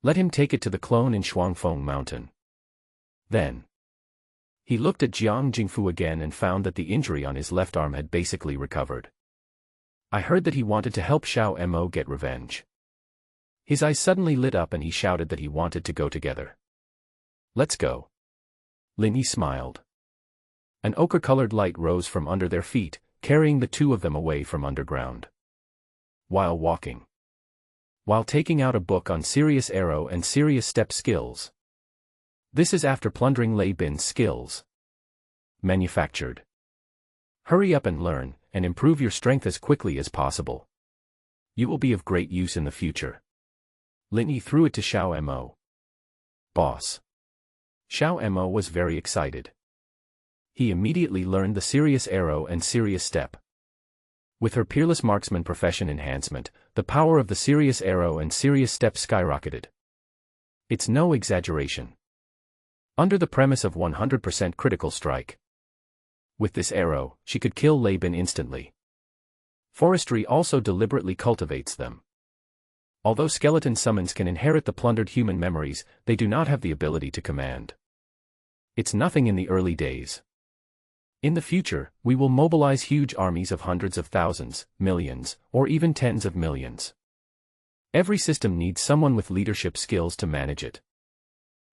Let him take it to the clone in Shuangfeng Mountain. Then, he looked at Jiang Jingfu again and found that the injury on his left arm had basically recovered. I heard that he wanted to help Xiao Mo get revenge. His eyes suddenly lit up and he shouted that he wanted to go together. Let's go. Lin Yi smiled. An ochre-colored light rose from under their feet, carrying the two of them away from underground. While walking. While taking out a book on serious arrow and serious step skills. This is after plundering Lei Bin's skills. Manufactured. Hurry up and learn, and improve your strength as quickly as possible. You will be of great use in the future. Lin Yi threw it to Xiao Mo. Boss. Xiao Mo was very excited. He immediately learned the serious arrow and serious step. With her peerless marksman profession enhancement, the power of the serious arrow and serious step skyrocketed. It's no exaggeration. Under the premise of 100% critical strike. With this arrow, she could kill Lei Bin instantly. Forestry also deliberately cultivates them. Although skeleton summons can inherit the plundered human memories, they do not have the ability to command. It's nothing in the early days. In the future, we will mobilize huge armies of hundreds of thousands, millions, or even tens of millions. Every system needs someone with leadership skills to manage it.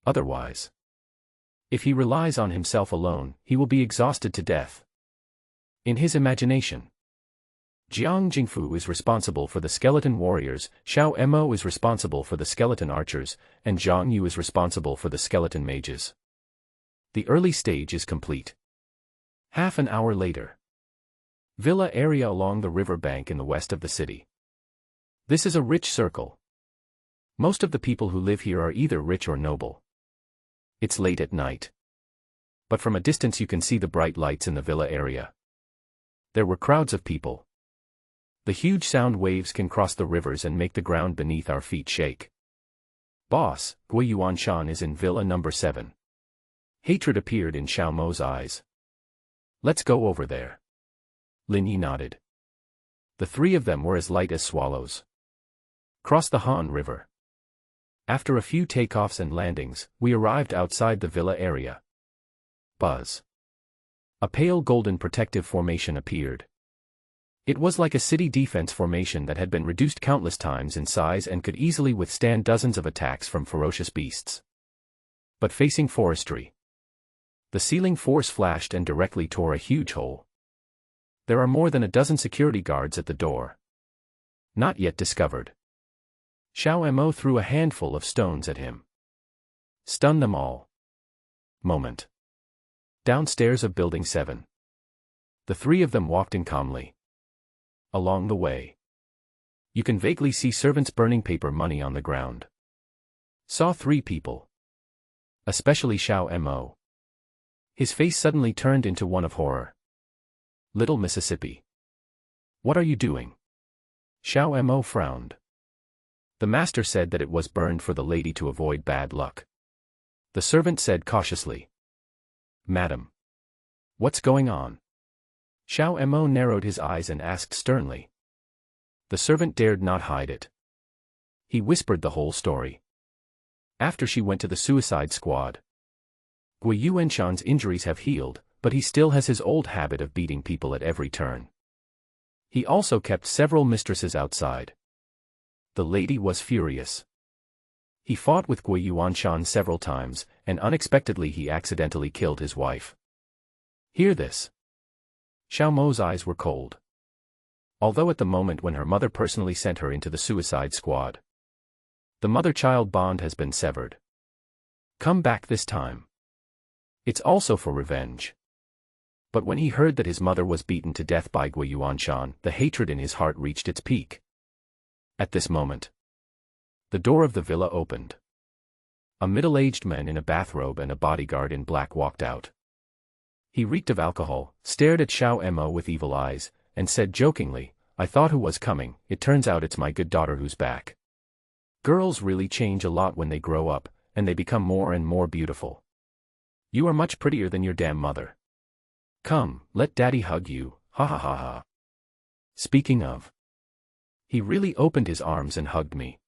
Otherwise, if he relies on himself alone, he will be exhausted to death. In his imagination, Jiang Jingfu is responsible for the skeleton warriors, Xiao Mo is responsible for the skeleton archers, and Zhang Yu is responsible for the skeleton mages. The early stage is complete. Half an hour later. Villa area along the river bank in the west of the city. This is a rich circle. Most of the people who live here are either rich or noble. It's late at night. But from a distance you can see the bright lights in the villa area. There were crowds of people. The huge sound waves can cross the rivers and make the ground beneath our feet shake. Boss, Gui Yuanshan is in Villa number 7. Hatred appeared in Xiao Mo's eyes. Let's go over there. Lin Yi nodded. The three of them were as light as swallows. Cross the Han River. After a few takeoffs and landings, we arrived outside the villa area. Buzz. A pale golden protective formation appeared. It was like a city defense formation that had been reduced countless times in size and could easily withstand dozens of attacks from ferocious beasts. But facing forestry. The ceiling force flashed and directly tore a huge hole. There are more than a dozen security guards at the door. Not yet discovered. Xiao Mo threw a handful of stones at him. Stun them all. Moment. Downstairs of Building 7. The three of them walked in calmly. Along the way, you can vaguely see servants burning paper money on the ground. Saw 3 people. Especially Xiao Mo. His face suddenly turned into one of horror. Little Mississippi. What are you doing? Xiao Mo frowned. The master said that it was burned for the lady to avoid bad luck. The servant said cautiously. Madam. What's going on? Xiao Mo narrowed his eyes and asked sternly. The servant dared not hide it. He whispered the whole story. After she went to the suicide squad. Gui Yuanshan's injuries have healed, but he still has his old habit of beating people at every turn. He also kept several mistresses outside. The lady was furious. He fought with Gui Yuanshan several times, and unexpectedly he accidentally killed his wife. Hear this. Xiao Mo's eyes were cold. Although at the moment when her mother personally sent her into the suicide squad, the mother-child bond has been severed. Come back this time. It's also for revenge. But when he heard that his mother was beaten to death by Gui Yuanshan, the hatred in his heart reached its peak. At this moment, the door of the villa opened. A middle-aged man in a bathrobe and a bodyguard in black walked out. He reeked of alcohol, stared at Xiao Mo with evil eyes, and said jokingly, I thought who was coming, it turns out it's my good daughter who's back. Girls really change a lot when they grow up, and they become more and more beautiful. You are much prettier than your damn mother. Come, let daddy hug you, ha ha ha ha. Speaking of. He really opened his arms and hugged me.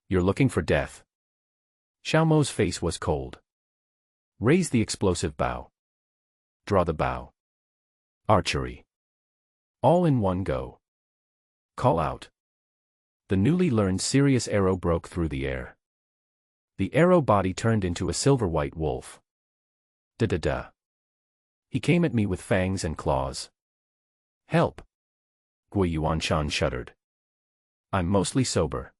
You're looking for death. Xiao Mo's face was cold. Raise the explosive bow. Draw the bow. Archery. All in one go. Call out. The newly learned Sirius arrow broke through the air. The arrow body turned into a silver-white wolf. Da-da-da. He came at me with fangs and claws. Help! Gui Yuanshan shuddered. I'm mostly sober.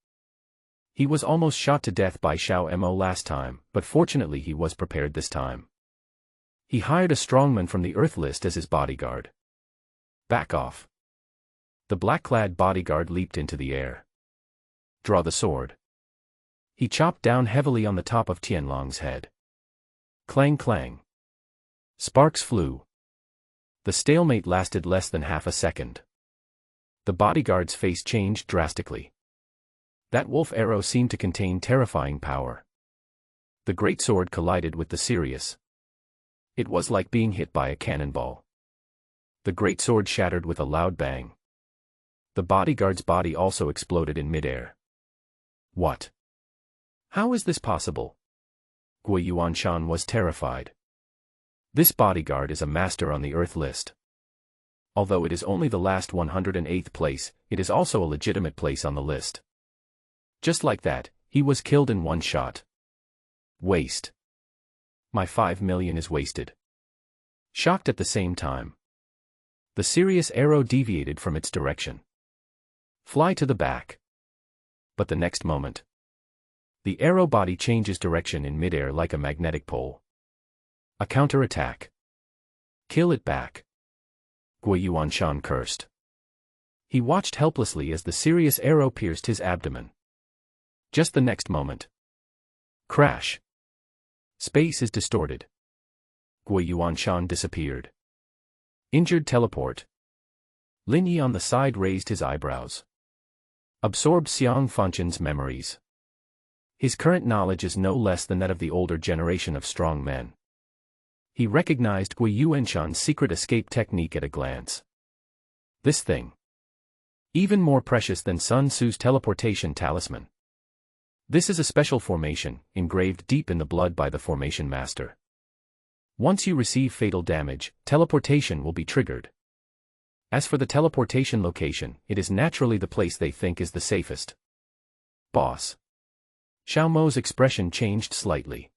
He was almost shot to death by Xiao Mo last time, but fortunately he was prepared this time. He hired a strongman from the Earth list as his bodyguard. Back off. The black-clad bodyguard leaped into the air. Draw the sword. He chopped down heavily on the top of Tianlong's head. Clang clang. Sparks flew. The stalemate lasted less than half a second. The bodyguard's face changed drastically. That wolf arrow seemed to contain terrifying power. The great sword collided with the Sirius. It was like being hit by a cannonball. The great sword shattered with a loud bang. The bodyguard's body also exploded in midair. What? How is this possible? Gui Yuanshan was terrified. This bodyguard is a master on the Earth list. Although it is only the last 108th place, it is also a legitimate place on the list. Just like that, he was killed in one shot. Waste. My 5 million is wasted. Shocked at the same time. The Sirius arrow deviated from its direction. Fly to the back. But the next moment, the arrow body changes direction in midair like a magnetic pole. A counterattack. Kill it back. Gui Yuanshan cursed. He watched helplessly as the Sirius arrow pierced his abdomen. Just the next moment. Crash. Space is distorted. Gui Yuanshan disappeared. Injured teleport. Lin Yi on the side raised his eyebrows. Absorbed Xiang Fanchen's memories. His current knowledge is no less than that of the older generation of strong men. He recognized Gui Yuanshan's secret escape technique at a glance. This thing. Even more precious than Sun Tzu's teleportation talisman. This is a special formation, engraved deep in the blood by the formation master. Once you receive fatal damage, teleportation will be triggered. As for the teleportation location, it is naturally the place they think is the safest. Boss. Xiao Mo's expression changed slightly.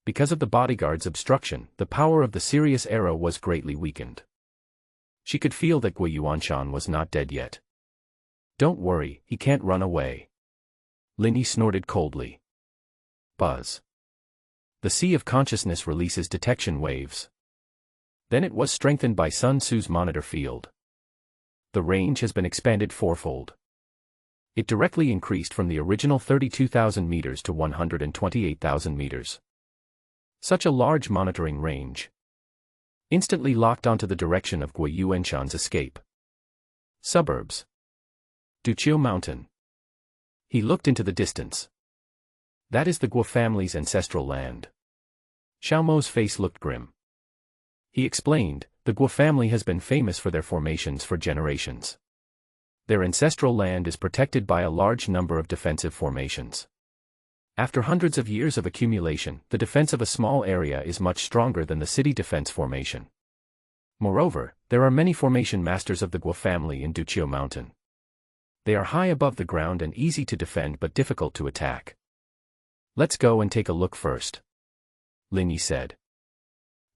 Because of the bodyguard's obstruction, the power of the Sirius arrow was greatly weakened. She could feel that Gui Yuanshan was not dead yet. Don't worry, he can't run away. Lin Yi snorted coldly. Buzz. The sea of consciousness releases detection waves. Then it was strengthened by Sun Tzu's monitor field. The range has been expanded fourfold. It directly increased from the original 32,000 meters to 128,000 meters. Such a large monitoring range. Instantly locked onto the direction of Gui Yuanshan's escape. Suburbs. Duqiu Mountain. He looked into the distance. That is the Guo family's ancestral land. Xiao Mo's face looked grim. He explained, the Guo family has been famous for their formations for generations. Their ancestral land is protected by a large number of defensive formations. After hundreds of years of accumulation, the defense of a small area is much stronger than the city defense formation. Moreover, there are many formation masters of the Guo family in Duqiu Mountain. They are high above the ground and easy to defend but difficult to attack. Let's go and take a look first. Lin Yi said.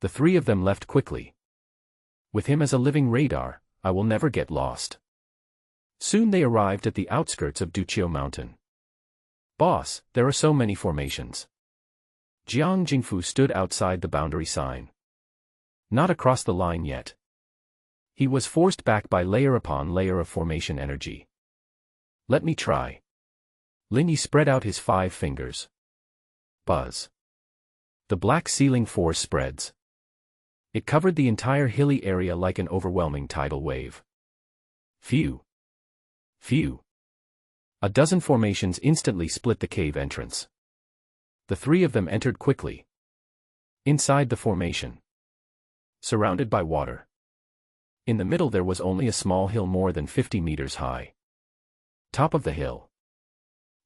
The three of them left quickly. With him as a living radar, I will never get lost. Soon they arrived at the outskirts of Duqiu Mountain. Boss, there are so many formations. Jiang Jingfu stood outside the boundary sign. Not across the line yet. He was forced back by layer upon layer of formation energy. Let me try. Lin Yi spread out his 5 fingers. Buzz. The black ceiling force spreads. It covered the entire hilly area like an overwhelming tidal wave. Phew. Phew. A dozen formations instantly split the cave entrance. The three of them entered quickly. Inside the formation. Surrounded by water. In the middle there was only a small hill more than 50 meters high. Top of the hill.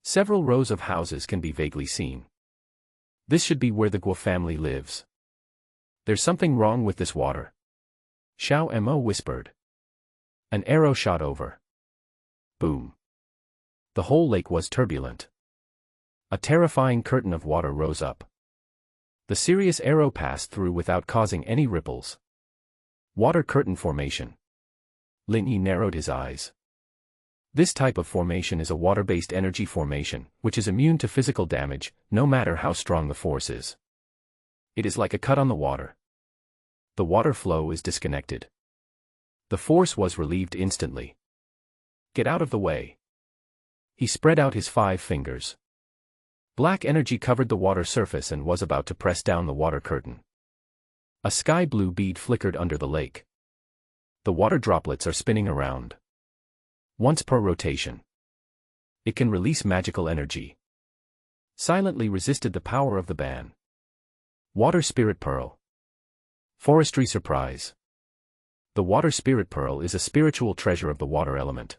Several rows of houses can be vaguely seen. This should be where the Guo family lives. There's something wrong with this water. Xiao Mo whispered. An arrow shot over. Boom. The whole lake was turbulent. A terrifying curtain of water rose up. The serious arrow passed through without causing any ripples. Water curtain formation. Lin Yi narrowed his eyes. This type of formation is a water-based energy formation, which is immune to physical damage, no matter how strong the force is. It is like a cut on the water. The water flow is disconnected. The force was relieved instantly. Get out of the way. He spread out his 5 fingers. Black energy covered the water surface and was about to press down the water curtain. A sky blue bead flickered under the lake. The water droplets are spinning around. Once per rotation. It can release magical energy. Silently resisted the power of the ban. Water Spirit Pearl. Forestry Surprise. The Water Spirit Pearl is a spiritual treasure of the water element.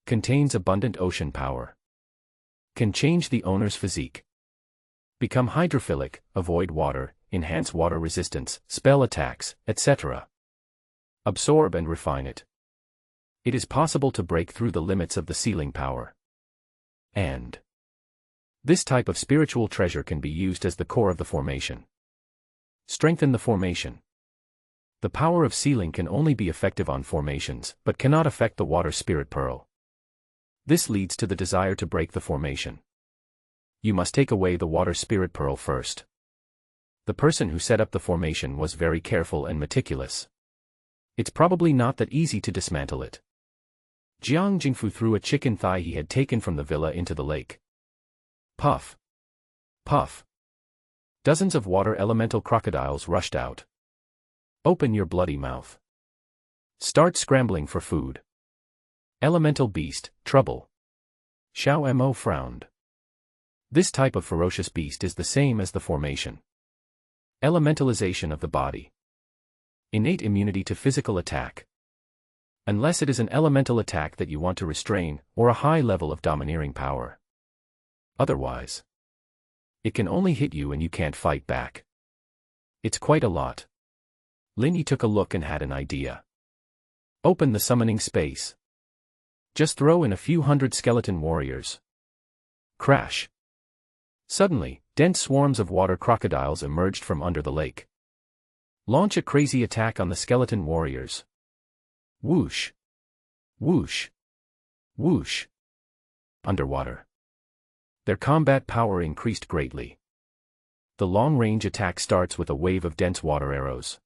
Contains abundant ocean power. Can change the owner's physique. Become hydrophilic, avoid water, enhance water resistance, spell attacks, etc. Absorb and refine it. It is possible to break through the limits of the sealing power. And this type of spiritual treasure can be used as the core of the formation. Strengthen the formation. The power of sealing can only be effective on formations, but cannot affect the Water Spirit Pearl. This leads to the desire to break the formation. You must take away the Water Spirit Pearl first. The person who set up the formation was very careful and meticulous. It's probably not that easy to dismantle it. Jiang Jingfu threw a chicken thigh he had taken from the villa into the lake. Puff. Puff. Dozens of water elemental crocodiles rushed out. Open your bloody mouth. Start scrambling for food. Elemental beast, trouble. Xiao Mo frowned. This type of ferocious beast is the same as the formation. Elementalization of the body. Innate immunity to physical attack. Unless it is an elemental attack that you want to restrain, or a high level of domineering power. Otherwise, it can only hit you and you can't fight back. It's quite a lot. Lin Yi took a look and had an idea. Open the summoning space. Just throw in a few hundred skeleton warriors. Crash. Suddenly, dense swarms of water crocodiles emerged from under the lake. Launch a crazy attack on the skeleton warriors. Whoosh. Whoosh. Whoosh. Underwater. Their combat power increased greatly. The long-range attack starts with a wave of dense water arrows.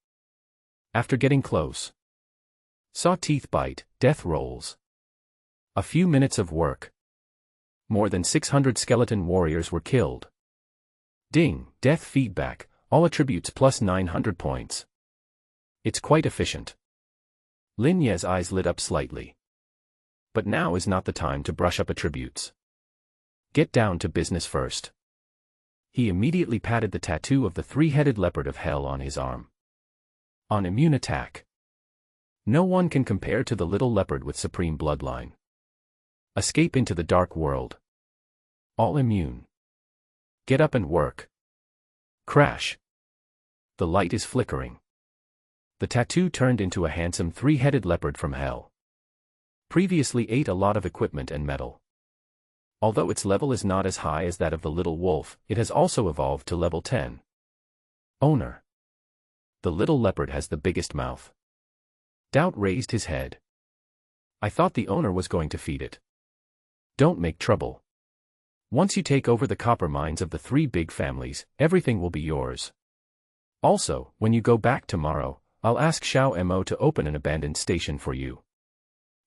After getting close, saw teeth bite, death rolls. A few minutes of work. More than 600 skeleton warriors were killed. Ding, death feedback, all attributes plus 900 points. It's quite efficient. Lin Ye's eyes lit up slightly. But now is not the time to brush up attributes. Get down to business first. He immediately patted the tattoo of the 3-headed leopard of hell on his arm. On immune attack. No one can compare to the little leopard with supreme bloodline. Escape into the dark world. All immune. Get up and work. Crash. The light is flickering. The tattoo turned into a handsome 3-headed leopard from hell. Previously ate a lot of equipment and metal. Although its level is not as high as that of the little wolf, it has also evolved to level 10. Owner. The little leopard has the biggest mouth. Doubt raised his head. I thought the owner was going to feed it. Don't make trouble. Once you take over the copper mines of the 3 big families, everything will be yours. Also, when you go back tomorrow, I'll ask Xiao Mo to open an abandoned station for you.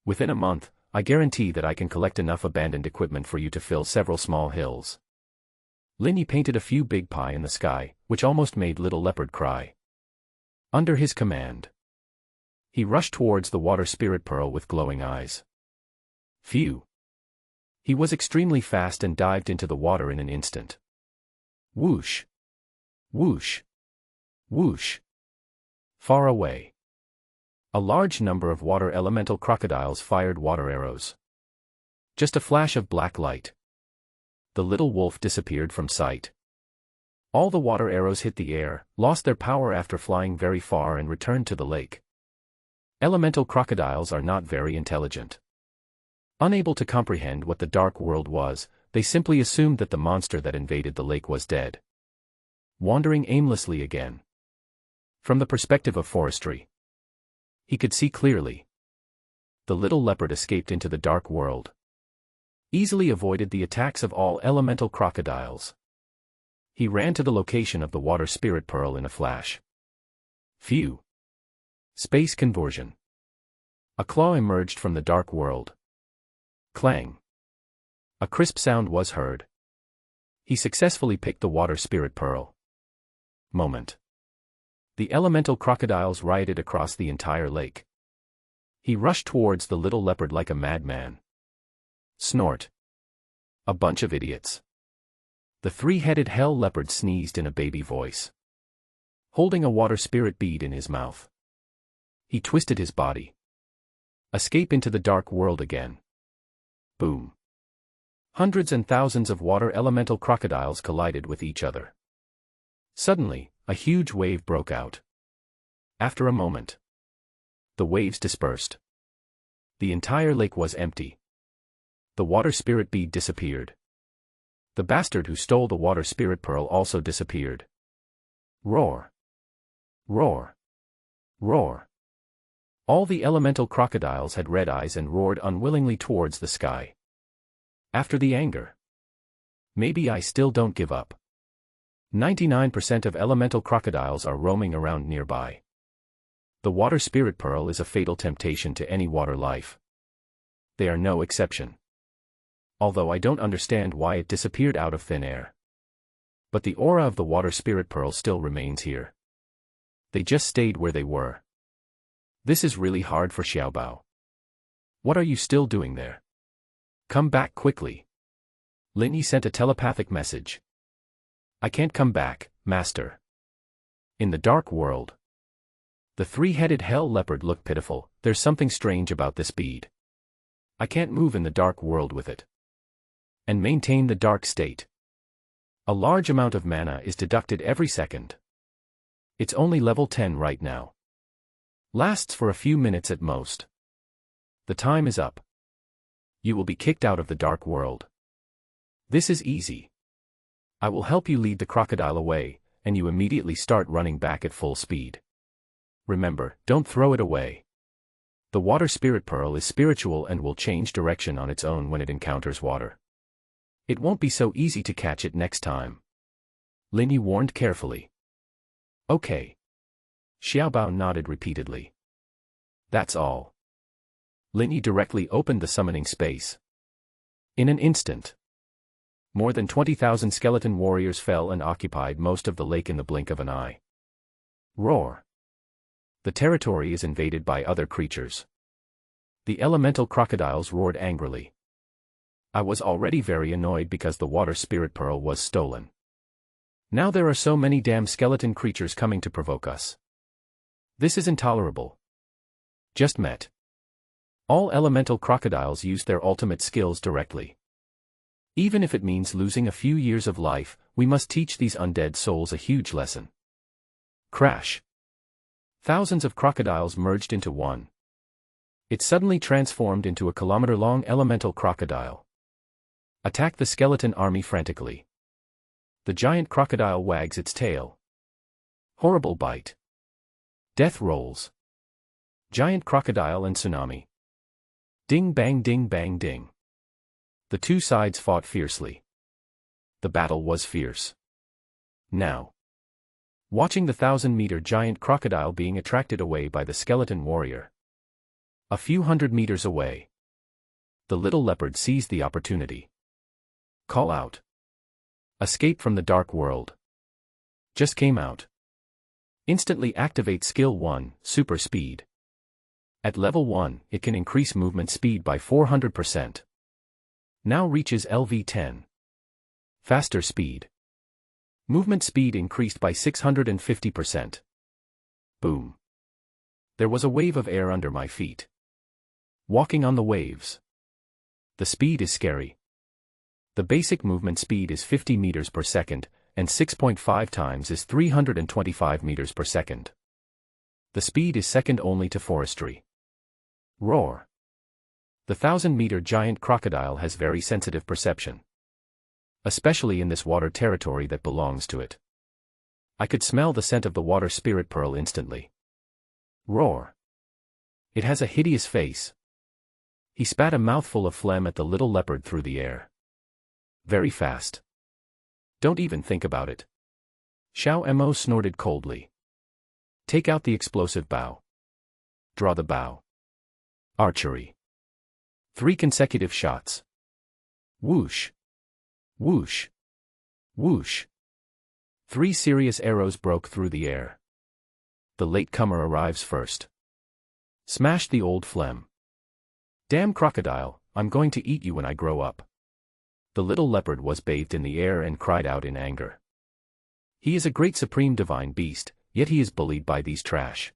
Within a month, I guarantee that I can collect enough abandoned equipment for you to fill several small hills. Lin Yi painted a few big pie in the sky, which almost made little leopard cry. Under his command, he rushed towards the Water Spirit Pearl with glowing eyes. Phew. He was extremely fast and dived into the water in an instant. Whoosh. Whoosh. Whoosh. Far away. A large number of water elemental crocodiles fired water arrows. Just a flash of black light. The little wolf disappeared from sight. All the water arrows hit the air, lost their power after flying very far and returned to the lake. Elemental crocodiles are not very intelligent. Unable to comprehend what the dark world was, they simply assumed that the monster that invaded the lake was dead. Wandering aimlessly again. From the perspective of forestry, he could see clearly. The little leopard escaped into the dark world. Easily avoided the attacks of all elemental crocodiles. He ran to the location of the water spirit pearl in a flash. Phew. Space conversion. A claw emerged from the dark world. Clang. A crisp sound was heard. He successfully picked the water spirit pearl. Moment. The elemental crocodiles rioted across the entire lake. He rushed towards the little leopard like a madman. Snort. A bunch of idiots. The three-headed hell leopard sneezed in a baby voice. Holding a water spirit bead in his mouth, he twisted his body. Escape into the dark world again. Boom. Hundreds and thousands of water elemental crocodiles collided with each other. Suddenly, a huge wave broke out. After a moment, the waves dispersed. The entire lake was empty. The water spirit bead disappeared. The bastard who stole the water spirit pearl also disappeared. Roar. Roar. Roar. All the elemental crocodiles had red eyes and roared unwillingly towards the sky. After the anger. Maybe I still don't give up. 99% of elemental crocodiles are roaming around nearby. The water spirit pearl is a fatal temptation to any water life. They are no exception. Although I don't understand why it disappeared out of thin air. But the aura of the water spirit pearl still remains here. They just stayed where they were. This is really hard for Xiaobao. What are you still doing there? Come back quickly. Lin Yi sent a telepathic message. I can't come back, master. In the dark world. The three-headed hell leopard looked pitiful. There's something strange about this bead. I can't move in the dark world with it. And maintain the dark state. A large amount of mana is deducted every second. It's only level 10 right now. Lasts for a few minutes at most. The time is up. You will be kicked out of the dark world. This is easy. I will help you lead the crocodile away, and you immediately start running back at full speed. Remember, don't throw it away. The water spirit pearl is spiritual and will change direction on its own when it encounters water. It won't be so easy to catch it next time. Lin Yi warned carefully. Okay. Xiaobao nodded repeatedly. That's all. Lin Yi directly opened the summoning space. In an instant, more than 20,000 skeleton warriors fell and occupied most of the lake in the blink of an eye. Roar. The territory is invaded by other creatures. The elemental crocodiles roared angrily. I was already very annoyed because the water spirit pearl was stolen. Now there are so many damn skeleton creatures coming to provoke us. This is intolerable. Just met. All elemental crocodiles use their ultimate skills directly. Even if it means losing a few years of life, we must teach these undead souls a huge lesson. Crash. Thousands of crocodiles merged into one. It suddenly transformed into a kilometer-long elemental crocodile. Attack the skeleton army frantically. The giant crocodile wags its tail. Horrible bite. Death rolls. Giant crocodile and tsunami. Ding bang ding bang ding. The two sides fought fiercely. The battle was fierce. Now. Watching the 1,000-meter giant crocodile being attracted away by the skeleton warrior. A few hundred meters away. The little leopard seized the opportunity. Call out. Escape from the dark world. Just came out. Instantly activate Skill 1, Super Speed. At level 1, it can increase movement speed by 400%. Now reaches LV 10. Faster speed. Movement speed increased by 650%. Boom. There was a wave of air under my feet. Walking on the waves. The speed is scary. The basic movement speed is 50 meters per second, and 6.5 times is 325 meters per second. The speed is second only to forestry. Roar. The 1,000-meter giant crocodile has very sensitive perception. Especially in this water territory that belongs to it. I could smell the scent of the water spirit pearl instantly. Roar. It has a hideous face. He spat a mouthful of phlegm at the little leopard through the air. Very fast. Don't even think about it. Xiao Mo snorted coldly. Take out the explosive bow. Draw the bow. Archery. 3 consecutive shots. Whoosh. Whoosh. Whoosh. 3 serious arrows broke through the air. The latecomer arrives first. Smash the old phlegm. Damn crocodile, I'm going to eat you when I grow up. The little leopard was bathed in the air and cried out in anger. He is a great supreme divine beast, yet he is bullied by these trash.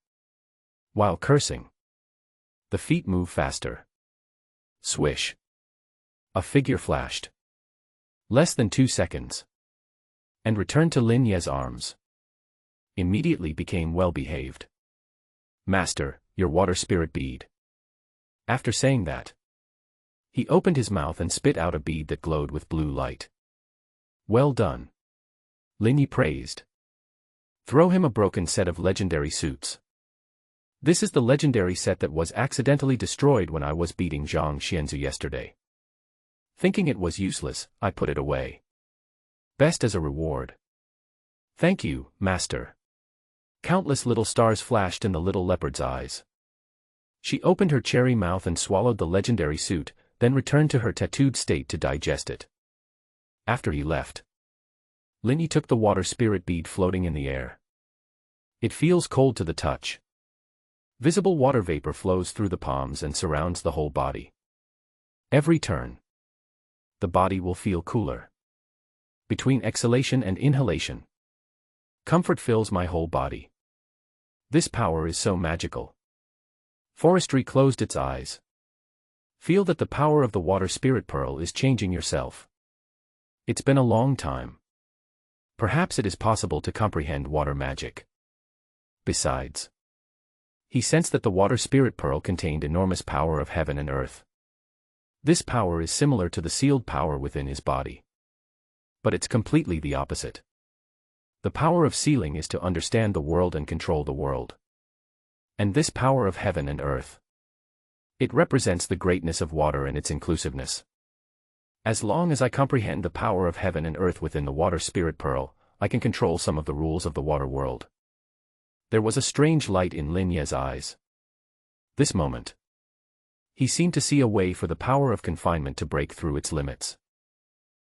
While cursing, the feet move faster. Swish. A figure flashed. Less than 2 seconds. And returned to Lin Ye's arms. Immediately became well-behaved. Master, your water spirit bead. After saying that, he opened his mouth and spit out a bead that glowed with blue light. Well done. Lin Yi praised. Throw him a broken set of legendary suits. This is the legendary set that was accidentally destroyed when I was beating Zhang Xianzu yesterday. Thinking it was useless, I put it away. Best as a reward. Thank you, Master. Countless little stars flashed in the little leopard's eyes. She opened her cherry mouth and swallowed the legendary suit, then returned to her tattooed state to digest it. After he left, Lin Yi took the water spirit bead floating in the air. It feels cold to the touch. Visible water vapor flows through the palms and surrounds the whole body. Every turn, the body will feel cooler. Between exhalation and inhalation, comfort fills my whole body. This power is so magical. Forestry closed its eyes. Feel that the power of the water spirit pearl is changing yourself. It's been a long time. Perhaps it is possible to comprehend water magic. Besides, he sensed that the water spirit pearl contained enormous power of heaven and earth. This power is similar to the sealed power within his body. But it's completely the opposite. The power of sealing is to understand the world and control the world. And this power of heaven and earth, it represents the greatness of water and its inclusiveness. As long as I comprehend the power of heaven and earth within the water spirit pearl, I can control some of the rules of the water world. There was a strange light in Lin Ye's eyes. This moment, he seemed to see a way for the power of confinement to break through its limits.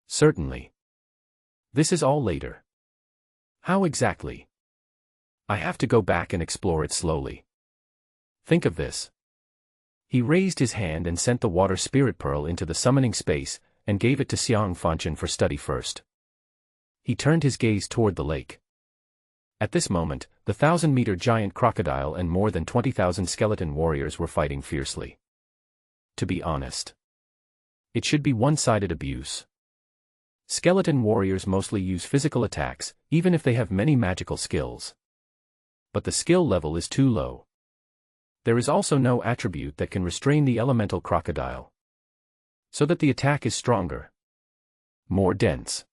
Certainly. This is all later. How exactly? I have to go back and explore it slowly. Think of this. He raised his hand and sent the water spirit pearl into the summoning space, and gave it to Xiang Fanchen for study first. He turned his gaze toward the lake. At this moment, the 1,000-meter giant crocodile and more than 20,000 skeleton warriors were fighting fiercely. To be honest, it should be one-sided abuse. Skeleton warriors mostly use physical attacks, even if they have many magical skills. But the skill level is too low. There is also no attribute that can restrain the elemental crocodile, so that the attack is stronger, more dense.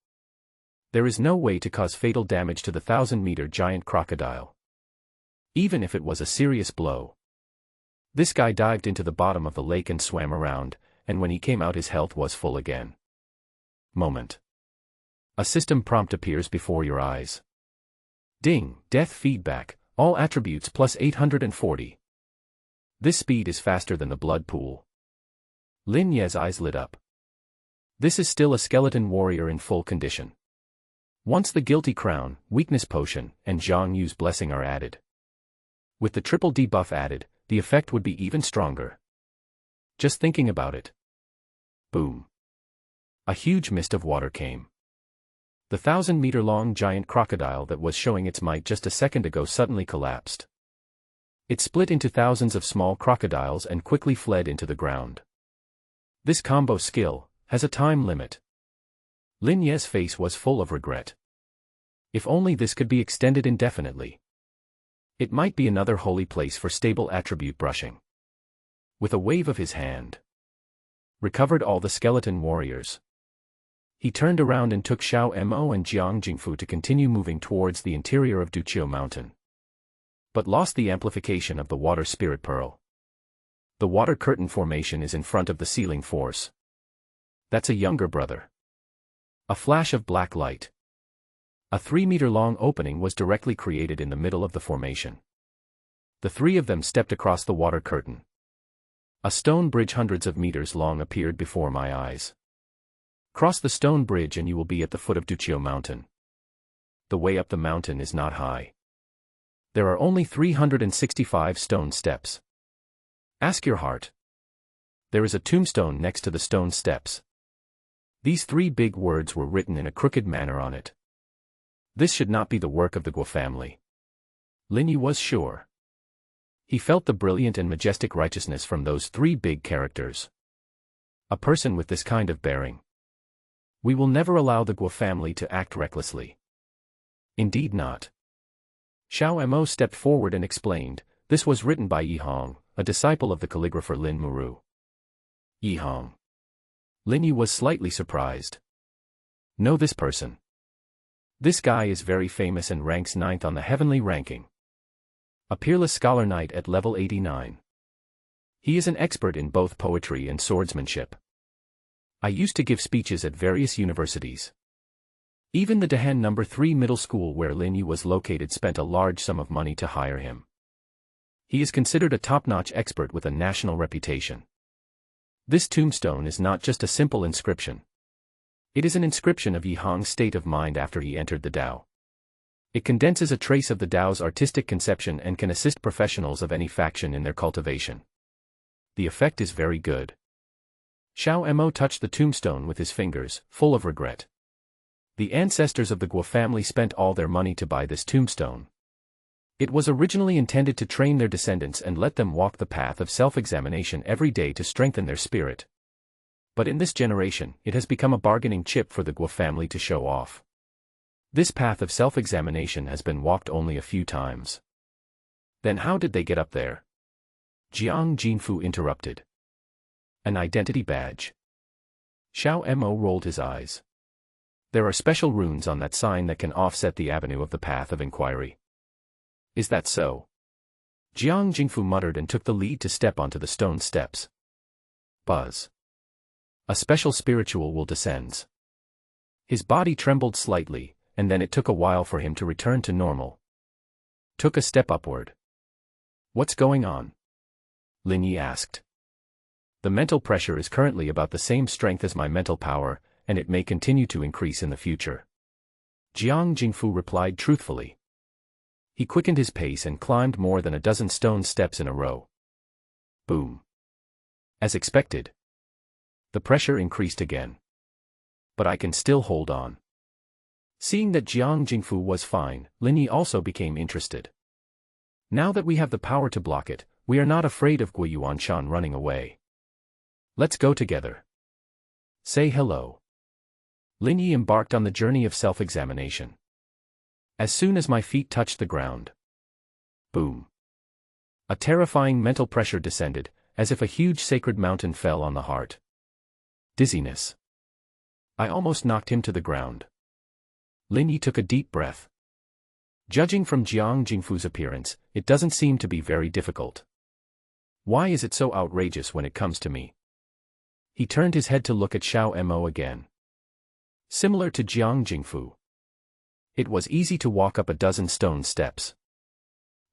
There is no way to cause fatal damage to the 1,000-meter giant crocodile, even if it was a serious blow. This guy dived into the bottom of the lake and swam around, and when he came out his health was full again. Moment. A system prompt appears before your eyes. Ding, death feedback, all attributes plus 840. This speed is faster than the blood pool. Lin Ye's eyes lit up. This is still a skeleton warrior in full condition. Once the guilty crown, weakness potion, and Zhang Yu's blessing are added, with the triple debuff added, the effect would be even stronger. Just thinking about it. Boom. A huge mist of water came. The 1,000-meter-long giant crocodile that was showing its might just a second ago suddenly collapsed. It split into thousands of small crocodiles and quickly fled into the ground. This combo skill has a time limit. Lin Ye's face was full of regret. If only this could be extended indefinitely. It might be another holy place for stable attribute brushing. With a wave of his hand, Recovered all the skeleton warriors. He turned around and took Xiao Mo and Jiang Jingfu to continue moving towards the interior of Duqiu Mountain. But lost the amplification of the water spirit pearl. The water curtain formation is in front of the sealing force. That's a younger brother. A flash of black light. A 3-meter-long opening was directly created in the middle of the formation. The three of them stepped across the water curtain. A stone bridge hundreds of meters long appeared before my eyes. Cross the stone bridge and you will be at the foot of Duqiu Mountain. The way up the mountain is not high. There are only 365 stone steps. Ask your heart. There is a tombstone next to the stone steps. These 3 big words were written in a crooked manner on it. This should not be the work of the Guo family. Lin Yi was sure. He felt the brilliant and majestic righteousness from those 3 big characters. A person with this kind of bearing. We will never allow the Guo family to act recklessly. Indeed not. Xiao Mo stepped forward and explained, this was written by Yi Hong, a disciple of the calligrapher Lin Muru. Yi Hong. Lin Yi was slightly surprised. Know this person. This guy is very famous and ranks 9th on the heavenly ranking. A peerless scholar knight at level 89. He is an expert in both poetry and swordsmanship. I used to give speeches at various universities. Even the Dahan No. 3 middle school where Lin Yi was located spent a large sum of money to hire him. He is considered a top-notch expert with a national reputation. This tombstone is not just a simple inscription. It is an inscription of Yi Hong's state of mind after he entered the Dao. It condenses a trace of the Dao's artistic conception and can assist professionals of any faction in their cultivation. The effect is very good. Xiao Mo touched the tombstone with his fingers, full of regret. The ancestors of the Guo family spent all their money to buy this tombstone. It was originally intended to train their descendants and let them walk the path of self-examination every day to strengthen their spirit. But in this generation, it has become a bargaining chip for the Guo family to show off. This path of self-examination has been walked only a few times. Then how did they get up there? Jiang Jingfu interrupted. An identity badge. Xiao Mo rolled his eyes. There are special runes on that sign that can offset the avenue of the path of inquiry. Is that so? Jiang Jingfu muttered and took the lead to step onto the stone steps. Buzz. A special spiritual will descends. His body trembled slightly, and then it took a while for him to return to normal. Took a step upward. What's going on? Lin Yi asked. The mental pressure is currently about the same strength as my mental power, and it may continue to increase in the future. Jiang Jingfu replied truthfully. He quickened his pace and climbed more than a dozen stone steps in a row. Boom. As expected. The pressure increased again. But I can still hold on. Seeing that Jiang Jingfu was fine, Lin Yi also became interested. Now that we have the power to block it, we are not afraid of Guo Yuanshan running away. Let's go together. Say hello. Lin Yi embarked on the journey of self-examination. As soon as my feet touched the ground. Boom. A terrifying mental pressure descended, as if a huge sacred mountain fell on the heart. Dizziness. I almost knocked him to the ground. Lin Yi took a deep breath. Judging from Jiang Jingfu's appearance, it doesn't seem to be very difficult. Why is it so outrageous when it comes to me? He turned his head to look at Xiao Mo again. Similar to Jiang Jingfu. It was easy to walk up a dozen stone steps.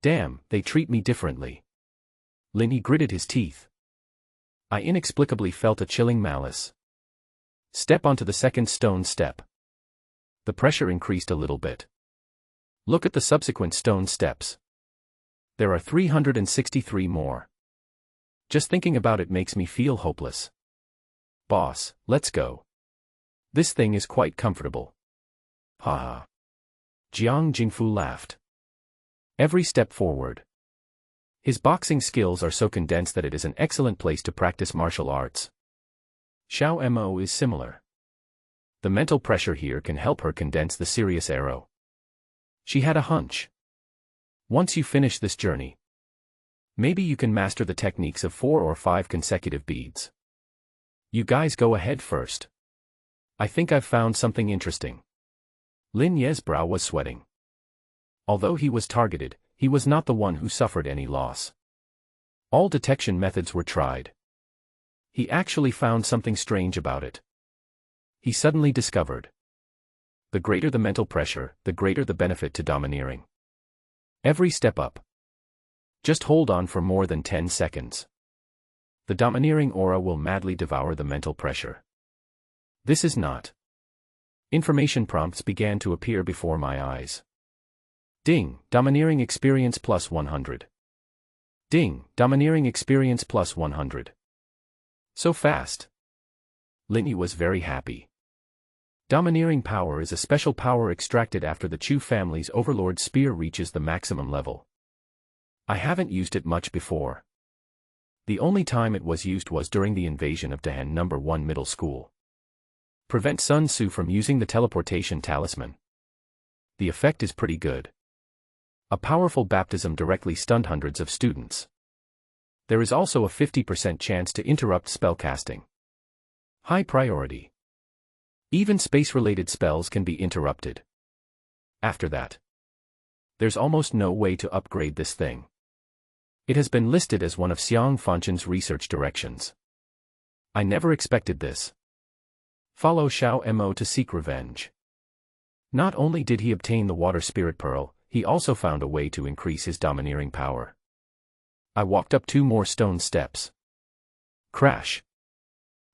Damn, they treat me differently. Lin Yi gritted his teeth. I inexplicably felt a chilling malice. Step onto the second stone step. The pressure increased a little bit. Look at the subsequent stone steps. There are 363 more. Just thinking about it makes me feel hopeless. Boss, let's go. This thing is quite comfortable. Haha. Jiang Jingfu laughed. Every step forward. His boxing skills are so condensed that it is an excellent place to practice martial arts. Xiao Mo is similar. The mental pressure here can help her condense the serious arrow. She had a hunch. Once you finish this journey, maybe you can master the techniques of 4 or 5 consecutive beads. You guys go ahead first. I think I've found something interesting. Lin Ye's brow was sweating. Although he was targeted, he was not the one who suffered any loss. All detection methods were tried. He actually found something strange about it. He suddenly discovered. The greater the mental pressure, the greater the benefit to domineering. Every step up. Just hold on for more than 10 seconds. The domineering aura will madly devour the mental pressure. This is not. Information prompts began to appear before my eyes. Ding, domineering experience plus 100. Ding, domineering experience plus 100. So fast. Linny was very happy. Domineering power is a special power extracted after the Chu family's Overlord spear reaches the maximum level. I haven't used it much before. The only time it was used was during the invasion of Dahan No. 1 Middle School. Prevent Sun Tzu from using the teleportation talisman. The effect is pretty good. A powerful baptism directly stunned hundreds of students. There is also a 50% chance to interrupt spellcasting. High priority. Even space-related spells can be interrupted. After that, there's almost no way to upgrade this thing. It has been listed as one of Xiang Fanchen's research directions. I never expected this. Follow Xiao Mo to seek revenge. Not only did he obtain the Water Spirit Pearl, he also found a way to increase his domineering power. I walked up 2 more stone steps. Crash.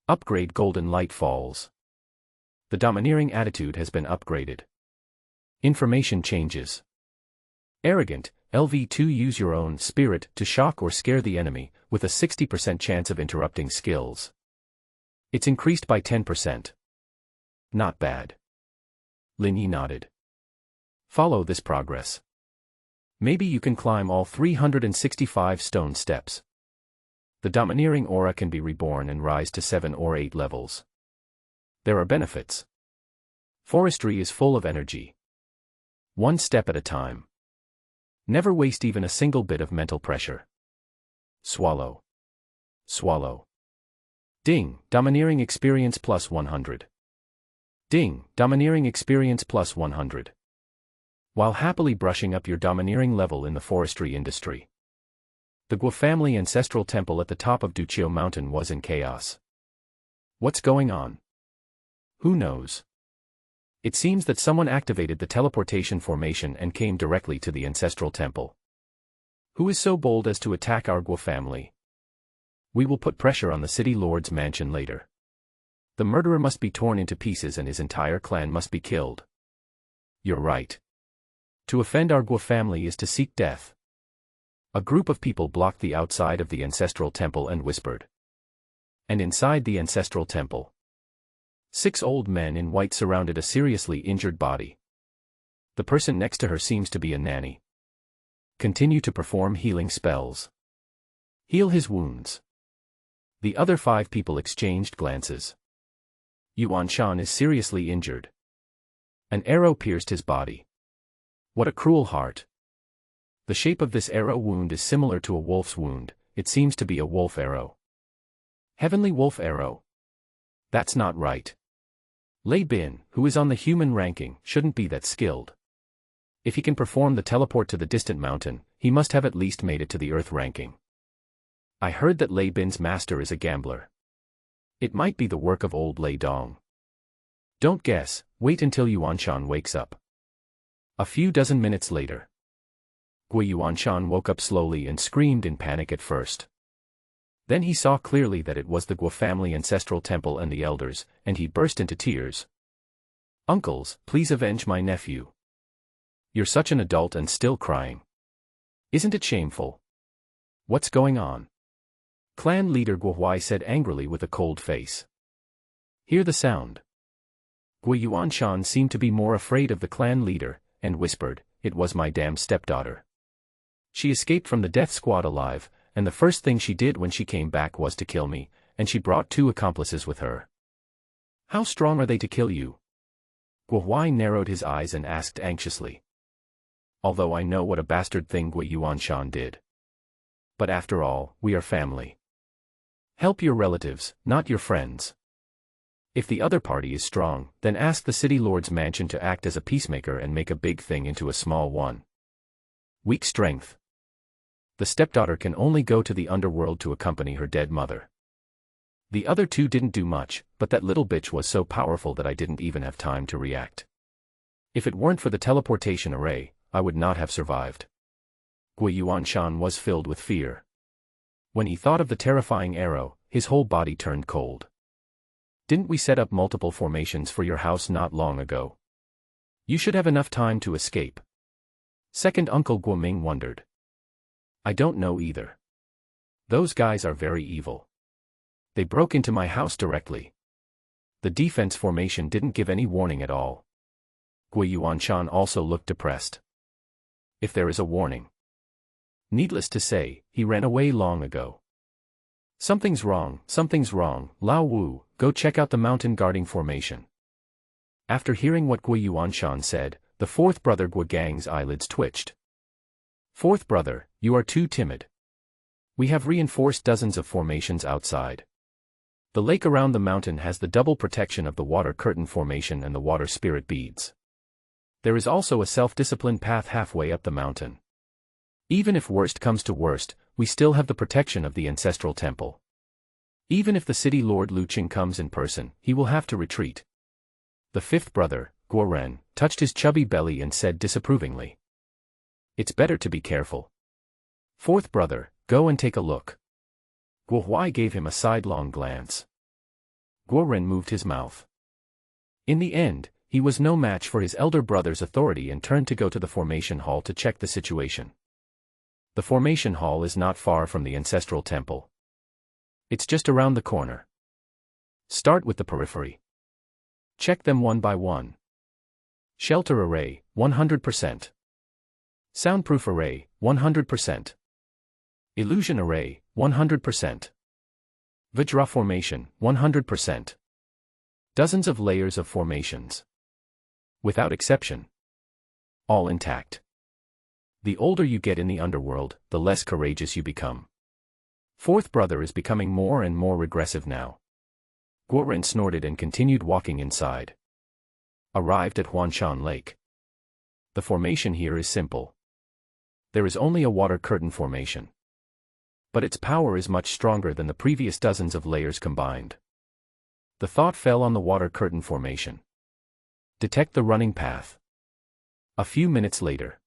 Upgrade Golden Light Falls. The domineering attitude has been upgraded. Information changes. Arrogant, LV2 use your own spirit to shock or scare the enemy, with a 60% chance of interrupting skills. It's increased by 10%. Not bad. Lin Yi nodded. Follow this progress. Maybe you can climb all 365 stone steps. The domineering aura can be reborn and rise to 7 or 8 levels. There are benefits. Forestry is full of energy. 1 step at a time. Never waste even a single bit of mental pressure. Swallow. Swallow. Ding, domineering experience plus 100. Ding, domineering experience plus 100. While happily brushing up your domineering level in the forestry industry. The Guo family ancestral temple at the top of Duqiu Mountain was in chaos. What's going on? Who knows? It seems that someone activated the teleportation formation and came directly to the ancestral temple. Who is so bold as to attack our Guo family? We will put pressure on the city lord's mansion later. The murderer must be torn into pieces and his entire clan must be killed. You're right. To offend our Guo family is to seek death. A group of people blocked the outside of the ancestral temple and whispered. And inside the ancestral temple, 6 old men in white surrounded a seriously injured body. The person next to her seems to be a nanny. Continue to perform healing spells. Heal his wounds. The other 5 people exchanged glances. Yuan Shan is seriously injured. An arrow pierced his body. What a cruel heart. The shape of this arrow wound is similar to a wolf's wound. It seems to be a wolf arrow. Heavenly wolf arrow. That's not right. Lei Bin, who is on the human ranking, shouldn't be that skilled. If he can perform the teleport to the distant mountain, he must have at least made it to the earth ranking. I heard that Lei Bin's master is a gambler. It might be the work of old Lei Dong. Don't guess, wait until Yuan Shan wakes up. A few dozen minutes later. Gui Yuan Shan woke up slowly and screamed in panic at first. Then he saw clearly that it was the Guo family ancestral temple and the elders, and he burst into tears. Uncles, please avenge my nephew. You're such an adult and still crying. Isn't it shameful? What's going on? Clan leader Guo Huai said angrily with a cold face. Hear the sound. Gui Yuan Shan seemed to be more afraid of the clan leader, and whispered, "It was my damn stepdaughter. She escaped from the death squad alive, and the first thing she did when she came back was to kill me, and she brought 2 accomplices with her. How strong are they to kill you?" Guo Huai narrowed his eyes and asked anxiously. Although I know what a bastard thing Gui Yuan Shan did. But after all, we are family. Help your relatives, not your friends. If the other party is strong, then ask the City Lord's mansion to act as a peacemaker and make a big thing into a small one. Weak strength. The stepdaughter can only go to the underworld to accompany her dead mother. The other two didn't do much, but that little bitch was so powerful that I didn't even have time to react. If it weren't for the teleportation array, I would not have survived. Gui Yuanshan was filled with fear. When he thought of the terrifying arrow, his whole body turned cold. Didn't we set up multiple formations for your house not long ago? You should have enough time to escape. Second Uncle Guoming wondered. I don't know either. Those guys are very evil. They broke into my house directly. The defense formation didn't give any warning at all. Gui Yuanshan also looked depressed. If there is a warning. Needless to say, he ran away long ago. Something's wrong, Lao Wu, go check out the mountain guarding formation. After hearing what Gui Yuanshan said, the fourth brother Gui Gang's eyelids twitched. Fourth brother, you are too timid. We have reinforced dozens of formations outside. The lake around the mountain has the double protection of the water curtain formation and the water spirit beads. There is also a self-discipline path halfway up the mountain. Even if worst comes to worst, we still have the protection of the ancestral temple. Even if the city lord Lu Qing comes in person, he will have to retreat. The fifth brother, Guo Ren, touched his chubby belly and said disapprovingly. It's better to be careful. Fourth brother, go and take a look. Guo Huai gave him a sidelong glance. Guo Ren moved his mouth. In the end, he was no match for his elder brother's authority and turned to go to the formation hall to check the situation. The formation hall is not far from the ancestral temple. It's just around the corner. Start with the periphery. Check them one by one. Shelter array, 100%. Soundproof array, 100%. Illusion array, 100%. Vajra formation, 100%. Dozens of layers of formations. Without exception. All intact. The older you get in the underworld, the less courageous you become. Fourth brother is becoming more and more regressive now. Guo Ren snorted and continued walking inside. Arrived at Huanshan Lake. The formation here is simple. There is only a water curtain formation. But its power is much stronger than the previous dozens of layers combined. The thought fell on the water curtain formation. Detect the running path. A few minutes later.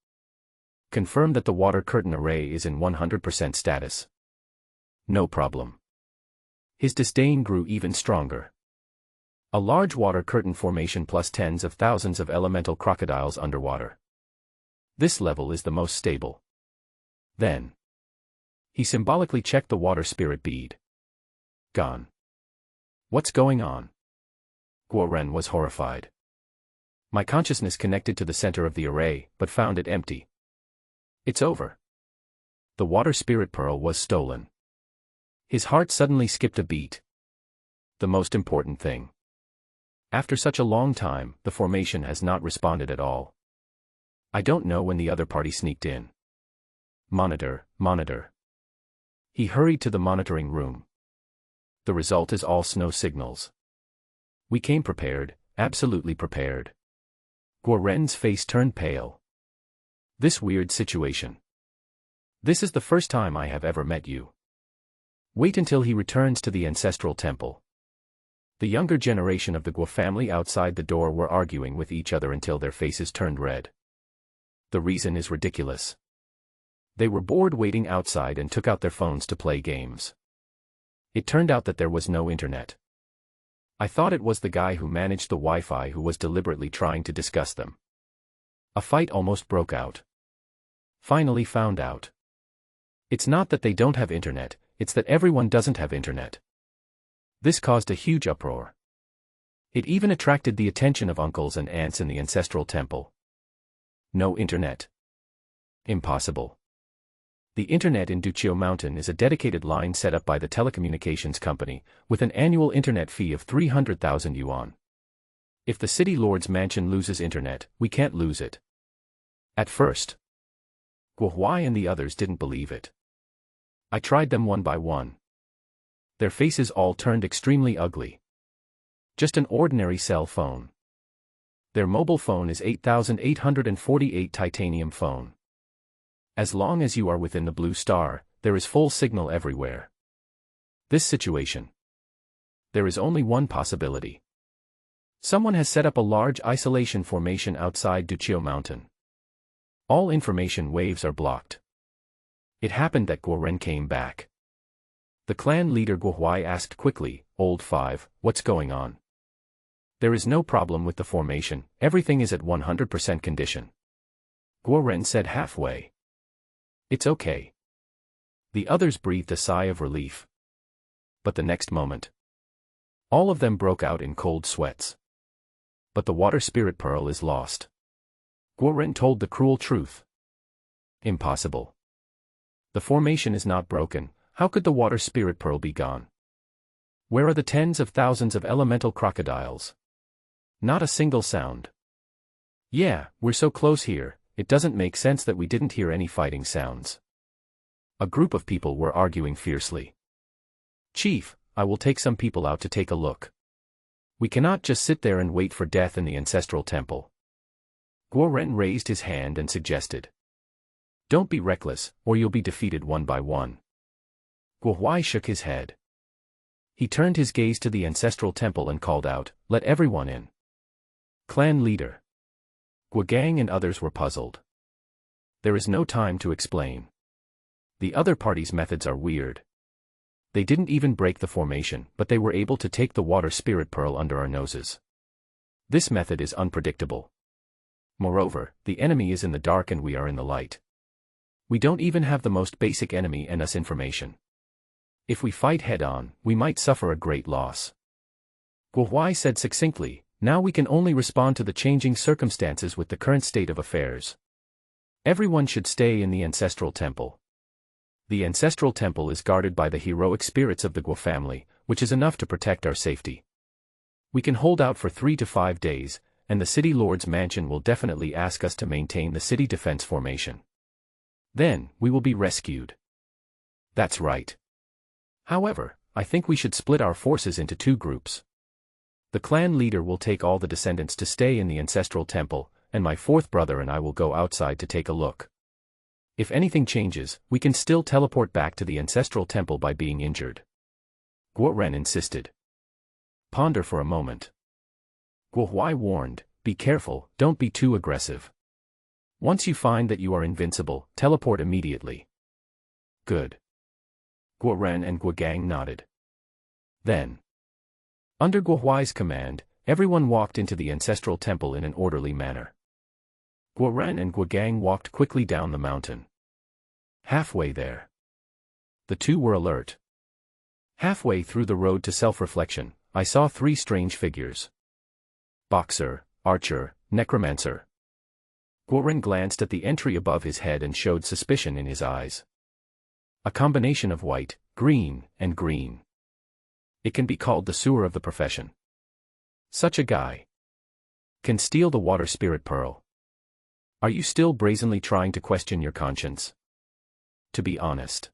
Confirm that the water curtain array is in 100% status. No problem. His disdain grew even stronger. A large water curtain formation plus tens of thousands of elemental crocodiles underwater. This level is the most stable. Then. He symbolically checked the water spirit bead. Gone. What's going on? Guo Ren was horrified. My consciousness connected to the center of the array, but found it empty. It's over. The water spirit pearl was stolen. His heart suddenly skipped a beat. The most important thing. After such a long time, the formation has not responded at all. I don't know when the other party sneaked in. Monitor, monitor. He hurried to the monitoring room. The result is all snow signals. We came prepared, absolutely prepared. Guo Ren's face turned pale. This weird situation. This is the first time I have ever met you. Wait until he returns to the ancestral temple. The younger generation of the Guo family outside the door were arguing with each other until their faces turned red. The reason is ridiculous. They were bored waiting outside and took out their phones to play games. It turned out that there was no internet. I thought it was the guy who managed the Wi-Fi who was deliberately trying to disgust them. A fight almost broke out. Finally found out. It's not that they don't have internet, it's that everyone doesn't have internet. This caused a huge uproar. It even attracted the attention of uncles and aunts in the ancestral temple. No internet. Impossible. The internet in Duqiu Mountain is a dedicated line set up by the telecommunications company, with an annual internet fee of 300,000 yuan. If the city lord's mansion loses internet, we can't lose it. At first, Guo Huai and the others didn't believe it. I tried them one by one. Their faces all turned extremely ugly. Just an ordinary cell phone. Their mobile phone is 8848 titanium phone. As long as you are within the blue star, there is full signal everywhere. This situation. There is only one possibility. Someone has set up a large isolation formation outside Duchio Mountain. All information waves are blocked. It happened that Guoren came back. The clan leader Guohuai asked quickly, "Old Five, what's going on?" "There is no problem with the formation, everything is at 100% condition." Guoren said halfway. "It's okay." The others breathed a sigh of relief. But the next moment, all of them broke out in cold sweats. "But the water spirit pearl is lost." Guoren told the cruel truth. "Impossible. The formation is not broken, how could the water spirit pearl be gone? Where are the tens of thousands of elemental crocodiles? Not a single sound." "Yeah, we're so close here, it doesn't make sense that we didn't hear any fighting sounds." A group of people were arguing fiercely. "Chief, I will take some people out to take a look. We cannot just sit there and wait for death in the ancestral temple." Guoren raised his hand and suggested. "Don't be reckless, or you'll be defeated one by one." Guohuai shook his head. He turned his gaze to the ancestral temple and called out, "Let everyone in." Clan leader. Guogang and others were puzzled. There is no time to explain. The other party's methods are weird. They didn't even break the formation, but they were able to take the water spirit pearl under our noses. This method is unpredictable. Moreover, the enemy is in the dark and we are in the light. We don't even have the most basic enemy and us information. If we fight head-on, we might suffer a great loss. Guohuai said succinctly, "Now we can only respond to the changing circumstances with the current state of affairs. Everyone should stay in the ancestral temple. The ancestral temple is guarded by the heroic spirits of the Guo family, which is enough to protect our safety. We can hold out for 3 to 5 days, and the city lord's mansion will definitely ask us to maintain the city defense formation. Then, we will be rescued." "That's right. However, I think we should split our forces into 2 groups. The clan leader will take all the descendants to stay in the ancestral temple, and my 4th brother and I will go outside to take a look. If anything changes, we can still teleport back to the ancestral temple by being injured." Guoren insisted. "Ponder for a moment." Guohuai warned, "Be careful, don't be too aggressive. Once you find that you are invincible, teleport immediately." "Good." Guoren and Guogang nodded. Then, under Guohuai's command, everyone walked into the ancestral temple in an orderly manner. Guoren and Guogang walked quickly down the mountain. Halfway there, the two were alert. Halfway through the road to self-reflection, I saw 3 strange figures. Boxer, archer, necromancer. Guoren glanced at the entry above his head and showed suspicion in his eyes. A combination of white, green, and green. It can be called the sewer of the profession. Such a guy can steal the water spirit pearl. Are you still brazenly trying to question your conscience? To be honest,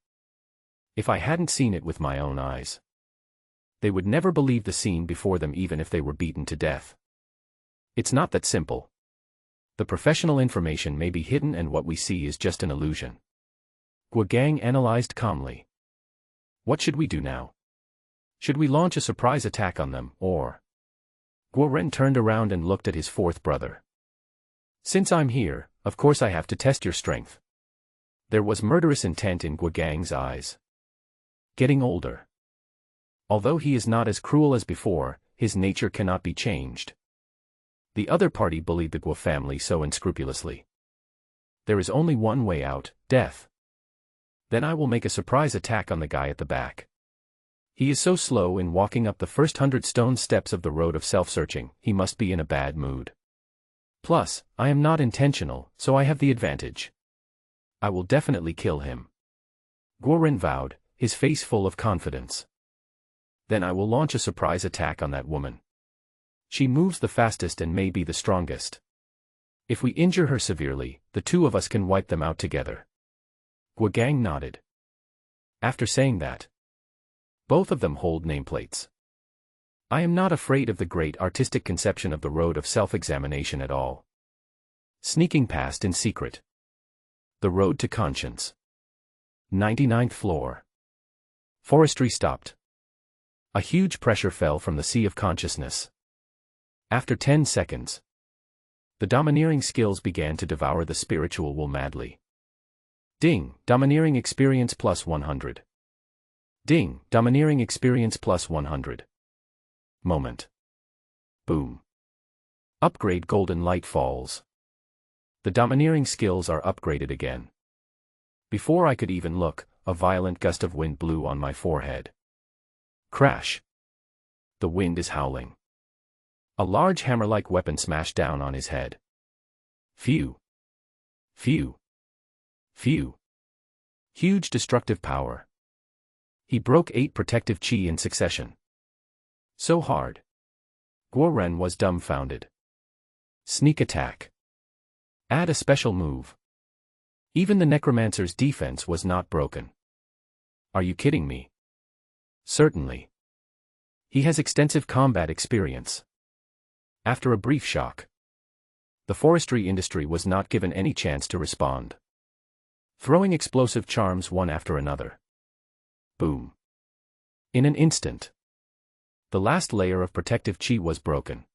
if I hadn't seen it with my own eyes, they would never believe the scene before them even if they were beaten to death. It's not that simple. The professional information may be hidden and what we see is just an illusion. Guogang analyzed calmly. What should we do now? Should we launch a surprise attack on them, or? Guoren turned around and looked at his 4th brother. Since I'm here, of course I have to test your strength. There was murderous intent in Guogang's eyes. Getting older. Although he is not as cruel as before, his nature cannot be changed. The other party bullied the Guo family so unscrupulously. There is only one way out, death. Then I will make a surprise attack on the guy at the back. He is so slow in walking up the first 100 stone steps of the road of self-searching, he must be in a bad mood. Plus, I am not intentional, so I have the advantage. I will definitely kill him. Guoren vowed, his face full of confidence. Then I will launch a surprise attack on that woman. She moves the fastest and may be the strongest. If we injure her severely, the 2 of us can wipe them out together. Guogang nodded. After saying that, Both of them hold nameplates. I am not afraid of the great artistic conception of the road of self-examination at all. Sneaking past in secret. The road to conscience. 99th floor. Forestry stopped. A huge pressure fell from the sea of consciousness. After 10 seconds, the domineering skills began to devour the spiritual wool madly. Ding, domineering experience plus 100. Ding, domineering experience plus 100. Moment. Boom. Upgrade golden light falls. The domineering skills are upgraded again. Before I could even look, a violent gust of wind blew on my forehead. Crash. The wind is howling. A large hammer-like weapon smashed down on his head. Phew. Phew. Phew. Huge destructive power. He broke 8 protective chi in succession. So hard. Guoren was dumbfounded. Sneak attack. Add a special move. Even the necromancer's defense was not broken. Are you kidding me? Certainly. He has extensive combat experience. After a brief shock, the forestry industry was not given any chance to respond. Throwing explosive charms one after another. Boom. In an instant, the last layer of protective chi was broken.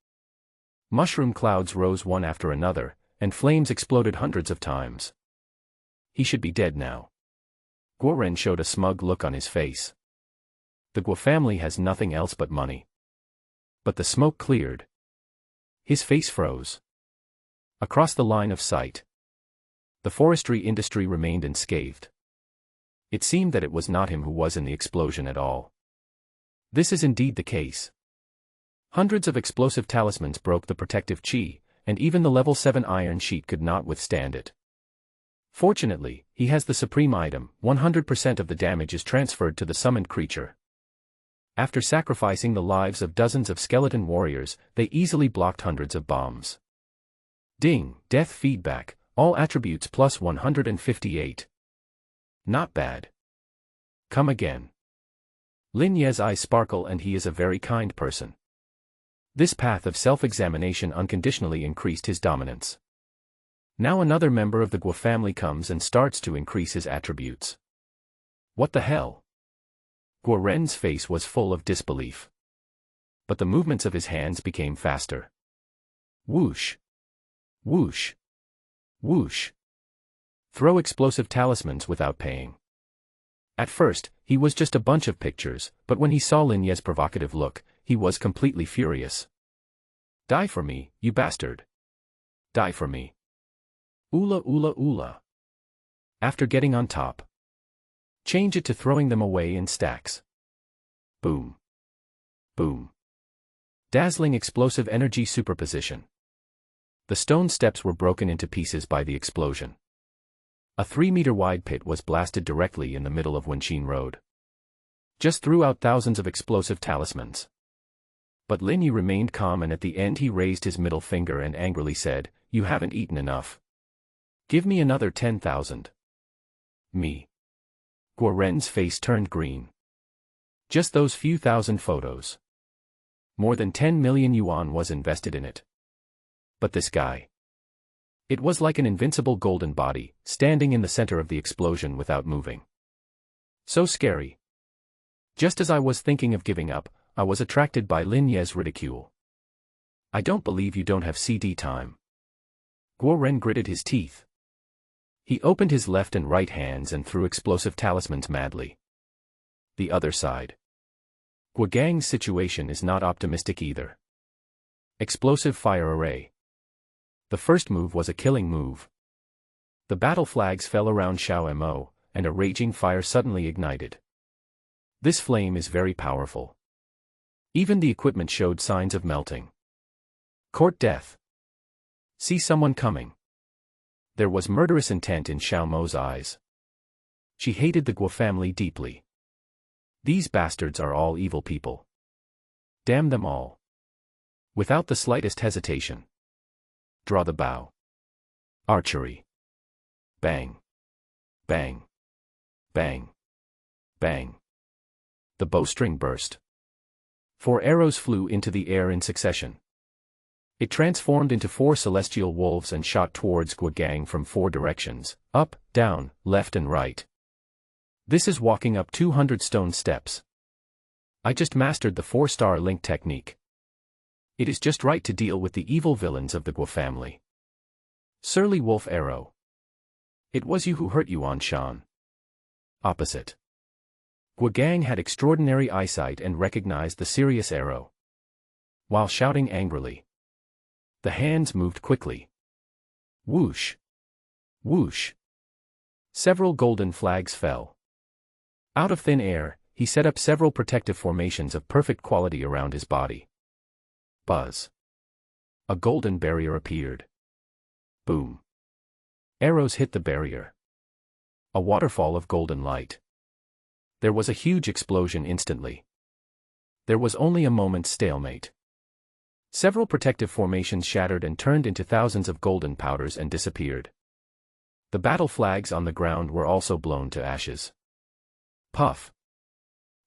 Mushroom clouds rose one after another, and flames exploded hundreds of times. He should be dead now. Guoren showed a smug look on his face. The Guo family has nothing else but money. But the smoke cleared. His face froze. Across the line of sight, the forestry industry remained unscathed. It seemed that it was not him who was in the explosion at all. This is indeed the case. Hundreds of explosive talismans broke the protective chi, and even the level 7 iron sheet could not withstand it. Fortunately, he has the supreme item. 100% of the damage is transferred to the summoned creature. After sacrificing the lives of dozens of skeleton warriors, they easily blocked hundreds of bombs. Ding, death feedback, all attributes plus 158. Not bad. Come again. Lin Ye's eyes sparkle and he is a very kind person. This path of self-examination unconditionally increased his dominance. Now another member of the Guo family comes and starts to increase his attributes. What the hell? Guo Ren's face was full of disbelief. But the movements of his hands became faster. Whoosh. Whoosh. Whoosh. Throw explosive talismans without paying. At first, he was just a bunch of pictures, but when he saw Lin Ye's provocative look, he was completely furious. Die for me, you bastard. Die for me. Oola oola oola. After getting on top, change it to throwing them away in stacks. Boom. Boom. Dazzling explosive energy superposition. The stone steps were broken into pieces by the explosion. A 3-meter-wide pit was blasted directly in the middle of Wenqin Road. Just threw out thousands of explosive talismans. But Lin Yi remained calm and at the end he raised his middle finger and angrily said, "You haven't eaten enough. Give me another 10,000. Me." Guo Ren's face turned green. Just those few thousand photos. More than 10 million yuan was invested in it. But this guy. It was like an invincible golden body, standing in the center of the explosion without moving. So scary. Just as I was thinking of giving up, I was attracted by Lin Ye's ridicule. I don't believe you don't have CD time. Guo Ren gritted his teeth. He opened his left and right hands and threw explosive talismans madly. The other side. Guo Gang's situation is not optimistic either. Explosive fire array. The first move was a killing move. The battle flags fell around Xiao Mo, and a raging fire suddenly ignited. This flame is very powerful. Even the equipment showed signs of melting. Court death. See someone coming. There was murderous intent in Xiao Mo's eyes. She hated the Guo family deeply. These bastards are all evil people. Damn them all. Without the slightest hesitation. Draw the bow. Archery. Bang. Bang. Bang. Bang. The bowstring burst. 4 arrows flew into the air in succession. It transformed into 4 celestial wolves and shot towards Guogang from 4 directions, up, down, left and right. This is walking up 200 stone steps. I just mastered the 4-star link technique. It is just right to deal with the evil villains of the Guo family. Surly wolf arrow. It was you who hurt Yuan Shan. Opposite. Guogang had extraordinary eyesight and recognized the serious arrow. While shouting angrily, the hands moved quickly. Whoosh! Whoosh! Several golden flags fell. Out of thin air, he set up several protective formations of perfect quality around his body. Buzz. A golden barrier appeared. Boom. Arrows hit the barrier. A waterfall of golden light. There was a huge explosion instantly. There was only a moment's stalemate. Several protective formations shattered and turned into thousands of golden powders and disappeared. The battle flags on the ground were also blown to ashes. Puff.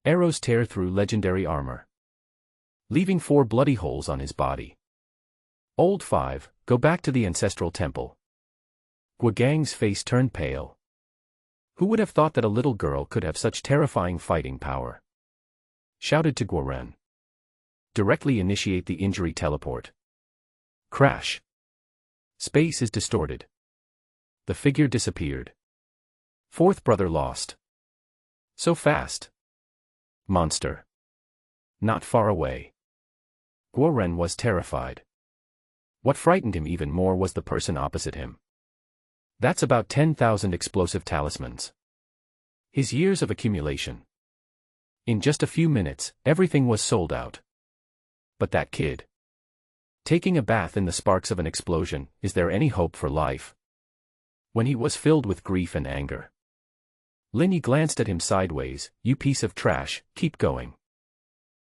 Arrows tear through legendary armor, leaving 4 bloody holes on his body. Old 5, go back to the ancestral temple. Guogang's face turned pale. Who would have thought that a little girl could have such terrifying fighting power? Shouted to Guoren. Directly initiate the injury teleport. Crash. Space is distorted. The figure disappeared. 4th brother lost. So fast. Monster. Not far away. Guoren was terrified. What frightened him even more was the person opposite him. That's about 10,000 explosive talismans. His years of accumulation. In just a few minutes, everything was sold out. But that kid. Taking a bath in the sparks of an explosion, is there any hope for life? When he was filled with grief and anger. Linyi glanced at him sideways. You piece of trash, keep going.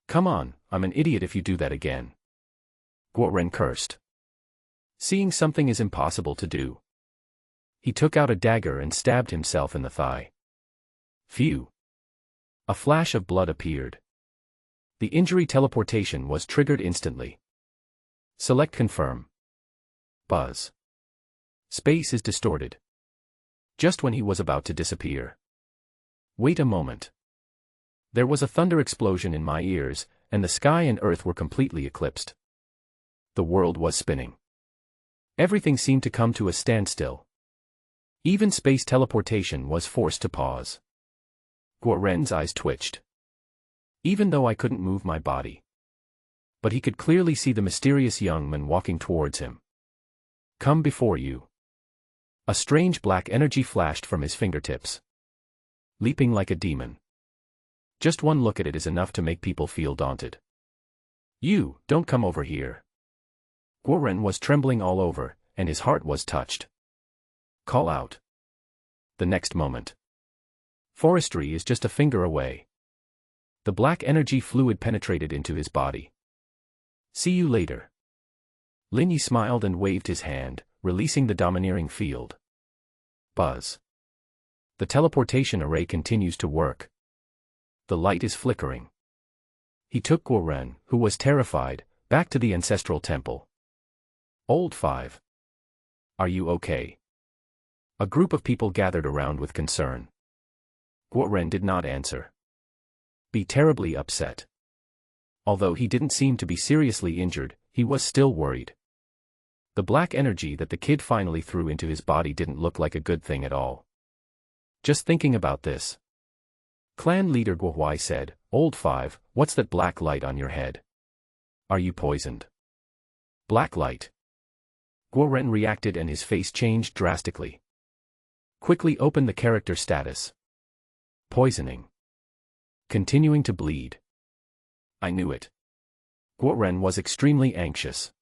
Come on, I'm an idiot if you do that again. Guoren cursed. Seeing something is impossible to do. He took out a dagger and stabbed himself in the thigh. Phew. A flash of blood appeared. The injury teleportation was triggered instantly. Select confirm. Buzz. Space is distorted. Just when he was about to disappear. Wait a moment. There was a thunder explosion in my ears, and the sky and earth were completely eclipsed. The world was spinning. Everything seemed to come to a standstill. Even space teleportation was forced to pause. Guoren's eyes twitched. Even though I couldn't move my body. But he could clearly see the mysterious young man walking towards him. Come before you. A strange black energy flashed from his fingertips. Leaping like a demon. Just one look at it is enough to make people feel daunted. You, don't come over here. Guoren was trembling all over, and his heart was touched. Call out. The next moment. Forestry is just a finger away. The black energy fluid penetrated into his body. See you later. Linyi smiled and waved his hand, releasing the domineering field. Buzz. The teleportation array continues to work. The light is flickering. He took Guoren, who was terrified, back to the ancestral temple. Old 5. Are you okay? A group of people gathered around with concern. Guoren did not answer. Be terribly upset. Although he didn't seem to be seriously injured, he was still worried. The black energy that the kid finally threw into his body didn't look like a good thing at all. Just thinking about this. Clan leader Guohuai said, Old 5, what's that black light on your head? Are you poisoned? Black light. Guoren reacted and his face changed drastically. Quickly open the character status. Poisoning. Continuing to bleed. I knew it. Guoren was extremely anxious.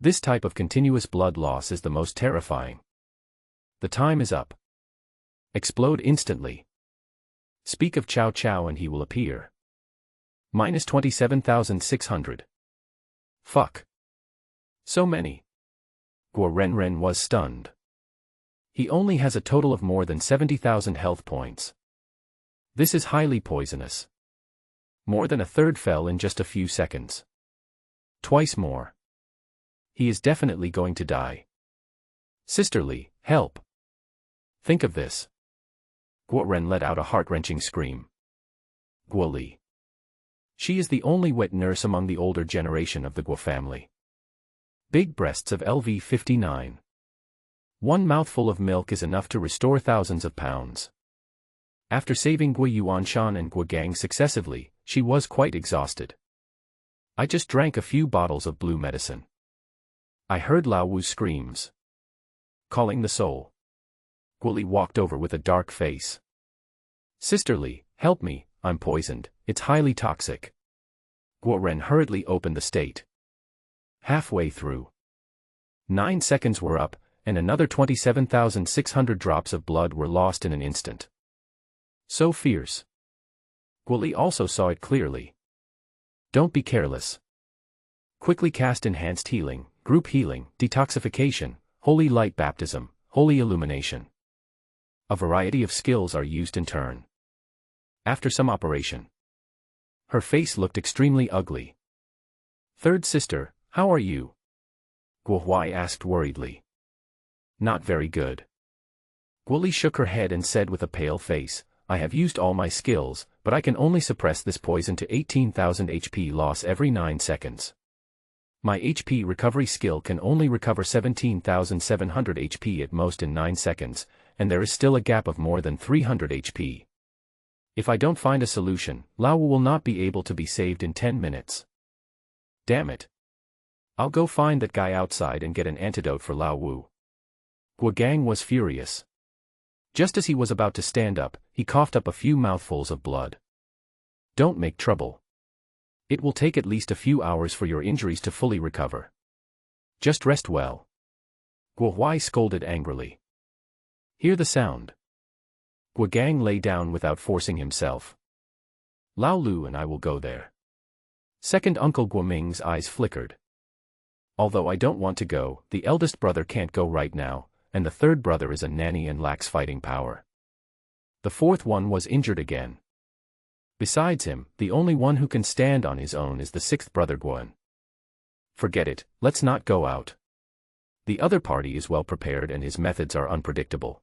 This type of continuous blood loss is the most terrifying. The time is up. Explode instantly. Speak of Cao Cao and he will appear. Minus 27,600. Fuck. So many. Guoren was stunned. He only has a total of more than 70,000 health points. This is highly poisonous. More than a third fell in just a few seconds. Twice more. He is definitely going to die. Sisterly, help. Think of this. Guo Ren let out a heart-wrenching scream. Guo Li. She is the only wet nurse among the older generation of the Guo family. Big breasts of LV-59. One mouthful of milk is enough to restore thousands of pounds. After saving Guo Yuanshan and Guo Gang successively, she was quite exhausted. I just drank a few bottles of blue medicine. I heard Lao Wu's screams. Calling the soul. Guo Li walked over with a dark face. Sisterly, help me, I'm poisoned, it's highly toxic. Guo Ren hurriedly opened the state. Halfway through. 9 seconds were up, and another 27,600 drops of blood were lost in an instant. So fierce. Guo Li also saw it clearly. Don't be careless. Quickly cast Enhanced Healing, Group Healing, Detoxification, Holy Light Baptism, Holy Illumination. A variety of skills are used in turn. After some operation. Her face looked extremely ugly. Third sister, how are you? Guo Huai asked worriedly. Not very good. Guo Li shook her head and said with a pale face, I have used all my skills, but I can only suppress this poison to 18,000 HP loss every 9 seconds. My HP recovery skill can only recover 17,700 HP at most in 9 seconds, and there is still a gap of more than 300 HP. If I don't find a solution, Lao Wu will not be able to be saved in 10 minutes. Damn it. I'll go find that guy outside and get an antidote for Lao Wu. Guo Gang was furious. Just as he was about to stand up, he coughed up a few mouthfuls of blood. Don't make trouble. It will take at least a few hours for your injuries to fully recover. Just rest well. Guo Huai scolded angrily. Hear the sound. Guo Gang lay down without forcing himself. Lao Lu and I will go there. Second Uncle Guo Ming's eyes flickered. Although I don't want to go, the eldest brother can't go right now, and the third brother is a nanny and lacks fighting power. The fourth one was injured again. Besides him, the only one who can stand on his own is the sixth brother Guan. Forget it, let's not go out. The other party is well prepared and his methods are unpredictable.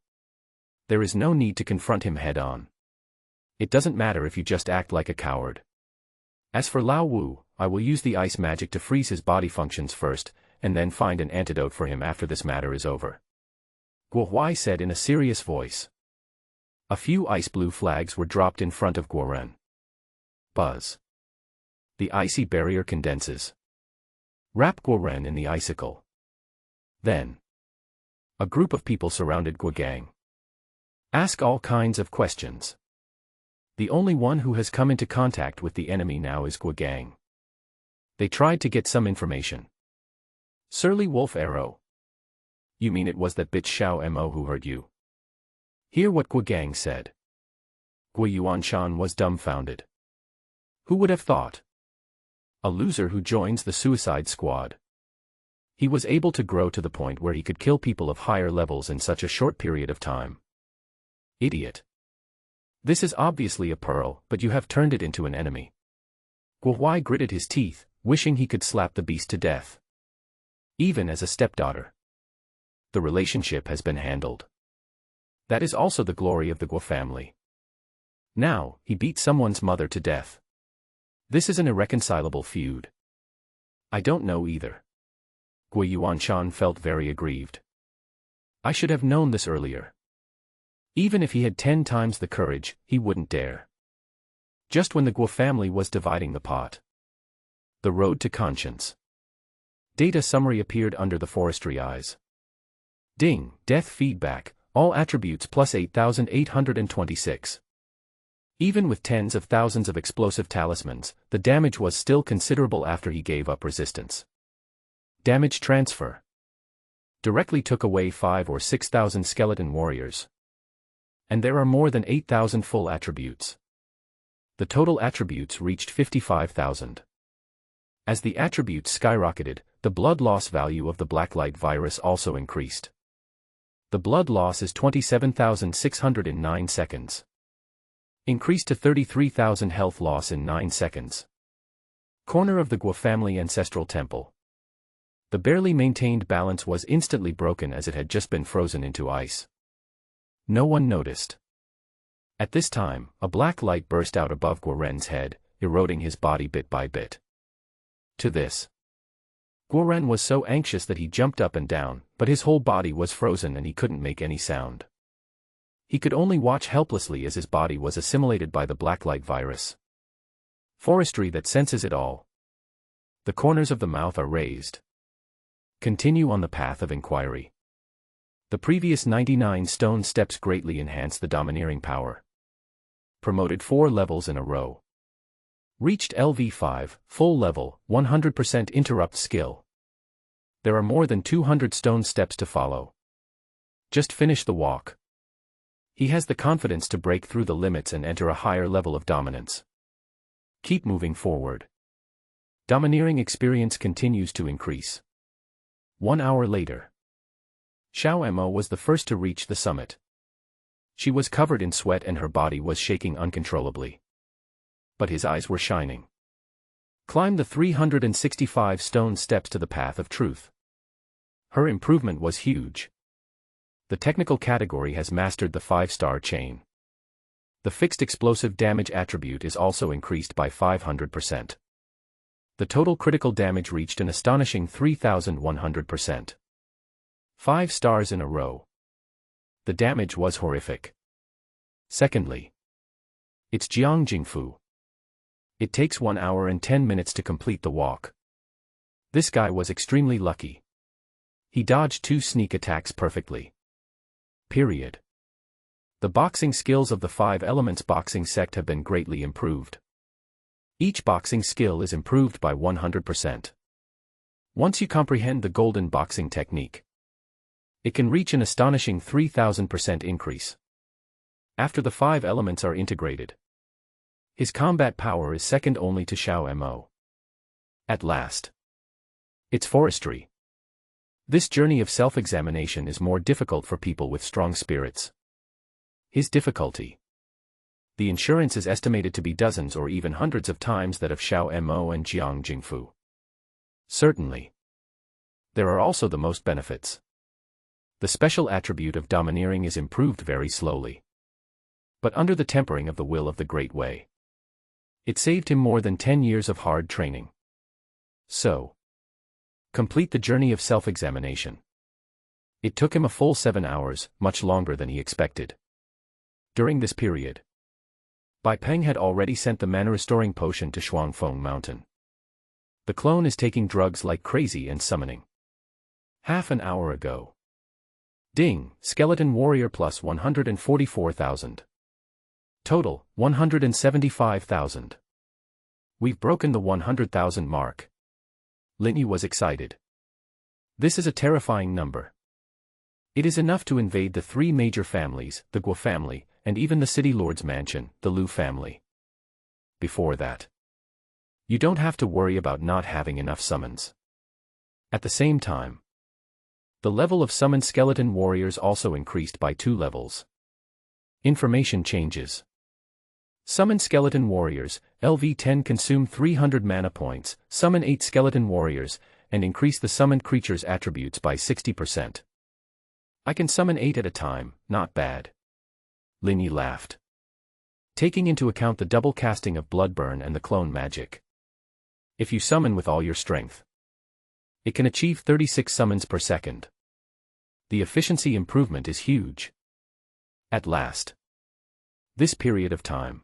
There is no need to confront him head-on. It doesn't matter if you just act like a coward. As for Lao Wu, I will use the ice magic to freeze his body functions first, and then find an antidote for him after this matter is over. Guo Huai said in a serious voice. A few ice blue flags were dropped in front of Guo Ren. Buzz. The icy barrier condenses. Wrap Guo Ren in the icicle. Then. A group of people surrounded Guo Gang. Ask all kinds of questions. The only one who has come into contact with the enemy now is Guo Gang. They tried to get some information. Surly Wolf Arrow. You mean it was that bitch Xiao Mo who heard you? Hear what Guo Gang said. Guo Yuanshan was dumbfounded. Who would have thought? A loser who joins the suicide squad. He was able to grow to the point where he could kill people of higher levels in such a short period of time. Idiot. This is obviously a pearl, but you have turned it into an enemy. Guo Huai gritted his teeth, wishing he could slap the beast to death. Even as a stepdaughter. The relationship has been handled. That is also the glory of the Guo family. Now, he beat someone's mother to death. This is an irreconcilable feud. I don't know either. Guo Yuanshan felt very aggrieved. I should have known this earlier. Even if he had 10 times the courage, he wouldn't dare. Just when the Guo family was dividing the pot. The road to conscience. Data summary appeared under the forestry eyes. Ding, death feedback, all attributes plus 8,826. Even with tens of thousands of explosive talismans, the damage was still considerable after he gave up resistance. Damage transfer. Directly took away 5 or 6,000 skeleton warriors. And there are more than 8,000 full attributes. The total attributes reached 55,000. As the attributes skyrocketed, the blood loss value of the blacklight virus also increased. The blood loss is 27,600 in 9 seconds. Increased to 33,000 health loss in 9 seconds. Corner of the Guo family ancestral temple. The barely maintained balance was instantly broken as it had just been frozen into ice. No one noticed. At this time, a black light burst out above Guo Ren's head, eroding his body bit by bit. To this, Guo Ren was so anxious that he jumped up and down, but his whole body was frozen and he couldn't make any sound. He could only watch helplessly as his body was assimilated by the blacklight virus. Forestry that senses it all. The corners of the mouth are raised. Continue on the path of inquiry. The previous 99 stone steps greatly enhanced the domineering power. Promoted 4 levels in a row. Reached LV5, full level, 100% interrupt skill. There are more than 200 stone steps to follow. Just finish the walk. He has the confidence to break through the limits and enter a higher level of dominance. Keep moving forward. Domineering experience continues to increase. 1 hour later. Xiao Mo was the first to reach the summit. She was covered in sweat and her body was shaking uncontrollably. But his eyes were shining. Climb the 365 stone steps to the path of truth. Her improvement was huge. The technical category has mastered the 5-star chain. The fixed explosive damage attribute is also increased by 500%. The total critical damage reached an astonishing 3,100%. 5 stars in a row. The damage was horrific. Secondly, it's Jiang Jingfu. It takes 1 hour and 10 minutes to complete the walk. This guy was extremely lucky. He dodged 2 sneak attacks perfectly. Period. The boxing skills of the 5 elements boxing sect have been greatly improved. Each boxing skill is improved by 100%. Once you comprehend the golden boxing technique, it can reach an astonishing 3,000% increase. After the 5 elements are integrated, his combat power is second only to Xiao Mo. At last. It's forestry. This journey of self-examination is more difficult for people with strong spirits. His difficulty. The insurance is estimated to be dozens or even hundreds of times that of Xiao Mo and Jiang Jingfu. Certainly. There are also the most benefits. The special attribute of domineering is improved very slowly. But under the tempering of the will of the Great Way. It saved him more than 10 years of hard training. So, complete the journey of self-examination. It took him a full 7 hours, much longer than he expected. During this period, Bai Peng had already sent the mana-restoring potion to Shuangfeng Mountain. The clone is taking drugs like crazy and summoning. Half an hour ago. Ding, Skeleton Warrior plus 144,000. Total, 175,000. We've broken the 100,000 mark. Lin Yi was excited. This is a terrifying number. It is enough to invade the 3 major families, the Guo family, and even the City Lord's mansion, the Lu family. Before that, you don't have to worry about not having enough summons. At the same time, the level of summoned skeleton warriors also increased by 2 levels. Information changes. Summon skeleton warriors, LV10 consume 300 mana points, summon 8 skeleton warriors, and increase the summoned creature's attributes by 60%. I can summon 8 at a time, not bad. Lin Yi laughed. Taking into account the double casting of Bloodburn and the clone magic. If you summon with all your strength, it can achieve 36 summons per second. The efficiency improvement is huge. At last. This period of time.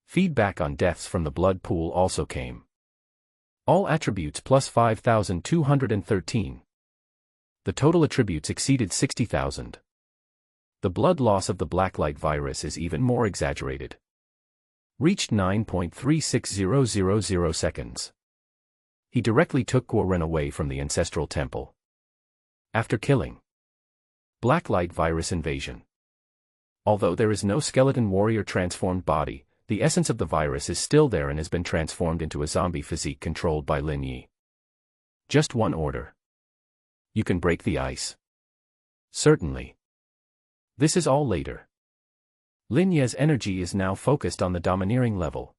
Feedback on deaths from the blood pool also came. All attributes plus 5,213. The total attributes exceeded 60,000. The blood loss of the blacklight virus is even more exaggerated. Reached 9.36000 seconds. He directly took Guo Ren away from the ancestral temple. After killing blacklight virus invasion. Although there is no skeleton warrior transformed body, the essence of the virus is still there and has been transformed into a zombie physique controlled by Lin Yi. Just one order. You can break the ice. Certainly. This is all later. Lin Ye's energy is now focused on the domineering level.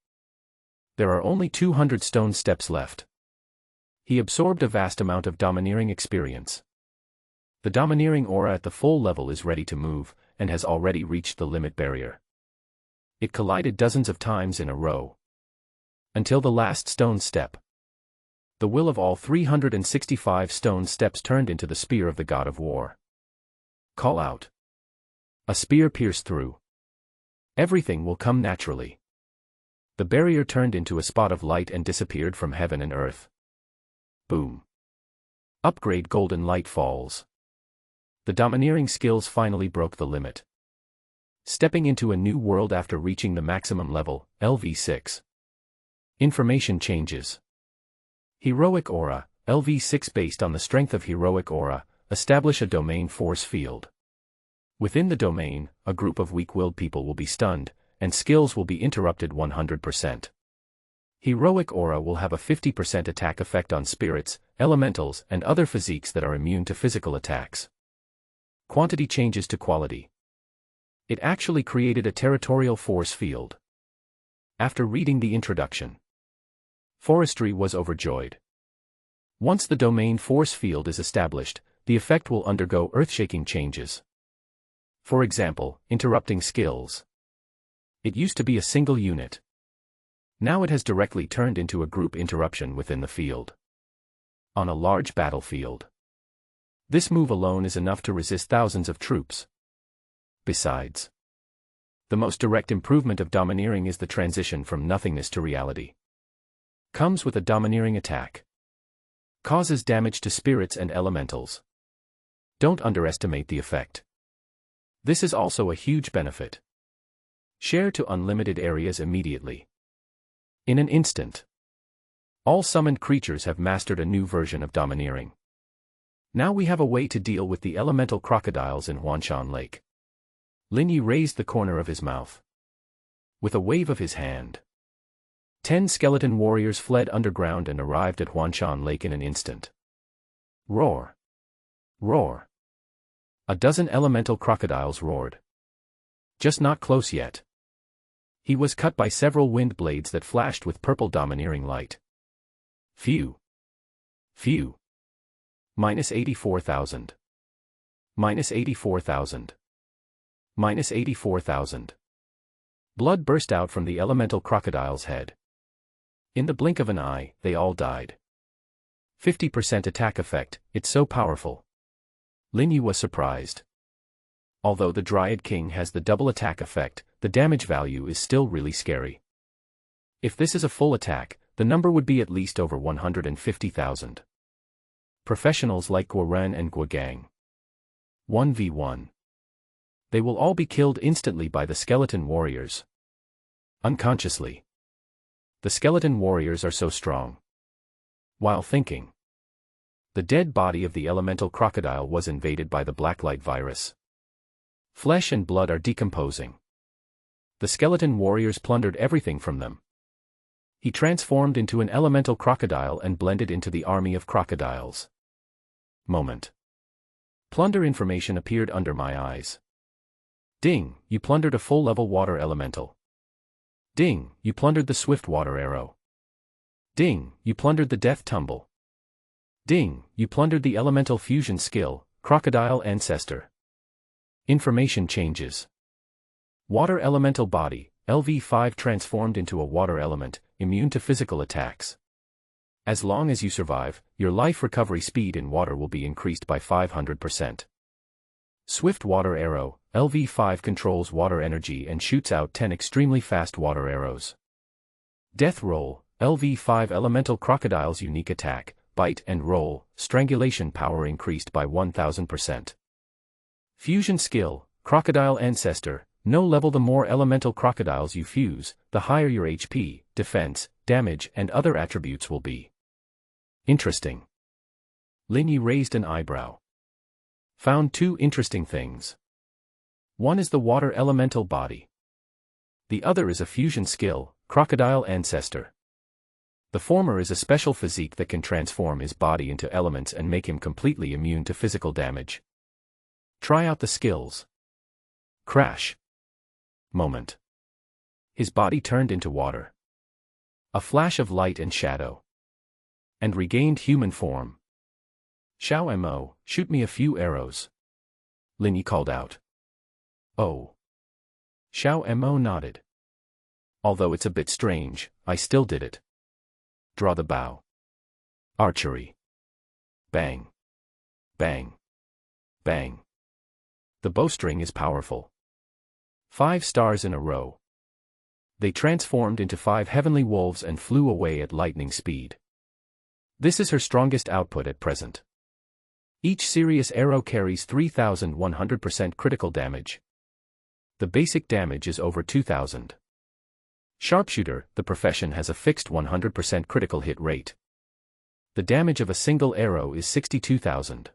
There are only 200 stone steps left. He absorbed a vast amount of domineering experience. The domineering aura at the full level is ready to move, and has already reached the limit barrier. It collided dozens of times in a row. Until the last stone step. The will of all 365 stone steps turned into the spear of the god of war. Call out. A spear pierced through. Everything will come naturally. The barrier turned into a spot of light and disappeared from heaven and earth. Boom. Upgrade golden light falls. The domineering skills finally broke the limit. Stepping into a new world after reaching the maximum level, LV6. Information changes. Heroic Aura, LV6 based on the strength of Heroic Aura, establish a domain force field. Within the domain, a group of weak-willed people will be stunned, and skills will be interrupted 100%. Heroic Aura will have a 50% attack effect on spirits, elementals, and other physiques that are immune to physical attacks. Quantity changes to quality. It actually created a territorial force field. After reading the introduction, Forestry was overjoyed. Once the domain force field is established, the effect will undergo earth-shaking changes. For example, interrupting skills. It used to be a single unit. Now it has directly turned into a group interruption within the field. On a large battlefield. This move alone is enough to resist thousands of troops. Besides, the most direct improvement of domineering is the transition from nothingness to reality. Comes with a domineering attack. Causes damage to spirits and elementals. Don't underestimate the effect. This is also a huge benefit. Share to unlimited areas immediately. In an instant. All summoned creatures have mastered a new version of domineering. Now we have a way to deal with the elemental crocodiles in Huanshan Lake. Lin Yi raised the corner of his mouth. With a wave of his hand, 10 skeleton warriors fled underground and arrived at Huanshan Lake in an instant. Roar! Roar! A dozen elemental crocodiles roared. Just not close yet. He was cut by several wind blades that flashed with purple domineering light. Phew! Phew! Minus 84,000. Minus 84,000. Minus 84,000. Blood burst out from the elemental crocodile's head. In the blink of an eye, they all died. 50% attack effect, it's so powerful. Lin Yi was surprised. Although the Dryad King has the double attack effect, the damage value is still really scary. If this is a full attack, the number would be at least over 150,000. Professionals like Guo Ren and Guo Gang. 1v1. They will all be killed instantly by the skeleton warriors. Unconsciously. The skeleton warriors are so strong. While thinking, the dead body of the elemental crocodile was invaded by the blacklight virus. Flesh and blood are decomposing. The skeleton warriors plundered everything from them. He transformed into an elemental crocodile and blended into the army of crocodiles. Moment. Plunder information appeared under my eyes. Ding, you plundered a full-level water elemental. Ding, you plundered the swift water arrow. Ding, you plundered the death tumble. Ding, you plundered the elemental fusion skill, crocodile ancestor. Information changes. Water elemental body, LV5 transformed into a water element, immune to physical attacks. As long as you survive, your life recovery speed in water will be increased by 500%. Swift water arrow, LV5 controls water energy and shoots out 10 extremely fast water arrows. Death roll, LV5 elemental crocodile's unique attack, bite and roll, strangulation power increased by 1000%. Fusion skill, crocodile ancestor, no level. The more elemental crocodiles you fuse, the higher your HP, defense, damage and other attributes will be. Interesting. Lin Yi raised an eyebrow. Found two interesting things. One is the water elemental body. The other is a fusion skill, crocodile ancestor. The former is a special physique that can transform his body into elements and make him completely immune to physical damage. Try out the skills. Crash. Moment. His body turned into water. A flash of light and shadow. And regained human form. Xiao Mo, shoot me a few arrows. Lin Yi called out. Oh. Xiao Mo nodded. Although it's a bit strange, I still did it. Draw the bow. Archery. Bang. Bang. Bang. The bowstring is powerful. 5 stars in a row. They transformed into 5 heavenly wolves and flew away at lightning speed. This is her strongest output at present. Each serious arrow carries 3,100% critical damage. The basic damage is over 2,000. Sharpshooter, the profession, has a fixed 100% critical hit rate. The damage of a single arrow is 62,000.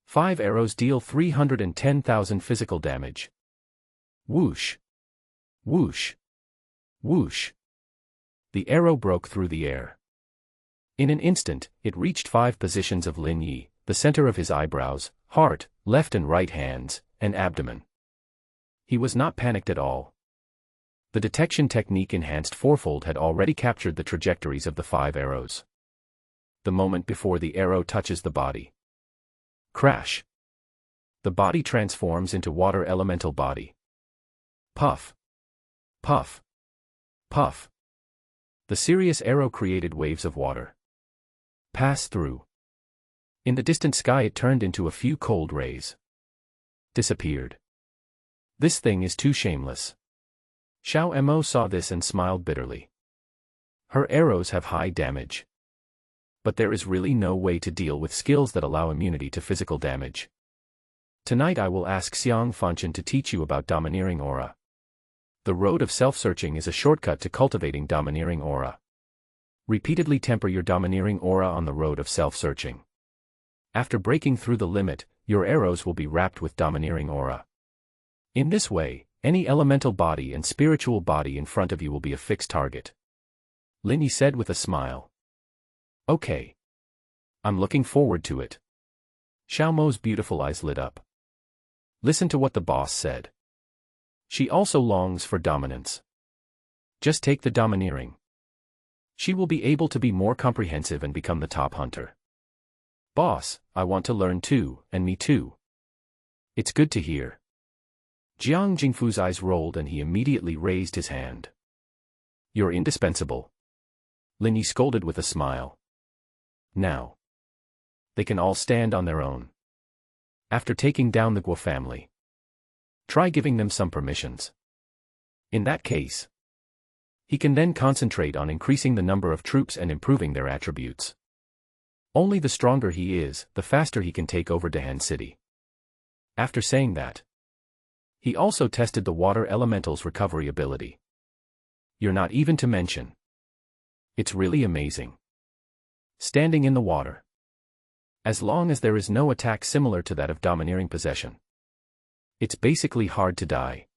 5 arrows deal 310,000 physical damage. Whoosh. Whoosh. Whoosh. The arrow broke through the air. In an instant, it reached 5 positions of Lin Yi, the center of his eyebrows, heart, left and right hands, and abdomen. He was not panicked at all. The detection technique enhanced fourfold had already captured the trajectories of the 5 arrows. The moment before the arrow touches the body. Crash. The body transforms into water elemental body. Puff. Puff. Puff. The serious arrow created waves of water. Pass through. In the distant sky it turned into a few cold rays. Disappeared. This thing is too shameless. Xiao Mo saw this and smiled bitterly. Her arrows have high damage. But there is really no way to deal with skills that allow immunity to physical damage. Tonight I will ask Xiang Fanchen to teach you about domineering aura. The road of self-searching is a shortcut to cultivating domineering aura. Repeatedly temper your domineering aura on the road of self-searching. After breaking through the limit, your arrows will be wrapped with domineering aura. In this way, any elemental body and spiritual body in front of you will be a fixed target. Lin Yi said with a smile. Okay. I'm looking forward to it. Xiao Mo's beautiful eyes lit up. Listen to what the boss said. She also longs for dominance. Just take the domineering. She will be able to be more comprehensive and become the top hunter. Boss, I want to learn too, and me too. It's good to hear. Jiang Jingfu's eyes rolled and he immediately raised his hand. You're indispensable. Lin Yi scolded with a smile. Now. They can all stand on their own. After taking down the Guo family. Try giving them some permissions. In that case, he can then concentrate on increasing the number of troops and improving their attributes. Only the stronger he is, the faster he can take over Dahan City. After saying that, he also tested the water elemental's recovery ability. You're not even to mention. It's really amazing. Standing in the water. As long as there is no attack similar to that of domineering possession. It's basically hard to die.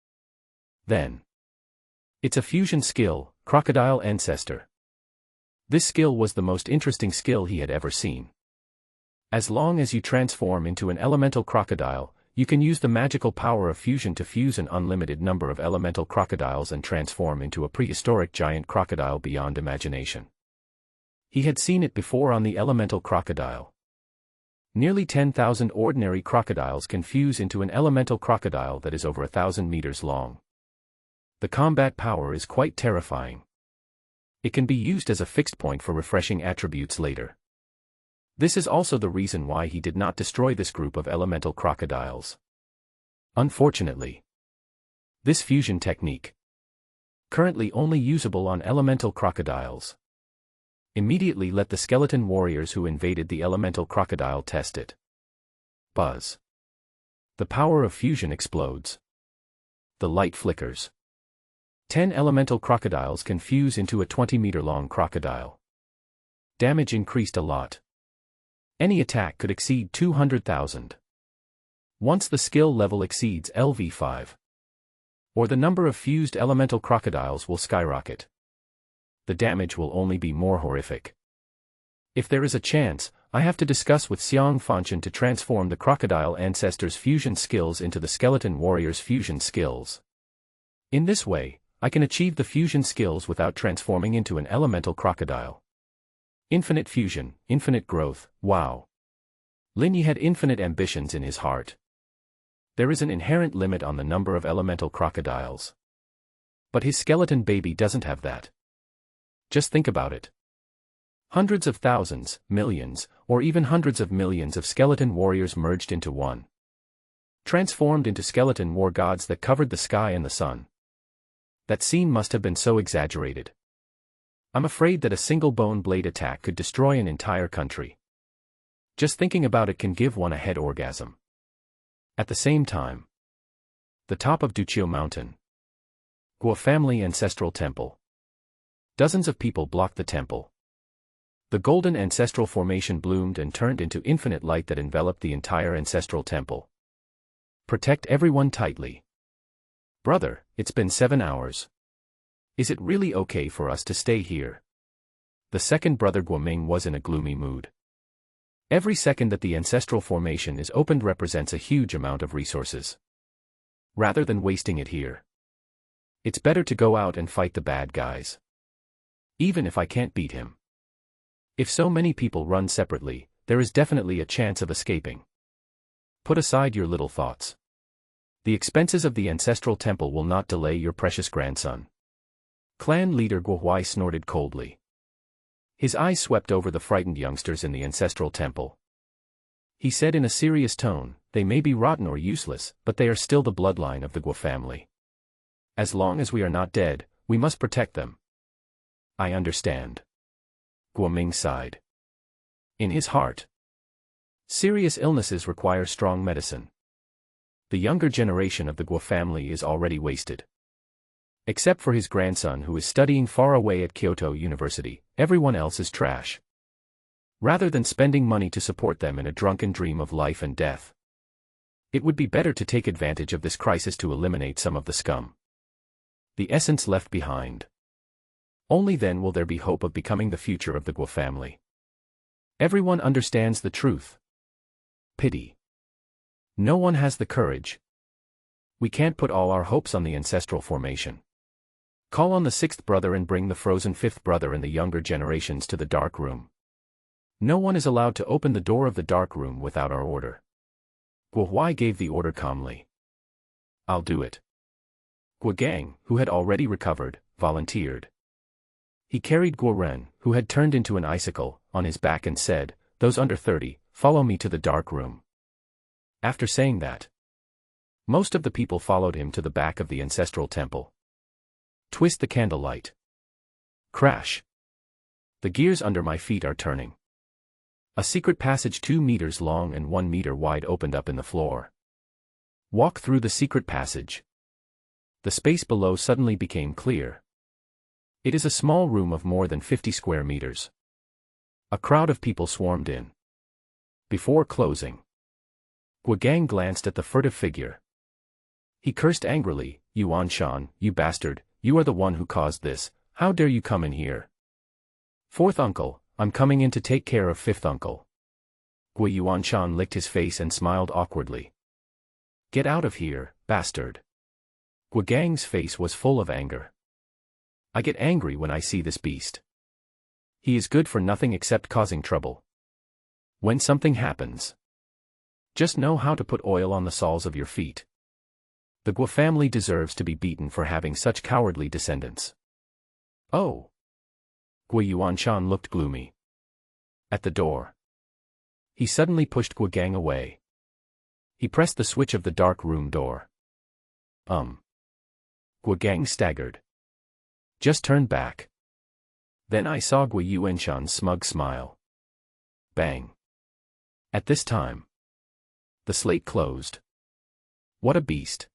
Then. It's a fusion skill, Crocodile Ancestor. This skill was the most interesting skill he had ever seen. As long as you transform into an elemental crocodile, you can use the magical power of fusion to fuse an unlimited number of elemental crocodiles and transform into a prehistoric giant crocodile beyond imagination. He had seen it before on the elemental crocodile. Nearly 10,000 ordinary crocodiles can fuse into an elemental crocodile that is over 1,000 meters long. The combat power is quite terrifying. It can be used as a fixed point for refreshing attributes later. This is also the reason why he did not destroy this group of elemental crocodiles. Unfortunately, this fusion technique, currently only usable on elemental crocodiles, immediately let the skeleton warriors who invaded the elemental crocodile test it. Buzz. The power of fusion explodes. The light flickers. 10 elemental crocodiles can fuse into a 20-meter-long crocodile. Damage increased a lot. Any attack could exceed 200,000. Once the skill level exceeds LV5, or the number of fused elemental crocodiles will skyrocket. The damage will only be more horrific. If there is a chance, I have to discuss with Xiang Fanchen to transform the Crocodile Ancestor's fusion skills into the Skeleton Warrior's fusion skills. In this way, I can achieve the fusion skills without transforming into an elemental crocodile. Infinite fusion, infinite growth, wow. Lin Yi had infinite ambitions in his heart. There is an inherent limit on the number of elemental crocodiles. But his skeleton baby doesn't have that. Just think about it. Hundreds of thousands, millions, or even hundreds of millions of skeleton warriors merged into one. Transformed into skeleton war gods that covered the sky and the sun. That scene must have been so exaggerated. I'm afraid that a single bone blade attack could destroy an entire country. Just thinking about it can give one a head orgasm. At the same time, the top of Duqiu Mountain. Guo family ancestral temple. Dozens of people blocked the temple. The golden ancestral formation bloomed and turned into infinite light that enveloped the entire ancestral temple. Protect everyone tightly. Brother, it's been 7 hours. Is it really okay for us to stay here? The second brother Guoming was in a gloomy mood. Every second that the ancestral formation is opened represents a huge amount of resources. Rather than wasting it here, it's better to go out and fight the bad guys. Even if I can't beat him. If so many people run separately, there is definitely a chance of escaping. Put aside your little thoughts. The expenses of the ancestral temple will not delay your precious grandson. Clan leader Guo Huai snorted coldly. His eyes swept over the frightened youngsters in the ancestral temple. He said in a serious tone, they may be rotten or useless, but they are still the bloodline of the Guo family. As long as we are not dead, we must protect them. I understand. Guoming sighed. In his heart, serious illnesses require strong medicine. The younger generation of the Guo family is already wasted. Except for his grandson who is studying far away at Kyoto University, everyone else is trash. Rather than spending money to support them in a drunken dream of life and death, it would be better to take advantage of this crisis to eliminate some of the scum. The essence left behind. Only then will there be hope of becoming the future of the Guo family. Everyone understands the truth. Pity. No one has the courage. We can't put all our hopes on the ancestral formation. Call on the sixth brother and bring the frozen fifth brother and the younger generations to the dark room. No one is allowed to open the door of the dark room without our order. Guo Huai gave the order calmly. I'll do it. Guo Gang, who had already recovered, volunteered. He carried Guo Ren, who had turned into an icicle, on his back and said, those under 30, follow me to the dark room. After saying that, most of the people followed him to the back of the ancestral temple. Twist the candlelight. Crash. The gears under my feet are turning. A secret passage 2 meters long and 1 meter wide opened up in the floor. Walk through the secret passage. The space below suddenly became clear. It is a small room of more than 50 square meters. A crowd of people swarmed in. Before closing, Guo Gang glanced at the furtive figure. He cursed angrily, Yuan Shan, you bastard, you are the one who caused this, how dare you come in here? Fourth uncle, I'm coming in to take care of fifth uncle. Guo Yuan Shan licked his face and smiled awkwardly. Get out of here, bastard. Guo Gang's face was full of anger. I get angry when I see this beast. He is good for nothing except causing trouble. When something happens, just know how to put oil on the soles of your feet. The Guo family deserves to be beaten for having such cowardly descendants. Oh. Guo Yuanshan looked gloomy. At the door, he suddenly pushed Guo Gang away. He pressed the switch of the dark room door. Guo Gang staggered. Just turned back. Then I saw Guo Yuanshan's smug smile. Bang. At this time, the slate closed. What a beast.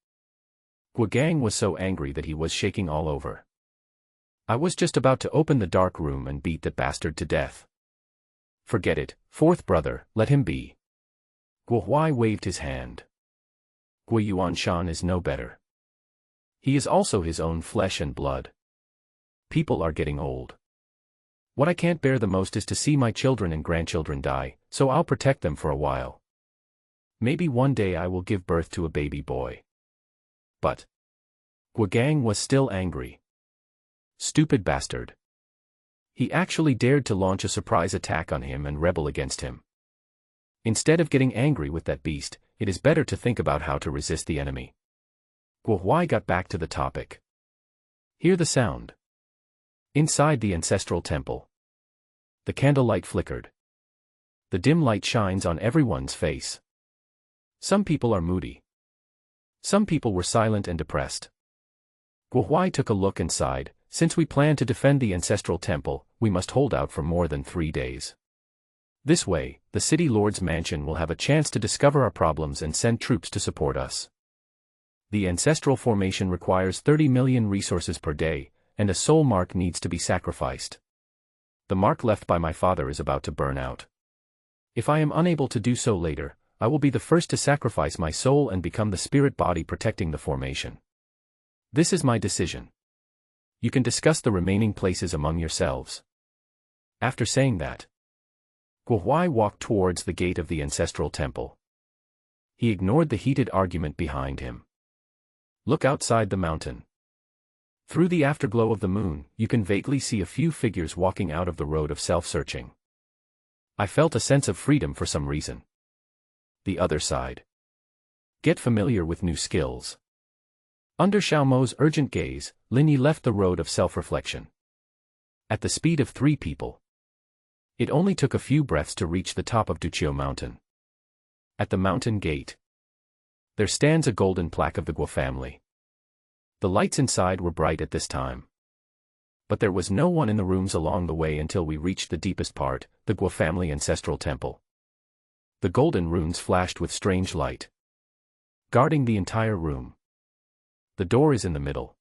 Guo Gang was so angry that he was shaking all over. I was just about to open the dark room and beat that bastard to death. Forget it, fourth brother, let him be. Guo Huai waved his hand. Guo Yuanshan is no better. He is also his own flesh and blood. People are getting old. What I can't bear the most is to see my children and grandchildren die, so I'll protect them for a while. Maybe one day I will give birth to a baby boy. But Guogang was still angry. Stupid bastard. He actually dared to launch a surprise attack on him and rebel against him. Instead of getting angry with that beast, it is better to think about how to resist the enemy. Guo Huai got back to the topic. Hear the sound. Inside the ancestral temple. The candlelight flickered. The dim light shines on everyone's face. Some people are moody. Some people were silent and depressed. Guo Huai took a look and sighed. Since we plan to defend the ancestral temple, we must hold out for more than 3 days. This way, the city lord's mansion will have a chance to discover our problems and send troops to support us. The ancestral formation requires 30 million resources per day, and a soul mark needs to be sacrificed. The mark left by my father is about to burn out. If I am unable to do so later, I will be the first to sacrifice my soul and become the spirit body protecting the formation. This is my decision. You can discuss the remaining places among yourselves. After saying that, Guo Huai walked towards the gate of the ancestral temple. He ignored the heated argument behind him. Look outside the mountain. Through the afterglow of the moon, you can vaguely see a few figures walking out of the road of self-searching. I felt a sense of freedom for some reason. The other side. Get familiar with new skills. Under Xiaomo's urgent gaze, Lin Yi left the road of self-reflection. At the speed of 3 people. It only took a few breaths to reach the top of Duqiu Mountain. At the mountain gate, there stands a golden plaque of the Guo family. The lights inside were bright at this time. But there was no one in the rooms along the way until we reached the deepest part, the Guo family ancestral temple. The golden runes flashed with strange light, guarding the entire room. The door is in the middle.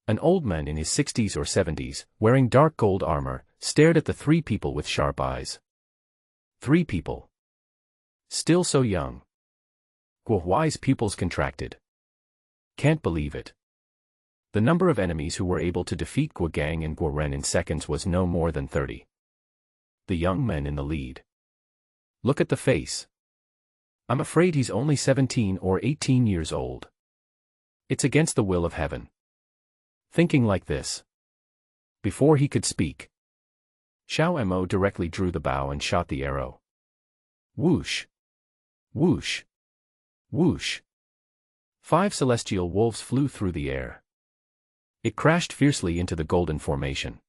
An old man in his 60s or 70s, wearing dark gold armor, stared at the 3 people with sharp eyes. 3 people. Still so young. Guo Huai's pupils contracted. Can't believe it. The number of enemies who were able to defeat Guo Gang and Guo Ren in seconds was no more than 30. The young men in the lead. Look at the face. I'm afraid he's only 17 or 18 years old. It's against the will of heaven. Thinking like this. Before he could speak, Xiao Mo directly drew the bow and shot the arrow. Whoosh! Whoosh! Whoosh! 5 celestial wolves flew through the air. It crashed fiercely into the golden formation.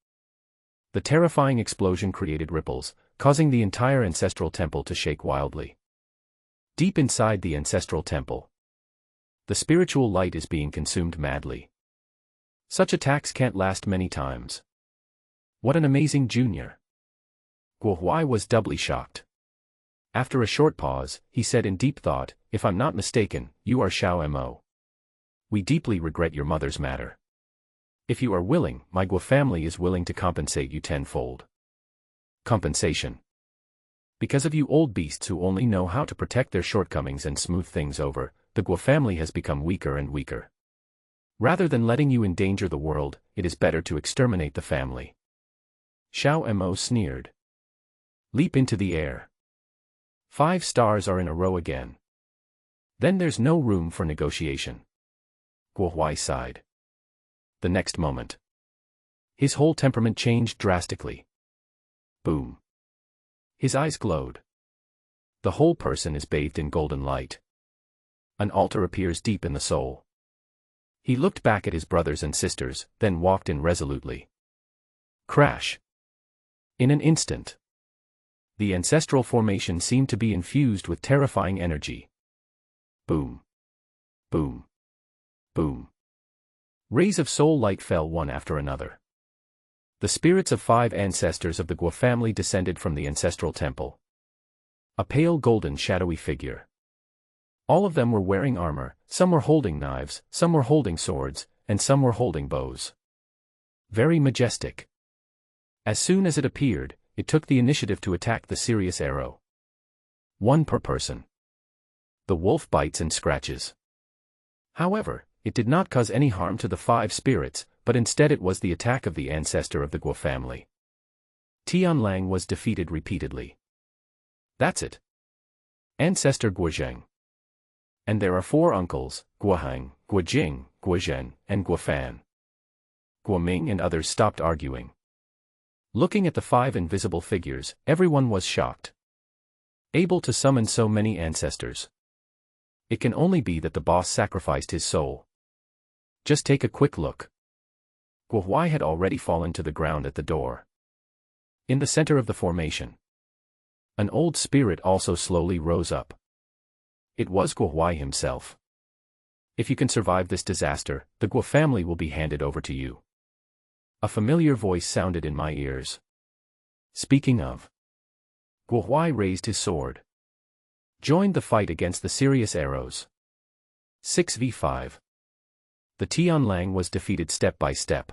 The terrifying explosion created ripples, causing the entire ancestral temple to shake wildly. Deep inside the ancestral temple, the spiritual light is being consumed madly. Such attacks can't last many times. What an amazing junior. Guo Huai was doubly shocked. After a short pause, he said in deep thought, if I'm not mistaken, you are Xiao Mo. We deeply regret your mother's matter. If you are willing, my Guo family is willing to compensate you tenfold. Compensation. Because of you old beasts who only know how to protect their shortcomings and smooth things over, the Guo family has become weaker and weaker. Rather than letting you endanger the world, it is better to exterminate the family. Xiao Mo sneered. Leap into the air. 5 stars are in a row again. Then there's no room for negotiation. Guo Huai sighed. The next moment, his whole temperament changed drastically. Boom. His eyes glowed. The whole person is bathed in golden light. An altar appears deep in the soul. He looked back at his brothers and sisters, then walked in resolutely. Crash. In an instant, the ancestral formation seemed to be infused with terrifying energy. Boom. Boom. Boom. Rays of soul light fell one after another. The spirits of 5 ancestors of the Guo family descended from the ancestral temple. A pale golden shadowy figure. All of them were wearing armor, some were holding knives, some were holding swords, and some were holding bows. Very majestic. As soon as it appeared, it took the initiative to attack the serious arrow. 1 per person. The wolf bites and scratches. However, it did not cause any harm to the 5 spirits, but instead it was the attack of the ancestor of the Guo family. Tianlang was defeated repeatedly. That's it. Ancestor Guozheng. And there are 4 uncles, Guohang, Guojing, Guozhen, and Guofan. Guoming and others stopped arguing. Looking at the 5 invisible figures, everyone was shocked. Able to summon so many ancestors. It can only be that the boss sacrificed his soul. Just take a quick look. Guohuai had already fallen to the ground at the door. In the center of the formation, an old spirit also slowly rose up. It was Guohuai himself. If you can survive this disaster, the Guo family will be handed over to you. A familiar voice sounded in my ears. Speaking of, Guohuai raised his sword. Joined the fight against the serious arrows. 6v5. The Tianlang was defeated step by step.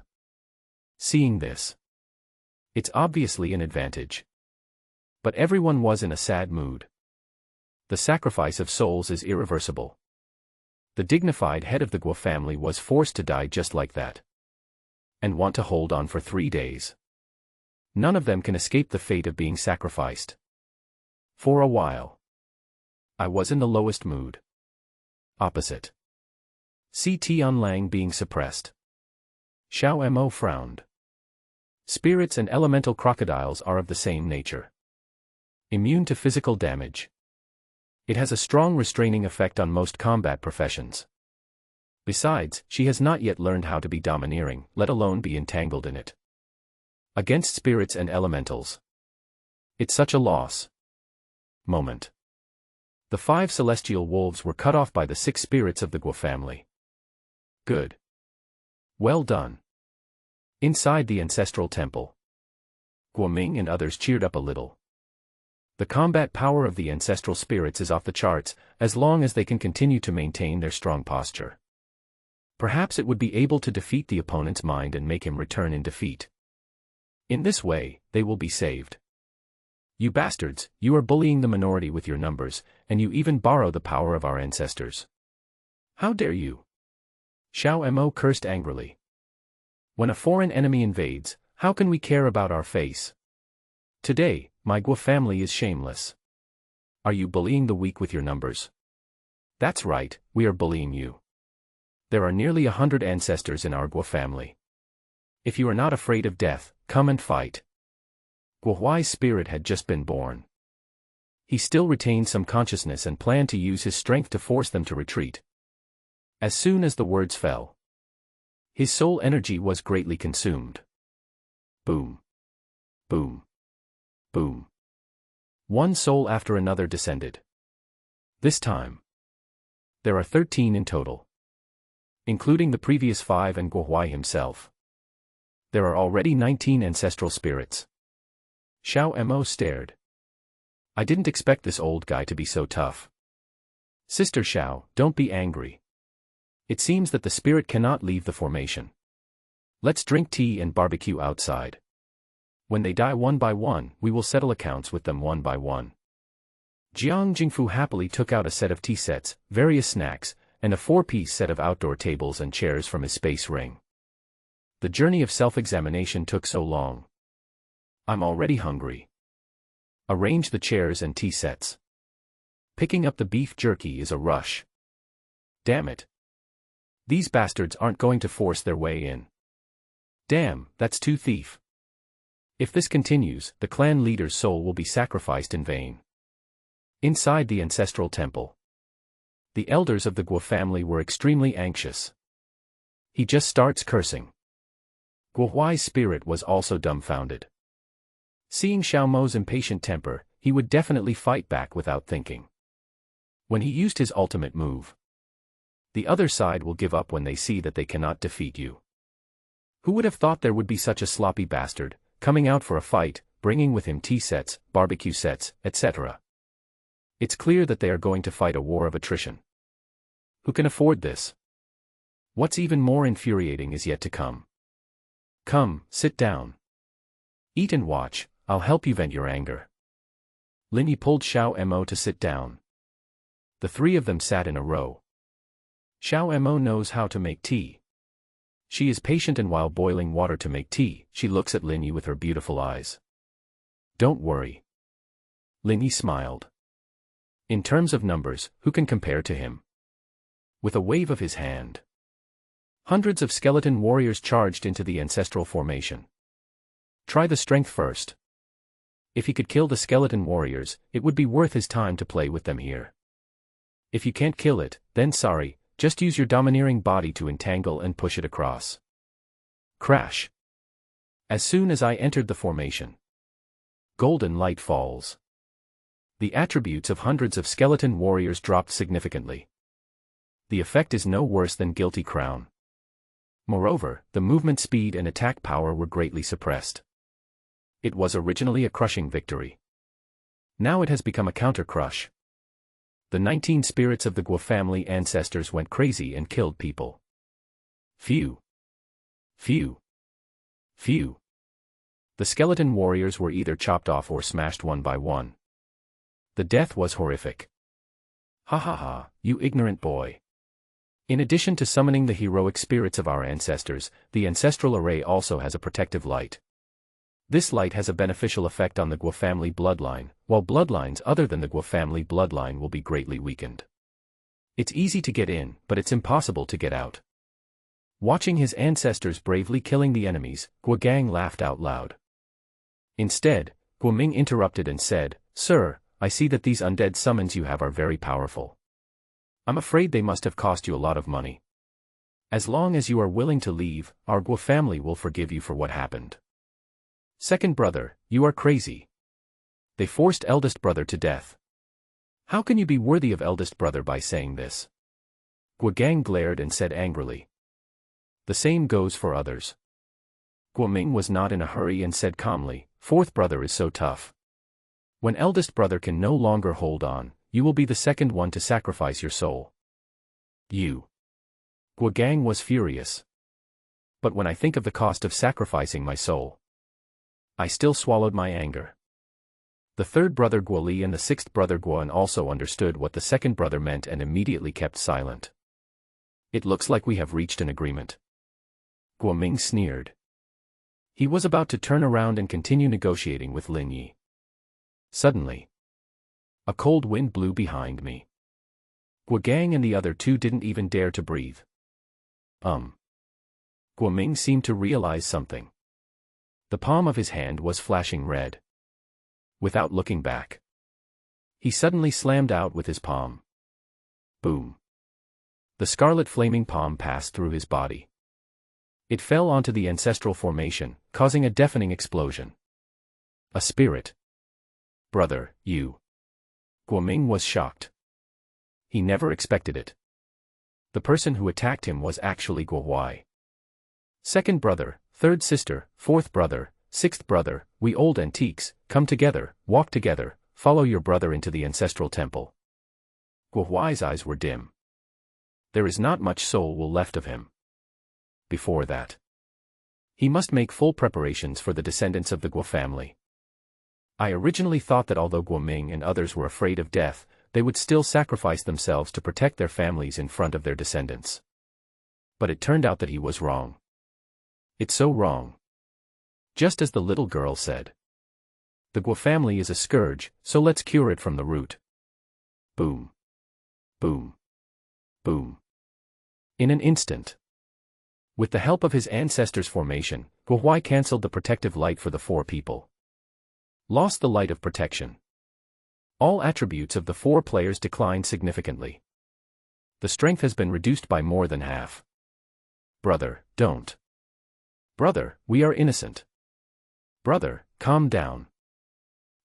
Seeing this, it's obviously an advantage. But everyone was in a sad mood. The sacrifice of souls is irreversible. The dignified head of the Guo family was forced to die just like that. And want to hold on for 3 days. None of them can escape the fate of being sacrificed. For a while, I was in the lowest mood. Opposite. See Tianlang being suppressed. Xiao Mo frowned. Spirits and elemental crocodiles are of the same nature. Immune to physical damage. It has a strong restraining effect on most combat professions. Besides, she has not yet learned how to be domineering, let alone be entangled in it. Against spirits and elementals. It's such a loss. Moment. The 5 celestial wolves were cut off by the 6 spirits of the Guo family. Good. Well done. Inside the ancestral temple, Guoming and others cheered up a little. The combat power of the ancestral spirits is off the charts, as long as they can continue to maintain their strong posture. Perhaps it would be able to defeat the opponent's mind and make him return in defeat. In this way, they will be saved. You bastards, you are bullying the minority with your numbers, and you even borrow the power of our ancestors. How dare you? Xiao Mo cursed angrily. When a foreign enemy invades, how can we care about our face? Today, my Guo family is shameless. Are you bullying the weak with your numbers? That's right, we are bullying you. There are nearly 100 ancestors in our Guo family. If you are not afraid of death, come and fight. Guohuai's spirit had just been born. He still retained some consciousness and planned to use his strength to force them to retreat. As soon as the words fell, his soul energy was greatly consumed. Boom. Boom. Boom. One soul after another descended. This time, there are 13 in total, including the previous 5 and Guohuai himself. There are already 19 ancestral spirits. Xiao Mo stared. I didn't expect this old guy to be so tough. Sister Xiao, don't be angry. It seems that the spirit cannot leave the formation. Let's drink tea and barbecue outside. When they die one by one, we will settle accounts with them one by one. Jiang Jingfu happily took out a set of tea sets, various snacks, and a 4-piece set of outdoor tables and chairs from his space ring. The journey of self-examination took so long. I'm already hungry. Arrange the chairs and tea sets. Picking up the beef jerky is a rush. Damn it. These bastards aren't going to force their way in. Damn, that's too thief. If this continues, the clan leader's soul will be sacrificed in vain. Inside the ancestral temple, the elders of the Guo family were extremely anxious. He just starts cursing. Guohuai's spirit was also dumbfounded. Seeing Xiao Mo's impatient temper, he would definitely fight back without thinking. When he used his ultimate move, the other side will give up when they see that they cannot defeat you. Who would have thought there would be such a sloppy bastard, coming out for a fight, bringing with him tea sets, barbecue sets, etc. It's clear that they are going to fight a war of attrition. Who can afford this? What's even more infuriating is yet to come. Come, sit down. Eat and watch, I'll help you vent your anger. Lin Yi pulled Xiao Mo to sit down. The 3 of them sat in a row. Xiao Mo knows how to make tea. She is patient, and while boiling water to make tea, she looks at Lin Yi with her beautiful eyes. Don't worry. Lin Yi smiled. In terms of numbers, who can compare to him? With a wave of his hand, Hundreds of skeleton warriors charged into the ancestral formation. Try the strength first. If he could kill the skeleton warriors, it would be worth his time to play with them here. If you can't kill it, then sorry, just use your domineering body to entangle and push it across. Crash. As soon as I entered the formation, golden light falls. The attributes of hundreds of skeleton warriors dropped significantly. The effect is no worse than Guilty Crown. Moreover, the movement speed and attack power were greatly suppressed. It was originally a crushing victory. Now it has become a counter-crush. The 19 spirits of the Guo family ancestors went crazy and killed people. Phew. Phew. Phew. The skeleton warriors were either chopped off or smashed one by one. The death was horrific. Ha ha ha, you ignorant boy. In addition to summoning the heroic spirits of our ancestors, the ancestral array also has a protective light. This light has a beneficial effect on the Guo family bloodline, while bloodlines other than the Guo family bloodline will be greatly weakened. It's easy to get in, but it's impossible to get out. Watching his ancestors bravely killing the enemies, Guo Gang laughed out loud. Instead, Guo Ming interrupted and said, "Sir, I see that these undead summons you have are very powerful. I'm afraid they must have cost you a lot of money. As long as you are willing to leave, our Guo family will forgive you for what happened." Second brother, you are crazy. They forced eldest brother to death. How can you be worthy of eldest brother by saying this? Guo Gang glared and said angrily. The same goes for others. Guo Ming was not in a hurry and said calmly, fourth brother is so tough. When eldest brother can no longer hold on, you will be the second one to sacrifice your soul. You. Guo Gang was furious. But when I think of the cost of sacrificing my soul, I still swallowed my anger. The third brother Guo Li and the sixth brother Guoan also understood what the second brother meant and immediately kept silent. It looks like we have reached an agreement. Guo Ming sneered. He was about to turn around and continue negotiating with Lin Yi. Suddenly, a cold wind blew behind me. Guo Gang and the other two didn't even dare to breathe. Guo Ming seemed to realize something. The palm of his hand was flashing red. Without looking back, he suddenly slammed out with his palm. Boom. The scarlet flaming palm passed through his body. It fell onto the ancestral formation, causing a deafening explosion. A spirit. Brother, you. Guo Ming was shocked. He never expected it. The person who attacked him was actually Guo Huai. Second brother, third sister, fourth brother, sixth brother, we old antiques, come together, walk together, follow your brother into the ancestral temple. Guo Huai's eyes were dim. There is not much soul left of him. Before that, he must make full preparations for the descendants of the Guo family. I originally thought that although Guo Ming and others were afraid of death, they would still sacrifice themselves to protect their families in front of their descendants. But it turned out that he was wrong. It's so wrong. Just as the little girl said. The Guo family is a scourge, so let's cure it from the root. Boom. Boom. Boom. In an instant. With the help of his ancestors' formation, Guo Huai cancelled the protective light for the four people. Lost the light of protection. All attributes of the four players declined significantly. The strength has been reduced by more than half. Brother, don't. Brother, we are innocent. Brother, calm down.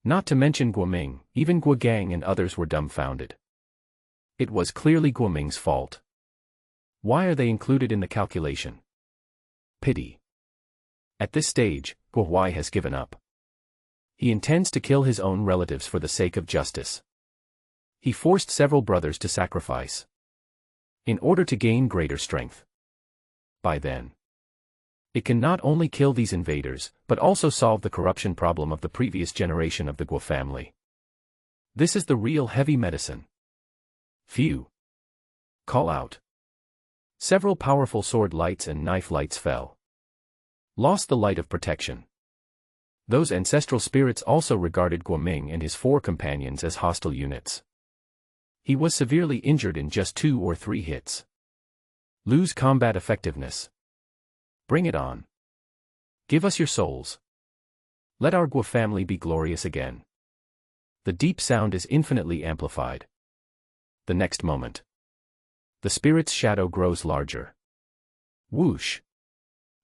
Not to mention Guo Ming, even Guo Gang and others were dumbfounded. It was clearly Guo Ming's fault. Why are they included in the calculation? Pity. At this stage, Guo Huai has given up. He intends to kill his own relatives for the sake of justice. He forced several brothers to sacrifice in order to gain greater strength. By then, it can not only kill these invaders, but also solve the corruption problem of the previous generation of the Guo family. This is the real heavy medicine. Phew. Call out. Several powerful sword lights and knife lights fell. Lost the light of protection. Those ancestral spirits also regarded Guo Ming and his four companions as hostile units. He was severely injured in just 2 or 3 hits. Lose combat effectiveness. Bring it on. Give us your souls. Let our Guo family be glorious again. The deep sound is infinitely amplified. The next moment, the spirit's shadow grows larger. Whoosh.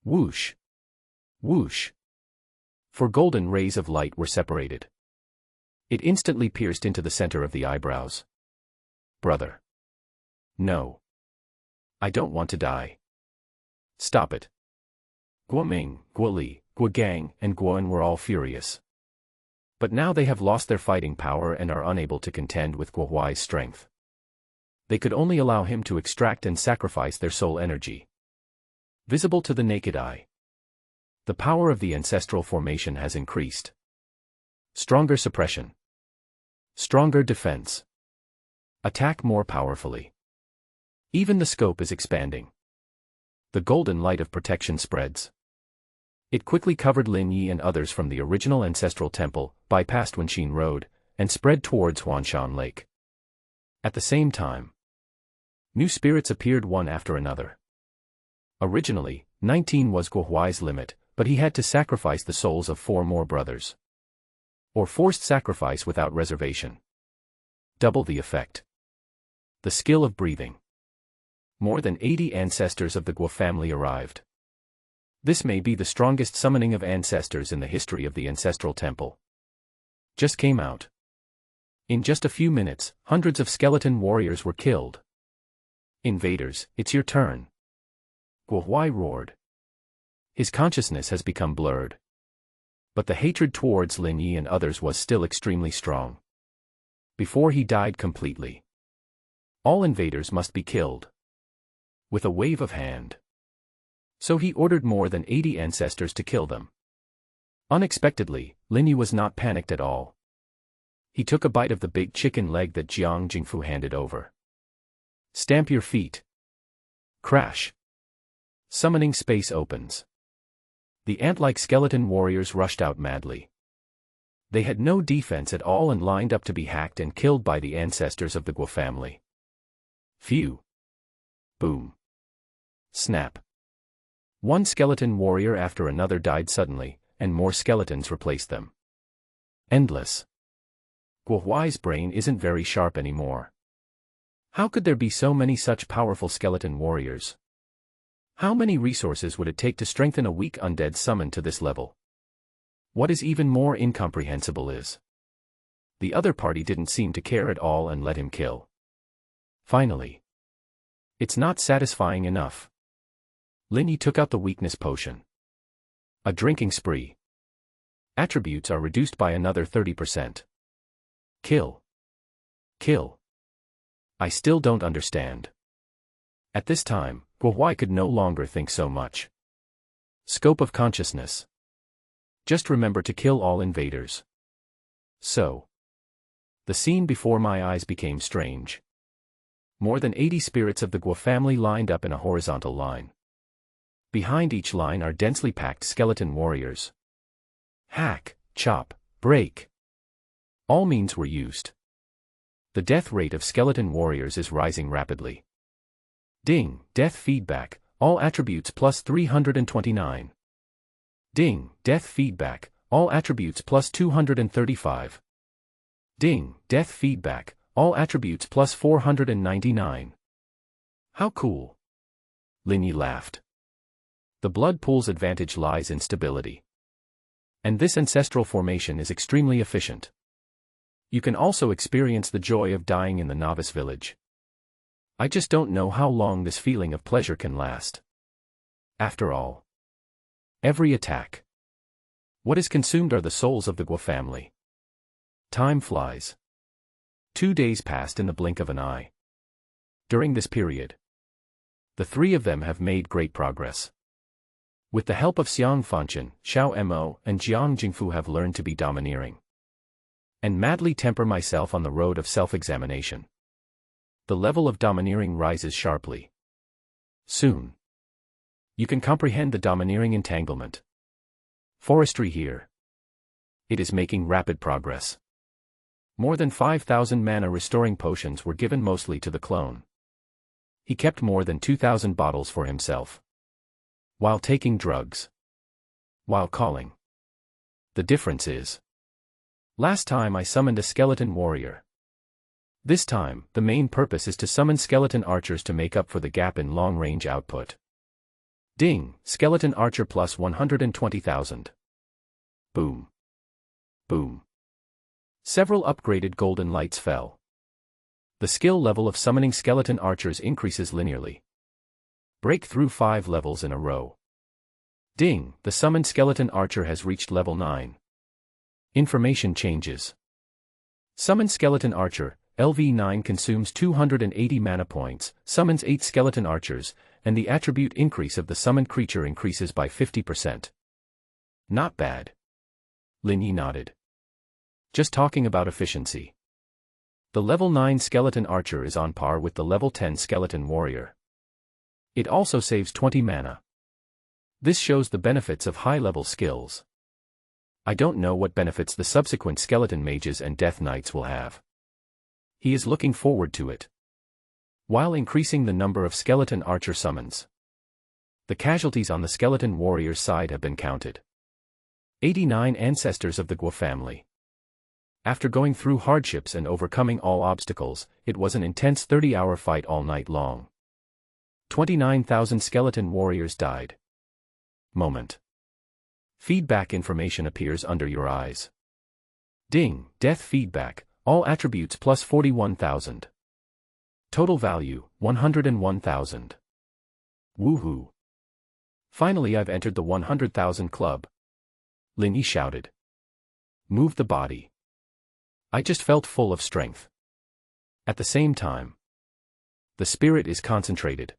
Whoosh. Whoosh. 4 golden rays of light were separated. It instantly pierced into the center of the eyebrows. Brother. No. I don't want to die. Stop it. Guo Ming, Guo Li, Guo Gang, and Guoan were all furious. But now they have lost their fighting power and are unable to contend with Guo Huai's strength. They could only allow him to extract and sacrifice their soul energy. Visible to the naked eye, the power of the ancestral formation has increased. Stronger suppression. Stronger defense. Attack more powerfully. Even the scope is expanding. The golden light of protection spreads. It quickly covered Lin Yi and others from the original ancestral temple, bypassed Wenxin Road, and spread towards Huanshan Lake. At the same time, new spirits appeared one after another. Originally, 19 was Guo Huai's limit, but he had to sacrifice the souls of 4 more brothers. Or forced sacrifice without reservation. Double the effect. The skill of breathing. More than 80 ancestors of the Guo family arrived. This may be the strongest summoning of ancestors in the history of the ancestral temple. Just came out. In just a few minutes, hundreds of skeleton warriors were killed. Invaders, it's your turn. Guo Huai roared. His consciousness has become blurred. But the hatred towards Lin Yi and others was still extremely strong. Before he died completely, all invaders must be killed. With a wave of hand. So he ordered more than 80 ancestors to kill them. Unexpectedly, Lin Yi was not panicked at all. He took a bite of the big chicken leg that Jiang Jingfu handed over. Stamp your feet. Crash. Summoning space opens. The ant-like skeleton warriors rushed out madly. They had no defense at all and lined up to be hacked and killed by the ancestors of the Guo family. Phew. Boom. Snap. One skeleton warrior after another died suddenly, and more skeletons replaced them. Endless. Guo Huai's brain isn't very sharp anymore. How could there be so many such powerful skeleton warriors? How many resources would it take to strengthen a weak undead summon to this level? What is even more incomprehensible is, the other party didn't seem to care at all and let him kill. Finally. It's not satisfying enough. Lin Yi took out the weakness potion. A drinking spree. Attributes are reduced by another 30%. Kill. Kill. I still don't understand. At this time, Guo Huai could no longer think so much. Scope of consciousness. Just remember to kill all invaders. So. The scene before my eyes became strange. More than 80 spirits of the Guo family lined up in a horizontal line. Behind each line are densely packed skeleton warriors. Hack, chop, break. All means were used. The death rate of skeleton warriors is rising rapidly. Ding, death feedback, all attributes plus 329. Ding, death feedback, all attributes plus 235. Ding, death feedback, all attributes plus 499. How cool. Lin Yi laughed. The blood pool's advantage lies in stability. And this ancestral formation is extremely efficient. You can also experience the joy of dying in the novice village. I just don't know how long this feeling of pleasure can last. After all, every attack. What is consumed are the souls of the Guo family. Time flies. 2 days passed in the blink of an eye. During this period, the 3 of them have made great progress. With the help of Xiang Fanchen, Xiao Mo, and Jiang Jingfu have learned to be domineering. And madly temper myself on the road of self-examination. The level of domineering rises sharply. Soon. You can comprehend the domineering entanglement. Forestry here. It is making rapid progress. More than 5,000 mana restoring potions were given mostly to the clone. He kept more than 2,000 bottles for himself. While taking drugs. While calling. The difference is. Last time I summoned a skeleton warrior. This time, the main purpose is to summon skeleton archers to make up for the gap in long-range output. Ding, skeleton archer plus 120,000. Boom. Boom. Several upgraded golden lights fell. The skill level of summoning skeleton archers increases linearly. Break through 5 levels in a row. Ding, the summoned skeleton archer has reached level 9. Information changes. Summon skeleton archer, LV9 consumes 280 mana points, summons 8 skeleton archers, and the attribute increase of the summoned creature increases by 50%. Not bad. Lin Yi nodded. Just talking about efficiency. The level 9 skeleton archer is on par with the level 10 skeleton warrior. It also saves 20 mana. This shows the benefits of high-level skills. I don't know what benefits the subsequent skeleton mages and death knights will have. He is looking forward to it. While increasing the number of skeleton archer summons. The casualties on the skeleton warrior's side have been counted. 89 ancestors of the Guo family. After going through hardships and overcoming all obstacles, it was an intense 30-hour fight all night long. 29,000 skeleton warriors died. Moment. Feedback information appears under your eyes. Ding, death feedback, all attributes plus 41,000. Total value, 101,000. Woohoo. Finally I've entered the 100,000 club. Lin Yi shouted. Move the body. I just felt full of strength. At the same time, the spirit is concentrated.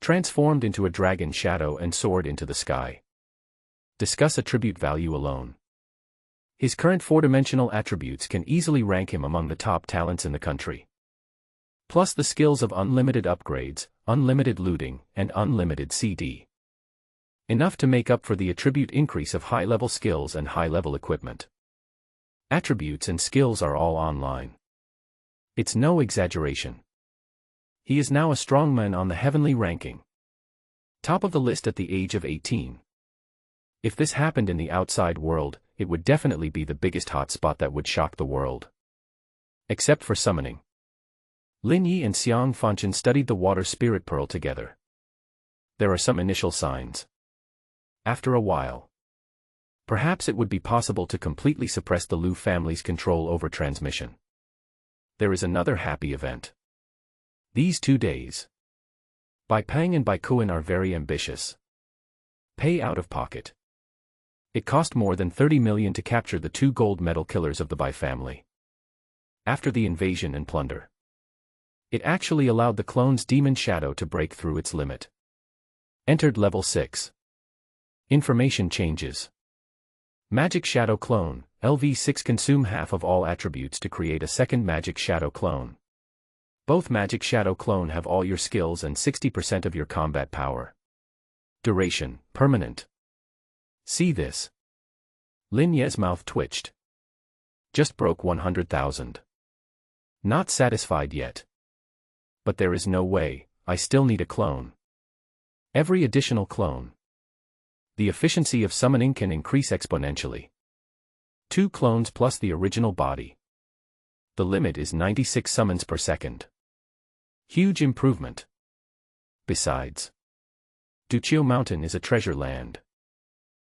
Transformed into a dragon shadow and soared into the sky. Discuss attribute value alone. His current 4-dimensional attributes can easily rank him among the top talents in the country. Plus the skills of unlimited upgrades, unlimited looting, and unlimited CD. Enough to make up for the attribute increase of high-level skills and high-level equipment. Attributes and skills are all online. It's no exaggeration. He is now a strongman on the heavenly ranking. Top of the list at the age of 18. If this happened in the outside world, it would definitely be the biggest hotspot that would shock the world. Except for summoning. Lin Yi and Xiang Fanchen studied the water spirit pearl together. There are some initial signs. After a while, perhaps it would be possible to completely suppress the Liu family's control over transmission. There is another happy event. These 2 days. Bai Peng and Bai Kuan are very ambitious. Pay out of pocket. It cost more than 30 million to capture the 2 gold medal killers of the Bai family. After the invasion and plunder. It actually allowed the clone's demon shadow to break through its limit. Entered level 6. Information changes. Magic Shadow Clone, LV6 consume half of all attributes to create a second Magic Shadow Clone. Both Magic Shadow Clone have all your skills and 60% of your combat power. Duration, permanent. See this. Lin Ye's mouth twitched. Just broke 100,000. Not satisfied yet. But there is no way, I still need a clone. Every additional clone. The efficiency of summoning can increase exponentially. 2 clones plus the original body. The limit is 96 summons per second. Huge improvement. Besides, Duqiu Mountain is a treasure land.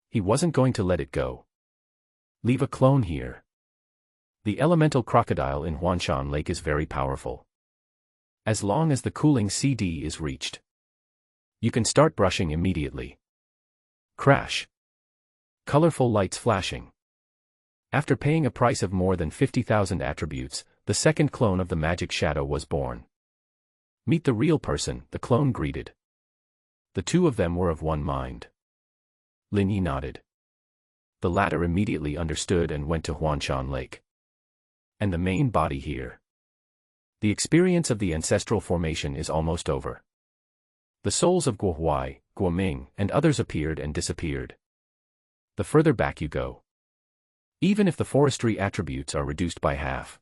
He wasn't going to let it go. Leave a clone here. The elemental crocodile in Huanshan Lake is very powerful. As long as the cooling CD is reached, you can start brushing immediately. Crash. Colorful lights flashing. After paying a price of more than 50,000 attributes, the second clone of the Magic Shadow was born. Meet the real person, the clone greeted. The 2 of them were of one mind. Lin Yi nodded. The latter immediately understood and went to Huanshan Lake. And the main body here. The experience of the ancestral formation is almost over. The souls of Guo Huai, Guo Ming, and others appeared and disappeared. The further back you go. Even if the forestry attributes are reduced by half.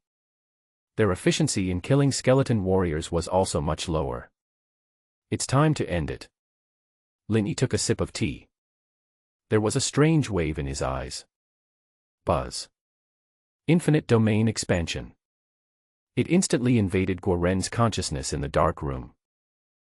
Their efficiency in killing skeleton warriors was also much lower. It's time to end it. Linny took a sip of tea. There was a strange wave in his eyes. Buzz. Infinite domain expansion. It instantly invaded Guaren's consciousness in the dark room.